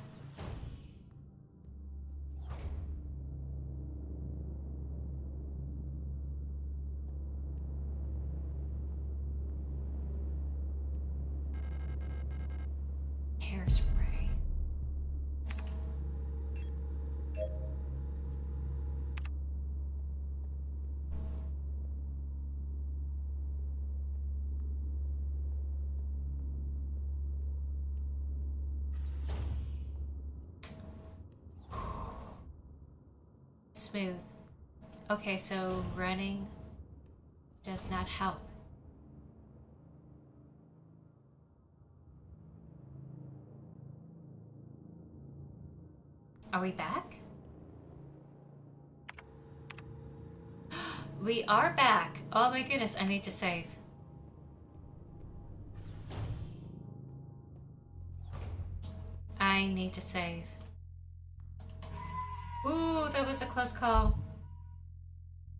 S2: Hairspray. smooth. Okay, so running does not help. Are we back? We are back. Oh my goodness, I need to save. I need to save. Ooh, that was a close call.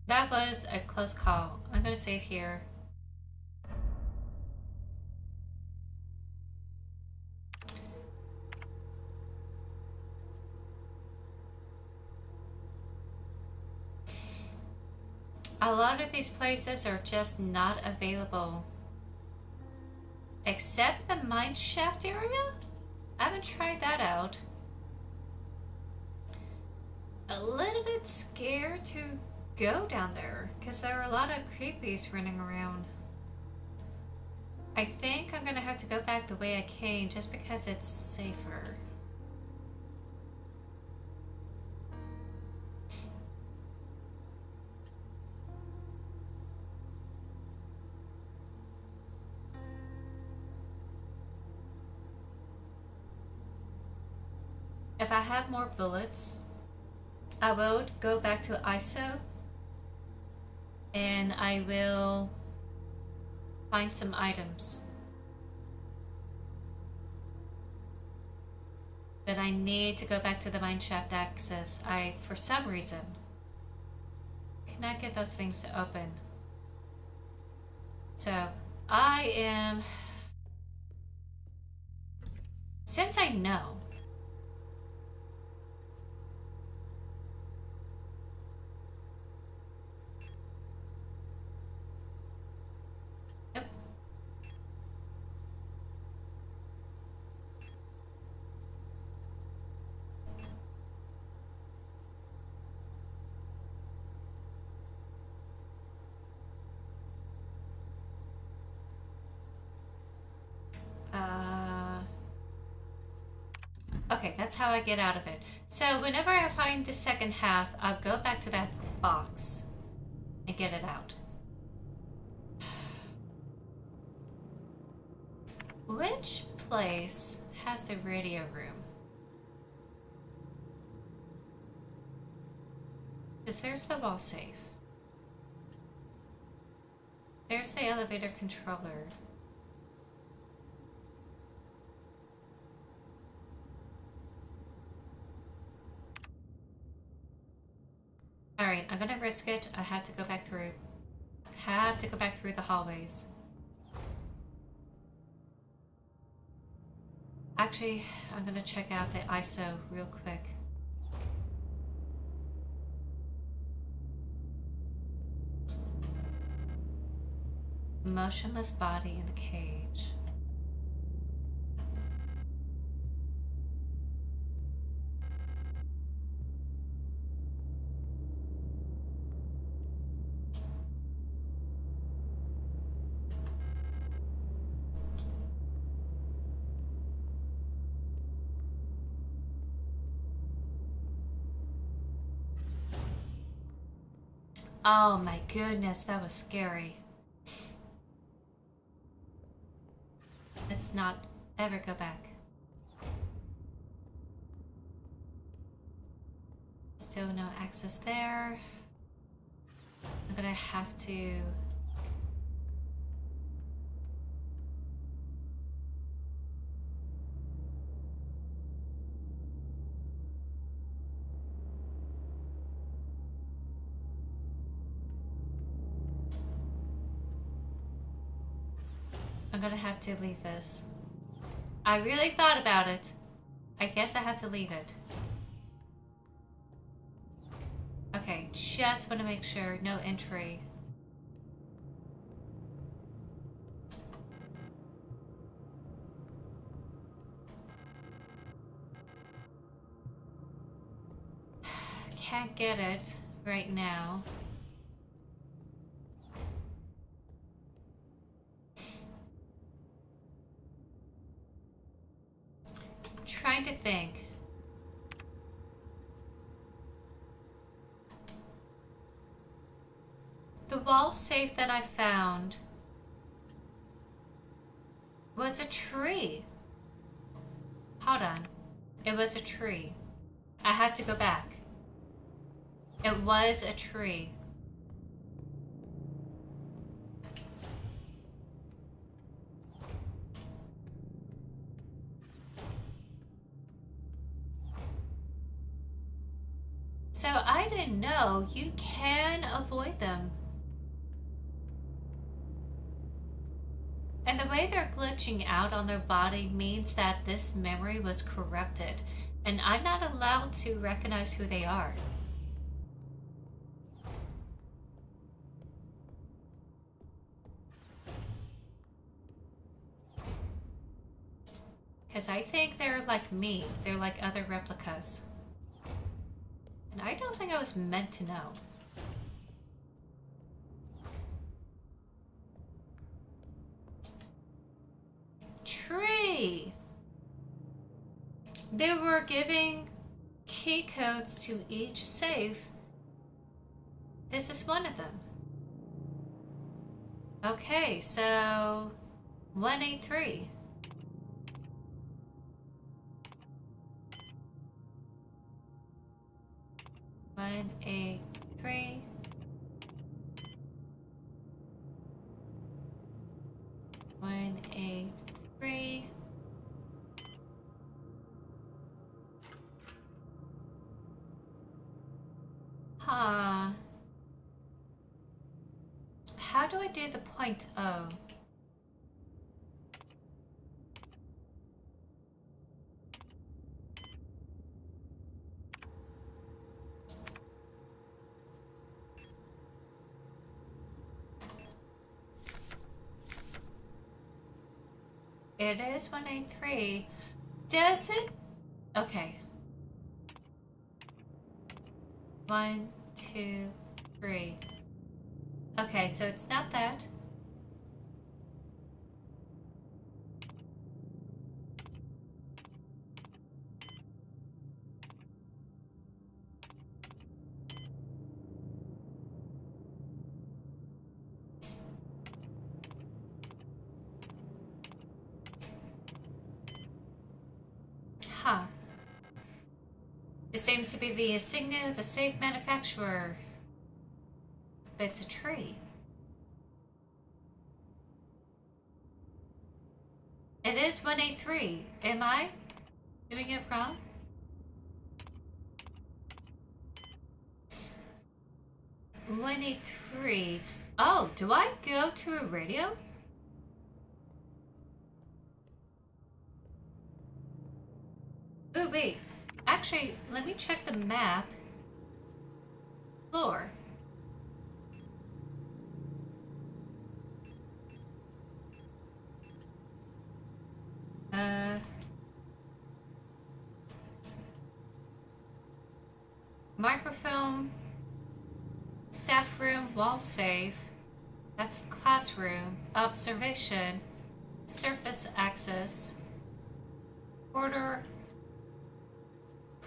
S2: That was a close call. I'm gonna save here. A lot of these places are just not available. Except the mine shaft area? I haven't tried that out. A little bit scared to go down there because there are a lot of creepies running around. I think I'm gonna have to go back the way I came just because it's safer. If I have more bullets, I will go back to ISO and I will find some items. But I need to go back to the mineshaft access. For some reason, cannot get those things to open. So, I am... Since I know... Okay, that's how I get out of it. So whenever I find the second half, I'll go back to that box and get it out. Which place has the radio room? Because there's the wall safe. There's the elevator controller. Alright, I'm gonna risk it. I have to go back through. Have to go back through the hallways. Actually, I'm gonna check out the ISO real quick. Motionless body in the cage. Oh my goodness, that was scary. Let's not ever go back. Still no access there. I'm gonna have to... I'm gonna have to leave this. I really thought about it. I guess I have to leave it. Okay, just want to make sure no entry. Can't get it right now. Trying to think. The wall safe that I found was a tree. Hold on. It was a tree. I have to go back. It was a tree. So I didn't know you can avoid them. And the way they're glitching out on their body means that this memory was corrupted, and I'm not allowed to recognize who they are. Because I think they're like me. They're like other replicas. And I don't think I was meant to know. Tree! They were giving key codes to each safe. This is one of them. Okay, so 183. One, 8, 3. One, 8, 3. Huh. How do I do the point O? It is 183. Does it? Okay. 1, 2, 3. Okay, so it's not that. Huh. It seems to be the insignia of the safe manufacturer. But it's a tree. It is 183. Am I doing it wrong? $183. Oh, do I go to a radio? Oh, wait. Actually, let me check the map. Floor. Microfilm. Staff room, wall safe. That's the classroom. Observation. Surface access. Corridor.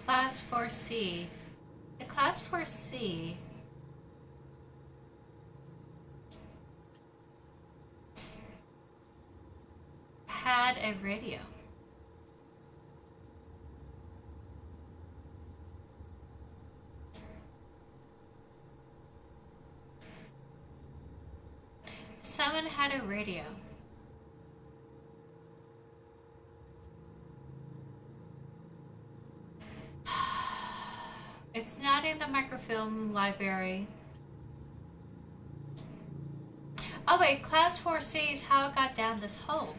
S2: Class 4C. The Class 4C had a radio. Someone had a radio. It's not in the microfilm library. Oh wait, Class 4C is how it got down this hole.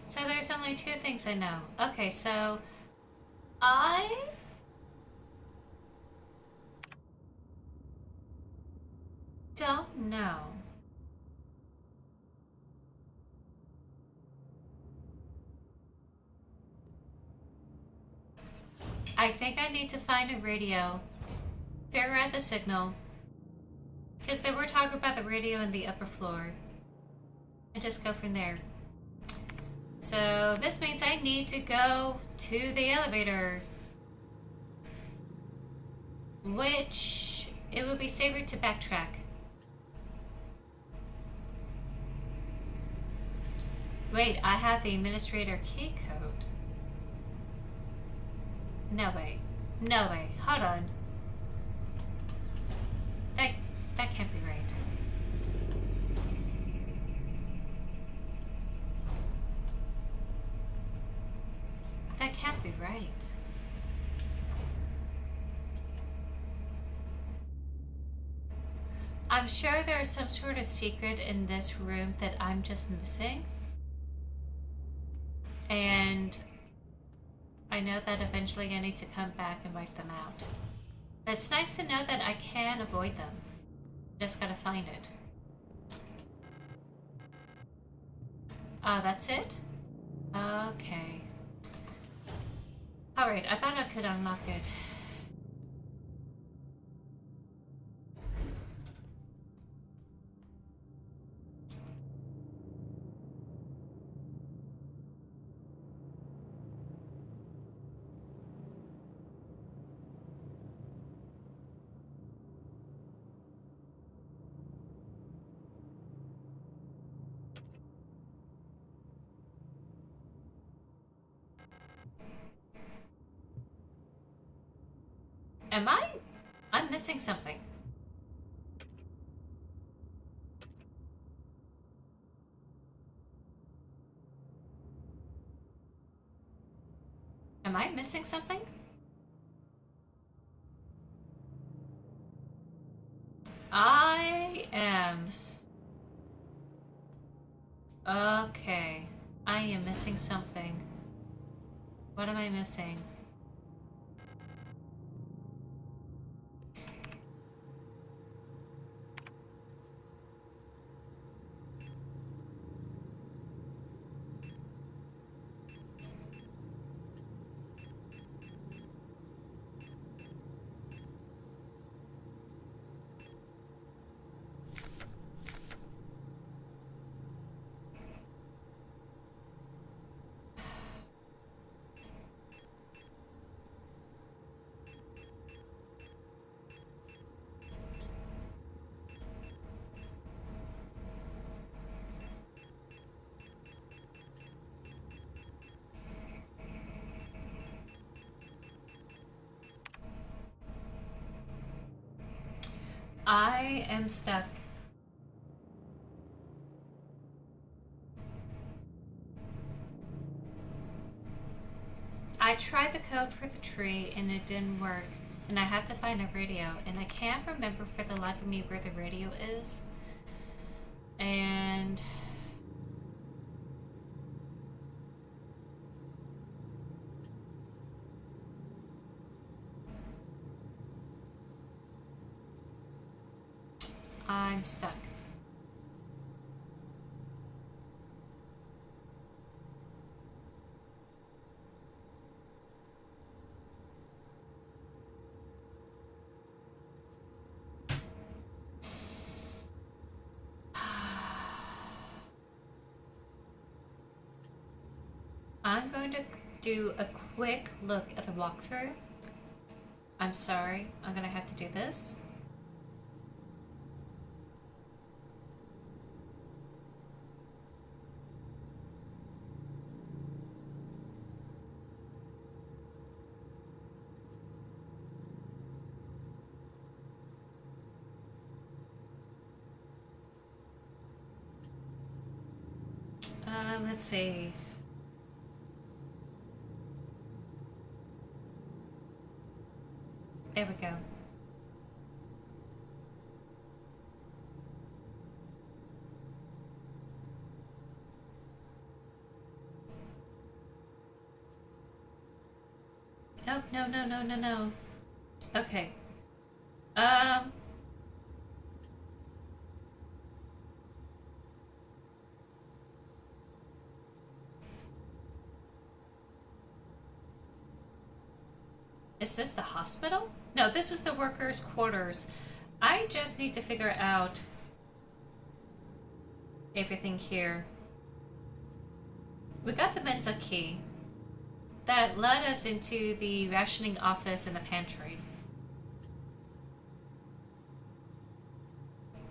S2: So there's only two things I know. Okay, so I don't know. I think I need to find a radio, figure out the signal, because they were talking about the radio in the upper floor, and just go from there. So this means I need to go to the elevator, which it would be safer to backtrack. Wait, I have the administrator key code. No way. No way. Hold on. That can't be right. That can't be right. I'm sure there is some sort of secret in this room that I'm just missing. And I know that eventually I need to come back and wipe them out. But it's nice to know that I can avoid them. Just gotta find it. Oh, that's it? Okay. Alright, I thought I could unlock it. Am I? I'm missing something. Am I missing something? I am. Okay. I am missing something. What am I missing? I am stuck. I tried the code for the tree and it didn't work, and I have to find a radio, and I can't remember for the life of me where the radio is. And I'm stuck. I'm going to do a quick look at the walkthrough. I'm sorry, I'm gonna have to do this. Let's see. There we go. Nope, no. Okay. Is this the hospital? No, this is the workers' quarters. I just need to figure out everything here. We got the Mensa key. That led us into the rationing office and the pantry.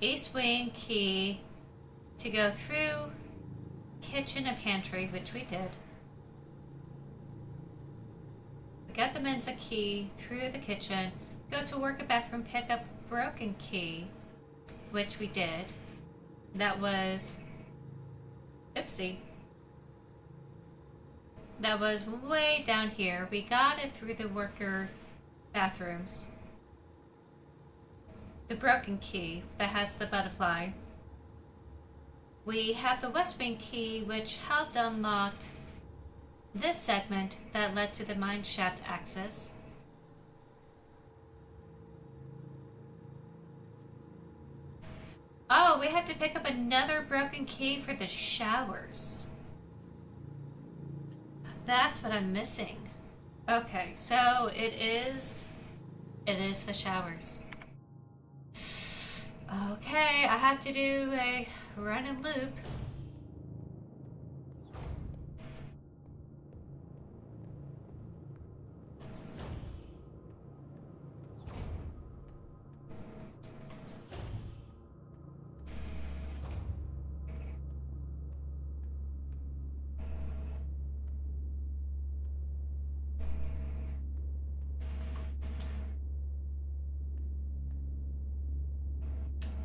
S2: East wing key to go through kitchen and pantry, which we did. We got the Mensa key through the kitchen, go to work and bathroom, pick up broken key, which we did. That was, oopsie. That was way down here. We got it through the worker bathrooms. The broken key that has the butterfly. We have the West Wing key, which helped unlock this segment that led to the mine shaft access. Oh, we have to pick up another broken key for the showers. That's what I'm missing. Okay, so it is the showers. Okay, I have to do a run and loop.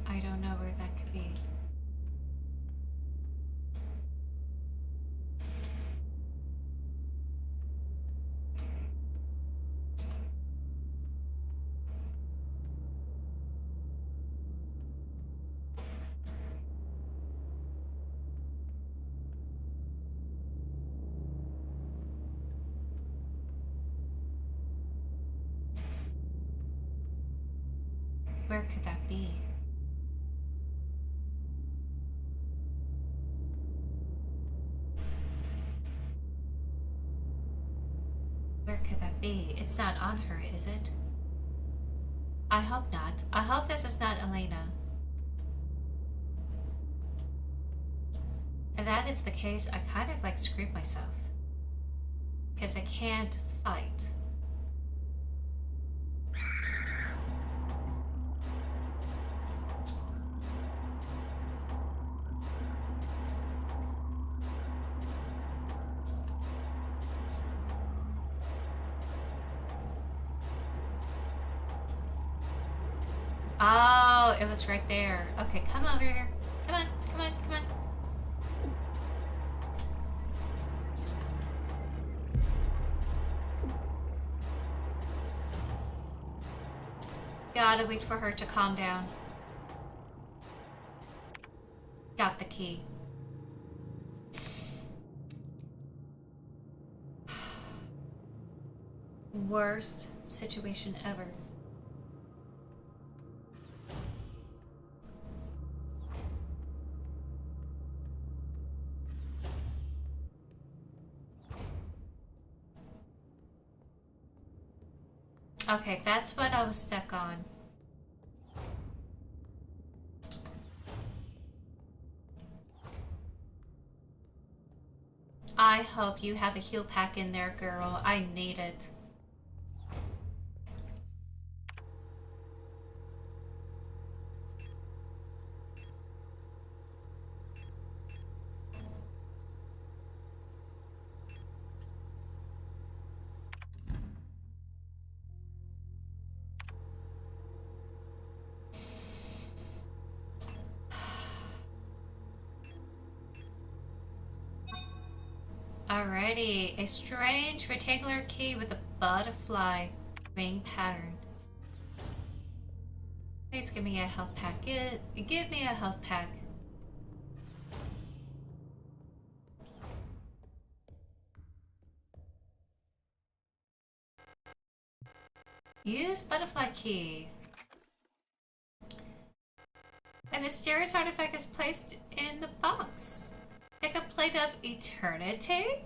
S2: I don't know where that could be. Where could that be? Where could that be? It's not on her, is it? I hope not. I hope this is not Elena. If that is the case, I kind of like screwed myself. Because I can't fight. Oh, it was right there. Okay, come over here. Come on, come on, come on. Gotta wait for her to calm down. Got the key. Worst situation ever. Okay, that's what I was stuck on. I hope you have a heal pack in there, girl. I need it. Alrighty, a strange rectangular key with a butterfly ring pattern. Please give me a health pack. Give me a health pack. Use butterfly key. A mysterious artifact is placed in the box. Pick a plate of eternity?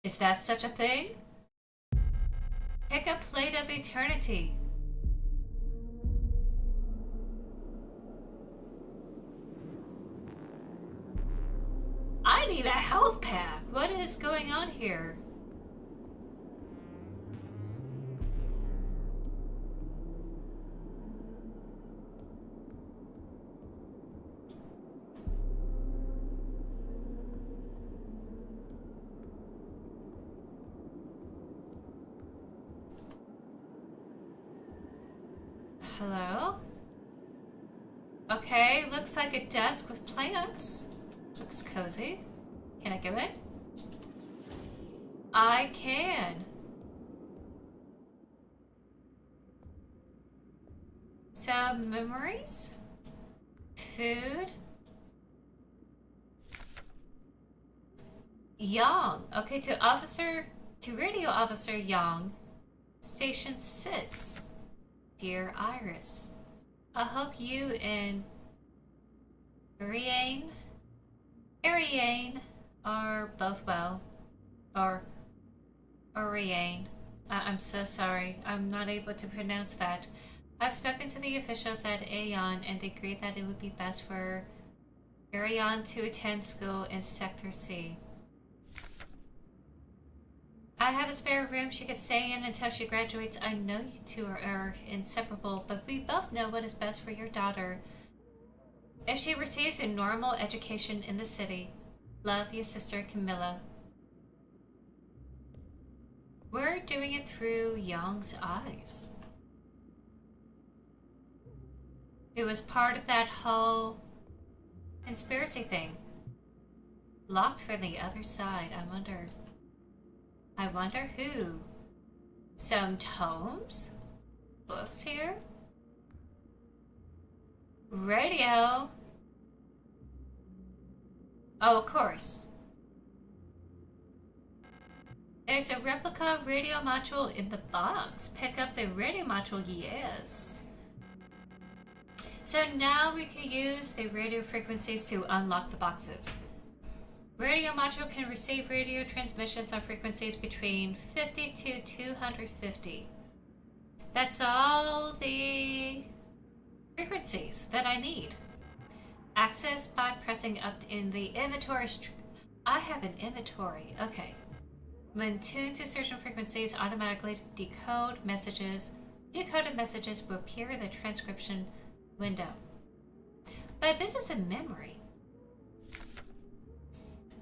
S2: Is that such a thing? Pick a plate of eternity. I need a health pack. What is going on here? Hello? Okay, looks like a desk with plants. Looks cozy. Can I go in? I can. Some memories? Food? Young. Okay, to Radio Officer Young, Station 6. Dear Iris, I hope you and Ariane are both well. Or Ariane. I'm so sorry. I'm not able to pronounce that. I've spoken to the officials at Aeon and they agreed that it would be best for Ariane to attend school in Sector C. I have a spare room she could stay in until she graduates. I know you two are inseparable, but we both know what is best for your daughter. If she receives a normal education in the city, love your sister Camilla. We're doing it through Young's eyes. It was part of that whole conspiracy thing. Locked for the other side, I wonder who? Some tomes? Books here? Radio? Oh, of course. There's a replica radio module in the box. Pick up the radio module, yes. So now we can use the radio frequencies to unlock the boxes. Radio module can receive radio transmissions on frequencies between 50 to 250. That's all the frequencies that I need. Access by pressing up in the inventory. I have an inventory. Okay. When tuned to certain frequencies, automatically decoded messages will appear in the transcription window. But this is a memory.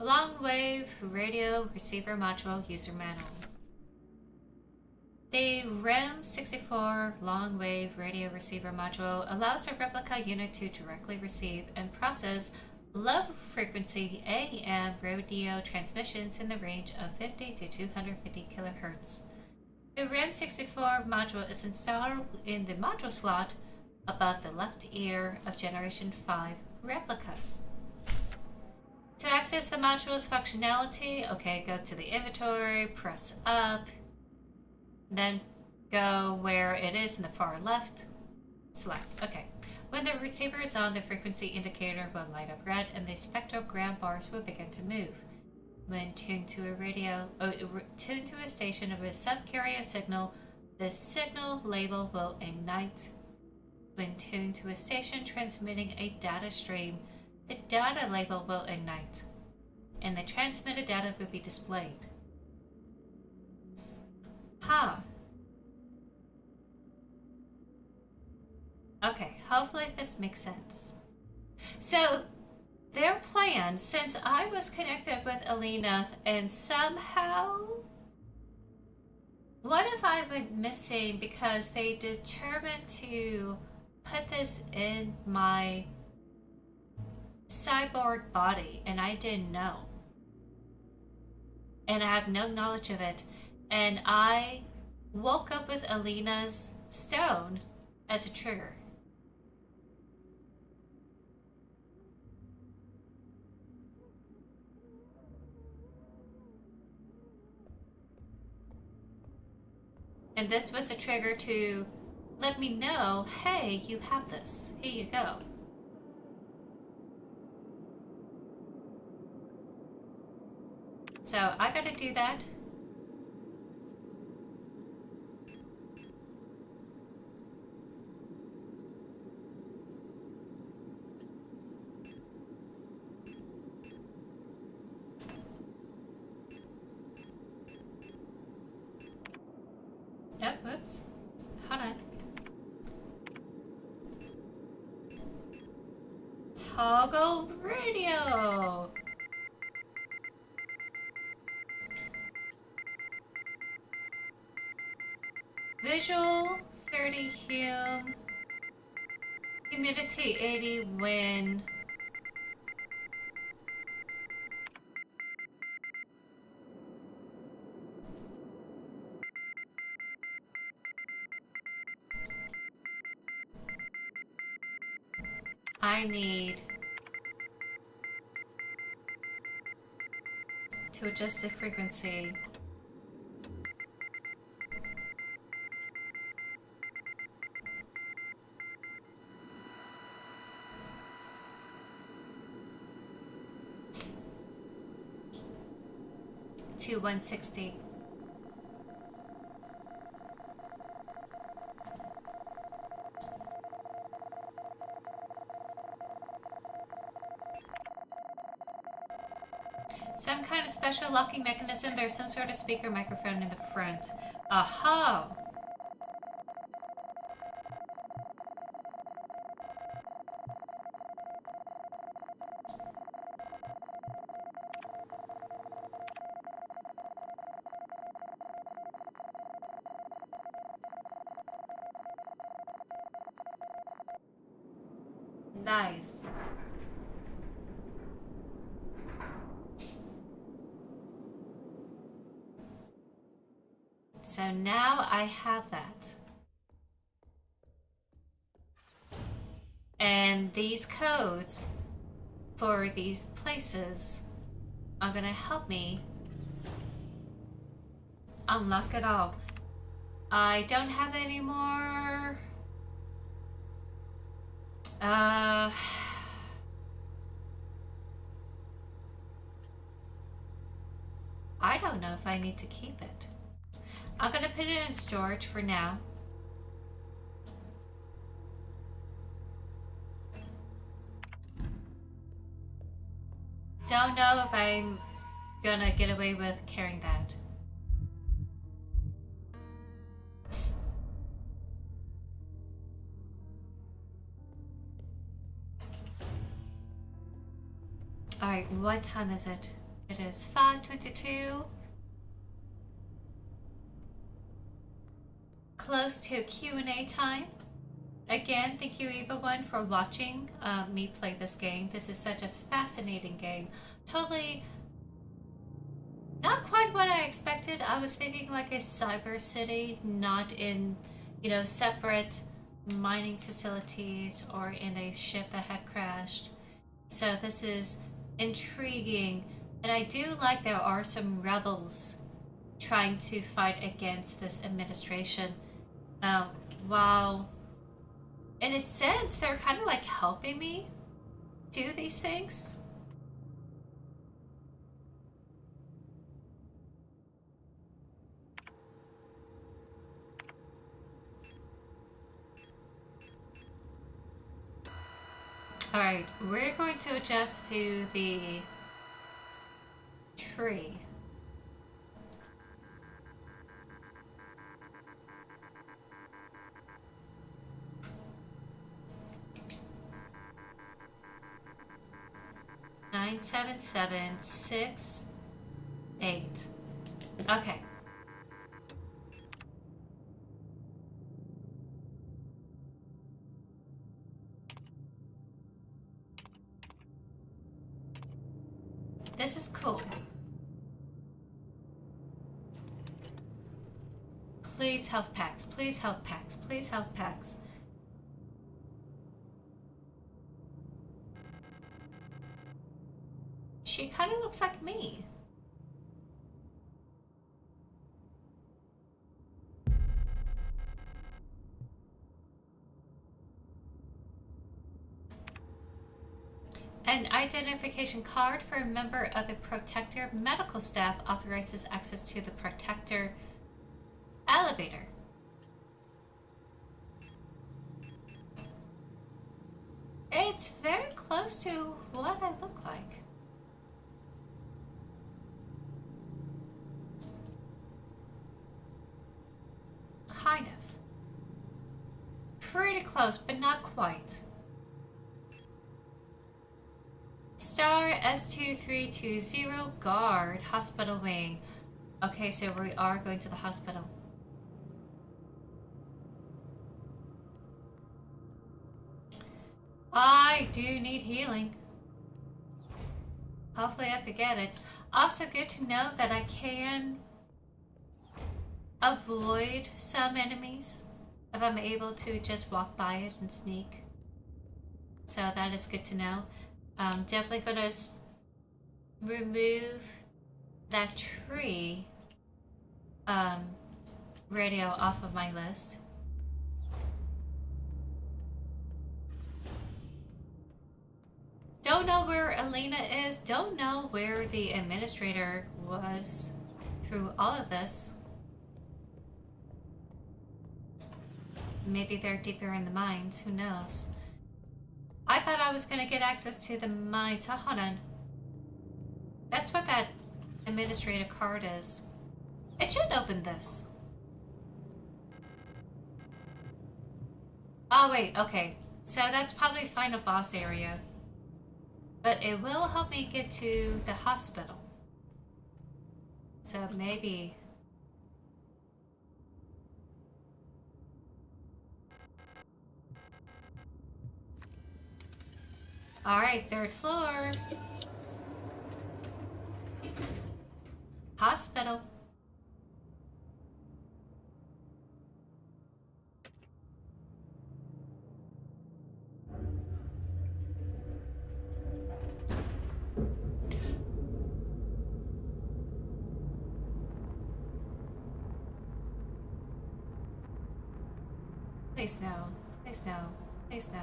S2: Long wave radio receiver module user manual. The REM64 long wave radio receiver module allows a replica unit to directly receive and process low frequency AM radio transmissions in the range of 50 to 250 kilohertz. The REM64 module is installed in the module slot above the left ear of Generation 5 replicas. To access the module's functionality, okay, go to the inventory, press up, then go where it is in the far left, select, okay. When the receiver is on, the frequency indicator will light up red and the spectrogram bars will begin to move. When tuned to tuned to a station of a subcarrier signal, the signal label will ignite. When tuned to a station transmitting a data stream, the data label will ignite, and the transmitted data will be displayed. Okay, hopefully this makes sense. So, their plan, since I was connected with Alina, and somehow, what if I went missing because they determined to put this in my cyborg body and I didn't know, and I have no knowledge of it, and I woke up with Alina's stone as a trigger. And this was a trigger to let me know, hey, you have this, here you go. So I gotta do that. Yep, whoops. Hold on. Toggle radio. Visual 30 hum. Humidity 80 wind. I need to adjust the frequency. To 160. Some kind of special locking mechanism. There's some sort of speaker microphone in the front. Aha! Nice. So now I have that. And these codes for these places are gonna help me unlock it all. I don't have that anymore. I don't know if I need to keep it. I'm gonna put it in storage for now. Don't know if I'm gonna get away with carrying that. Alright, what time is it? It is 5:22. Close to Q&A time. Again, thank you Eva1 for watching me play this game. This is such a fascinating game. Totally not quite what I expected. I was thinking like a cyber city, not in, you know, separate mining facilities or in a ship that had crashed. So this is intriguing, and I do like there are some rebels trying to fight against this administration. While in a sense they're kind of like helping me do these things. Alright, we're going to adjust to the tree. Nine, 7, 7, 6, 8. Okay. This is cool. Please health packs, please health packs, please health packs. She kind of looks like me. An identification card for a member of the Protector medical staff authorizes access to the Protector elevator. It's very close to what I look like. close, but not quite. Star S2320 guard, hospital wing. Okay, so we are going to the hospital. I do need healing. Hopefully I could get it. Also good to know that I can avoid some enemies if I'm able to just walk by it and sneak. So that is good to know. Definitely gonna remove that tree radio off of my list. Don't know where Elena is. Don't know where the administrator was through all of this. Maybe they're deeper in the mines. Who knows? I thought I was going to get access to the mines. Oh, hold on. That's what that administrator card is. It should open this. Oh, wait. Okay. So that's probably final boss area. But it will help me get to the hospital. So maybe... Alright, 3rd floor. Hospital. Please no. Please no. Please no.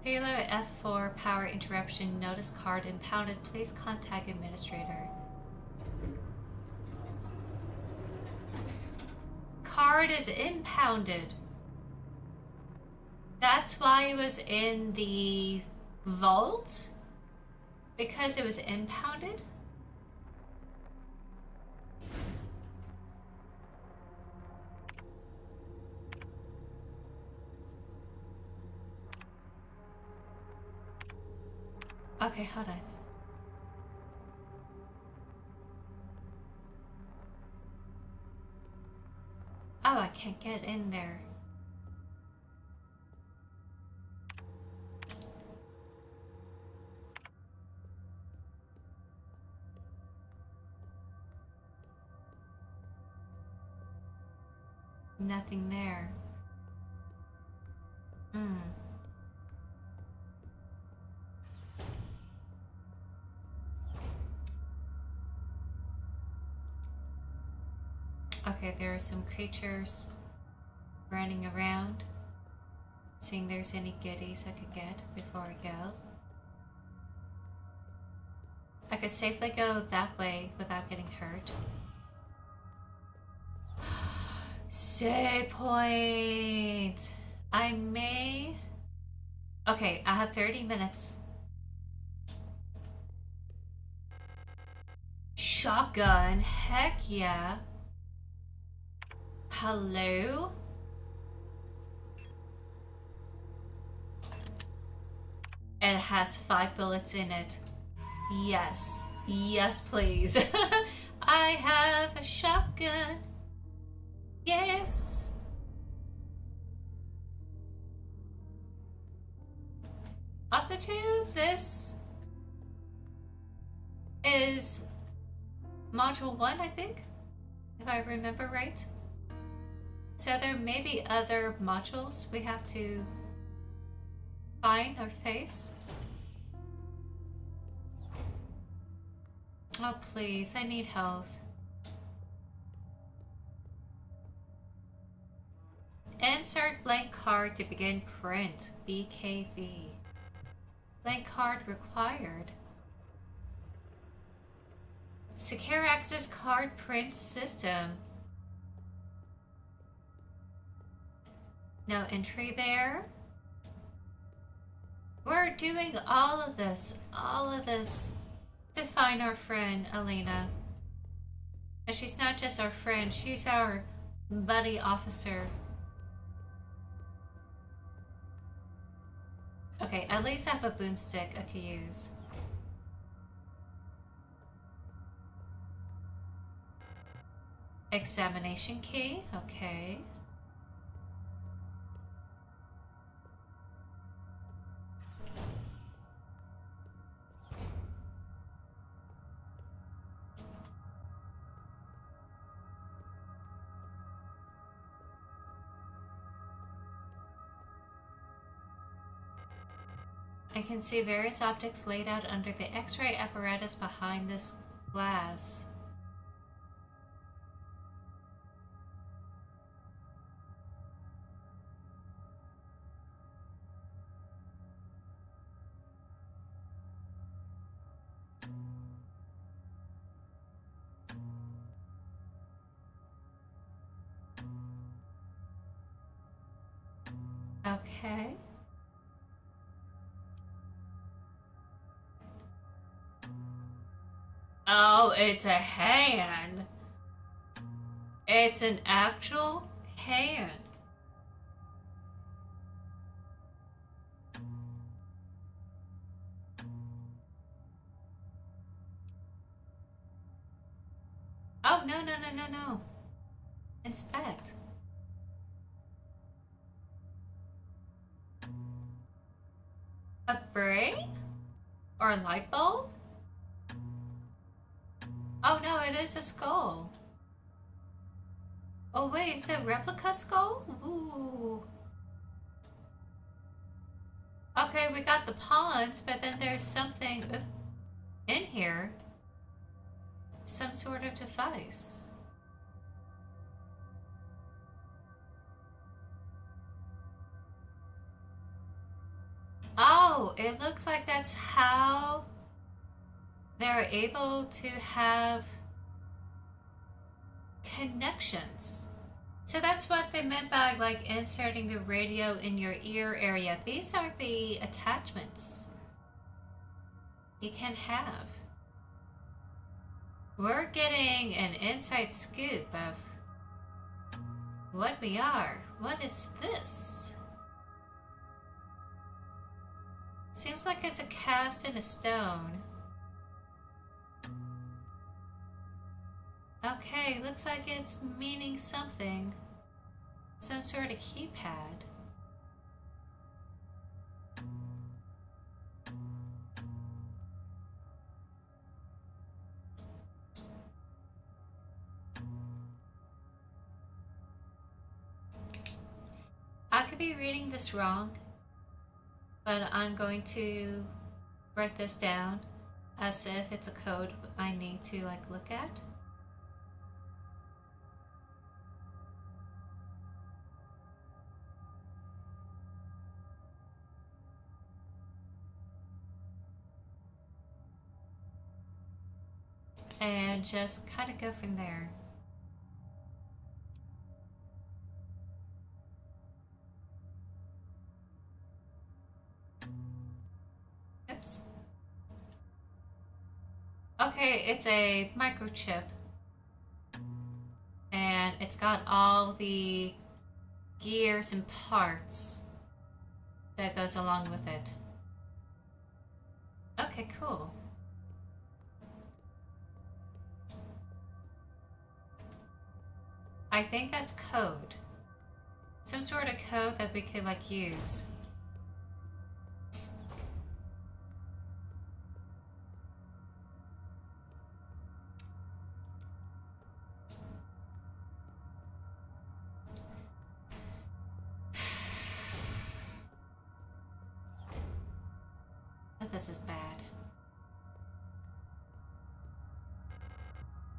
S2: Failure F4 power interruption. Notice card impounded. Please contact administrator. Card is impounded. That's why it was in the vault? Because it was impounded? Okay, hold on. Oh, I can't get in there. Nothing there. Okay, there are some creatures running around. Seeing there's any goodies I could get before I go. I could safely go that way without getting hurt. Save point! I may... Okay, I have 30 minutes. Shotgun, heck yeah. Hello? And it has 5 bullets in it. Yes. Yes, please. I have a shotgun. Yes. Also, too, this is module 1, I think, if I remember right. So there may be other modules we have to find or face. Oh, please, I need health. Insert blank card to begin print. BKV. Blank card required. Secure access card print system. No entry there. We're doing all of this to find our friend Elena. And she's not just our friend, she's our buddy officer. Okay, at least I have a boomstick I could use. Examination key, okay. I can see various objects laid out under the X-ray apparatus behind this glass. Okay. Oh, it's a hand. It's an actual hand. Oh, no, no, no, no, no. Inspect. A brain? Or a light bulb? Oh no, it is a skull. Oh wait, it's a replica skull? Ooh. Okay, we got the pawns, but then there's something in here. Some sort of device. Oh, it looks like that's how they're able to have connections. So that's what they meant by like inserting the radio in your ear area. These are the attachments you can have. We're getting an inside scoop of what we are. What is this? Seems like it's a cast in a stone. Okay, looks like it's meaning something. Some sort of keypad. I could be reading this wrong, but I'm going to write this down as if it's a code I need to like look at. And just kind of go from there. Oops. Okay, it's a microchip. And it's got all the gears and parts that goes along with it. Okay, cool. I think that's code. Some sort of code that we could like use. But this is bad.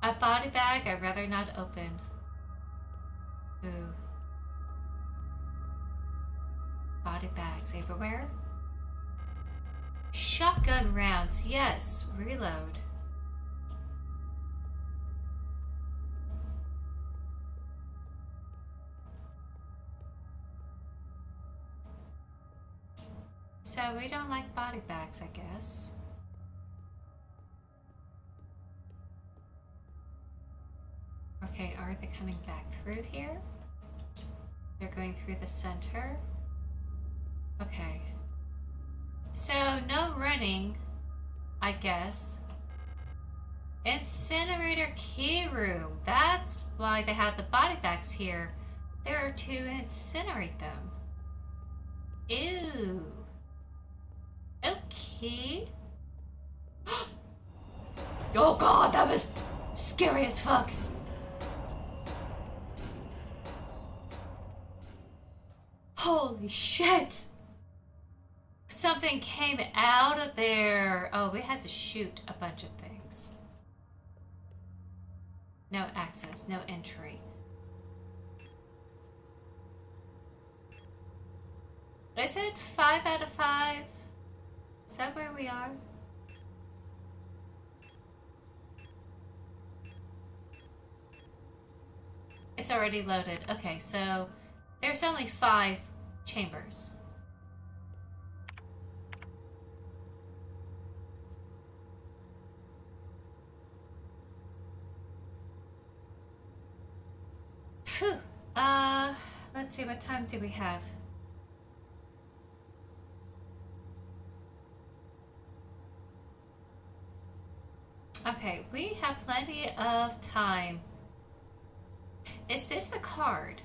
S2: A body bag I'd rather not open. Ooh. Body bags everywhere. Shotgun rounds, yes. Reload. So we don't like body bags, I guess. are they coming back through here? They're going through the center. Okay. So, no running, I guess. Incinerator key room. That's why they have the body bags here. There are to incinerate them. Ew. Okay. Oh god, that was scary as fuck. Holy shit! Something came out of there. Oh, we had to shoot a bunch of things. No access, no entry. I said 5 out of 5. Is that where we are? It's already loaded. Okay, so there's only 5 chambers. Phew. Let's see, what time do we have? Okay, we have plenty of time. Is this the card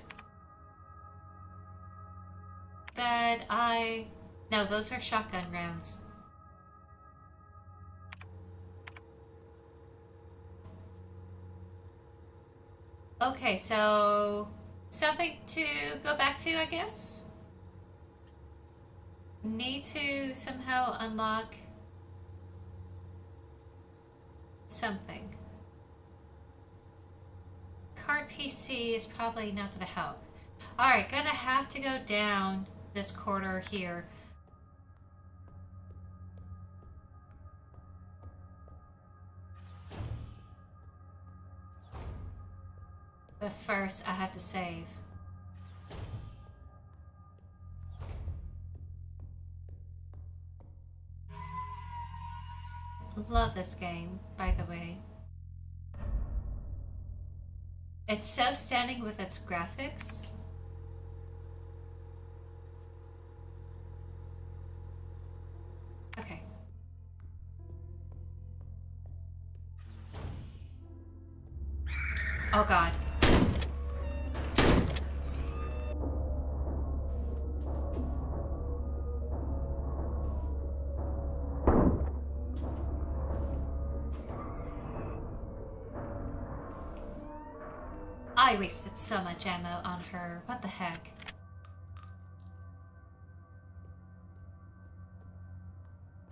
S2: that I... No, those are shotgun rounds. Okay, so something to go back to, I guess? Need to somehow unlock something. Card PC is probably not gonna help. Alright, gonna have to go down this corridor here. But first, I have to save. Love this game, by the way. It's so stunning with its graphics. Okay. Oh god. I wasted so much ammo on her. What the heck?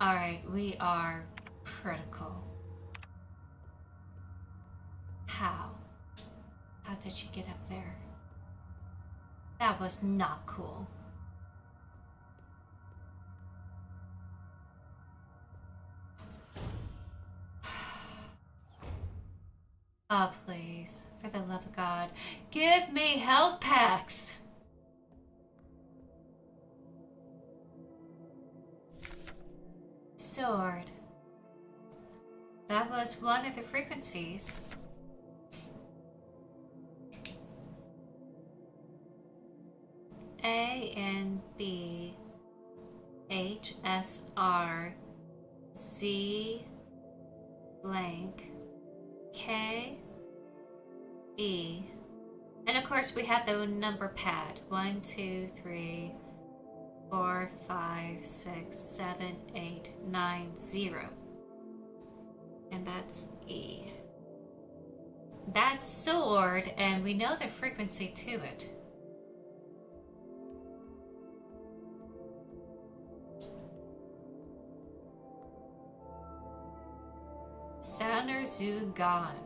S2: Alright, we are critical. How? How did she get up there? That was not cool. Oh, please. For the love of God. Give me health packs! Sword. That was one of the frequencies. A N B H S R Z blank K E, and of course we had the number pad 1 2 3 4 5 6 7 8 9 0, and that's E. That's sword, and we know the frequency to it. Sounder Zoo gone.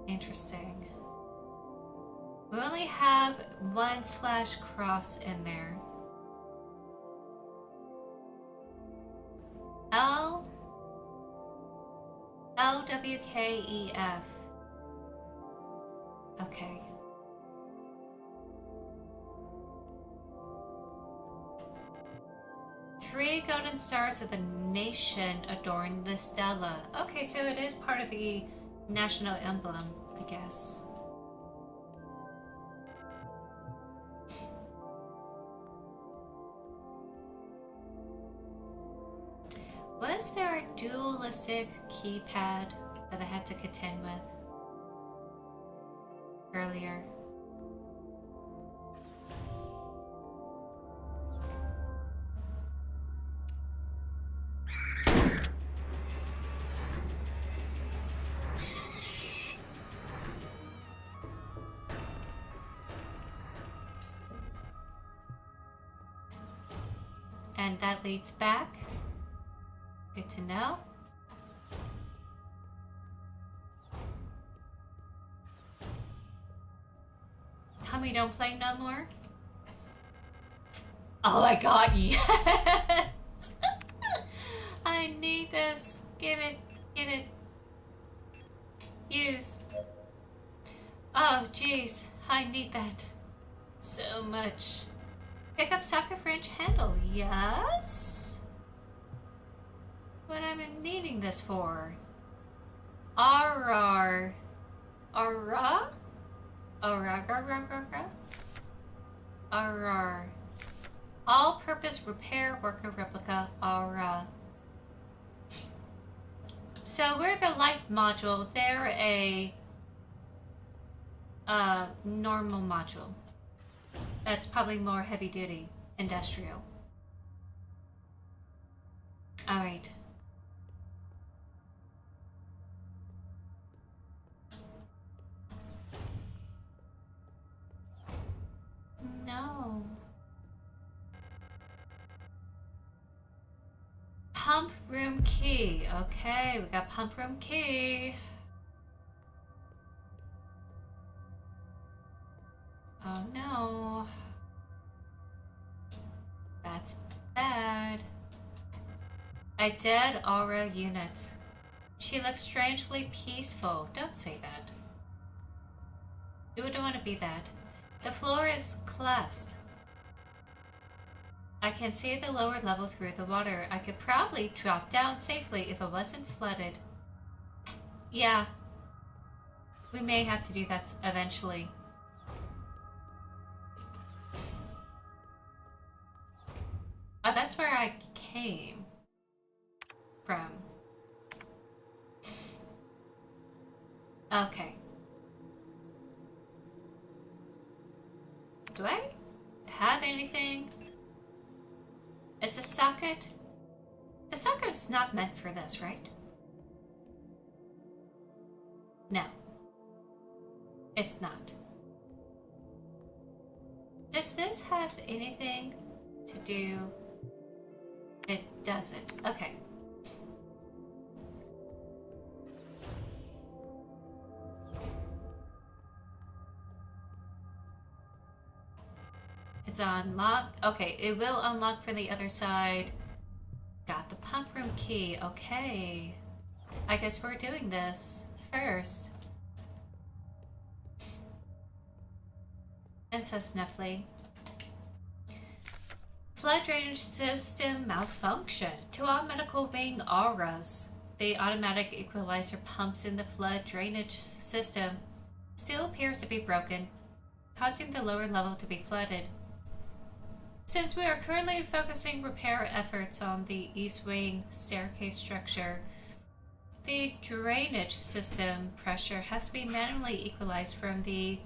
S2: Interesting. We only have 1/cross in there. LWKEF. Okay. Three golden stars of the nation adoring the stella. Okay, so it is part of the national emblem, I guess. Was there a dualistic keypad that I had to contend with earlier? And that leads back. Good to know. Hummy don't play no more? Oh my god, yes! I need this. Give it. Give it. Use. Oh, jeez. I need that. So much. Pick up soccer French handle. Yes? What am I needing this for? Arar. Ara? Arar. All-purpose repair worker replica. Ara. So we're the light module. They're a normal module. That's probably more heavy duty, industrial. All right. No. Pump room key. Okay, we got pump room key. Oh no. That's bad. A dead aura unit. She looks strangely peaceful. Don't say that. You wouldn't want to be that. The floor is collapsed. I can see the lower level through the water. I could probably drop down safely if it wasn't flooded. Yeah. We may have to do that eventually. Oh, that's where I came from. Okay. Do I have anything? Is the socket? The socket is not meant for this, right? No. It's not. Does this have anything to do? It doesn't. Okay. It's unlocked. Okay, it will unlock for the other side. Got the pump room key. Okay. I guess we're doing this first. I'm so snuffly. Flood drainage system malfunction. To all medical wing auras. The automatic equalizer pumps in the flood drainage system still appears to be broken, causing the lower level to be flooded. Since we are currently focusing repair efforts on the east wing staircase structure, the drainage system pressure has to be manually equalized from the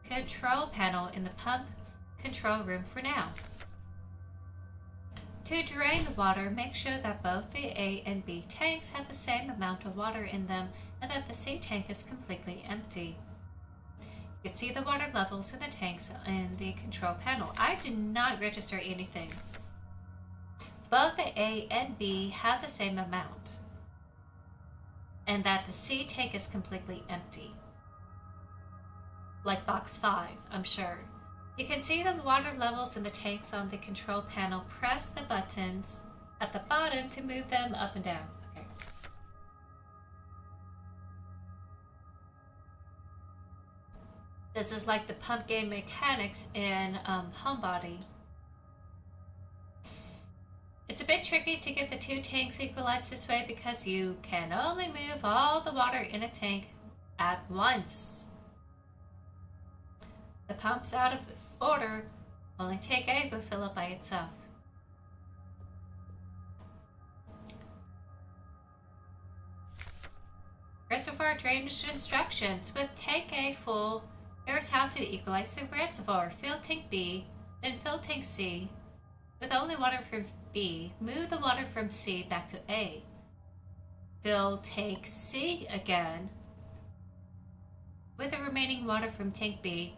S2: control panel in the pump control room for now. To drain the water, make sure that both the A and B tanks have the same amount of water in them and that the C tank is completely empty. You can see the water levels in the tanks in the control panel. I did not register anything. Both the A and B have the same amount, and that the C tank is completely empty. Like box 5, I'm sure. You can see the water levels in the tanks on the control panel. Press the buttons at the bottom to move them up and down. Okay. This is like the pump game mechanics in Homebody. It's a bit tricky to get the two tanks equalized this way because you can only move all the water in a tank at once. The pump's out of order. Only tank A will fill up by itself. Reservoir drainage instructions. With tank A full, here's how to equalize the reservoir. Fill tank B, then fill tank C. With only water from B, move the water from C back to A. Fill tank C again. With the remaining water from tank B,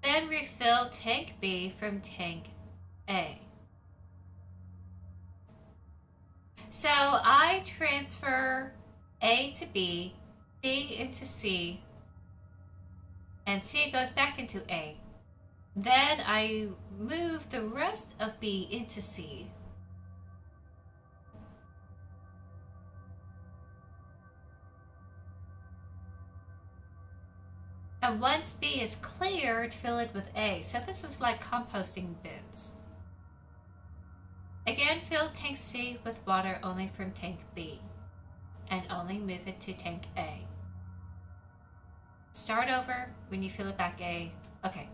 S2: then refill tank B from tank A. So I transfer A to B, B into C, and C goes back into A. Then I move the rest of B into C. And once B is cleared, fill it with A. So this is like composting bins. Again, fill tank C with water only from tank B, and only move it to tank A. Start over when you fill it back A. Okay,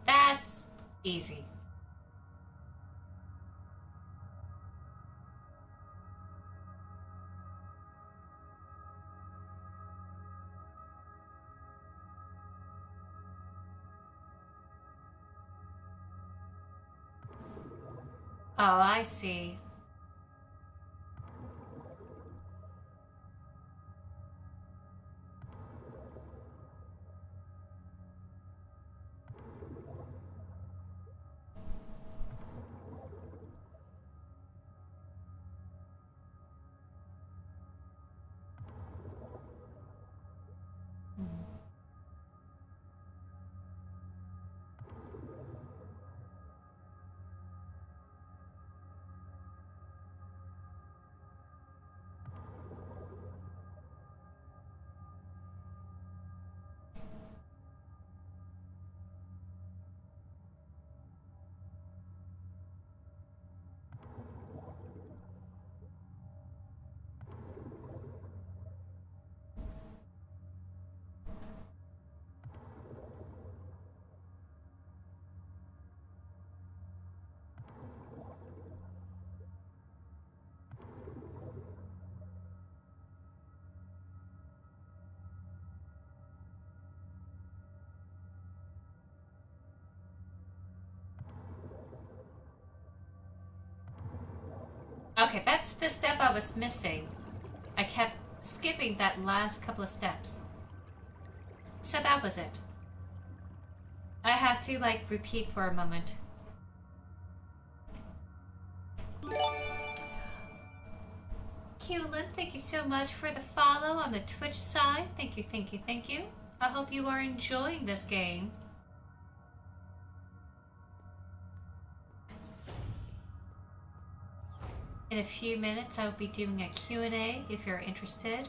S2: that's easy. Oh, I see. Okay, that's the step I was missing. I kept skipping that last couple of steps. So that was it. I had to like repeat for a moment. Keelan, thank you so much for the follow on the Twitch side. Thank you, thank you, thank you. I hope you are enjoying this game. In a few minutes, I'll be doing a Q&A if you're interested.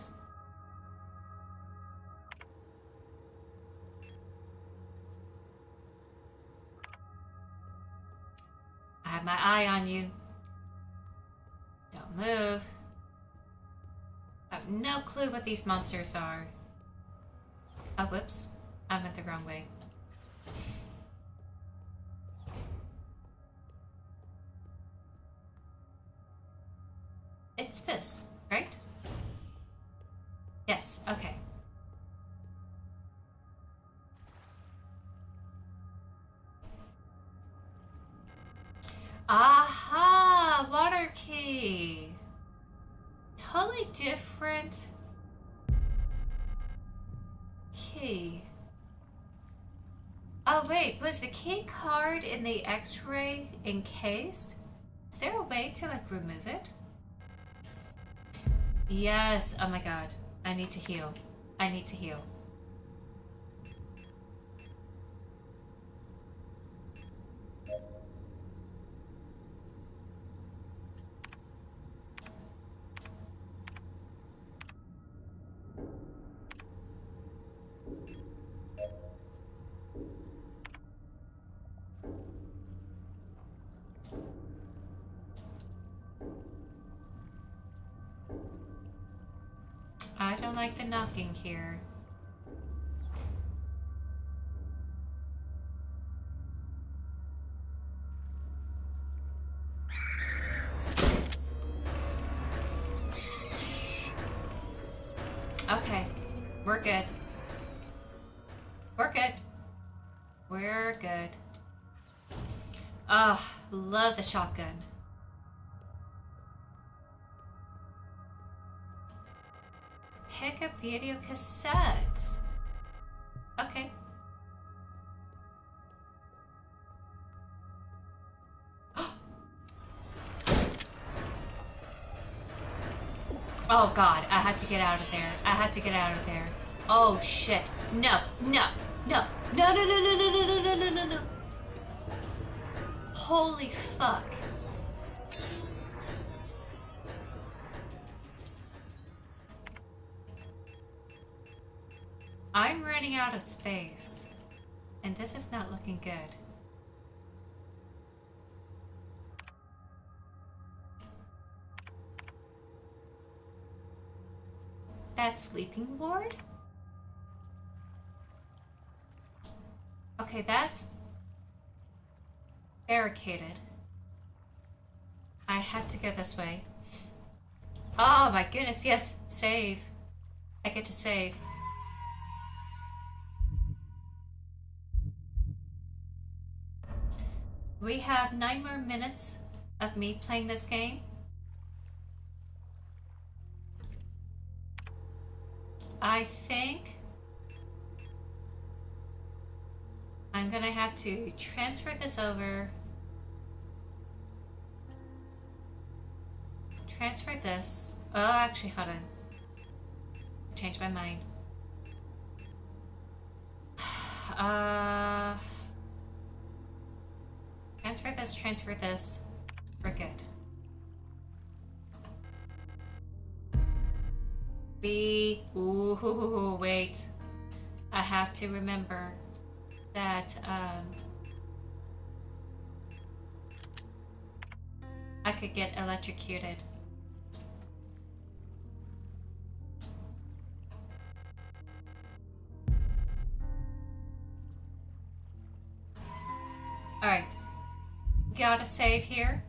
S2: I have my eye on you. Don't move. I have no clue what these monsters are. Oh, whoops. I went the wrong way. It's this, right? Yes, okay. Aha! Water key! Totally different key. Oh wait, was the key card in the x-ray encased? Is there a way to like remove it? Yes, oh my god. I need to heal. I need to heal. I don't like the knocking here. Okay, we're good. We're good. We're good. Oh, love the shotgun. Pick up video cassette. Okay. Oh god, I had to get out of there. I had to get out of there. Oh shit. No, no, no, no, no, no, no, no, no, no, no, no, no. Holy fuck. I'm running out of space, and this is not looking good. That sleeping ward? Okay, that's barricaded. I have to go this way. Oh my goodness, yes, save. I get to save. We have 9 more minutes of me playing this game. I think I'm gonna have to transfer this over. Transfer this. Oh, actually, hold on. Changed my mind. Transfer this. We're good. Ooh, wait. I have to remember that, I could get electrocuted. Alright. Gotta save here.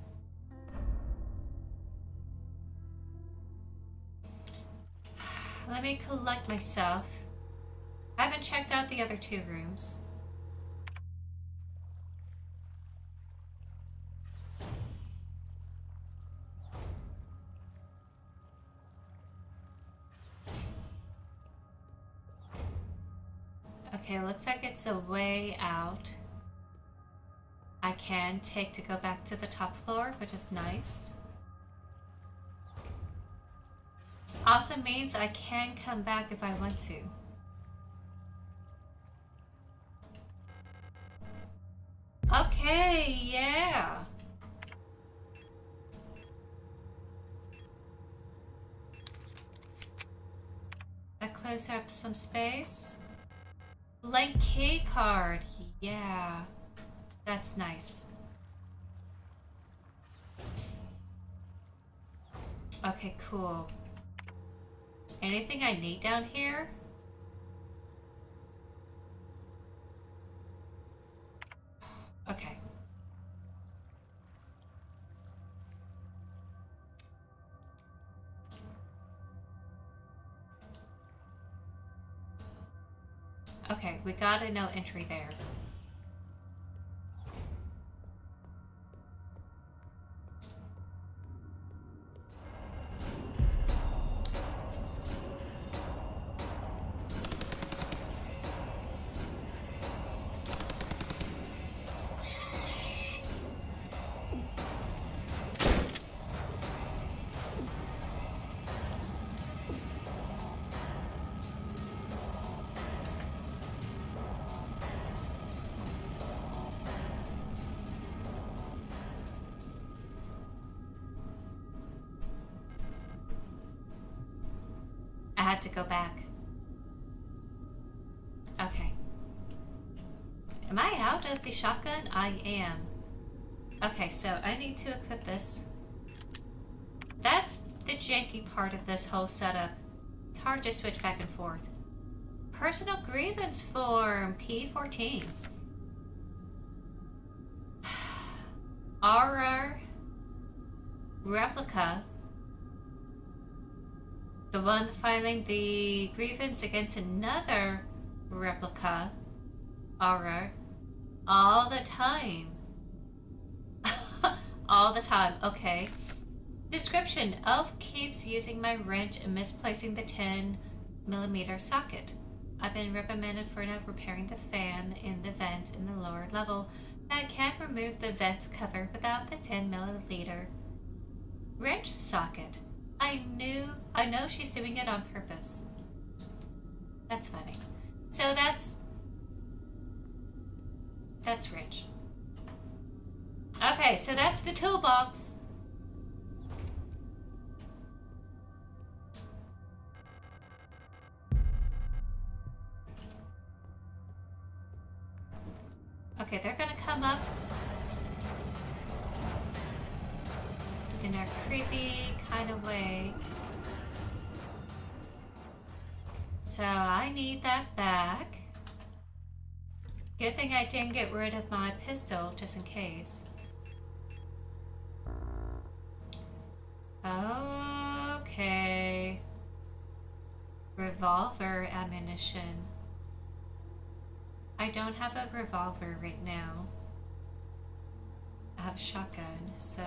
S2: Let me collect myself. I haven't checked out the other 2 rooms. Okay, looks like it's a way out. I can take to go back to the top floor, which is nice. Also means I can come back if I want to. Okay, yeah. That close up some space. Blank key card, yeah. That's nice. Okay, cool. Anything I need down here? Okay. Okay, we got a no entry there. I had to go back. Okay. Am I out of the shotgun? I am. Okay, so I need to equip this. That's the janky part of this whole setup. hard to switch back and forth. Personal grievance form P14. Aura replica. The one filing the grievance against another replica. Aura. All the time. All the time. Okay. Description. Elf keeps using my wrench and misplacing the 10mm socket. I've been reprimanded for not repairing the fan in the vent in the lower level. I can't remove the vent cover without the 10mm wrench socket. I know she's doing it on purpose. That's funny. So that's Rich. Okay, so that's the toolbox. Okay, they're gonna come up in their creepy kind of way. So I need that back. Good thing I didn't get rid of my pistol, just in case. Okay. Revolver ammunition. I don't have a revolver right now. I have a shotgun, so...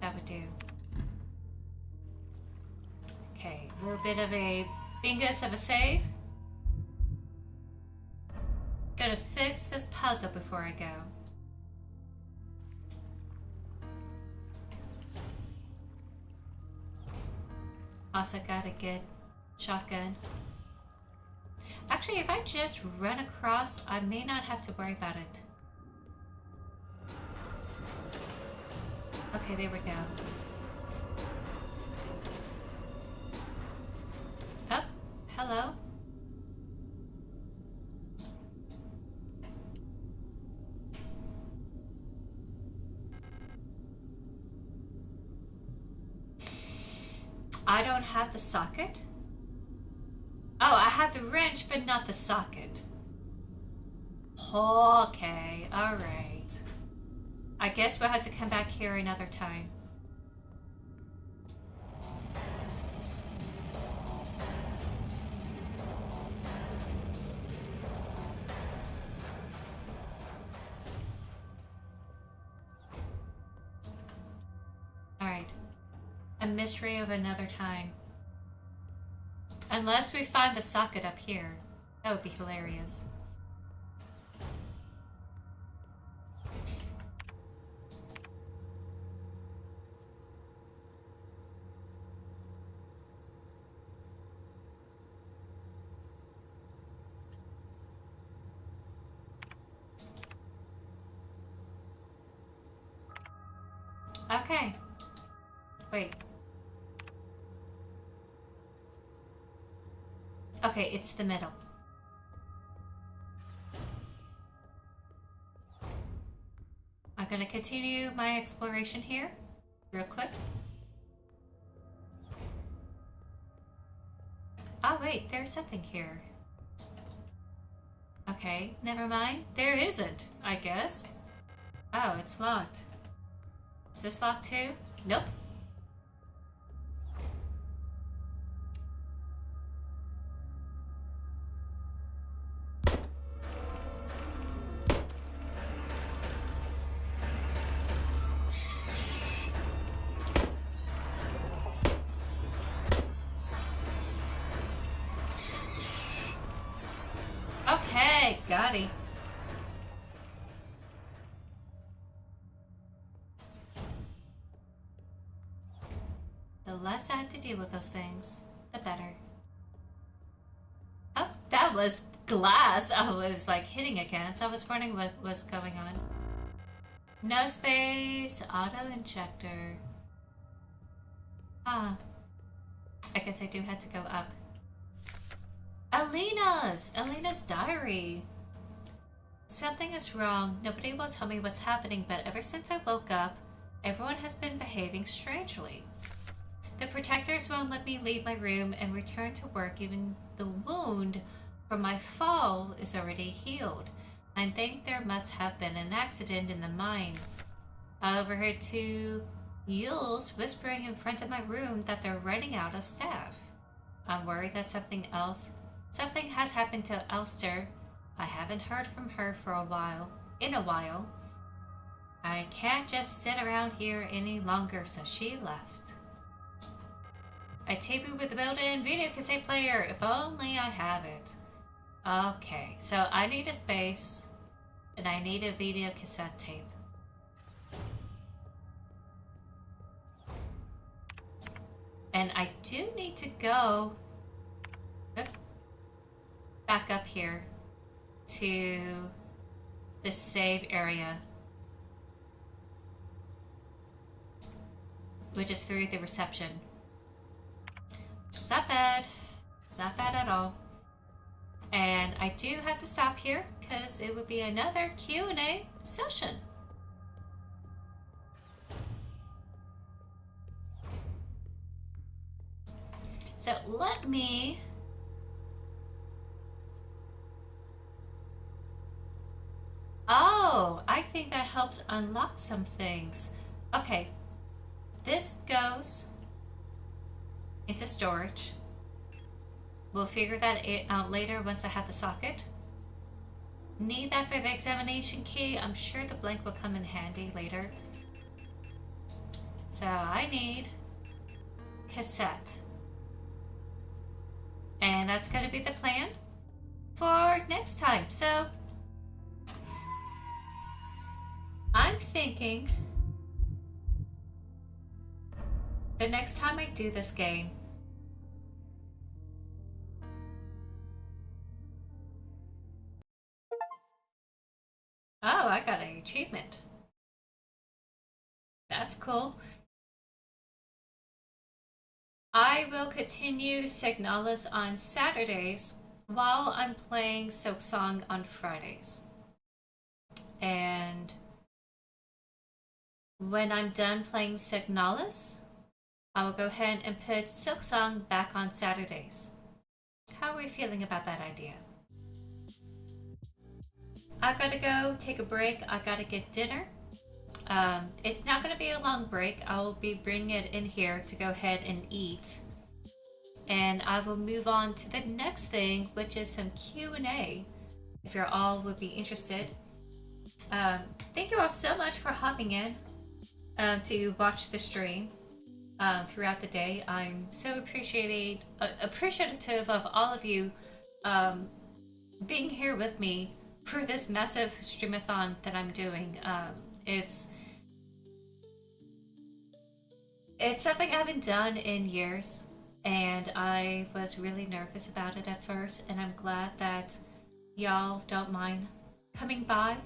S2: that would do. Okay, we're a bit of a bingus of a save. Gotta fix this puzzle before I go. Also gotta get shotgun. Actually, if I just run across, I may not have to worry about it. Okay, there we go. Oh, hello. I don't have the socket? Oh, I have the wrench, but not the socket. Okay, alright. I guess we'll have to come back here another time. Alright. A mystery of another time. Unless we find the socket up here. That would be hilarious. Okay. Wait. Okay, it's the middle. I'm gonna continue my exploration here, real quick. Oh wait, there's something here. Okay, never mind. There isn't, I guess. Oh, it's locked. Is this locked too? Nope. Okay, got it. The less I have to deal with those things, the better. Oh, that was glass I was like hitting against. I was wondering what was going on. No space, auto injector. Ah. I guess I do have to go up. Alina's diary. Something is wrong. Nobody will tell me what's happening, but ever since I woke up, everyone has been behaving strangely. The protectors won't let me leave my room and return to work. Even the wound from my fall is already healed. I think there must have been an accident in the mine. I overheard two mules whispering in front of my room that they're running out of staff. I'm worried that something has happened to Elster. I haven't heard from her for a while. I can't just sit around here any longer, so she left. A TV with a built-in video cassette player. If only I have it. Okay, so I need a space, and I need a video cassette tape. And I do need to go back up here to the save area, which is through the reception. It's not bad. It's not bad at all. And I do have to stop here because it would be another Q&A session. So let me I think that helps unlock some things. Okay, this goes into storage. We'll figure that out later once I have the socket. Need that for the examination key. I'm sure the blank will come in handy later. So I need cassette. And that's going to be the plan for next time. So I'm thinking the next time I do this game, oh, I got an achievement. That's cool. I will continue Signalis on Saturdays while I'm playing Silksong on Fridays. And when I'm done playing Signalis, I will go ahead and put Silksong back on Saturdays. How are we feeling about that idea? I gotta go take a break. I gotta get dinner. It's not gonna be a long break. I will be bringing it in here to go ahead and eat. And I will move on to the next thing, which is some Q&A, if you all would be interested. Thank you all so much for hopping in to watch the stream throughout the day. I'm so appreciative of all of you being here with me for this massive streamathon that I'm doing. It's something I haven't done in years, and I was really nervous about it at first, and I'm glad that y'all don't mind coming by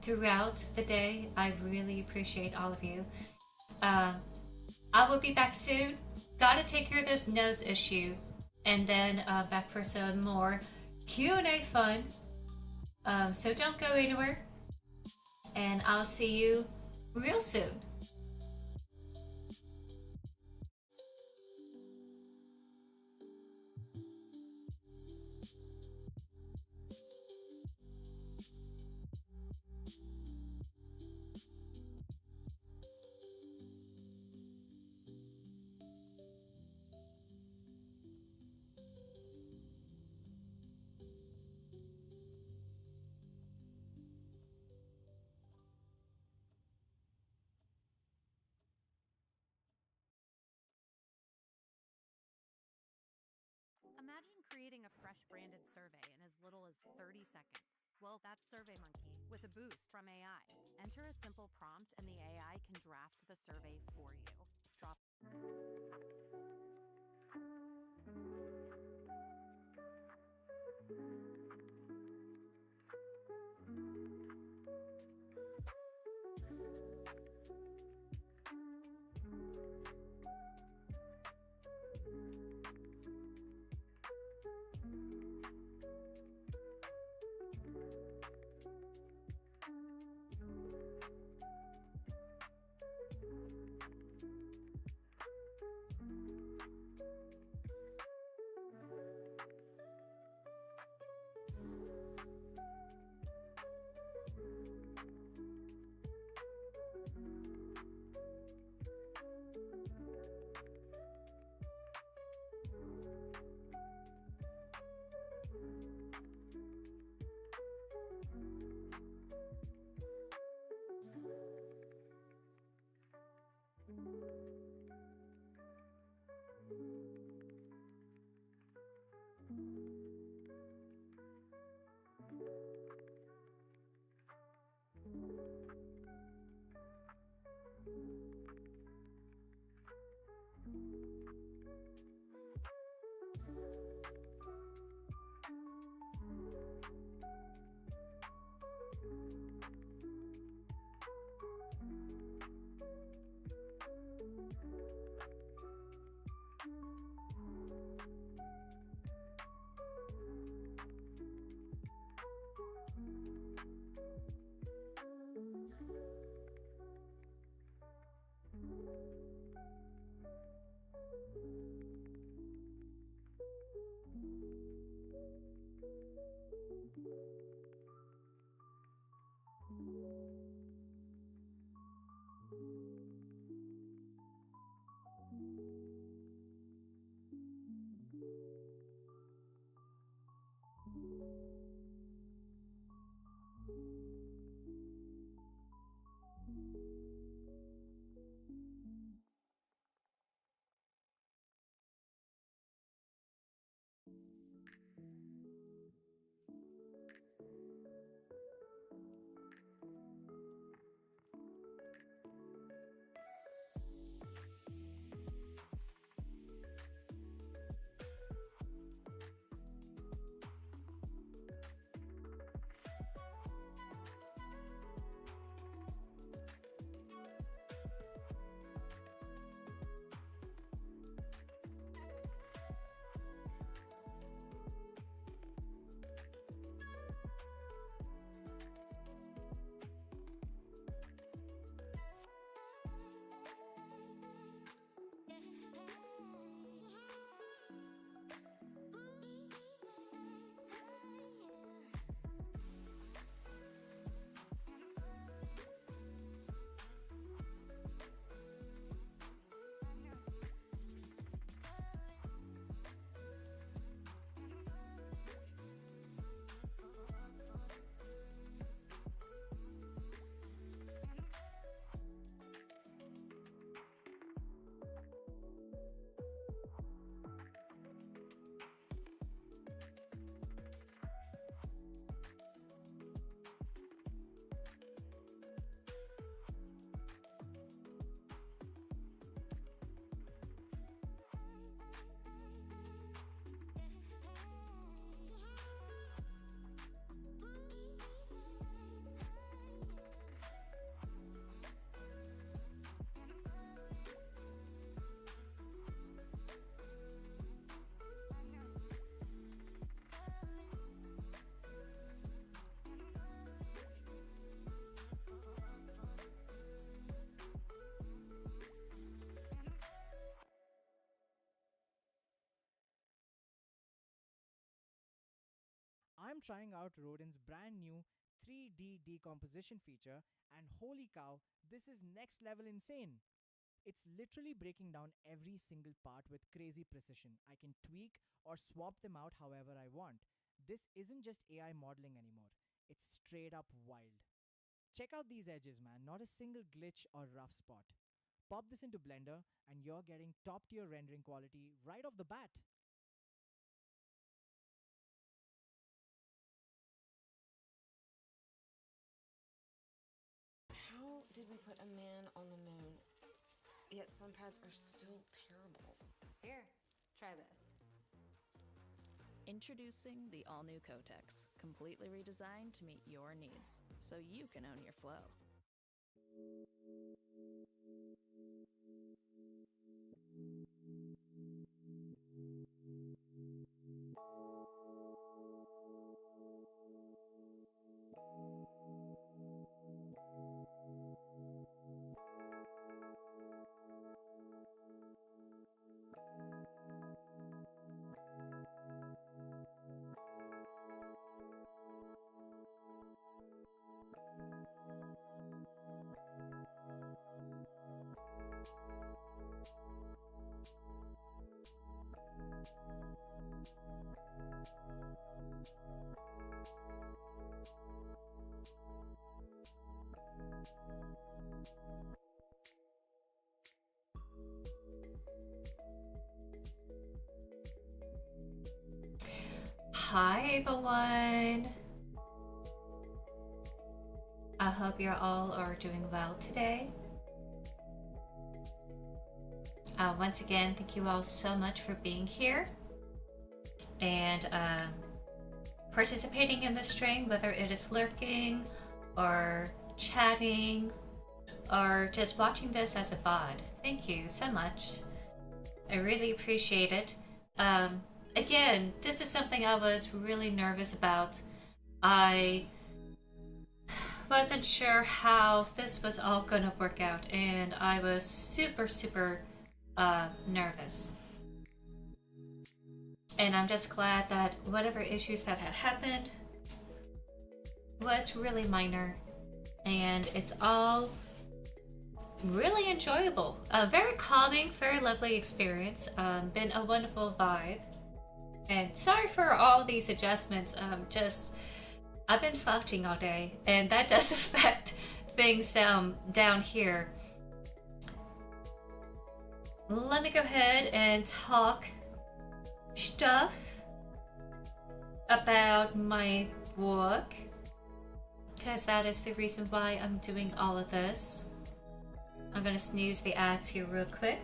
S2: throughout the day. I really appreciate all of you. I will be back soon. Gotta take care of this nose issue, and then back for some more Q&A fun. So don't go anywhere, and I'll see you real soon.
S18: Imagine creating a fresh branded survey in as little as 30 seconds. Well, that's SurveyMonkey with a boost from AI. Enter a simple prompt and the AI can draft the survey for you. Drop
S6: I'm trying out Rodin's brand new 3D decomposition feature, and holy cow, this is next level insane. It's literally breaking down every single part with crazy precision. I can tweak or swap them out however I want. This isn't just AI modeling anymore, it's straight up wild. Check out these edges, man, not a single glitch or rough spot. Pop this into Blender, and you're getting top tier rendering quality right off the bat.
S7: How did we put a man on the moon, yet some pads are still terrible?
S13: Here, try this. Introducing the all-new Kotex, completely redesigned to meet your needs, so you can own your flow.
S2: Hi everyone! I hope you all are doing well today. Once again, thank you all so much for being here and participating in the stream, whether it is lurking or chatting or just watching this as a VOD. Thank you so much. I really appreciate it. Again, this is something I was really nervous about. I wasn't sure how this was all gonna work out, and I was super nervous. And I'm just glad that whatever issues that had happened was really minor, and it's all really enjoyable. Very calming, very lovely experience. Been a wonderful vibe. And sorry for all these adjustments. I've been slouching all day, and that does affect things down here. Let me go ahead and talk stuff about my book, because that is the reason why I'm doing all of this. I'm gonna snooze the ads here real quick.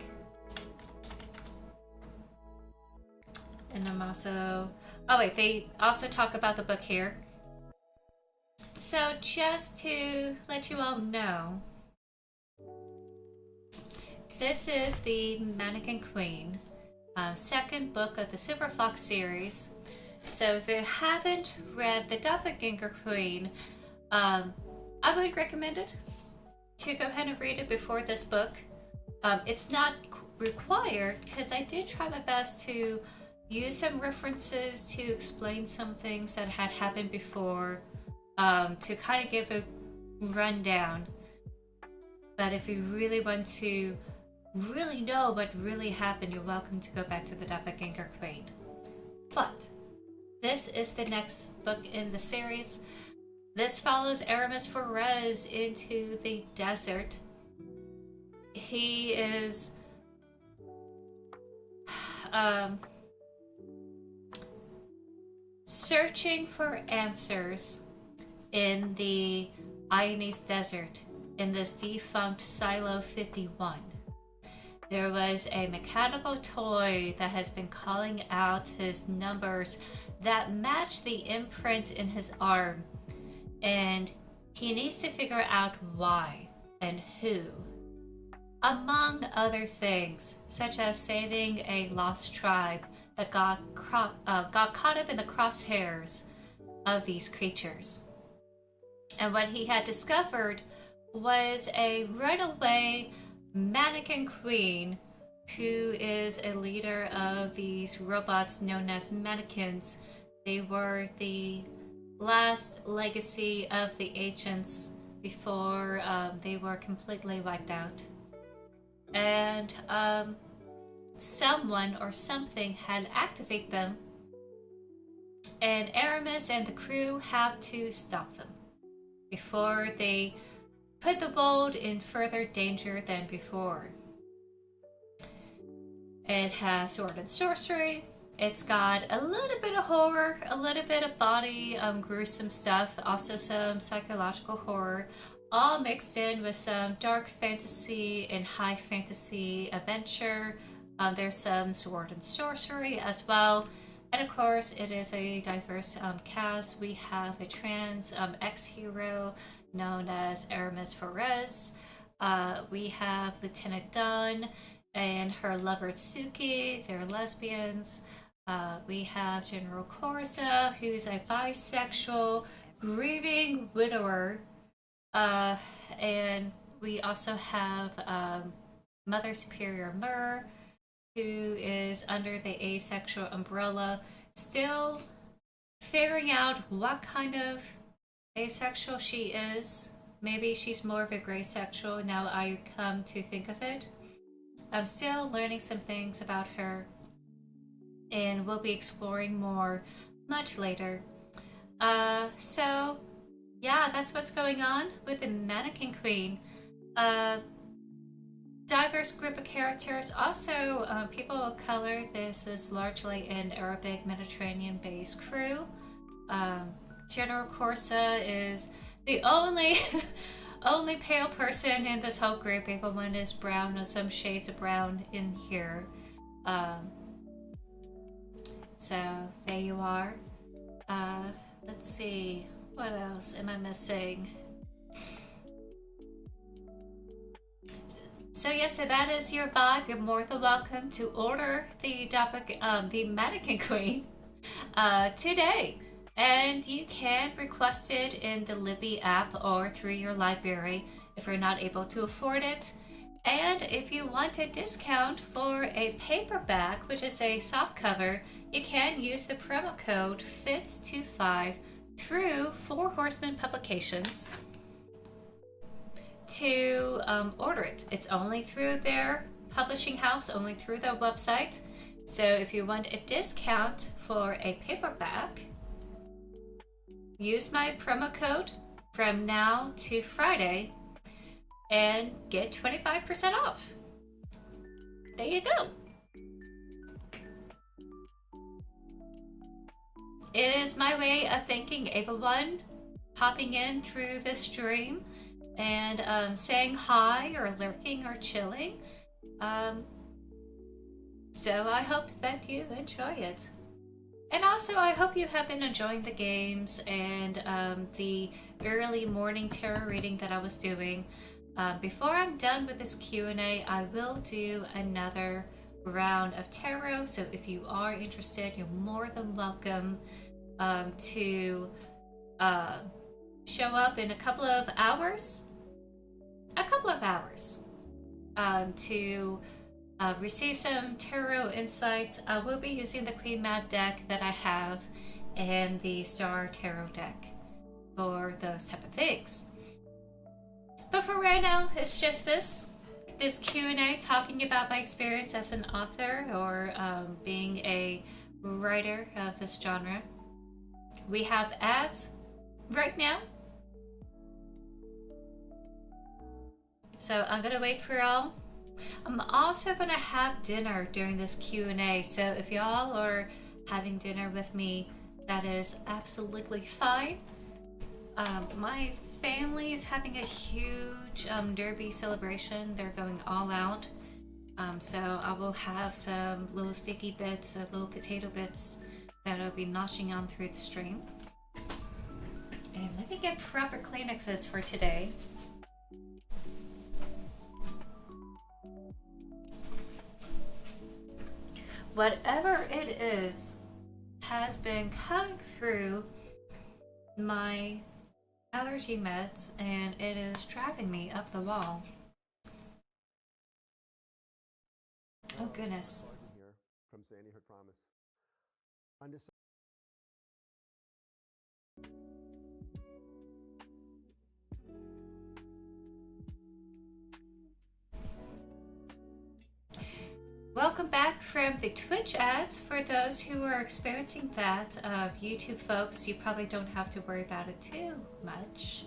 S2: And I'm also... Oh wait, they also talk about the book here. So just to let you all know, this is the Mannequin Queen, second book of the Silver Fox series. So if you haven't read the Doppelganger Queen, I would recommend it to go ahead and read it before this book. It's not required, because I did try my best to use some references to explain some things that had happened before, to kind of give a rundown. But if you really want to really know what really happened, you're welcome to go back to the Doppelganger Queen. But this is the next book in the series. This follows Aramis Ferrez into the desert. He is searching for answers in the Ionis Desert, in this defunct Silo 51. There was a mechanical toy that has been calling out his numbers that match the imprint in his arm, and he needs to figure out why and who, among other things, such as saving a lost tribe that got caught up in the crosshairs of these creatures. And what he had discovered was a runaway mannequin queen who is a leader of these robots known as mannequins. They were the last legacy of the ancients before they were completely wiped out. And someone or something had activated them, and Aramis and the crew have to stop them before they put the world in further danger than before. It has sword and sorcery. It's got a little bit of horror, a little bit of body gruesome stuff, also some psychological horror, all mixed in with some dark fantasy and high fantasy adventure. There's some sword and sorcery as well. And of course, it is a diverse cast. We have a trans ex-hero known as Aramis Ferrez. We have Lieutenant Dawn and her lover Suki. They're lesbians. We have General Corsa, who's a bisexual, grieving widower. And we also have Mother Superior Myrrh, who is under the asexual umbrella, still figuring out what kind of asexual she is. Maybe she's more of a gray sexual now I come to think of it. I'm still learning some things about her, and we'll be exploring more much later. So yeah, that's what's going on with the Mannequin Queen. Diverse group of characters, also people of color. This is largely an Arabic Mediterranean based crew. General Corsa is the only only pale person in this whole group. Everyone is brown or some shades of brown in here. So there you are. Let's see, what else am I missing? So yes, so that is your vibe. You're more than welcome to order the Mannequin Queen today. And you can request it in the Libby app or through your library if you're not able to afford it. And if you want a discount for a paperback, which is a soft cover, you can use the promo code FITZ25 through Four Horsemen Publications to order it. It's only through their publishing house, only through their website. So if you want a discount for a paperback, use my promo code from now to Friday and get 25% off. There you go. It is my way of thanking everyone popping in through this stream and saying hi or lurking or chilling. So I hope that you enjoy it. And also I hope you have been enjoying the games and the early morning tarot reading that I was doing. Before I'm done with this Q&A, I will do another round of tarot. So if you are interested, you're more than welcome to show up in a couple of hours. To receive some tarot insights. I will be using the Queen Mad deck that I have and the Star Tarot deck for those type of things. But for right now, it's just this Q&A talking about my experience as an author or being a writer of this genre. We have ads right now, so I'm gonna wait for y'all. I'm also gonna have dinner during this Q&A, so if y'all are having dinner with me, that is absolutely fine. My family is having a huge derby celebration. They're going all out. So I will have some little sticky bits, little potato bits that I'll be notching on through the stream. And let me get proper Kleenexes for today. Whatever it is has been coming through my allergy meds and it is driving me up the wall. Oh goodness.
S8: Here from Sandy Hook Promise.
S2: Welcome back from the Twitch ads. For those who are experiencing that, YouTube folks, you probably don't have to worry about it too much.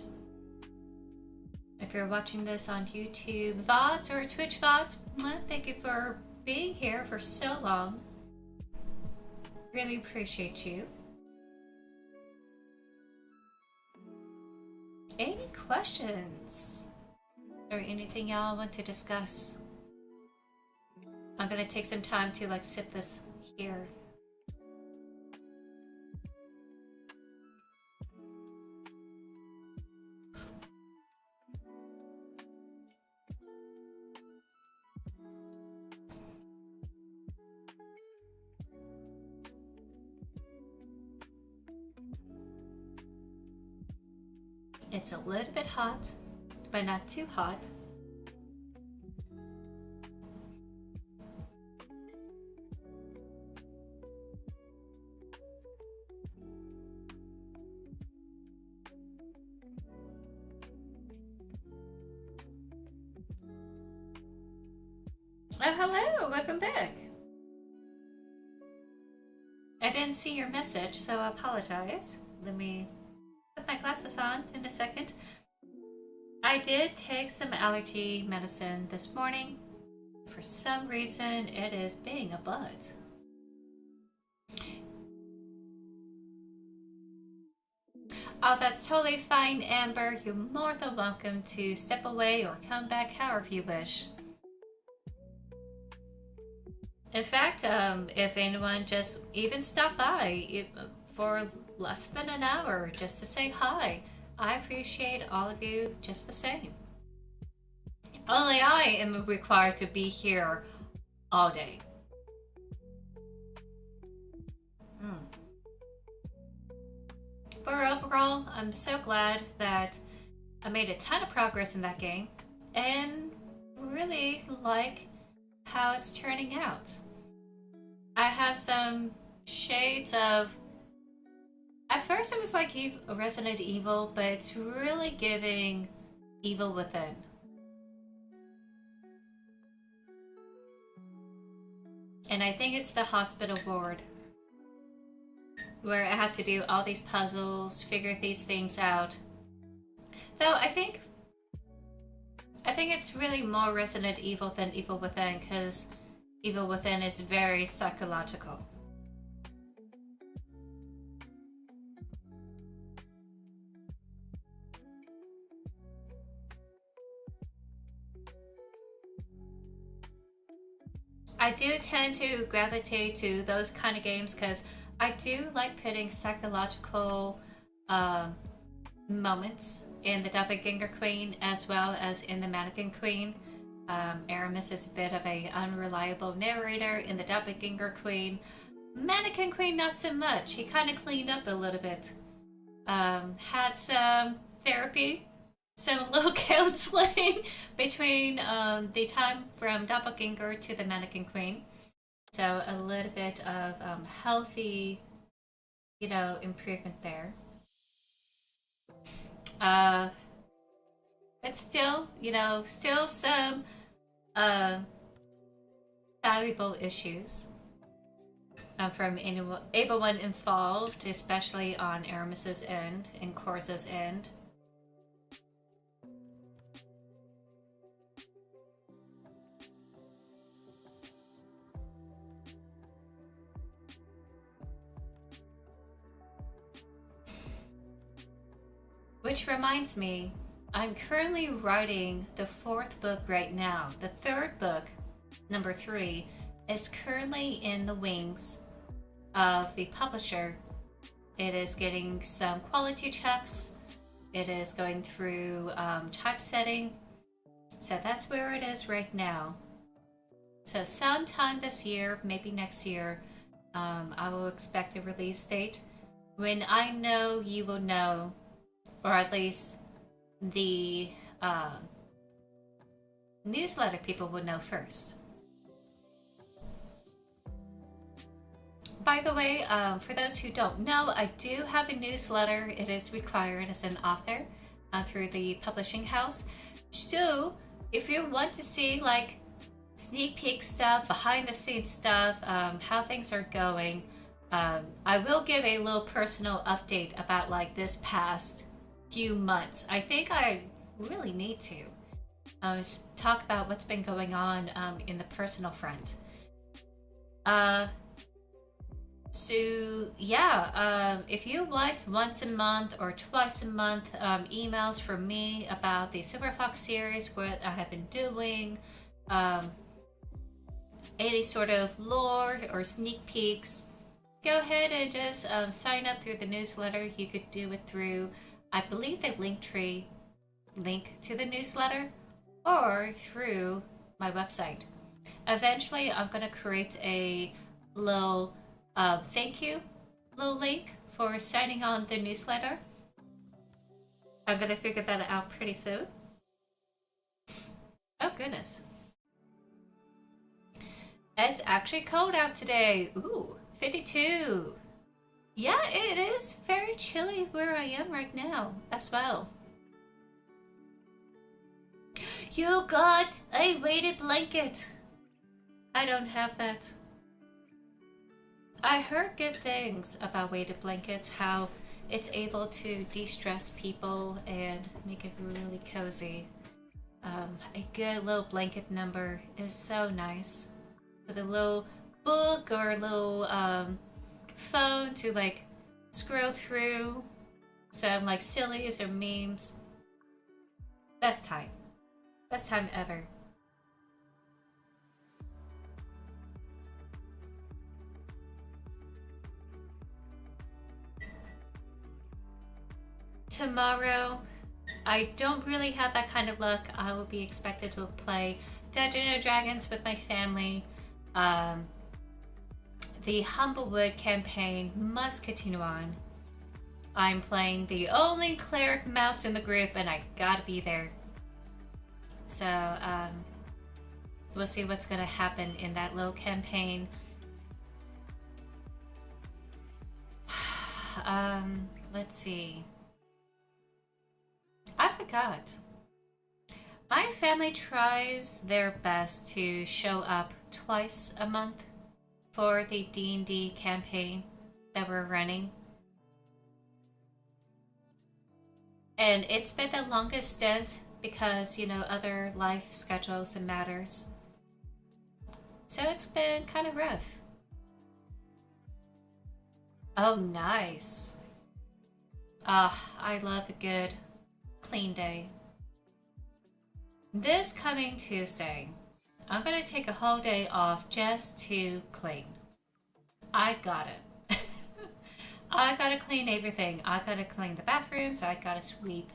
S2: If you're watching this on YouTube VODs or Twitch VODs, thank you for being here for so long. Really appreciate you. Any questions or anything y'all want to discuss? I'm gonna take some time to like sip this here. It's a little bit hot, but not too hot. Oh, hello, welcome back. I didn't see your message, so I apologize. Let me put my glasses on in a second. I did take some allergy medicine this morning. For some reason, it is being a butt. Oh, that's totally fine, Amber. You're more than welcome to step away or come back however you wish. In fact, if anyone just even stop by for less than an hour just to say hi, I appreciate all of you just the same. Only I am required to be here all day. But overall, I'm so glad that I made a ton of progress in that game and really like how it's turning out. I have some shades of... At first it was like Resident Evil, but it's really giving Evil Within. And I think it's the hospital ward where I had to do all these puzzles, figure these things out. Though I think it's really more Resident Evil than Evil Within, because Evil Within is very psychological. I do tend to gravitate to those kind of games because I do like putting psychological moments in the Doppelganger Queen as well as in the Mannequin Queen. Aramis is a bit of a unreliable narrator in the Doppelganger Queen. Mannequin Queen, not so much. He kind of cleaned up a little bit. Had some therapy, some little counseling between the time from Doppelganger to the Mannequin Queen. So a little bit of healthy, you know, improvement there. But still, you know, still some valuable issues from everyone involved, especially on Aramis's end and Corsa's end. Which reminds me, I'm currently writing the 4th book right now. The 3rd book, number 3, is currently in the wings of the publisher. It is getting some quality checks. It is going through typesetting. So that's where it is right now. So sometime this year, maybe next year, I will expect a release date. When I know, you will know, or at least the newsletter people would know first. By the way, for those who don't know, I do have a newsletter. It is required as an author through the publishing house. So if you want to see like sneak peek stuff, behind the scenes stuff, how things are going, I will give a little personal update about like this past few months. I think I really need to talk about what's been going on in the personal front. So yeah, if you want once a month or twice a month emails from me about the Silver Fox series, what I have been doing, any sort of lore or sneak peeks, go ahead and just sign up through the newsletter. You could do it through, I believe, the Linktree link to the newsletter, or through my website. Eventually, I'm going to create a little thank you little link for signing on the newsletter. I'm going to figure that out pretty soon. Oh, goodness. It's actually cold out today. Ooh, 52. Yeah, it is very chilly where I am right now as well. You got a weighted blanket. I don't have that. I heard good things about weighted blankets, how it's able to de-stress people and make it really cozy. A good little blanket number is so nice. With a little book or a little phone to like scroll through some like sillies or memes. Best time. Best time ever. Tomorrow, I don't really have that kind of luck. I will be expected to play Dungeons & Dragons with my family. The Humblewood campaign must continue on. I'm playing the only cleric mouse in the group and I gotta be there. So, we'll see what's gonna happen in that little campaign. Let's see. I forgot. My family tries their best to show up twice a month for the D&D campaign that we're running. And it's been the longest stint because, you know, other life schedules and matters. So it's been kind of rough. Oh, nice. I love a good clean day. This coming Tuesday, I'm gonna take a whole day off just to clean. I got it. I gotta clean everything. I gotta clean the bathrooms. I gotta sweep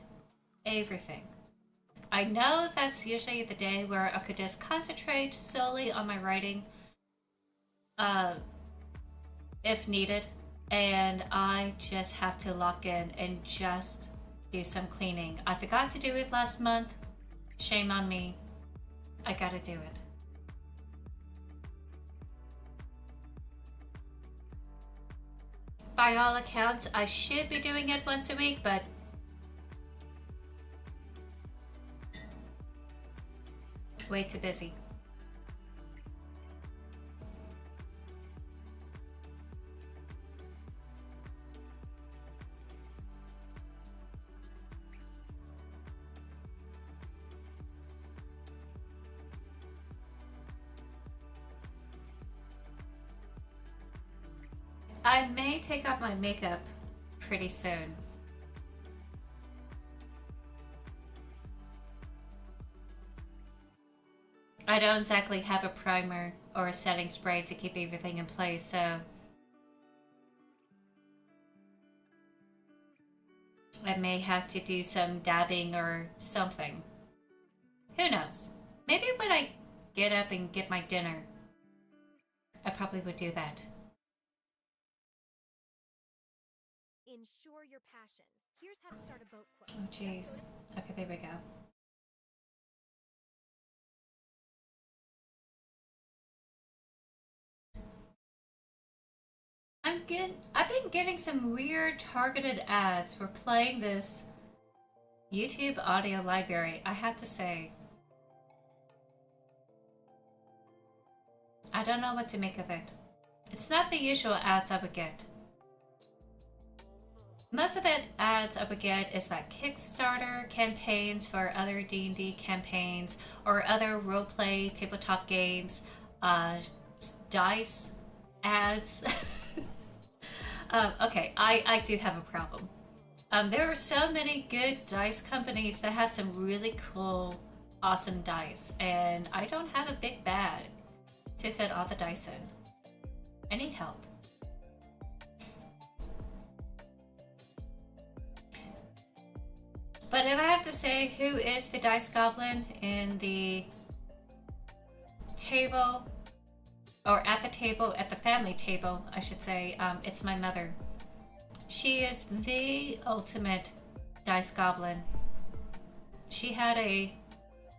S2: everything. I know that's usually the day where I could just concentrate solely on my writing, if needed, and I just have to lock in and just do some cleaning. I forgot to do it last month. Shame on me. I gotta do it. By all accounts, I should be doing it once a week, but way too busy. I may take off my makeup pretty soon. I don't exactly have a primer or a setting spray to keep everything in place, so I may have to do some dabbing or something. Who knows? Maybe when I get up and get my dinner, I probably would do that.
S1: Ensure your passion. Here's how to start a boat quote.
S2: Oh, jeez. Okay, there we go. I've been getting some weird targeted ads for playing this YouTube audio library, I have to say. I don't know what to make of it. It's not the usual ads I would get. Most of the ads I would get is like Kickstarter campaigns for other D&D campaigns or other roleplay tabletop games, dice ads. Okay, I do have a problem. There are so many good dice companies that have some really cool, awesome dice, and I don't have a big bag to fit all the dice in. I need help. But if I have to say who is the dice goblin in the table, or at the family table, I should say, it's my mother. She is the ultimate dice goblin. She had a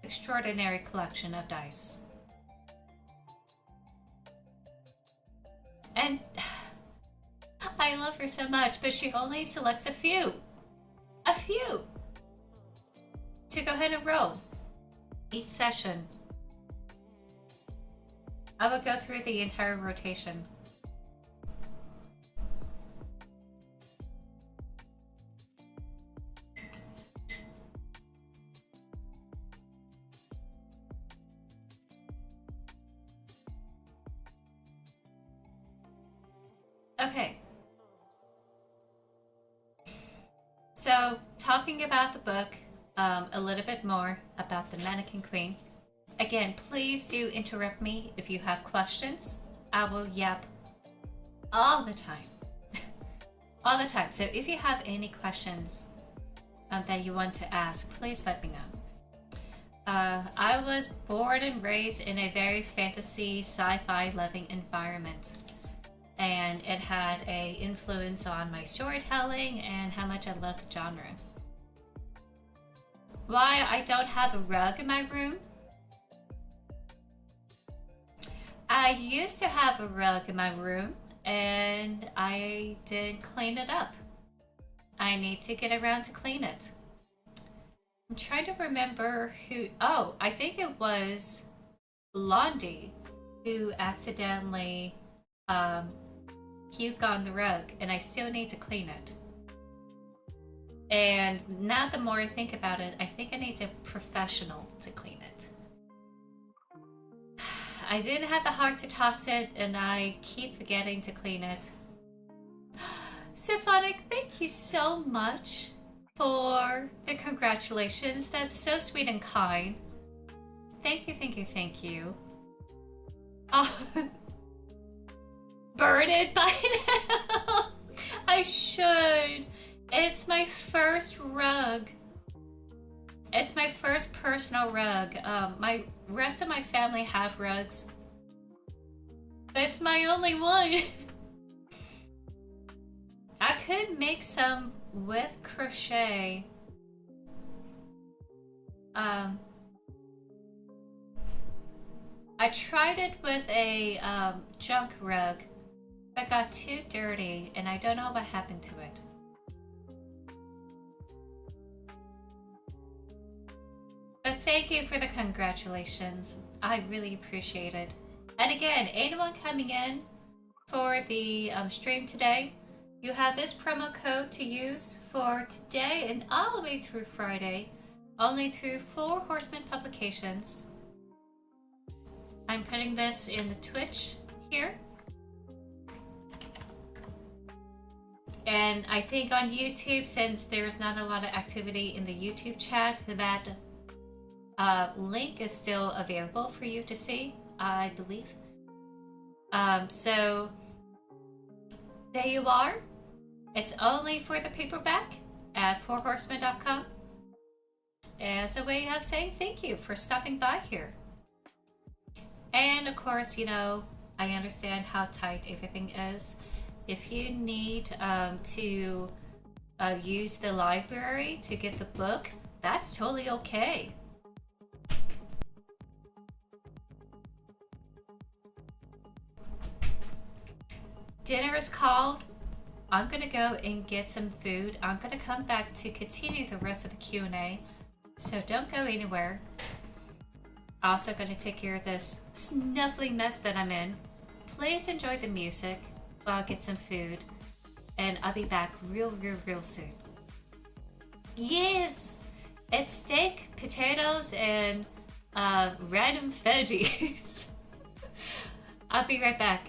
S2: extraordinary collection of dice. And I love her so much, but she only selects a few. A few! To go ahead and roll each session. I would go through the entire rotation. Okay. So, talking about the book, a little bit more about the Mannequin Queen. Again, please do interrupt me if you have questions. I will yap all the time. All the time. So if you have any questions that you want to ask, please let me know. I was born and raised in a very fantasy, sci-fi loving environment. And it had an influence on my storytelling and how much I love the genre. Why I don't have a rug in my room? I used to have a rug in my room and I didn't clean it up. I need to get around to clean it. I'm trying to remember who. Oh, I think it was Blondie who accidentally puke on the rug, and I still need to clean it. And now the more I think about it, I think I need a professional to clean it. I didn't have the heart to toss it, and I keep forgetting to clean it. Symphonic, thank you so much for the congratulations. That's so sweet and kind. Thank you, thank you, thank you. Oh, burn it by now. I should. It's my first rug. It's my first personal rug. My rest of my family have rugs. It's my only one. I could make some with crochet. I tried it with a junk rug, but got too dirty, and I don't know what happened to it. But thank you for the congratulations. I really appreciate it. And again, anyone coming in for the stream today, you have this promo code to use for today and all the way through Friday, only through 4 Horsemen Publications. I'm putting this in the Twitch here. And I think on YouTube, since there's not a lot of activity in the YouTube chat, that link is still available for you to see, I believe. So there you are. It's only for the paperback at 4horsemen.com as a way of saying thank you for stopping by here. And of course, you know, I understand how tight everything is. If you need to use the library to get the book, that's totally okay. Dinner is called. I'm gonna go and get some food. I'm gonna come back to continue the rest of the Q&A, so don't go anywhere. Also gonna take care of this snuffling mess that I'm in. Please enjoy the music while I get some food, and I'll be back real soon. Yes! It's steak, potatoes, and random veggies. I'll be right back.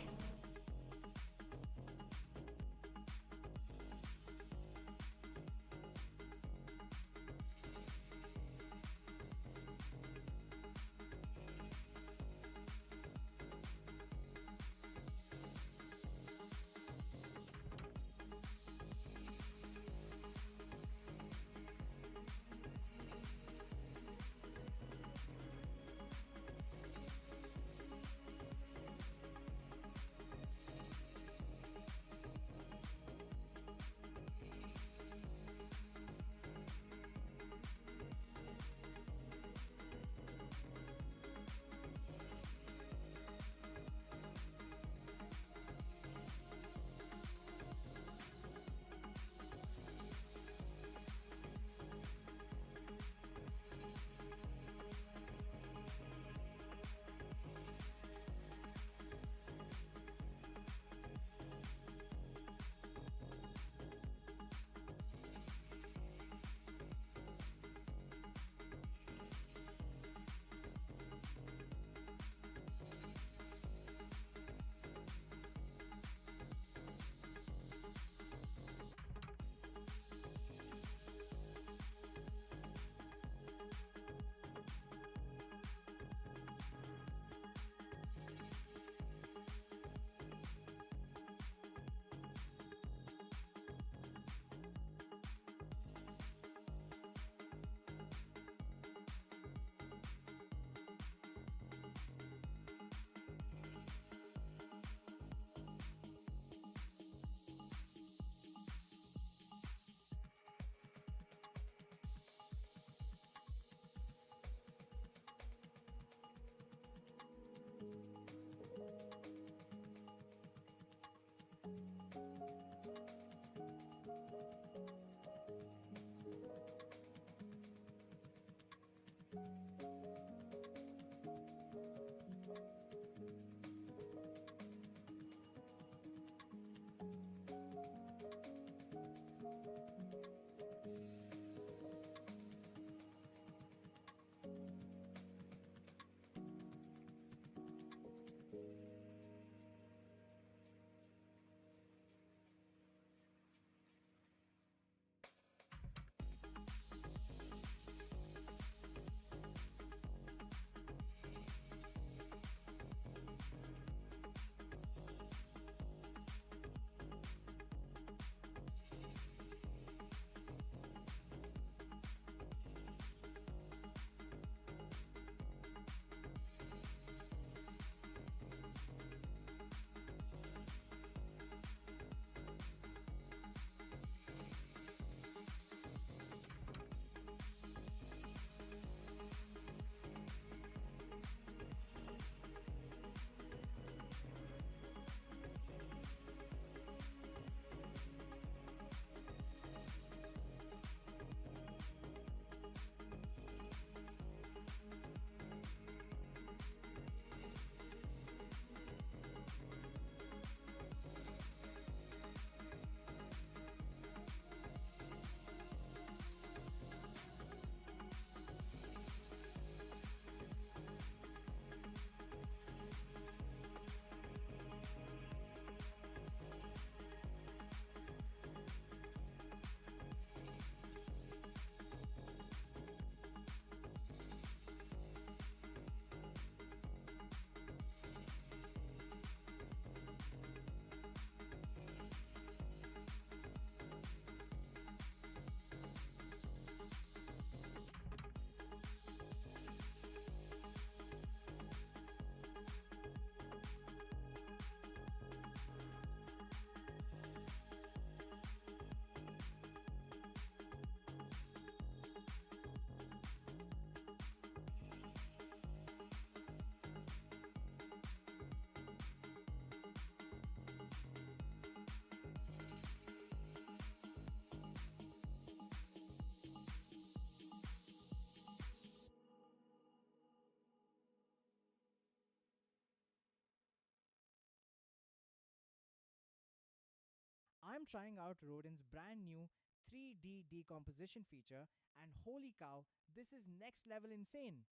S6: I'm trying out Rodin's brand new 3D decomposition feature, and holy cow, this is next level insane.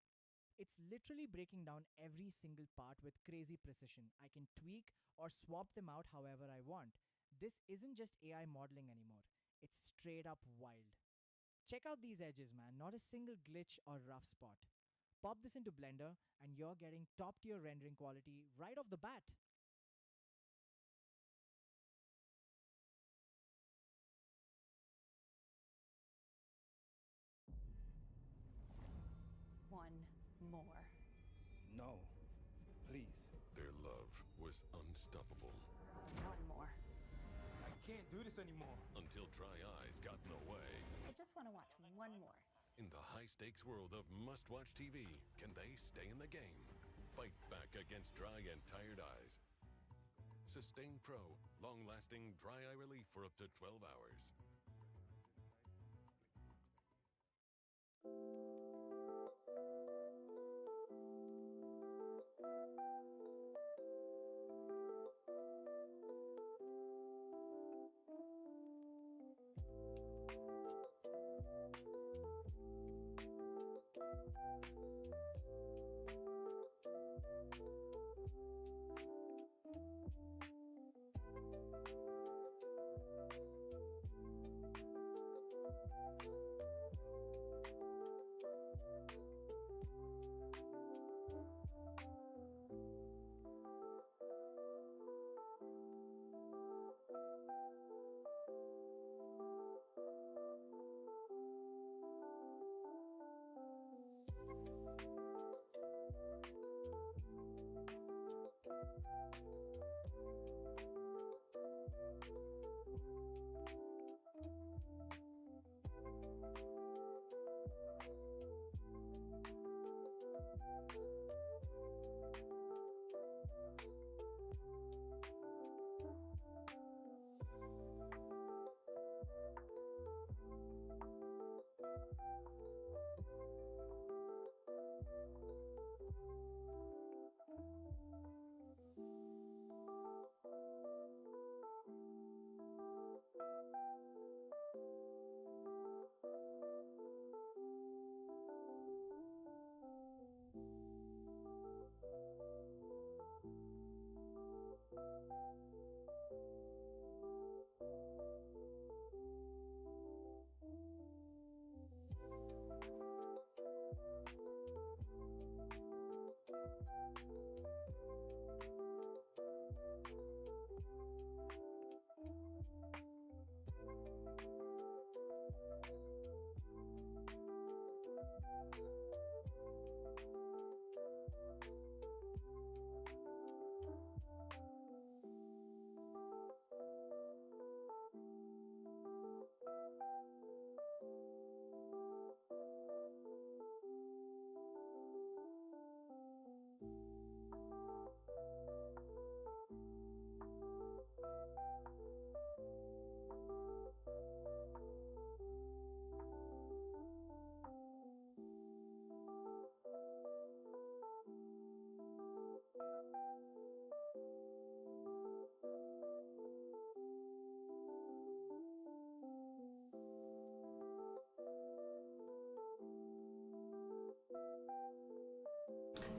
S6: It's literally breaking down every single part with crazy precision. I can tweak or swap them out however I want. This isn't just AI modeling anymore, it's straight up wild. Check out these edges, man, not a single glitch or rough spot. Pop this into Blender, and you're getting top tier rendering quality right off the bat.
S18: One more.
S14: No. Please.
S15: Their love was unstoppable.
S18: One more.
S14: I can't do this anymore.
S15: Until dry eyes got in the way.
S16: I just want to watch one more.
S15: In the high-stakes world of must-watch TV, can they stay in the game? Fight back against dry and tired eyes. Sustain Pro, long-lasting dry eye relief for up to 12 hours.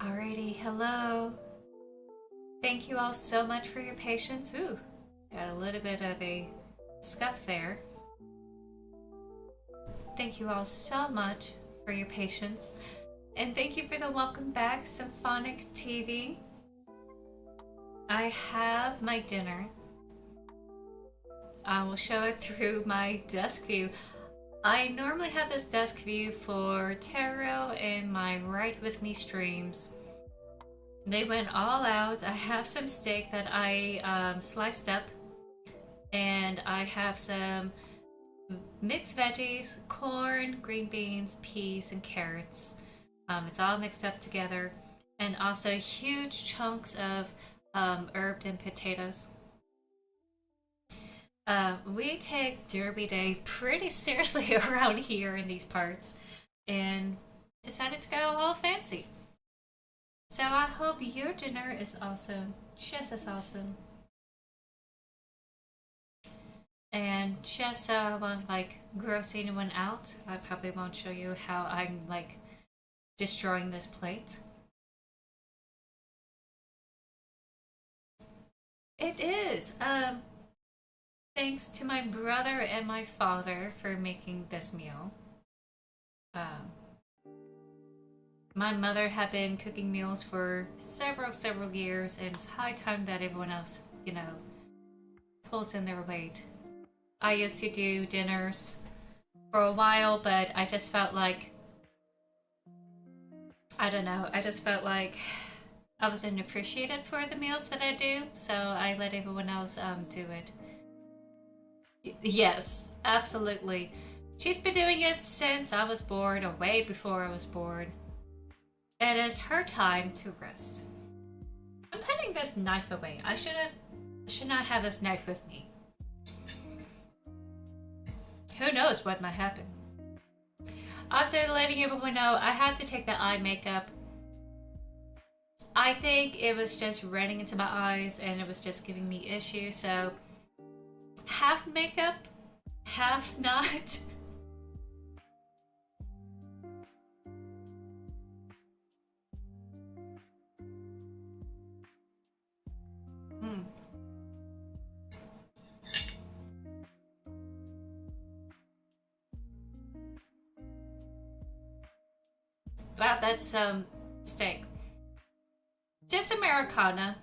S2: Alrighty, hello. Thank you all so much for your patience. Ooh, got a little bit of a scuff there. Thank you all so much for your patience. And thank you for the welcome back, Symphonic TV. I have my dinner. I will show it through my desk view. I normally have this desk view for tarot and my Write With Me streams. They went all out. I have some steak that I sliced up, and I have some mixed veggies, corn, green beans, peas, and carrots. It's all mixed up together, and also huge chunks of herbed and potatoes. We take Derby Day pretty seriously around here in these parts, and decided to go all fancy. So I hope your dinner is also just as awesome. And just so I won't like gross anyone out, I probably won't show you how I'm like destroying this plate. It is. Thanks to my brother and my father for making this meal. My mother had been cooking meals for several years, and it's high time that everyone else, you know, pulls in their weight. I used to do dinners for a while, but I just felt like, I don't know, I just felt like I wasn't appreciated for the meals that I do, so I let everyone else do it. Yes, absolutely. She's been doing it since I was born, or way before I was born. It is her time to rest. I'm putting this knife away. I should not have this knife with me. Who knows what might happen. Also, letting everyone know, I had to take the eye makeup. I think it was just running into my eyes and it was just giving me issues, so half makeup, half not. Wow, that's steak. Just Americana.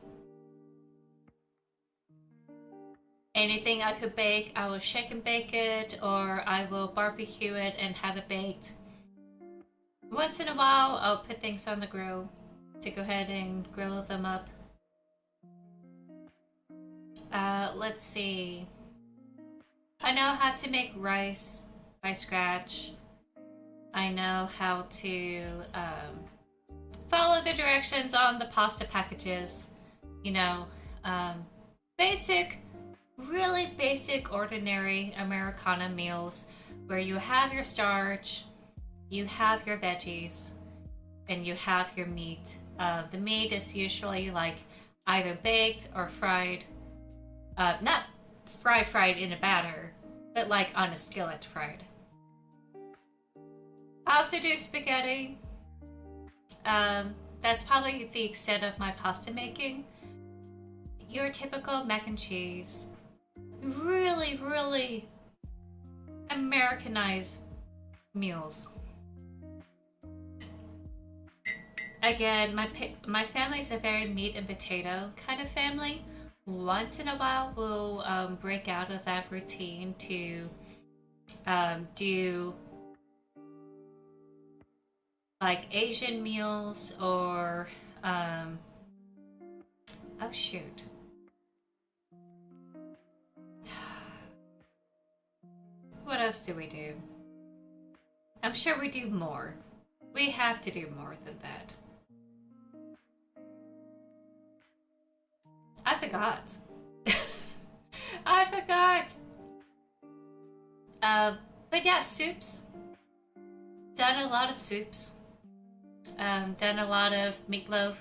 S2: Anything I could bake, I will shake and bake it, or I will barbecue it and have it baked. Once in a while, I'll put things on the grill to go ahead and grill them up. Let's see. I know how to make rice by scratch. I know how to follow the directions on the pasta packages. You know, basic, really basic, ordinary Americana meals where you have your starch, you have your veggies, and you have your meat. The meat is usually like either baked or fried. Not fried in a batter, but like on a skillet fried. I also do spaghetti. That's probably the extent of my pasta making. Your typical mac and cheese. Really, really Americanized meals. Again, my family's a very meat and potato kind of family. Once in a while, we'll break out of that routine to do like Asian meals or oh shoot. What else do we do? I'm sure we do more. We have to do more than that. I forgot. I forgot. But yeah, soups. Done a lot of soups. Done a lot of meatloaf.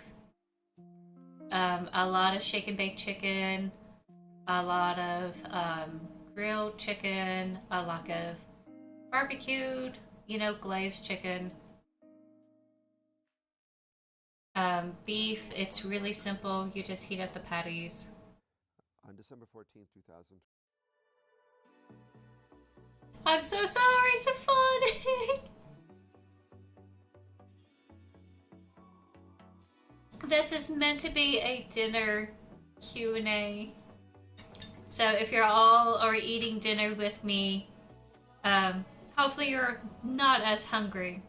S2: A lot of shake and bake chicken. A lot of grilled chicken. A lot of barbecued, you know, glazed chicken. Beef, it's really simple. You just heat up the patties.
S8: On December 14th, 2000.
S2: I'm so sorry, Symphonic! This is meant to be a dinner Q&A. So if you're all are eating dinner with me, hopefully you're not as hungry.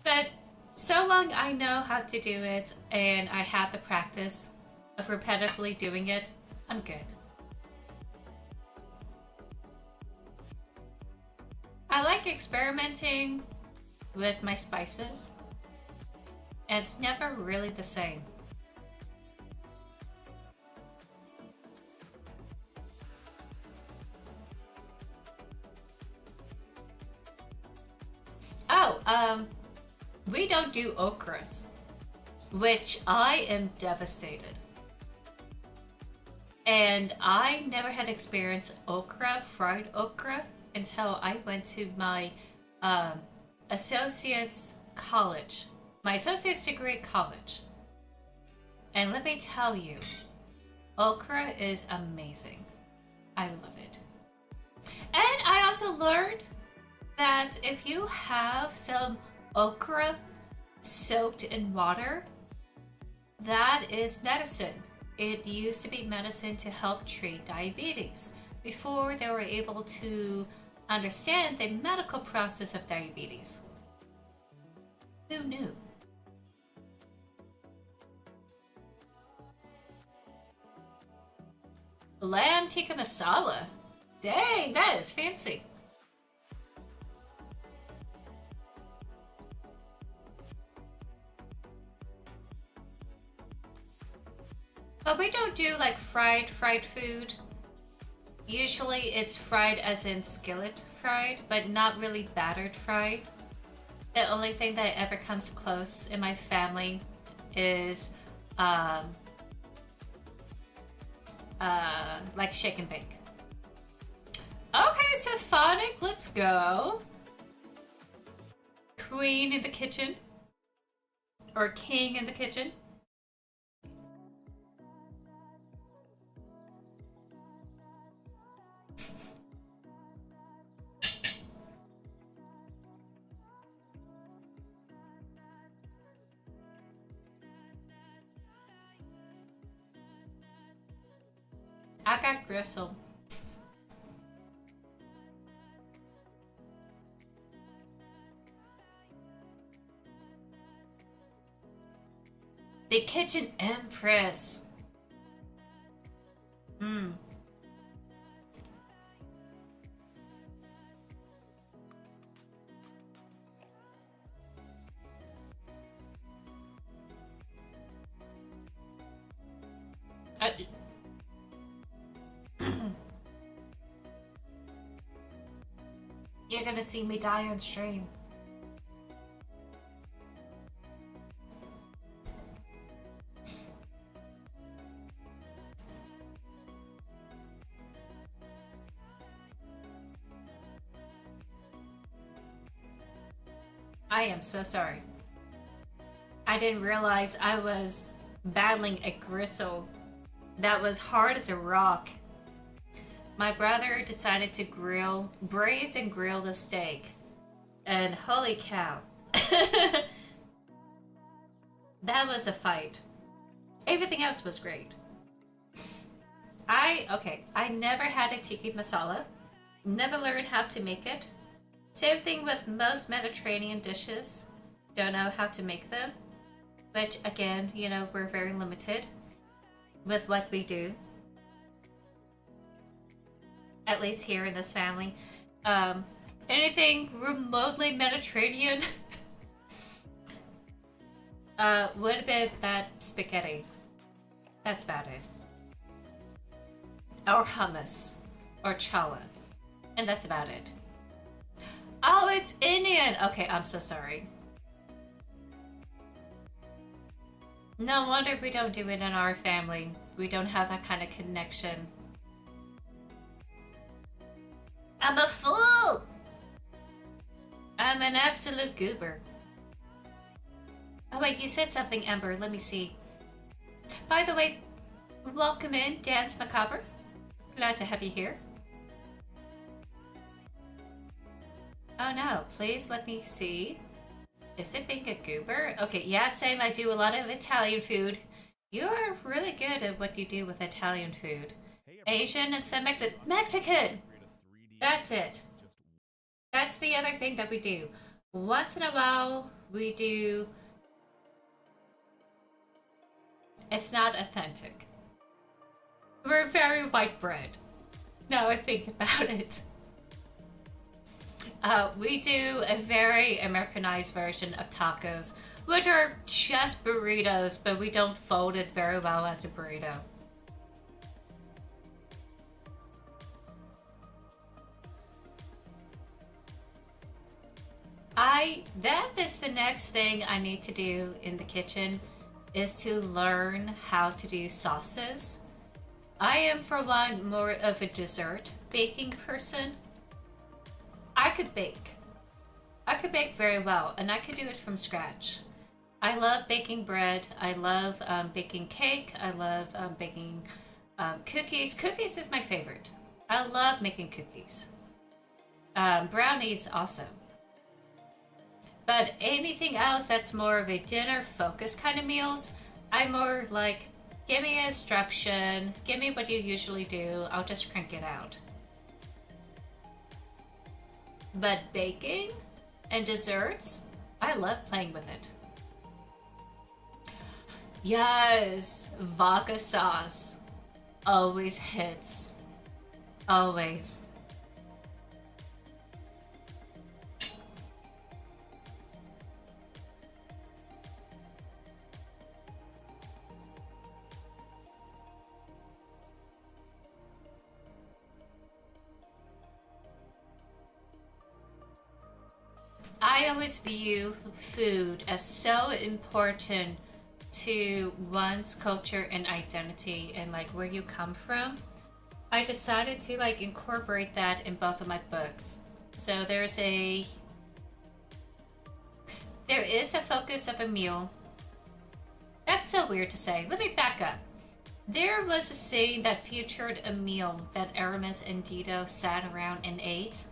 S2: But so long I know how to do it and I have the practice of repetitively doing it, I'm good. I like experimenting with my spices. And it's never really the same. Oh, we don't do okras. which I am devastated. And I never had experienced okra, fried okra, until I went to my associate's college, my associate's degree at college. And let me tell you, okra is amazing. I love it. And I also learned that if you have some okra soaked in water, that is medicine. It used to be medicine to help treat diabetes before they were able to understand the medical process of diabetes. Who knew? Lamb tikka masala. Dang, that is fancy. But we don't do like fried food. Usually it's fried as in skillet fried, but not really battered fried. The only thing that ever comes close in my family is like shake and bake. Okay, Symphonic, let's go. Queen in the kitchen. Or king in the kitchen. I got gristle. The Kitchen Empress. You're gonna see me die on stream. I am so sorry. I didn't realize I was battling a gristle that was hard as a rock. My brother decided to braise and grill the steak. And holy cow. That was a fight. Everything else was great. I never had a tiki masala. Never learned how to make it. Same thing with most Mediterranean dishes. Don't know how to make them. Which again, you know, we're very limited with what we do. At least here in this family. Anything remotely Mediterranean would have been that spaghetti. That's about it. Or hummus. Or challah. And that's about it. Oh, it's Indian! Okay, I'm so sorry. No wonder we don't do it in our family. We don't have that kind of connection. I'm a fool! I'm an absolute goober. Oh wait, you said something, Ember. Let me see. By the way, welcome in, Dance Macabre. Glad to have you here. Oh no, please let me see. Is it being a goober? Okay, yeah, same. I do a lot of Italian food. You're really good at what you do with Italian food. Asian and some Mexican! That's it. That's the other thing that we do. Once in a while, we do... It's not authentic. We're very white bread. Now I think about it. We do a very Americanized version of tacos, which are just burritos, but we don't fold it very well as a burrito. That is the next thing I need to do in the kitchen, is to learn how to do sauces. I am, for one, more of a dessert baking person. I could bake. I could bake very well, and I could do it from scratch. I love baking bread. I love baking cake. I love baking cookies. Cookies is my favorite. I love making cookies. Brownies also. But anything else that's more of a dinner focused kind of meals, I'm more like, give me an instruction, give me what you usually do, I'll just crank it out. But baking and desserts, I love playing with it. Yes, vodka sauce always hits. Always. I always view food as so important to one's culture and identity and like where you come from. I decided to like incorporate that in both of my books. So there is a focus of a meal. That's so weird to say. Let me back up. There was a scene that featured a meal that Aramis and Dido sat around and ate.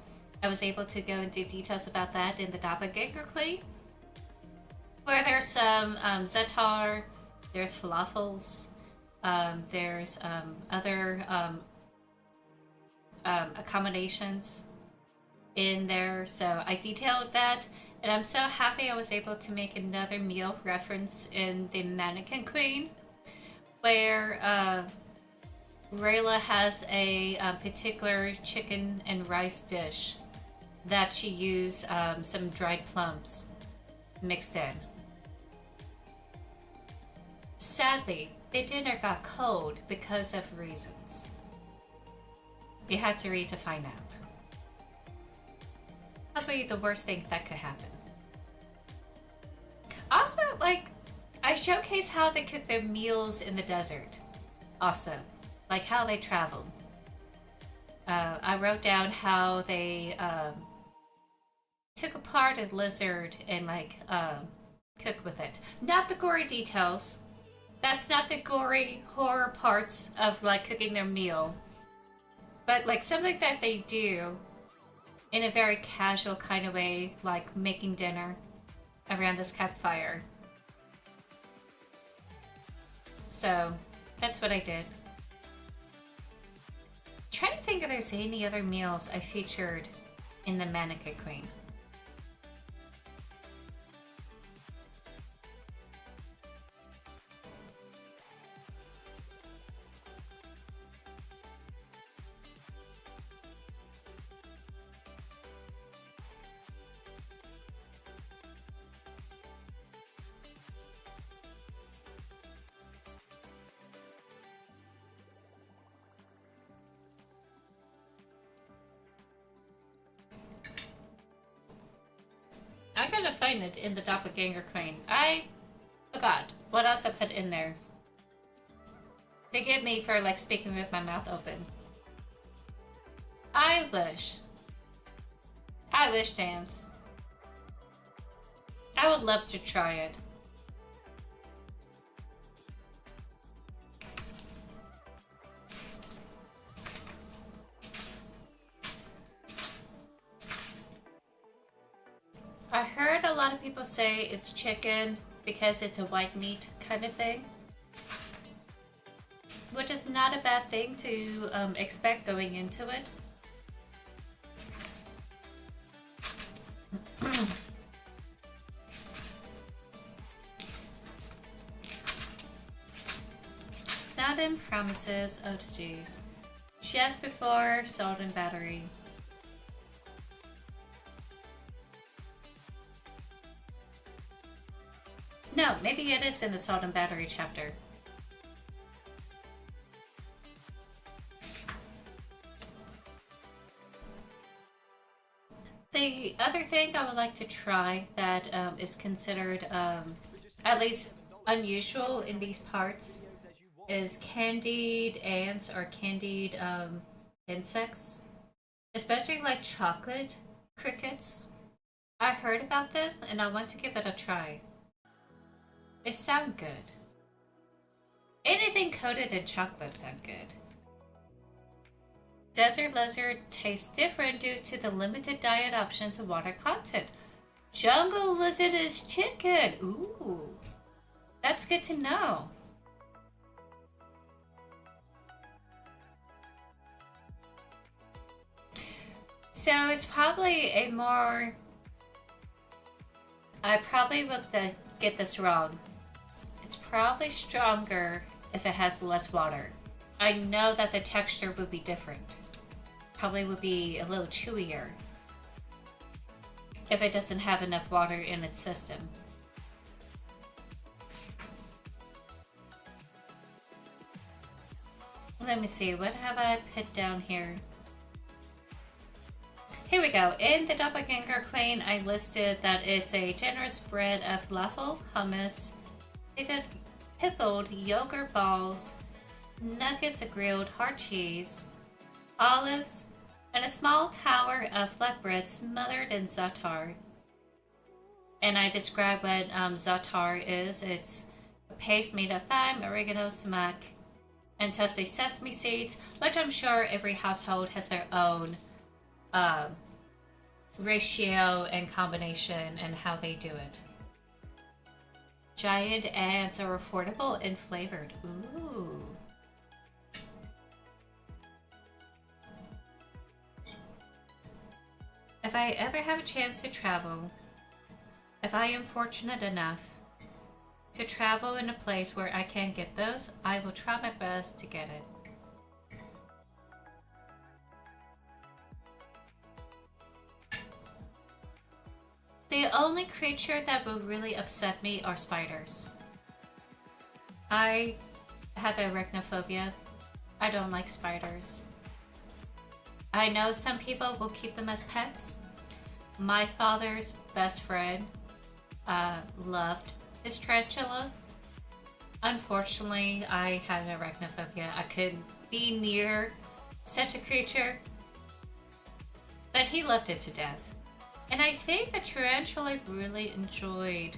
S2: I was able to go into details about that in the Doppelganger Queen, where there's some za'atar, there's falafels, there's other accommodations in there. So I detailed that, and I'm so happy I was able to make another meal reference in the Mannequin Queen, where Rayla has a particular chicken and rice dish that she used some dried plums mixed in. Sadly, the dinner got cold because of reasons. You had to read to find out. Probably the worst thing that could happen. Also, like, I showcase how they cook their meals in the desert. Also, like how they traveled. I wrote down how they took apart a lizard and like cook with it. Not the gory details. That's not the gory horror parts of like cooking their meal. But like something that they do in a very casual kind of way, like making dinner around this campfire. So that's what I did. Trying to think if there's any other meals I featured in the Mannequin Queen. I gotta find it in the Doppelganger Queen. I forgot what else I put in there. Forgive me for like speaking with my mouth open. I wish dance. I would love to try it. I heard a lot of people say it's chicken because it's a white meat kind of thing, which is not a bad thing to expect going into it. Satin promises. Oh jeez. She asked before salt and battery. No, maybe it is in the Salt and Battery chapter. The other thing I would like to try that is considered, at least unusual in these parts is candied ants or candied insects, especially like chocolate crickets. I heard about them and I want to give it a try. They sound good. Anything coated in chocolate sounds good. Desert lizard tastes different due to the limited diet options and water content. Jungle lizard is chicken. Ooh, that's good to know. So it's probably a more... I probably will get this wrong. It's probably stronger if it has less water. I know that the texture would be different. Probably would be a little chewier if it doesn't have enough water in its system. Let me see, what have I put down here? Here we go. In the Doppelganger Queen, I listed that it's a generous spread of falafel, hummus, pickled yogurt balls, nuggets of grilled hard cheese, olives, and a small tower of flatbread smothered in za'atar. And I describe what za'atar is. It's a paste made of thyme, oregano, sumac, and toasted sesame seeds, which I'm sure every household has their own ratio and combination and how they do it. Giant ants are affordable and flavored. Ooh. If I ever have a chance to travel, if I am fortunate enough to travel in a place where I can get those, I will try my best to get it. The only creature that will really upset me are spiders. I have arachnophobia. I don't like spiders. I know some people will keep them as pets. My father's best friend loved his tarantula. Unfortunately, I have arachnophobia. I couldn't be near such a creature, but he loved it to death. And I think the tarantula really enjoyed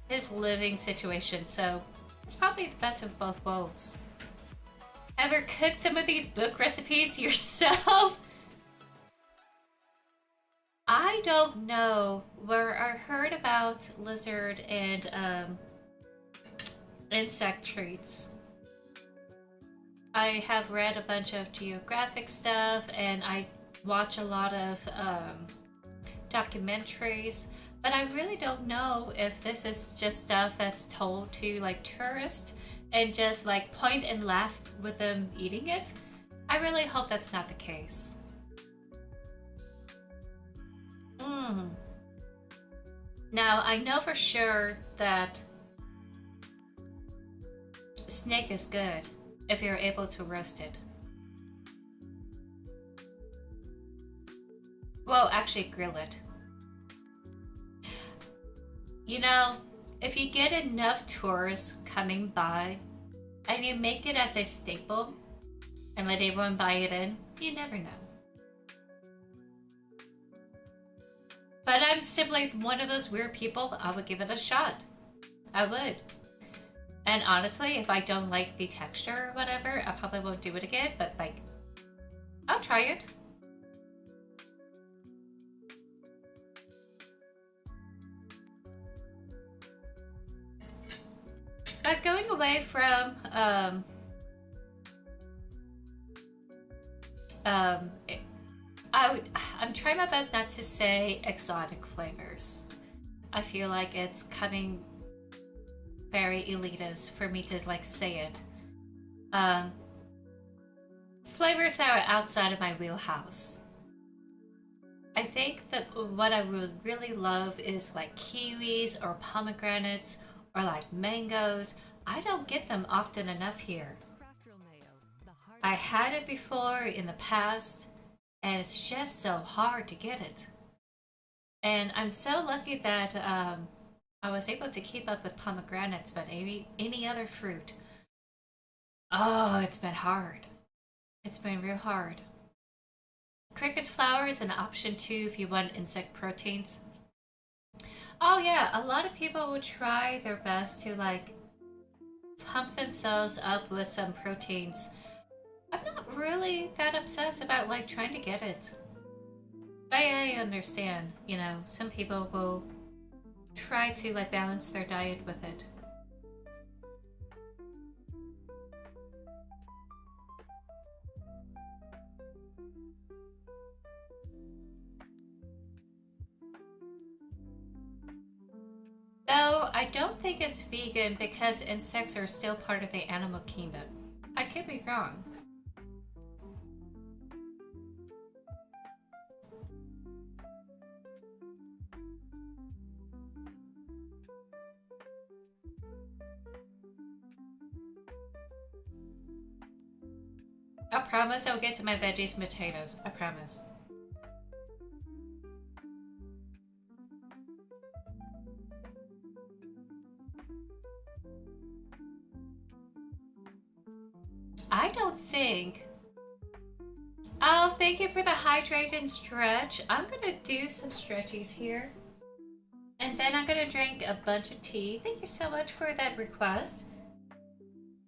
S2: his living situation, so it's probably the best of both worlds. Ever cooked some of these book recipes yourself? I don't know where I heard about lizard and insect treats. I have read a bunch of geographic stuff and I watch a lot of documentaries, but I really don't know if this is just stuff that's told to like tourists and just like point and laugh with them eating it. I really hope that's not the case. Now I know for sure that snake is good if you're able to roast it. Well, actually grill it. You know, if you get enough tourists coming by and you make it as a staple and let everyone buy it in, you never know. But I'm simply one of those weird people. I would give it a shot. I would. And honestly, if I don't like the texture or whatever, I probably won't do it again, but like, I'll try it. But going away from I'm trying my best not to say exotic flavors. I feel like it's coming very elitist for me to like say it. Flavors that are outside of my wheelhouse. I think that what I would really love is like kiwis or pomegranates or like mangoes. I don't get them often enough here. I had it before in the past and it's just so hard to get it. And I'm so lucky that I was able to keep up with pomegranates, but any other fruit. Oh, it's been hard. It's been real hard. Cricket flour is an option too if you want insect proteins. Oh yeah, a lot of people will try their best to like pump themselves up with some proteins. I'm not really that obsessed about like trying to get it. I understand, you know, some people will try to like balance their diet with it. No, I don't think it's vegan because insects are still part of the animal kingdom. I could be wrong. I promise I'll get to my veggies and potatoes. I promise. I don't think. Oh, thank you for the hydrate and stretch. I'm gonna do some stretchies here. And then I'm gonna drink a bunch of tea. Thank you so much for that request.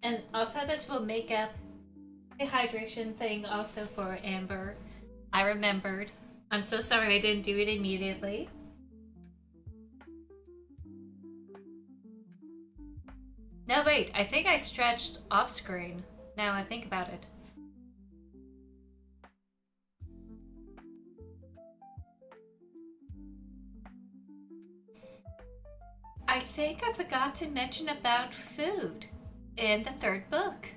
S2: And also this will make up the hydration thing also for Amber. I remembered. I'm so sorry I didn't do it immediately. No, wait, I think I stretched off screen. Now I think about it. I think I forgot to mention about food in the third book.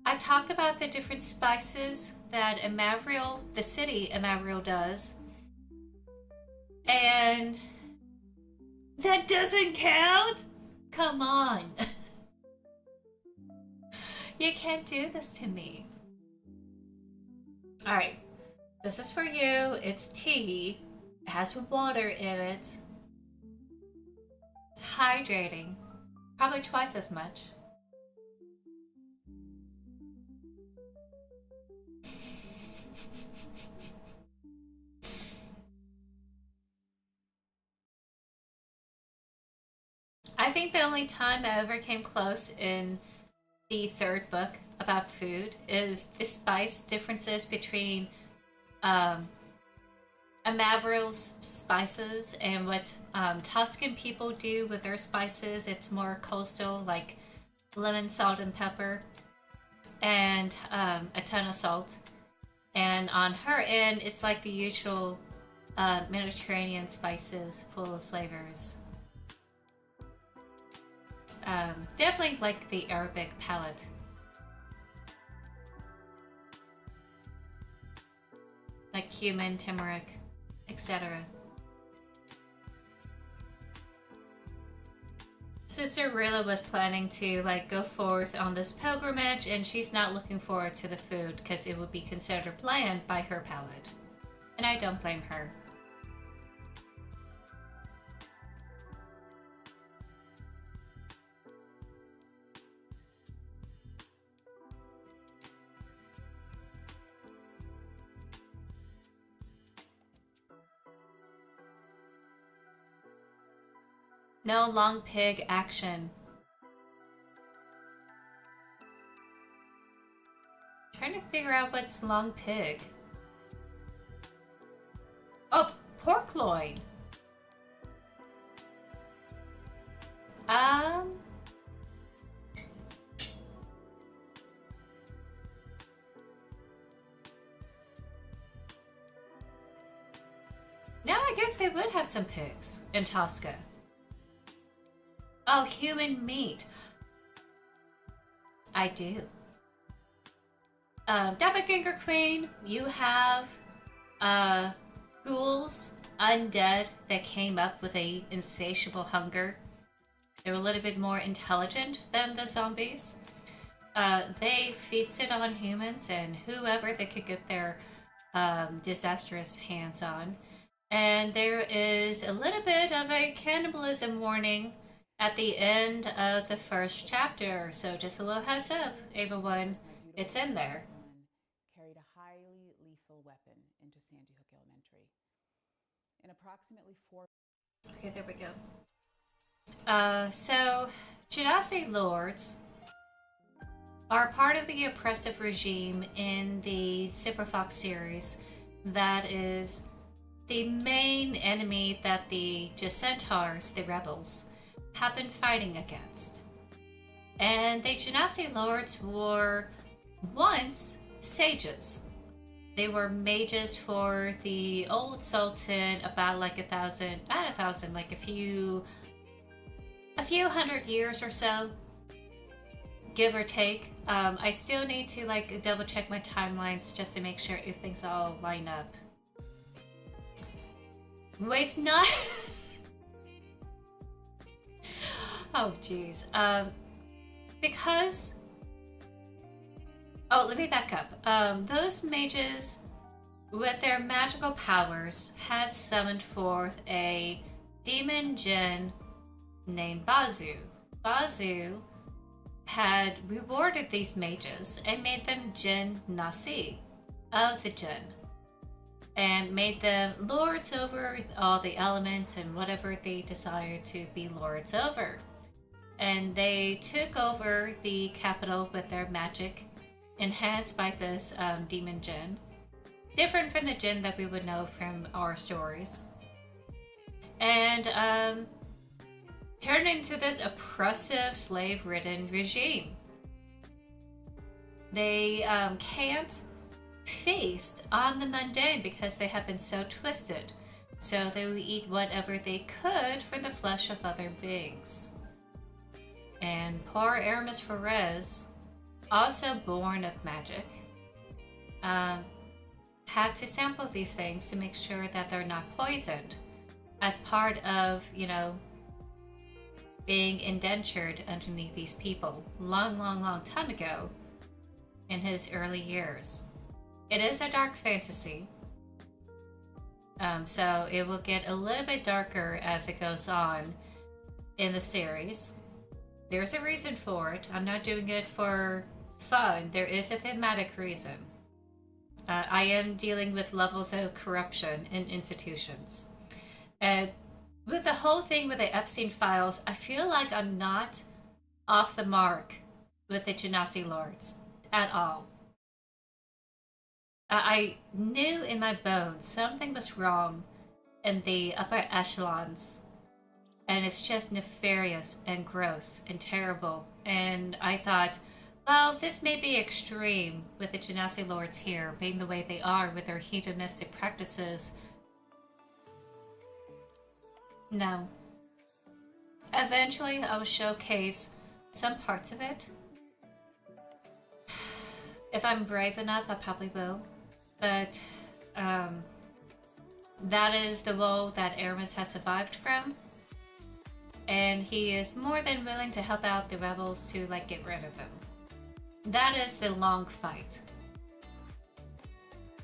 S2: I talked about the different spices that Amavriel, the city Amavriel does. And that doesn't count? Come on. You can't do this to me. Alright, this is for you. It's tea. It has water in it. It's hydrating. Probably twice as much. I think the only time I ever came close in the third book about food is the spice differences between Amavril's spices and what Tuscan people do with their spices. It's more coastal, like lemon, salt, and pepper, and a ton of salt. And on her end, it's like the usual Mediterranean spices full of flavors. Definitely like the Arabic palette. Like cumin, turmeric, etc. Sister Rilla was planning to like go forth on this pilgrimage, and she's not looking forward to the food because it would be considered bland by her palate. And I don't blame her. No long pig action. Trying to figure out what's long pig. Oh, pork loin. No, I guess they would have some pigs in Tosca. Oh, human meat. I do. Doppelganger Queen, you have ghouls, undead, that came up with a insatiable hunger. They're a little bit more intelligent than the zombies. They feasted on humans and whoever they could get their disastrous hands on. And there is a little bit of a cannibalism warning at the end of the first chapter. So just a little heads up, everyone, it's in there.
S11: Carried a highly lethal weapon into Sandy Hook Elementary. In approximately 4...
S2: Okay, there we go. So Genasi Lords are part of the oppressive regime in the Silver Fox series that is the main enemy that the Centaurs, the rebels, have been fighting against. And the Genasi Lords were once sages. They were mages for the old Sultan about like not a thousand, like a few hundred years or so, give or take. I still need to like double check my timelines just to make sure if things all line up. Waste not. Oh jeez. Because let me back up. Those mages with their magical powers had summoned forth a demon djinn named Bazu. Bazu had rewarded these mages and made them Jinn Nasi of the Jinn, and made them lords over all the elements and whatever they desired to be lords over. And they took over the capital with their magic, enhanced by this demon Jinn, different from the Jinn that we would know from our stories, and turned into this oppressive, slave-ridden regime. They can't feast on the mundane because they have been so twisted, so they will eat whatever they could for the flesh of other beings. And poor Aramis Ferez, also born of magic, had to sample these things to make sure that they're not poisoned as part of, being indentured underneath these people long time ago in his early years. It is a dark fantasy, so it will get a little bit darker as it goes on in the series. There's a reason for it. I'm not doing it for fun. There is a thematic reason. I am dealing with levels of corruption in institutions. And with the whole thing with the Epstein files, I feel like I'm not off the mark with the Genasi Lords at all. I knew in my bones something was wrong in the upper echelons, and it's just nefarious and gross and terrible. And I thought, well, this may be extreme with the Genasi Lords here being the way they are with their hedonistic practices. No. Eventually, I will showcase some parts of it. If I'm brave enough, I probably will. But that is the woe that Aramis has survived from. And he is more than willing to help out the rebels to get rid of them. That is the long fight.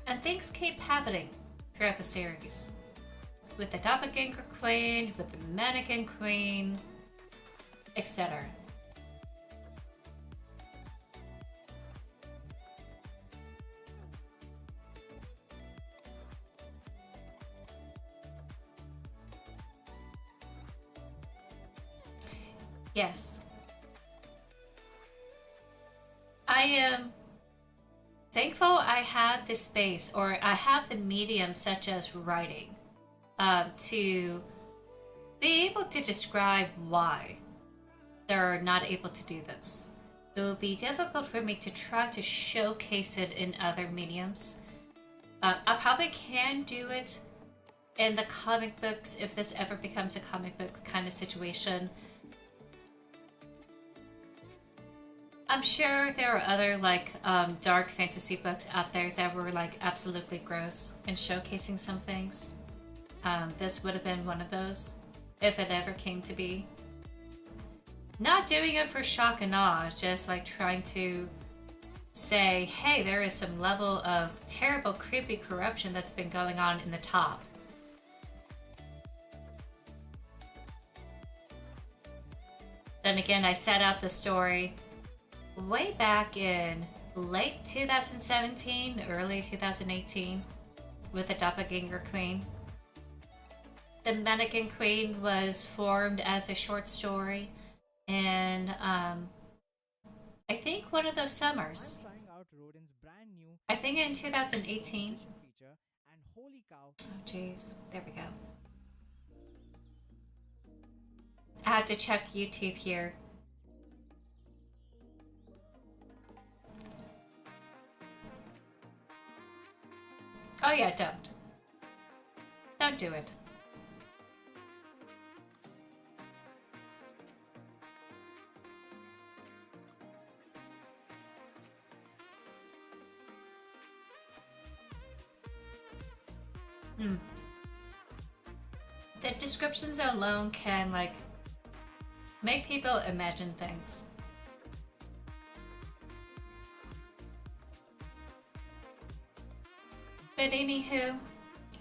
S2: And things keep happening throughout the series. With the Doppelganger Queen, with the Mannequin Queen, etc. Yes. I am thankful I had the space, or I have the medium such as writing, to be able to describe why they're not able to do this. It will be difficult for me to try to showcase it in other mediums. I probably can do it in the comic books if this ever becomes a comic book kind of situation. I'm sure there are other dark fantasy books out there that were absolutely gross and showcasing some things. This would have been one of those if it ever came to be. Not doing it for shock and awe, just trying to say, hey, there is some level of terrible, creepy corruption that's been going on in the top. Then again, I set out the story way back in late 2017, early 2018 with the Doppelganger Queen. The Mannequin Queen was formed as a short story in, I think one of those summers. I think in 2018. Oh jeez, there we go. I had to check YouTube here. Oh yeah, don't. Don't do it. The descriptions alone can, like, make people imagine things. But anywho,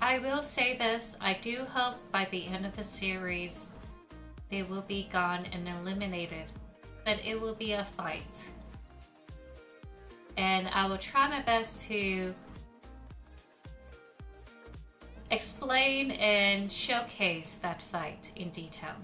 S2: I will say this, I do hope by the end of the series they will be gone and eliminated, but it will be a fight. And I will try my best to explain and showcase that fight in detail.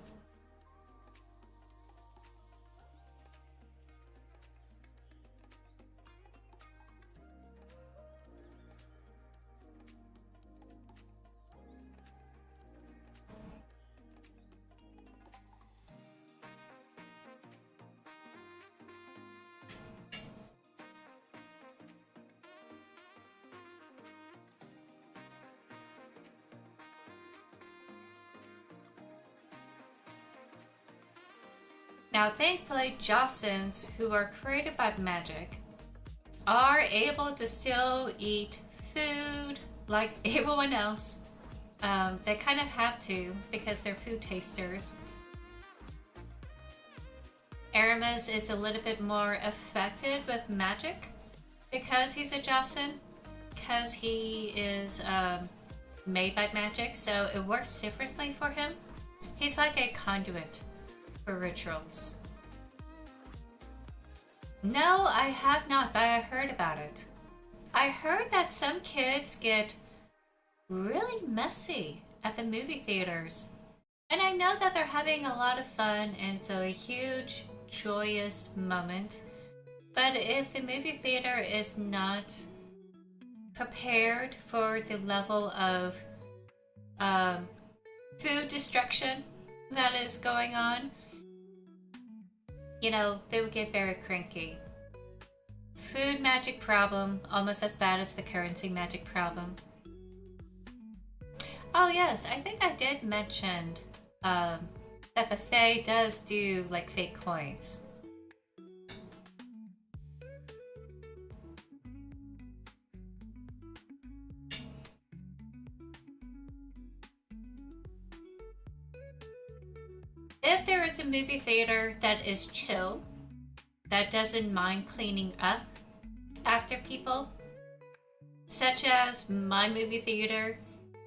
S2: Now, thankfully, Jostens, who are created by magic, are able to still eat food like everyone else. They kind of have to because they're food tasters. Aramis is a little bit more affected with magic because he's a Josten, because he is made by magic, so it works differently for him. He's like a conduit for rituals. No, I have not, but I heard about it. I heard that some kids get really messy at the movie theaters. And I know that they're having a lot of fun and it's a huge, joyous moment. But if the movie theater is not prepared for the level of food destruction that is going on, you know, they would get very cranky. Food magic problem, almost as bad as the currency magic problem. Oh yes, I think I did mention that the Fae does do like fake coins. If there is a movie theater that is chill, that doesn't mind cleaning up after people, such as my movie theater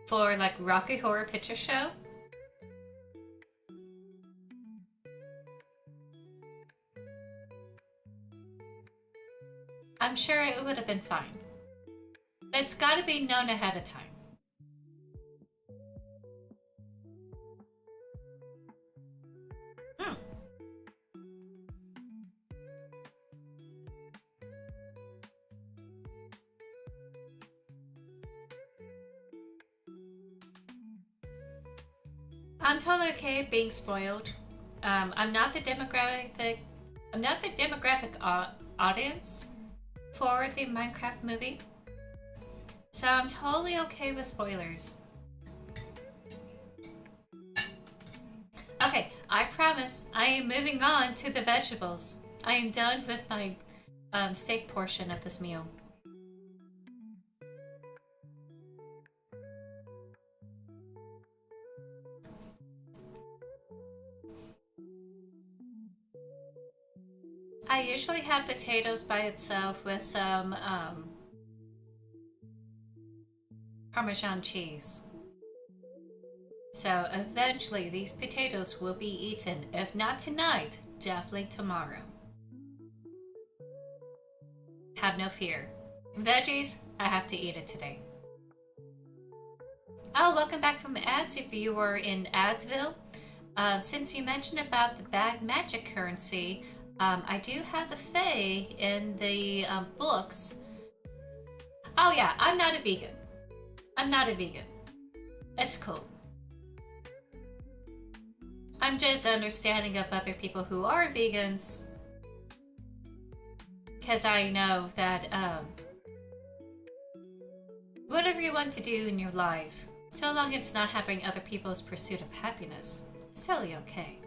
S2: for like Rocky Horror Picture Show, I'm sure it would have been fine. But it's got to be known ahead of time. I'm totally okay being spoiled. I'm not the demographic audience for the Minecraft movie, so I'm totally okay with spoilers. Okay, I promise I am moving on to the vegetables. I am done with my steak portion of this meal. I usually have potatoes by itself with some Parmesan cheese. So eventually these potatoes will be eaten. If not tonight, definitely tomorrow. Have no fear. Veggies, I have to eat it today. Oh, welcome back from ads if you were in Adsville. Since you mentioned about the bad magic currency, I do have the Fae in the books. Oh yeah, I'm not a vegan. I'm not a vegan. It's cool. I'm just understanding of other people who are vegans. Because I know that whatever you want to do in your life, so long it's not hampering other people's pursuit of happiness, it's totally okay.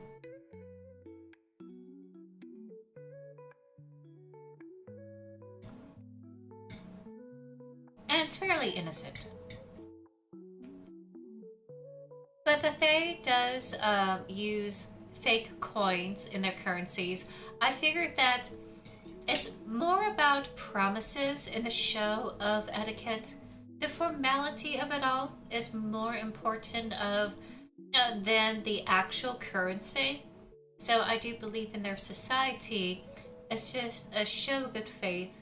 S2: And it's fairly innocent. But the Fae does use fake coins in their currencies. I figured that it's more about promises in the show of etiquette. The formality of it all is more important than the actual currency. So I do believe in their society. It's just a show of good faith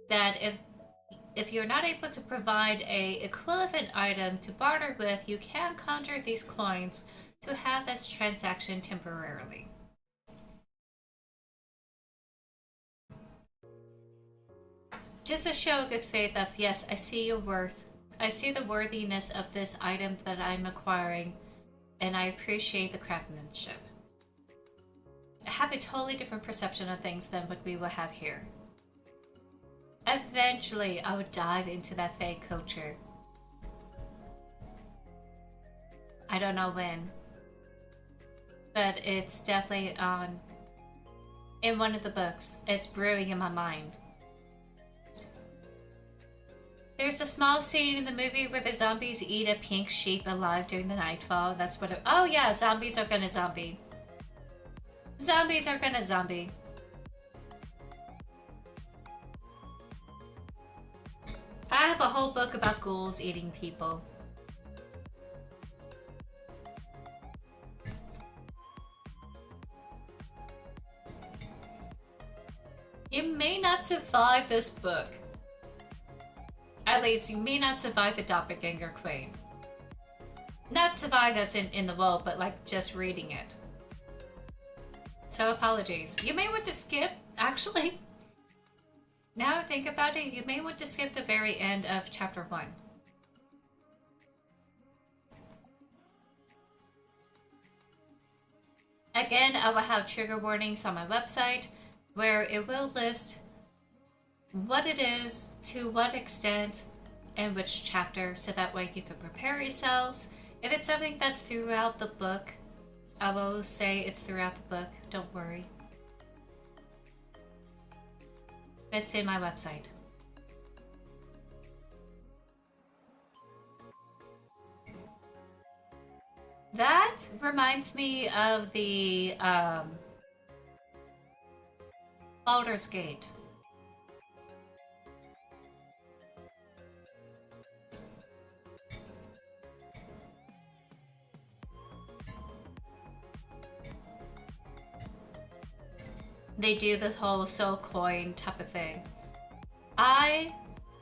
S2: that if you're not able to provide a equivalent item to barter with, you can conjure these coins to have this transaction temporarily. Just a show of good faith of, yes, I see your worth. I see the worthiness of this item that I'm acquiring, and I appreciate the craftsmanship. I have a totally different perception of things than what we will have here. Eventually, I would dive into that Fae culture. I don't know when, but it's definitely in one of the books. It's brewing in my mind. There's a small scene in the movie where the zombies eat a pink sheep alive during the nightfall. That's what oh yeah, zombies are gonna zombie. Zombies are gonna zombie. I have a whole book about ghouls eating people. You may not survive this book. At least you may not survive the Doppelganger Queen. Not survive as in the world, but like just reading it. So apologies. You may want to skip, actually. Now I think about it, you may want to skip the very end of chapter 1. Again, I will have trigger warnings on my website where it will list what it is, to what extent, and which chapter, so that way you can prepare yourselves. If it's something that's throughout the book, I will say it's throughout the book, don't worry. It's in my website. That reminds me of the Baldur's Gate. They do the whole soul coin type of thing. I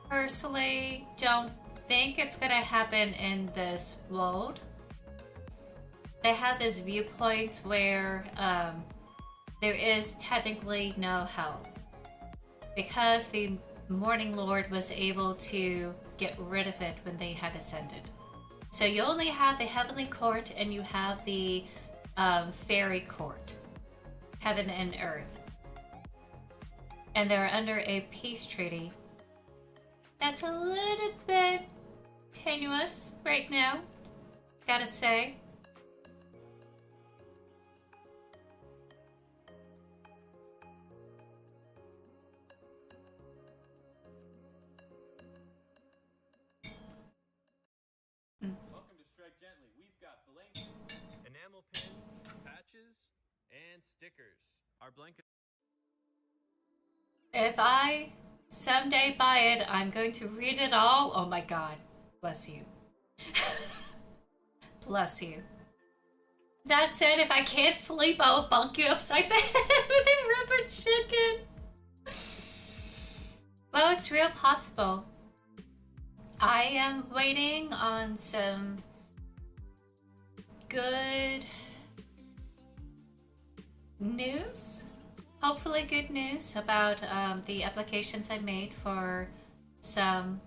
S2: personally don't think it's gonna happen in this world. They have this viewpoint where there is technically no hell, because the Morning Lord was able to get rid of it when they had ascended. So you only have the Heavenly Court and you have the Fairy Court, Heaven and Earth. And they're under a peace treaty that's a little bit tenuous right now, gotta say.
S3: Welcome to Strike Gently. We've got blankets, enamel pins, patches, and stickers. Our blanket.
S2: If I someday buy it, I'm going to read it all. Oh my god. Bless you. Bless you. That said, if I can't sleep, I will bonk you upside the head with a rubber chicken. Well, it's real possible. I am waiting on some good news. Hopefully good news about the applications I made for some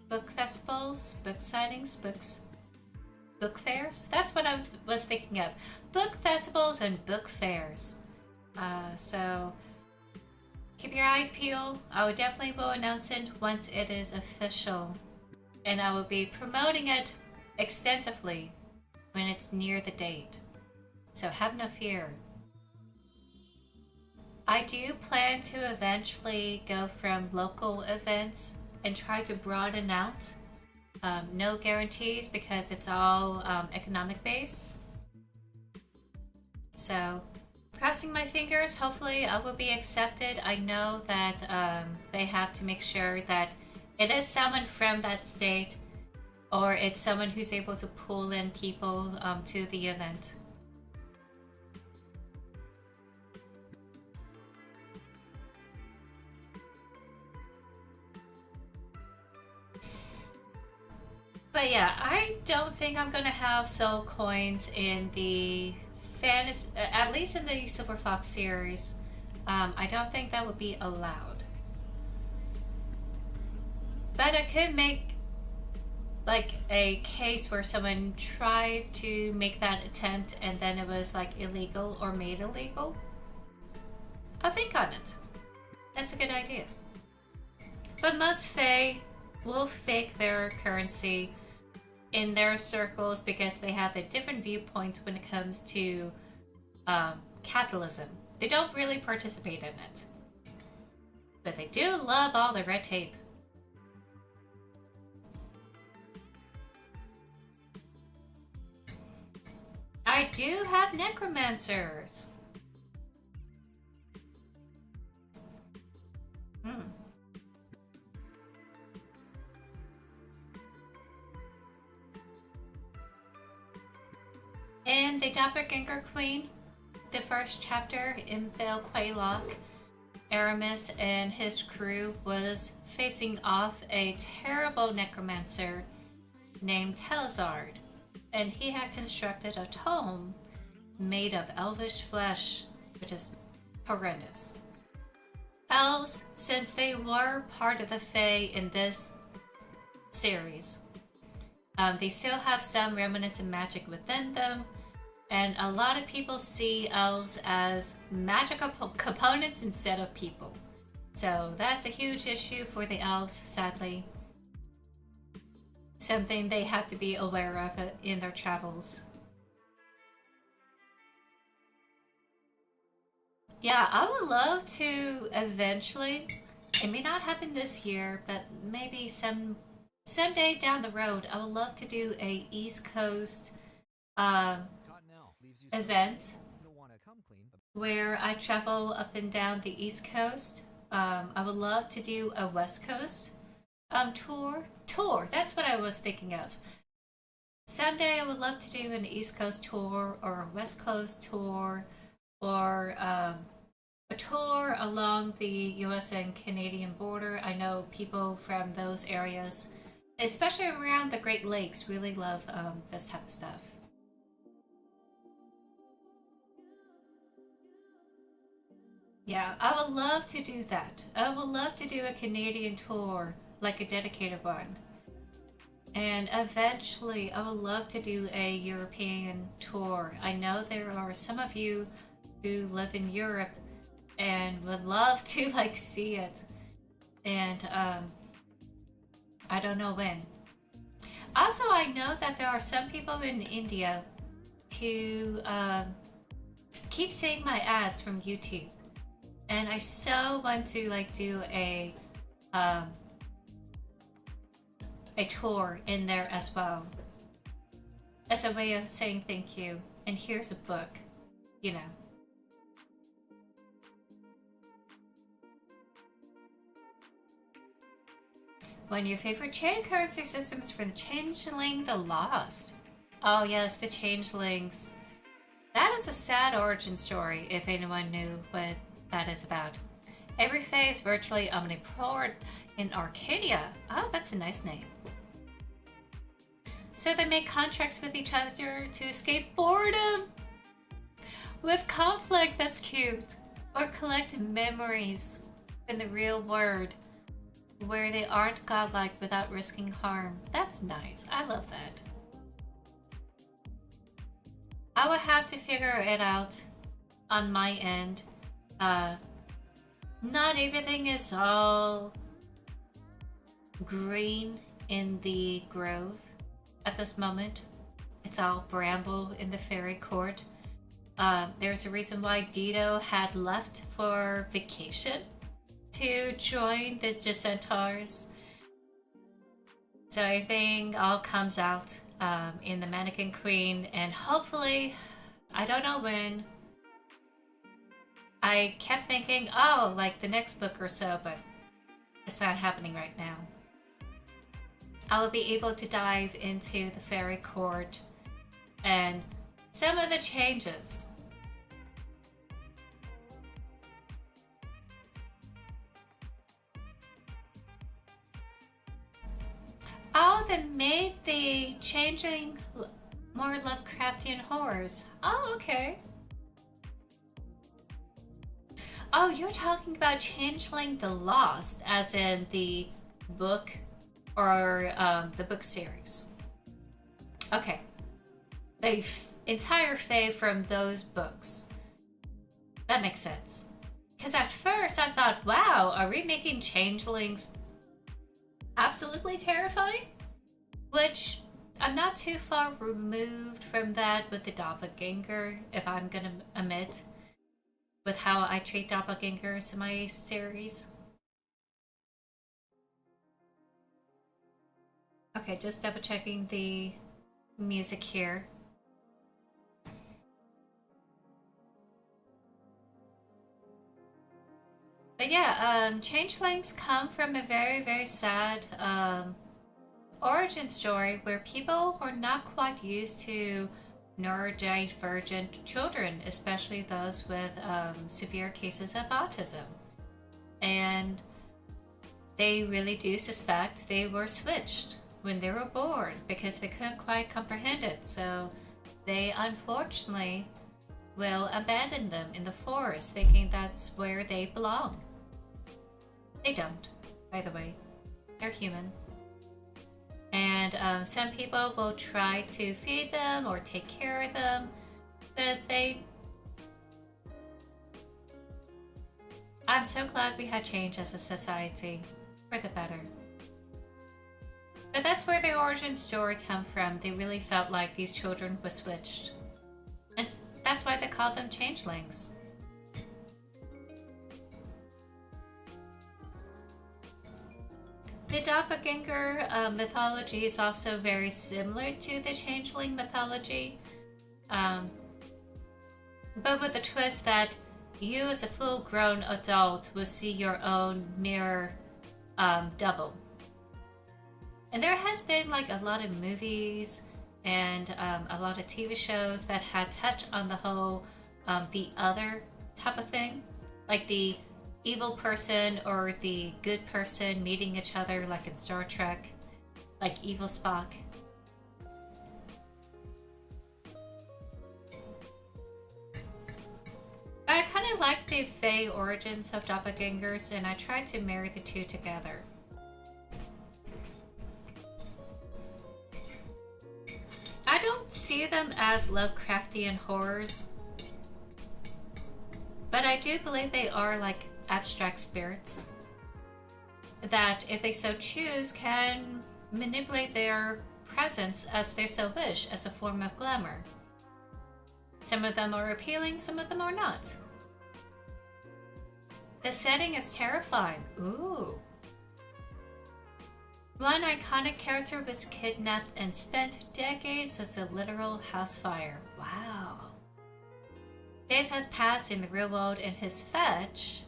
S2: book festivals, book signings, book fairs. That's what I was thinking of. Book festivals and book fairs. So keep your eyes peeled. I will definitely will announce it once it is official. And I will be promoting it extensively when it's near the date. So have no fear. I do plan to eventually go from local events and try to broaden out. No guarantees because it's all economic based. So crossing my fingers, hopefully I will be accepted. I know that they have to make sure that it is someone from that state or it's someone who's able to pull in people to the event. But yeah, I don't think I'm gonna have soul coins in the fantasy, at least in the Silver Fox series. I don't think that would be allowed. But I could make like a case where someone tried to make that attempt and then it was like illegal or made illegal. I'll think on it. That's a good idea. But most Fae will fake their currency in their circles because they have a different viewpoint when it comes to capitalism. They don't really participate in it. But they do love all the red tape. I do have necromancers. In the Doppelganger Queen, the first chapter, Imphil Quaylock, Aramis and his crew was facing off a terrible necromancer named Telazard, and he had constructed a tome made of elvish flesh, which is horrendous. Elves, since they were part of the Fae in this series, they still have some remnants of magic within them, and a lot of people see elves as magical components instead of people. So that's a huge issue for the elves, sadly. Something they have to be aware of in their travels. Yeah, I would love to eventually, it may not happen this year, but maybe someday down the road, I would love to do a East Coast event where I travel up and down the East Coast. I would love to do a West Coast tour. That's what I was thinking of. Someday I would love to do an East Coast tour or a West Coast tour or a tour along the US and Canadian border. I know people from those areas, especially around the Great Lakes, really love this type of stuff. Yeah, I would love to do that. I would love to do a Canadian tour, like a dedicated one. And eventually, I would love to do a European tour. I know there are some of you who live in Europe and would love to like see it. And I don't know when. Also, I know that there are some people in India who keep seeing my ads from YouTube. And I so want to like do a tour in there as well, as a way of saying thank you. And here's a book, you know. One of your favorite chain currency systems from Changeling the Lost. Oh yes, the changelings. That is a sad origin story, if anyone knew what that is about. Every fae is virtually omnipotent in Arcadia. Oh, that's a nice name. So they make contracts with each other to escape boredom. With conflict, that's cute. Or collect memories in the real world where they aren't godlike without risking harm. That's nice. I love that. I will have to figure it out on my end. Not everything is all green in the grove at this moment. It's all bramble in the fairy court. There's a reason why Dido had left for vacation to join the Dissentars. So everything all comes out in the Mannequin Queen, and hopefully, I don't know when. I kept thinking, oh, like the next book or so, but it's not happening right now. I will be able to dive into the fairy court and some of the changes. Oh, they made the changeling more Lovecraftian horrors. Oh, okay. Oh, you're talking about Changeling the Lost, as in the book or the book series. Okay. The entire fae from those books. That makes sense. Because at first I thought, wow, are we making changelings absolutely terrifying? Which I'm not too far removed from that with the doppelganger, if I'm gonna admit, with how I treat doppelgangers in my series. Okay, just double checking the music here. But yeah, changelings come from a very, very sad origin story where people were not quite used to neurodivergent children, especially those with severe cases of autism. And they really do suspect they were switched when they were born because they couldn't quite comprehend it. So they unfortunately will abandon them in the forest, thinking that's where they belong. They don't, by the way. They're human. And some people will try to feed them or take care of them, but I'm so glad we had change as a society, for the better. But that's where the origin story come from. They really felt like these children were switched. And that's why they called them changelings. The doppelganger mythology is also very similar to the changeling mythology, but with the twist that you as a full-grown adult will see your own mirror double. And there has been like a lot of movies and a lot of TV shows that had touched on the whole the other type of thing, like the evil person or the good person meeting each other, like in Star Trek, like evil Spock. I kind of like the fae origins of doppelgangers, and I tried to marry the two together. I don't see them as Lovecraftian horrors, but I do believe they are like abstract spirits that, if they so choose, can manipulate their presence as they so wish as a form of glamour. Some of them are appealing, some of them are not. The setting is terrifying. Ooh. One iconic character was kidnapped and spent decades as a literal house fire. Wow. Days has passed in the real world, and his fetch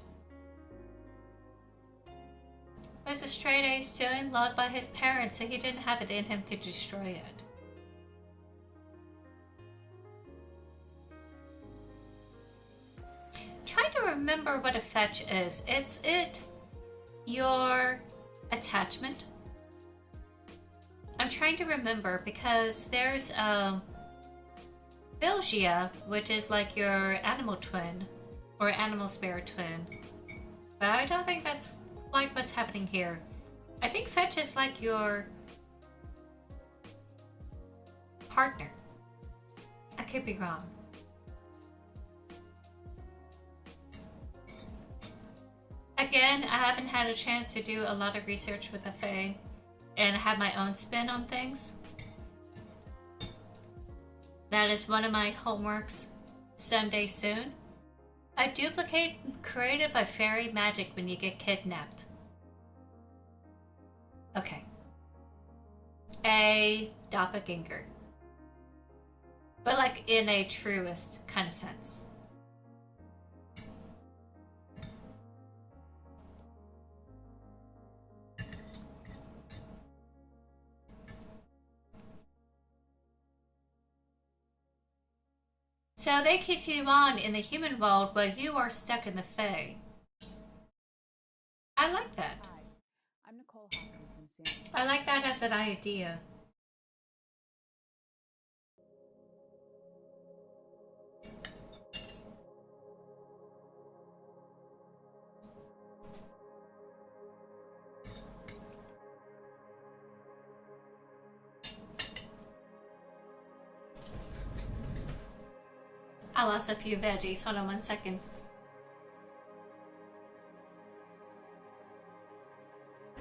S2: was a straight A student loved by his parents, so he didn't have it in him to destroy it. remember what a fetch is. It's your attachment. I'm trying to remember because there's Bilgia, which is like your animal twin or animal spirit twin. But I don't think that's quite what's happening here. I think fetch is like your partner. I could be wrong. Again, I haven't had a chance to do a lot of research with the Fae and have my own spin on things. That is one of my homeworks someday soon. A duplicate created by fairy magic when you get kidnapped. Okay. A doppelganger. But like in a truest kind of sense. So they continue on in the human world while you are stuck in the Fae. I like that.
S11: Hi, I'm Nicole Hockley from San Diego.
S2: I like that as an idea. I lost a few veggies. Hold on one second.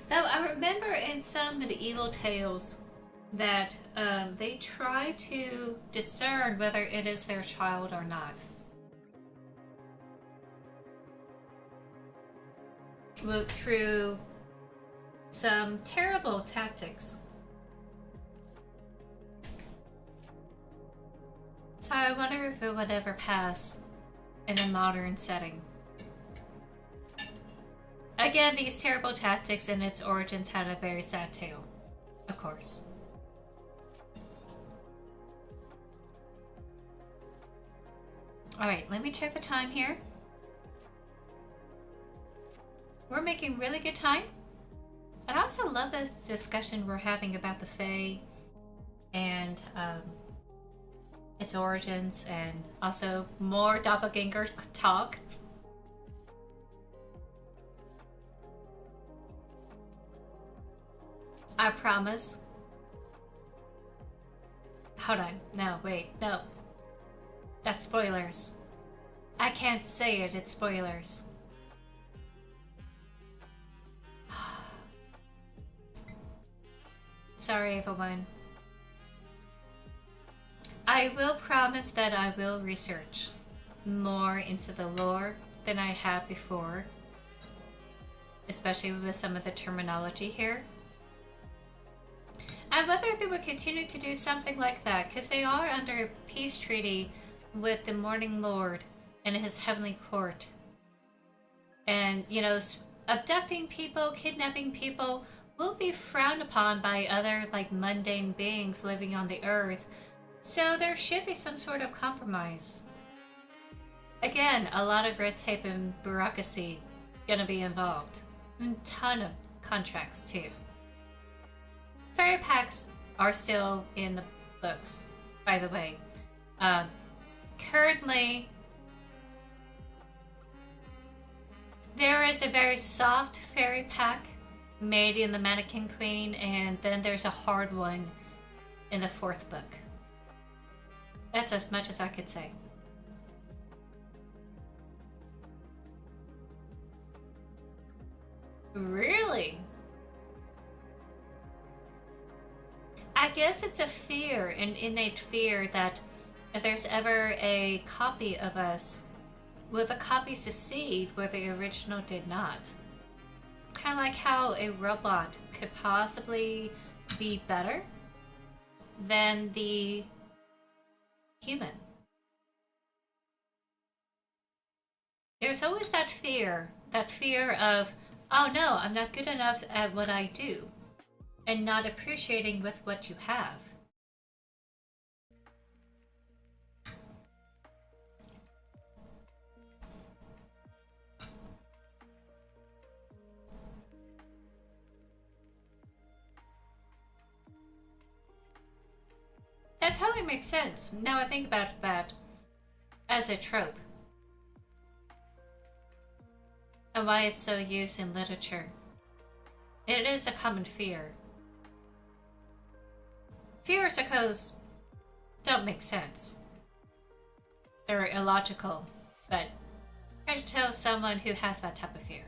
S2: Though I remember in some medieval tales that they try to discern whether it is their child or not. Well, through some terrible tactics. So I wonder if it would ever pass in a modern setting. Again, these terrible tactics and its origins had a very sad tale, of course. Alright, let me check the time here. We're making really good time. I also love this discussion we're having about the Fae and its origins, and also more doppelganger talk. I promise. Hold on. No, wait. No. That's spoilers. I can't say it. It's spoilers. Sorry, everyone. I will promise that I will research more into the lore than I have before, especially with some of the terminology here. And whether they would continue to do something like that, because they are under a peace treaty with the Morning Lord and his heavenly court. And, you know, abducting people, kidnapping people will be frowned upon by other, like, mundane beings living on the earth. So there should be some sort of compromise. Again, a lot of red tape and bureaucracy gonna be involved. And a ton of contracts too. Fairy packs are still in the books, by the way. Currently, there is a very soft fairy pack made in the Mannequin Queen, and then there's a hard one in the 4th book. That's as much as I could say. Really? I guess it's a fear, an innate fear, that if there's ever a copy of us, will the copy succeed where the original did not? Kind of like how a robot could possibly be better than the human. There's always that fear of, oh no, I'm not good enough at what I do, and not appreciating with what you have. totally makes sense. Now I think about that as a trope. And why it's so used in literature. It is a common fear. Fears, of course, don't make sense. They're illogical, but try to tell someone who has that type of fear.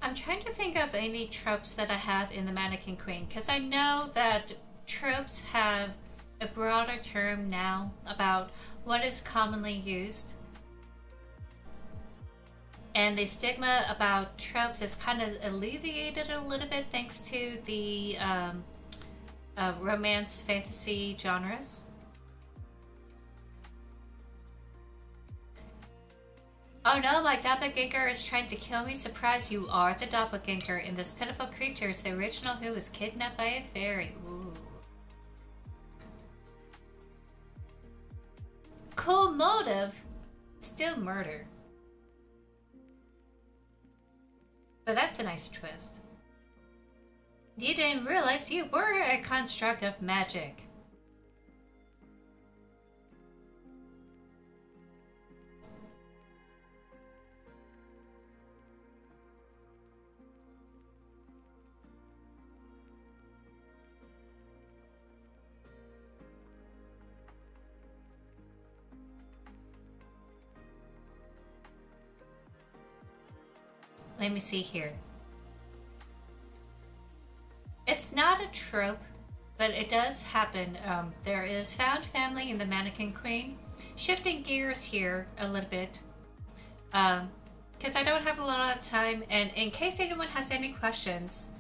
S2: I'm trying to think of any tropes that I have in the Mannequin Queen, because I know that tropes have a broader term now about what is commonly used. And the stigma about tropes is kind of alleviated a little bit thanks to the romance fantasy genres. Oh no, my doppelganger is trying to kill me. Surprise, you are the doppelganger in this pitiful creature is the original who was kidnapped by a fairy. Ooh. Cool motive, still murder. But that's a nice twist. You didn't realize you were a construct of magic. Let me see here. It's not a trope, but it does happen. There is found family in the Mannequin Queen. Shifting gears here a little bit, because I don't have a lot of time, and in case anyone has any questions,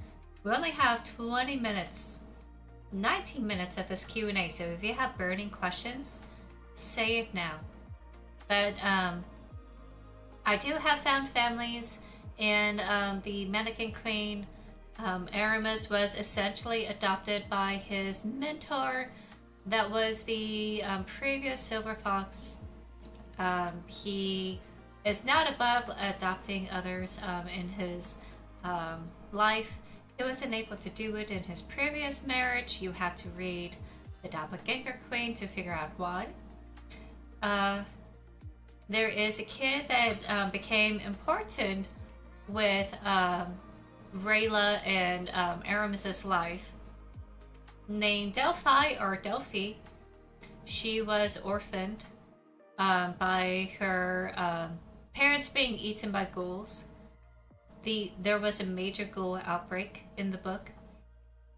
S2: we only have 20 minutes, 19 minutes at this Q&A, so if you have burning questions, say it now. But I do have found families. And the Mannequin Queen, Aramis was essentially adopted by his mentor. That was the previous Silver Fox. He is not above adopting others in his life. He wasn't able to do it in his previous marriage. You have to read The Doppelganger Queen to figure out why. There is a kid that became important with Rayla and Aramis's life, named Delphi or Delphi. She was orphaned by her parents being eaten by ghouls. There was a major ghoul outbreak in the book,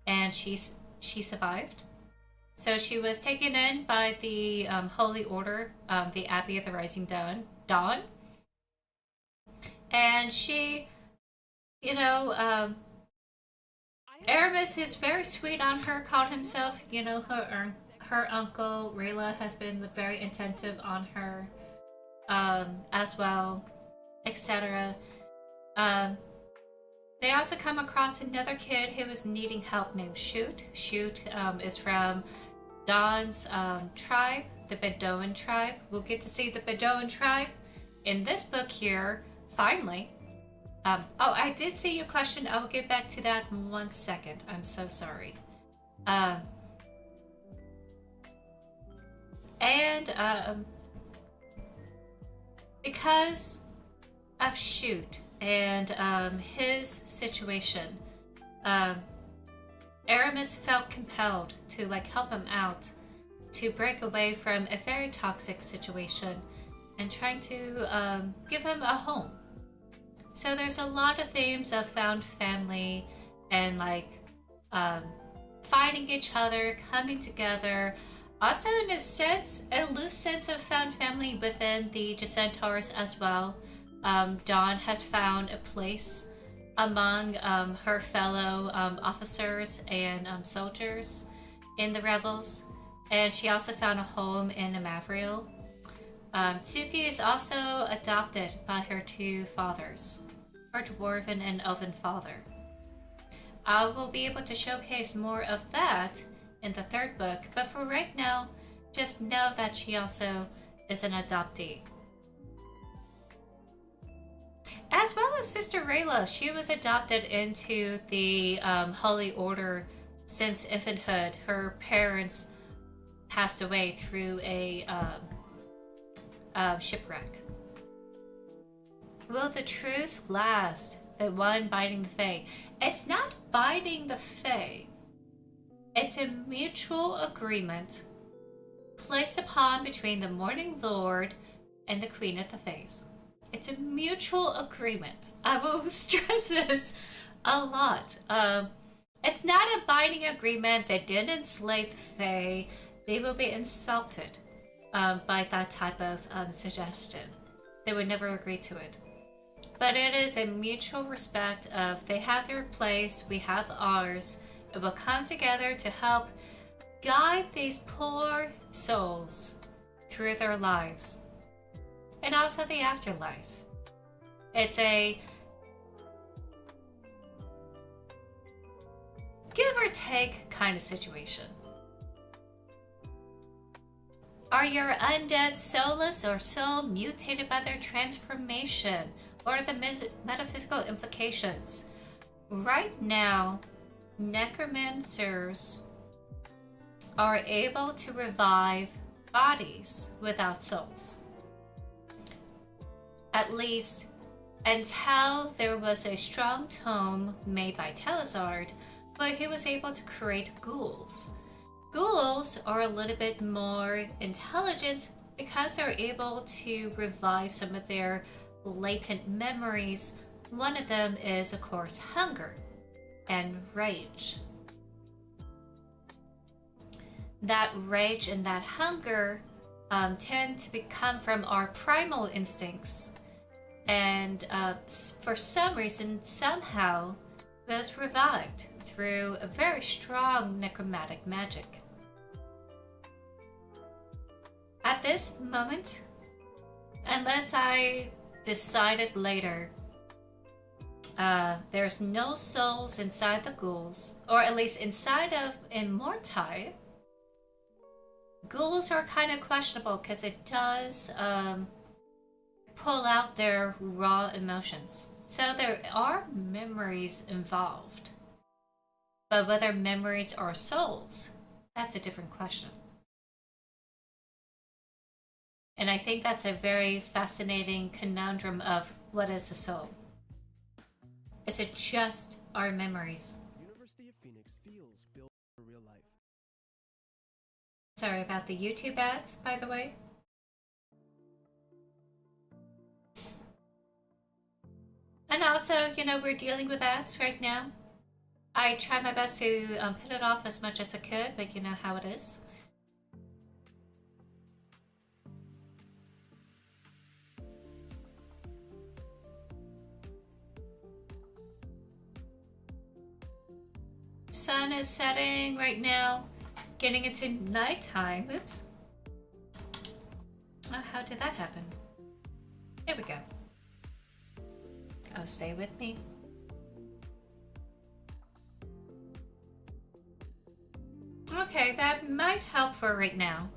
S2: and she survived. So she was taken in by the Holy Order, the Abbey of the Rising Dawn. And she, Aramis is very sweet on her, called himself, her uncle. Rayla has been very attentive on her as well, etc. They also come across another kid who was needing help named Shoot. Shoot is from Dawn's tribe, the Bedouin tribe. We'll get to see the Bedouin tribe in this book here. Finally. Oh, I did see your question. I will get back to that in 1 second. I'm so sorry. Because of Shoot and his situation, Aramis felt compelled to help him out to break away from a very toxic situation and trying to give him a home. So there's a lot of themes of found family and finding each other, coming together. Also, in a sense, a loose sense of found family within the Centaurs as well. Dawn had found a place among her fellow officers and soldiers in the rebels, and she also found a home in Amavriel. Tsuki is also adopted by her two fathers, her dwarven and elven father. I will be able to showcase more of that in the third book, but for right now, just know that she also is an adoptee. As well as Sister Rayla, she was adopted into the Holy Order since infanthood. Her parents passed away through a shipwreck. Will the truce last? The one binding the Fae. It's not binding the Fae. It's a mutual agreement placed upon between the Morning Lord and the Queen of the Faes. It's a mutual agreement. I will stress this a lot. It's not a binding agreement. They didn't enslave the Fae. They will be insulted by that type of suggestion. They would never agree to it. But it is a mutual respect of they have their place, we have ours. It will come together to help guide these poor souls through their lives. And also the afterlife. It's a give or take kind of situation. Are your undead soulless or soul mutated by their transformation? What are the metaphysical implications? Right now, necromancers are able to revive bodies without souls. At least until there was a strong tome made by Telazard, where he was able to create ghouls. Ghouls are a little bit more intelligent because they're able to revive some of their latent memories. One of them is, of course, hunger and rage. That rage and that hunger tend to come from our primal instincts, and for some reason, somehow, was revived through a very strong necromantic magic. At this moment, unless I decided later, there's no souls inside the ghouls, or at least inside of Immortai. Ghouls are kind of questionable because it does pull out their raw emotions. So there are memories involved. But whether memories are souls, that's a different question. And I think that's a very fascinating conundrum of what is a soul? Is it just our memories?
S12: University of Phoenix feels built for real life.
S2: Sorry about the YouTube ads, by the way. And also, you know, we're dealing with ads right now. I try my best to put it off as much as I could, but you know how it is. Sun is setting right now, getting into nighttime. Oops. Oh, how did that happen? There we go. Oh, stay with me. Okay, that might help for right now.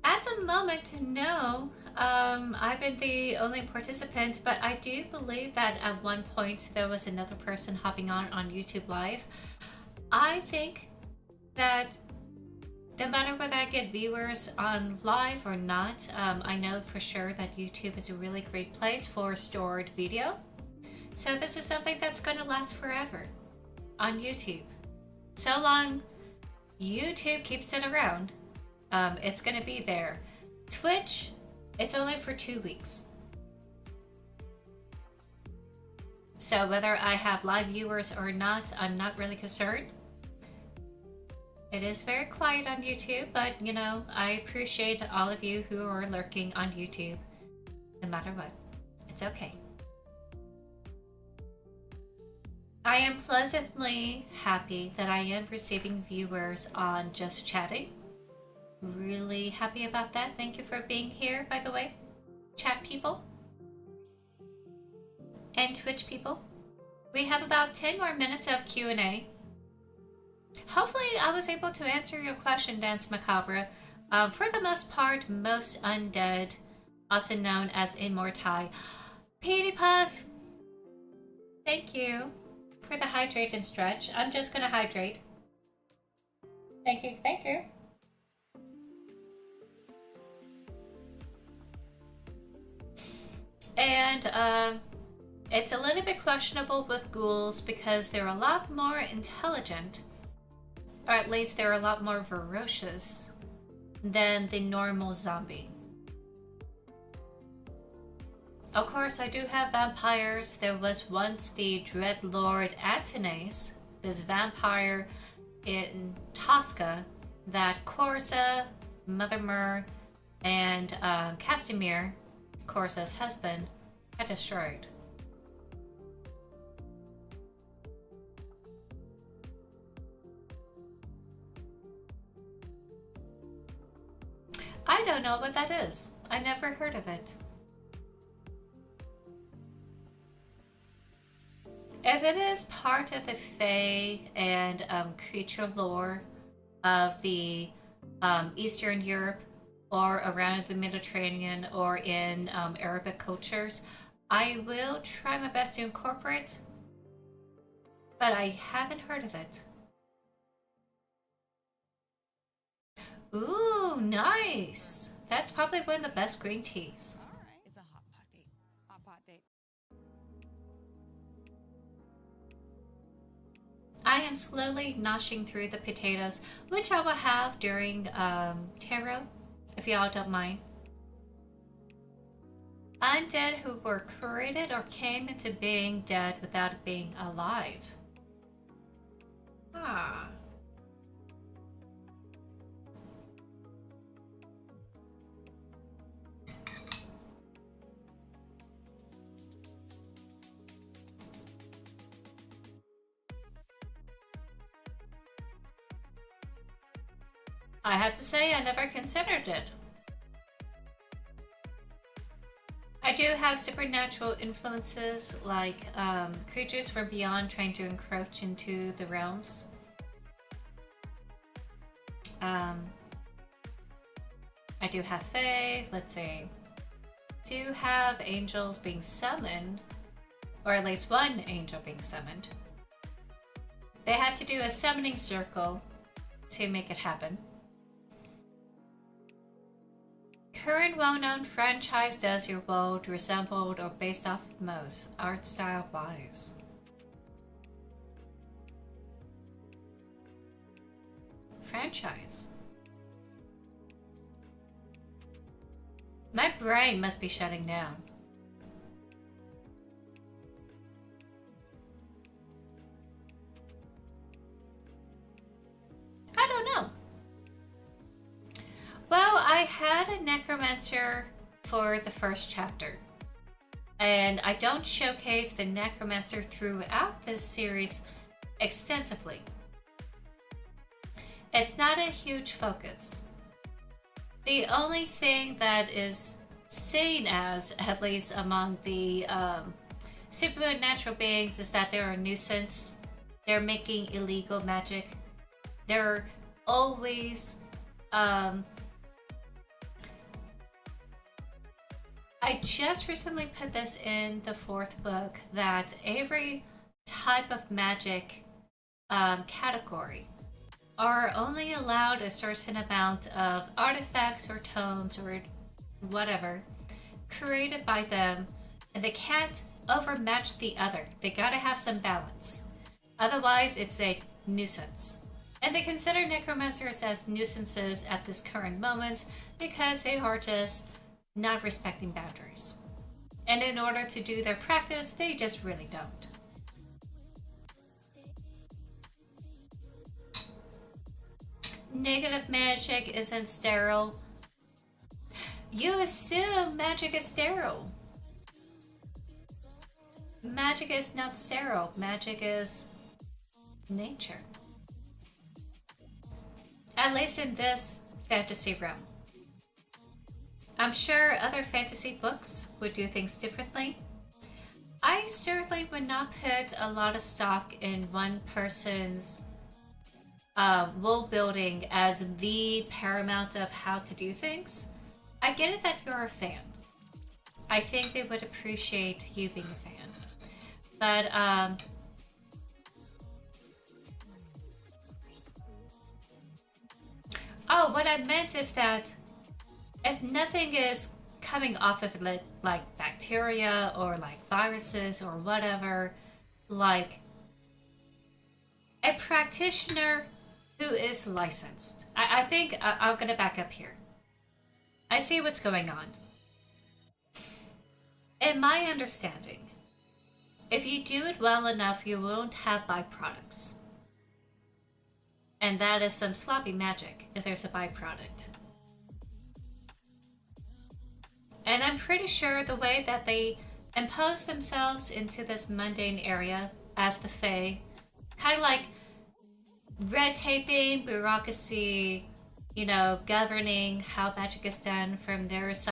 S2: At the moment, no. I've been the only participant, but I do believe that at one point there was another person hopping on YouTube Live. I think that no matter whether I get viewers on live or not, I know for sure that YouTube is a really great place for stored video. So this is something that's going to last forever on YouTube. So long YouTube keeps it around, it's going to be there. Twitch, it's only for 2 weeks. So whether I have live viewers or not, I'm not really concerned. It is very quiet on YouTube, but you know, I appreciate all of you who are lurking on YouTube, no matter what. It's okay. I am pleasantly happy that I am receiving viewers on just chatting. Really happy about that. Thank you for being here, by the way, chat people and Twitch people. We have about 10 more minutes of Q&A. Hopefully I was able to answer your question, Dance Macabre. For the most part, most undead, also known as Immortai. Petey Puff, thank you for the hydrate and stretch. I'm just gonna hydrate. Thank you, thank you. And it's a little bit questionable with ghouls because they're a lot more intelligent, or at least they're a lot more ferocious than the normal zombie. Of course, I do have vampires. There was once the Dreadlord Atanace, this vampire in Tosca that Corsa, Mother Myr, and Castamir, Corsa's husband, had destroyed. I don't know what that is. I never heard of it. If it is part of the Fae and creature lore of the Eastern Europe or around the Mediterranean or in Arabic cultures, I will try my best to incorporate, but I haven't heard of it. Ooh, nice! That's probably one of the best green teas.
S7: Alright. It's a hot pot date. Hot pot date.
S2: I am slowly noshing through the potatoes, which I will have during tarot, if y'all don't mind. Undead who were created or came into being dead without being alive. Ah. I have to say, I never considered it. I do have supernatural influences, like creatures from beyond trying to encroach into the realms. I do have fae, let's see. Do have angels being summoned, or at least one angel being summoned. They had to do a summoning circle to make it happen. Current well-known franchise does your world resembled or based off most, art style wise? Franchise. My brain must be shutting down. I don't know. Well, I had a necromancer for the first chapter, and I don't showcase the necromancer throughout this series extensively. It's not a huge focus. The only thing that is seen as, at least among the supernatural beings, is that they're a nuisance. They're making illegal magic. They're always I just recently put this in the 4th book that every type of magic category are only allowed a certain amount of artifacts or tomes or whatever created by them, and they can't overmatch the other. They gotta have some balance. Otherwise, it's a nuisance. And they consider necromancers as nuisances at this current moment because they are just not respecting boundaries. And in order to do their practice, they just really don't. Negative magic isn't sterile. You assume magic is sterile. Magic is not sterile. Magic is nature. At least in this fantasy realm. I'm sure other fantasy books would do things differently. I certainly would not put a lot of stock in one person's world building as the paramount of how to do things. I get it that you're a fan. I think they would appreciate you being a fan. But, oh, what I meant is that if nothing is coming off of it like bacteria or like viruses or whatever, like a practitioner who is licensed. I think I'm going to back up here. I see what's going on. In my understanding, if you do it well enough, you won't have byproducts. And that is some sloppy magic if there's a byproduct. And I'm pretty sure the way that they impose themselves into this mundane area as the Fae, kind of like red taping, bureaucracy, you know, governing how magic is done from their side.